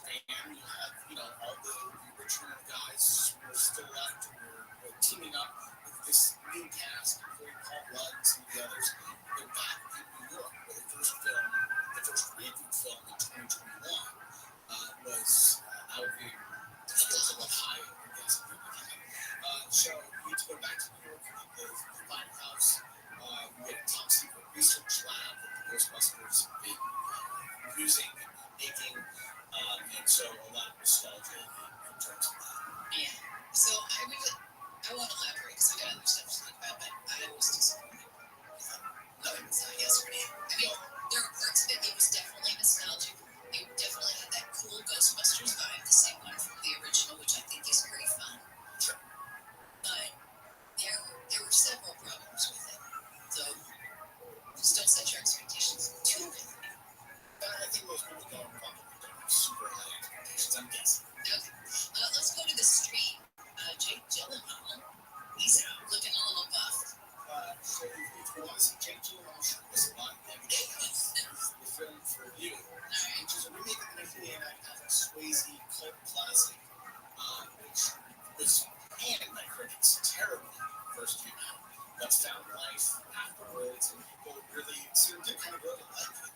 And you have, all the original guys who are still left who are teaming up with this new cast, including Paul Rudd and some of the others. They're back in New York, where the first reboot film in 2021 was out in the fields of Ohio, I guess. So we need to go back to New York and the Firehouse. We had a top secret research lab that the Ghostbusters have been using and making. And so a lot of nostalgia in terms of that. Yeah. So I won't elaborate because I got other stuff to think about, but I was disappointed. Nothing was out yesterday. I mean, there were parts of it. It was definitely nostalgic. It definitely had that cool Ghostbusters vibe, the same one from the original, which I think is very fun. Sure. But there were several problems with it. So just don't set your expectations too high. I think most people don't have super high expectations, I'm guessing. Okay. Let's go to the stream. Jake Gyllenhaal. He's looking a little buff. So if you want to see Jake Gyllenhaal shirtless a lot, then the film for you, which is a remake of the 1989 Patrick Swayze cult classic, which was panned by critics terribly when it first came out, but found life afterwards, and people really seemed to kind of grow to like it.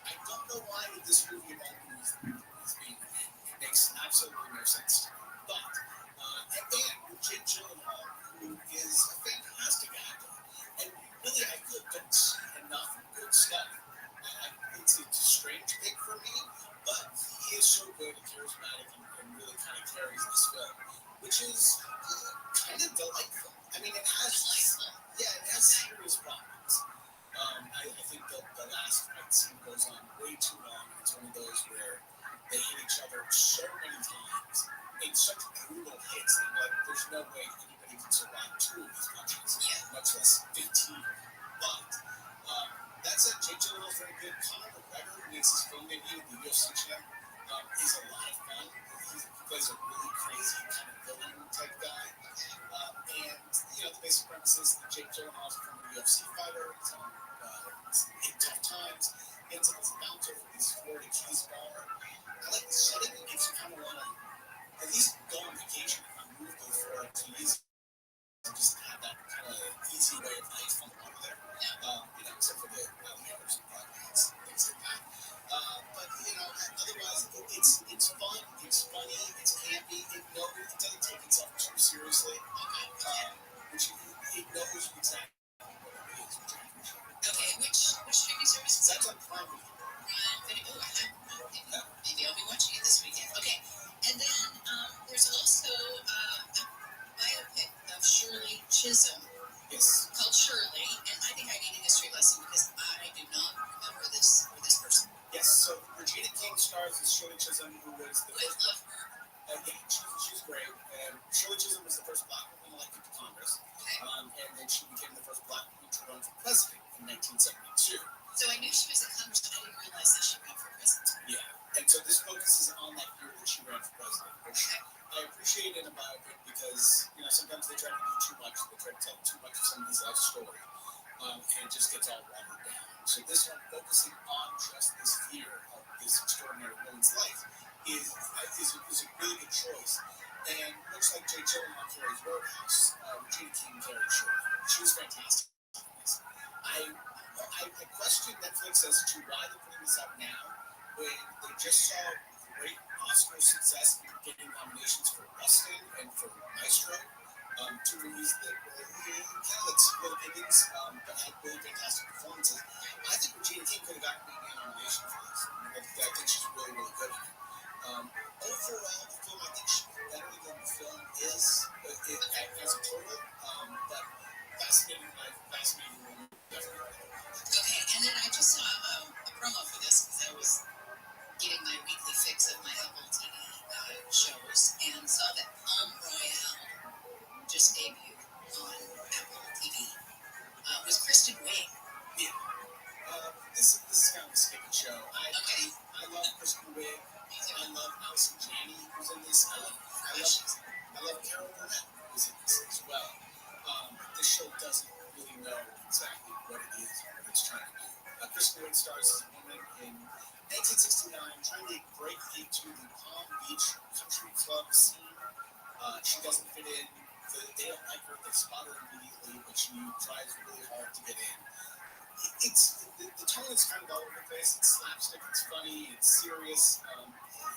I don't know why this movie of all movies is being made. It makes absolutely no sense to me. But, and with Jake Gyllenhaal, who is a fantastic actor, and really I feel don't see enough good stuff. It's a strange pick for me, but he is so good and charismatic and really kind of carries the delightful. I mean, it has serious problems. I think the last fight scene goes on way too long. It's one of those where they hit each other so many times in such brutal hits that like there's no way anybody can survive 2 of these punches, much less 15. But that said, Jake Gyllenhaal is very good. Conor McGregor, who makes his film debut at the UFC champ, is a lot of fun. He plays a really crazy kind of villain type guy. And the basic premise is that Jake Gyllenhaal is a former UFC fighter. He's in tough times. He ends up as a bouncer for this Florida Keys bar. I like the setting. It makes you kind of want to at least go on vacation and move to the Florida Keys and just have that kind of easy way of life on the water there. Except for the alligators and broadcats, things like that. But otherwise, it's fun, it's funny, it's campy. It doesn't take itself too seriously. It knows exactly what it is, which I appreciate. Okay, which streaming service is that? That's on Prime Video. Prime Video. Oh, I have. Maybe I'll be watching it this weekend. Okay, and then there's also a biopic of Shirley Chisholm. Yes. Called Shirley, and I think I need a history lesson because I do not remember this person. Yes, so Regina King stars as Shirley Chisholm, who was the first. I love her. She's great. And Shirley Chisholm was the first black woman elected to Congress. Okay. And then she became the first black woman to run for president in 1972. So I knew she was in Congress, but I didn't realize that she ran for president. Yeah. And so this focuses on that year that she ran for president, which I appreciate in a biopic because, sometimes they try to do too much. They try to tell too much of somebody's life story. And it just gets all watered down. So this one, focusing on just this year of this extraordinary woman's life, is a really good choice. And much like Jake Gyllenhaal carries Roadhouse, Regina King carries Shirley. She was fantastic. I question Netflix as to why they're putting this out now when they just saw great Oscar success getting nominations for Rustin and for Maestro, 2 movies that kind of split opinions, but had really fantastic performances. I think Regina King could have gotten maybe a nomination for this. I think she's really, really good at it. Overall, the film, I think she did better than the film is as a total, but fascinating life, fascinating woman, definitely. Okay, and then I just saw a promo for this because I was getting my weekly fix of my Apple TV shows and saw that Palm Royale just debuted on Apple TV. Was Kristen Wiig. Yeah. This is kind of a skippy show. I love Kristen Wiig. I love Allison Janney, who's in this. I love Carol Burnett, who's in this as well. This show doesn't really know exactly what it is or what it's trying to do. Kristen Wiig stars as a woman in 1969 trying to break into the Palm Beach country club scene. She doesn't fit in. They don't like her. They spot her immediately, but she tries really hard to get in. The tone is kind of all over the place. It's slapstick, it's funny, it's serious.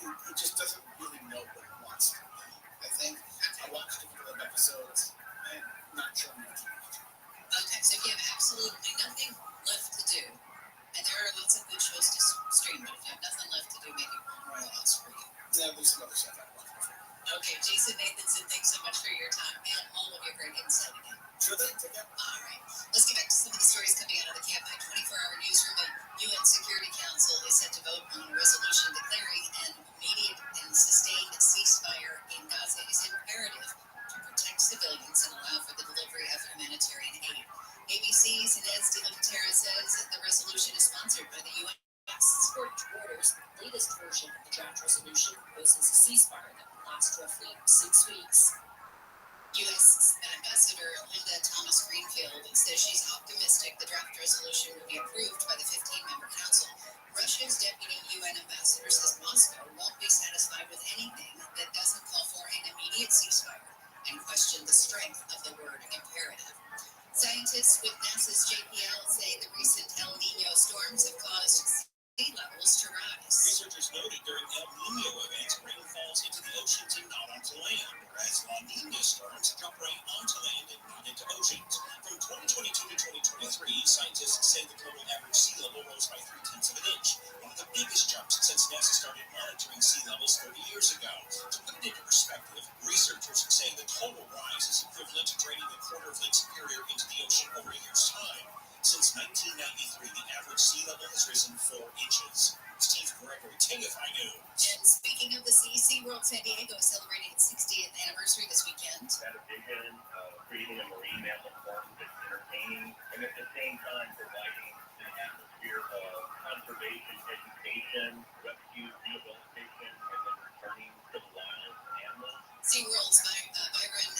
It just doesn't really know what it wants to be. I think I watched a couple of episodes and not sure I'm going to keep watching. Okay, so if you have absolutely nothing left to do, and there are lots of good shows to stream, but if you have nothing left to do, maybe Palm Royale for you. Yeah, there's some other stuff I watch before. Okay, Jason Nathanson, thanks so much for your time and all of your great insight again. Sure thing, take care. All right, let's get back to some of the stories coming out of the Campaign 24-hour newsroom. The UN Security Council is set to vote on a resolution declaring an immediate and sustained ceasefire in Gaza is imperative to protect civilians and allow for the delivery of humanitarian aid. ABC's Inez de la Catera says that the resolution is sponsored by the UN. According to Reuters, the latest version of the draft resolution proposes a ceasefire that will last roughly 6 weeks. U.S. Ambassador Linda Thomas Greenfield says she's optimistic the draft resolution will be approved by the 15-member council. Russia's deputy UN ambassador says Moscow won't be satisfied with anything that doesn't call for an immediate ceasefire and question the strength of the word imperative. Scientists with NASA's JPL say the recent El Nino storms have caused sea levels to rise. Researchers noted during El Nino events, rain falls into the oceans and not onto land, whereas La Nina storms drop rain onto land and not into oceans. From 2022 to 2023, scientists say the global average sea level rose by 0.3 of an inch, one of the biggest jumps since NASA started monitoring sea levels 30 years ago. To put it into perspective, researchers say the total rise is equivalent to draining a quarter of Lake Superior into the ocean over a year's time. Since 1993, the average sea level has risen 4 inches. Steve Gregory, KFI News. And speaking of the sea, SeaWorld San Diego is celebrating its 60th anniversary this weekend. That a vision of creating a marine mammal farm that's entertaining and at the same time providing an atmosphere of conservation, education, rescue, rehabilitation, and then returning to the wild animals. SeaWorld's Byron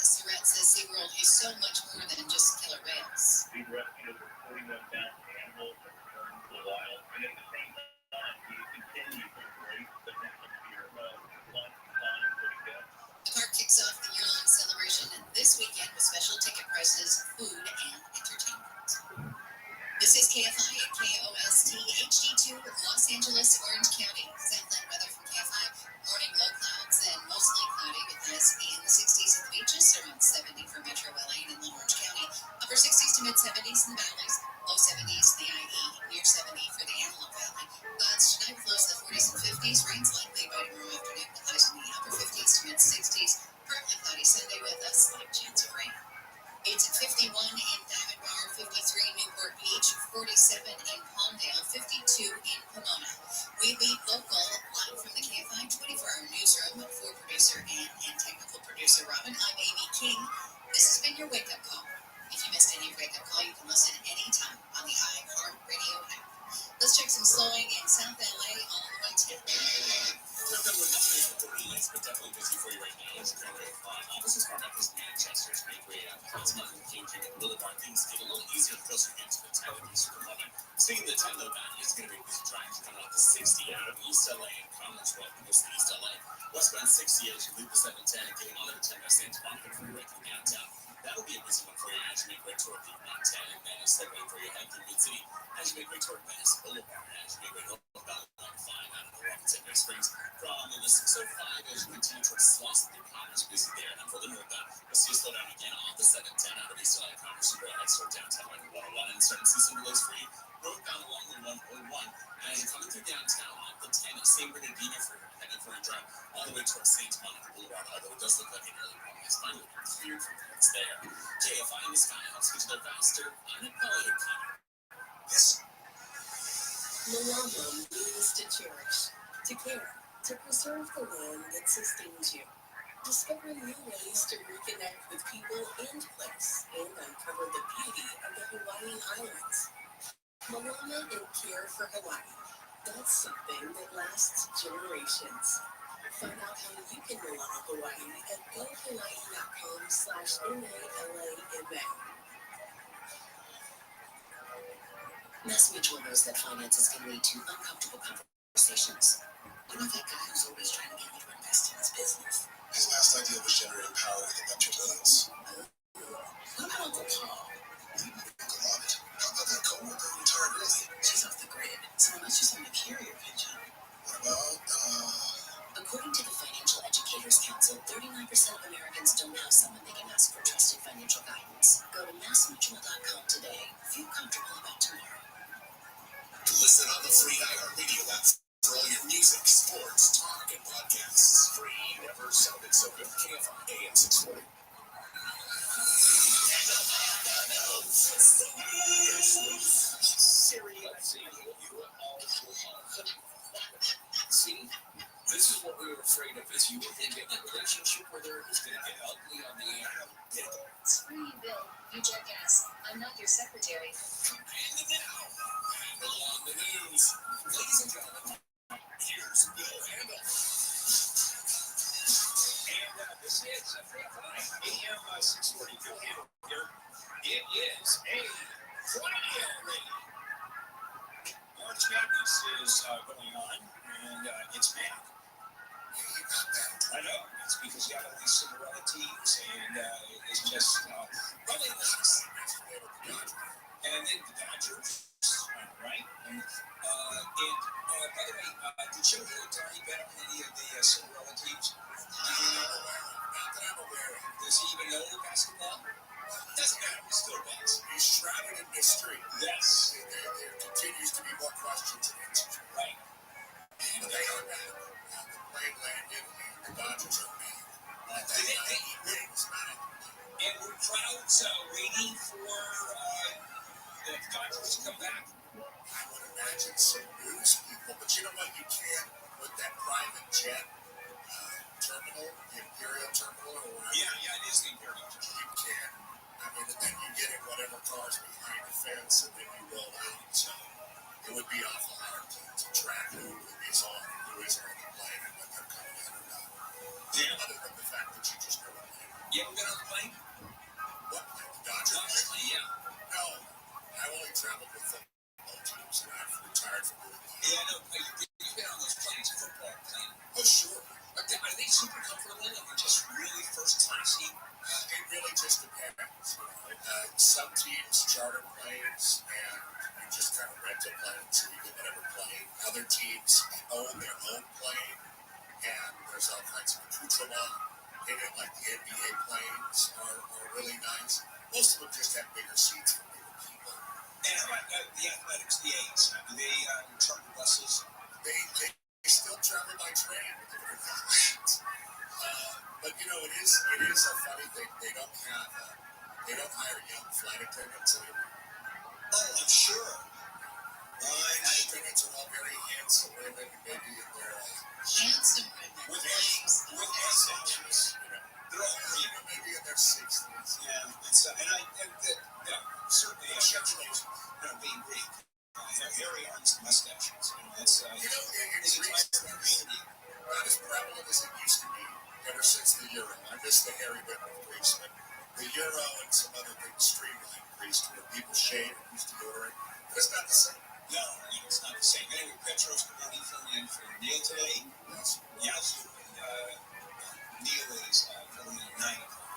Surratt says SeaWorld is so much more than just killer whales. We've rescued over 41,000 animals and returned to the wild, and at the same time, we continue to embrace the atmosphere of fun, time, for the guests. The park kicks off the year-long celebration this weekend with special ticket prices, food, and entertainment. This is KFI at KOST HD2 Los Angeles, Orange County. Southland weather from KFI. Morning low clouds and mostly cloudy with highs in the 60s at the beaches, around 70 for Metro LA and Inland Orange County. Upper 60s to mid 70s in the valleys. Low 70s in the IE, near 70 for the Antelope Valley. Tonight with lows in the 40s and 50s. Rain's likely by tomorrow afternoon with highs in the upper 50s to mid 60s. Partly cloudy Sunday with a slight chance of rain. It's at 51 in Diamond Bar, 53 Newport Beach, 47 in Palmdale, 52 in Pomona. We lead local live from the KFI 24-hour newsroom for producer and technical producer Robin. I'm Amy King. This has been your wake-up call. If you missed any wake-up call, you can listen anytime on the iHeartRadio app. Let's check some slowing in South LA on 110. But definitely busy for you right now. It's kind of this is far back as Manchester's Gateway it's Martin King Jr. Boulevard. Things get a little easier closer to the time of East moment. Speaking of the time, though, it's going to be a busy drive coming off the 60 out of East LA and Commonwealth goes to East LA. Westbound 60 as you leave the 710 and getting on the 10 by Santa Monica Freeway through downtown. That'll be a busy one for you as you make way toward the 110 and then a segue for your head through Mid-City as you make way toward Venice Boulevard as you make way northbound 105 out of the Rock Center Springs. From the 605 as you continue towards Slauson, Commerce busy there. And for the northbound, we'll see a slowdown again off the 710 out of East LA Commerce Super X or downtown like 101 and starting to see some delays for you northbound along the 101 as you're coming through downtown off the 10 at San Bernardino for heading for a drive all the way towards Santa Monica Boulevard, although it does look like an early morning is finally cleared from it's there. KFI in the sky helps get you there faster. I'm Paulie O'Connor. This Malama means to cherish, to care, to preserve the land that sustains you. Discover new ways to reconnect with people and place and uncover the beauty of the Hawaiian Islands. Malama and care for Hawaii. That's something that lasts generations. Find out how you can Malama Hawaii at gohawaii.com/MALAMA. Mass Mutual knows that finances can lead to uncomfortable conversations. You know that guy who's always trying to get you to invest in his business? His last idea was generating power with electric millions. What about Uncle Paul? Uncle love it. How about that coworker who retired early? She's off the grid, so unless she's on a carrier pension. What about, According to the Financial Educators Council, 39% of Americans don't have someone they can ask for trusted financial guidance. Go to massmutual.com today. Feel comfortable about tomorrow. Listen on the free iHeartRadio app for all your music, sports, talk, and podcasts. Free. Never sounded so good. KFI AM 640. Siri, I see you all see, this is what we were afraid of as you were in a relationship with her is going to get ugly on the air. Screw you, Bill. You jackass. I'm not your secretary. And now, Handle on the news. Ladies and gentlemen, here's Bill Handle. And this is a free time. AM 640 Bill Handle here. It is a Friday already. March Madness is going on, and it's mad. I know. It's because you got all these Cinderella teams, and it's just really nice. And then the Dodgers, right? And by the way, did you hear Donnie bet on any of the Cinderella teams? Does he even know basketball? Doesn't matter. He still bets. crowds waiting for the Dodgers to come back? I would imagine some news people, but you know what? You can't with that private jet terminal, the Imperial Terminal, or whatever. Yeah, it is the Imperial. You can't. I mean, and then you get in whatever cars behind the fence, and then you roll out. So it would be awful hard to track who is on the plane and when they're coming in or not. Yeah. Other than the fact that you just know what plane. You ever been on the plane? What plane? The Dodgers plane? Yeah. No. I only traveled with football teams, and I've retired from doing that. Yeah, I know. You've been on those planes, football plane. Oh, sure. Are they super comfortable or just really first class seat? It really just depends. Some teams charter planes and you just kind of rent a plane so you get whatever plane. Other teams own their own plane and there's all kinds of accoutrement in it, like the NBA planes are really nice. Most of them just have bigger seats for bigger people. And how about the athletics, the A's? Do they charter buses? They still travel by train. But you know, it is a funny thing. They don't hire young flight attendants anymore. Oh, I'm sure. Flight attendants are all very handsome women, maybe in their Handsome women. With mustaches. They're all green. Maybe in their 60s. Yeah, it's certainly being Greek. Hairy arms and mustaches. It's a community. Not as prevalent as it used to be ever since the Euro. I miss the hairy women of Greece, but the Euro and some other things streamlined Greece to where people shave and use deodorant. But it's not the same. No, it's not the same. Anyway, Petros Community filling in for Neil today. Yes. Yazoo. Neil is filling in at 9 o'clock.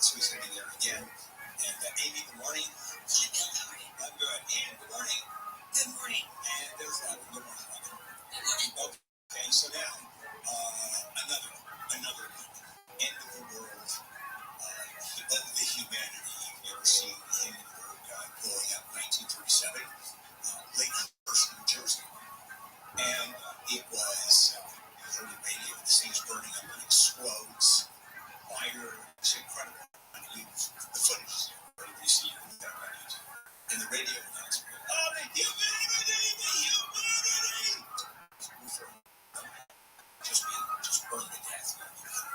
So he's going to be there again. And Amy, good morning. Hi, Bill. How are you? I'm good. And good morning. Good morning. And there's Robin. Good morning, Robin. Good morning. Okay, so now, another end of the world, the humanity. You ever seen Hindenburg blowing up 1937, Lake First, New Jersey? And it was, you heard the radio, this thing's burning up and explodes. Fire, it's incredible. On YouTube, the footage is there. Everybody see it on YouTube. And the radio announcement, oh, the humanity! Just burn to death.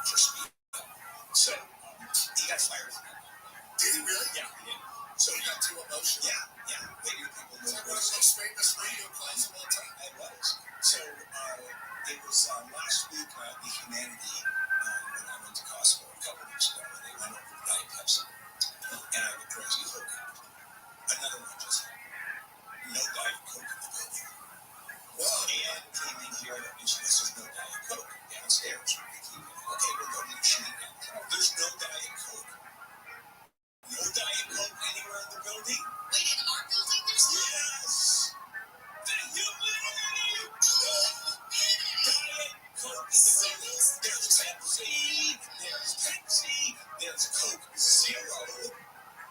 Just be. So, he got fired. Did he really? Yeah, he did. So he got too emotional? Yeah. Radio people know one of the most famous radio calls of all time. It was. So, it was last week, the humanity, when I went to Costco a couple weeks ago, and they went over to Diet Pepsi. And I have a crazy hookup. Another one just happened. No Diet Coke in the building. And came in here and she says, there's no Diet Coke downstairs. Okay, we'll go to the machine now. There's no Diet Coke. No Diet Coke anywhere in the building? Wait, in our building there's no? Yes! The humanity! Diet Coke in the building. There's Pepsi. There's Coke Zero.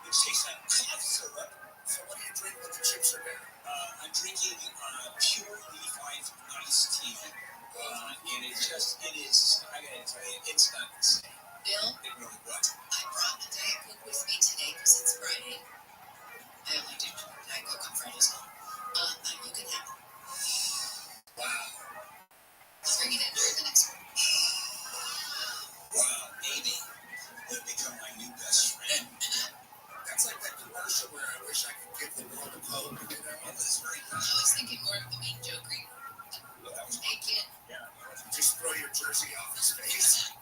It tastes like cough syrup. So what do you drink when the chips are down? I'm drinking pure leaf iced tea. And it is, I gotta tell you, it's not the same. Bill? It really was. I brought the Diet Coke with me today because it's Friday. I only do Diet Coke on Fridays now. You can have it. Wow. I'll bring it in for the next one. Wow, Amy will become my new best friend. That's like that commercial where I wish I could give the world a Coke, you know? That's very I was thinking more of the main joke. Hey, kid. Yeah. Just throw your jersey off his face.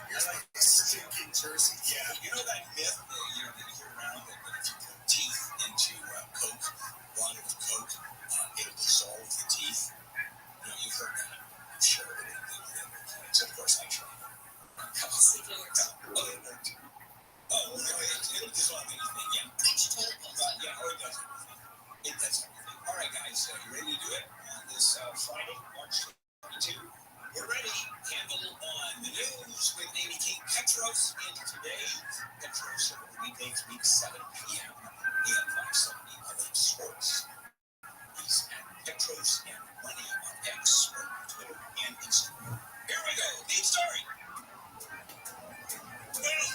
Here's like a stinking jersey. Yeah, you know that myth that you hear around that if you put teeth into Coke, water with Coke, it'll dissolve the teeth. You know, you've heard that. I'm sure it will. So of course I tried. See if it works. Oh, it worked. Oh, no, it'll dissolve anything, yeah. Cleans your toilet bowl. Yeah, or it does everything. It does everything. All right, guys, you ready to do it on this Friday, March 22? We're ready. Handle on the news with Amy King Petros in today. Petros over the weekdays, week 7 p.m. and 570 LM Sports. He's at Petros and Money on X, or Twitter and Instagram. Here we go. Lead story. Well,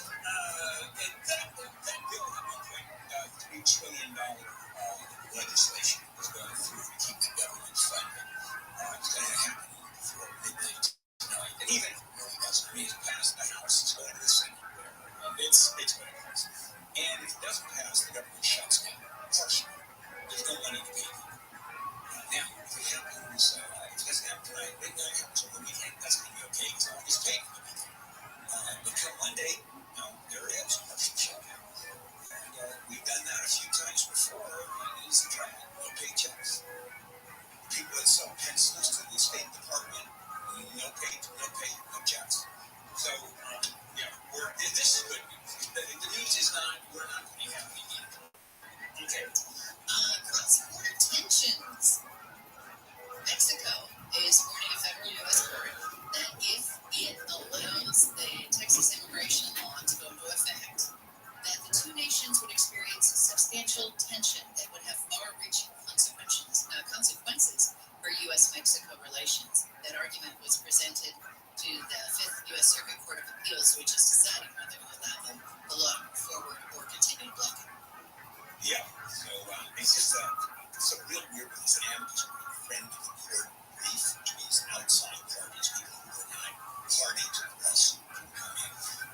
It's what it is. And if it doesn't pass, the government shuts down partially. There's no money to pay people. Now, if it happens, if it doesn't happen tonight, midnight happens over the weekend, that's going to be okay because I'll just pay for the weekend. But come Monday, no, there it is, partial shutdown. And we've done that a few times before, and it is a drag. No paychecks. People that sell pencils to the State Department, no checks. So, this is good news. The news is not, we're not going to have any money. Okay. Cross-border tensions. Mexico is warning a federal U.S. court that if it allows the Texas immigration law to go into effect, that the two nations would experience substantial tension that would have far-reaching consequences for U.S.-Mexico relations. That argument was presented to the Fifth U.S. Circuit Court of Appeals, which is deciding whether to allow them the law forward or continue to block it. Yeah, so it's just so real weird with this amicus friend of the court brief, which means outside parties, people who are not party to the lawsuit.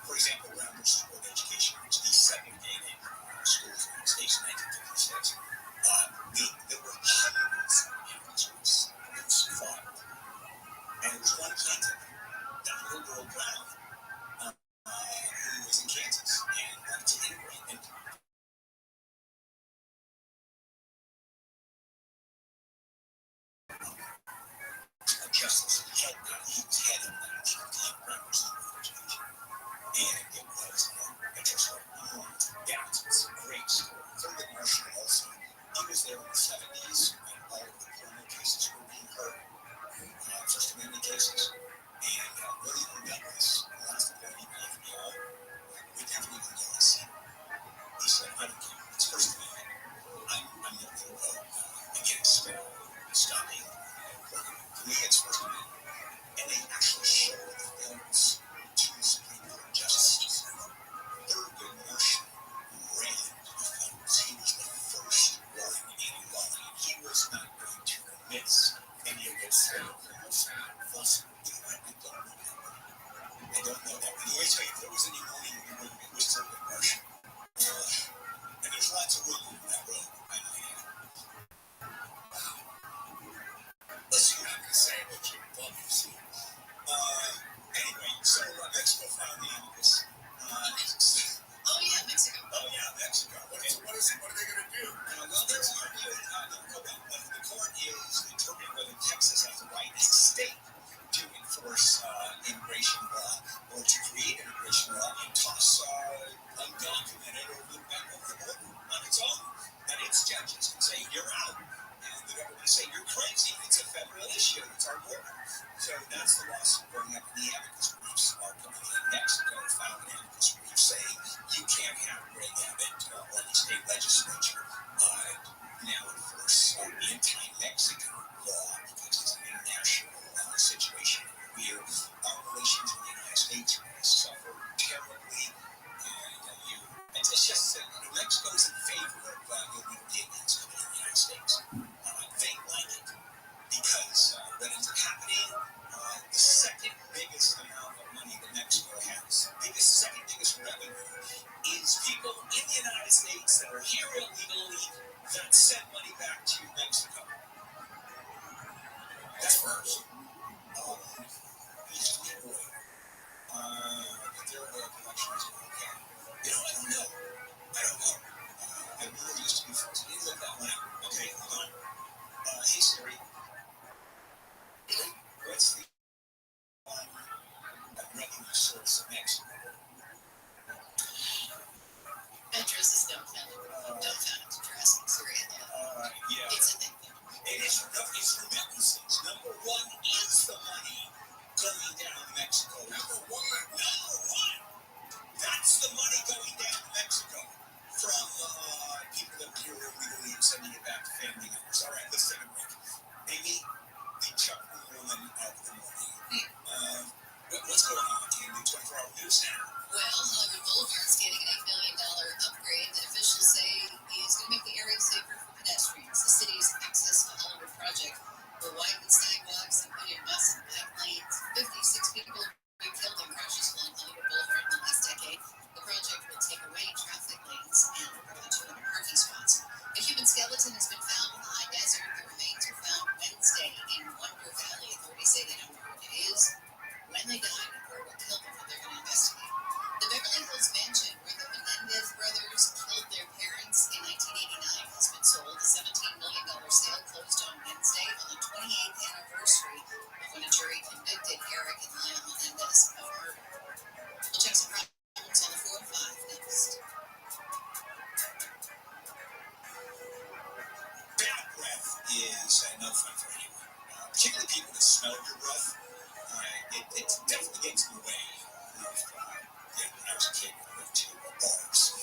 For example, Brown versus Board of Education, which desegregated schools in the states in 1956, there were hundreds of amicus briefs filed. And there was one plaintiff, that little girl Brown, who was in Kansas and wanted to integrate. And justice, he was head of that Brown versus Board of Education. And it was interesting. Yeah, it's a great story. Thurgood Marshall also. He was there in the 70s when all of the criminal cases were being heard, First Amendment cases. And William Douglas, the last appointee by FBI, we never even got to see him. He said, I don't care. It's First Amendment. I'm not going to vote against stopping programming. To me, it's First Amendment. And they actually showed the films to the Supreme Court justices. Thurgood Marshall ran the films. He was the first one in line. He was not going to miss any of those films. I don't know that. But let me tell you, if there was any money in the room, it was Thurgood Marshall. And there's lots of room in that road. Let's see what I'm going to say about your Republicans. Anyway, so Mexico found the amicus. Oh yeah, Mexico. What are they going to do? Well, there's an argument. The court is determining whether Texas has the right as a state to enforce immigration law or to create immigration law and toss undocumented over the border on its own. And its judges can say, you're out. And the government can say, you're crazy. It's a federal issue. It's our border. So that's the lawsuit going up in the amicus briefs. Our company in Mexico filed an amicus brief saying you can't have Greg Abbott or the state legislature now enforce anti-Mexican law because it's an international situation where our relations with the United States are going to suffer terribly. And it's just that Mexico is in favor of illegal aliens coming to the United States. They like it because what ends up happening, the second biggest amount of money that Mexico has, second biggest revenue, is people in the United States that are here illegally that send money back to Mexico. That's first. He's just boy. But their oil production is okay. I don't know. I really used to be first. You look that one up. Okay, hold on. Hey Siri. What's the revenue source of Mexico? Petros is dumbfounded to dress in Syria. Yeah. It's a thing. It's remittances. Number one is the money going down to Mexico. Number one. That's the money going down to Mexico from people that were here illegally and sending it back to family members. All right, let's take a break. Amy, the Chuck woman of the morning. What's going on? Can you do 24-hour news now? Well, Hollywood Boulevard's getting an $8 million upgrade that officials say is going to make the area safer for pedestrians. The city's Access to Hollywood project will widen sidewalks and put in bus and bike lanes. 56 people were killed in crashes along Hollywood Boulevard in the last decade. The project will no fun for anyone. Particularly people that smell your breath. It definitely gets in the way of, when I was a kid, I went to bars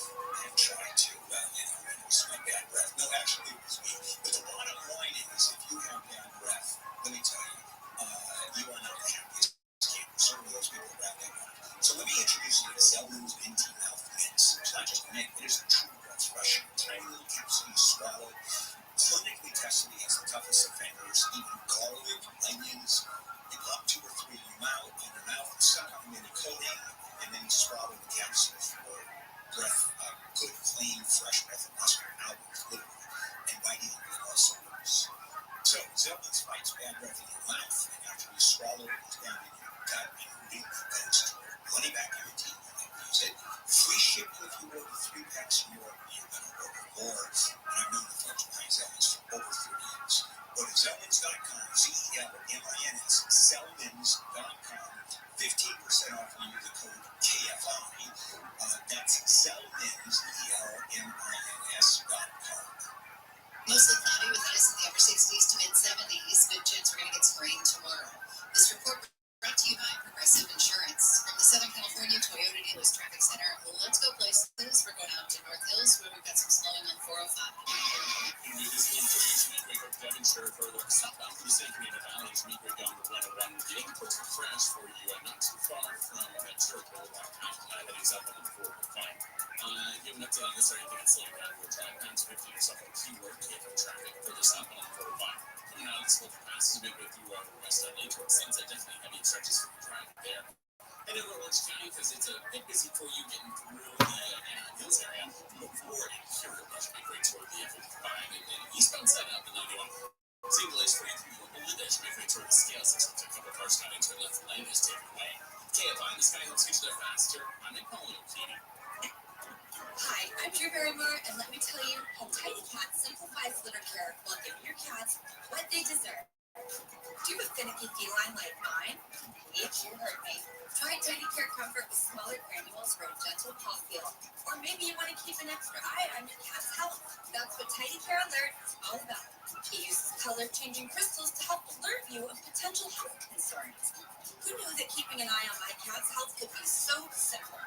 and tried to, it was my bad breath. No, actually, it was me. But the bottom line is, if you have bad breath, let me tell you, you are not the happiest kid. Certainly those people around them are. So let me introduce you to Zelman's Minty Mouth Mints. It's not just a mint, it is a true breath freshener. Tiny little capsule you swallow. Clinically tested against the toughest offenders, even garlic, onions. You pop 2 or 3 in your mouth, suck on them in a coating, and then you swallow the capsule for breath, good, clean, fresh breath of mustard out, literally. And biting it also works. So, Zelman's fights bad breath in your mouth, and after you swallow it, it's down in your gut, and it goes to your money back guarantee. You can use it. Free shipping if you order 3 packs or more. You're going to order more. And I've known the folks behind Zelman's for over 30 years. Go to Zelmans.com, Zelmins, Zelmins.com, 15% off when you use the code KFI. That's Zelmins, Zelmins.com. Mostly cloudy with highs in the upper 60s to mid 70s. Good chance we're going to get some rain tomorrow. This report brought to you by Progressive Insurance. From the Southern California Toyota Dealers Traffic Center, let's go places. We're going out to North Hills where we've got some slowing on 405. This is information midway from Devonshire further southbound through St. Anita Valley to midway down to 101. We're getting a perfect crash for you, not too far from Ventura Boulevard. Heading south on the 405. Give an update on this or anything that's slowing down. We're driving down to 15 or something keyword vehicle traffic further south on the 405. Coming out of this local passes midway through West LA towards Sunset, definitely heavy stretches for the drive there. And in Orange County, because it's a bit busy for you getting through the Hills area, before Imperial Rush midway toward the F55 and eastbound side up, and then doing seeing delays for you through the Ledge midway toward the scale. So a couple cars got into it, left lane is taken away. KFI, this guy helps get you there faster. I'm Nick Paulo, Katie. Hi, I'm Drew Barrymore, and let me tell you how Tidy Cat simplifies litter care while giving your cats what they deserve. Do you have a finicky feline like mine? It sure hurt me. Try Tidy Care Comfort with smaller granules for a gentle paw feel. Or maybe you want to keep an extra eye on your cat's health. That's what Tidy Care Alert is all about. It uses color-changing crystals to help alert you of potential health concerns. Who knew that keeping an eye on my cat's health could be so simple?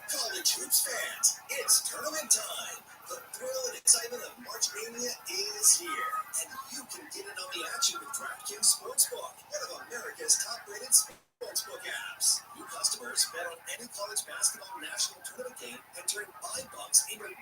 College hoops fans, it's tournament time. The thrill and excitement of March Mania is here, and you can get in on the action with DraftKings Sportsbook, one of America's top-rated sportsbook apps. New customers bet on any college basketball national tournament game and turn $5 into $150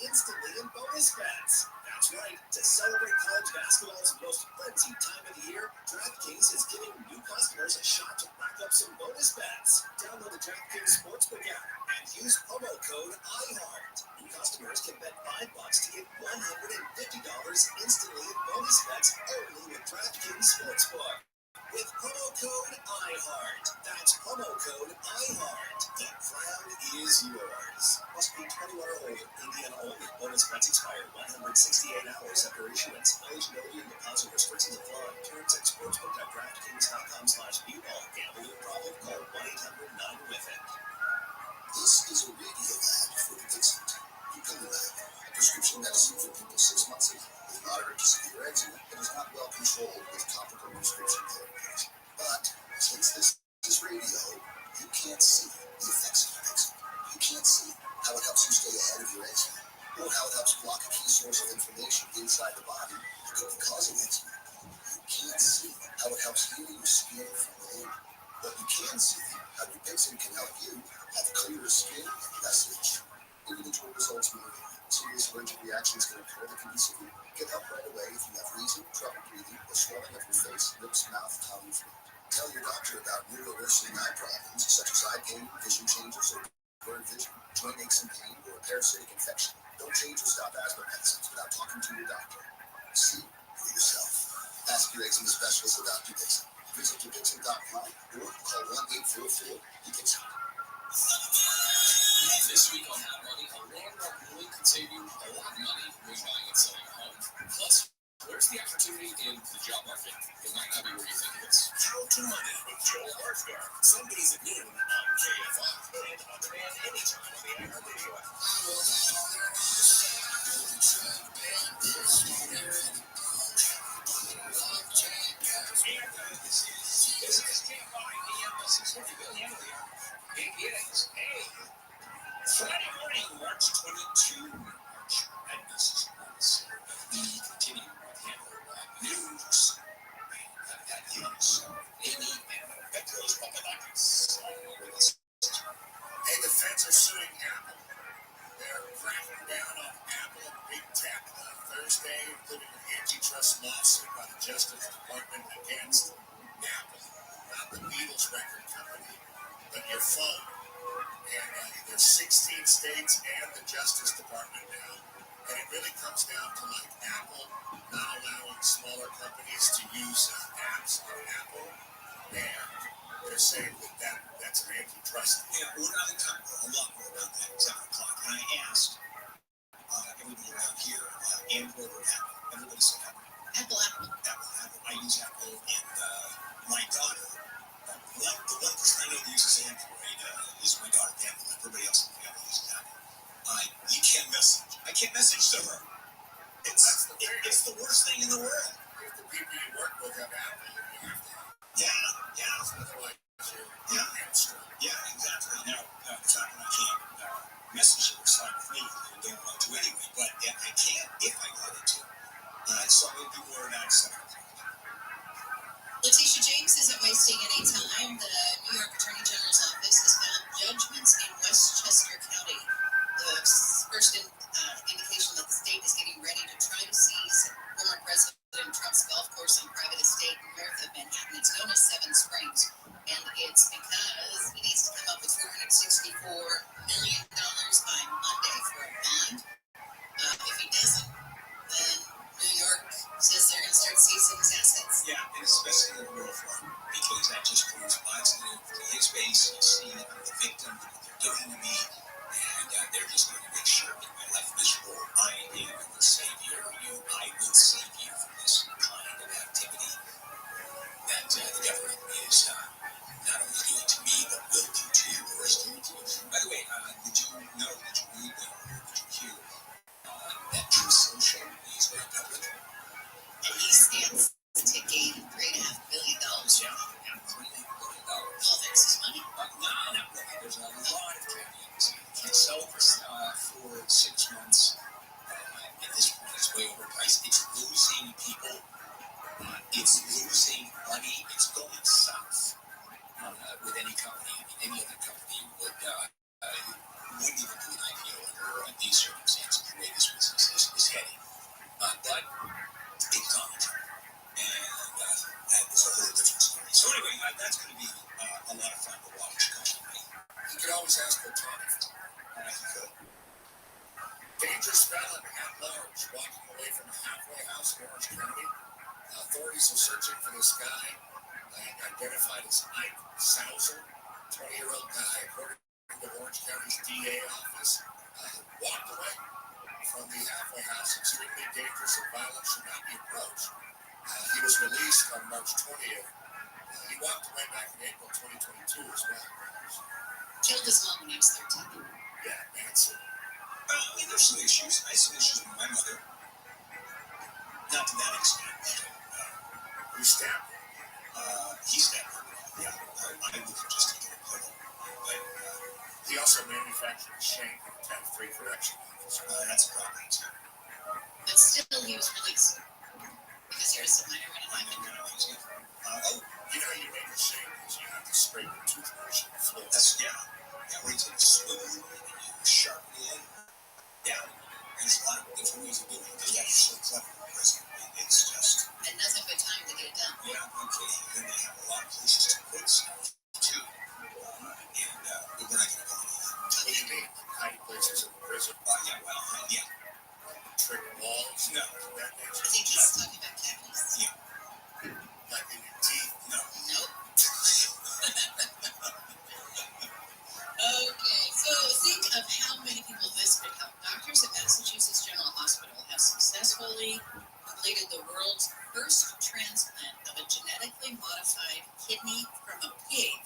instantly in bonus bets. That's right. To celebrate college basketball's most frenzied time of the year, DraftKings is giving new customers a shot to rack up some bonus bets. Download the DraftKings Sportsbook app and use promo code IHEART. New customers can bet $5 to get $150 instantly in bonus bets only with DraftKings Sportsbook. With promo code IHEART. That's promo code IHEART. The crown is yours. Must be 21 or older. Indiana only. Bonus bets expire 168 hours after issuance. Eligibility and deposit restrictions apply. Terms at sportsbook.draftkings.com/bball. Gambling problem? Call 1-800-9-WITH-IT. This is a radio ad for Dixon. Dupilumab, a prescription medicine for people 6 months old with moderate to severe eczema that is not well controlled with topical prescription therapies. But since this is radio, you can't see the effects of eczema. You can't see how it helps you stay ahead of your eczema, or how it helps block a key source of inflammation inside the body that could be causing eczema. You can't see how it helps heal your skin from within. But you can see how Dupixent can help you have clearer skin and less itch. Individual results may vary. Serious allergic reactions can occur that can be severe. Get help right away if you have wheezing, trouble breathing, or swelling of your face, lips, mouth, tongue, and throat. Tell your doctor about new or worsening eye problems such as eye pain, vision changes, or blurred vision, joint aches and pain, or a parasitic infection. Don't change or stop asthma medicines without talking to your doctor. See for yourself. Ask your eczema specialist about Dupixent. Visit Dupixent.com or call 1-844-DUPIXENT. This week on Hot Money, a landmark ruling could save you a lot of money when buying and selling a home. Plus, where's the opportunity in the job market? It might not be where you think it is. How to Money with Joel Harfgar. Sundays at noon on KFI. And on demand anytime on the iHeartRadio app. This is Business Camp by AM 640. Bill Handley. It is a Friday morning, March 22. March Madness is on the center of the continuing Handler news. That is Amy and Petros Papadakis with us. Hey, the feds are suing Apple. They're cracking down on Apple and Big Tech Thursday, including an antitrust lawsuit by the Justice Department against Apple, not the Beatles record company, but your phone. And there's 16 states and the Justice Department now. And it really comes down to like Apple not allowing smaller companies to use apps on Apple. And they're saying that's an antitrust. Yeah, we're going to talk a lot more about that at 7 o'clock. And I asked everybody around here, Android or Apple. Everybody said Apple. Apple. I use Apple, and my daughter, the one person I know that uses Android is my daughter, Pamela. Everybody else in the family uses Apple. You can't message. I can't message to her. It's the worst thing in the world. If the people you work with have Apple, then you have to. Yeah, exactly. Now, it's not that I can't message it or sign with me. I don't want to anyway, but I can if I wanted to. So I'm going to do more of that at 7 o'clock. Letitia James isn't wasting any time. The New York Attorney General's office has found judgments in Westchester County. The first indication that the state is getting ready to try to seize former President Trump's golf course on private estate north of Manhattan. It's known as Seven Springs, and it's because he needs to come up with $464 million by Monday for a bond. If he doesn't, then New York says they're going to start seizing his assets. Yeah, and especially the rural farm, because that just proves positive to his base. You see, I'm the victim of what they're doing to me, and they're just going to make sure that my life miserable. I am the savior. I will save you from this kind of activity that the government is not only doing to me, but will do to you or is doing to you. By the way, did you know, did you read, or did you hear that True Social is very public? And he stands to gain $3.5 billion. Yeah, $3.5 billion. Well, that's his money. No, not really. There's a lot of caveats. You can't sell it for 6 months. At this point, it's way overpriced. It's losing people. It's losing money. It's going south with any company. I mean, any other company wouldn't even do an IPO under these circumstances, the way this business is heading. But it's on the track. And that is a whole different story. So anyway, that's going to be a lot of fun to watch. You could always ask for Tony. You could. Dangerous felon at large walking away from a halfway house in Orange County. Authorities are searching for this guy, identified as Ike Sauser, 20-year-old guy, according to Orange County's DA office. Walked away from the halfway house, extremely dangerous and violent, should not be approached. He was released on March 20th. He walked away back in April 2022 as well. Killed his mom when he was 13. Yeah, Nancy. I mean, there's some issues. I have some issues with my mother. Not to that extent. Who stabbed him? He stabbed her. Yeah. I would have just taken a puddle. But he also manufactured a shank in the 10th correction officer. That's a property too. But still, he was released. Because he was a minor when it happened. You know, you make a shank because you have to spray the toothbrush on the floor. Yeah, where you take a spoon and you sharpen it in. Yeah, there's a lot of different ways of doing it. Because that's so clever in prison. It's just... And nothing but time to get it done. Yeah, okay. And they have a lot of places to put stuff, too. And we're not going to go into that. What do you mean? Hiding places in the prison? Yeah. Trick walls? No. That nature? I think he's talking about cavities. Yeah. Like in your teeth? No. Nope. Okay, so think of how many people this could help. Doctors at Massachusetts General Hospital have successfully completed the world's first transplant of a genetically modified kidney from a pig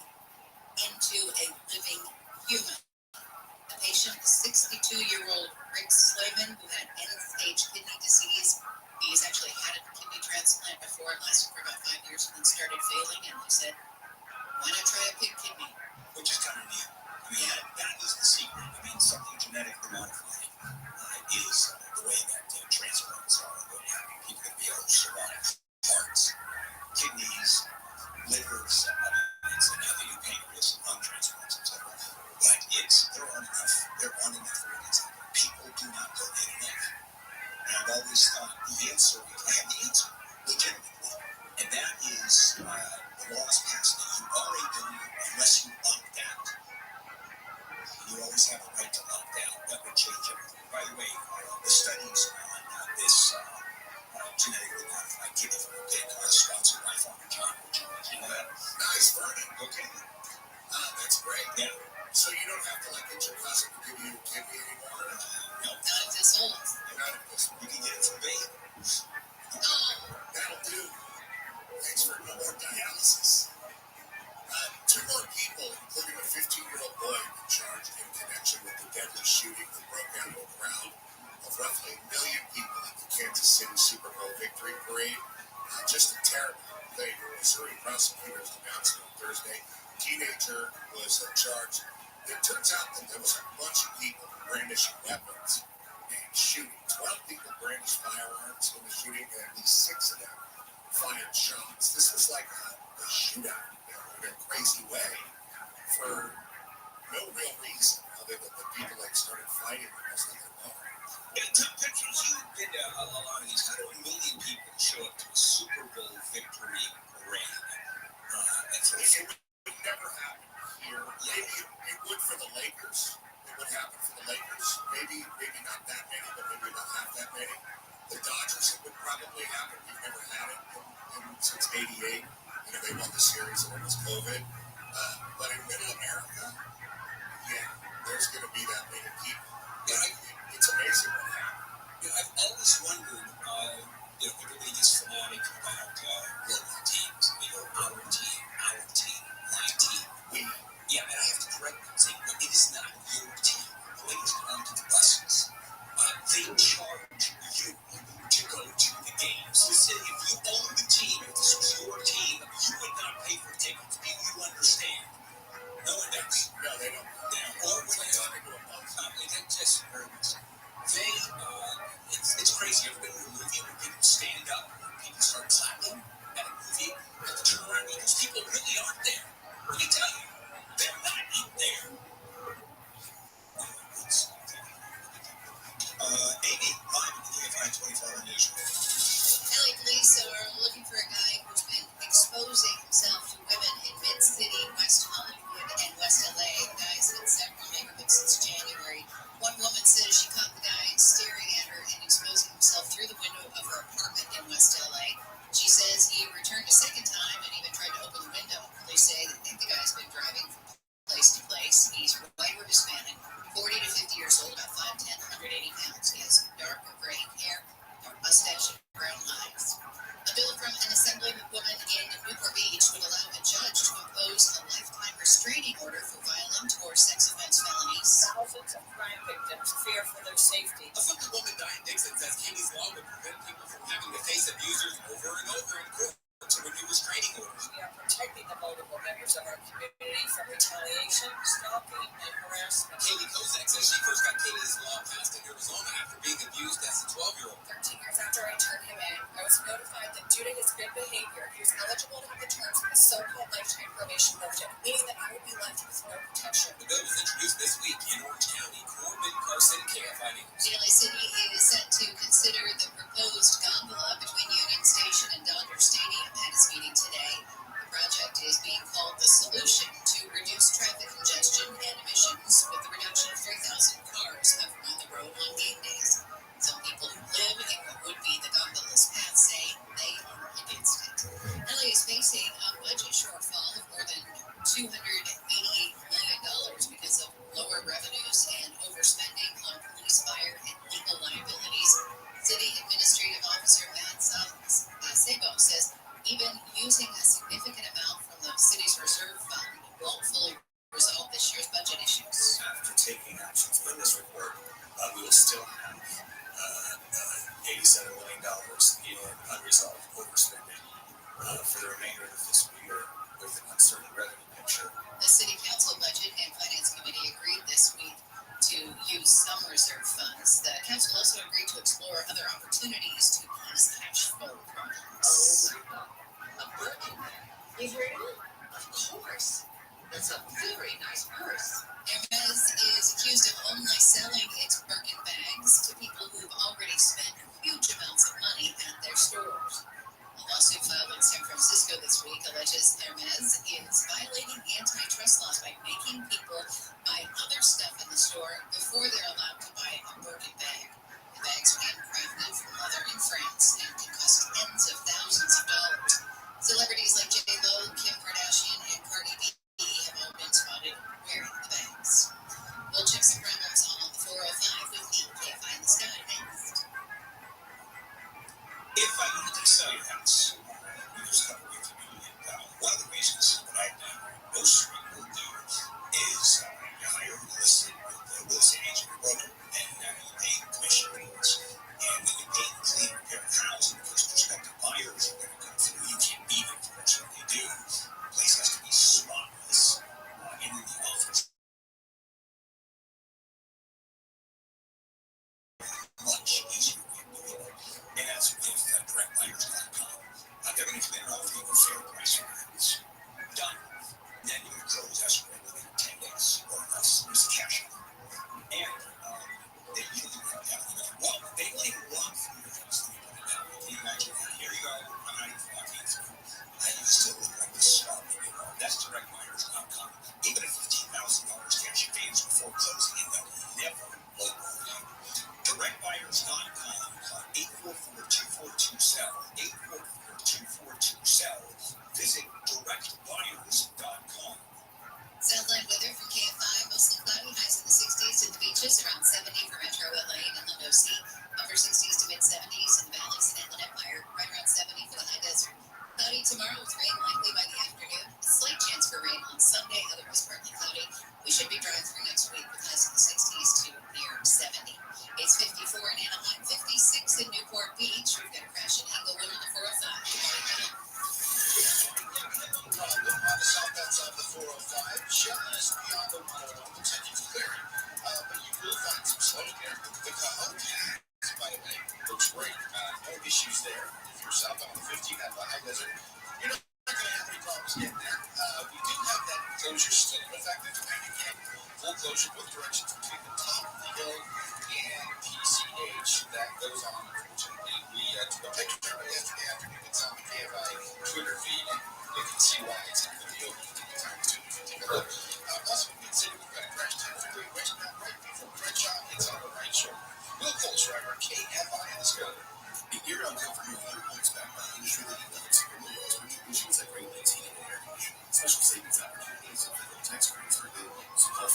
there aren't enough organs. People do not donate enough. And I've always thought I have the answer, legitimately. And that is, the law is passed that you are a donor unless you opt out. You always have a right to opt out. That would change everything. By the way, the studies on this genetically modified kidney from a pig are sponsored by Farmer John. You know that? Nice, Vernon. Okay. That's great. Yeah. So you don't have to get your cousin to give you a kidney anymore? No. Not at this old. Not at this. You can get it from baby. That'll do. Thanks for no more dialysis. Two more people, including a 15-year-old boy, were charged in connection with the deadly shooting that broke out in a crowd of roughly 1 million people at the Kansas City Super Bowl victory parade. Just a terrible thing. Missouri prosecutors announced on Thursday a teenager was charged. It turns out that there was a bunch of people brandishing weapons and shooting. 12 people brandished firearms in the shooting, and at least 6 of them fired shots. This was like a shootout in a crazy way for no real reason other than the people started fighting almost like their own. Yeah, Petrus, you've been to a lot of these. How do 1 million people show up to a Super Bowl victory parade? It would never happen here. Maybe it would for the Lakers. It would happen for the Lakers. Maybe not that many, but maybe about half that many. The Dodgers, it would probably happen. We've never had it since '88. They won the series and it was COVID. But in Middle America, yeah, there's going to be that many people. Yeah, it's amazing what happened. I've always wondered, everybody gets fanatic about local teams. Our team, my team. Yeah, and I have to correct them and say, no, it is not your team. The Lakers belong to the buses. They charge you to go to the games. Listen, if you own the team, if this was your team, you would not pay for tickets. Do you understand? No one does. No, they don't. Or when they're talking to a bus. They just nervous. It's crazy. I've been in a movie where people stand up, people start clapping at a movie, but the turn around, those people really aren't there. Let me tell you, they're not out there. Amy, live at the KFI 24-hour news. LA police are looking for a guy who's been exposing himself to women in Mid-City, West Hollywood, and West LA. The guy's in several neighborhoods since January. One woman says she caught the guy staring at her and exposing himself through the window of her apartment in West LA. She says he returned a second time and even tried to open the window. Police say they think the guy's been driving from place to place. He's white or Hispanic, 40 to 50 years old, about 5'10", 180 pounds. He has dark or gray hair, dark mustache, and brown eyes. A bill from an assemblywoman in Newport Beach would allow a judge to impose a lifetime restraining order for violent or sex offense felonies. Thousands of crime victims fear for their safety. A Philly woman died in Dixon says Kenny's law would prevent people from having to face abusers over and over in court. To renew restraining orders. We are protecting the vulnerable members of our community from retaliation, stalking, and harassment. Kaylee Kozak says she first got Kenny's law passed in Arizona after being abused as a 12-year-old. 13 years after I turned him in, I was notified that due to his good behavior, he was eligible to have the terms of his so-called lifetime probation lifted, meaning that I would be left with no protection. The bill was introduced this week in Orange County. Corbin Carson, KFI News. LA City is set to consider the proposed gondola between Union Station and Dodger Stadium at its meeting today. The project is being called the solution to reduce traffic congestion and emissions with the reduction of 3,000 cars on the road on game days. Some people who live in what would be the gondola's path say they are against it. LA is facing a budget shortfall of more than $288 million because of lower revenue much easier way of doing it. And that's with directbuyers.com. They're going to come in and offer you a fair price for this. Done. Then you can close escrow within 10 days or less. There's cash on. And they usually have that. Well, they like walk through your house. Can you imagine that? Here you go. I'm not even walking through. I used to look like the star maybe. That's directbuyers.com. Even at $15,000 cash advance before closing, and they'll never look away. Directbuyers.com. 844-2427. 844-2427. Visit directbuyers.com. Southland weather for KFI, mostly cloudy, highs in the 60s to the beaches, around 70 for Metro LA and Inland OC, upper 60s to mid 70s in the valleys and Inland Empire, right around 70 for the high desert. Cloudy tomorrow with rain likely by the afternoon. A slight chance for rain on Sunday, otherwise partly cloudy. We should be dry through next week with highs in the 60s to near 70. It's 54 in Anaheim, 56 in Newport Beach. We've got a crash in Englewood on the 405. On the southbound side of the 405, just beyond the 101, looks like it's clearing. But you will find some slow there. The Cahoon, by the way, looks great. No issues there. If you're south on the 15 at the high desert, you're not going to have any problems getting there. We do have that closure still in effect. That's why you can full closure both directions between the top of the hill and PCH. That goes on, unfortunately. We took a picture yesterday afternoon. It's on the KFI Twitter feed. You can see why it's not going to be open at the time to take a look. Also, in Mid-City, we've got a crash 10-3 westbound right before Crenshaw. It's on the right shoulder. Will Coles, driver, KFI in the scope. The year-round comfort of your home is backed by industry-leading limits for windows, machines like Great Lakes Heating and Air Conditioning. Special savings opportunities and federal tax credits are available. So call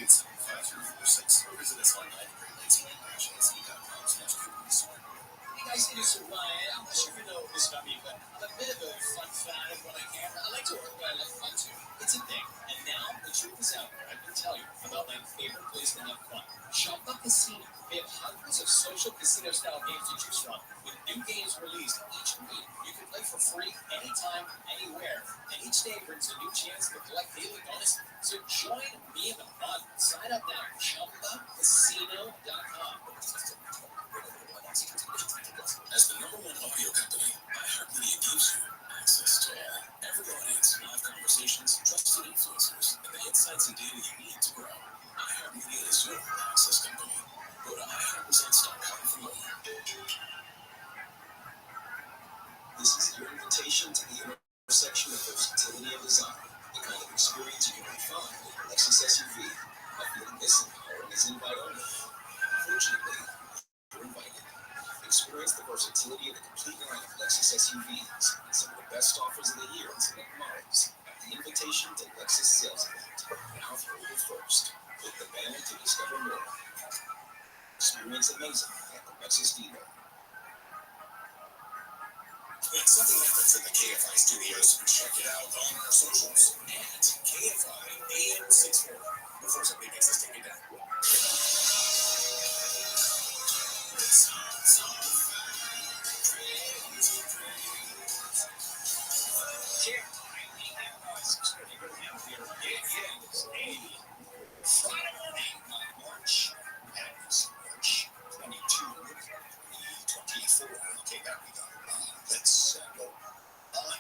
572-875-346 or visit us online at greatlakeseheating-ac.com/Goodness. Hey guys, it is Ryan. I'm not sure if you know this about me, but I'm a bit of a fun fanatic when I can. I like to work, but I like fun too. It's a thing. And now the truth is out there. I can tell you about my favorite place to have fun. Shoppa Casino. They have hundreds of social casino-style games to choose from, with new games released each week. You can play for free anytime, anywhere, and each day brings a new chance to collect daily bonuses. So join me in the fun. Sign up now at ShoppaCasino.com. As the #1 audio company, iHeartMedia gives you access to all. Every audience, live conversations, trusted influencers, and the insights and data you need to grow. iHeartMedia is your access company. Go to iHeartResults.com for more. This is your invitation to the intersection of versatility and design. The kind of experience you can find in a Lexus SUV. I feel this empowering is invite only. Fortunately, you're invited. Experience the versatility of the complete line of Lexus SUVs and some of the best offers of the year on select models at the Invitation to Lexus sales event, now through April 1st. Click the banner to discover more. Experience amazing at the Lexus dealer. When something happens in the KFI studios, check it out on our socials at KFI AM 640 before somebody makes us take it down. Friday morning, March 22, 2024. Okay, that we got. Let's go on.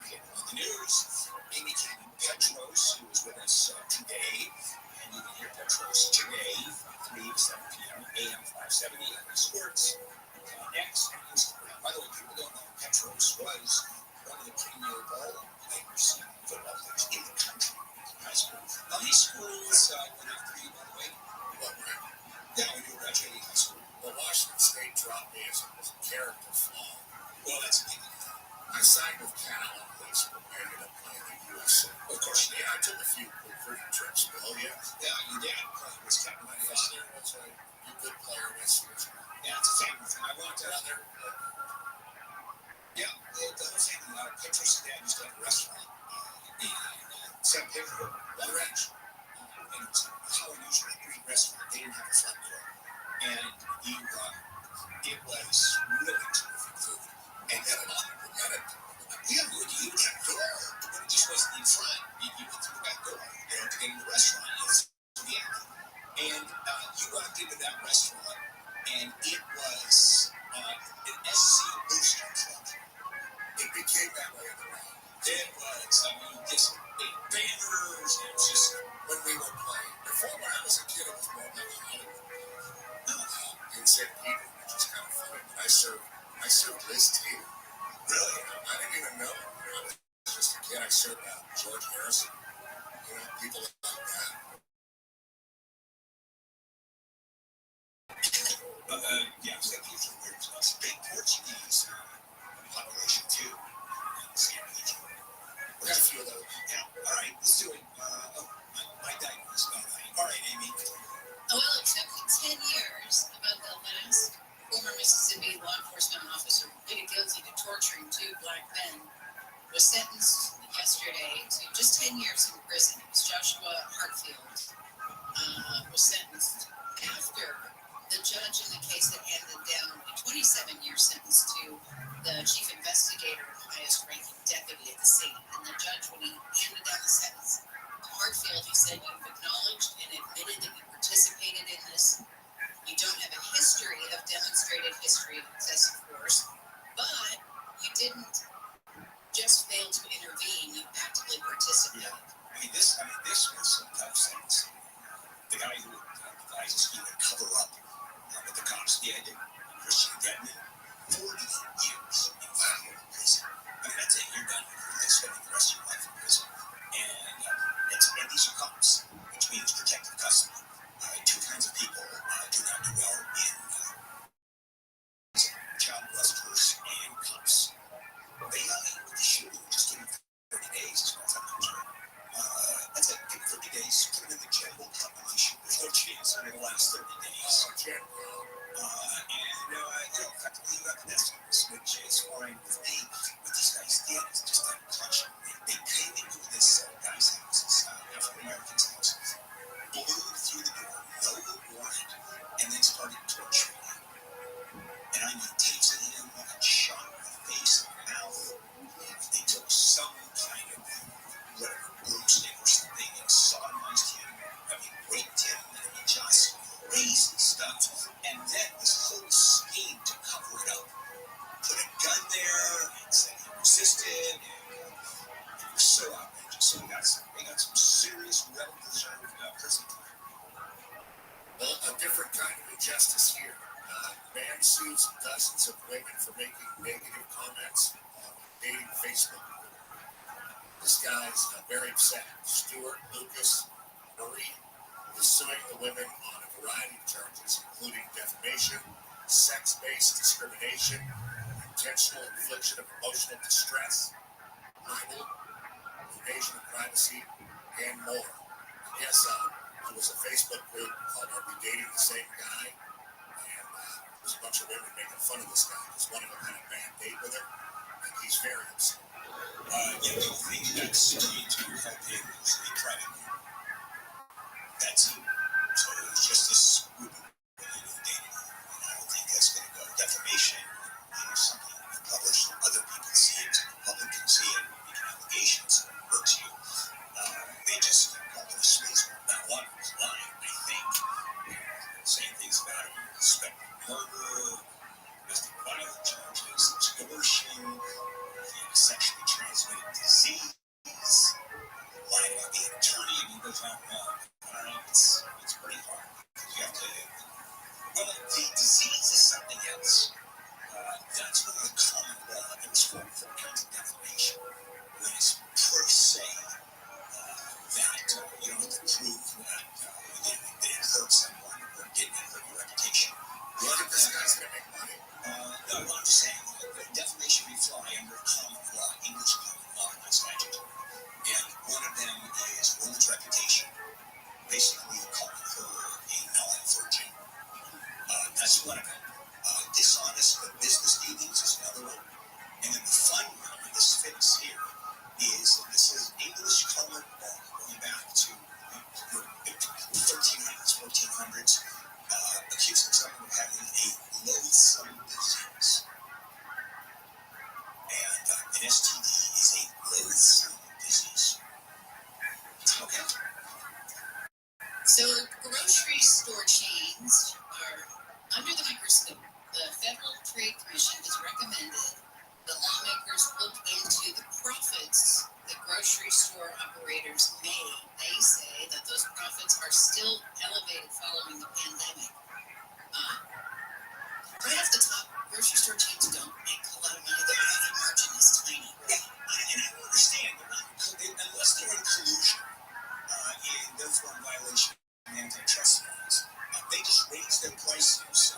Okay, on the news, Amy Cannon Petros, who is with us today, and you can hear Petros today, 3 to 7 p.m. AM 570 on Sports. Next on Instagram. By the way, people don't know Petros was one of the premier ball players, football players in the country. High school. How many schools were there for you, by the way? What, right? Yeah, when you were graduating high school. Well, Washington State dropped me as a character flaw. Well, that's a thing. I signed with Cal on this, but I ended up playing in USA. Of course, yeah, I took a few recruiting trips. Oh, yeah? Yeah, your dad was captain of the father. That's right. You're a good player in SC. Yeah, it's a family thing. I walked out there. Yeah, the whole family. Petros' dad used to have a restaurant in San Pedro, La Ranch. And it was a Polynesian Greek restaurant. They didn't have a front door. And it was really terrific food. And then a lot of them had it. Yeah, you kept door, but it just wasn't in front. You went through the back door, to get in the restaurant. It was the alley. And you walked into that restaurant, as a kid, it was more like Hollywood. In San Diego, which is kind of funny. But I served Liz Taylor. Really? I didn't even know. I was just a kid. I served George Harrison. People like that. Yeah, so these are weird stuff. Big Portuguese population too. Scandinavia. We got a few of those. Yeah. All right, let's do it. My diagnosis. All right, Amy. Well, it took 10 years, about the last former Mississippi law enforcement officer pleaded guilty to torturing two black men, was sentenced yesterday to just 10 years in prison. It was Joshua Hartfield was sentenced after the judge in the case had handed down a 27-year sentence to the chief investigator and highest-ranking deputy at the scene. And the judge, when he handed down the sentence to Hartfield, he said, "You've acknowledged and admitted that you participated in this. You don't have a history of demonstrated history of excessive force, but you didn't just fail to intervene, you actively participated." Yeah. This was some tough sentence. The guy who advises you to cover up what the cops did, Christian Gedman, 40 years in federal prison. That's it. You're done. You're spending the rest of your life in prison. And these are cops, which means protective custody. Two kinds of people do not do well in child molesters and cops. They should just give them 30 days as far as I'm concerned. That's it. Give them 30 days. Put them in the general population. There's no chance in the last 30 days. Effectively, you have the death sentence, which is fine with me. What these guys did is just like clutch. They came into this guy's houses, African Americans' houses, blew through the door, no warrant, and then started torturing him. And I mean, tapes it in, shot in the face and the mouth. They took some kind of whatever broomstick or something and sodomized him. Raped him, and just crazy stuff. And then this whole scheme to cover it up. Put a gun there and said he resisted. And it was so outrageous. So they got some serious, well-deserved prison time. Well, a different kind of injustice here. Man sues dozens of women for making negative comments on dating Facebook. This guy's very upset. Stuart Lucas Murray is suing the women on a variety of charges, including defamation, sex-based discrimination, intentional infliction of emotional distress, libel, invasion of privacy, and more. Yes, there was a Facebook group called "Are We Dating the Same Guy?" And there's a bunch of women making fun of this guy because one of them had a bad date with her, and he's very upset. The only thing that's going to help him is a private group. That's it. So it's just this group of women who dated him. And I don't think that's going to go. Defamation is something you publish so other people see it, the public can see it, making allegations, hurts you. They just call it a sleaze. That one was lying, I think. Saying things about him, suspected murder, domestic violence charges, extortion, sexually transmitted disease, lying about being an attorney, and he goes on and on. It's pretty hard. You have to. Well, the disease is something else. That's one of the common law. There was 4 kinds of defamation. When it's per se that you don't have to prove that it hurt someone or didn't hurt your reputation. One of this guy's going to make money. No, I'm just saying defamation may fly under common law, English common law, not statute. And one of them is woman's reputation. Basically, calling her a non-virgin. That's one of them. Dishonest business dealings is another one. And then the fun one, and this fits here, is that this is English common law going back to the 1300s, 1400s, accusing someone of having a loathsome disease. And an STD is a loathsome disease. Okay. So grocery store chains are under the microscope. The Federal Trade Commission has recommended The lawmakers look into the profits that grocery store operators made. They say that those profits are still elevated following the pandemic. Right off the top, grocery store chains don't make a lot of money. Their profit margin is tiny. Yeah, and I don't understand. Unless they're in collusion in therefore in violation of antitrust laws, they just raised their prices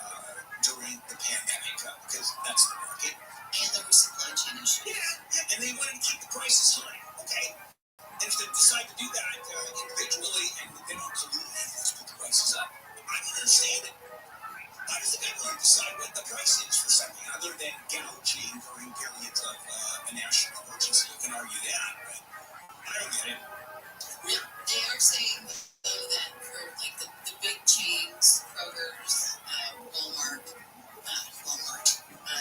during the pandemic because that's the market. And there were supply chain issues. Yeah, and they wanted to keep the prices high. Okay. And if they decide to do that individually and they don't collude, let's put the prices up. I don't understand it. How does the government decide what the price is for something other than gouging during periods of a national emergency? You can argue that, but I don't get it. Yeah, they are saying, though, that for like the big chains, Kroger's, Walmart,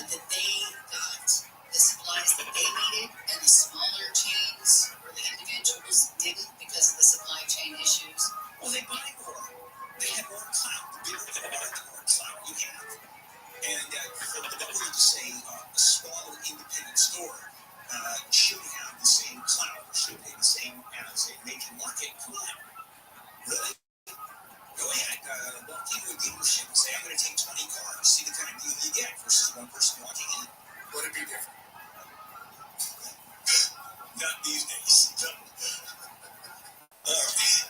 that they got the supplies that they needed, and the smaller chains or the individuals didn't because of the supply chain issues. Well, they buy more. They have more clout. The bigger they are, the more clout you have. And for the government to say a small independent store should have the same clout, should be the same as a major market, come on. Really? Go ahead, walk into a dealership and say, I'm going to take 20 cars, see the kind of deal you get versus one person walking in. Would it be different? Not these days. No. All right.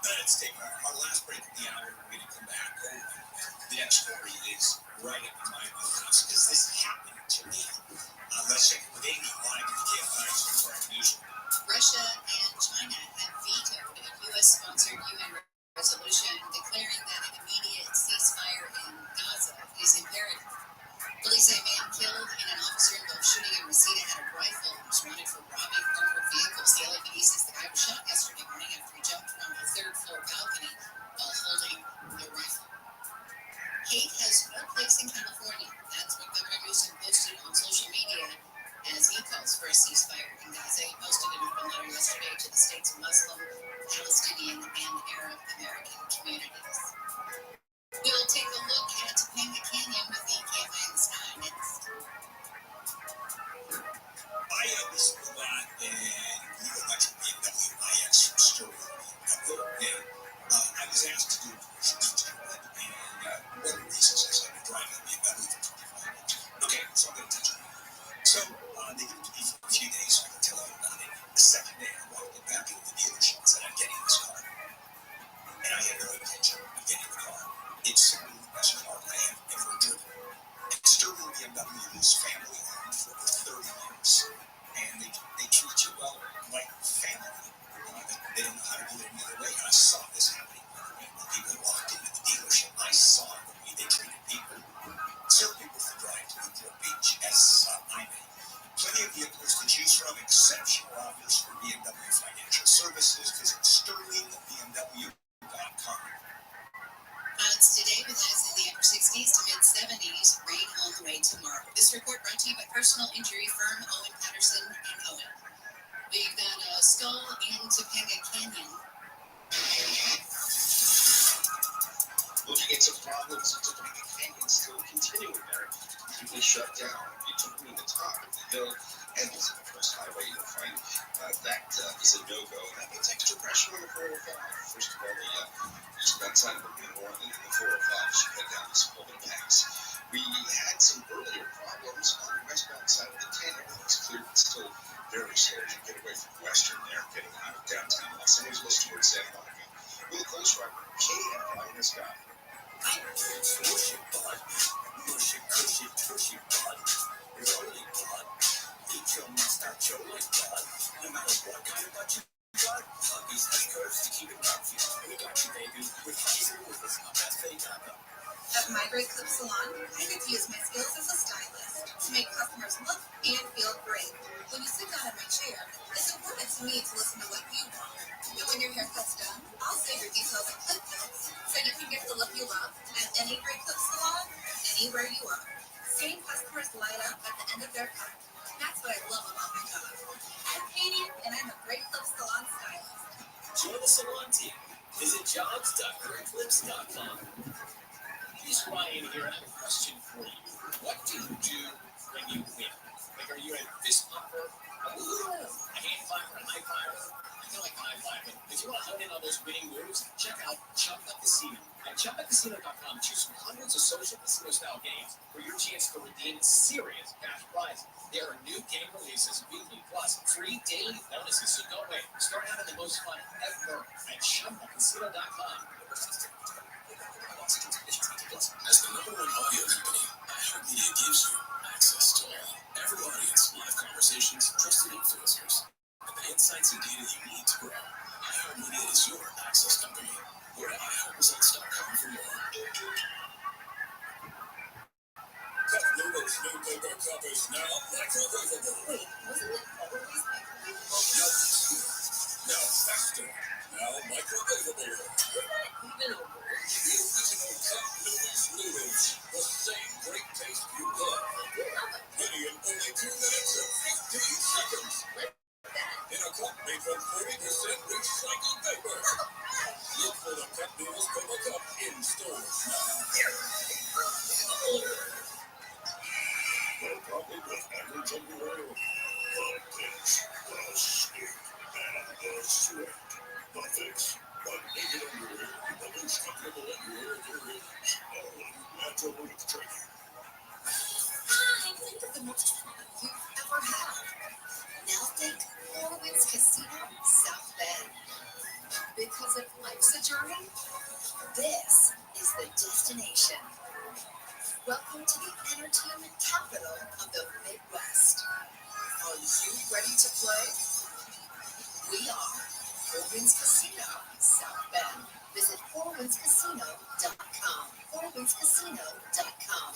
Let's take our last break of the hour. We're going to come back. The next story is right up in my wheelhouse because this happened to me. Let's check it with Amy live at the KFI 24 News. Russia and China have vetoed a U.S.-sponsored UN resolution declaring that an immediate ceasefire in Gaza is imperative. Police say a man killed and an officer-involved shooting in Reseda had a rifle and was wanted for robbing armored vehicles. The LAPD says the guy was shot yesterday morning after he jumped from a third-floor balcony while holding a rifle. Hate has no place in California. That's what Governor Newsom posted on social media as he calls for a ceasefire in Gaza. He posted an open letter yesterday to the state's Muslim, Palestinian, and Arab American communities. We'll take a look at Topanga Canyon with the KFI in the sky next. I listened a lot and Blue Electric BMW iX from Sterling. I was asked to do a commercial for Sterling, and one of the reasons is I've been driving a BMW for 25 years. Okay, so I'm going to touch on it. So they gave it to me for a few days so I can tell them about it. The second day I walked back into the dealership and said, I'm getting this car. And I had no intention of getting the car. It's simply the best car I have ever driven. And Sterling BMW is family owned for over 30 years. And they treat you well like family. They don't know how to do it any other way. And I saw this happening when people walked into the dealership. I saw the way they treated people. Certain people can drive to Newport Beach, as I may. Plenty of vehicles to choose from, exceptional offers for BMW Financial Services. Visit sterlingbmw.com. Clouds today with highs in the upper 60s to mid 70s. Rain on the way tomorrow. This report brought to you by personal injury firm Owen Patterson and Owen. We've got a skull in Topanga Canyon. Looking into problems in Topanga Canyon still continuing there. Completely shut down between the top of the hill and the First Highway. You'll find that is a no-go. And that means extra pressure on the 405. First of all, just that side will be more than the 405 as you head down this Golden Pass. We had some earlier problems on the westbound side of the 10. Everything's clear, but still very slow as you get away from Western there, getting out of downtown Los Angeles towards Santa Monica. With a close driver, KFI in the sky. Mushy bud, mushy, cushy, tushy bud, rolly bud, eat your mustache, your leg bud, no matter what kind of bud you got, Huggies has curves to keep it comfy. We got you, baby, with Huggies and Movers, our best fake ever. At My Great Clip Salon, I get to use my skills as a stylist to make customers look and feel great. When you sit down in my chair, it's important to me to listen to what you want. And when your haircut's done, I'll save your details in clip notes so you can get the look you love at any Great Clip Salon, anywhere you are. Seeing customers light up at the end of their cut, that's what I love about my job. I'm Katie, and I'm a Great Clip Salon stylist. Join the salon team. Visit jobs.greatclips.com. Here's Ryan here. I have a question for you. What do you do when you win? Like, are you a fist pumper, a hand clapper, a high fiver? I feel like a high five, but if you want to hone in on those winning moves, check out Chumba Casino. At ChumbaCasino.com, choose from hundreds of social casino-style games for your chance to redeem serious cash prizes. There are new game releases weekly, plus free daily bonuses, so don't wait. Start having the most fun ever at ChumbaCasino.com. As the number one audio company, iHeartMedia gives you access to all. Every audience, live conversations, trusted influencers, and the insights and data you need to grow. iHeartMedia is your access company. Go to iHeartResults.com for more. Cup noodles, new paper cup is now microwavable. Wait, wasn't it always microwavable? Now easier, now faster, now microwavable. Even a word? The original cup noodles. The same great taste you love. Ready in only 2 minutes and 15 seconds. In a cup made from 40% recycled paper. Look for the Cup Noodles Paper Cup in stores now. Probably with average underwear. The pitch, the stick, and the sweat. The fix, the naked underwear, the most comfortable underwear there is. All natural with training. I think of the most fun you've ever had. Now think Four Winds Casino, South Bend. Because if life's a journey, this is the destination. Welcome to the entertainment capital of the Midwest. Are you ready to play? We are Four Winds Casino, South Bend. Visit fourwindscasino.com. fourwindscasino.com.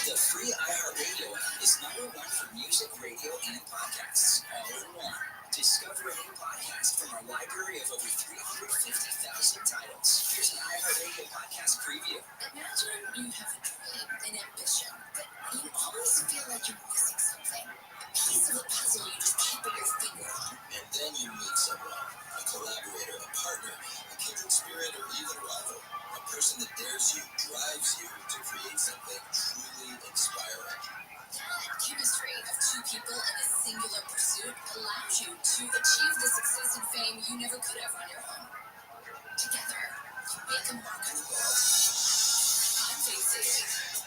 The free iHeartRadio app is number one for music, radio, and podcasts, all in one. Discover a new podcast from our library of over 350,000 titles. Here's an iHeartRadio podcast preview. Imagine you have a dream, an ambition, but you always feel like you're missing something. A piece of the puzzle you just can't put your finger on. And then you meet someone, a collaborator, a partner, a kindred spirit, or even a rival. A person that dares you, drives you to create something truly inspiring. That chemistry of two people in a singular pursuit allows you to achieve the success and fame you never could have on your own. Together, you make a mark on the world. I'm JC.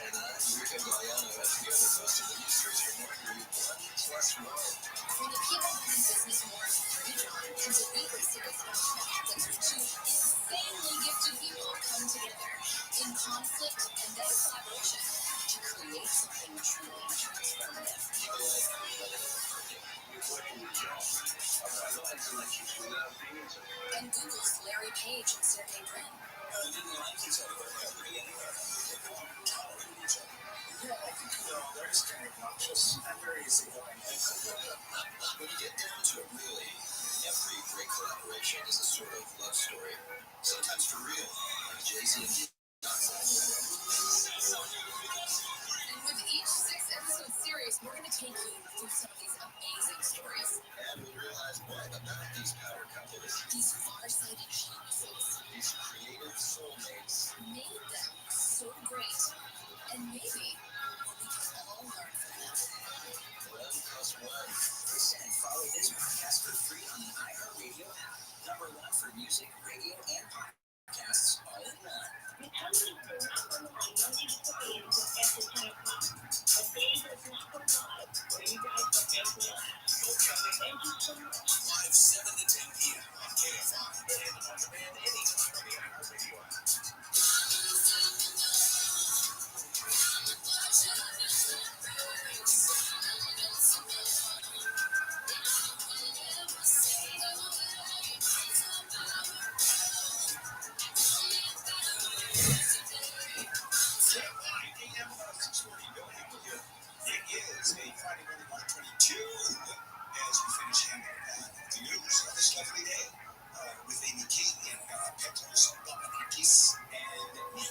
And I'm Rico Galliano, as we have the host of the new series from Mercury, 1+1. For the people who do business more free on, and the weekly series about that's where two insanely gifted people come together in conflict and then collaboration to create something truly transformative. People like you're working with Joe. I like to let you two without being so. And Google's Larry Page and Sergey Brin. We didn't like each other ever anywhere. We tolerated each other. Yeah, I think, they're just kind of obnoxious and very easygoing. When you get down to it, really, every great collaboration is a sort of love story. Sometimes for real, like Jay-Z and And with each 6-episode series, we're going to take you through some of these amazing stories. And we'll realize what about these power couples, These far-sighted geniuses, these creative soulmates, made them so great. And maybe we can all learn from them. 1+1. Listen and follow this podcast for free on the iHeartRadio app. Number one for music, radio, and podcasts, all in one. Returning to number 1 Monday to Friday after 10 o'clock. A day does not go by where you guys don't get to laugh. Thank you so much. Live 7 to 10 p.m. on KFI. And on demand anytime on the iHeartRadio app. It is a Friday morning, March 22, as we finish the news of this lovely day with Amy Kate and Petros Papadakis and me.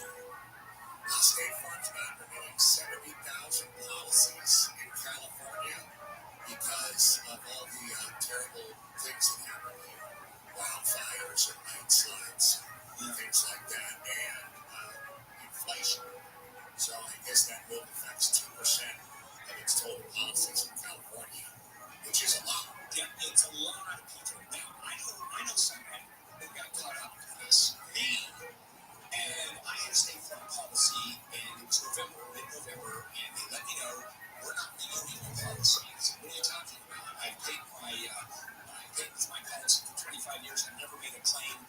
State Farm's not renewing 70,000 policies in California because of all the terrible things that happen here. Wildfires and landslides, things like that, and inflation. So I guess that will affect 2% of the It's total politics in California, which is a lot. Yeah, it's a lot of people. Now, I know someone who got caught up in this. Me. And I had a state farm policy, and it was mid-November, and they let me know we're not renewing the policy. I said, what are you talking about? I paid with my policy for 25 years. I've never made a claim.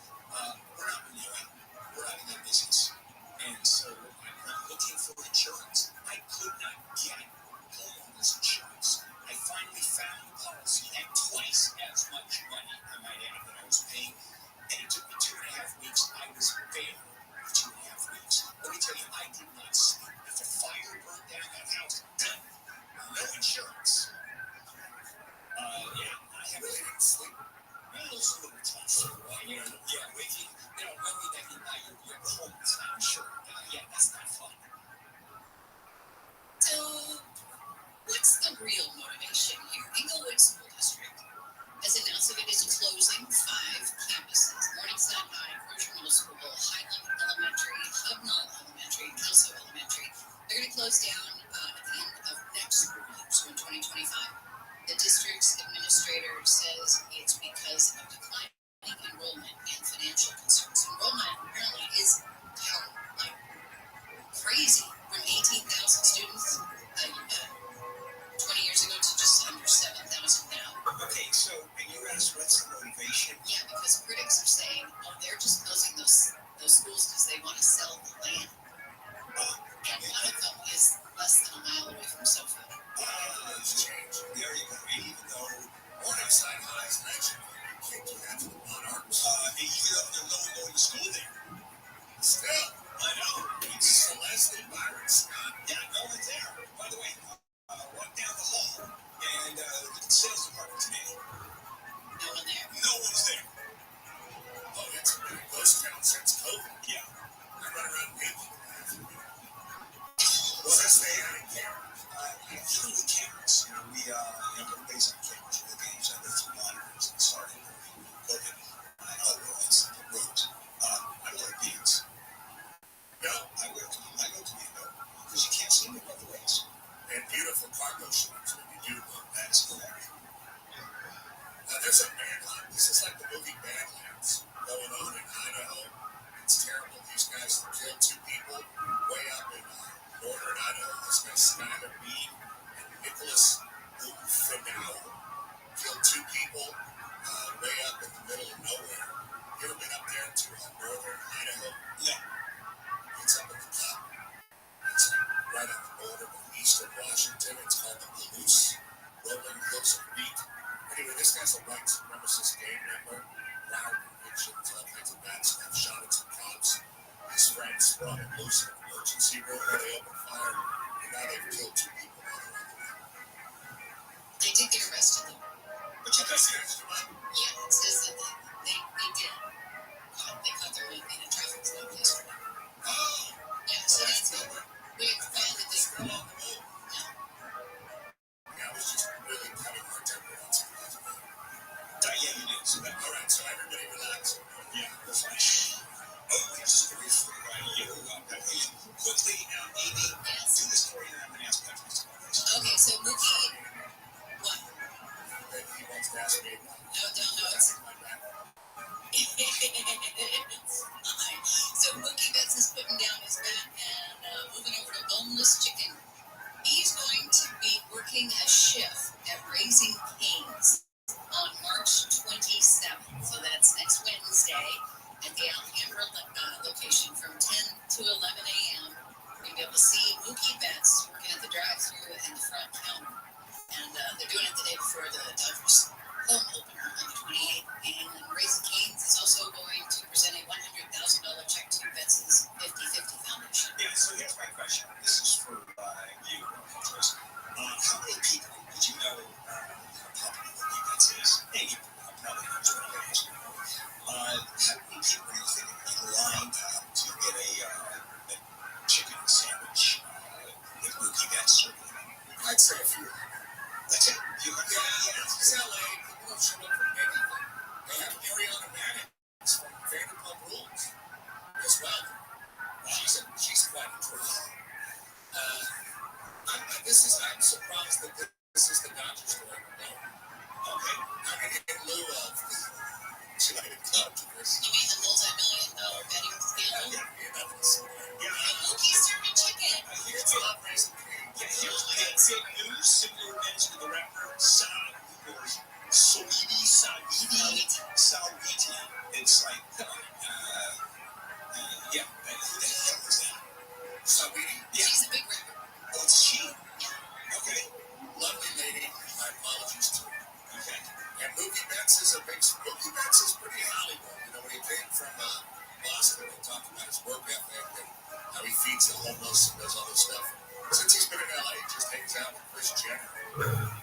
We're not renewing. We're out of that business. And so I went looking for insurance. I could not get homeowners insurance. I finally found a policy at twice as much money, I might add, that I was paying. And it took me 2.5 weeks. I was failed for 2.5 weeks. Let me tell you, I did not sleep. If a fire burned down that house, done. No insurance. Yeah, I really didn't sleep. Well, it was a little tough. Waking, knowing that your home is not insured. That's not fun. So, what's the real motivation here? Inglewood School District has announced that it is closing 5 campuses: Morningside High, Crozier Middle School, Highland Elementary, Hubnall Elementary, and Kelso Elementary. They're going to close down at the end of next school year, so in 2025. The district's administrator says it's because of declining enrollment and financial concerns. Enrollment apparently is down like crazy from 18,000 students 20 years ago to just under 7,000 now. Okay, so you asked what's the motivation? Yeah, because critics are saying, they're just closing those schools because they want to sell the land. And one of them is less than a mile away from SoFi. It's changed. There you go. Even though Morningside High is mentioned, you can't do that to the Monarchs. Even though they're going to school there. Still, I know. It's Celeste and Byron Scott. Yeah, no one's there. By the way, walk down the hall and look at the sales department today. No one there. No one's there. Oh, that's been a ghost town since COVID. Yeah. I run around naked. Well, that's the AI camera. Through the cameras, everybody's on cameras for the games. I go through monitors and started COVID. It's the road. I wear pants. No, I go to Mando because you can't see me by the ways. And beautiful cargo shorts when you do them. That's correct. There's a manhunt. This is like the movie Badlands going on in Idaho. It's terrible. These guys killed 2 people way up in northern Idaho. This guy Skylar Bean and Nicholas Finau killed 2 people way up in the middle of nowhere. You ever been up there to northern Idaho? No. It's up at the top. It's right on the border of eastern Washington. It's called the Palouse Rolling Hills of Wheat. Anyway, this guy's a white supremacist gang member. Loud convictions, all kinds of bad stuff. Shot at some cops. His friends brought him loose in an emergency room where they opened fire. And now they've killed 2 people all around the way. They did get arrested, though. But you guys snatched him up? Yeah, it says that they did. They caught their way in a traffic stop yesterday. Oh! Yeah, so that's good. We found that they were all removed. Yeah, I was just really having a hard time pronouncing that. Yeah, you did. So All right, so everybody relax. Yeah, that's fine. Okay, story for you. Quickly, Amy, do the story and I'm going to ask Patrick about this. Okay, so Mookie, what? He wants to ask me. No, it's... Sabini? Yeah. She's a big rapper. Oh, it's she? Yeah. Okay. Lovely lady. My apologies to her. Okay. And Mookie Betts is pretty Hollywood. You know, when he came from Boston, we talked about his work ethic and how he feeds the homeless and does all this stuff. Since he's been in LA, he just hangs out with Chris Jenner.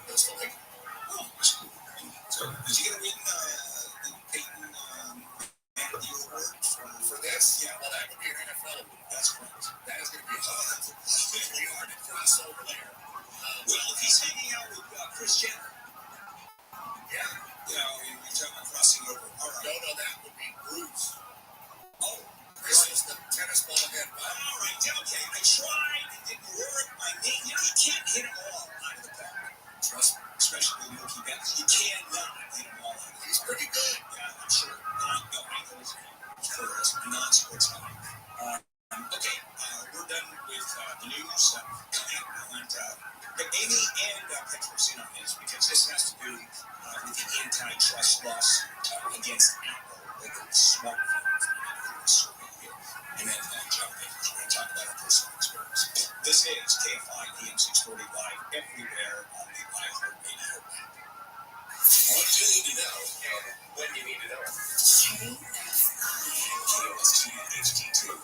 Goes to Lake. Oh, that's cool. So, did you get a win, the Peyton Matthew Award for this? Yeah, well, that would be an NFL award. That's correct. That is going to be hard. It's really hard to cross over there. Well, if he's hanging out with Chris Jenner, yeah. You know, you're talking about crossing over. All right. No, that would be Bruce. Oh, Chris is the tennis ball head. All right, okay. I tried. It didn't work. I mean, you can't hit them all out of the park. Trust me, especially with Mookie Betts. You cannot hit them all out. He's pretty good. Yeah, I'm sure. I know his name for a non-sports guy. Okay, we're done with the news. But Amy and Petrus in on this because this has to do with the antitrust lawsuit against Apple over the smartphones and then John Baker's going to talk about our personal experience. This is KFI PM 640 live everywhere on the iHeartRadio app. What do you need to know and when you need to know it. KOST HD2.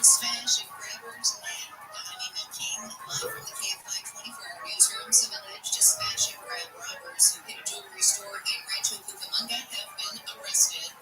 Smash and grabbers land. Donnie and King live from the KFI 24-hour newsroom. Some alleged smash and grab robbers who hit a jewelry store in Rancho Cucamonga have been arrested.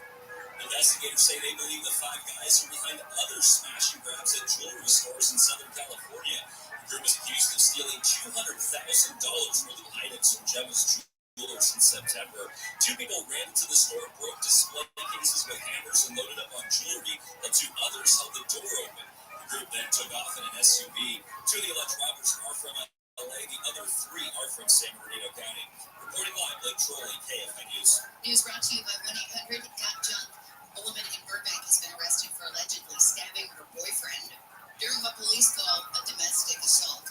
Investigators say they believe the 5 guys are behind other smash and grabs at jewelry stores in Southern California. The group is accused of stealing $200,000 worth of items from Gemma's Jewelers in September. 2 people ran into the store, broke display cases with hammers, and loaded up on jewelry, while 2 others held the door open. The group then took off in an SUV. 2 of the alleged robbers are from LA. The other 3 are from San Bernardino County. Reporting live, Blake Trolley, KFI News. News brought to you by 1-800-GOT-JUNK. A woman in Burbank has been arrested for allegedly stabbing her boyfriend during what police call a domestic assault.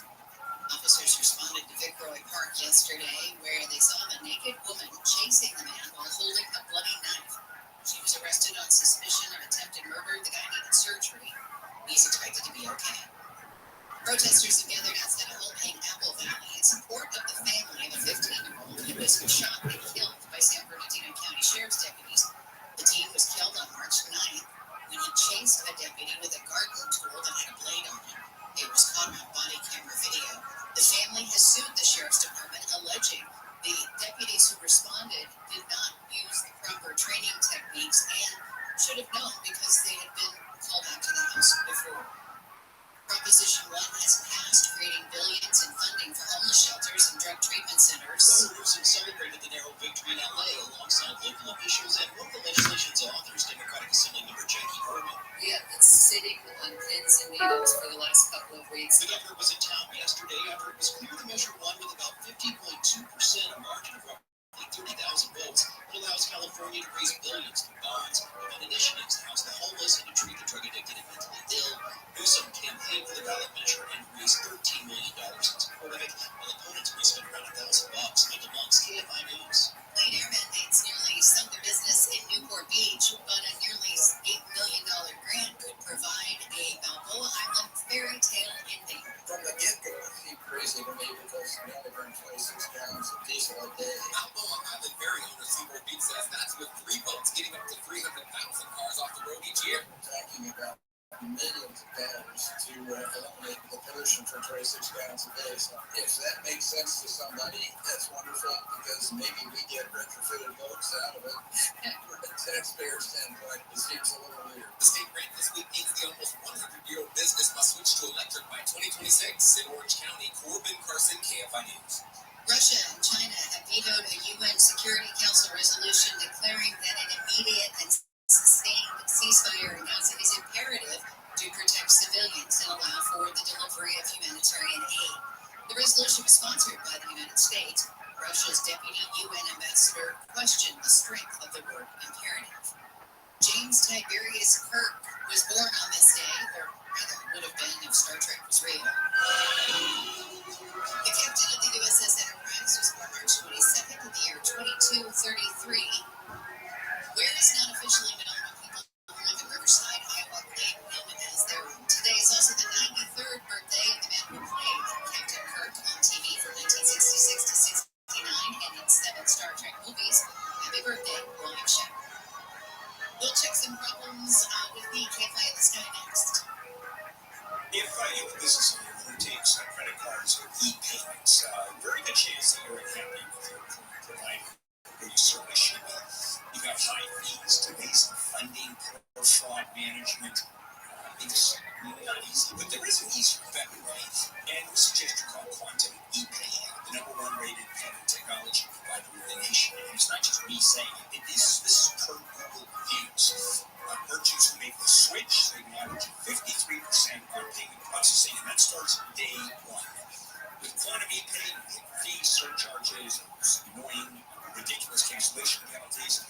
Officers responded to Vicroy Park yesterday, where they saw a naked woman chasing the man while holding a bloody knife. She was arrested on suspicion of attempted murder. The guy needed surgery. He's expected to be okay. Protesters have gathered outside a home in Apple Valley in support of the family of a 15-year-old who was shot and killed by San Bernardino County Sheriff's deputies. The teen was killed on March 9th when he chased a deputy with a garden tool that had a blade on it. It was caught on body camera video. The family has sued the Sheriff's Department, alleging the deputies who responded did not use the proper training techniques and should have known because they had been called out to the house before. Proposition 1 has passed, creating billions in funding for homeless shelters and drug treatment centers. Senators have celebrated the narrow victory in LA alongside local officials and one of the legislation's authors, Democratic Assemblymember Jackie Irwin. We have been sitting on pins and needles for the last couple of weeks. The governor was in town yesterday after it was clear the measure won with about 50.2%, a margin of roughly 30,000 votes. It allows California to raise billions through bonds, fund initiatives to house the homeless and to treat the drug addicted and mentally ill. Newsom campaigned for the ballot measure and raised $13 million in support of it, while opponents may spend around $1,000. Michael Monks, KFI News. Clean air mandates nearly sunk a business in Newport Beach, but a nearly $8 million grant could provide a Balboa Island fairy tale ending. From the get-go, it seemed crazy to me because they only burn 26 gallons of diesel a day. Balboa Island ferry owner Seymour Beach says that's with 3 boats getting up to 300,000 cars off the road each year. Talking about millions of dollars to eliminate the pollution for 26 gallons a day. So if that makes sense to somebody, that's wonderful because maybe we get retrofitted boats out of it. From a taxpayer standpoint, it seems a little weird. The state rate this week means the almost 100-year-old business must switch to electric by 2026. In Orange County, Corbin Carson, KFI News. Russia and China have vetoed a UN Security Council resolution declaring that an immediate and sustained ceasefire announced it is imperative to protect civilians and allow for the delivery of humanitarian aid. The resolution was sponsored by the United States. Russia's deputy UN ambassador questioned the strength of the word imperative. James Tiberius Kirk was born on this day, or rather would have been if Star Trek was real. The captain of the USS Enterprise was born March 22nd of the year 2233. Where is not officially known birthday live show. We'll check some problems with the KFI at the Sky next. If you have a business owner who takes credit cards or e-payments, very good chance that you're unhappy with your current provider. Well, you certainly should be. You got high fees, delays in funding, poor fraud management. It's not easy, but there is an easier, better way. And we suggest you call Quantum ePay, the #1 rated payment technology provider in the nation. And it's not just me saying it. This is per Google reviews. Merchants who make the switch save an average of 53% on payment processing, and that starts day one. With Quantum ePay, you get fees, surcharges, annoying, ridiculous cancellation penalties.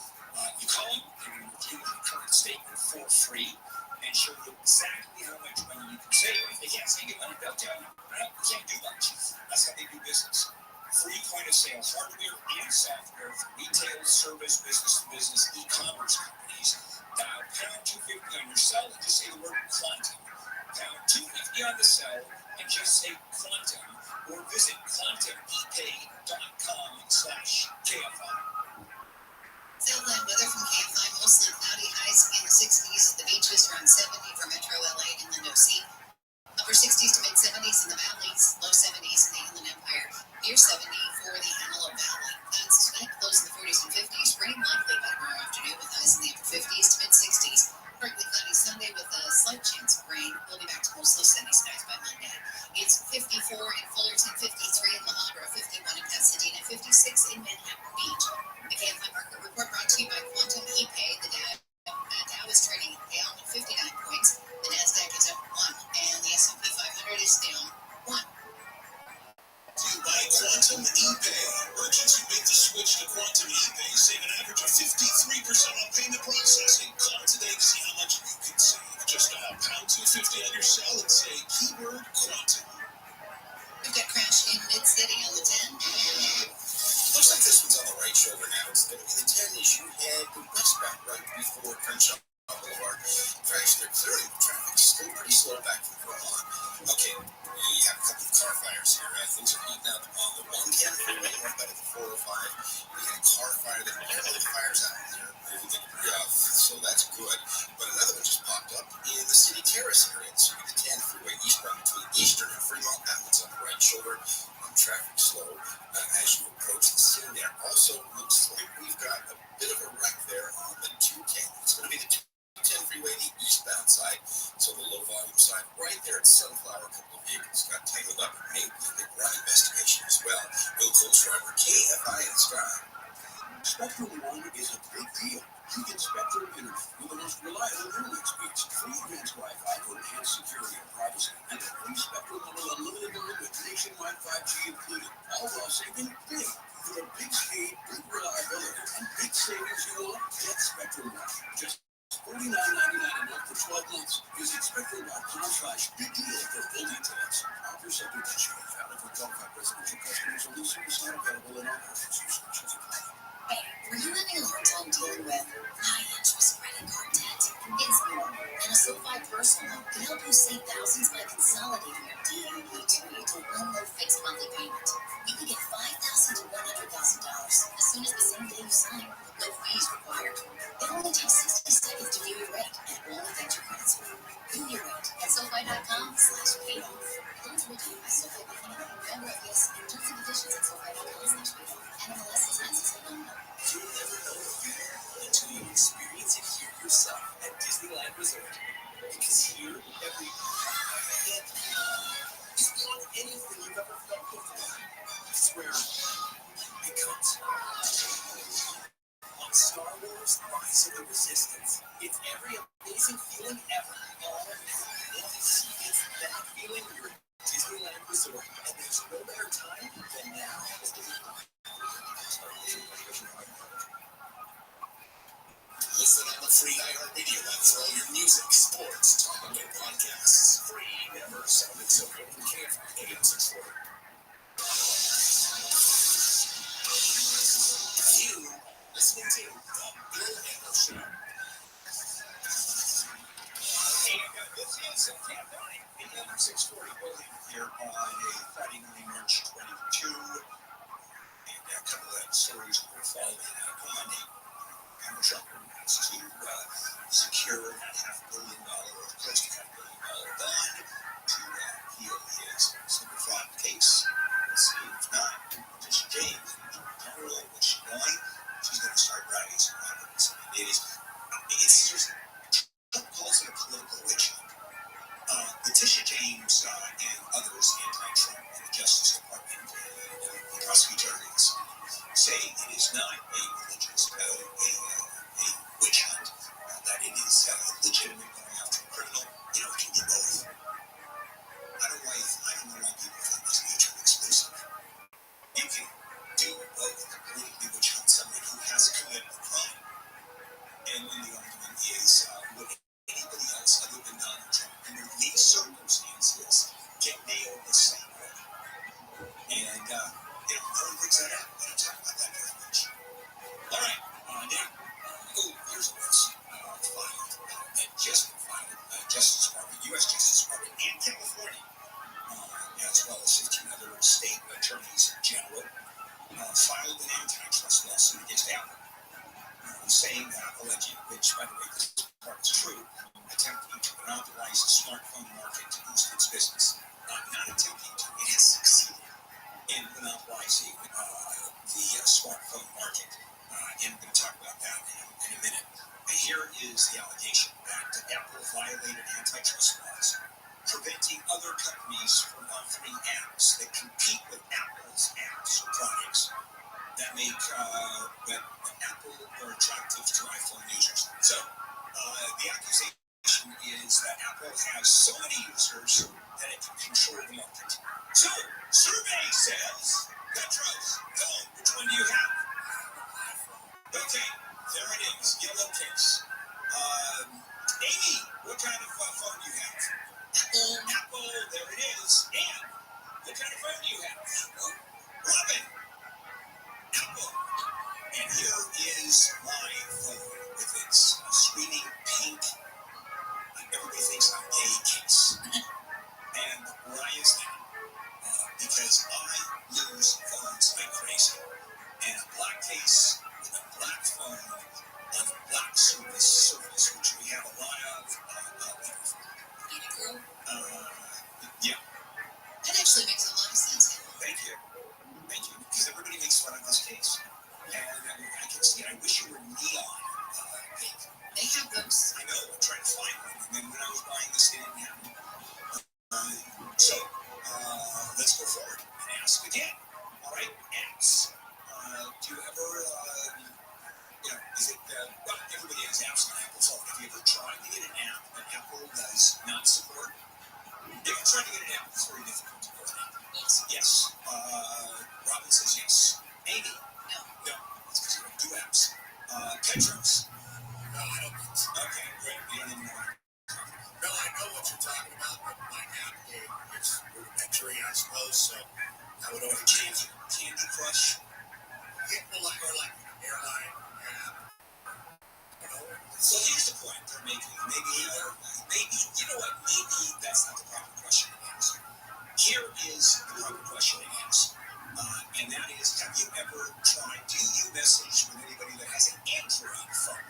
You call them, they will review your current statement for free and show you exactly how much money you can save. If they can't save you money, they'll tell you, well, we can't do much. That's how they do business. Free point-of-sale hardware and software for retail, service, business-to-business, e-commerce companies. Dial #250 on your cell and just say the word Quantum. #250 on the cell and just say Quantum, or visit quantumepay.com/KFI. Southland weather from KFI, mostly cloudy, highs in the 60s. The beaches around 70 for Metro LA and Inland OC. Upper 60s to mid 70s in the valleys, low 70s in the Inland Empire, near 70 for the Antelope Valley. That's tonight, lows in the 40s and 50s. Rain likely by tomorrow afternoon with highs in the upper 50s to mid 60s. Partly cloudy Sunday with a slight chance of rain. We'll be back to mostly sunny skies by Monday. It's 54 in Fullerton, 53 in La Habra, 51 in Pasadena, 56 in Manhattan Beach. The KFI Market Report brought to you by Quantum ePay. The Dow is trading down 59 points. The Nasdaq is up 1, and the S&P 500 is down 1. By Quantum ePay. Merchants who make the switch to Quantum ePay save an average of 53% on payment processing. Call today to see how much you can save. Just dial #250 on your cell and say keyword Quantum. We've got crash in Mid-City on the 10. Looks like this one's on the right shoulder now. It's going to be the 10 as you head westbound right before Crenshaw Boulevard. Crash there clearly. The traffic's still pretty slow back from Vermont. Okay, we have a couple of car fires here. Things are heating up on the 110 freeway northbound at the 405. We had a car fire that apparently the fire's out there. So that's good. But another one just popped up in the City Terrace area. So the 10 freeway eastbound between Eastern and Fremont. That one's on the right shoulder. Traffic slow as you approach the scene there. Also, looks like we've got a bit of a wreck there on the 210. It's going to be the 210 freeway, the eastbound side, so the low volume side. Right there at Sunflower, a couple of vehicles got tangled up and made a run investigation as well. Bill Coles driver, KFI and Sky. Spectrum One is a big deal. You get Spectrum Internet with the most reliable internet speeds, free advanced Wi-Fi for enhanced security and privacy, and a free Spectrum Level unlimited line with nationwide 5G included, all while saving big. For the big speed, big reliability, and big savings you want, get Spectrum One. Just $49.99 a month for 12 months. Visit spectrum.com/big deal for full details. Offer subject to change. Valid for qualified residential customers. Only service not available in all countries. Restrictions apply. Hey, were you having a hard time dealing with high-interest credit card debt? It's normal, and a SoFi personal loan can help you save thousands by consolidating your DUB2 to one low fixed monthly payment. You can get $5,000 to $100,000 as soon as the same day you sign, with no fees required. It only takes 60 seconds to view your rate and only get your credit score. View your rate at SoFi.com/payoff. Loans reviewed by SoFi Bank. Member of yes, and terms and conditions at SoFi.com/payoff. NMLS is licensed and known. You'll never know a fear until you experience it here yourself at Disneyland Resort. Because here, every is beyond anything you've ever felt before. It's where it comes on Star Wars: Rise of the Resistance. It's every amazing feeling ever. All it's that feeling when you're at Disneyland Resort. And there's no better time than now. Listen on the free iHeartRadio app for all your music, sports, talk, and podcasts. Free. Never sounded so good from KFI AM 640. You listening to The Bill Handle Show. And this is KFI AM 640 building here on a Friday night, March 22. And a couple of stories we're following on Monday. It is. It's seriously. Trump calls it a political witch hunt. Letitia James and others anti-Trump in the Justice Department and prosecutors say it is not a religious, a witch hunt, that it is legitimate going after a criminal. It can be both. I don't know why people think it's mutually exclusive. You can do both, politically witch hunt someone who has committed a crime. And when the argument is, would anybody else other than Donald Trump, under these circumstances, get nailed the same way? And, no one brings that up. They don't talk about that very much. All right, here's a list filed, that just been filed, Justice Department, U.S. Justice Department, and California, as well as 15 other state attorneys general, filed an antitrust lawsuit against Apple, saying that alleging, which, by the way, this part is true, attempting to monopolize the smartphone market to boost its business. Not attempting to, it has succeeded in monopolizing the smartphone market. And I'm going to talk about that in a minute. And here is the allegation that Apple violated antitrust laws, preventing other companies from offering apps that compete with Apple's apps or products that make Apple more attractive to iPhone users. So the accusation is that Apple has so many users that it can control the market. So, survey says, Petros, phone, which one do you have? Okay, there it is, yellow case. Amy, what kind of phone do you have? Apple, there it is. And what kind of phone do you have? Robin, Apple. And here is my phone with its screaming pink. Everybody thinks I'm a gay case. And why is that? Because I lose phones like crazy. And a black case with a black phone on a black surface, which we have a lot of. Yeah. That actually makes a lot of sense. Thank you. Because everybody makes fun of this case. And I can see, I wish it were neon pink. They have those. I know, I'm trying to find one. And then when I was buying this, they didn't have them. So, let's go forward and ask again. All right, apps. Do you ever, is it, well, everybody has apps on Apple phone. Have you ever tried to get an app that Apple does not support? If you're trying to get an app, it's very difficult to go on. Yes. Robin says yes. Amy? No. It's because you don't do apps. Petros? No, I don't think so. Okay, great. You don't even know what No, I know what you're talking about, but my app game is rudimentary, I suppose, so I would only change it. Candy Crush? Yeah, or like an airline app. So here's the point they're making. Maybe, you know what? Maybe that's not the proper question to ask. Here is the proper question to ask. And that is, have you ever tried, do you message with anybody that has an Android phone?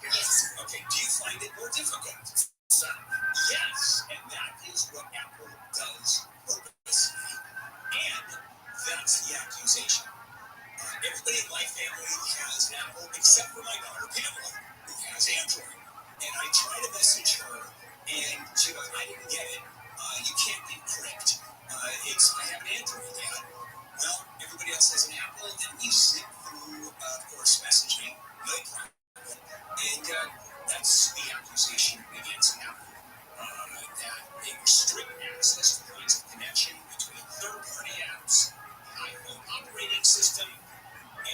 Yes. Okay, do you find it more difficult? Yes, and that is what Apple does purposely. And that's the accusation. Everybody in my family has an Apple except for my daughter Pamela, who has Android. And I try to message her, and she goes, I didn't get it. You can't encrypt. I have an Android, Dad. Well, everybody else has an Apple, and we zip through, of course, messaging, no problem. And that's the accusation against Apple. That they restrict access to points of connection between third-party apps, the iPhone operating system,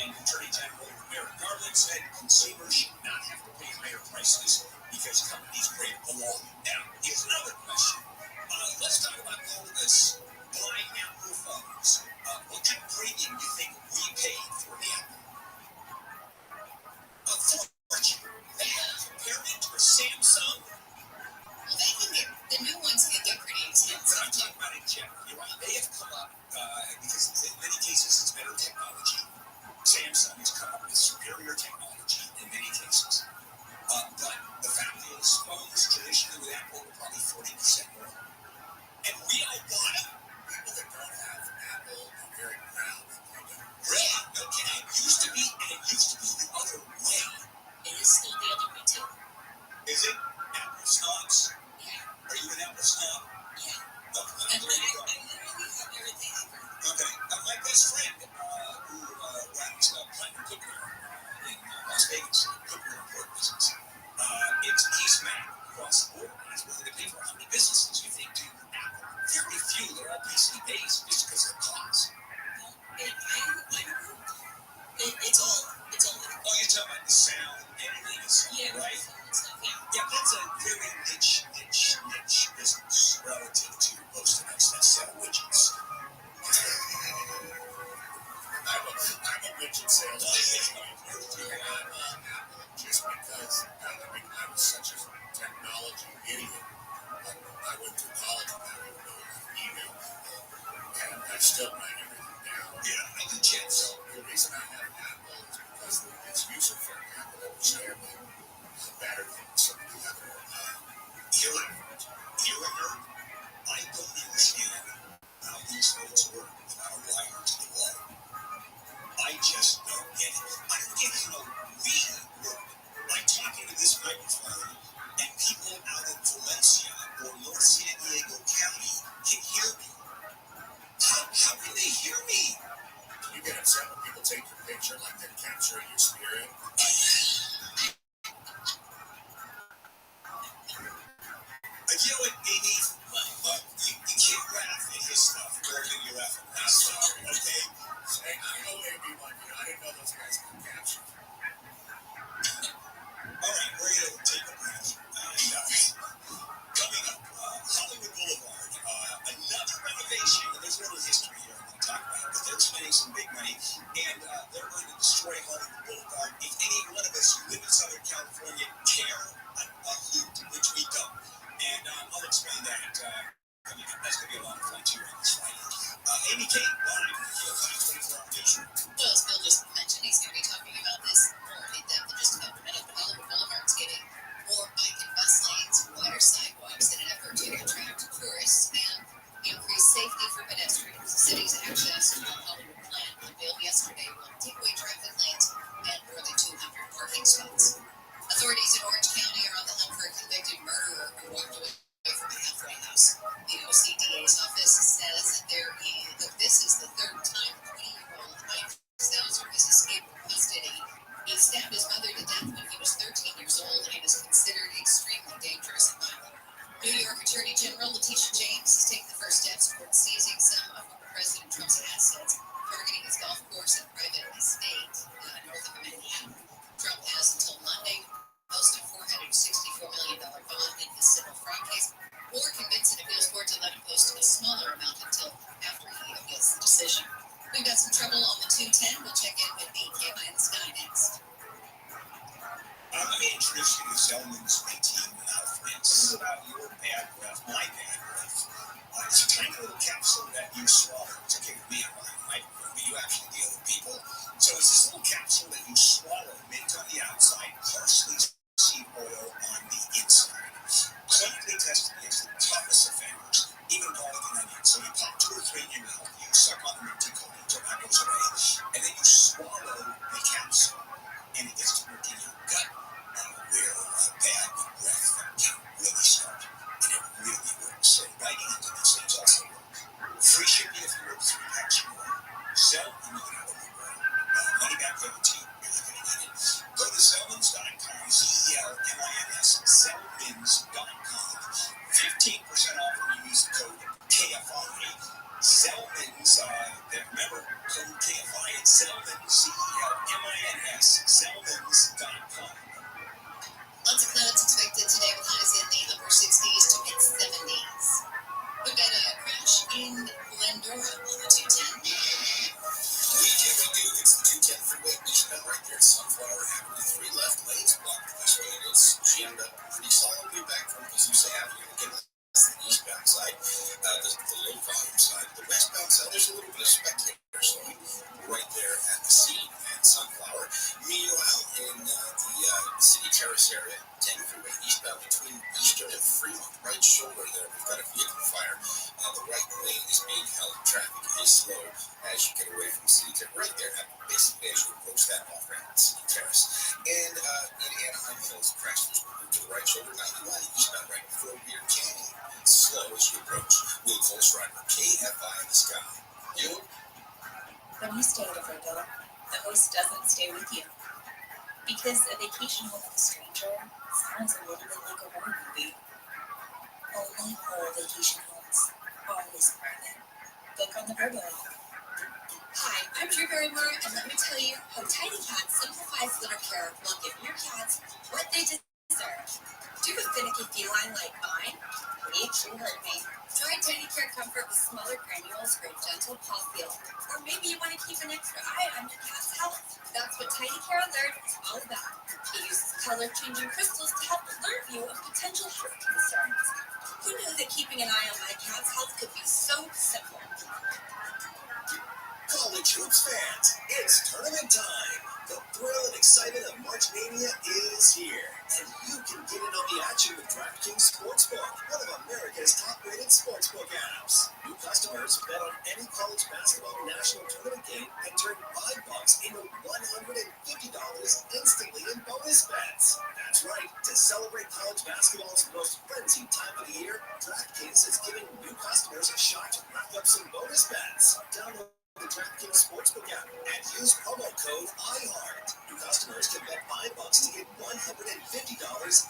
and Attorney General Merrick Garland said consumers should not have to pay higher prices because companies break the law. Now, here's another question. Let's talk about all of this buying Apple phones. What kind of premium do you think we paid for the Apple? A fortune. Compare it to a Samsung. Well, the new ones can get pretty expensive. But I'm talking about in general. You're right. They have come up, because in many cases it's better technology. Samsung has come up with superior technology in many cases. But the fact is, phones traditionally with Apple were probably 40% more. And we all bought them. People that don't have Apple are very proud. Really? No kidding. Used to business. Hope you're in your business. It's East Mac across the board. He's willing to pay for how many businesses you think do Apple? Very few. They're all PC based just because of the cost. It's all. Oh, you're talking about the sound editing, right? Yeah, that's a very niche business relative to most of us that sell widgets. I'm a widget salesman. Just because I was such a technology idiot. I went to college without even knowing how to email people, and I still write everything down. Yeah, I do check. So the reason I have Apple is because it's user friendly. I can understand it better than some of the other. You're a nerd. I don't understand how these phones work without a wire to the wall. I just don't get it. I don't get how we work. Like talking to this microphone, and people out of Valencia or North San Diego County can hear me. How can they hear me? You get upset when people take your picture like they're capturing your spirit. You know what, Amy? You can't laugh at his stuff more than you're laughing at my stuff, okay? I know Amy one. I didn't know those guys could capture. All right, we're going to take a breath. Coming up, Hollywood Boulevard, another renovation. There's a little history here I'm going to talk about, but they're spending some big money, and they're going to destroy Hollywood Boulevard. If any one of us who live in Southern California care a hoot, which we don't. And I'll explain that. That's going to be a lot of fun, too, on this Friday. Amy Kate, live, 24-hour news. Well, as Bill just mentioned, he's going to be talking about this more in depth in just about a minute. But Hollywood Boulevard's getting more bike and bus lanes, wider sidewalks in an effort to attract tourists and increase safety for pedestrians. The city's access to the Hollywood plan unveiled yesterday will take away traffic lanes and more than 200 parking spots. Authorities in Orange County are on the hunt for a convicted murderer who walked away from a halfway house. The OCDA's office says that this is the third time 20-year-old Mike Stouser has escaped custody. He stabbed his mother to death when he was 13 years old and is considered extremely dangerous and violent. New York Attorney General Letitia James has taken the first steps toward seizing some of President Trump's assets, targeting his golf course and private estate north of Manhattan. Trump has until Monday to post a $464 million bond in his civil fraud case, or convince an appeals court to let him post a smaller amount until after he appeals the decision. We've got some trouble on the 210. We'll check in with the KMI in the sky next. Let me introduce you to Zelman's 19 friends. This is about your bad breath, my bad breath. It's a tiny little capsule that you swallow. It's okay with me, I'm on the microphone, but you actually deal with people. So it's this little capsule that you swallow, mint on the outside, parsley seed oil on the inside. Clinically tested against the toughest offenders, even garlic and onion. So you pop 2 or 3 in your mouth, you suck on the minty coating until that goes away, and then you swallow the capsule, and it gets to work in your gut, where bad breath can really start, and it really works. So biting into these things also works. Free shipping if you work 3 packs or more. Sell, and you can have a reward. Money back guarantee, you're not going to need it. Go to Zelmans.com, Zelmins, Zelmins.com. 15% off when you use the code KFI. Zelmins, remember, code KFI at Zelmins, Zelmins, Zelmins.com. Lots of clouds expected today with highs in the upper 60s to mid 70s. We've got a crash in Glendora on the 210. We do. It's the 210 freeway. Eastbound right there at Sunflower Avenue. 3 left lanes blocked this way. And it's jammed up pretty solidly back from Azusa Avenue. Again, that's the eastbound side, the low volume side. The westbound side, there's a little bit of spectator slowing right there at the scene at Sunflower. Meanwhile, in the City Terrace area, 10 freeway eastbound between Eastern and Fremont, right shoulder there, we've got a vehicle fire. The right lane is being held. Traffic is slow as you get away from City Terrace, right there, basically as you approach that off-ramp at City Terrace. And in Anaheim Hills, crash was moved to the right shoulder, 91 eastbound right before Weir Canyon. It's slow as you approach. Will Volkswagen, KFI in the sky. You? When you stay with a Bill, the host doesn't stay with you. Because a vacation with a stranger sounds a little bit like a horror movie. Only whole vacation homes. Always private. Book on the Verbo app. Hi, I'm Drew Barrymore, and let me tell you how Tiny Cats simplifies litter care while giving your cats what they deserve. Do you have a finicky feline like mine? Me, you heard me. Try Tiny Care Comfort with smaller granules for a gentle paw feel. Or maybe you want to keep an extra eye on your cat's health. That's what Tiny Care Alert is all about. It uses color-changing crystals to help alert you of potential health concerns. Who knew that keeping an eye on my cat's health could be so simple? College hoops fans, it's tournament time. The thrill and excitement of March Mania is here, and you can get in on the action with DraftKings Sportsbook, one of America's top-rated sportsbook apps. New customers bet on any college basketball national tournament game and turn $5 into $150 instantly in bonus bets. That's right. To celebrate college basketball's most frenzied time of the year, DraftKings is giving new customers a shot to rack up some bonus bets. Download the DraftKings Sportsbook app and use promo code IHEART. New customers can bet $5 to get $150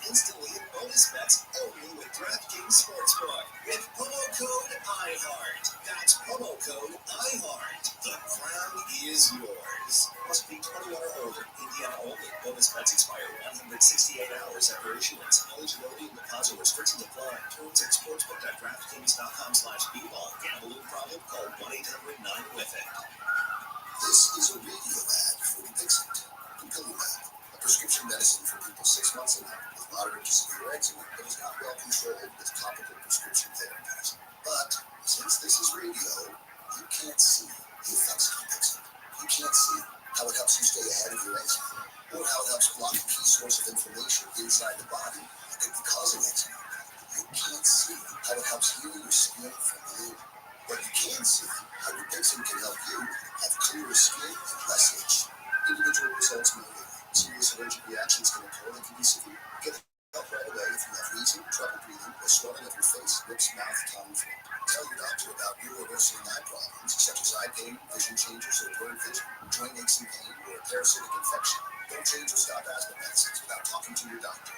instantly in bonus bets only with DraftKings Sportsbook. With promo code IHEART. That's promo code IHEART. The crown is yours. Must be 21 or older. Indiana only. Bonus bets expire 168 hours after issuance. Eligibility and deposit restrictions apply. Terms at sportsbook.draftkings.com/bball. Gambling problem? Call 1-800-9-WITH-IT. This is a radio ad for Dixit, Dupilumab, a prescription medicine for people 6 months and up with moderate to severe eczema that is not well controlled with topical prescription therapies. But since this is radio, you can't see the effects of Dixit. You can't see how it helps you stay ahead of your eczema, or how it helps block a key source of inflammation inside the body that could be causing eczema. You can't see how it helps heal your skin from within. But you can see how your Dixit can help you have clearer skin and less itch. Individual results may vary. Serious allergic reactions can occur and can be severe. Get help right away if you have wheezing, trouble breathing, or swelling of your face, lips, mouth, tongue, and throat. Tell your doctor about irreversible eye problems such as eye pain, vision changes, or blurred vision, joint aches and pain, or a parasitic infection. Don't change or stop asthma medicines without talking to your doctor.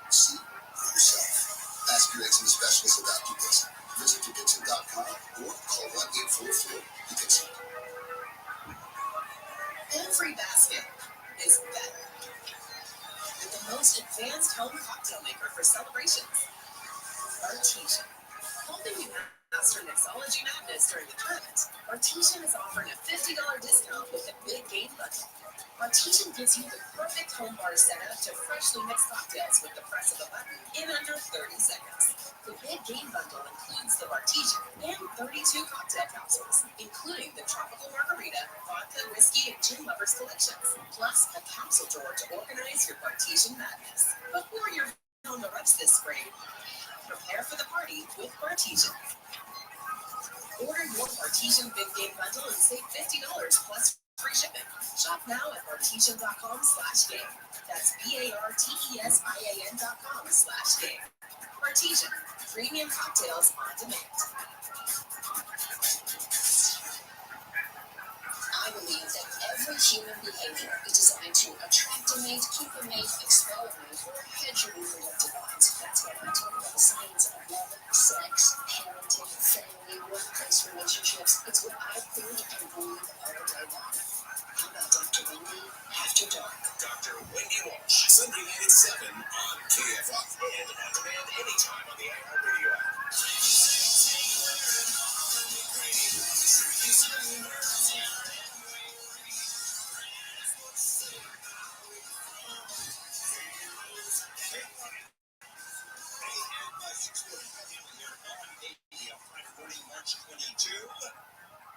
See for yourself. Ask your eczema specialist about Dupixent. Visit Dupixent.com or call 1-844-DUPIXENT. Every basket is better with the most advanced home cocktail maker for celebrations. Artesian. Helping you master mixology madness during the tournament. Artesian is offering a $50 discount with a big game bundle. Artesian gives you the perfect home bar setup to freshly mix cocktails with the press of a button in under 30 seconds. The big game bundle includes the Artesian and 32 cocktail capsules, including the tropical margarita, vodka, whiskey, and gin lovers collections, plus a capsule drawer to organize your Artesian madness. Before you're on the rush this spring, prepare for the party with Artesian. Order your Artesian Big Game Bundle and save $50 plus free shipping. Shop now at artesian.com/game. That's BARTESIAN.com/game. Artesian, premium cocktails on demand. I believe that every human behavior is designed to attract a mate, keep a mate, expel a mate, or hedge your reproductive odds. That's why I talk about the science of love, sex, parenting, family, workplace relationships. It's what I think and believe all day long. How about Dr. Wendy After Dark? Dr. Wendy Walsh, Sunday night at 7 on KFI. And on demand anytime on the iHeartRadio app. March 22.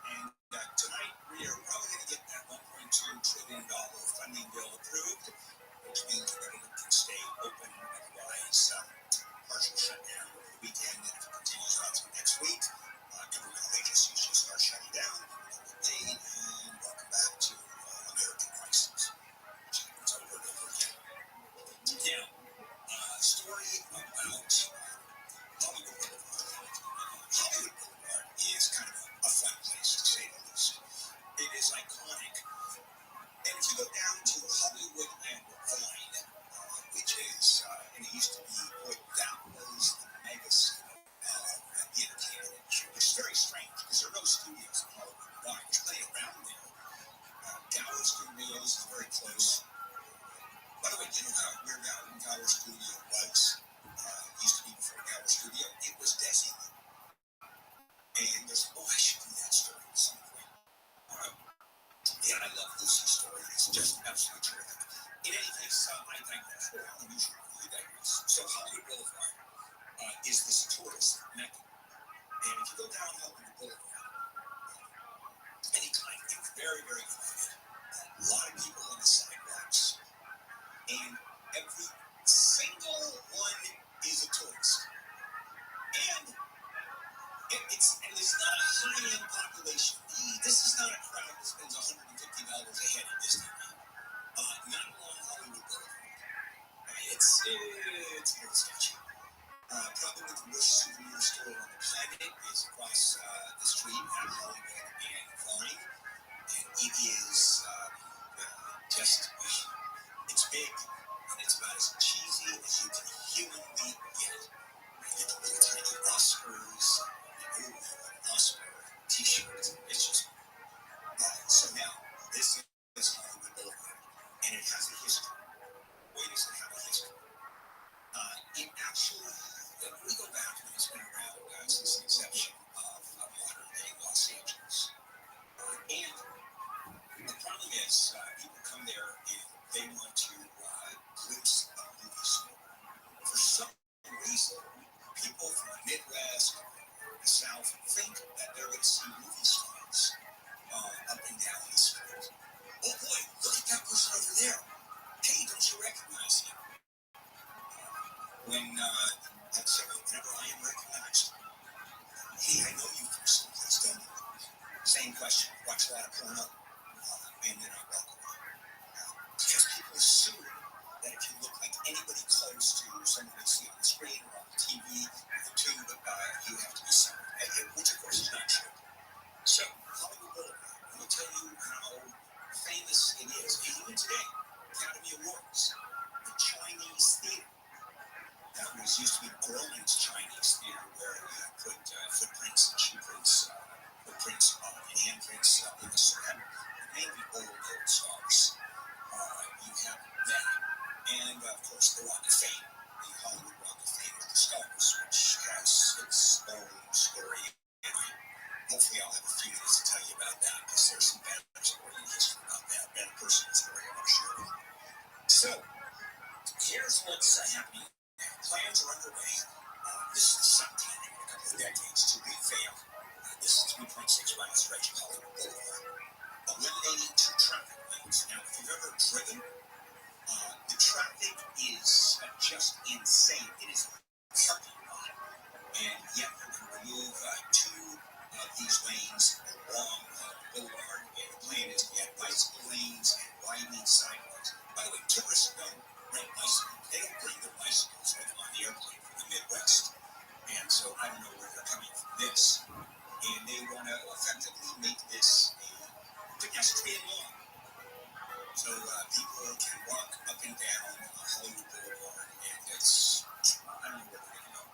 And tonight we are probably going to get that $1.2 trillion funding bill approved, which means the government can stay open, otherwise partial shutdown over the weekend. And if it continues on through next week, governmental agencies should start shutting down. They studio was. Used to be before Gower Studio. It was Desi. And there's, I should do that story at some point. Yeah, I love Lucy's story. It's just absolutely terrific. In any case, I digress. Well, unusual, I digress. So Hollywood Boulevard is this tourist mecca. And if you go down Hollywood Boulevard, anytime, it's very, very crowded. A lot of people on the sidewalks. And every single one is a tourist. And it's not a high-end population. This is not a crowd that spends $150 a head at Disneyland. Not along Hollywood Boulevard. It's a little sketchy. Probably the worst souvenir store on the planet is across the street at Hollywood and Vine. And it is just, it's big, and it's about as cheesy as you can humanly get. You get the little tiny Oscars, Oscar t-shirts. It's just, so now, this is Hollywood Boulevard, and it has a history. Why does it have a history? It actually, we go back, and it's been around since the inception of modern-day Los Angeles. And the problem is, people come there and they want to glimpse a movie store. For some reason, people from the Midwest, the South, think that they're going to see movie stars up and down the street. Oh boy, look at that person over there. Hey, don't you recognize him? Whenever I am recognized, hey, I know you from someplace, don't you? Same question. Watch a lot of porno, and then I walk away. Because people assume that if you look like anybody close to someone they see on the screen or on the TV, the tube, you have to be someone, which of course is not true. So, Hollywood Boulevard, let me tell you how famous it is. Even today, Academy Awards, the Chinese Theater. That was used to be Groman's Chinese Theater, where you put footprints and shoe prints, footprints and handprints in the set, mainly old stars. You have that, and of course the Walk of Fame, the Hollywood Walk of Fame with the stars, which has its own story. And hopefully I'll have a few minutes to tell you about that, because there's some bad story in history about that, bad personal story, I'm sure. So, here's what's happening. Plans are underway. This is sometime in a couple of decades to revamp this 3.6 mile stretch of Hollywood Boulevard, eliminating 2 traffic lanes. Now, if you've ever driven, the traffic is just insane. It is a parking lot. And yet, they're going to remove 2 of these lanes along Boulevard. And the plan is to get bicycle lanes and widening sidewalks. By the way, tourists don't rent bicycles. They don't bring their bicycles with them on the airplane from the Midwest. And so I don't know where they're coming from this. And they want to effectively make this a pedestrian lawn. So people can walk up and down Hollywood Boulevard, and it's, I don't know where they're going to go.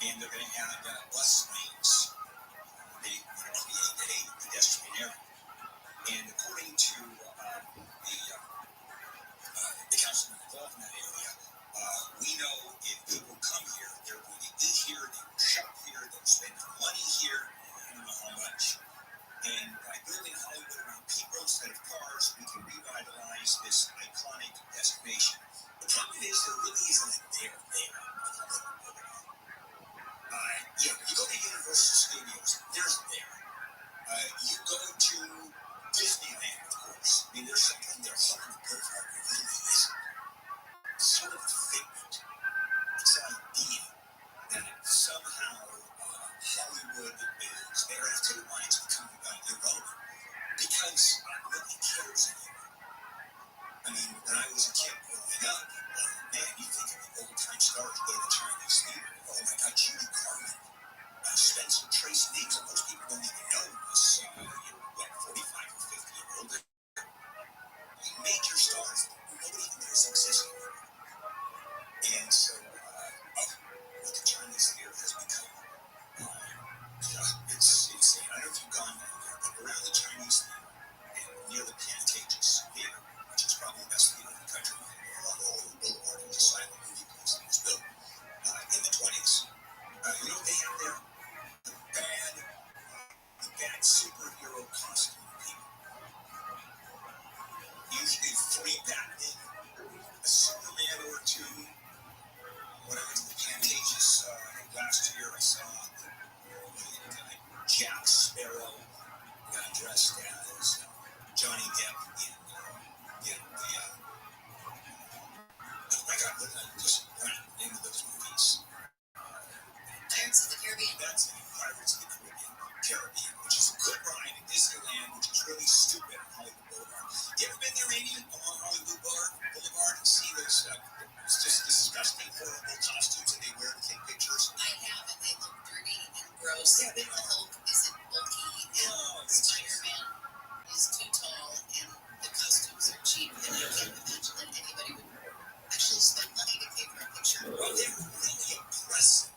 And they're going to add bus lanes. They want to create a pedestrian area. And according to the councilman involved in that area, we know if people come here, they're going to eat here, they will shop here, they'll spend money here, I don't know how much. And by building Hollywood around people instead of cars, we can revitalize this iconic destination. The problem is there really isn't a there. You go to Universal Studios, there's a there. You go to Disneyland, of course. I mean, there's something there. Hollywood Boulevard really is sort of a figment. It's an idea that somehow Hollywood is there after the lines become irrelevant because nobody cares anymore. I mean, when I was a kid growing up, man, you think of the old-time stars go to the Chinese Theater. Oh my God, Judy Garland, Spencer Tracy, names that most people don't even know unless you're, 45 or 50 year old. Major stars, nobody even knows exist anymore. And to when I went to the Pantages last year. I saw Jack Sparrow got dressed as Johnny Depp in I got just name of those movies. Pirates of the Caribbean. That's Pirates of the Caribbean, which is a good ride at Disneyland, which is really stupid on Hollywood Boulevard. You ever been there, Amy, along Hollywood Boulevard and see those it's just disgusting, horrible costumes that they wear to take pictures? I have, and they look dirty and gross. Yeah, The Hulk isn't bulky, and Spider-Man is too tall, and the costumes are cheap, and I can't imagine that anybody would actually spend money to pay for a picture. Well, they're really impressive.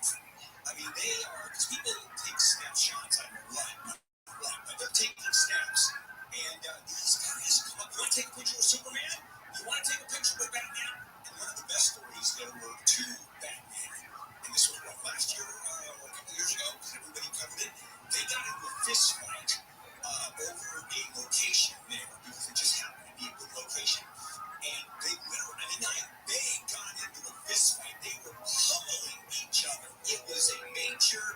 I mean, they are, because people take snapshots, I don't know what, but they're taking snaps. And these guys come up, you want to take a picture with Superman? You want to take a picture with Batman? And one of the best stories, there were two Batman. And this was what, last year, or a couple years ago, because everybody covered it. They got into a fist fight over a location there, because it just happened to be a good location. And they literally, they got into a fist fight. They were pummeling each other. It was a major,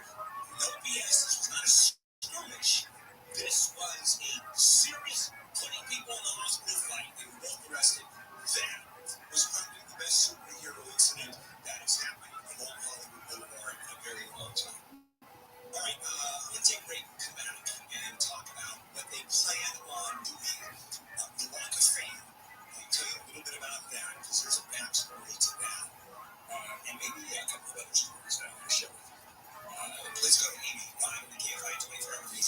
no BS, this was not a skirmish. This was a serious, putting people in the hospital fight. They were both arrested. That was probably the best superhero incident that has happened along Hollywood Boulevard in a very long time. All right, let's take a break and come back and talk about what they plan on doing. The Walk of Fame. I'll tell you a little bit about that, because there's a backstory to that. And maybe a couple of other stories that I'm going to share with you. Let's go to Amy, live on the KFI 24-hour news.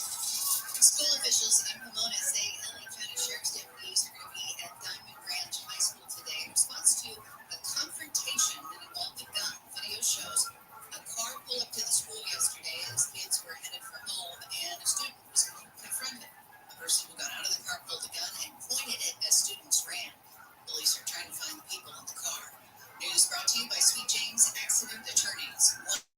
School officials in Pomona say LA County Sheriff's deputies are going to be at Diamond Ranch High School today in response to a confrontation that involved a gun. Video shows a car pull up to the school yesterday as kids were headed for home, and a student was confronted. A person who got out of the car pulled a gun and pointed it as students ran. Police are trying to find the people in the car. News brought to you by Sweet James Accident Attorneys.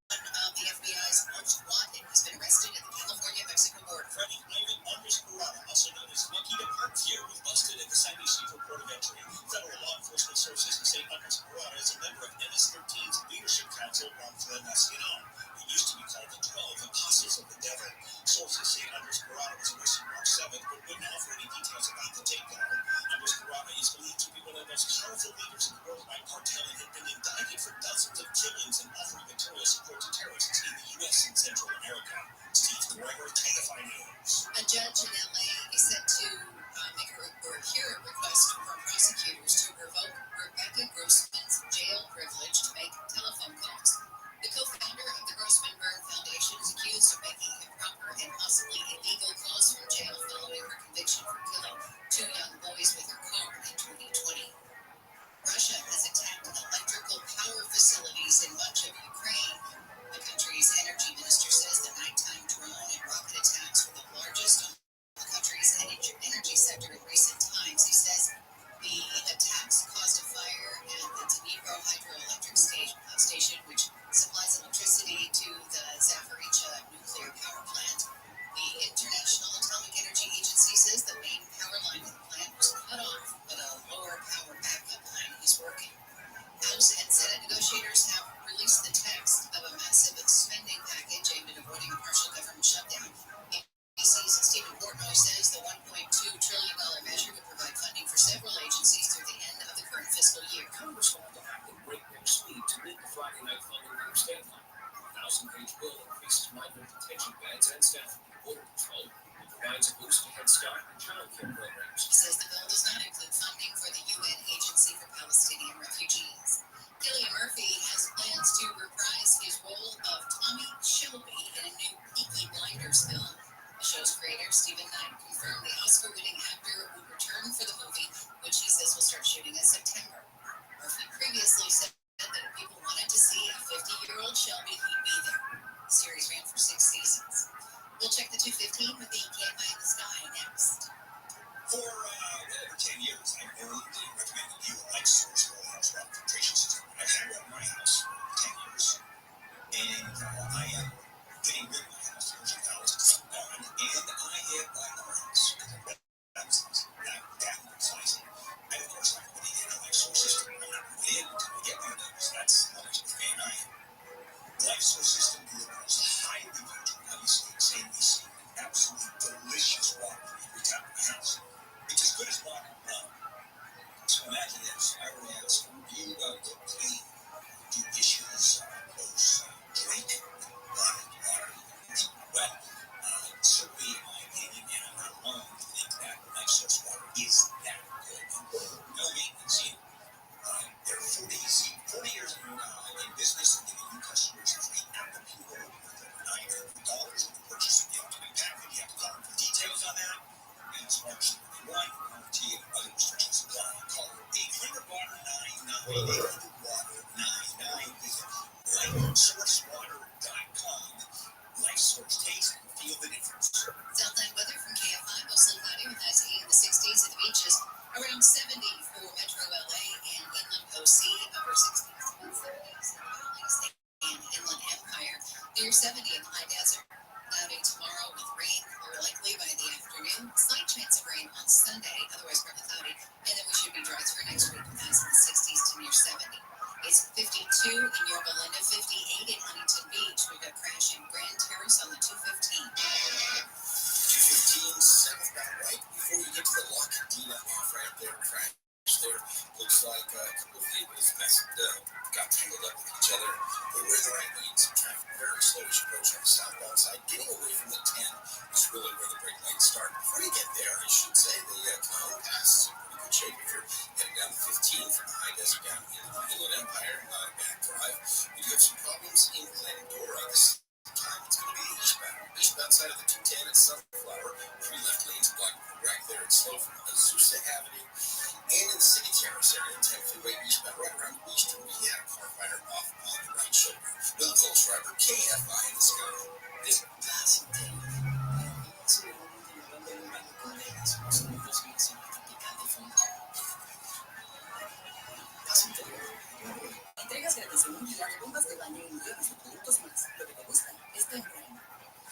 One of the FBI's most wanted has been arrested at the California-Mexico border. Freddie Raymond Undersperata, also known as Lucky DePartier, was busted at the San Isidro Port of Entry. Federal law enforcement sources say Undersperata is a member of MS-13's Leadership Council, Rangfla Nacional. It used to be called the 12 Apostles of the Devil. Sources say Undersperata was arrested March 7th, but wouldn't offer any details about the takedown. Undersperata is believed to be one of the most powerful leaders in the worldwide cartel and had been indicted for dozens of killings and offering material support to terrorists in the U.S. and Central America. Steve Gregory, KFI News. A judge in LA is set to hear a request from prosecutors to revoke Rebecca Grossman's jail privilege to make telephone calls. The co-founder of the Grossman-Byrne Foundation is accused of making improper and possibly illegal calls from jail following her conviction for killing two young boys with her car in 2020. Russia has attacked electrical power facilities in much of Ukraine. The country's energy minister says the nighttime drone and rocket attacks were the largest on the country's energy sector in recent times. He says the attacks caused a fire at the Dnipro hydroelectric station, which supplies electricity to the Zaporizhzhia nuclear power plant. The International Atomic Energy Agency says the main power line of the plant was cut off, but a lower power backup line is working. House and Senate negotiators have released the text of a massive spending package aimed at avoiding a partial government shutdown. ABC's Stephen Portnoy says the $1.2 trillion measure would provide funding for several agencies through the end of the current fiscal year. Congress will have to act at breakneck speed to meet the Friday night funding room's deadline. The 1,000-page bill increases migrant detention beds and staffing at Border Patrol. It provides a boost to Head Start and child care programs. He says the bill does not include funding for the UN Agency for Palestinian Refugees. Cillian Murphy has plans to reprise his role of Tommy Shelby in a new Peaky Blinders film. The show's creator, Stephen Knight, confirmed the Oscar-winning actor would return for the movie, which he says will start shooting in September. Murphy previously said that if people wanted to see a 50-year-old Shelby, he'd be there. The series ran for 6 seasons. We'll check the 2:15 with the KFI in the Sky next. For water 99. Visit LifeSourceWater.com. LifeSource, taste and feel the difference. Southland weather from KFI, mostly cloudy with highs in the 60s at the beaches, around 70 for Metro LA and Inland OC, upper 60s to mid 70s in the valleys and Inland Empire, near 70 in the high desert. Cloudy tomorrow with rain more likely by the afternoon. Slight chance of rain on Sunday, otherwise partly cloudy, and then we should be dry through next week with highs in the 60s to near 70. It's 52 in Yorba Linda, 58 in Huntington Beach. We've got crash in Grand Terrace on the 215. 215 southbound right before you get to the lock. Dina off right there, crash there. Looks like a couple of vehicles got tangled up with each other. But we're in the right lanes. Traffic very slow as you approach on the southbound side. Getting away from the 10 is really where the brake lights start. Before you get there, I should say the Canal Pass is in pretty good shape. If you're heading down 15 from the high desert down into the Inland Empire, back drive, we do have some problems in Glendora. This time it's going to be eastbound side of the 210 at Sunflower. 3 left lanes blocked right there. It's slow from Azusa Avenue. And in the City Terrace area, 10 freeway eastbound, right around Eastern, we had a car fire off on the right shoulder. Bill Coles driver, KFI in the sky. This passing day. Entregas gratis en un día de bombas de baño y millones de productos más. Lo que te gusta está en Prime.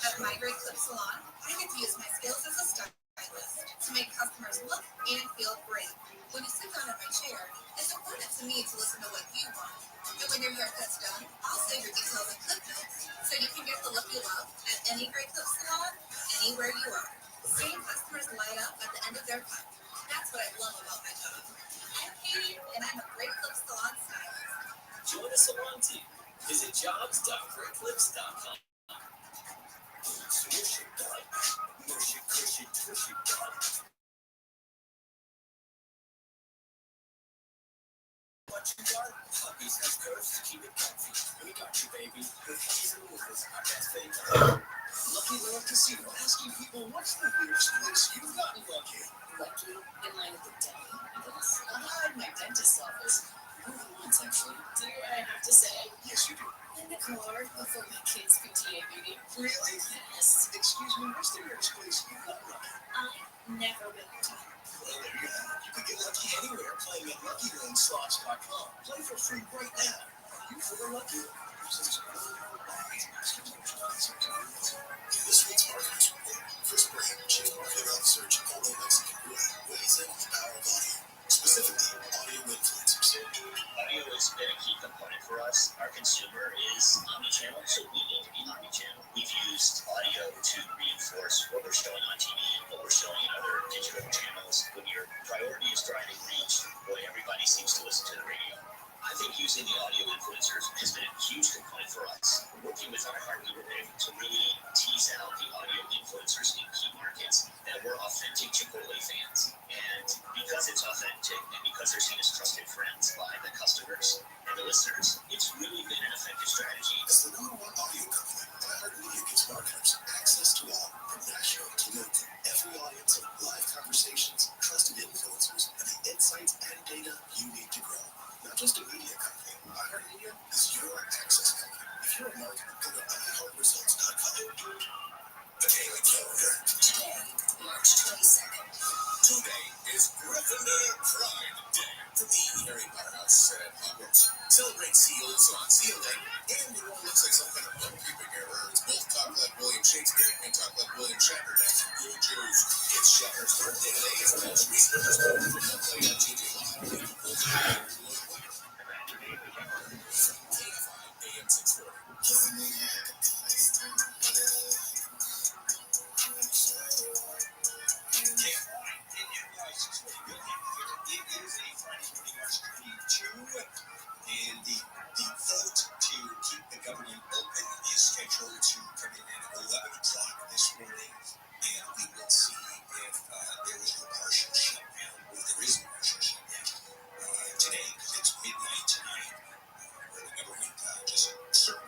At my great clip salon, I get to use my skills as a stylist to make customers look and feel great. When you sit down in my chair, it's important to me to listen to what you want. And when your haircut's done, I'll save your details and clip notes so you can get the look you love at any great clip salon, anywhere you are. Seeing customers light up at the end of their cut. That's what I love about my job. I'm Katie, and I'm a great clip salon stylist. Join the salon team. Visit jobs.greatclips.com. Swish it, dog. Mush it, cush it, tush it, dog. What you got? Puppies has curves to keep it comfy. We got you, baby. With Hubbies and Movers, our best thing. Lucky Love Casino asking people what's the weirdest place you've gotten lucky? Lucky? In line at the deli? Yes. My dentist's office. More than once, actually. Do I have to say? Yes, you do. In the car before my kids' PTA meeting. Really? Yes. Excuse me, what's the weirdest place you've gotten lucky? I never been to. Well, there you have it. You can get lucky anywhere playing at LuckyLandSlots.com. Play for free right now. Are you feeling lucky? In this week's Marketers Report, Chris Brand, Chief Marketing Officer at Chipotle Mexican Grill, weighs in on the power of audio, specifically audio influencers. Audio has been a key component for us. Our consumer is omnichannel, so we need to be omnichannel. We've used audio to reinforce what we're showing on TV and what we're showing in other digital channels. When your priority is driving reach, boy, everybody seems to listen to the radio. I think using the audio influencers has been a huge component for us. Working with iHeart, we were able to really tease out the audio influencers in key markets that were authentic Chipotle fans. And because it's authentic and because they're seen as trusted friends by the customers and the listeners, it's really been an effective strategy. As the #1 audio company, iHeartMedia gives marketers access to all, from national to local, every audience of live conversations, trusted influencers, and the insights and data you need to grow. Not just a media company, iHeartMedia is your access company. If you're a marketer, go to iHeartResults.com. The Daily Calendar. Today, March 22nd. Today is Gryffindor Pride Day. For me, Harry Potterhouse at Hogwarts. Celebrate seals on Seal Day, and it all looks like some kind of bookkeeping error. It's both Talk Like William Shakespeare and Talk Like William Shatner Day. Good news. It's Shatner's birthday today. It's the most recent birthday on TV Live. KFI AM 640. It is a Friday morning, March 22, and the vote to keep the government open is scheduled to come in at 11 o'clock this morning, and we will see if there is no partial shutdown, or there is a partial shutdown today, because it's midnight tonight, where the government just certain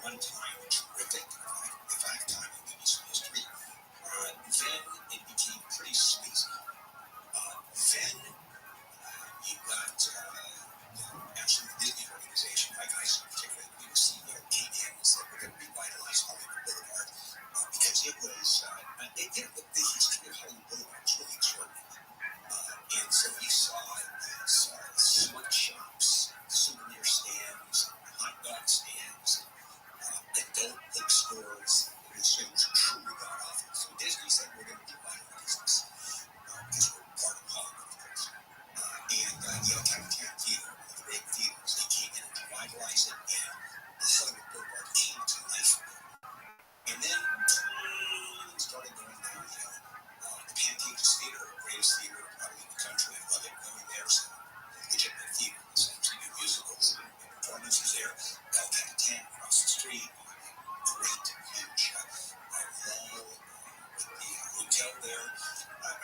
one time terrific. If I have time, I'll give you some history. Then it became pretty sleazy. Then you got actually the Disney organization, like I said, particularly the new CEO came in and said we're going to revitalize Hollywood Boulevard because it was, the history of Hollywood Boulevard was really extraordinary. And so you saw these sweatshops, souvenir stands, hot dog stands, adult bookstores. It was truly god awful. So Disney said we're going to revitalize this because we're part of Hollywood, of course. Cafeteria Theater, one of the great theaters, they came in and revitalized it, and the Hollywood Boulevard came to life. And then it started going downhill. The Pantages Theater, the greatest theater probably in the country. I love it going there. So legitimate theater, essentially do musicals and performances there. El Capitan across the street, great, huge mall with the hotel there.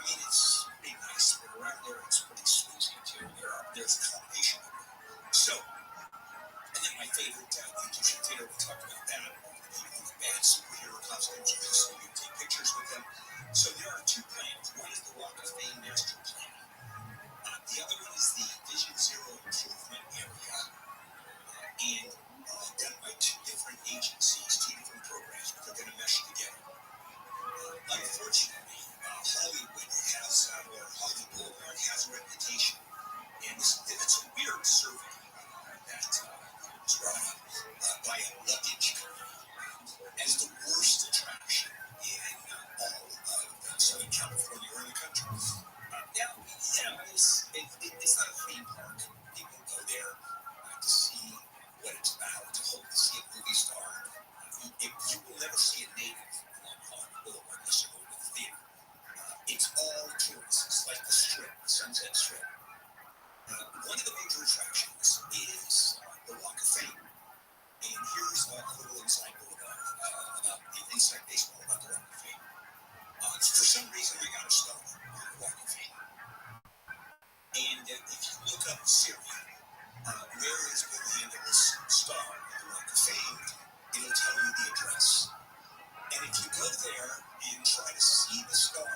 It's pretty nice, but around there it's pretty sleazy too. There's a combination of it. So, and then my favorite, the Egyptian theater, we talked about that. All the bad superhero costumes, so you can take pictures with them. So there are two plans. One is the Walk of Fame Master Plan. The other one is the Vision Zero Improvement Area, and done by two different agencies, two different programs, but they're going to mesh together. Unfortunately, Hollywood has, or Hollywood Boulevard has a reputation, and it's a weird survey that was brought up by a luggage company as the worst attraction in all of Southern California or in the country. It's not a theme park. People go there to see what it's about, to hope to see a movie star. You will never see a native along Hollywood Boulevard unless you go to the theater. It's all tourists. It's like the Strip, the Sunset Strip. One of the major attractions is the Walk of Fame. And here's a little inside about the inside baseball about the Walk of Fame. For some reason, I got a star on the Walk of Fame. And if you look up Syria, where is Bill Handler's star on the Walk of Fame, it'll tell you the address. And if you go there and try to see the star,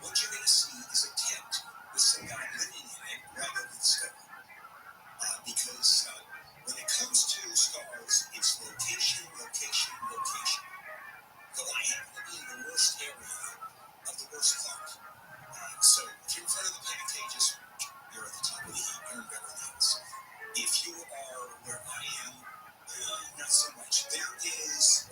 what you're going to see is a tent with some guy living in it right over the star. Because when it comes to stars, it's location, location, location. But I happen to be in the worst area of the worst part. So if you're in front of the Pantages, you're at the top of the heap. You're in Beverly Hills. If you are where I am, not so much. There is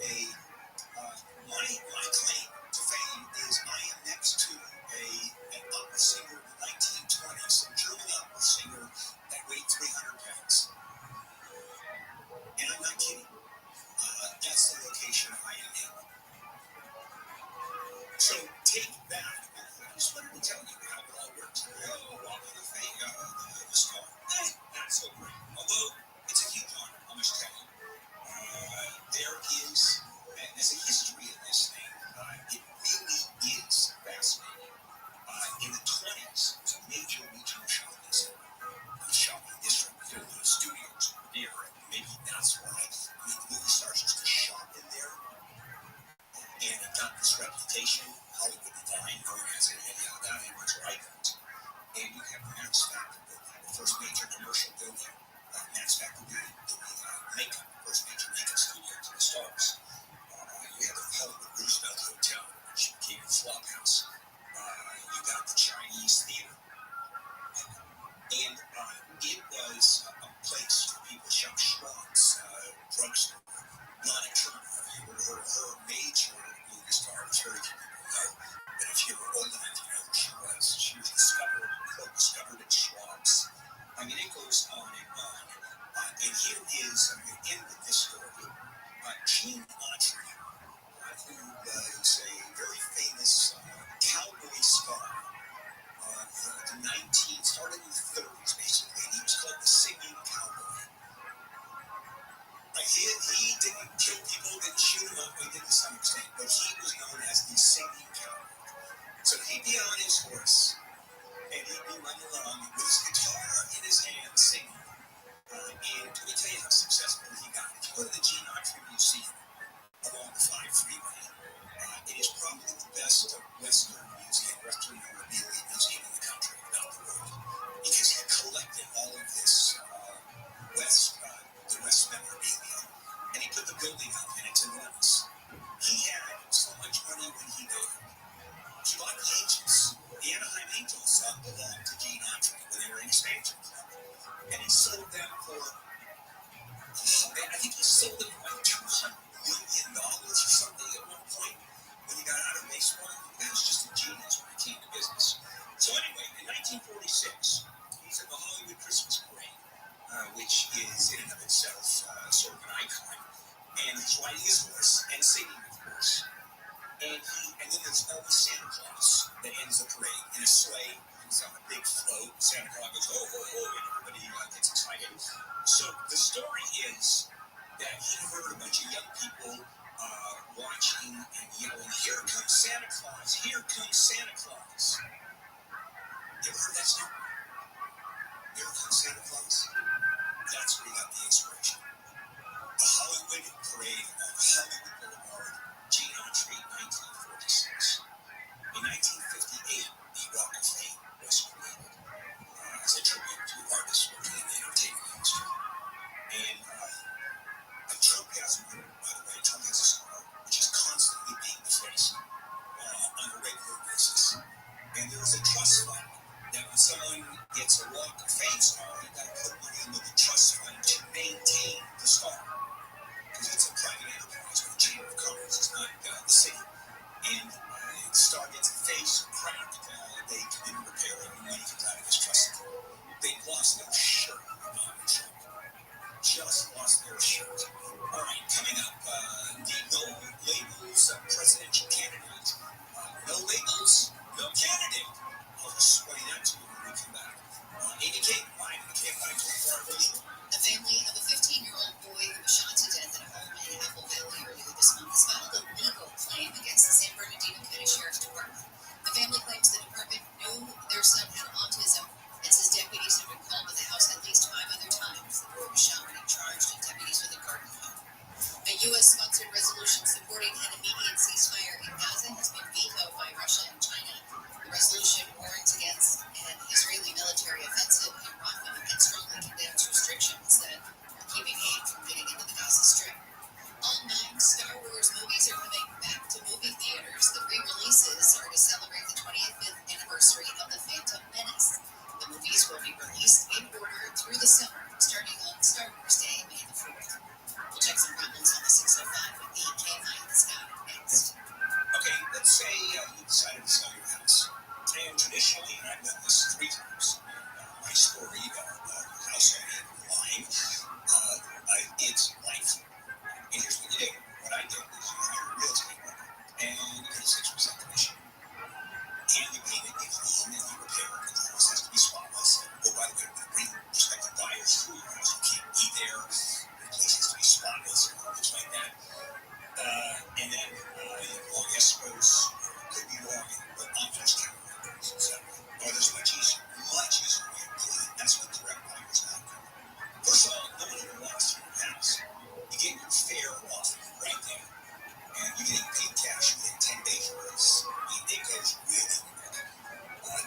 my claim to fame is I am next to an opera singer in the 1920s, a German opera singer that weighed 300 pounds. And I'm not kidding. That's the location I am in. So take that. I just wanted to tell you how it all works. Walk of the Fame, the star. Not so great. Although it's a huge honor, I must tell you. There is, and there's a history of this thing. It really is fascinating. In the 20s, it was a major regional shopping center. Shopping district, the studios were there, and maybe that's why. The movie stars used to shop in there, and it got this reputation. Hollywood Divine, known as it, that was right. And you have Max Factor, the first major commercial building. Max Factor doing makeup, first major makeup studio to the stars. You have the Hollywood Roosevelt Hotel, which became a flop house. You got the Chinese Theater. And it was a place where people shop Schwann's drugstore. Lana Turner, her major movie star, which very few people know. But if you were old enough to know who she was discovered at Schwann's. It goes on and on. And here is, I'm going to end with this story. Gene Autry, who was a very famous cowboy star. Started in the 30s, basically, and he was called the Singing Cowboy. He didn't kill people, didn't shoot them up, he did to some extent, but he was known as the Singing Cowboy. So he'd be on his horse, and he'd be running along with his guitar in his hand, singing. And let me tell you how successful he got. If you go to the Gene Autry Museum, he's riding his horse and singing, of course. And then there's always Santa Claus that ends the parade in a sleigh. It's on a big float. Santa Claus goes, ho, ho, ho, and everybody gets excited. So the story is that he heard a bunch of young people watching and yelling, "Here comes Santa Claus! Here comes Santa Claus!" You ever heard that song? Here comes Santa Claus? That's where he got the inspiration. The Hollywood Parade on Hollywood Boulevard, Gene Street, 1946. In 1958, the Walk of Fame was created as a tribute to artists working in the entertainment industry. And Trump has one, by the way. Trump has a star, which is constantly being defaced on a regular basis. And there is a trust fund that when someone gets a Walk of Fame star, you've got to put money into the trust fund to maintain the star. Because it's a private enterprise or a chamber of commerce, it's not the city. And the star gets defaced, cracked, they can repair it, and money comes out of this trust fund. They've lost their shirt on Trump. Just lost their shirt. All right, coming up, the No Labels presidential candidate. No labels, no candidate. I'll explain that to you when we come back. Amy Kate, live in the KFI 24-hour visual. The family of a 15-year-old boy who was shot to death at a home in Apple Valley earlier this month has filed a legal claim against the San Bernardino County Sheriff's Department. The family claims the department knew their son had autism and says deputies have been called to the house at least 5 other times. The boy was shot when he charged at deputies with a garden hose. A U.S.-sponsored resolution supporting an immediate ceasefire in Gaza has been vetoed by Russia and China. The resolution warns against an Israeli military offensive in Rafah and strongly condemns restrictions that are keeping aid from getting into the Gaza Strip. All 9 Star Wars movies are coming back to movie theaters. The re-releases are to celebrate the 25th anniversary of The Phantom Menace. The movies will be released in order through the summer, starting on Star Wars Day, May the 4th. We'll check some problems on the 605 with the KFI in the sky next. Okay, let's say you decided to sell your house. And traditionally, and I've done this 3 times, my story about the house I had lying, it's life. And here's what you do. What I did was you hire a real estate broker, and you get a 6% commission. And you pay the home and you repair it, and the house has to be spotless. Oh, by the way, we're going to bring prospective buyers through your house. You can't be there. The place has to be spotless and things like that. And then, escrows could be wrong, but offers can be wrong. So, there's much easier way of doing it. That's what direct buyers now do. First of all, no one even walks through your house. You get your fair offer right there, and you get paid cash within 10 days of this. It goes really quick.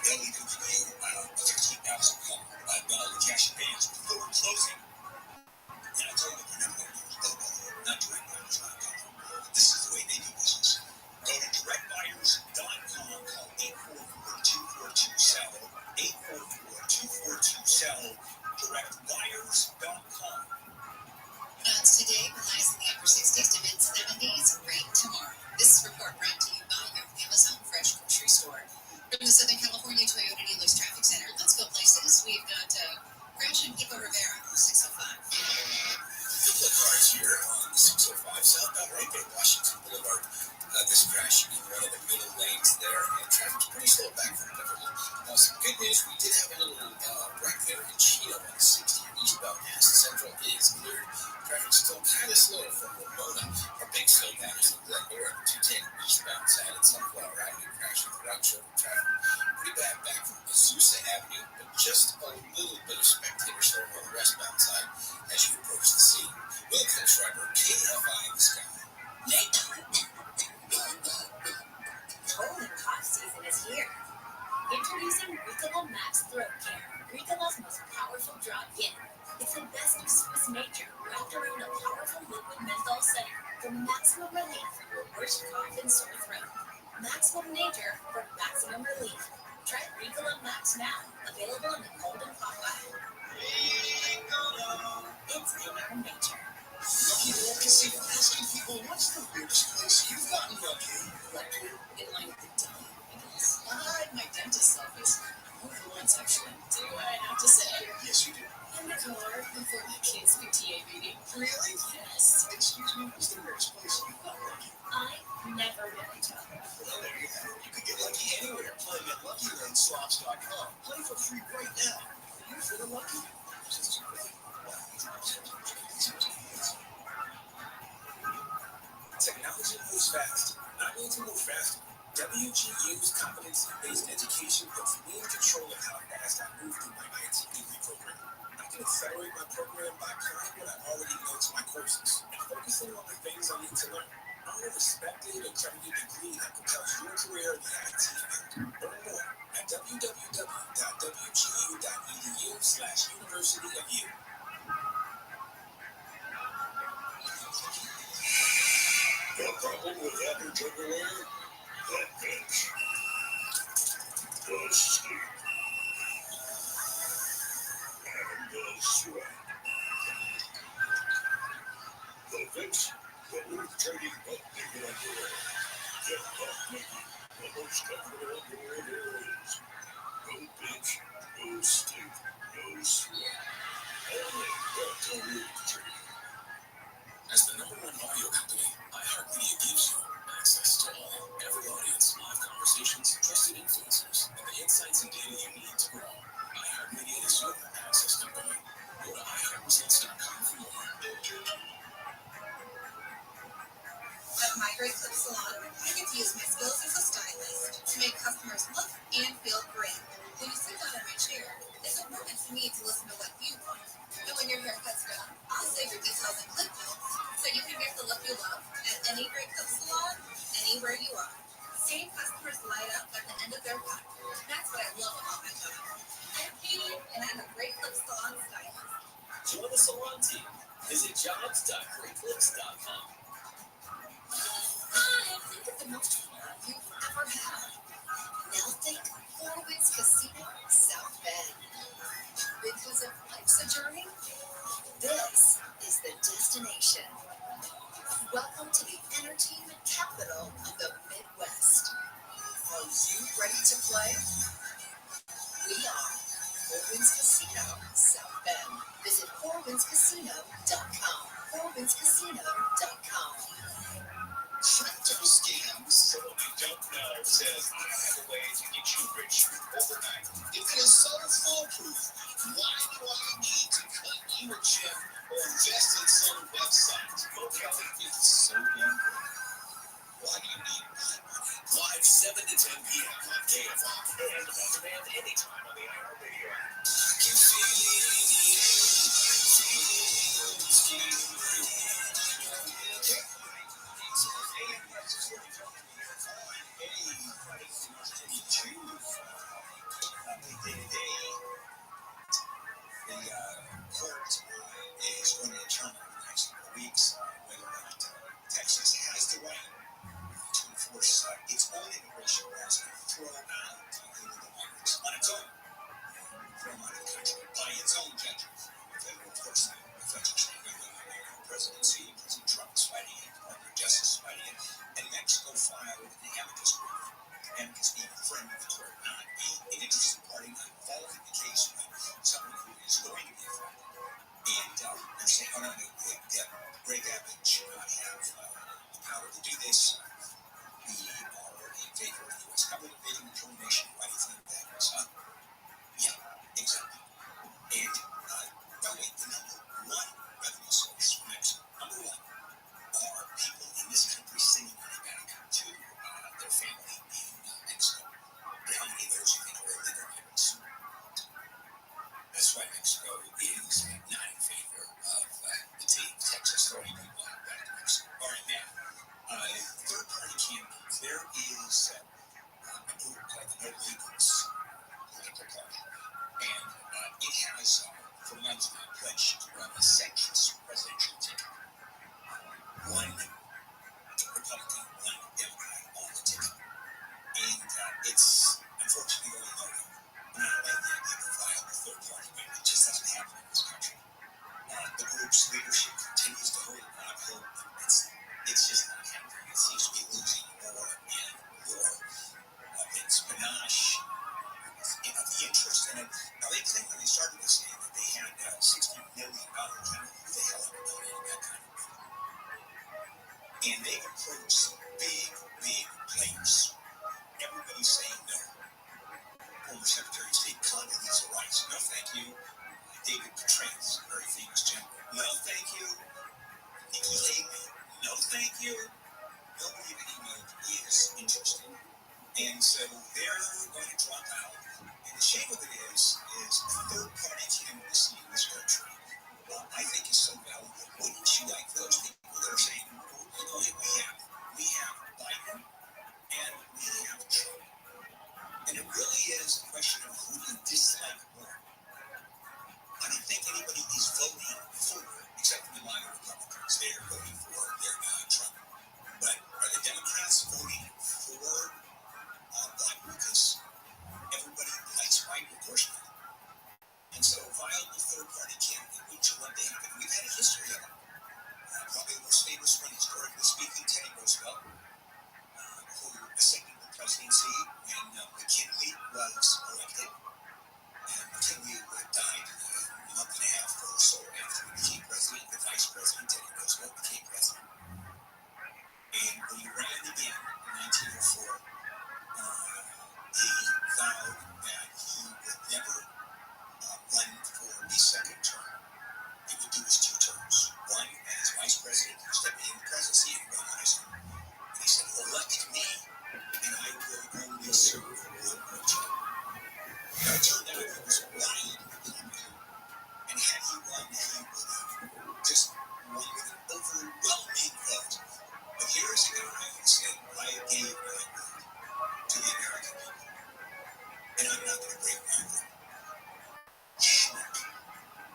They'll even give you a $15,000 call, $5 cash advance before closing. And I told them we're never going to use not direct buyers, not company. This is the way they do business. Go to directbuyers.com, call 844-242-SELL, 844-242-SELL, directbuyers.com. Clouds today, with highs in the upper 60s to mid-70s, rain tomorrow. This report brought to you by your Amazon Fresh Grocery Store. From the Southern California Toyota Dealers Traffic Center, let's go places. We've got Crash and Pico Rivera on 605. Couple of cars here on the 605 southbound right there, Washington Boulevard. This crash in one of the middle lanes there, and traffic's pretty slow back from Beverly. Some good news, we did have a little wreck there in Chino on 60 eastbound past Central is cleared. Traffic's still kind of slow from Ramona. Our big slowdown is in Glendora, 210 eastbound side at Sunflower Avenue, crashing the right shoulder traffic. Pretty bad back from Azusa Avenue, but just a little bit of spectator slow on the westbound side as you approach the scene. Will Schreiber, KFI in the sky. Cold and cough season is here. Introducing Ricola Max Throat Care, Ricola's most powerful drop yet. It's the best of Swiss nature wrapped around a powerful liquid menthol setting for maximum relief from your worst cough and sore throat. Maximum nature for maximum relief. Try Ricola Max now, available in the cold and cough aisle. It's in our nature. Lucky Wolf Casino asking people, what's the weirdest place you've gotten lucky? Lucky in line with the dumb. My dentist's office. More than once, actually. Do I have to say? Yes, you do. In the car before my kid's PTA meeting. Really? Yes. Excuse me, what's the weirdest Energy moves fast. Not made to move faster. WGU's competency-based education puts me in control of how fast I move through my IT degree program. I can accelerate my program by applying what I already know to my courses and focusing on the things I need to learn. Earn a respected, accredited degree that propels your career in the IT field. Learn more at www.wgu.edu/university-of-u. The problem with average underwear? That bitch. The sleep. And the sweat. The Vicks, the worth-trading butt naked underwear. Get butt naked, the most comfortable underwear there is. No bitch, no sleep, no sweat. Only butt worth-trading. As the #1 audio company, iHeartMedia gives you access to all, every audience, live conversations, trusted influencers, and the insights and data you need to grow. iHeartMedia is your access company. Go to iHeartResults.com for more. At My Great Clip Salon, I get to use my skills as a stylist to make customers look and feel great. When you sit down in my chair, it's important to me to listen to what you want. And when your haircut's done, I'll save your details and clip notes so you can get the look you love at any Great Clip Salon, anywhere you are. Seeing customers light up at the end of their cut, that's what I love about my job. I'm Katie, and I'm a Great Clip Salon stylist. Join the salon team. Visit jobs.greatclips.com. Think of the most fun you've ever had. Now think Four Winds Casino, South Bend. Because if life's a journey, this is the destination. Welcome to the entertainment capital of the Midwest. Are you ready to play? We are Four Winds Casino, South Bend. Visit fourwindscasino.com. fourwindscasino.com. Tractor scams. Someone you don't know says, I have a way to get you rich overnight. If it is so foolproof, why do I need to cut you a check or invest in some website? Oh, Kelly, it's so damn great. Why do you need my money? Live 7 to 10 p.m. on KFI. And on demand anytime on the iHeartRadio app. The court is going to determine in the next couple of weeks whether or not Texas has the right to enforce its own immigration laws and throw out illegal migrants on its own, throw them out of the country by its own judges. Federal enforcement, the federal presidency, President Trump is fighting it, Department of Justice is fighting it, and Mexico filed an amicus brief. Amicus being a friend of the court, not an interested party, not involved in the case, but someone who is going to be a friend. And they're saying, oh no, Greg Abbott should not have the power to do this. We are in favor of the U.S. government making a determination. Why do you think that is? Yeah, exactly. And by the way, the #1 revenue source from Mexico, #1, are people in this country sending money back to their family in Mexico. How many of those you think are illegal migrants? That's why Mexico is not in favor of the Texas throwing people out back to Mexico. All right, now, third-party candidates. There is a group called the No Labels political party, and it has, for months now, pledged to run a centrist presidential ticket. One Republican, one Democrat on the ticket. And it's unfortunately going nowhere. I mean, I like the idea of a viable third party, but it just doesn't happen in this country. The group's leadership continues to hold out hope. It's just not happening. It seems to be losing more and more of its panache, the interest in it. Now, they claim when they started this thing that they had $60 million. I don't know who the hell ever donated that kind of money. And they've approached some big players. Everybody's saying no. Former Secretary of State Condoleezza Rice, no thank you. David Petraeus, very famous general, no thank you. Nikki Haley, no thank you. nobody of any note is interested. And so they're going to drop out. And the shame of it is third-party candidacy in this country, I think is so valuable. Wouldn't you like those people that are saying, we have Biden and we have Trump. And it really is a question of who you dislike more. I don't think anybody is voting for, except for the minor Republicans. They are voting for their Trump. But are the Democrats voting for Biden? Because everybody likes Biden, of course not. And so, viable third-party candidate, wouldn't you love to have it? We've had a history of it. Probably the most famous one, historically speaking, Teddy Roosevelt, who ascended the presidency when McKinley was elected. And McKinley died a month and a half or so after he became president. The vice president, Teddy Roosevelt, became president. And when he ran again in 1904, he vowed that he would never run for a second term. He would do his 2 terms. One as vice president, stepping in the presidency, and one on his own. And he said, elect me, and I will only serve 1 more term. Now, it turned out he was wildly popular. And had he won, he would have just won with an overwhelming vote. But here is a guy who said, I gave my word to the American people, and I'm not going to break my word.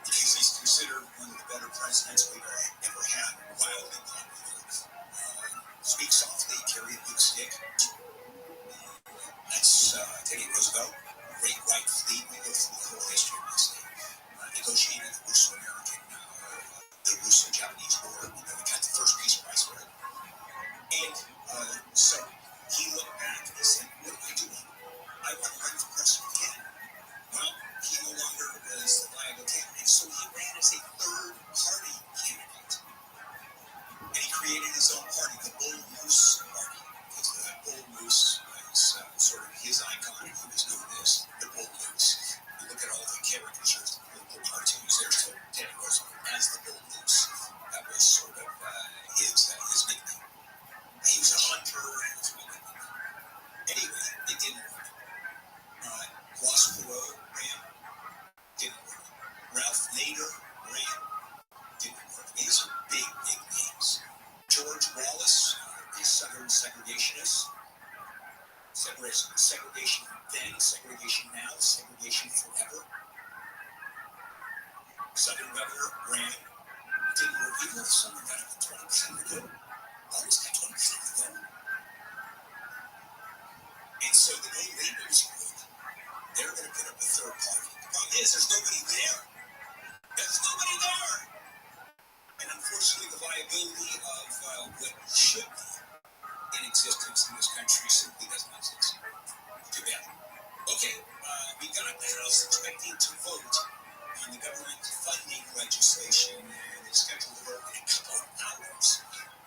Because he's considered one of the better presidents we've ever had, wildly popular. Speak softly, carry a big stick. That's Teddy Roosevelt, great white fleet. We go through the whole history of this thing. Negotiated the Russo-American, the Russo-Japanese War. We got the first Peace Prize for it. And so he looked back and he said, what am I doing? I want to run for president again. Well, he no longer was the viable candidate, so he ran as a third-party candidate. And he created his own party, the Bull Moose Party, because the Bull Moose was sort of his icon. He was known as the Bull Moose. You look at all the caricatures, the political cartoons, there's Teddy Roosevelt as the Bull Moose. That was sort of his nickname. He was a hunter and his nickname. Anyway, it didn't work. Ross Perot ran, didn't work. Ralph Nader ran, didn't work. These are big, big names. George Wallace, the Southern segregationist. Segregation then, segregation now, segregation forever. Southern Governor ran, didn't work. Even though the Southern got up to 20% of the vote. Almost got 20% of the vote. And so the no labels group, they're going to put up a third party. The problem is, there's nobody there. There's nobody there. And unfortunately, the viability of what should be in existence in this country simply does not exist. Too bad. Okay, we got the House expecting to vote on the government funding legislation, and it's scheduled to vote in a couple of hours.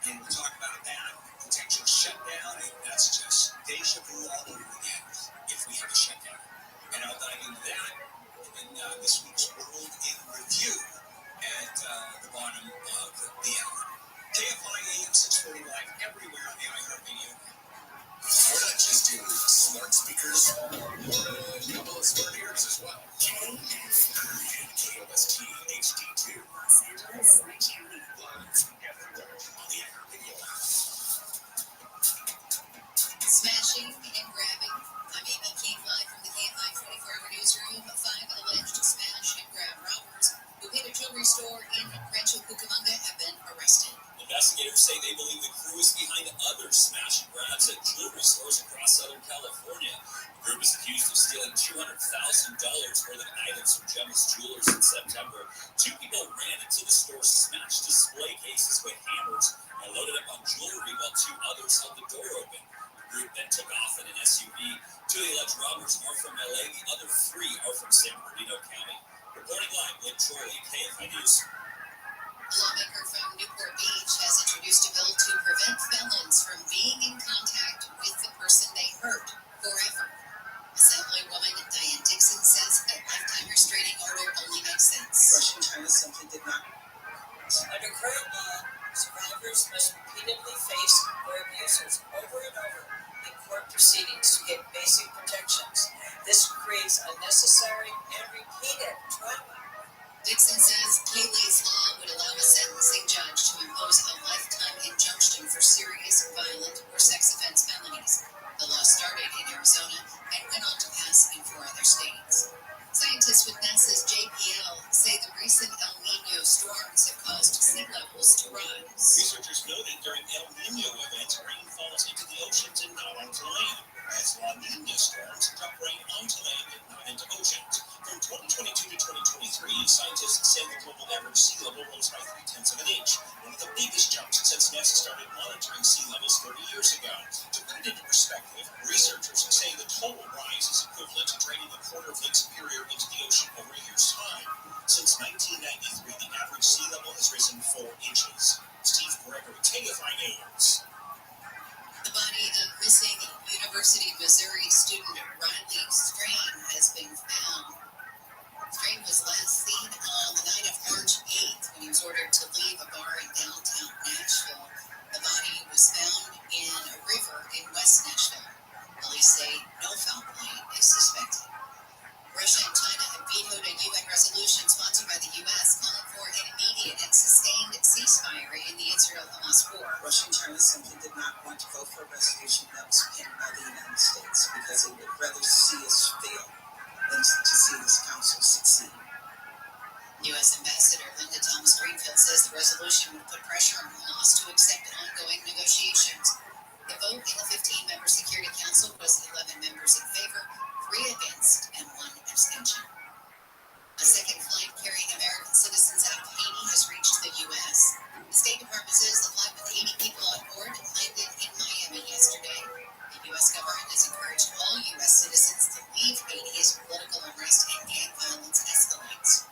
And we'll talk about that, potential shutdown, and that's just deja vu all over again if we have a shutdown. And I'll dive into that in this week's World in Review at the bottom of the hour. KFI AM 640 live everywhere on the iHeartRadio. We're not just doing smart speakers, a couple of smart ears as well. KFI and KOST HD2. Los Angeles, Orange County. Live everywhere on the iHeartRadio app. Smashing and grabbing. I'm Amy King, live from the KFI 24-hour newsroom. 5 alleged smash and grab robbers who hit a jewelry store in Rancho Cucamonga have been arrested. Investigators say they believe the crew is behind other smash and grabs at jewelry stores across Southern California. The group is accused of stealing $200,000 worth of items from Gemma's Jewelers in September. 2 people ran into the store's smashed display cases with hammers and loaded up on jewelry while 2 others held the door open. The group then took off in an SUV. 2 of the alleged robbers are from LA. The other 3 are from San Bernardino County. Reporting live, Blake Trolley, KFI News. Lawmaker from Newport Beach has introduced a bill to prevent felons from being in contact with the person they hurt forever. Assemblywoman Diane Dixon says a lifetime restraining order only makes sense. Russian China simply did not. Under current law, survivors must repeatedly face case where abusers over and over in court proceedings to get basic protections. This creates unnecessary and repeated trauma. Dixon says Kaylee's law would allow a sentencing judge to impose a lifetime injunction for serious, violent, or sex offense felonies. The law started in Arizona and went on to pass in 4 other states. Scientists with NASA's JPL say the recent El Nino storms have caused sea levels to rise. Researchers noted during El Nino events, rain falls into the oceans and not onto land. As La Nina storms dump rain onto land and not into oceans. From 2022 to 2023, scientists say the global average sea level rose by 0.3 of an inch, one of the biggest jumps since NASA started monitoring sea levels 30 years ago. To put it into perspective, researchers say the total rise is equivalent to draining a quarter of Lake Superior into the ocean over a year's time. Since 1993, the average sea level has risen 4 inches. Steve Gregory, KFI News. The body of missing University of Missouri student Riley Strain has been found. Strain was last seen on the night of March 8th when he was ordered to leave a bar in downtown Nashville. The body was found in a river in West Nashville. Police say no foul play is suspected. Russia and China have vetoed a UN resolution sponsored by the U.S. calling for an immediate and sustained ceasefire in the Israel-Hamas war. Russia and China simply did not want to vote for a resolution that was penned by the United States because they would rather see us fail than to see this council succeed. U.S. Ambassador Linda Thomas-Greenfield says the resolution would put pressure on Hamas to accept ongoing negotiations. The vote in the 15-member Security Council was 11 members in favor, 3 against, and 1 abstention. A second flight carrying American citizens out of Haiti has reached the U.S. The State Department says the flight with 80 people on board landed in Miami yesterday. The U.S. government has encouraged all U.S. citizens to leave Haiti as political unrest and gang violence escalates.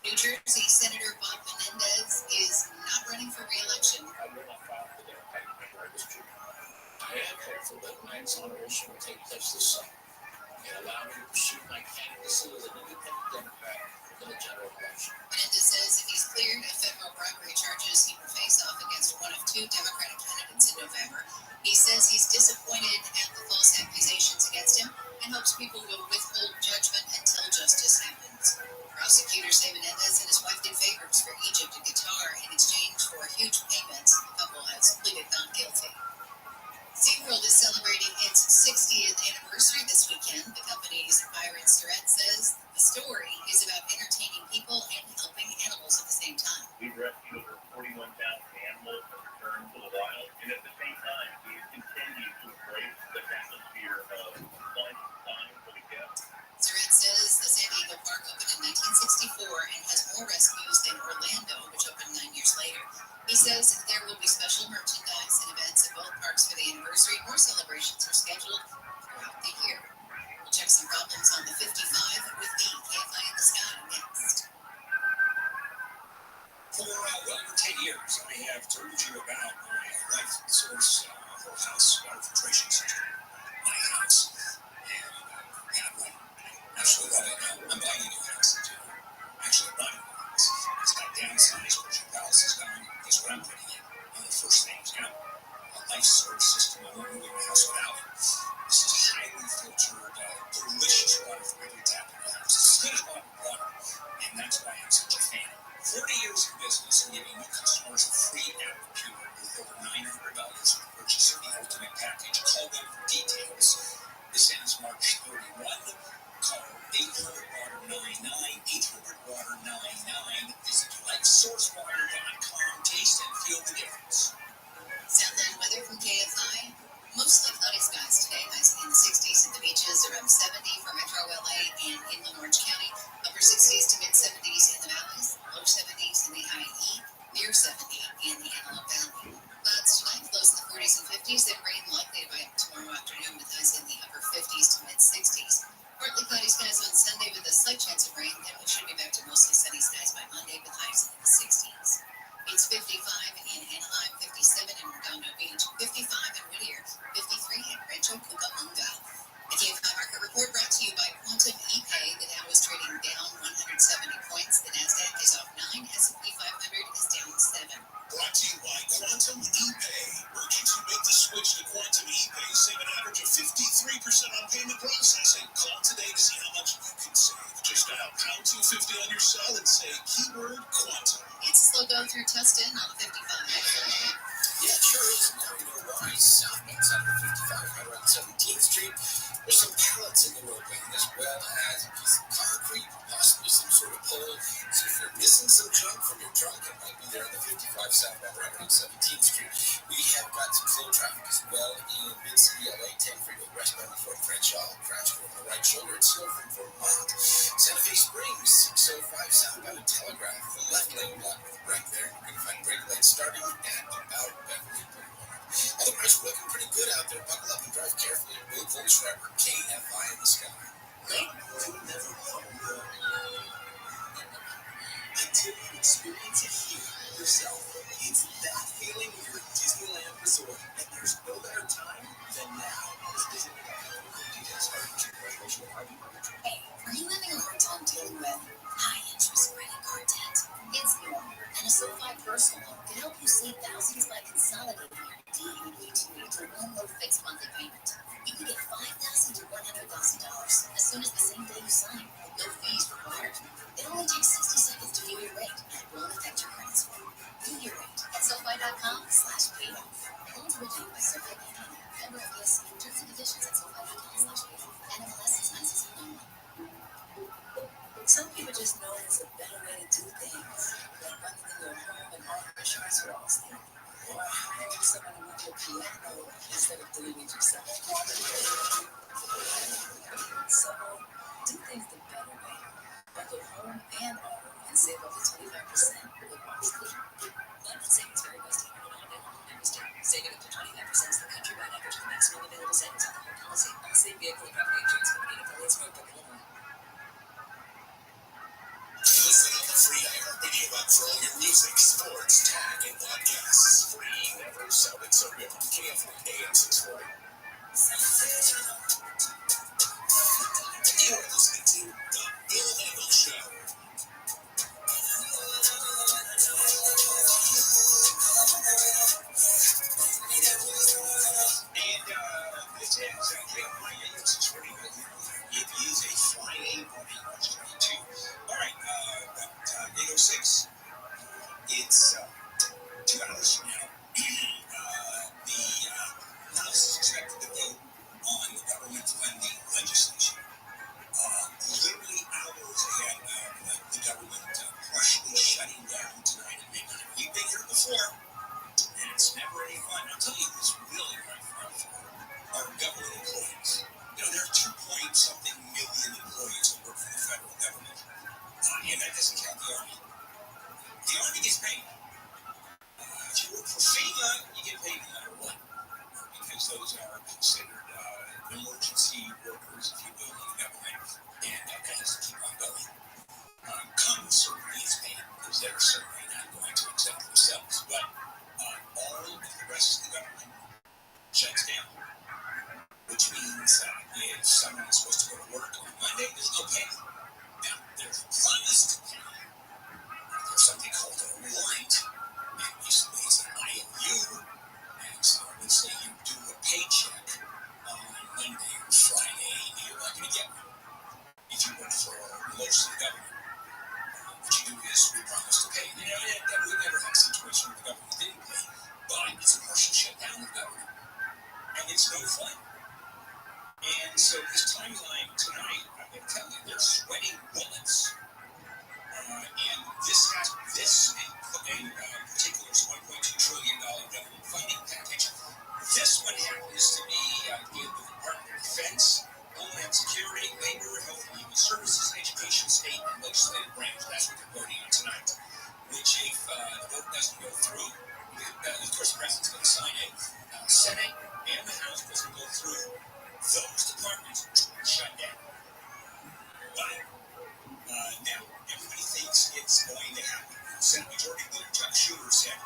New Jersey Senator Bob Menendez is not running for re-election. I will not file for the Democratic member of this tribune. I am hopeful that my exoneration will take place this summer and allow me to pursue my candidacy as an independent Democrat in the general election. Menendez says if he's cleared of federal bribery charges, he will face off against one of 2 Democratic candidates in November. He says he's disappointed at the false accusations against him and hopes people will withhold judgment until justice happens. Prosecutors say Menendez and his wife did favors for Egypt and Qatar in exchange for huge payments. The couple has pleaded not guilty. SeaWorld is celebrating its 60th anniversary this weekend. The company's Byron Surratt says the story is about entertaining people and helping animals at the same time. We've rescued over 41,000 animals and returned to the wild, and at the same time, we've continued to embrace the atmosphere of fun time for the guests. Surratt says the San Diego Park opened in 1964 and has more rescues than Orlando, which opened 9 years later. He says there will be special merchandise and events at both parks for the anniversary. More celebrations are scheduled throughout the year. We'll check some problems on the 55 with the KFI in the Sky next. For well over 10 years, I have told you about my Life Source whole house water filtration system. My house. And I absolutely love it. I'm buying a new house. Actually, buying a new house. It's got downsized, which your house is gone. Guess what I'm putting in? One of the first things, a Life Source system. I won't move in the house without it. This is highly filtered, delicious water from every tap in the house. It's as good as bottled water. And that's why I'm such a fan. 40 years in business and giving new customers a free app computer with over $900 for the purchase of the ultimate package. Call them for details. This ends March 31. Call 800-WATER-99, 800-WATER-99. Visit LifeSourceWater.com. Taste and feel the difference. Southland weather from KFI. Mostly cloudy skies today, highs in the 60s at the beaches, around 70 for Metro LA and inland Orange County, upper 60s to mid 70s in the valleys, low 70s in the IE, near 70 in the Antelope Valley. Clouds tonight, lows in the 40s and 50s, then rain likely by tomorrow afternoon with highs in the upper 50s to mid 60s. Partly cloudy skies on Sunday with a slight chance of rain, then we should be back to mostly sunny skies by Monday with highs in the 60s. It's 55 in Anaheim, 57 in Redondo Beach, 55 in Whittier, 53 in Rancho Cucamonga. The KFI Market Report brought to you by Quantum ePay. The Dow is trading down 170 points. The Nasdaq is off 9. S&P 500 is down 7. Brought to you by Quantum ePay. Merchant nice southbound side of 55 right around 17th Street. There's some pallets in the roadway, as well as a piece of concrete, possibly some sort of pole. So if you're missing some junk from your truck, it might be there on the 55 southbound right around 17th Street. We have got some slow traffic as well in Mid-City LA 10 freeway westbound before Crenshaw. Crash over the right shoulder. It's slow from Vermont. Santa Fe Springs 605 southbound at Telegraph. The left lane blocked with right there. You're going to find brake lights starting at about Beverly Boulevard. Otherwise, we're looking pretty good out there. Buckle up and drive carefully. Will Police Record, KFI in the sky. Until you experience it here yourself. It's that feeling when you're at Disneyland Resort, and there's no better time than now. Hey, are you having a hard time dealing with high-interest credit card debt? It's normal, and a SoFi personal loan can help you save thousands by consolidating your DUD into one low fixed monthly payment. You can get $5,000 to $100,000 as soon as the same day you sign, with no fees required. It only takes 60 seconds to view your rate, and it won't affect your credit score. View your rate at SoFi.com/payoff. Loans originated by SoFi Bank, member FDIC. Terms and conditions at SoFi.com/payoff. NMLS is 9691. Some people just know there's a better way to do things, like bundling your home and auto insurance for all state, or hiring someone to move your piano instead of doing it yourself. So, do things the better way. Bundle home and auto and save up to 25% with Allstate. Bundled savings vary by state and non-member state. Saving up to 25% is the countrywide average of the maximum available savings on the whole policy. Allstate Vehicle and Property Insurance Company and affiliates, Northbrook, Illinois. Listen on the free iHeartRadio app for all your music, sports, talk, and podcasts. Free, never so it's a rip. KFI AM 640. You are listening to The Bill Engel Show. And this is KFI AM 640. It is a Friday morning, March 22. All right, 8:06. It's 2 hours from now. The House is expected to vote on the government funding legislation. Literally hours ahead of the government partially shutting down tonight at midnight. We've been here before, and it's never any fun. I'll tell you, it's really not fun for our government employees. You know, there are 2-point-something million employees who work for the federal government, and that doesn't count the Army. The Army gets paid. If you work for FEMA, you get paid no matter what, because those are considered emergency workers, if you will, in the government, and that has to keep on going. Common certainly is paid, because they're certainly not going to accept themselves, but all of the rest of the government shuts down, which means if someone is supposed to go to work on Monday, there's no pay. Now, there's a promise to pay. There's something called a warrant, and basically it's an IOU, and so let's say you do a paycheck on Monday or Friday, you're not going to get one. If you work for most of the government, what you do is we promise to pay. You know, we never had a situation where the government didn't pay, but it's a partial shutdown of the government, and it's no fun. And so this timeline tonight, I'm going to tell you, they're sweating bullets. And this in particular is $1.2 trillion government funding package. This one happens to be in the Department of Defense, Homeland Security, Labor, Health and Human Services, Education, State, and Legislative branch. That's what they're voting on tonight. Which, if the vote doesn't go through, of course, the president's going to sign it. Senate and the House doesn't go through. Those departments shut down. But now everybody thinks it's going to happen. Senate Majority Leader Chuck Schumer said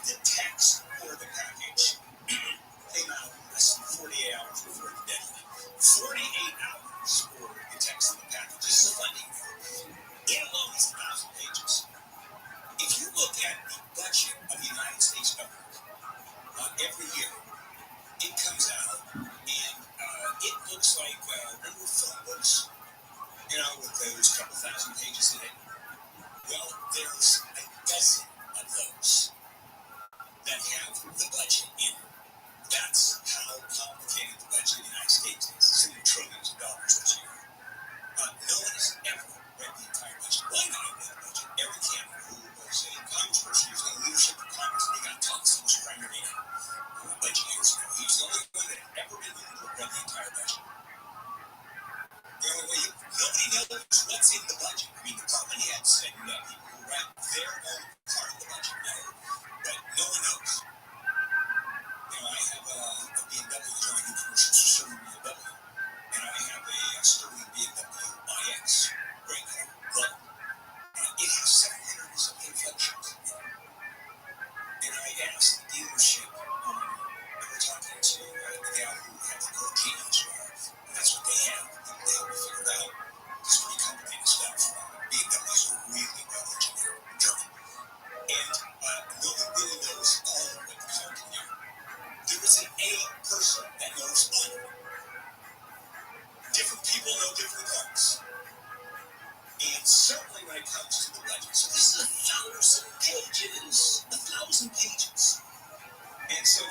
the text for the package came out less than 48 hours before the deadline. 48 hours for the text of the package. This is a funding bill. It alone is 1,000 pages. If you look at the budget of the United States government, every year it comes out and it looks like remember phone books, you know, with those couple thousand pages in it. Well, there's a dozen of those that have the budget in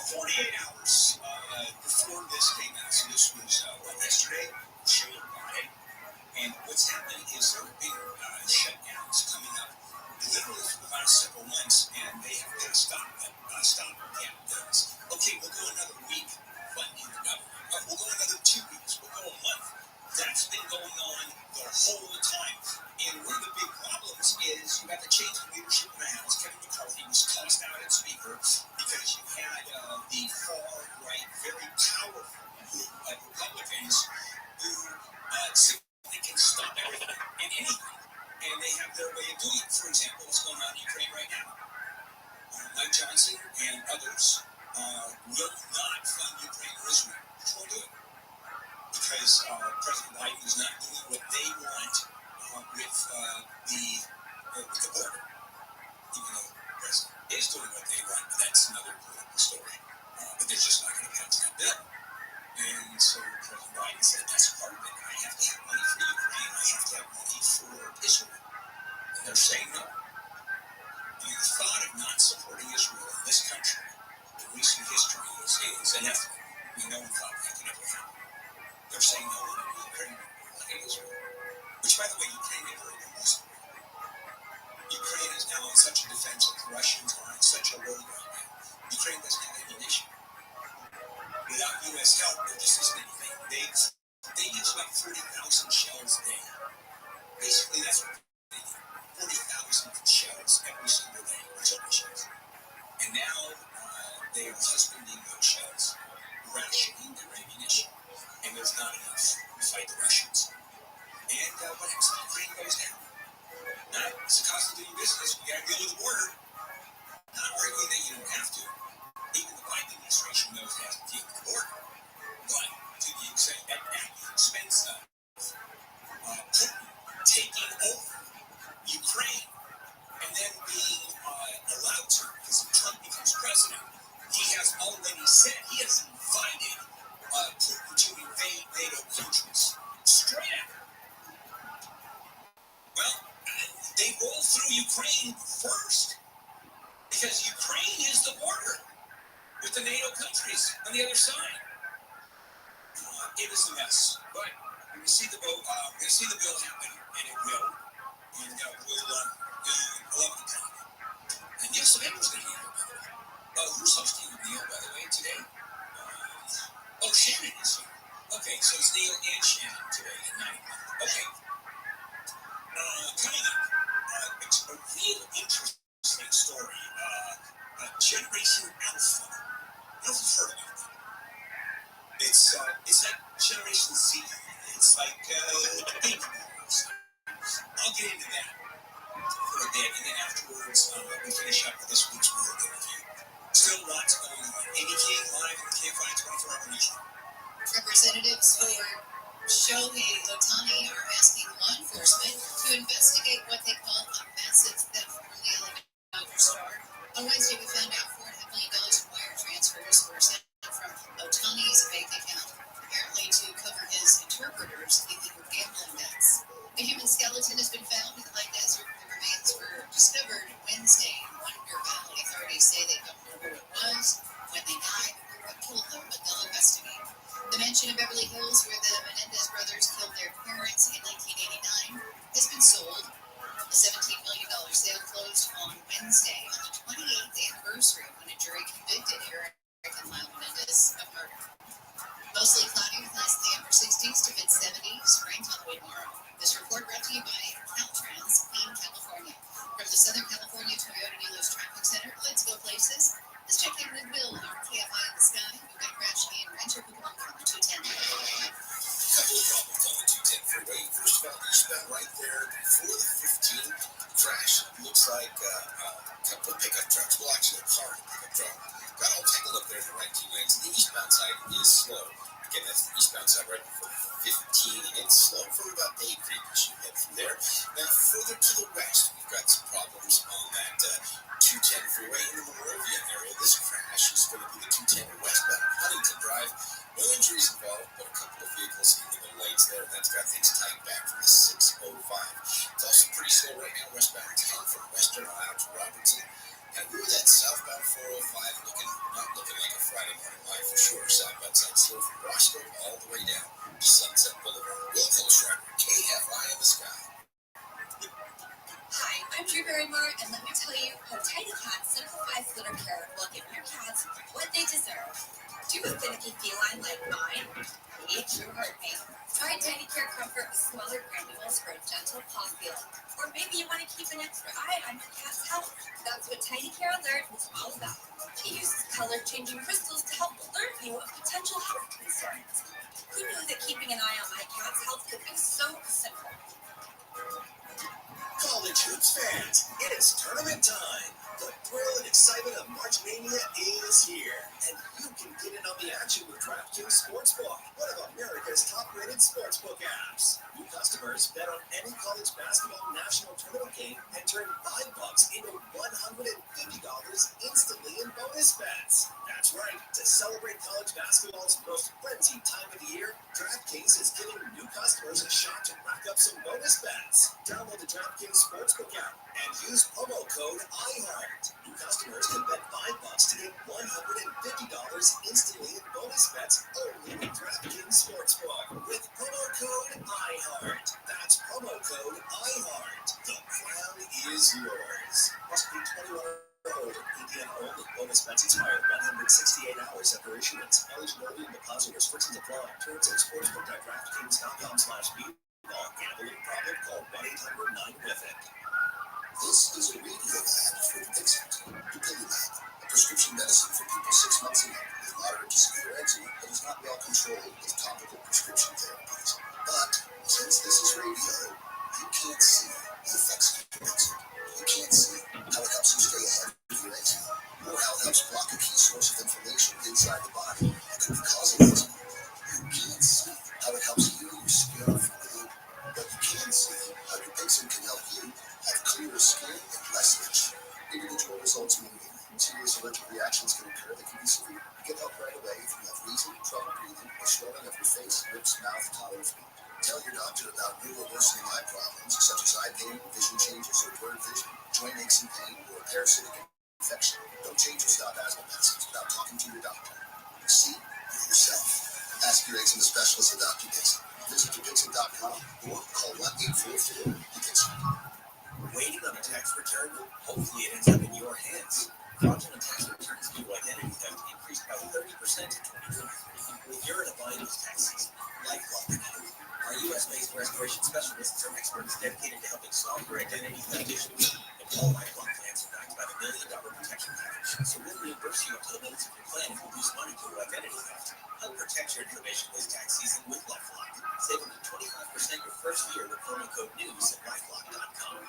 48 hours before this came out, so this was yesterday, show Friday, and what's happening is there have been shutdowns coming up literally for the last several months, and they have got to stop them. Okay, we'll go another week, funding the government. We'll go another 2 weeks. We'll go a month. That's been going on the whole time. And one of the big problems is you got the change in leadership in the House. Kevin McCarthy was tossed out as Speaker because you had the far-right, very powerful group of Republicans who simply can stop everything and anything. And they have their way of doing it. For example, what's going on in Ukraine right now. Mike Johnson and others will not fund Ukraine or Israel. Which won't do it. Because President Biden is not doing what they want with the border. Even though the president is doing what they want, but that's another political story. But they're just not going to pass that bill. And so President Biden said, that's part of it. I have to have money for Ukraine. I have to have money for Israel. And they're saying no. The thought of not supporting Israel in this country in recent history is inevitable. No one thought that could ever happen. They're saying no to Ukraine, like Israel. Which, by the way, Ukraine never even was. Ukraine is now in such a defensive. The Russians are on such a road right now. Ukraine doesn't have ammunition. Without U.S. help, there just isn't anything. They use about 40,000 shells a day. Basically, that's what they do. 40,000 shells every single day, artillery shells. And now they are husbanding those shells, rationing their ammunition. And there's not enough to fight the Russians. And what happens if Ukraine goes down? Now, it's the cost of doing business. You got to deal with the border. Not arguing that you don't have to. Even the Biden administration knows it has to deal with the border. But to the extent at the expense of Putin taking over Ukraine and then being allowed to, because if Trump becomes president, he has already said he has invited Putin to invade NATO countries. Straight out. Well, they roll through Ukraine first because Ukraine is the border with the NATO countries on the other side. It is a mess, but we're going to see the bill. We're going to see the bill happen, and it will. And we'll love the time. And yes, the was going to be here, by the way. Who's hosting the deal, by the way, today? Shannon is here. Okay, so it's Neil and Shannon today at 9. Okay. Coming up, it's a real interesting story. Generation Alpha. You've heard about it. It's like Generation Z. It's like baby boomers. I'll get into that for a bit, and then afterwards we finish up with this week's World Review. Still lots going on. Amy King live in the KFI 24-hour newsroom. Representatives for Shohei Ohtani are asking law enforcement to investigate what they call a massive theft from the LA Dodgers star. On Wednesday, we found out $4.5 million in wire transfers were sent from Ohtani's bank account, apparently to cover his interpreter's illegal gambling bets. A human skeleton has been found in the high desert. The remains were discovered Wednesday in Wonder Valley. Authorities say they don't know who it was, when they died, or what killed them, but they'll investigate. The mansion in Beverly Hills, where the Menendez brothers killed their parents in 1989, has been sold. The $17 million sale closed on Wednesday on the 28th anniversary when a jury convicted Eric and Lyle Menendez of murder. Mostly cloudy with highs in the upper 60s to mid-70s. Rain on the way tomorrow. This report brought to you by Caltrans, Clean California. From the Southern California Toyota Dealers Traffic Center, let's go places. Let's check in with Bill on KFI in the sky. We've got a crash in Rancho Cucamonga on the 210. Couple of problems on the 210 freeway. First of all, eastbound right there before the 15 crash. Looks like a couple of pickup trucks. Well, actually, a car and a pickup truck. Got all take a look there in the right two lanes. The eastbound side is slow. Again, that's the eastbound side right before 15, and it's slow for about Bay Creek as you head from there. Now, further to the west, we've got some problems on that 210 freeway in the Monrovia area. This crash is going to be the 210 westbound Huntington Drive. No injuries involved, but a couple of vehicles in the lanes there. That's got things tight back from the 605. It's also pretty slow right now westbound 10 from Western out to Robertson. And ooh, that southbound 405 not looking like a Friday morning ride for sure. Southbound side still from Roscoe all the way down to Sunset Boulevard. Will Colstrap, KFI in the sky. Hi, I'm Drew Barrymore, and let me tell you how Tidy Cats simplifies litter care will give your cats what they deserve. Do you have a finicky feline like mine? It sure hurt me. Try Tidy Care Comfort with smaller granules for a gentle paw feel. Or maybe you want to keep an extra eye on your cat's health. That's what Tidy Care Alert is all about. It uses color-changing crystals to help alert you of potential health concerns. Who knew that keeping an eye on my cat's health could be so simple? College hoops fans, it's tournament time. The thrill and excitement of March Mania is here, and you can get in on the action with DraftKings Sportsbook, one of America's top-rated sportsbook apps. New customers bet on any college basketball national tournament game and turn $5 into $150 instantly in bonus bets. That's right. To celebrate college basketball's most frenzied time of the year, DraftKings is giving new customers a shot to rack up some bonus bets. Download the DraftKings Sportsbook app and use promo code IHEART. New customers can bet $5 to get $150 instantly in bonus bets only with DraftKings Sportsbook with promo code IHEART. That's promo code IHEART. The crown is yours. Must be 21 or older. Indiana only. Bonus bets expire 168 hours after issuance. Eligibility and deposit restrictions apply. Terms at sportsbook.draftkings.com/beat. Gambling problem? Call 1-800-9-WITH-IT. This is a radio ad for Dixit. Dupilumab, a prescription medicine for people 6 months and up with moderate to severe eczema that is not well controlled with topical prescription therapies. But since this is radio, you can't see the effects of Dixit. You can't see how it helps you stay ahead of your eczema, or how it helps block a key source of inflammation inside the body that could be causing eczema. You can't see how it helps heal your skin from within, but you can see how Dupixent can help you have clearer skin and less itch. Individual results may vary. Serious allergic reactions can occur that can be severe. Get help right away if you have wheezing, trouble breathing, or swelling of your face, lips, mouth, tongue, or feet. Tell your doctor about new or worsening eye problems such as eye pain, vision changes, or blurred vision, joint aches and pain, or a parasitic infection. Don't change or stop asthma medicines without talking to your doctor. See for yourself. Ask your eczema specialist about Dupixent. Visit Dupixent.com or call 1-844-DUPIXENT. Waiting on a tax return? Hopefully it ends up in your hands. Fraudulent tax returns due to identity theft increased by 30% in 2020. If you're in a bind this tax season, LifeLock can help. Our U.S.-based restoration specialists are experts dedicated to helping solve your identity theft issues. And all LifeLock plans are backed by the $1 Million Protection Package, so we'll reimburse you up to the limits of your plan if you lose money due to identity theft. Help protect your information this tax season with LifeLock. Save up to 25% your first year with promo code NEWS at LifeLock.com.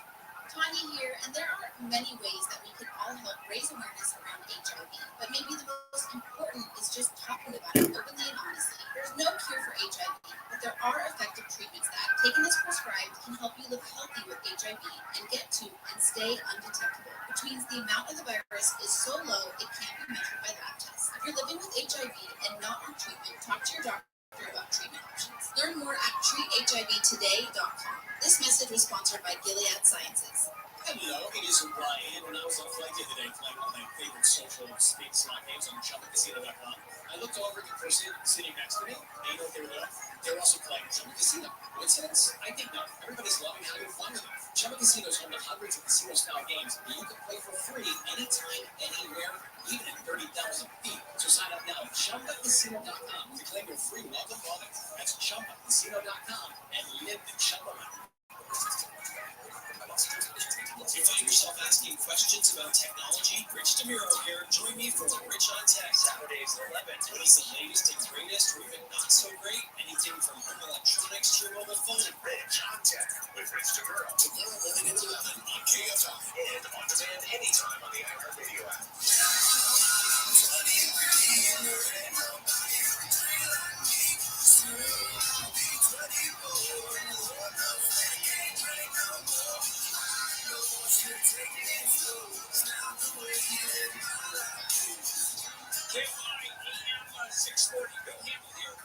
Tanya here, and there are many ways that we can all help raise awareness around HIV, but maybe the most important is just talking about it openly and honestly. There's no cure for HIV, but there are effective treatments that, taken as prescribed, can help you live healthy with HIV and get to and stay undetectable, which means the amount of the virus is so low it can't be measured by lab tests. If you're living with HIV and not on treatment, talk to your doctor about treatment options. Learn more at treathivtoday.com. This message was sponsored by Gilead Sciences. Hello, it is Ryan, and I was on flight the other day playing one of my favorite social spin slot games on ChumbaCasino.com. I looked over at the person sitting next to me, and you know what they were doing? They were also playing Chumba Casino. Coincidence? I think not. Everybody's loving having fun with it. Chumba Casino is home to hundreds of casino-style games that you can play for free anytime, anywhere, even at 30,000 feet. So sign up now at ChumbaCasino.com to claim your free welcome bonus. That's ChumbaCasino.com and live the Chumba life. If you find yourself asking questions about technology, Rich DeMiro here. Join me for Rich on Tech, Saturdays at 11. What is the latest and greatest, or even not so great? Anything from home electronics to your mobile phone. Rich on Tech with Rich DeMiro. Tomorrow morning at 11 on KFI and on demand anytime on the iHeartRadio app. KFI AM 640. Bill Campbell here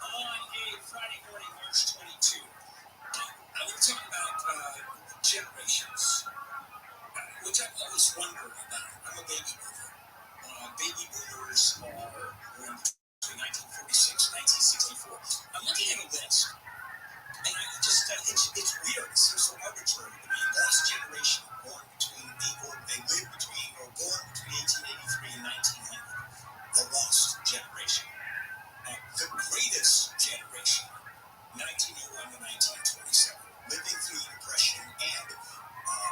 on a Friday morning, March 22. I want to talk about generations. which I've always wondered about. I'm a baby boomer. Baby boomers are born between 1946 and 1964. I'm looking at a list, and I just, it's weird. It seems so arbitrary to me. Lost generation, born between, or they lived between, or born between 1883 and 1900. The lost generation. The greatest generation, 1901 to 1927, living through the Depression and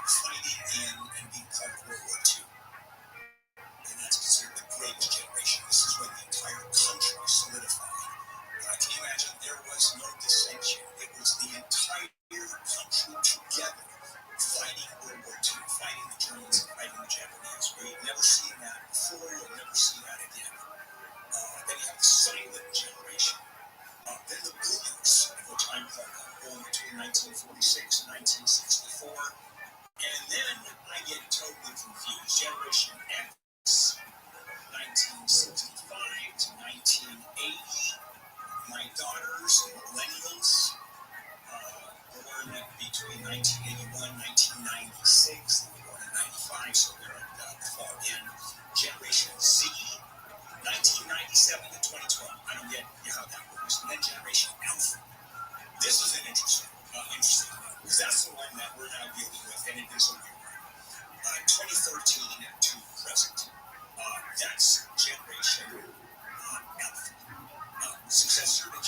fighting in and being part of World War II. And that's considered the greatest generation. This is when the entire country solidified. Can you imagine? There was no dissension. It was the entire country together fighting World War II, fighting the Germans and fighting the Japanese. We've never seen that before. We'll never see that again. Then you have the silent generation. Then the boomers, of which I'm part of, born between 1946 and 1964. And then I get totally confused. Generation X, 1965 to 1980. My daughters, the millennials, born between 1981 and 1996. They were born in 95, so they're at the far end. Generation Z, 1997 to 2012. I don't get how that works. And then Generation Alpha. This is an interesting because that's the one that we're now dealing with, and it is a weird one. 2013 to present. That's Generation Alpha. Successor to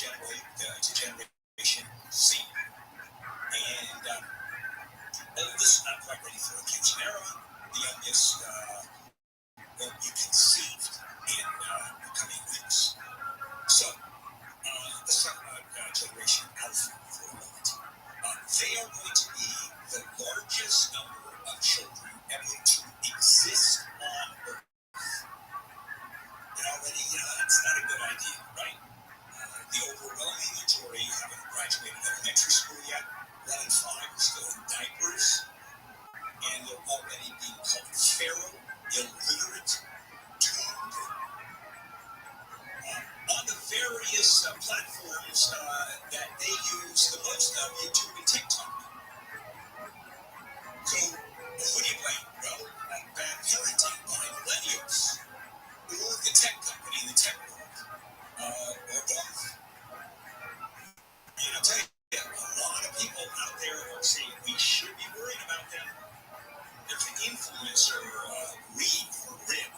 Generation Z. And oldest, not quite ready for a kitchen era. The youngest will be conceived in the coming weeks. So, the second Generation Alpha for a moment. They are going to be the largest number of children ever to exist on Earth. And already, it's not a good idea, right? The overwhelming majority haven't graduated elementary school yet. 1 in 5 are still in diapers. And they're already being called feral, illiterate, doomed. On the various platforms that they use the most of, YouTube and TikTok. So, who do you blame? Well, bad parenting by millennials, or the tech company in the tech world, or both. And I'll tell you, a lot of people out there are saying we should be worried about them. There's an influencer, Reed or Rib.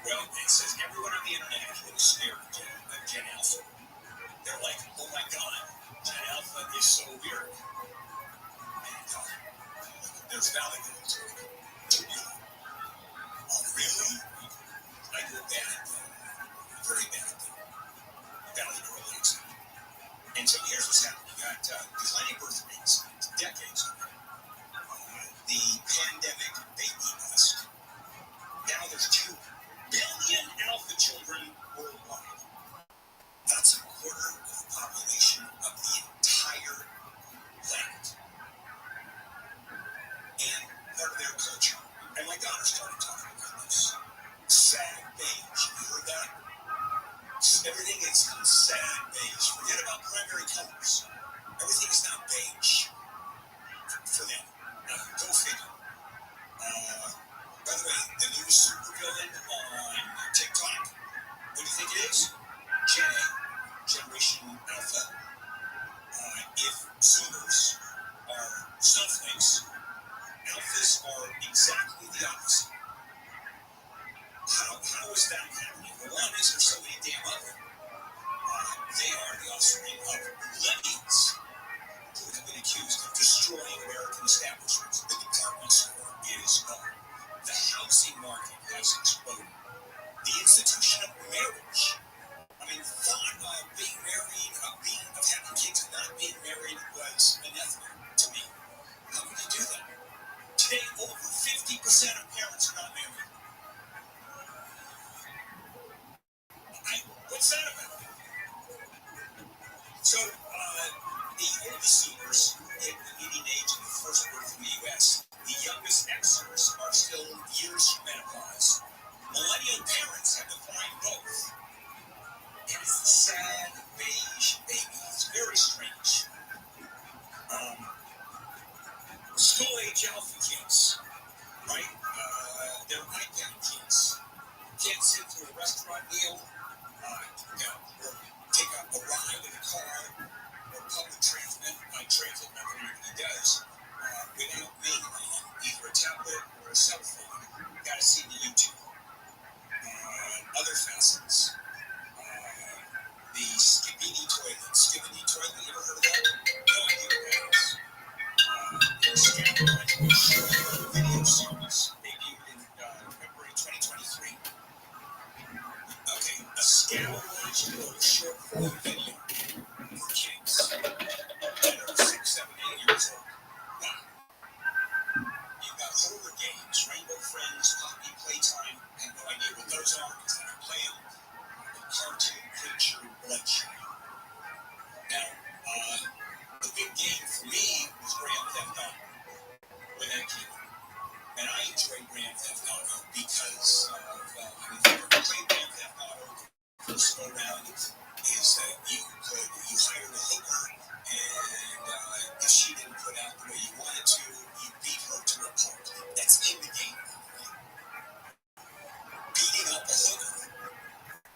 Well, it says everyone on the internet is really scared of Gen Alpha. They're like, oh my God, Gen Alpha is so weird. And there's value to it. Really? I do a bad thing. Very bad thing. Value relates. And so here's what's happening. You got declining birth rates, decades ago. The pandemic baby bust. Now there's 2 billion alpha children worldwide. That's a quarter of the population of the entire planet. And part of their culture. And my daughter started talking about this. Sad beige. You heard that? Everything is sad beige. Forget about primary colors. Everything is now beige for them. Go figure. By the way, the new supervillain on TikTok, what do you think it is? Generation Alpha. If Zoomers are snowflakes, Alphas are exactly the opposite. How is that happening? Well, one is there's so many damn of them. They are the offspring of millennials who have been accused of destroying American establishments. The department store is gone. The housing market has exploded. The institution of marriage. I mean, thought of being married, of having kids and not being married was anathema to me. How could you do that? Today, over 50% of parents are not married. What's that about? So, the oldest Zoomers hit the median age of the first birth in the U.S. The youngest Xers are still years from menopause. Millennials sit through a restaurant meal, or take a ride in a car, or public transit, nothing really does, without mainly either a tablet or a cell phone. You gotta see the YouTube. Other facets. The Skibidi toilet. Skibidi toilet, you ever heard of that? No idea what that is. It's a video series debuted in February 2023. Okay, a scandal-watchable short form video for kids that are 6, 7, 8 years old. Wow. You've got horror games, Rainbow Friends, Poppy Playtime. I have no idea what those are because I don't play them. Cartoon Creature Bloodshed. Now, the big game for me was Grand Theft Auto when that came out. And I enjoyed Grand Theft Auto because of, if you ever played Grand Theft Auto, the first go round is that you hired a hooker, and if she didn't put out the way you wanted to, you beat her to a pulp. That's in the game. Beating up a hooker.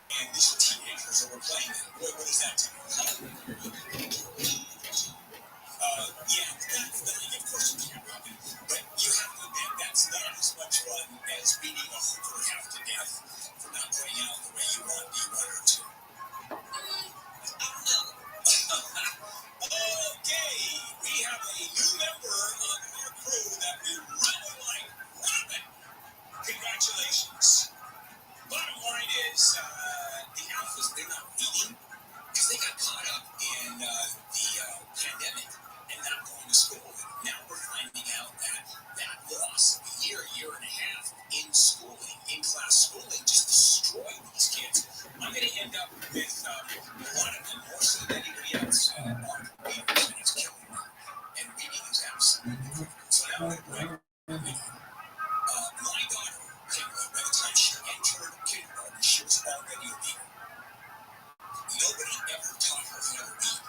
And these are teenagers that were playing it. What does that tell you? Yeah, of course you can, Robin. But you have to admit, that's not as much fun as beating a hooker half to death for not playing out the way you want her to. I don't know. Okay, we have a new member on our crew that we really like. Robin, congratulations. Bottom line is, the Alphas, they're not meeting because they got caught up in the pandemic and not going to school. Now we're finding out that loss of a year and a half in schooling, in class schooling, just destroyed these kids. I'm going to end up with a lot of them more so than anybody else are readers, and it's killing them. And reading is absolutely critical. So now I'm going to my daughter, by the time she entered kindergarten, she was already a reader. Nobody ever taught her how to read.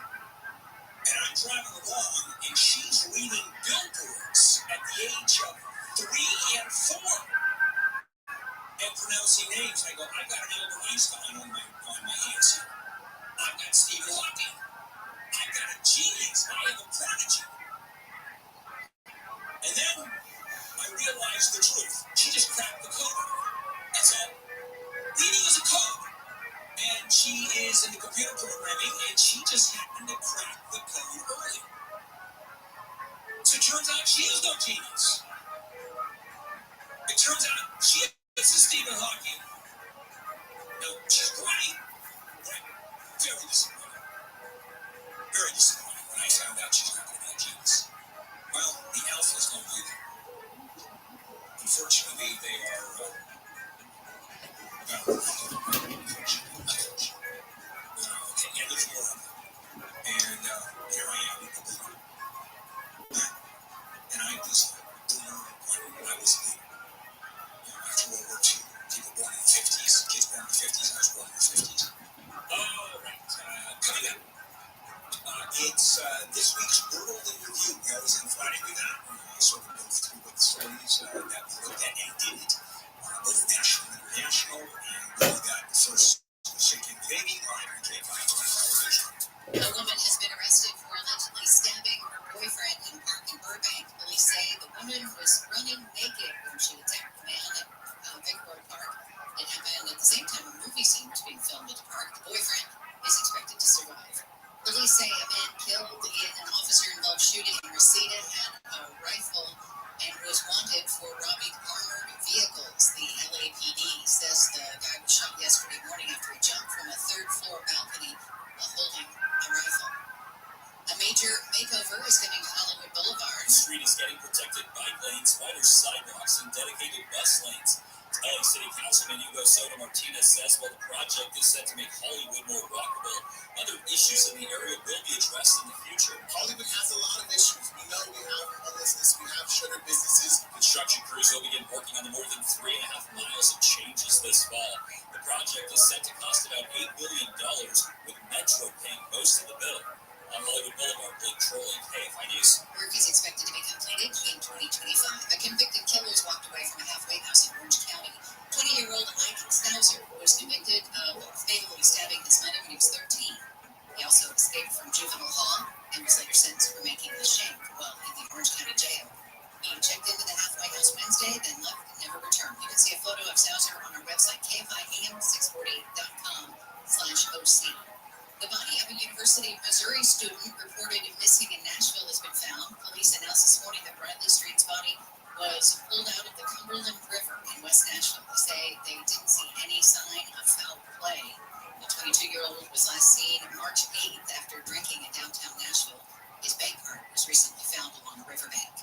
And I'm driving along, and she's reading billboards at the age of 3 and 4 and pronouncing names. I go, I got an Albert Einstein on my hands here. I've got Stephen Hawking. I've got a genius. I have a prodigy. And then I realized the truth. She just cracked the code. That's all. Reading is a code. And she is into computer programming, and she just happened to crack the code early. So it turns out she is no genius. It turns out she is a Stephen Hawking. No, she's great. Right. Very disappointing. Very disappointing when I found out she's not going to be a genius. Well, the Alphas don't do that. Unfortunately, they are... Okay, and there's more of them. And here I am, a boomer. And I was a boomer when I was a after World War II. People born in the 50s, kids born in the 50s, I was born in the 50s. All right, coming up. It's this week's World in Review. We always end Friday with that. Sort of go through what the stories that we looked at and didn't, both national and international. And we got the first shaking baby live on K5 24 A woman has been arrested for allegedly stabbing her boyfriend in a park in Burbank. Police say the woman was running naked when she attacked the man at Vickroy Park. It happened at the same time a movie scene was being filmed at the park. The boyfriend is expected to survive. Police say a man killed in an officer-involved shooting in Reseda had a rifle and was wanted for robbing armored vehicles. The LAPD says the guy was shot yesterday morning after he jumped from a third-floor balcony while holding a rifle. A major makeover is coming to Hollywood Boulevard. The street is getting protected bike lanes, wider sidewalks, and dedicated bus lanes. LA City Councilman Hugo Soto Martinez says while the project is set to make Hollywood more walkable, other issues in the area will be addressed in the future. Hollywood has a lot of issues. We know we have homelessness, we have shutter businesses. Construction crews will begin working on the more than 3.5 miles of changes this fall. The project is set to cost about $8 billion, with Metro paying most of the bill. On Hollywood Boulevard, Blake Trolley, KFI News. Work is expected to be completed in 2025. A convicted killer has walked away from a halfway house in Orange County. 20-year-old Ike Schnauzer was convicted of fatally stabbing his mother when he was 13. He also escaped from juvenile hall and was later sentenced for making a shank while in the Orange County jail. He checked into the halfway house Wednesday, then left and never returned. You can see a photo of Schnauzer on our website, kfiam640.com/OC. The body of a University of Missouri student reported missing in Nashville has been found. Police announced this morning that Bradley Street's body was pulled out of the Cumberland River in West Nashville. They say they didn't see any sign of foul play. The 22-year-old was last seen March 8th after drinking in downtown Nashville. His bank card was recently found along a riverbank.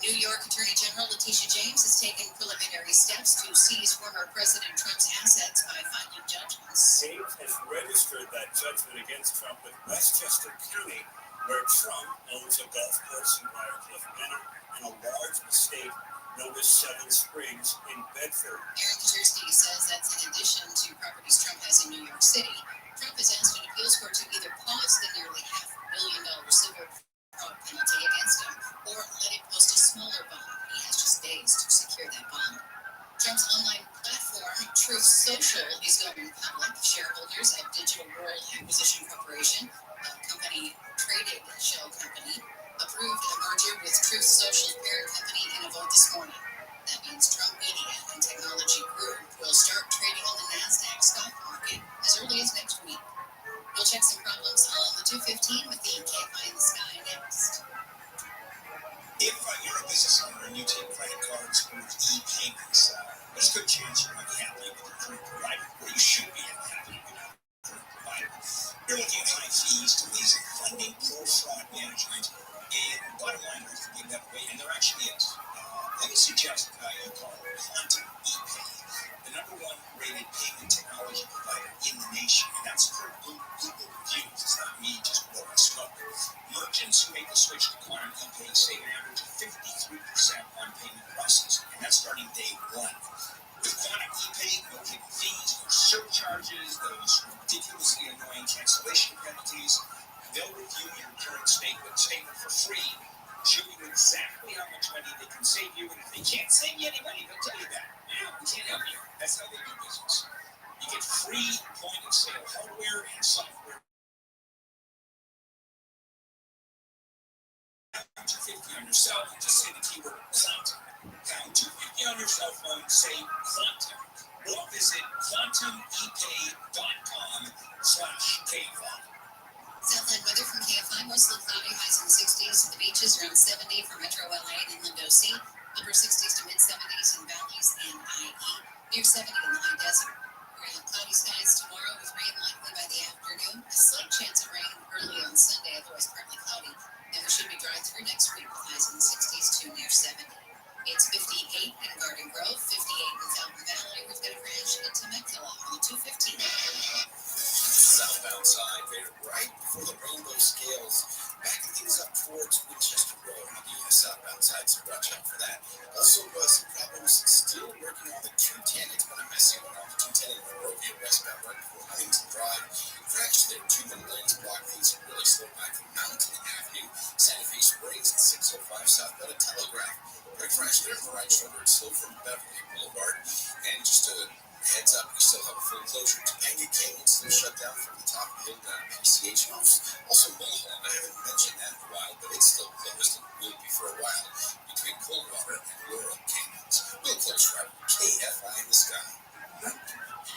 New York Attorney General Letitia James has taken preliminary steps to seize former President Trump's assets by filing judgments. James has registered that judgment against Trump with Westchester County, where Trump owns a golf course in Briarcliff Manor and a large estate known as Seven Springs in Bedford. Aaron Kaczynski says that's in addition to properties Trump has in New York City. Trump has asked an appeals court to either pause the nearly $500 million civil fraud penalty against him or let it post a smaller bond. He has just days to secure that bond. Trump's online platform, Truth Social, is going public. Shareholders of Digital World Acquisition Corporation, a company traded shell company, approved a merger with Truth Social's parent company in a vote this morning. That means Trump Media and Technology Group will start trading on the NASDAQ stock market as early as next week. We'll check some problems on the 215 with the KFI in the Sky next. If you're a business owner and you take credit cards with e-payments, there's a good chance you're unhappy with your current provider, or you should be unhappy with your current provider. You're looking at high fees, delays in funding, poor fraud management, and bottom line, there's to give that away, and there actually is. Let me suggest you call Quantum ePay, the #1 rated payment technology provider in the nation, and that's per Google reviews. It's not me just blowing smoke. Merchants who make the switch to Quantum ePay save an average of 53% on payment processing, and that's starting day one. With Quantum ePay, no hidden fees, no surcharges, those ridiculously annoying cancellation penalties. They'll review your current statement for free, show you exactly how much money they can save you, and if they can't save you any money, they'll tell you that. Yeah, we can't help you. That's how they do business. You get free point-of-sale hardware and software. 250 on your cell phone, just say the keyword Quantum. Pound 250 on your cell phone, say Quantum. Or visit quantumepay.com/KFI. Southland weather from KFI, mostly cloudy, highs in the 60s. The beaches around 70 for Metro LA and Inland OC. Upper 60s to mid 70s in valleys and IE. Near 70 in the high desert. We're in cloudy skies tomorrow with rain likely by the afternoon. A slight chance of rain early on Sunday, otherwise partly cloudy. And we should be dry through next week with highs in the 60s to near 70. It's 58 in Garden Grove, 58 in Fountain Valley. We've got a crash in Temecula on the 215. Southbound side, they're right before the rainbow scales, backing things up towards Winchester Road on the southbound side, so watch out for that. Also, some problems still working on the 210. It's been a messy one on the 210 in Monrovia westbound right before Huntington Drive. Crash there, 2 lanes block things really slow back from Mountain Avenue, Santa Fe Springs, and 605 southbound of Telegraph. Quick crash there on the right shoulder, it's slow from Beverly Boulevard. And just a heads up, we still have a full closure. Topanga Canyon still shut down from the top of the hill down at PCH House. Also Mulholland, I haven't mentioned that in a while, but it's still closed and will be for a while between Coldwater and Laurel Canyons. We'll close right with KFI in the Sky.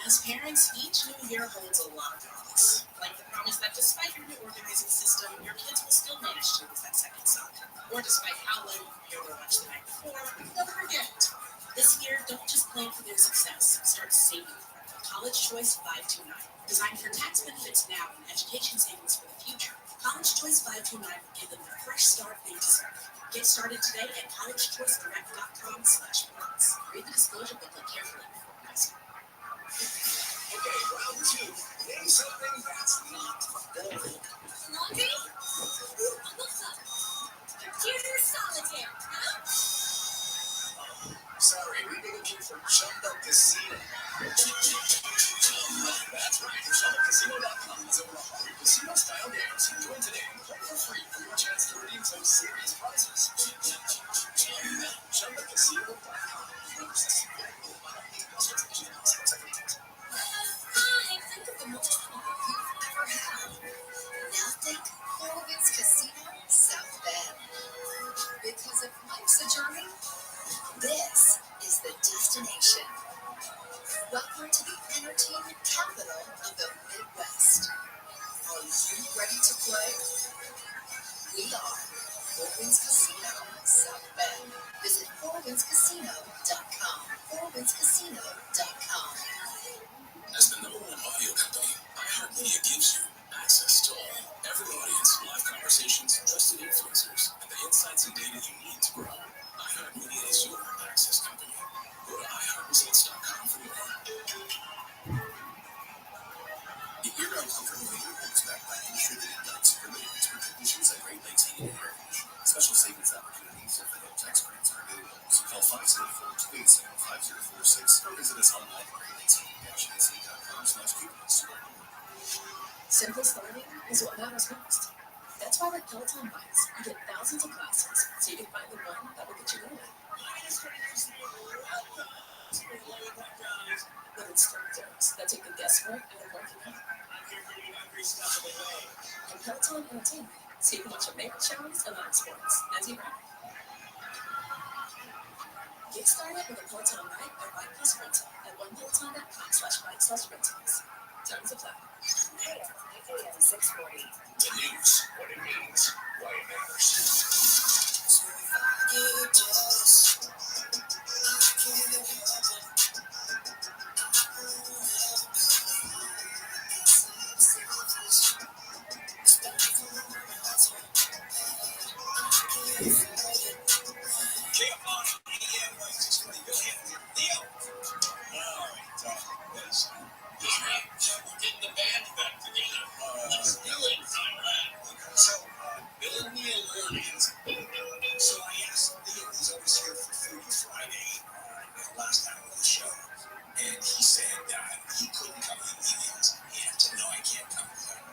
As parents, each new year holds a lot of promise. Like the promise that despite your new organizing system, your kids will still manage to lose that second sock. Or despite how well you prepared their lunch the night before, they'll forget. This year, don't just plan for their success, start saving. College Choice 529. Designed for tax benefits now and education savings for the future, College Choice 529 will give them the fresh start they deserve. Get started today at collegechoicedirect.com/points. Read the disclosure booklet carefully before investing. Okay, round 2. Name something that's not boring. Laundry? Computer solitaire, huh? Sorry, we need you for Chumba Casino. That's right. ChumbaCasino.com is over 100 casino-style games. Join today and play for free for your chance to redeem some serious prizes. ChumbaCasino.com. FourWindsCasino.com. FourWindsCasino.com. As the #1 audio company, iHeartMedia gives you access to all, every audience, live conversations, trusted influencers, and the insights and data you need to grow. iHeartMedia is your access company. Go to iHeartResults.com for more. The year-round comfort of the home is backed by industry-leading products for limited expert technicians at Great Lakes Heating and Air Conditioning. Special savings opportunities and federal tax credits are available. So call 504-287-5046 or visit us online at greatlatesheating-ac.com/coupons. Simple starting is what matters most. That's why with Peloton bikes, you get thousands of classes, so you can find the one that will get you going. With instructors that take the guesswork out of working out. And Peloton Entertainment, so you can watch your favorite shows and live sports as you ride. Get started with a Peloton bike or Bike Plus rental at onepeloton.com/bike/rentals. Terms apply. Hey, AM 640. The news, what it means, why it matters. We're getting the band back together. Let's do it. So, Bill and Neil Orleans. So I asked Neil, who's always here for Foodie Friday, the last hour of the show, and he said he couldn't come in emails. He said, no, I can't come.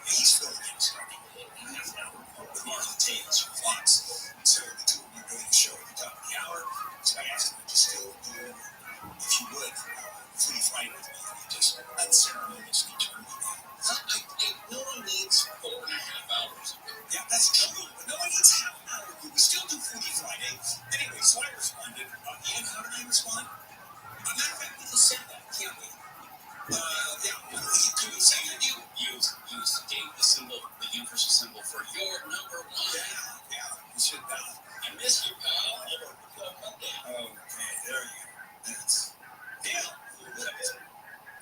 He's filling in starting with Marlon Tails from Fox. So the two of them are doing the show at the top of the hour. So I asked him to still do, if you would, Foodie Friday with me. Just unceremoniously turn me down. No one needs 4.5 hours. Yeah, that's true. But no one needs half an hour. We still do Foodie Friday. Anyway, so I responded. Ian, how did I respond? Matter of fact, we can say that, can't we? Yeah, can we say that? You gave the symbol, the universal symbol for your number one. Yeah, we should bow. I miss you, pal. Okay, there you go. That's, yeah,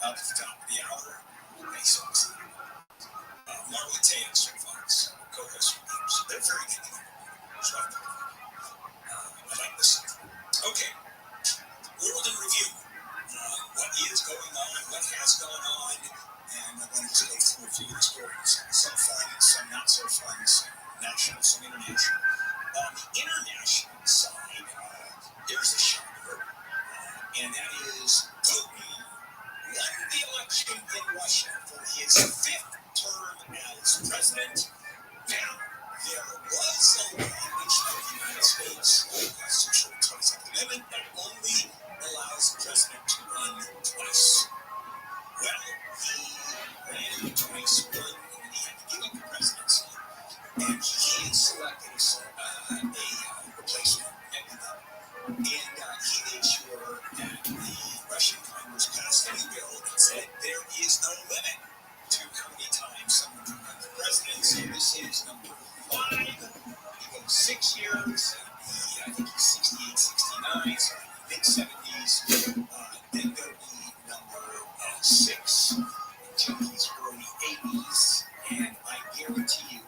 up to the top of the hour. Makes sense. Marlon Tails from Fox, co-host from News. They're very good. So I like this. Okay, World in Review. What is going on? What has gone on? And I'm going to just go through a few of the stories. Some fun, some not so fun, some national, some international. On the international side, there's a shocker, and that is Putin won the election in Russia for his 5th term as president. Now, there was a language of the United States, the Constitution, 22nd Amendment, that only allows the president to run twice. Well, he ran twice, won, and he had to give up the presidency. And he selected a replacement, Medvedev. And he made sure that the Russian Congress passed a bill that said there is no limit to how many times someone can run for president. So this is number 5. He goes 6 years. I think he's 68, 69, so mid-70s. Then there'll be number 6 until he's early 80s. And I guarantee you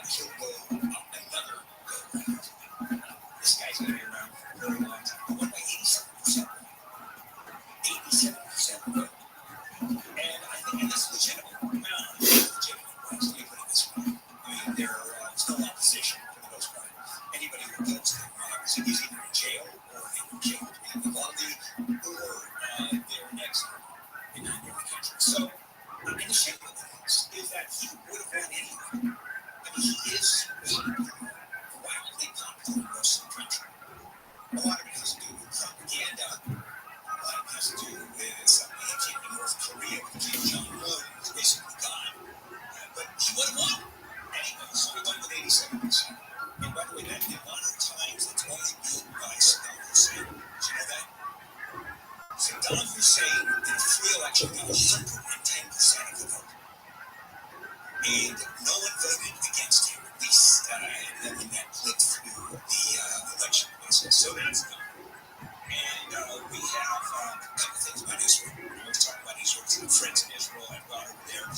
he'll go another go round. This guy's going to be around for a very long time. He won by 87%. 87% vote. And I think it is legitimate. Well, it's legitimate. Let me put it this way. I mean, there's no opposition for the most part. Anybody who votes him is either in jail or in jail to be Vivaldi or they're in exile in the country. So, and the shame of things is that he would have won anyway. I mean, he is wildly popular in most of the country. A lot of it has to do with propaganda. A lot of it has to do with something that came in North Korea with Kim Jong-un, who's basically gone. But he would have won anyway, so he won with 87%. And by the way, that's the amount of times that's only beaten by Saddam Hussein. Did you know that? Saddam Hussein in a free election got 110% of the vote. And no one voted against him, at least when that clicked through the election process. So that's gone. have a couple things about Israel. We always talk about Israel because my friends in Israel I've gone over there.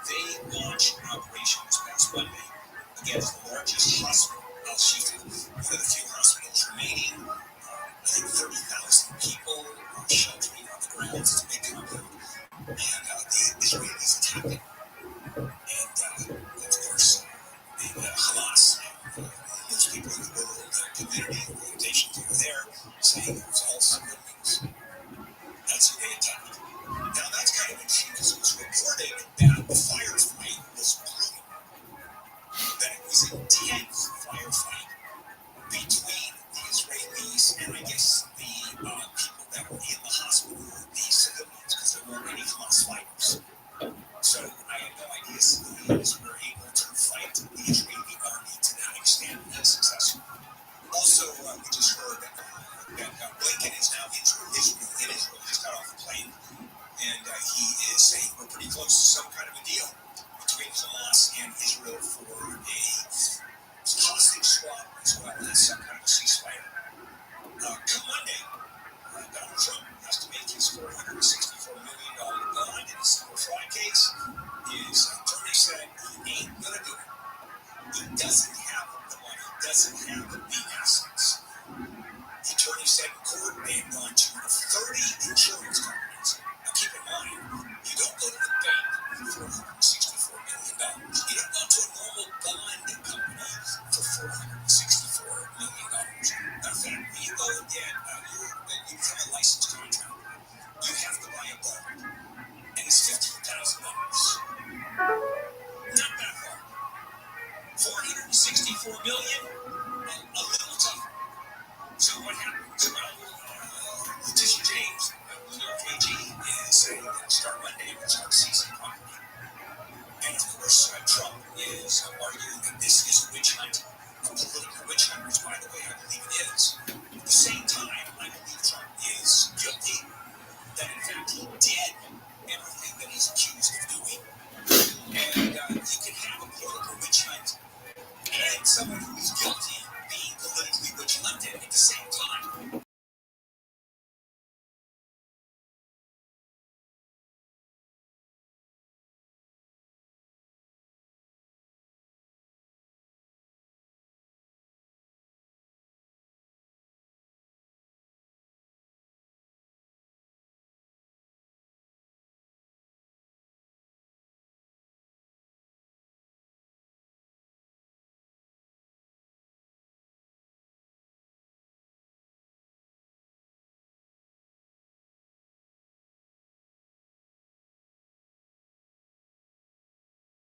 They launched an operation this past Monday against the largest hospital, Al Shifa, one of the few hospitals remaining. I think 30,000 people sheltering on the grounds. It's a big compound. And the Israelis attacked it. And of course, the Hamas and those people in the world, community, organizations over there, saying it was all civilians. That's who they attacked. Now, that's kind of interesting because it was reported that the firefight was brutal, that it was an intense firefight between the Israelis and I guess the people that were in the hospital, the civilians, because there weren't any Hamas fighters. So I have no idea civilians were able to fight the Israeli army to that extent and successful. Also, we just heard that Blinken is now in Israel, just got off the plane, and he is saying we're pretty close to some kind of a deal between Hamas and Israel for a hostage swap as well as some kind of a ceasefire. Come Monday, Donald Trump has to make his $464 million bond in a single fraud case. His attorney said he ain't going to do it. He doesn't have the money, doesn't have the assets. The attorney said in court they had gone to 30 insurance companies. Now keep in mind, you don't go to the bank for $464 million. You don't go to a normal bond company for $464 million. In fact, when you go and you become a licensed contractor, you have to buy a bond, and it's $15,000. Not that hard. $464 million, a little tougher. So what happens? Well, Letitia James, New York AG, is saying that start Monday, we'll start to